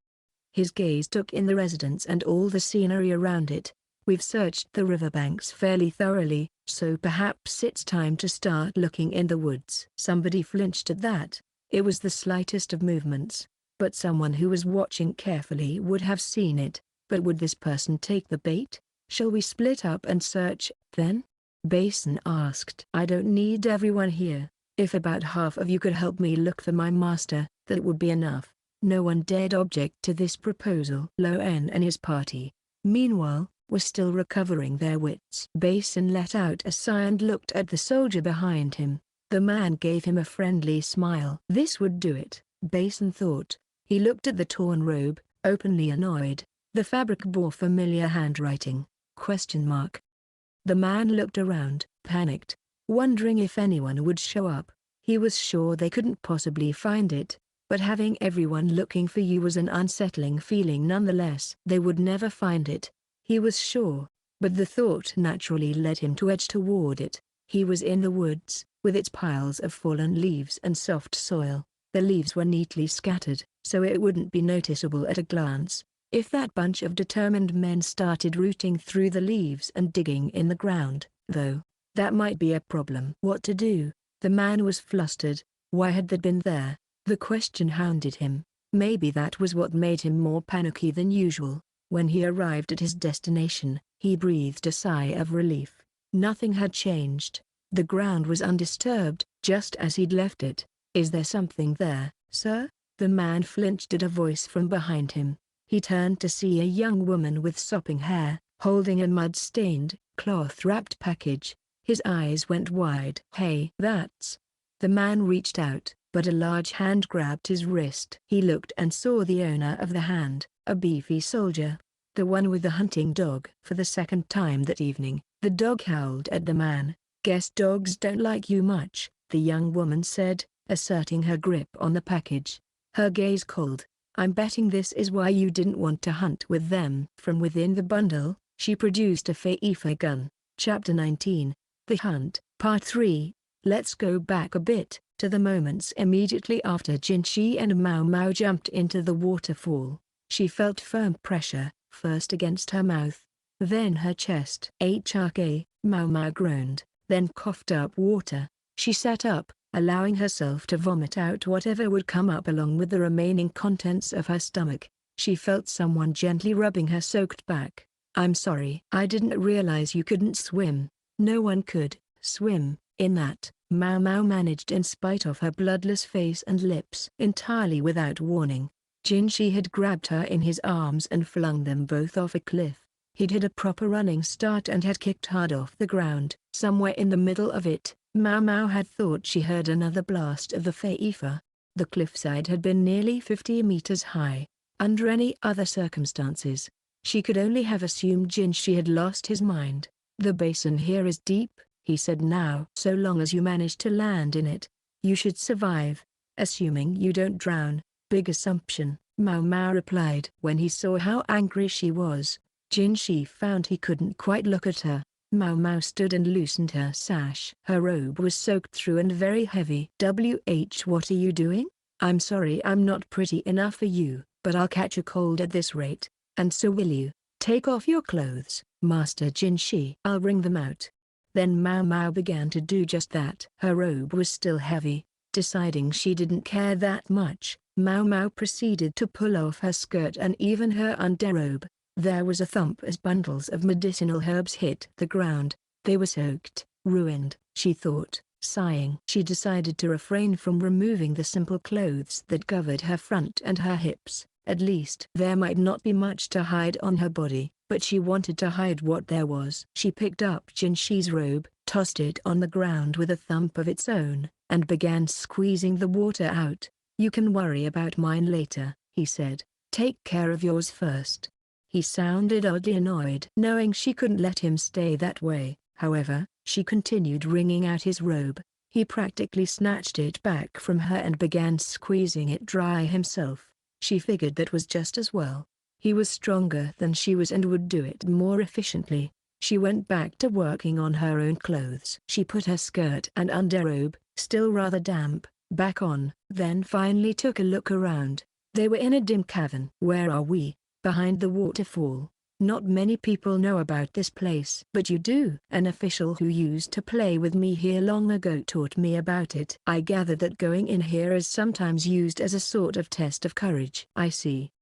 His gaze took in the residence and all the scenery around it. "We've searched the riverbanks fairly thoroughly, so perhaps it's time to start looking in the woods." Somebody flinched at that. It was the slightest of movements, but someone who was watching carefully would have seen it. But would this person take the bait? "Shall we split up and search, then?" Basin asked. "I don't need everyone here. If about half of you could help me look for my master, that would be enough." No one dared object to this proposal. Loen and his party, meanwhile, were still recovering their wits. Basin let out a sigh and looked at the soldier behind him. The man gave him a friendly smile. This would do it, Basin thought. He looked at the torn robe, openly annoyed. The fabric bore familiar handwriting, ? The man looked around, panicked, wondering if anyone would show up. He was sure they couldn't possibly find it, but having everyone looking for you was an unsettling feeling nonetheless. They would never find it, he was sure, but the thought naturally led him to edge toward it. He was in the woods, with its piles of fallen leaves and soft soil. The leaves were neatly scattered, so it wouldn't be noticeable at a glance. If that bunch of determined men started rooting through the leaves and digging in the ground, though, that might be a problem. What to do? The man was flustered. Why had they been there? The question hounded him. Maybe that was what made him more panicky than usual. When he arrived at his destination, he breathed a sigh of relief. Nothing had changed. The ground was undisturbed, just as he'd left it. "Is there something there, sir?" The man flinched at a voice from behind him. He turned to see a young woman with sopping hair, holding a mud-stained, cloth-wrapped package. His eyes went wide. "Hey, that's..." The man reached out, but a large hand grabbed his wrist. He looked and saw the owner of the hand, a beefy soldier. The one with the hunting dog. For the second time that evening, the dog howled at the man. "Guess dogs don't like you much," the young woman said, asserting her grip on the package. Her gaze cold. "I'm betting this is why you didn't want to hunt with them." From within the bundle, she produced a Feifa gun. Chapter 19, The Hunt, Part 3. Let's go back a bit, to the moments immediately after Jinshi and Maomao jumped into the waterfall. She felt firm pressure, first against her mouth, then her chest. HRK, Maomao groaned, then coughed up water. She sat up, allowing herself to vomit out whatever would come up along with the remaining contents of her stomach. She felt someone gently rubbing her soaked back. "I'm sorry. I didn't realize you couldn't swim." No one could swim in that, Maomao managed in spite of her bloodless face and lips. Entirely without warning, Jinshi had grabbed her in his arms and flung them both off a cliff. He'd had a proper running start and had kicked hard off the ground. Somewhere in the middle of it, Maomao had thought she heard another blast of the Feifa. The cliffside had been nearly 50 meters high. Under any other circumstances, she could only have assumed Jinshi had lost his mind. "The basin here is deep," he said now. "So long as you manage to land in it, you should survive. Assuming you don't drown." "Big assumption," Maomao replied. When he saw how angry she was, Jinshi found he couldn't quite look at her. Maomao stood and loosened her sash. Her robe was soaked through and very heavy. What are you doing?" "I'm sorry I'm not pretty enough for you, but I'll catch a cold at this rate, and so will you. Take off your clothes, Master Jinshi." "I'll wring them out." Then Maomao began to do just that. Her robe was still heavy. Deciding she didn't care that much, Maomao proceeded to pull off her skirt and even her underrobe. There was a thump as bundles of medicinal herbs hit the ground. They were soaked, ruined, she thought, sighing. She decided to refrain from removing the simple clothes that covered her front and her hips. At least there might not be much to hide on her body, but she wanted to hide what there was. She picked up Jinshi's robe, tossed it on the ground with a thump of its own, and began squeezing the water out. "You can worry about mine later," he said. "Take care of yours first." He sounded oddly annoyed. Knowing she couldn't let him stay that way, however, she continued wringing out his robe. He practically snatched it back from her and began squeezing it dry himself. She figured that was just as well. He was stronger than she was and would do it more efficiently. She went back to working on her own clothes. She put her skirt and underrobe, still rather damp, back on, then finally took a look around. They were in a dim cavern. "Where are we?" "Behind the waterfall. Not many people know about this place." "But you do." "An official who used to play with me here long ago taught me about it." "I gather that going in here is sometimes used as a sort of test of courage." "I see."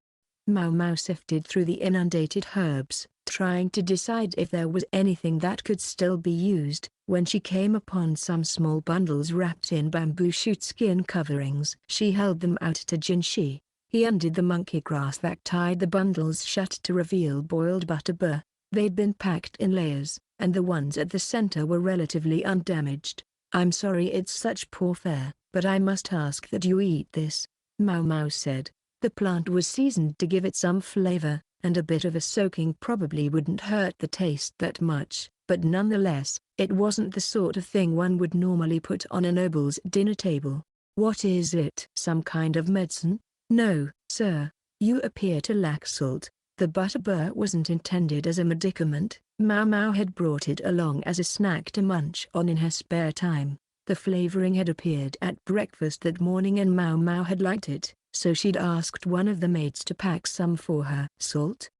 Maomao sifted through the inundated herbs, trying to decide if there was anything that could still be used, when she came upon some small bundles wrapped in bamboo shoot skin coverings. She held them out to Jinshi. He undid the monkey grass that tied the bundles shut to reveal boiled butterbur. They'd been packed in layers, and the ones at the center were relatively undamaged. "I'm sorry it's such poor fare, but I must ask that you eat this," Maomao said. The plant was seasoned to give it some flavor, and a bit of a soaking probably wouldn't hurt the taste that much, but nonetheless, it wasn't the sort of thing one would normally put on a noble's dinner table. "What is it? Some kind of medicine?" "No, sir. You appear to lack salt." The butterbur wasn't intended as a medicament. Maomao had brought it along as a snack to munch on in her spare time. The flavoring had appeared at breakfast that morning and Maomao had liked it, so she'd asked one of the maids to pack some for her. "Salt?"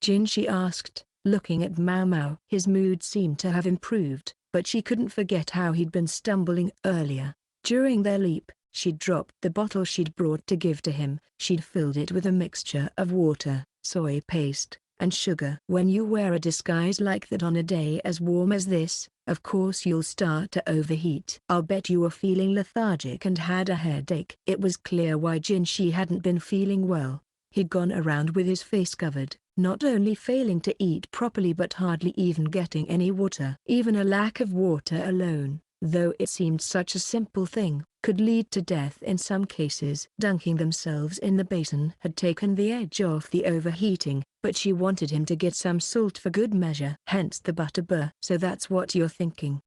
Jinshi asked, looking at Maomao. His mood seemed to have improved, but she couldn't forget how he'd been stumbling earlier. During their leap, she'd dropped the bottle she'd brought to give to him. She'd filled it with a mixture of water, soy paste, and sugar. "When you wear a disguise like that on a day as warm as this, of course you'll start to overheat." "I'll bet you were feeling lethargic and had a headache." It was clear why Jinshi hadn't been feeling well. He'd gone around with his face covered, not only failing to eat properly but hardly even getting any water. Even a lack of water alone, though it seemed such a simple thing, could lead to death in some cases. Dunking themselves in the basin had taken the edge off the overheating, but she wanted him to get some salt for good measure. Hence the butterbur. "So that's what you're thinking."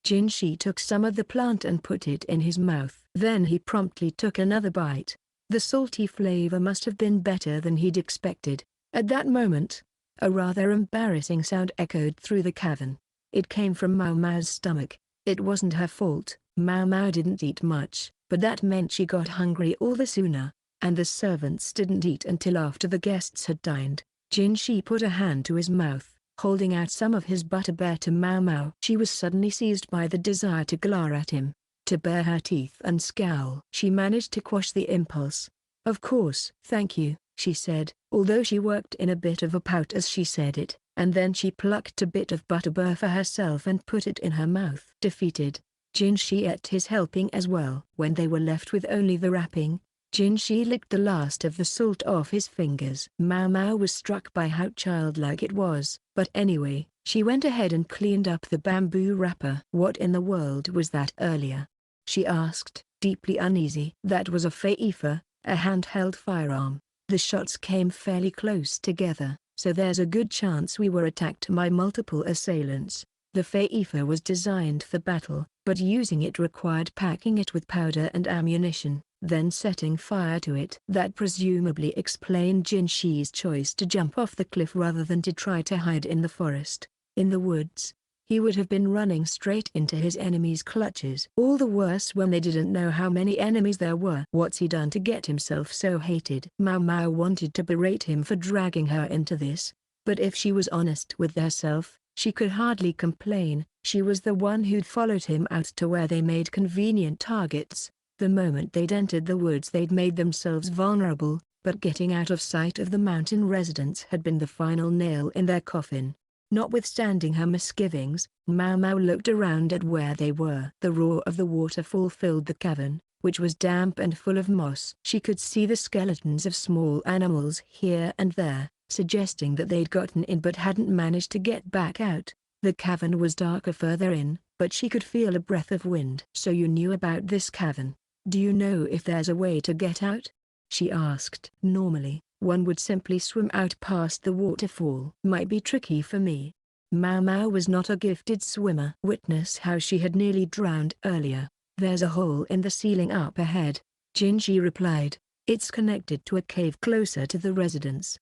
Jinshi took some of the plant and put it in his mouth. Then he promptly took another bite. The salty flavor must have been better than he'd expected. At that moment, a rather embarrassing sound echoed through the cavern. It came from Maomao's stomach. It wasn't her fault, Maomao didn't eat much, but that meant she got hungry all the sooner, and the servants didn't eat until after the guests had dined. Jinshi put a hand to his mouth, holding out some of his butterbeer to Maomao. She was suddenly seized by the desire to glare at him, to bare her teeth and scowl. She managed to quash the impulse. "Of course, thank you," she said, although she worked in a bit of a pout as she said it, and then she plucked a bit of butterbeer for herself and put it in her mouth. Defeated, Jinshi ate his helping as well. When they were left with only the wrapping, Jinshi licked the last of the salt off his fingers. Maomao was struck by how childlike it was, but anyway, she went ahead and cleaned up the bamboo wrapper. "What in the world was that earlier?" she asked, deeply uneasy. "That was a feifa, a handheld firearm. The shots came fairly close together, so there's a good chance we were attacked by multiple assailants. The feifa was designed for battle, but using it required packing it with powder and ammunition, then setting fire to it." That presumably explained Jinshi's choice to jump off the cliff rather than to try to hide in the forest. In the woods, he would have been running straight into his enemies' clutches. All the worse when they didn't know how many enemies there were. What's he done to get himself so hated? Maomao wanted to berate him for dragging her into this, but if she was honest with herself, she could hardly complain. She was the one who'd followed him out to where they made convenient targets. The moment they'd entered the woods they'd made themselves vulnerable, but getting out of sight of the mountain residents had been the final nail in their coffin. Notwithstanding her misgivings, Maomao looked around at where they were. The roar of the waterfall filled the cavern, which was damp and full of moss. She could see the skeletons of small animals here and there, suggesting that they'd gotten in but hadn't managed to get back out. The cavern was darker further in, but she could feel a breath of wind. "So you knew about this cavern? Do you know if there's a way to get out?" she asked. "Normally, one would simply swim out past the waterfall." "Might be tricky for me." Maomao was not a gifted swimmer. Witness how she had nearly drowned earlier. "There's a hole in the ceiling up ahead," Jinshi replied. "It's connected to a cave closer to the residence."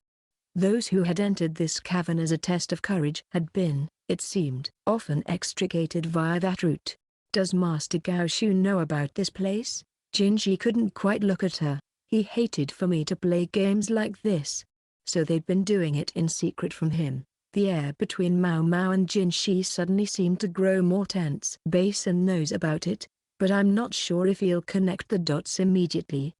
Those who had entered this cavern as a test of courage had been, it seemed, often extricated via that route. "Does Master Gaoshu know about this place?" Jinshi couldn't quite look at her. "He hated for me to play games like this." So they'd been doing it in secret from him. The air between Maomao and Jinshi suddenly seemed to grow more tense. "Basin knows about it, but I'm not sure if he'll connect the dots immediately."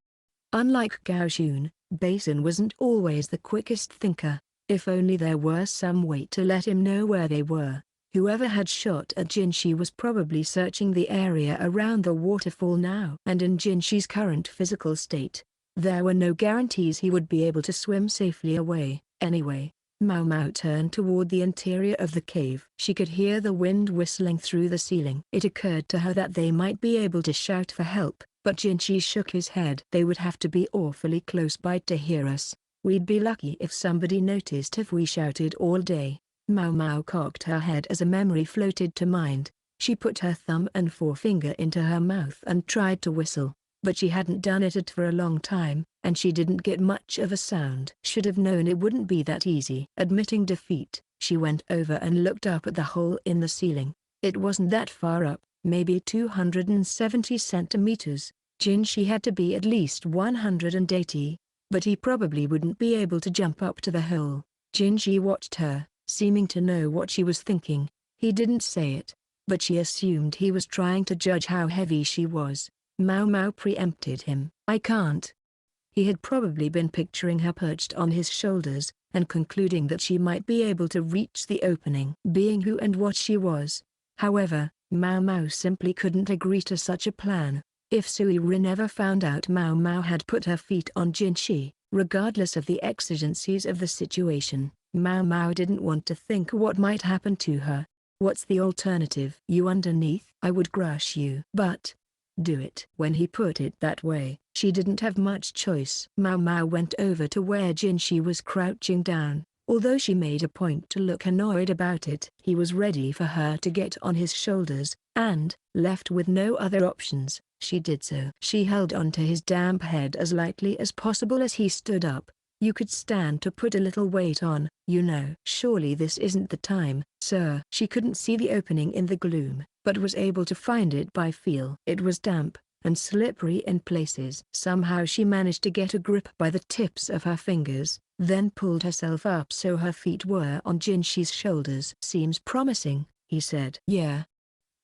Unlike Gaoshun, Basin wasn't always the quickest thinker. If only there were some way to let him know where they were. Whoever had shot at Jinshi was probably searching the area around the waterfall now. And in Jinshi's current physical state, there were no guarantees he would be able to swim safely away. Anyway, Maomao turned toward the interior of the cave. She could hear the wind whistling through the ceiling. It occurred to her that they might be able to shout for help, but Jinshi shook his head. "They would have to be awfully close by to hear us. We'd be lucky if somebody noticed if we shouted all day." Maomao cocked her head as a memory floated to mind. She put her thumb and forefinger into her mouth and tried to whistle, but she hadn't done it for a long time, and she didn't get much of a sound. Should have known it wouldn't be that easy. Admitting defeat, she went over and looked up at the hole in the ceiling. It wasn't that far up, maybe 270 centimeters. Jinshi had to be at least 180, but he probably wouldn't be able to jump up to the hole. Jinshi watched her, seeming to know what she was thinking. He didn't say it, but she assumed he was trying to judge how heavy she was. Maomao preempted him. "I can't." He had probably been picturing her perched on his shoulders, and concluding that she might be able to reach the opening. Being who and what she was, however, Maomao simply couldn't agree to such a plan. If Sui Rin ever found out Maomao had put her feet on Jinshi, regardless of the exigencies of the situation, Maomao didn't want to think what might happen to her. "What's the alternative?" "You underneath?" "I would crush you." "But do it." When he put it that way, she didn't have much choice. Maomao went over to where Jinshi was crouching down. Although she made a point to look annoyed about it, he was ready for her to get on his shoulders, and, left with no other options, she did so. She held onto his damp head as lightly as possible as he stood up, You could stand to put a little weight on, you know. Surely this isn't the time, sir. She couldn't see the opening in the gloom, but was able to find it by feel. It was damp and slippery in places. Somehow she managed to get a grip by the tips of her fingers, then pulled herself up so her feet were on Jinshi's shoulders. Seems promising, he said. Yeah.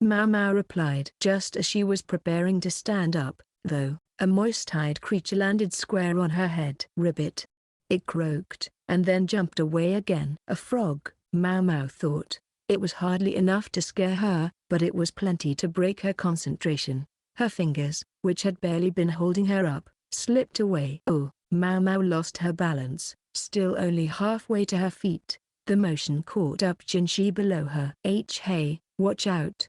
Maomao replied. Just as she was preparing to stand up, though, a moist-eyed creature landed square on her head. Ribbit. It croaked, and then jumped away again. A frog, Maomao thought. It was hardly enough to scare her, but it was plenty to break her concentration. Her fingers, which had barely been holding her up, slipped away. Oh, Maomao lost her balance, still only halfway to her feet. The motion caught up Jinshi below her. Hey, watch out!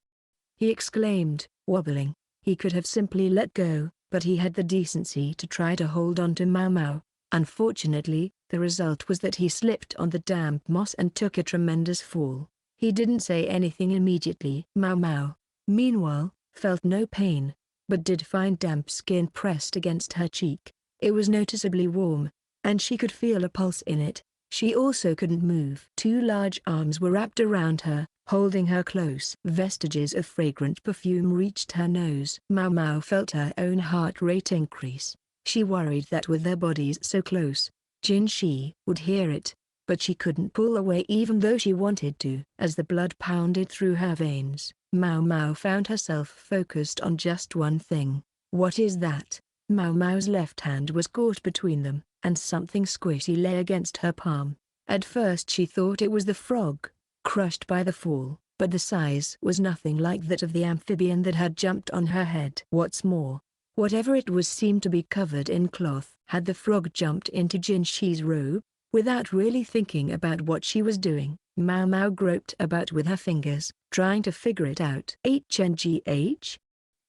He exclaimed, wobbling. He could have simply let go, but he had the decency to try to hold on to Maomao. Unfortunately, the result was that he slipped on the damp moss and took a tremendous fall. He didn't say anything immediately. Maomao, meanwhile, felt no pain, but did find damp skin pressed against her cheek. It was noticeably warm, and she could feel a pulse in it. She also couldn't move. Two large arms were wrapped around her, holding her close. Vestiges of fragrant perfume reached her nose. Maomao felt her own heart rate increase. She worried that with their bodies so close, Jinshi would hear it, but she couldn't pull away even though she wanted to. As the blood pounded through her veins, Maomao found herself focused on just one thing. What is that? Maomao's left hand was caught between them, and something squishy lay against her palm. At first she thought it was the frog, crushed by the fall, but the size was nothing like that of the amphibian that had jumped on her head. What's more, whatever it was seemed to be covered in cloth. Had the frog jumped into Jinshi's robe? Without really thinking about what she was doing, Maomao groped about with her fingers, trying to figure it out. HNGH?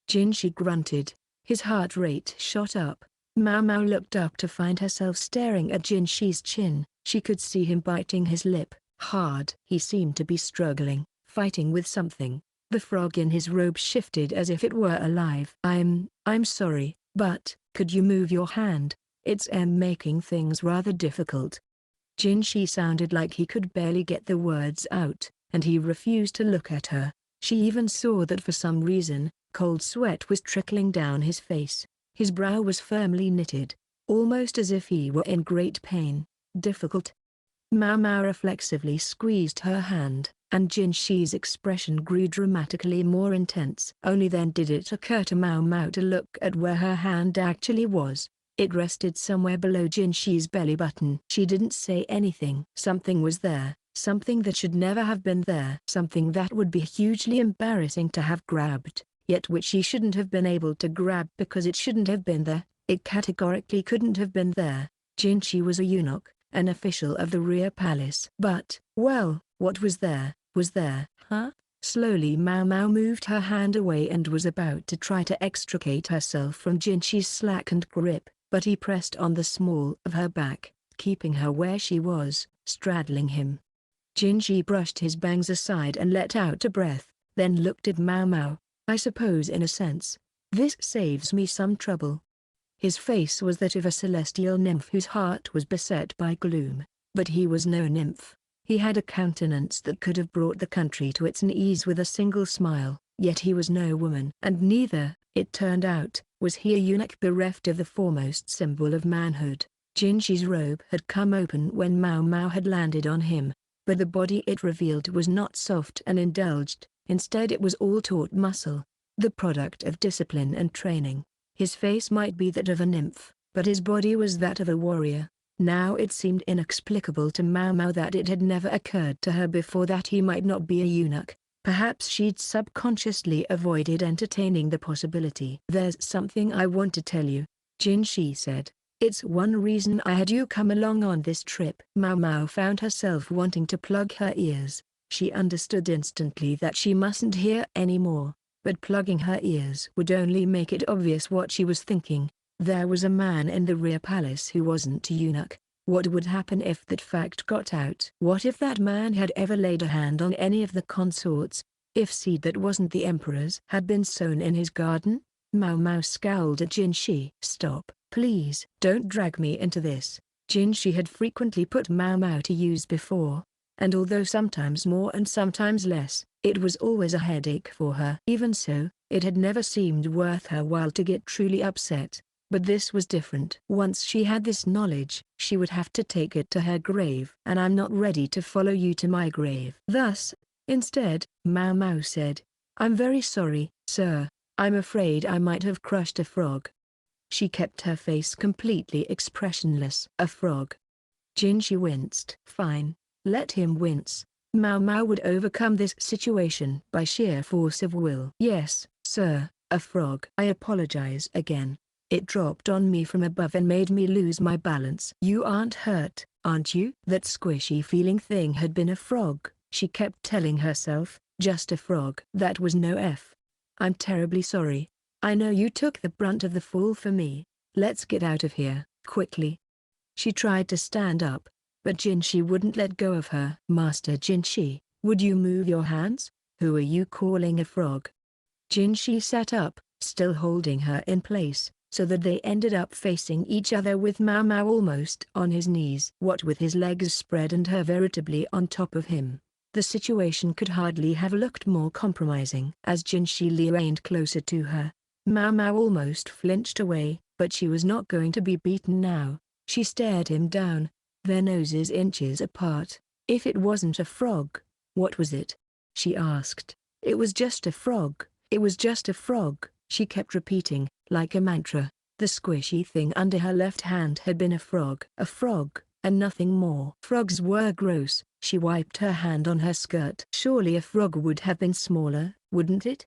Jinshi grunted. His heart rate shot up. Maomao looked up to find herself staring at Jinshi's chin. She could see him biting his lip, hard. He seemed to be struggling, fighting with something. The frog in his robe shifted as if it were alive. I'm sorry, but, could you move your hand? It's making things rather difficult. Jinshi sounded like he could barely get the words out, and he refused to look at her. She even saw that for some reason, cold sweat was trickling down his face. His brow was firmly knitted, almost as if he were in great pain. Difficult? Maomao reflexively squeezed her hand, and Jinshi's expression grew dramatically more intense. Only then did it occur to Maomao to look at where her hand actually was. It rested somewhere below Jinshi's belly button. She didn't say anything. Something was there, something that should never have been there. Something that would be hugely embarrassing to have grabbed, yet which she shouldn't have been able to grab because it shouldn't have been there. It categorically couldn't have been there. Jinshi was a eunuch, an official of the rear palace. But, well, what was there, huh? Slowly Maomao moved her hand away and was about to try to extricate herself from Jinshi's slackened grip, but he pressed on the small of her back, keeping her where she was, straddling him. Jinshi brushed his bangs aside and let out a breath, then looked at Maomao. I suppose in a sense, this saves me some trouble. His face was that of a celestial nymph whose heart was beset by gloom, but he was no nymph. He had a countenance that could have brought the country to its knees with a single smile, yet he was no woman. And neither, it turned out, was he a eunuch bereft of the foremost symbol of manhood. Jinshi's robe had come open when Maomao had landed on him, but the body it revealed was not soft and indulged. Instead it was all taut muscle, the product of discipline and training. His face might be that of a nymph, but his body was that of a warrior. Now it seemed inexplicable to Maomao that it had never occurred to her before that he might not be a eunuch. Perhaps she'd subconsciously avoided entertaining the possibility. There's something I want to tell you, Jinshi said. It's one reason I had you come along on this trip. Maomao found herself wanting to plug her ears. She understood instantly that she mustn't hear any more, but plugging her ears would only make it obvious what she was thinking. There was a man in the rear palace who wasn't a eunuch. What would happen if that fact got out? What if that man had ever laid a hand on any of the consorts? If seed that wasn't the emperor's had been sown in his garden? Maomao scowled at Jinshi. Stop, please. Don't drag me into this. Jinshi had frequently put Maomao to use before, and although sometimes more and sometimes less, it was always a headache for her. Even so, it had never seemed worth her while to get truly upset. But this was different. Once she had this knowledge, she would have to take it to her grave. And I'm not ready to follow you to my grave. Thus, instead, Maomao said, I'm very sorry, sir. I'm afraid I might have crushed a frog. She kept her face completely expressionless. A frog. Jinshi winced. Fine. Let him wince. Maomao would overcome this situation by sheer force of will. Yes, sir, a frog. I apologize again. It dropped on me from above and made me lose my balance. You aren't hurt, aren't you? That squishy feeling thing had been a frog, she kept telling herself, just a frog. That was no F. I'm terribly sorry. I know you took the brunt of the fall for me. Let's get out of here, quickly. She tried to stand up, but Jinshi wouldn't let go of her. Master Jinshi, would you move your hands? Who are you calling a frog? Jinshi sat up, still holding her in place, so that they ended up facing each other with Maomao almost on his knees. What with his legs spread and her veritably on top of him, the situation could hardly have looked more compromising. As Jinshi leaned closer to her, Maomao almost flinched away, but she was not going to be beaten now. She stared him down, their noses inches apart. If it wasn't a frog, what was it? She asked. It was just a frog. It was just a frog, she kept repeating, like a mantra. The squishy thing under her left hand had been a frog, and nothing more. Frogs were gross. She wiped her hand on her skirt. Surely a frog would have been smaller, wouldn't it?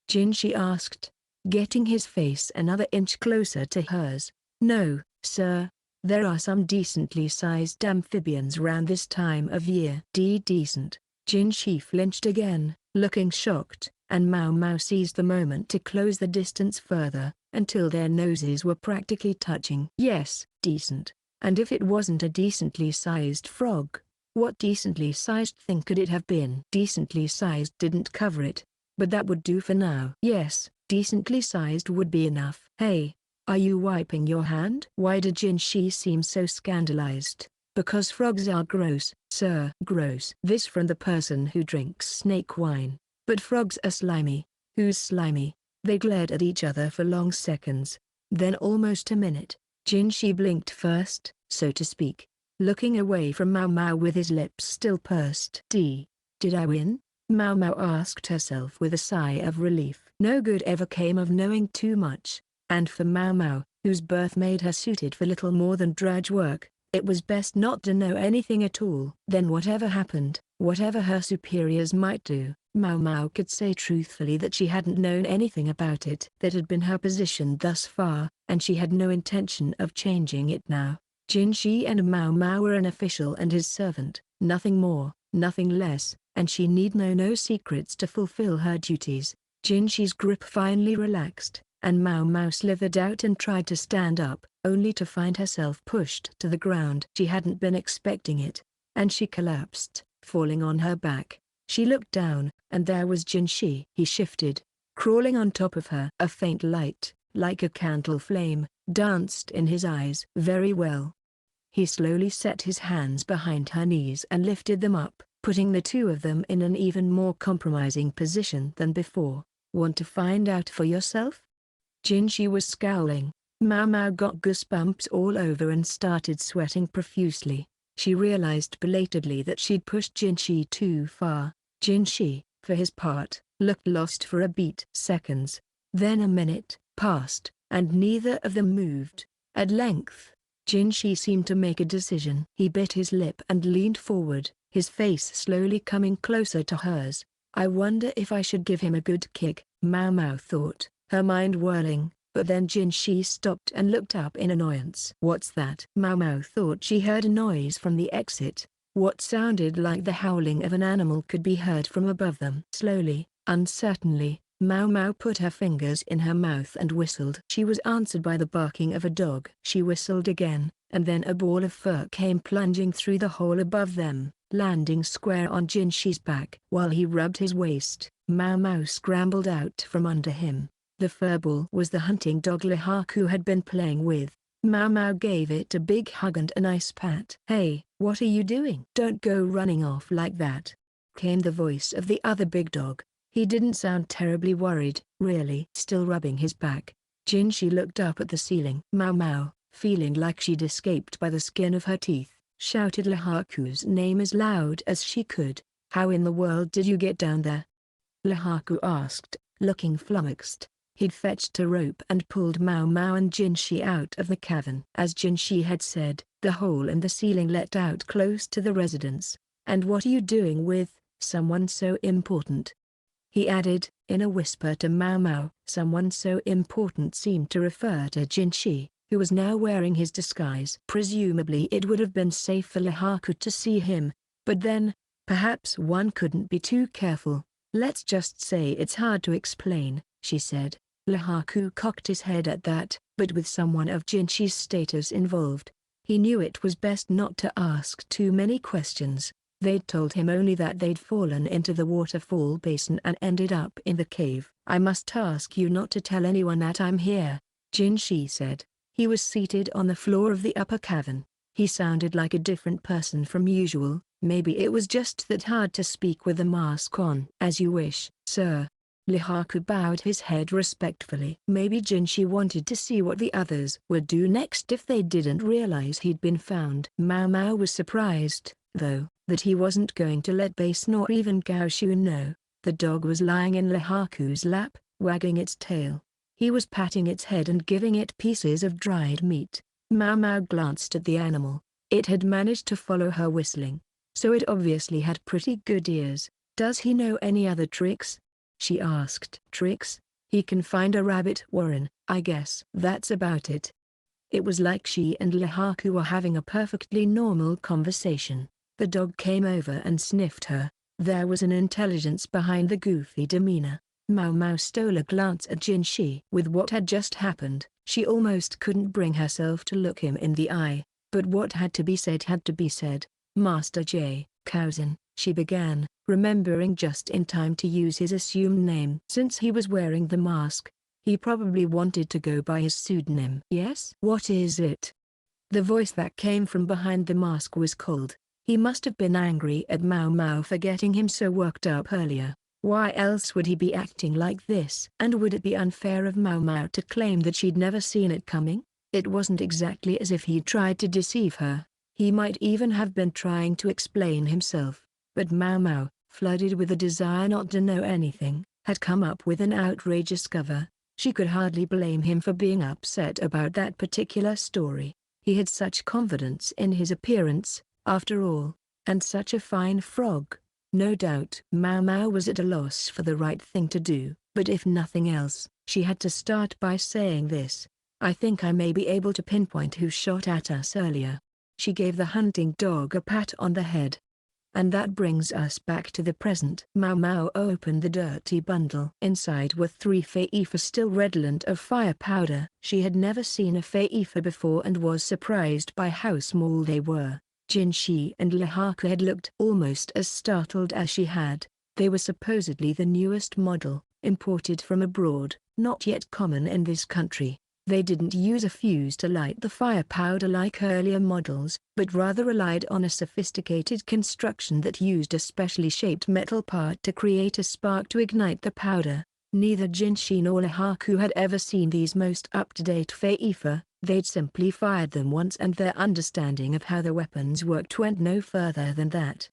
Jinshi asked, getting his face another inch closer to hers. No, sir. There are some decently sized amphibians round this time of year. Decent. Jinshi flinched again, looking shocked, and Maomao seized the moment to close the distance further, until their noses were practically touching. Yes, decent. And if it wasn't a decently sized frog, what decently sized thing could it have been? Decently sized didn't cover it, but that would do for now. Yes, decently sized would be enough. Hey, are you wiping your hand? Why did Jinshi seem so scandalized? Because frogs are gross, sir. Gross. This from the person who drinks snake wine. But frogs are slimy. Who's slimy? They glared at each other for long seconds, then almost a minute. Jinshi blinked first, so to speak, looking away from Maomao with his lips still pursed. Did I win? Maomao asked herself with a sigh of relief. No good ever came of knowing too much, and for Maomao, whose birth made her suited for little more than drudge work, it was best not to know anything at all. Then whatever happened, whatever her superiors might do, Maomao could say truthfully that she hadn't known anything about it. That had been her position thus far, and she had no intention of changing it now. Jinshi and Maomao were an official and his servant, nothing more, nothing less, and she need know no secrets to fulfill her duties. Jinshi's grip finally relaxed, and Maomao slithered out and tried to stand up, only to find herself pushed to the ground. She hadn't been expecting it, and she collapsed, falling on her back. She looked down, and there was Jinshi. He shifted, crawling on top of her. A faint light, like a candle flame, danced in his eyes. Very well. He slowly set his hands behind her knees and lifted them up, putting the two of them in an even more compromising position than before. Want to find out for yourself? Jinshi was scowling. Maomao got goosebumps all over and started sweating profusely. She realized belatedly that she'd pushed Jinshi too far. Jinshi, for his part, looked lost for a beat. Seconds, then a minute, passed, and neither of them moved. At length, Jinshi seemed to make a decision. He bit his lip and leaned forward, his face slowly coming closer to hers. I wonder if I should give him a good kick, Maomao thought, her mind whirling, but then Jinshi stopped and looked up in annoyance. What's that? Maomao thought she heard a noise from the exit. What sounded like the howling of an animal could be heard from above them. Slowly, uncertainly, Maomao put her fingers in her mouth and whistled. She was answered by the barking of a dog. She whistled again, and then a ball of fur came plunging through the hole above them, landing square on Jinshi's back. While he rubbed his waist, Maomao scrambled out from under him. The furball was the hunting dog Lihaku had been playing with. Maomao gave it a big hug and a nice pat. "Hey, what are you doing? Don't go running off like that," came the voice of the other big dog. He didn't sound terribly worried, really. Still rubbing his back, Jinshi looked up at the ceiling. Maomao, feeling like she'd escaped by the skin of her teeth, shouted Lihaku's name as loud as she could. "How in the world did you get down there?" Lihaku asked, looking flummoxed. He'd fetched a rope and pulled Maomao and Jinshi out of the cavern. As Jinshi had said, the hole in the ceiling let out close to the residence. "And what are you doing with someone so important?" he added, in a whisper to Maomao. Someone so important seemed to refer to Jinshi, who was now wearing his disguise. Presumably it would have been safe for Lihaku to see him, but then, perhaps one couldn't be too careful. "Let's just say it's hard to explain," she said. Lihaku cocked his head at that, but with someone of Jinshi's status involved, he knew it was best not to ask too many questions. They'd told him only that they'd fallen into the waterfall basin and ended up in the cave. "I must ask you not to tell anyone that I'm here," Jinshi said. He was seated on the floor of the upper cavern. He sounded like a different person from usual. Maybe it was just that hard to speak with a mask on. "As you wish, sir." Lihaku bowed his head respectfully. Maybe Jinshi wanted to see what the others would do next if they didn't realize he'd been found. Maomao was surprised, though, that he wasn't going to let Base nor even Gaoshu know. The dog was lying in Lihaku's lap, wagging its tail. He was patting its head and giving it pieces of dried meat. Maomao glanced at the animal. It had managed to follow her whistling, so it obviously had pretty good ears. "Does he know any other tricks?" she asked. "Tricks? He can find a rabbit warren, I guess." That's about it. It was like she and Lihaku were having a perfectly normal conversation. The dog came over and sniffed her. There was an intelligence behind the goofy demeanor. Maomao stole a glance at Jinshi. With what had just happened, she almost couldn't bring herself to look him in the eye, but what had to be said had to be said. "Master J. Cousin," she began, remembering just in time to use his assumed name. Since he was wearing the mask, he probably wanted to go by his pseudonym. "Yes? What is it?" The voice that came from behind the mask was cold. He must have been angry at Maomao for getting him so worked up earlier. Why else would he be acting like this? And would it be unfair of Maomao to claim that she'd never seen it coming? It wasn't exactly as if he'd tried to deceive her. He might even have been trying to explain himself. But Maomao, flooded with a desire not to know anything, had come up with an outrageous cover. She could hardly blame him for being upset about that particular story. He had such confidence in his appearance, after all, and such a fine frog. No doubt Maomao was at a loss for the right thing to do, but if nothing else, she had to start by saying this. "I think I may be able to pinpoint who shot at us earlier." She gave the hunting dog a pat on the head. "And that brings us back to the present." Maomao opened the dirty bundle. Inside were 3 feifa still redolent of fire powder. She had never seen a feifa before and was surprised by how small they were. Jinshi and Lihaku had looked almost as startled as she had. They were supposedly the newest model, imported from abroad, not yet common in this country. They didn't use a fuse to light the fire powder like earlier models, but rather relied on a sophisticated construction that used a specially shaped metal part to create a spark to ignite the powder. Neither Jinshi nor Lihaku had ever seen these most up-to-date feifa. They'd simply fired them once and their understanding of how the weapons worked went no further than that.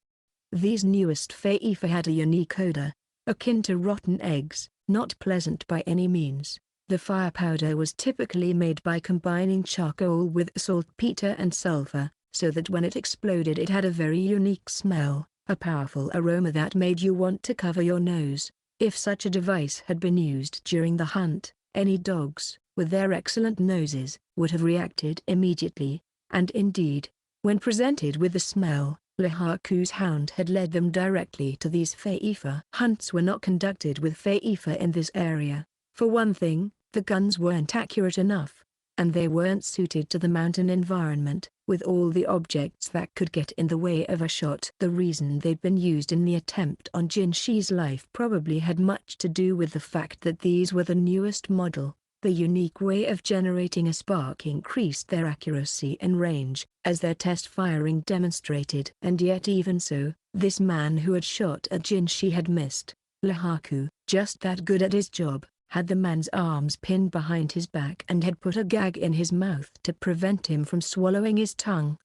These newest feifa had a unique odor, akin to rotten eggs, not pleasant by any means. The fire powder was typically made by combining charcoal with saltpeter and sulfur, so that when it exploded it had a very unique smell, a powerful aroma that made you want to cover your nose. If such a device had been used during the hunt, any dogs, with their excellent noses, would have reacted immediately, and indeed, when presented with the smell, Lihaku's hound had led them directly to these feifa. Hunts were not conducted with feifa in this area. For one thing, the guns weren't accurate enough, and they weren't suited to the mountain environment, with all the objects that could get in the way of a shot. The reason they'd been used in the attempt on Jinshi's life probably had much to do with the fact that these were the newest model. The unique way of generating a spark increased their accuracy and range, as their test firing demonstrated. And yet even so, this man who had shot at Jinshi had missed. Lihaku, just that good at his job, had the man's arms pinned behind his back and had put a gag in his mouth to prevent him from swallowing his tongue.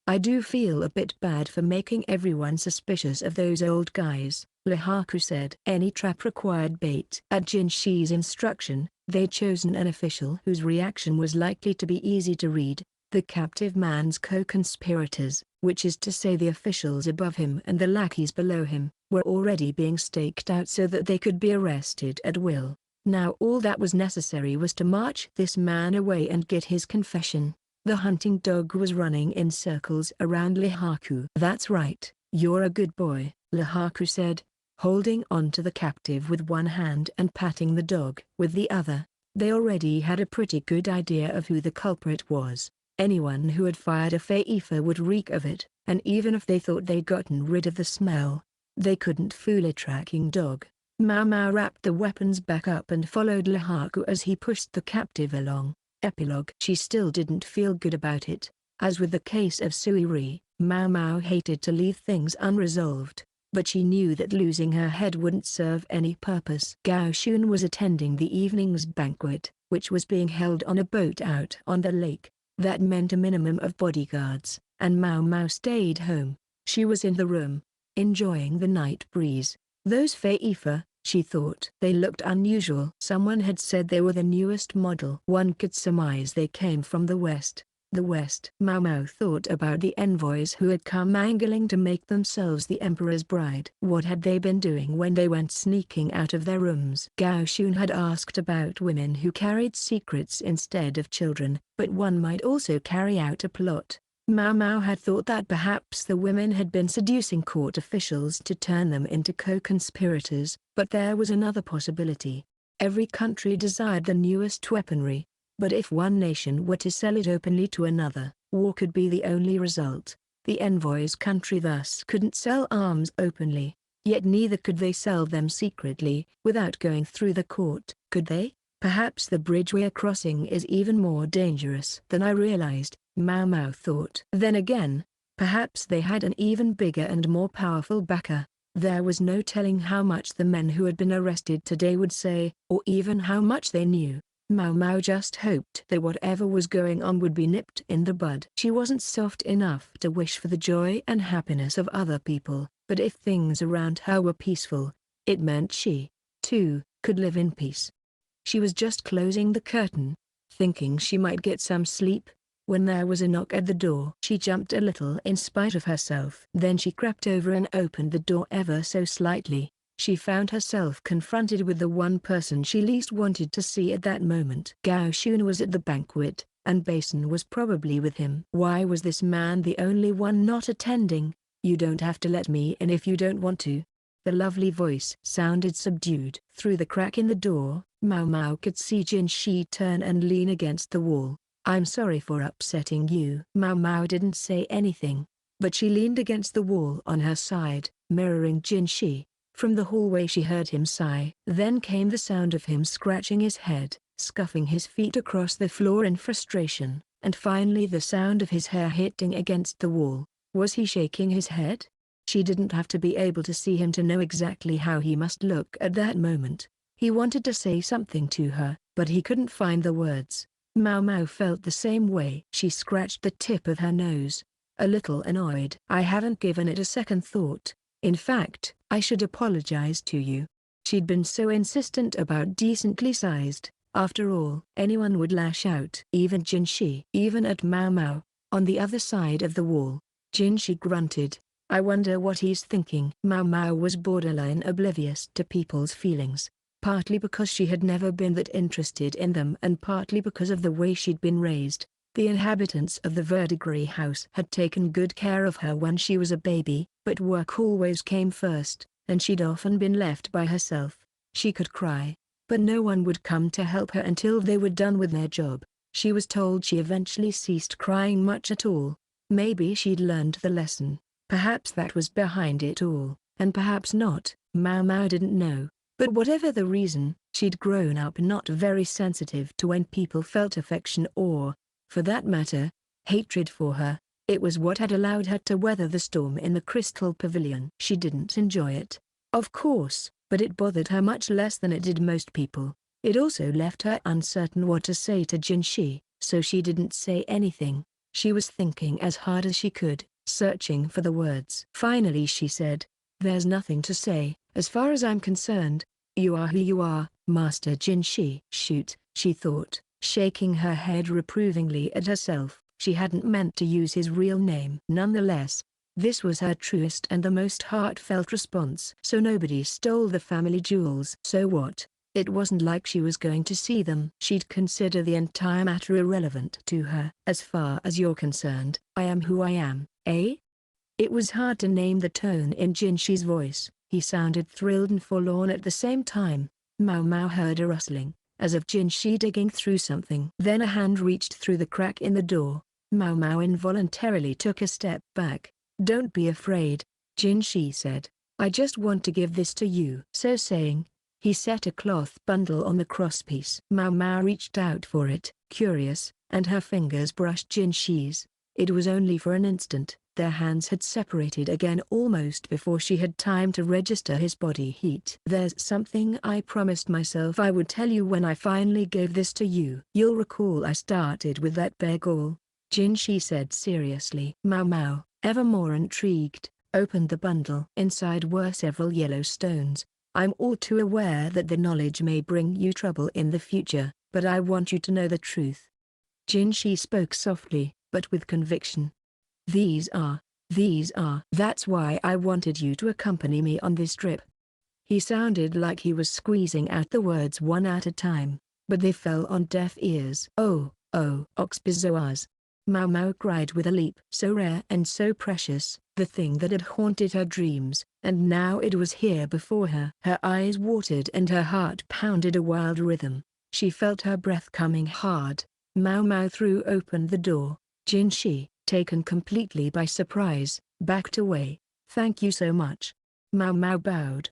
I do feel a bit bad for making everyone suspicious of those old guys, Lihaku said. Any trap required bait. At Jinshi's instruction, they'd chosen an official whose reaction was likely to be easy to read, the captive man's co-conspirators, which is to say the officials above him and the lackeys below him, were already being staked out so that they could be arrested at will. Now all that was necessary was to march this man away and get his confession. The hunting dog was running in circles around Lihaku. That's right, you're a good boy, Lihaku said, holding on to the captive with one hand and patting the dog with the other. They already had a pretty good idea of who the culprit was. Anyone who had fired a Feifa would reek of it, and even if they thought they'd gotten rid of the smell, they couldn't fool a tracking dog. Maomao wrapped the weapons back up and followed Lihaku as he pushed the captive along. Epilogue. She still didn't feel good about it. As with the case of Suiri, Maomao hated to leave things unresolved, but she knew that losing her head wouldn't serve any purpose. Gao Shun was attending the evening's banquet, which was being held on a boat out on the lake. That meant a minimum of bodyguards, and Maomao stayed home. She was in the room, enjoying the night breeze. Those Feifa, she thought. They looked unusual. Someone had said they were the newest model. One could surmise they came from the West. The West. Maomao thought about the envoys who had come angling to make themselves the emperor's bride. What had they been doing when they went sneaking out of their rooms? Gao Shun had asked about women who carried secrets instead of children, but one might also carry out a plot. Maomao had thought that perhaps the women had been seducing court officials to turn them into co-conspirators, but there was another possibility. Every country desired the newest weaponry, but if one nation were to sell it openly to another, war could be the only result. The envoy's country thus couldn't sell arms openly, yet neither could they sell them secretly, without going through the court, could they? Perhaps the bridge we're crossing is even more dangerous than I realized, Maomao thought. Then again, perhaps they had an even bigger and more powerful backer. There was no telling how much the men who had been arrested today would say, or even how much they knew. Maomao just hoped that whatever was going on would be nipped in the bud. She wasn't soft enough to wish for the joy and happiness of other people, but if things around her were peaceful, it meant she, too, could live in peace. She was just closing the curtain, thinking she might get some sleep, when there was a knock at the door. She jumped a little in spite of herself. Then she crept over and opened the door ever so slightly. She found herself confronted with the one person she least wanted to see at that moment. Gao Shun was at the banquet, and Basin was probably with him. Why was this man the only one not attending? "You don't have to let me in if you don't want to." The lovely voice sounded subdued. Through the crack in the door, Maomao could see Jinshi turn and lean against the wall. "I'm sorry for upsetting you." Maomao didn't say anything, but she leaned against the wall on her side, mirroring Jinshi. From the hallway she heard him sigh. Then came the sound of him scratching his head, scuffing his feet across the floor in frustration, and finally the sound of his hair hitting against the wall. Was he shaking his head? She didn't have to be able to see him to know exactly how he must look at that moment. He wanted to say something to her, but he couldn't find the words. Maomao felt the same way. She scratched the tip of her nose, a little annoyed. "I haven't given it a second thought. In fact, I should apologize to you." She'd been so insistent about decently sized. After all, anyone would lash out. Even Jinshi. Even at Maomao, on the other side of the wall. Jinshi grunted. "I wonder what he's thinking." Maomao was borderline oblivious to people's feelings, partly because she had never been that interested in them and partly because of the way she'd been raised. The inhabitants of the Verdigris house had taken good care of her when she was a baby, but work always came first, and she'd often been left by herself. She could cry, but no one would come to help her until they were done with their job. She was told she eventually ceased crying much at all. Maybe she'd learned the lesson. Perhaps that was behind it all, and perhaps not. Maomao didn't know. But whatever the reason, she'd grown up not very sensitive to when people felt affection or, for that matter, hatred for her. It was what had allowed her to weather the storm in the Crystal Pavilion. She didn't enjoy it, of course, but it bothered her much less than it did most people. It also left her uncertain what to say to Jinshi, so she didn't say anything. She was thinking as hard as she could, searching for the words. Finally she said, "There's nothing to say, as far as I'm concerned. You are who you are, Master Jinshi." Shoot, she thought, shaking her head reprovingly at herself. She hadn't meant to use his real name. Nonetheless, this was her truest and the most heartfelt response. So nobody stole the family jewels. So what? It wasn't like she was going to see them. She'd consider the entire matter irrelevant to her. As far as you're concerned, I am who I am, eh? It was hard to name the tone in Jinshi's voice. He sounded thrilled and forlorn at the same time. Maomao heard a rustling, as of Jinshi digging through something. Then a hand reached through the crack in the door. Maomao involuntarily took a step back. "Don't be afraid," Jinshi said. "I just want to give this to you." So saying, he set a cloth bundle on the crosspiece. Maomao reached out for it, curious, and her fingers brushed Jinshi's. It was only for an instant. Their hands had separated again almost before she had time to register his body heat. "There's something I promised myself I would tell you when I finally gave this to you. You'll recall I started with that beggar," Jinshi said seriously. Maomao, ever more intrigued, opened the bundle. Inside were several yellow stones. "I'm all too aware that the knowledge may bring you trouble in the future, but I want you to know the truth." Jinshi spoke softly, but with conviction. These are. That's why I wanted you to accompany me on this trip." He sounded like he was squeezing out the words one at a time, but they fell on deaf ears. "Oh, Oxbizoas!" Maomao cried with a leap. So rare and so precious, the thing that had haunted her dreams, and now it was here before her. Her eyes watered and her heart pounded a wild rhythm. She felt her breath coming hard. Maomao threw open the door. Jinshi, taken completely by surprise, backed away. "Thank you so much." Maomao bowed.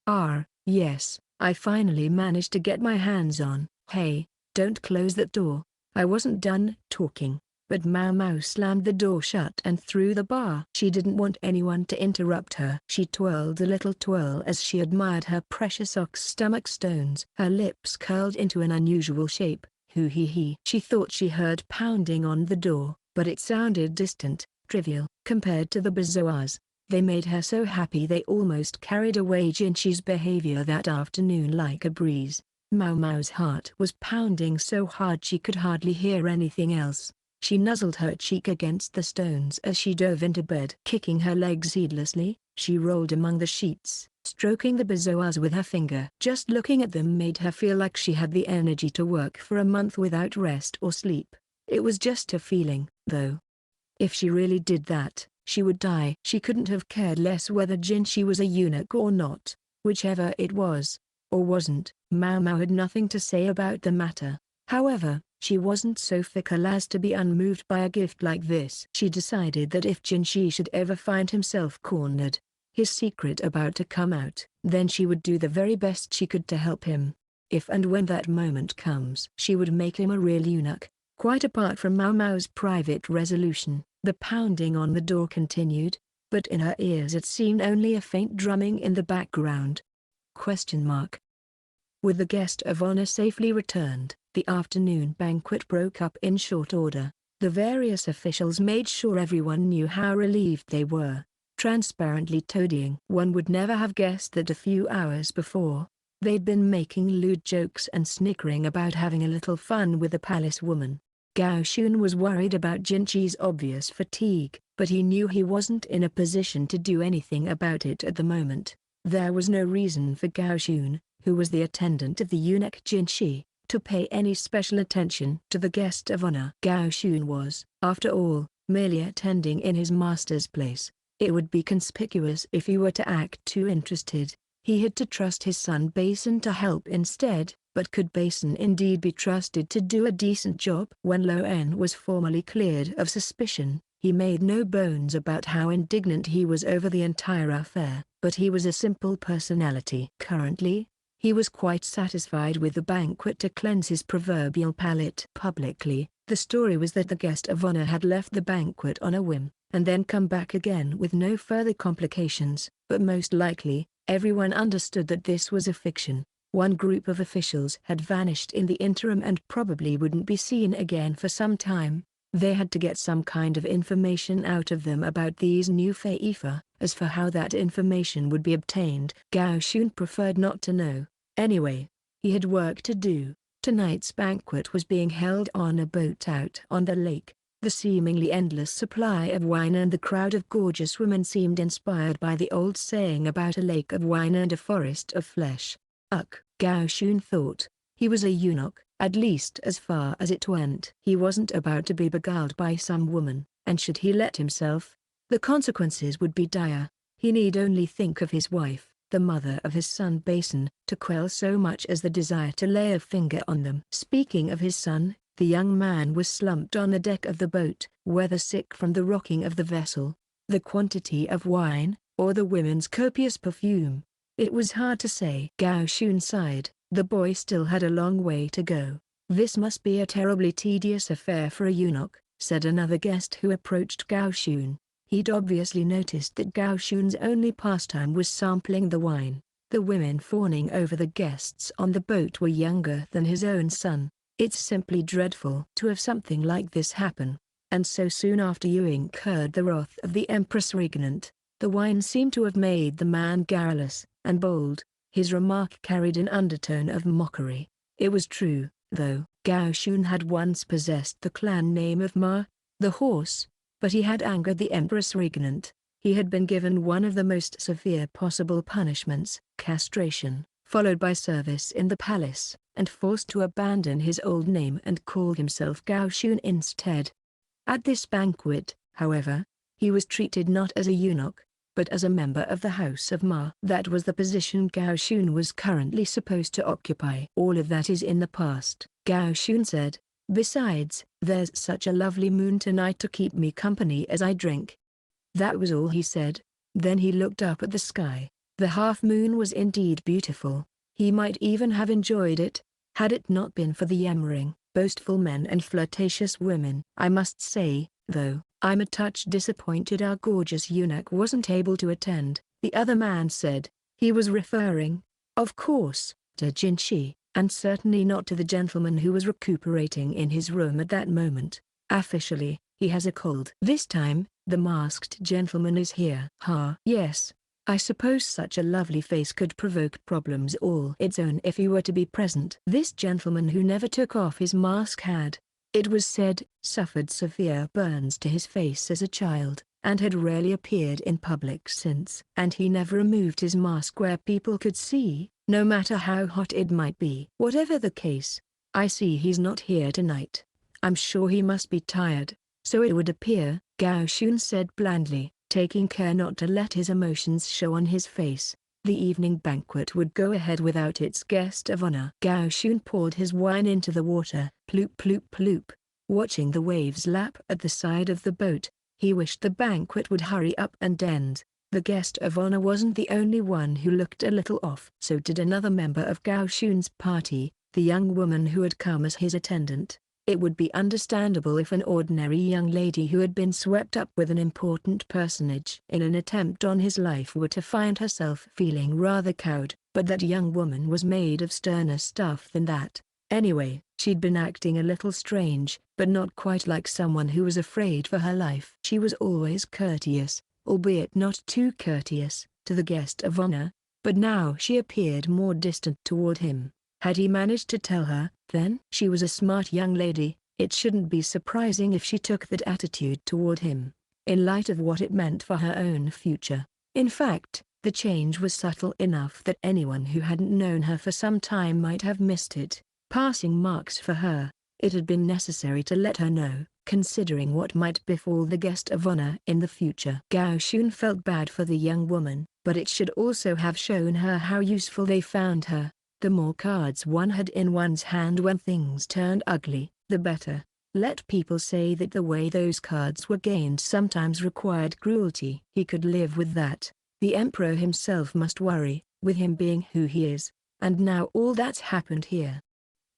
Yes, I finally managed to get my hands on." "Hey, don't close that door." I wasn't done talking, but Maomao slammed the door shut and threw the bar. She didn't want anyone to interrupt her. She twirled a little twirl as she admired her precious ox stomach stones. Her lips curled into an unusual shape. Hoo-hee-hee. She thought she heard pounding on the door, but it sounded distant, trivial. Compared to the Bizoas, they made her so happy they almost carried away Jinshi's behavior that afternoon like a breeze. Maomao's heart was pounding so hard she could hardly hear anything else. She nuzzled her cheek against the stones as she dove into bed. Kicking her legs heedlessly, she rolled among the sheets, stroking the Bizoas with her finger. Just looking at them made her feel like she had the energy to work for a month without rest or sleep. It was just a feeling, though. If she really did that, she would die. She couldn't have cared less whether Jinshi was a eunuch or not. Whichever it was, or wasn't, Maomao had nothing to say about the matter. However, she wasn't so fickle as to be unmoved by a gift like this. She decided that if Jinshi should ever find himself cornered, his secret about to come out, then she would do the very best she could to help him. If and when that moment comes, she would make him a real eunuch. Quite apart from Maomao's private resolution, the pounding on the door continued, but in her ears it seemed only a faint drumming in the background. With the guest of honor safely returned, the afternoon banquet broke up in short order. The various officials made sure everyone knew how relieved they were, transparently toadying. One would never have guessed that a few hours before, they'd been making lewd jokes and snickering about having a little fun with the palace woman. Gao Xun was worried about Jinshi's obvious fatigue, but he knew he wasn't in a position to do anything about it at the moment. There was no reason for Gao Xun, who was the attendant of the eunuch Jinshi, to pay any special attention to the guest of honor. Gao Xun was, after all, merely attending in his master's place. It would be conspicuous if he were to act too interested. He had to trust his son Basin to help instead, but could Basin indeed be trusted to do a decent job? When Lo En was formally cleared of suspicion, he made no bones about how indignant he was over the entire affair, but he was a simple personality. Currently, He was quite satisfied with the banquet to cleanse his proverbial palate publicly. The story was that the guest of honor had left the banquet on a whim, and then come back again with no further complications, but most likely, everyone understood that this was a fiction. One group of officials had vanished in the interim and probably wouldn't be seen again for some time. They had to get some kind of information out of them about these new Feifa. As for how that information would be obtained, Gao Xun preferred not to know. Anyway, he had work to do. Tonight's banquet was being held on a boat out on the lake. The seemingly endless supply of wine and the crowd of gorgeous women seemed inspired by the old saying about a lake of wine and a forest of flesh. Gao Xun thought. He was a eunuch, at least as far as it went. He wasn't about to be beguiled by some woman, and should he let himself, the consequences would be dire. He need only think of his wife, the mother of his son Basin, to quell so much as the desire to lay a finger on them. Speaking of his son, the young man was slumped on the deck of the boat, whether sick from the rocking of the vessel, the quantity of wine, or the women's copious perfume. It was hard to say. Gao Xun sighed. The boy still had a long way to go. This must be a terribly tedious affair for a eunuch, said another guest who approached Gao Xun. He'd obviously noticed that Gao Xun's only pastime was sampling the wine. The women fawning over the guests on the boat were younger than his own son. It's simply dreadful to have something like this happen. And so soon after you incurred the wrath of the Empress Regnant. The wine seemed to have made the man garrulous and bold. His remark carried an undertone of mockery. It was true, though. Gao Xun had once possessed the clan name of Ma, the horse, but he had angered the Empress Regnant. He had been given one of the most severe possible punishments, castration, followed by service in the palace, and forced to abandon his old name and call himself Gao Xun instead. At this banquet, however, he was treated not as a eunuch, but as a member of the House of Ma. That was the position Gao Xun was currently supposed to occupy. All of that is in the past, Gao Xun said. Besides, there's such a lovely moon tonight to keep me company as I drink. That was all he said. Then he looked up at the sky. The half-moon was indeed beautiful. He might even have enjoyed it, had it not been for the yammering, boastful men and flirtatious women. I must say, though, I'm a touch disappointed our gorgeous eunuch wasn't able to attend, the other man said. He was referring, of course, to Jinshi, and certainly not to the gentleman who was recuperating in his room at that moment. Officially, he has a cold. This time, the masked gentleman is here. Yes. I suppose such a lovely face could provoke problems all its own if he were to be present. This gentleman who never took off his mask had, it was said, suffered severe burns to his face as a child, and had rarely appeared in public since. And he never removed his mask where people could see, no matter how hot it might be. Whatever the case, I see he's not here tonight. I'm sure he must be tired, so it would appear, Gao Xun said blandly, taking care not to let his emotions show on his face. The evening banquet would go ahead without its guest of honor. Gao Xun poured his wine into the water, ploop ploop ploop. Watching the waves lap at the side of the boat, he wished the banquet would hurry up and end. The guest of honor wasn't the only one who looked a little off. So did another member of Gao Xun's party, the young woman who had come as his attendant. It would be understandable if an ordinary young lady who had been swept up with an important personage in an attempt on his life were to find herself feeling rather cowed, but that young woman was made of sterner stuff than that. Anyway, she'd been acting a little strange, but not quite like someone who was afraid for her life. She was always courteous, albeit not too courteous, to the guest of honor, but now she appeared more distant toward him. Had he managed to tell her, then? She was a smart young lady. It shouldn't be surprising if she took that attitude toward him, in light of what it meant for her own future. In fact, the change was subtle enough that anyone who hadn't known her for some time might have missed it. Passing marks for her, it had been necessary to let her know, considering what might befall the guest of honor in the future. Gao Xun felt bad for the young woman, but it should also have shown her how useful they found her. The more cards one had in one's hand when things turned ugly, the better. Let people say that the way those cards were gained sometimes required cruelty. He could live with that. The emperor himself must worry, with him being who he is. And now all that's happened here.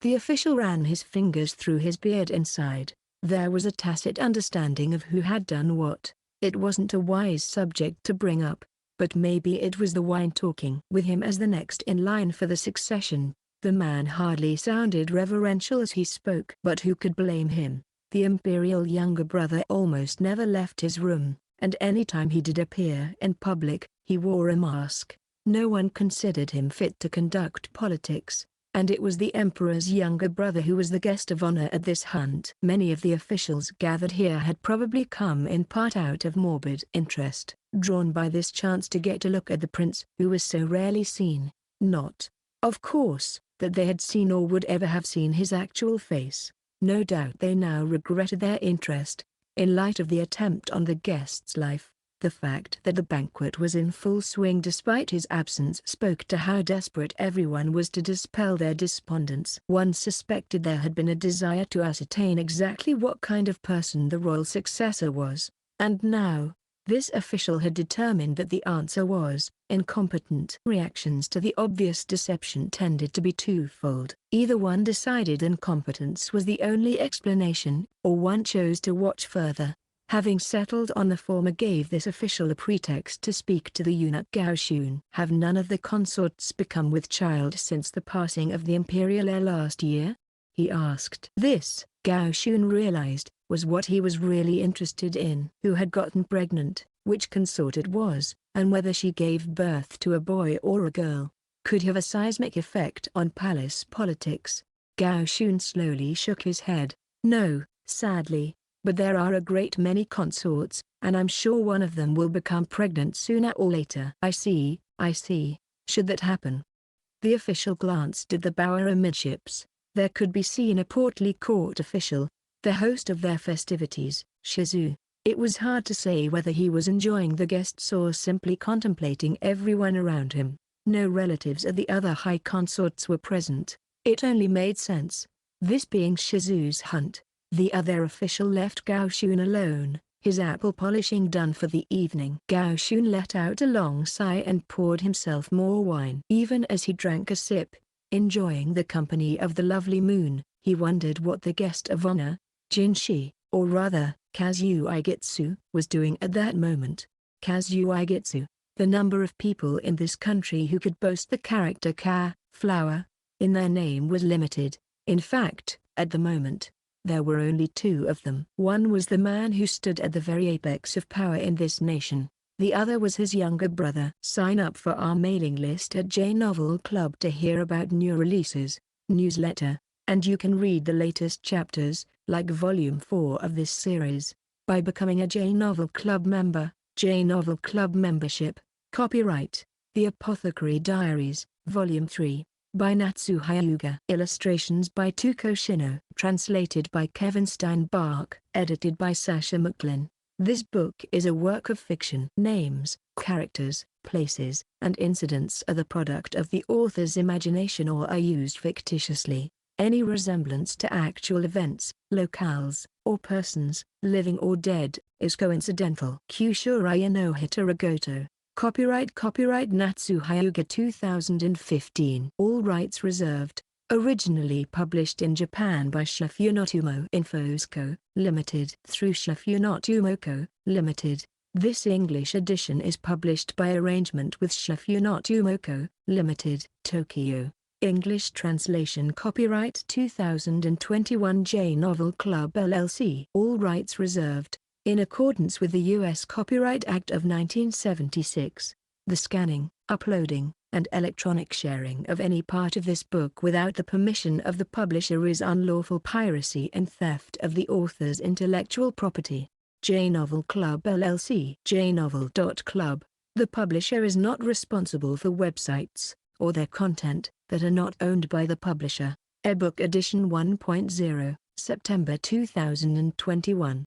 The official ran his fingers through his beard and sighed. There was a tacit understanding of who had done what. It wasn't a wise subject to bring up, but maybe it was the wine talking with him as the next in line for the succession. The man hardly sounded reverential as he spoke. But who could blame him? The imperial younger brother almost never left his room, and any time he did appear in public, he wore a mask. No one considered him fit to conduct politics, and it was the emperor's younger brother who was the guest of honor at this hunt. Many of the officials gathered here had probably come in part out of morbid interest, drawn by this chance to get a look at the prince who was so rarely seen. Not, of course, that they had seen or would ever have seen his actual face. No doubt they now regretted their interest. In light of the attempt on the guest's life, the fact that the banquet was in full swing despite his absence spoke to how desperate everyone was to dispel their despondence. One suspected there had been a desire to ascertain exactly what kind of person the royal successor was, and now, this official had determined that the answer was incompetent. Reactions to the obvious deception tended to be twofold. Either one decided incompetence was the only explanation, or one chose to watch further. Having settled on the former gave this official a pretext to speak to the eunuch Gaoxun. Have none of the consorts become with child since the passing of the imperial heir last year? He asked. This, Gaoxun realized, was what he was really interested in. Who had gotten pregnant, which consort it was, and whether she gave birth to a boy or a girl, could have a seismic effect on palace politics. Gaoxun slowly shook his head. No, sadly. But there are a great many consorts, and I'm sure one of them will become pregnant sooner or later. I see, I see. Should that happen? The official glanced at the bower amidships. There could be seen a portly court official, the host of their festivities, Shizu. It was hard to say whether he was enjoying the guests or simply contemplating everyone around him. No relatives of the other high consorts were present. It only made sense. This being Shizu's hunt. The other official left Gaoxun alone, his apple polishing done for the evening. Gaoxun let out a long sigh and poured himself more wine. Even as he drank a sip, enjoying the company of the lovely moon, he wondered what the guest of honor, Jinshi, or rather, Kazu Igetsu, was doing at that moment. Kazu Igetsu, the number of people in this country who could boast the character flower, in their name was limited. In fact, at the moment, there were only two of them. One was the man who stood at the very apex of power in this nation. The other was his younger brother. Sign up for our mailing list at J-Novel Club to hear about new releases, newsletter, and you can read the latest chapters, like Volume 4 of this series, by becoming a J-Novel Club member. J-Novel Club membership. Copyright, The Apothecary Diaries, Volume 3. By Natsu Hyuga. Illustrations by Tuko Shino. Translated by Kevin Steinbach. Edited by Sasha Macklin. This book is a work of fiction. Names, characters, places, and incidents are the product of the author's imagination or are used fictitiously. Any resemblance to actual events, locales, or persons, living or dead, is coincidental. Kyushuraya no Hitaragoto. Copyright Natsu Hyuga 2015. All rights reserved. Originally published in Japan by Shifune Infos Co., Limited. Through Shifune Co., Limited. This English edition is published by arrangement with Shifune Co., Limited. Tokyo. English translation copyright 2021 J-Novel Club LLC. All rights reserved. In accordance with the U.S. Copyright Act of 1976, the scanning, uploading, and electronic sharing of any part of this book without the permission of the publisher is unlawful piracy and theft of the author's intellectual property. J-Novel Club LLC. jnovel.club. The publisher is not responsible for websites, or their content, that are not owned by the publisher. Ebook Edition 1.0, September 2021.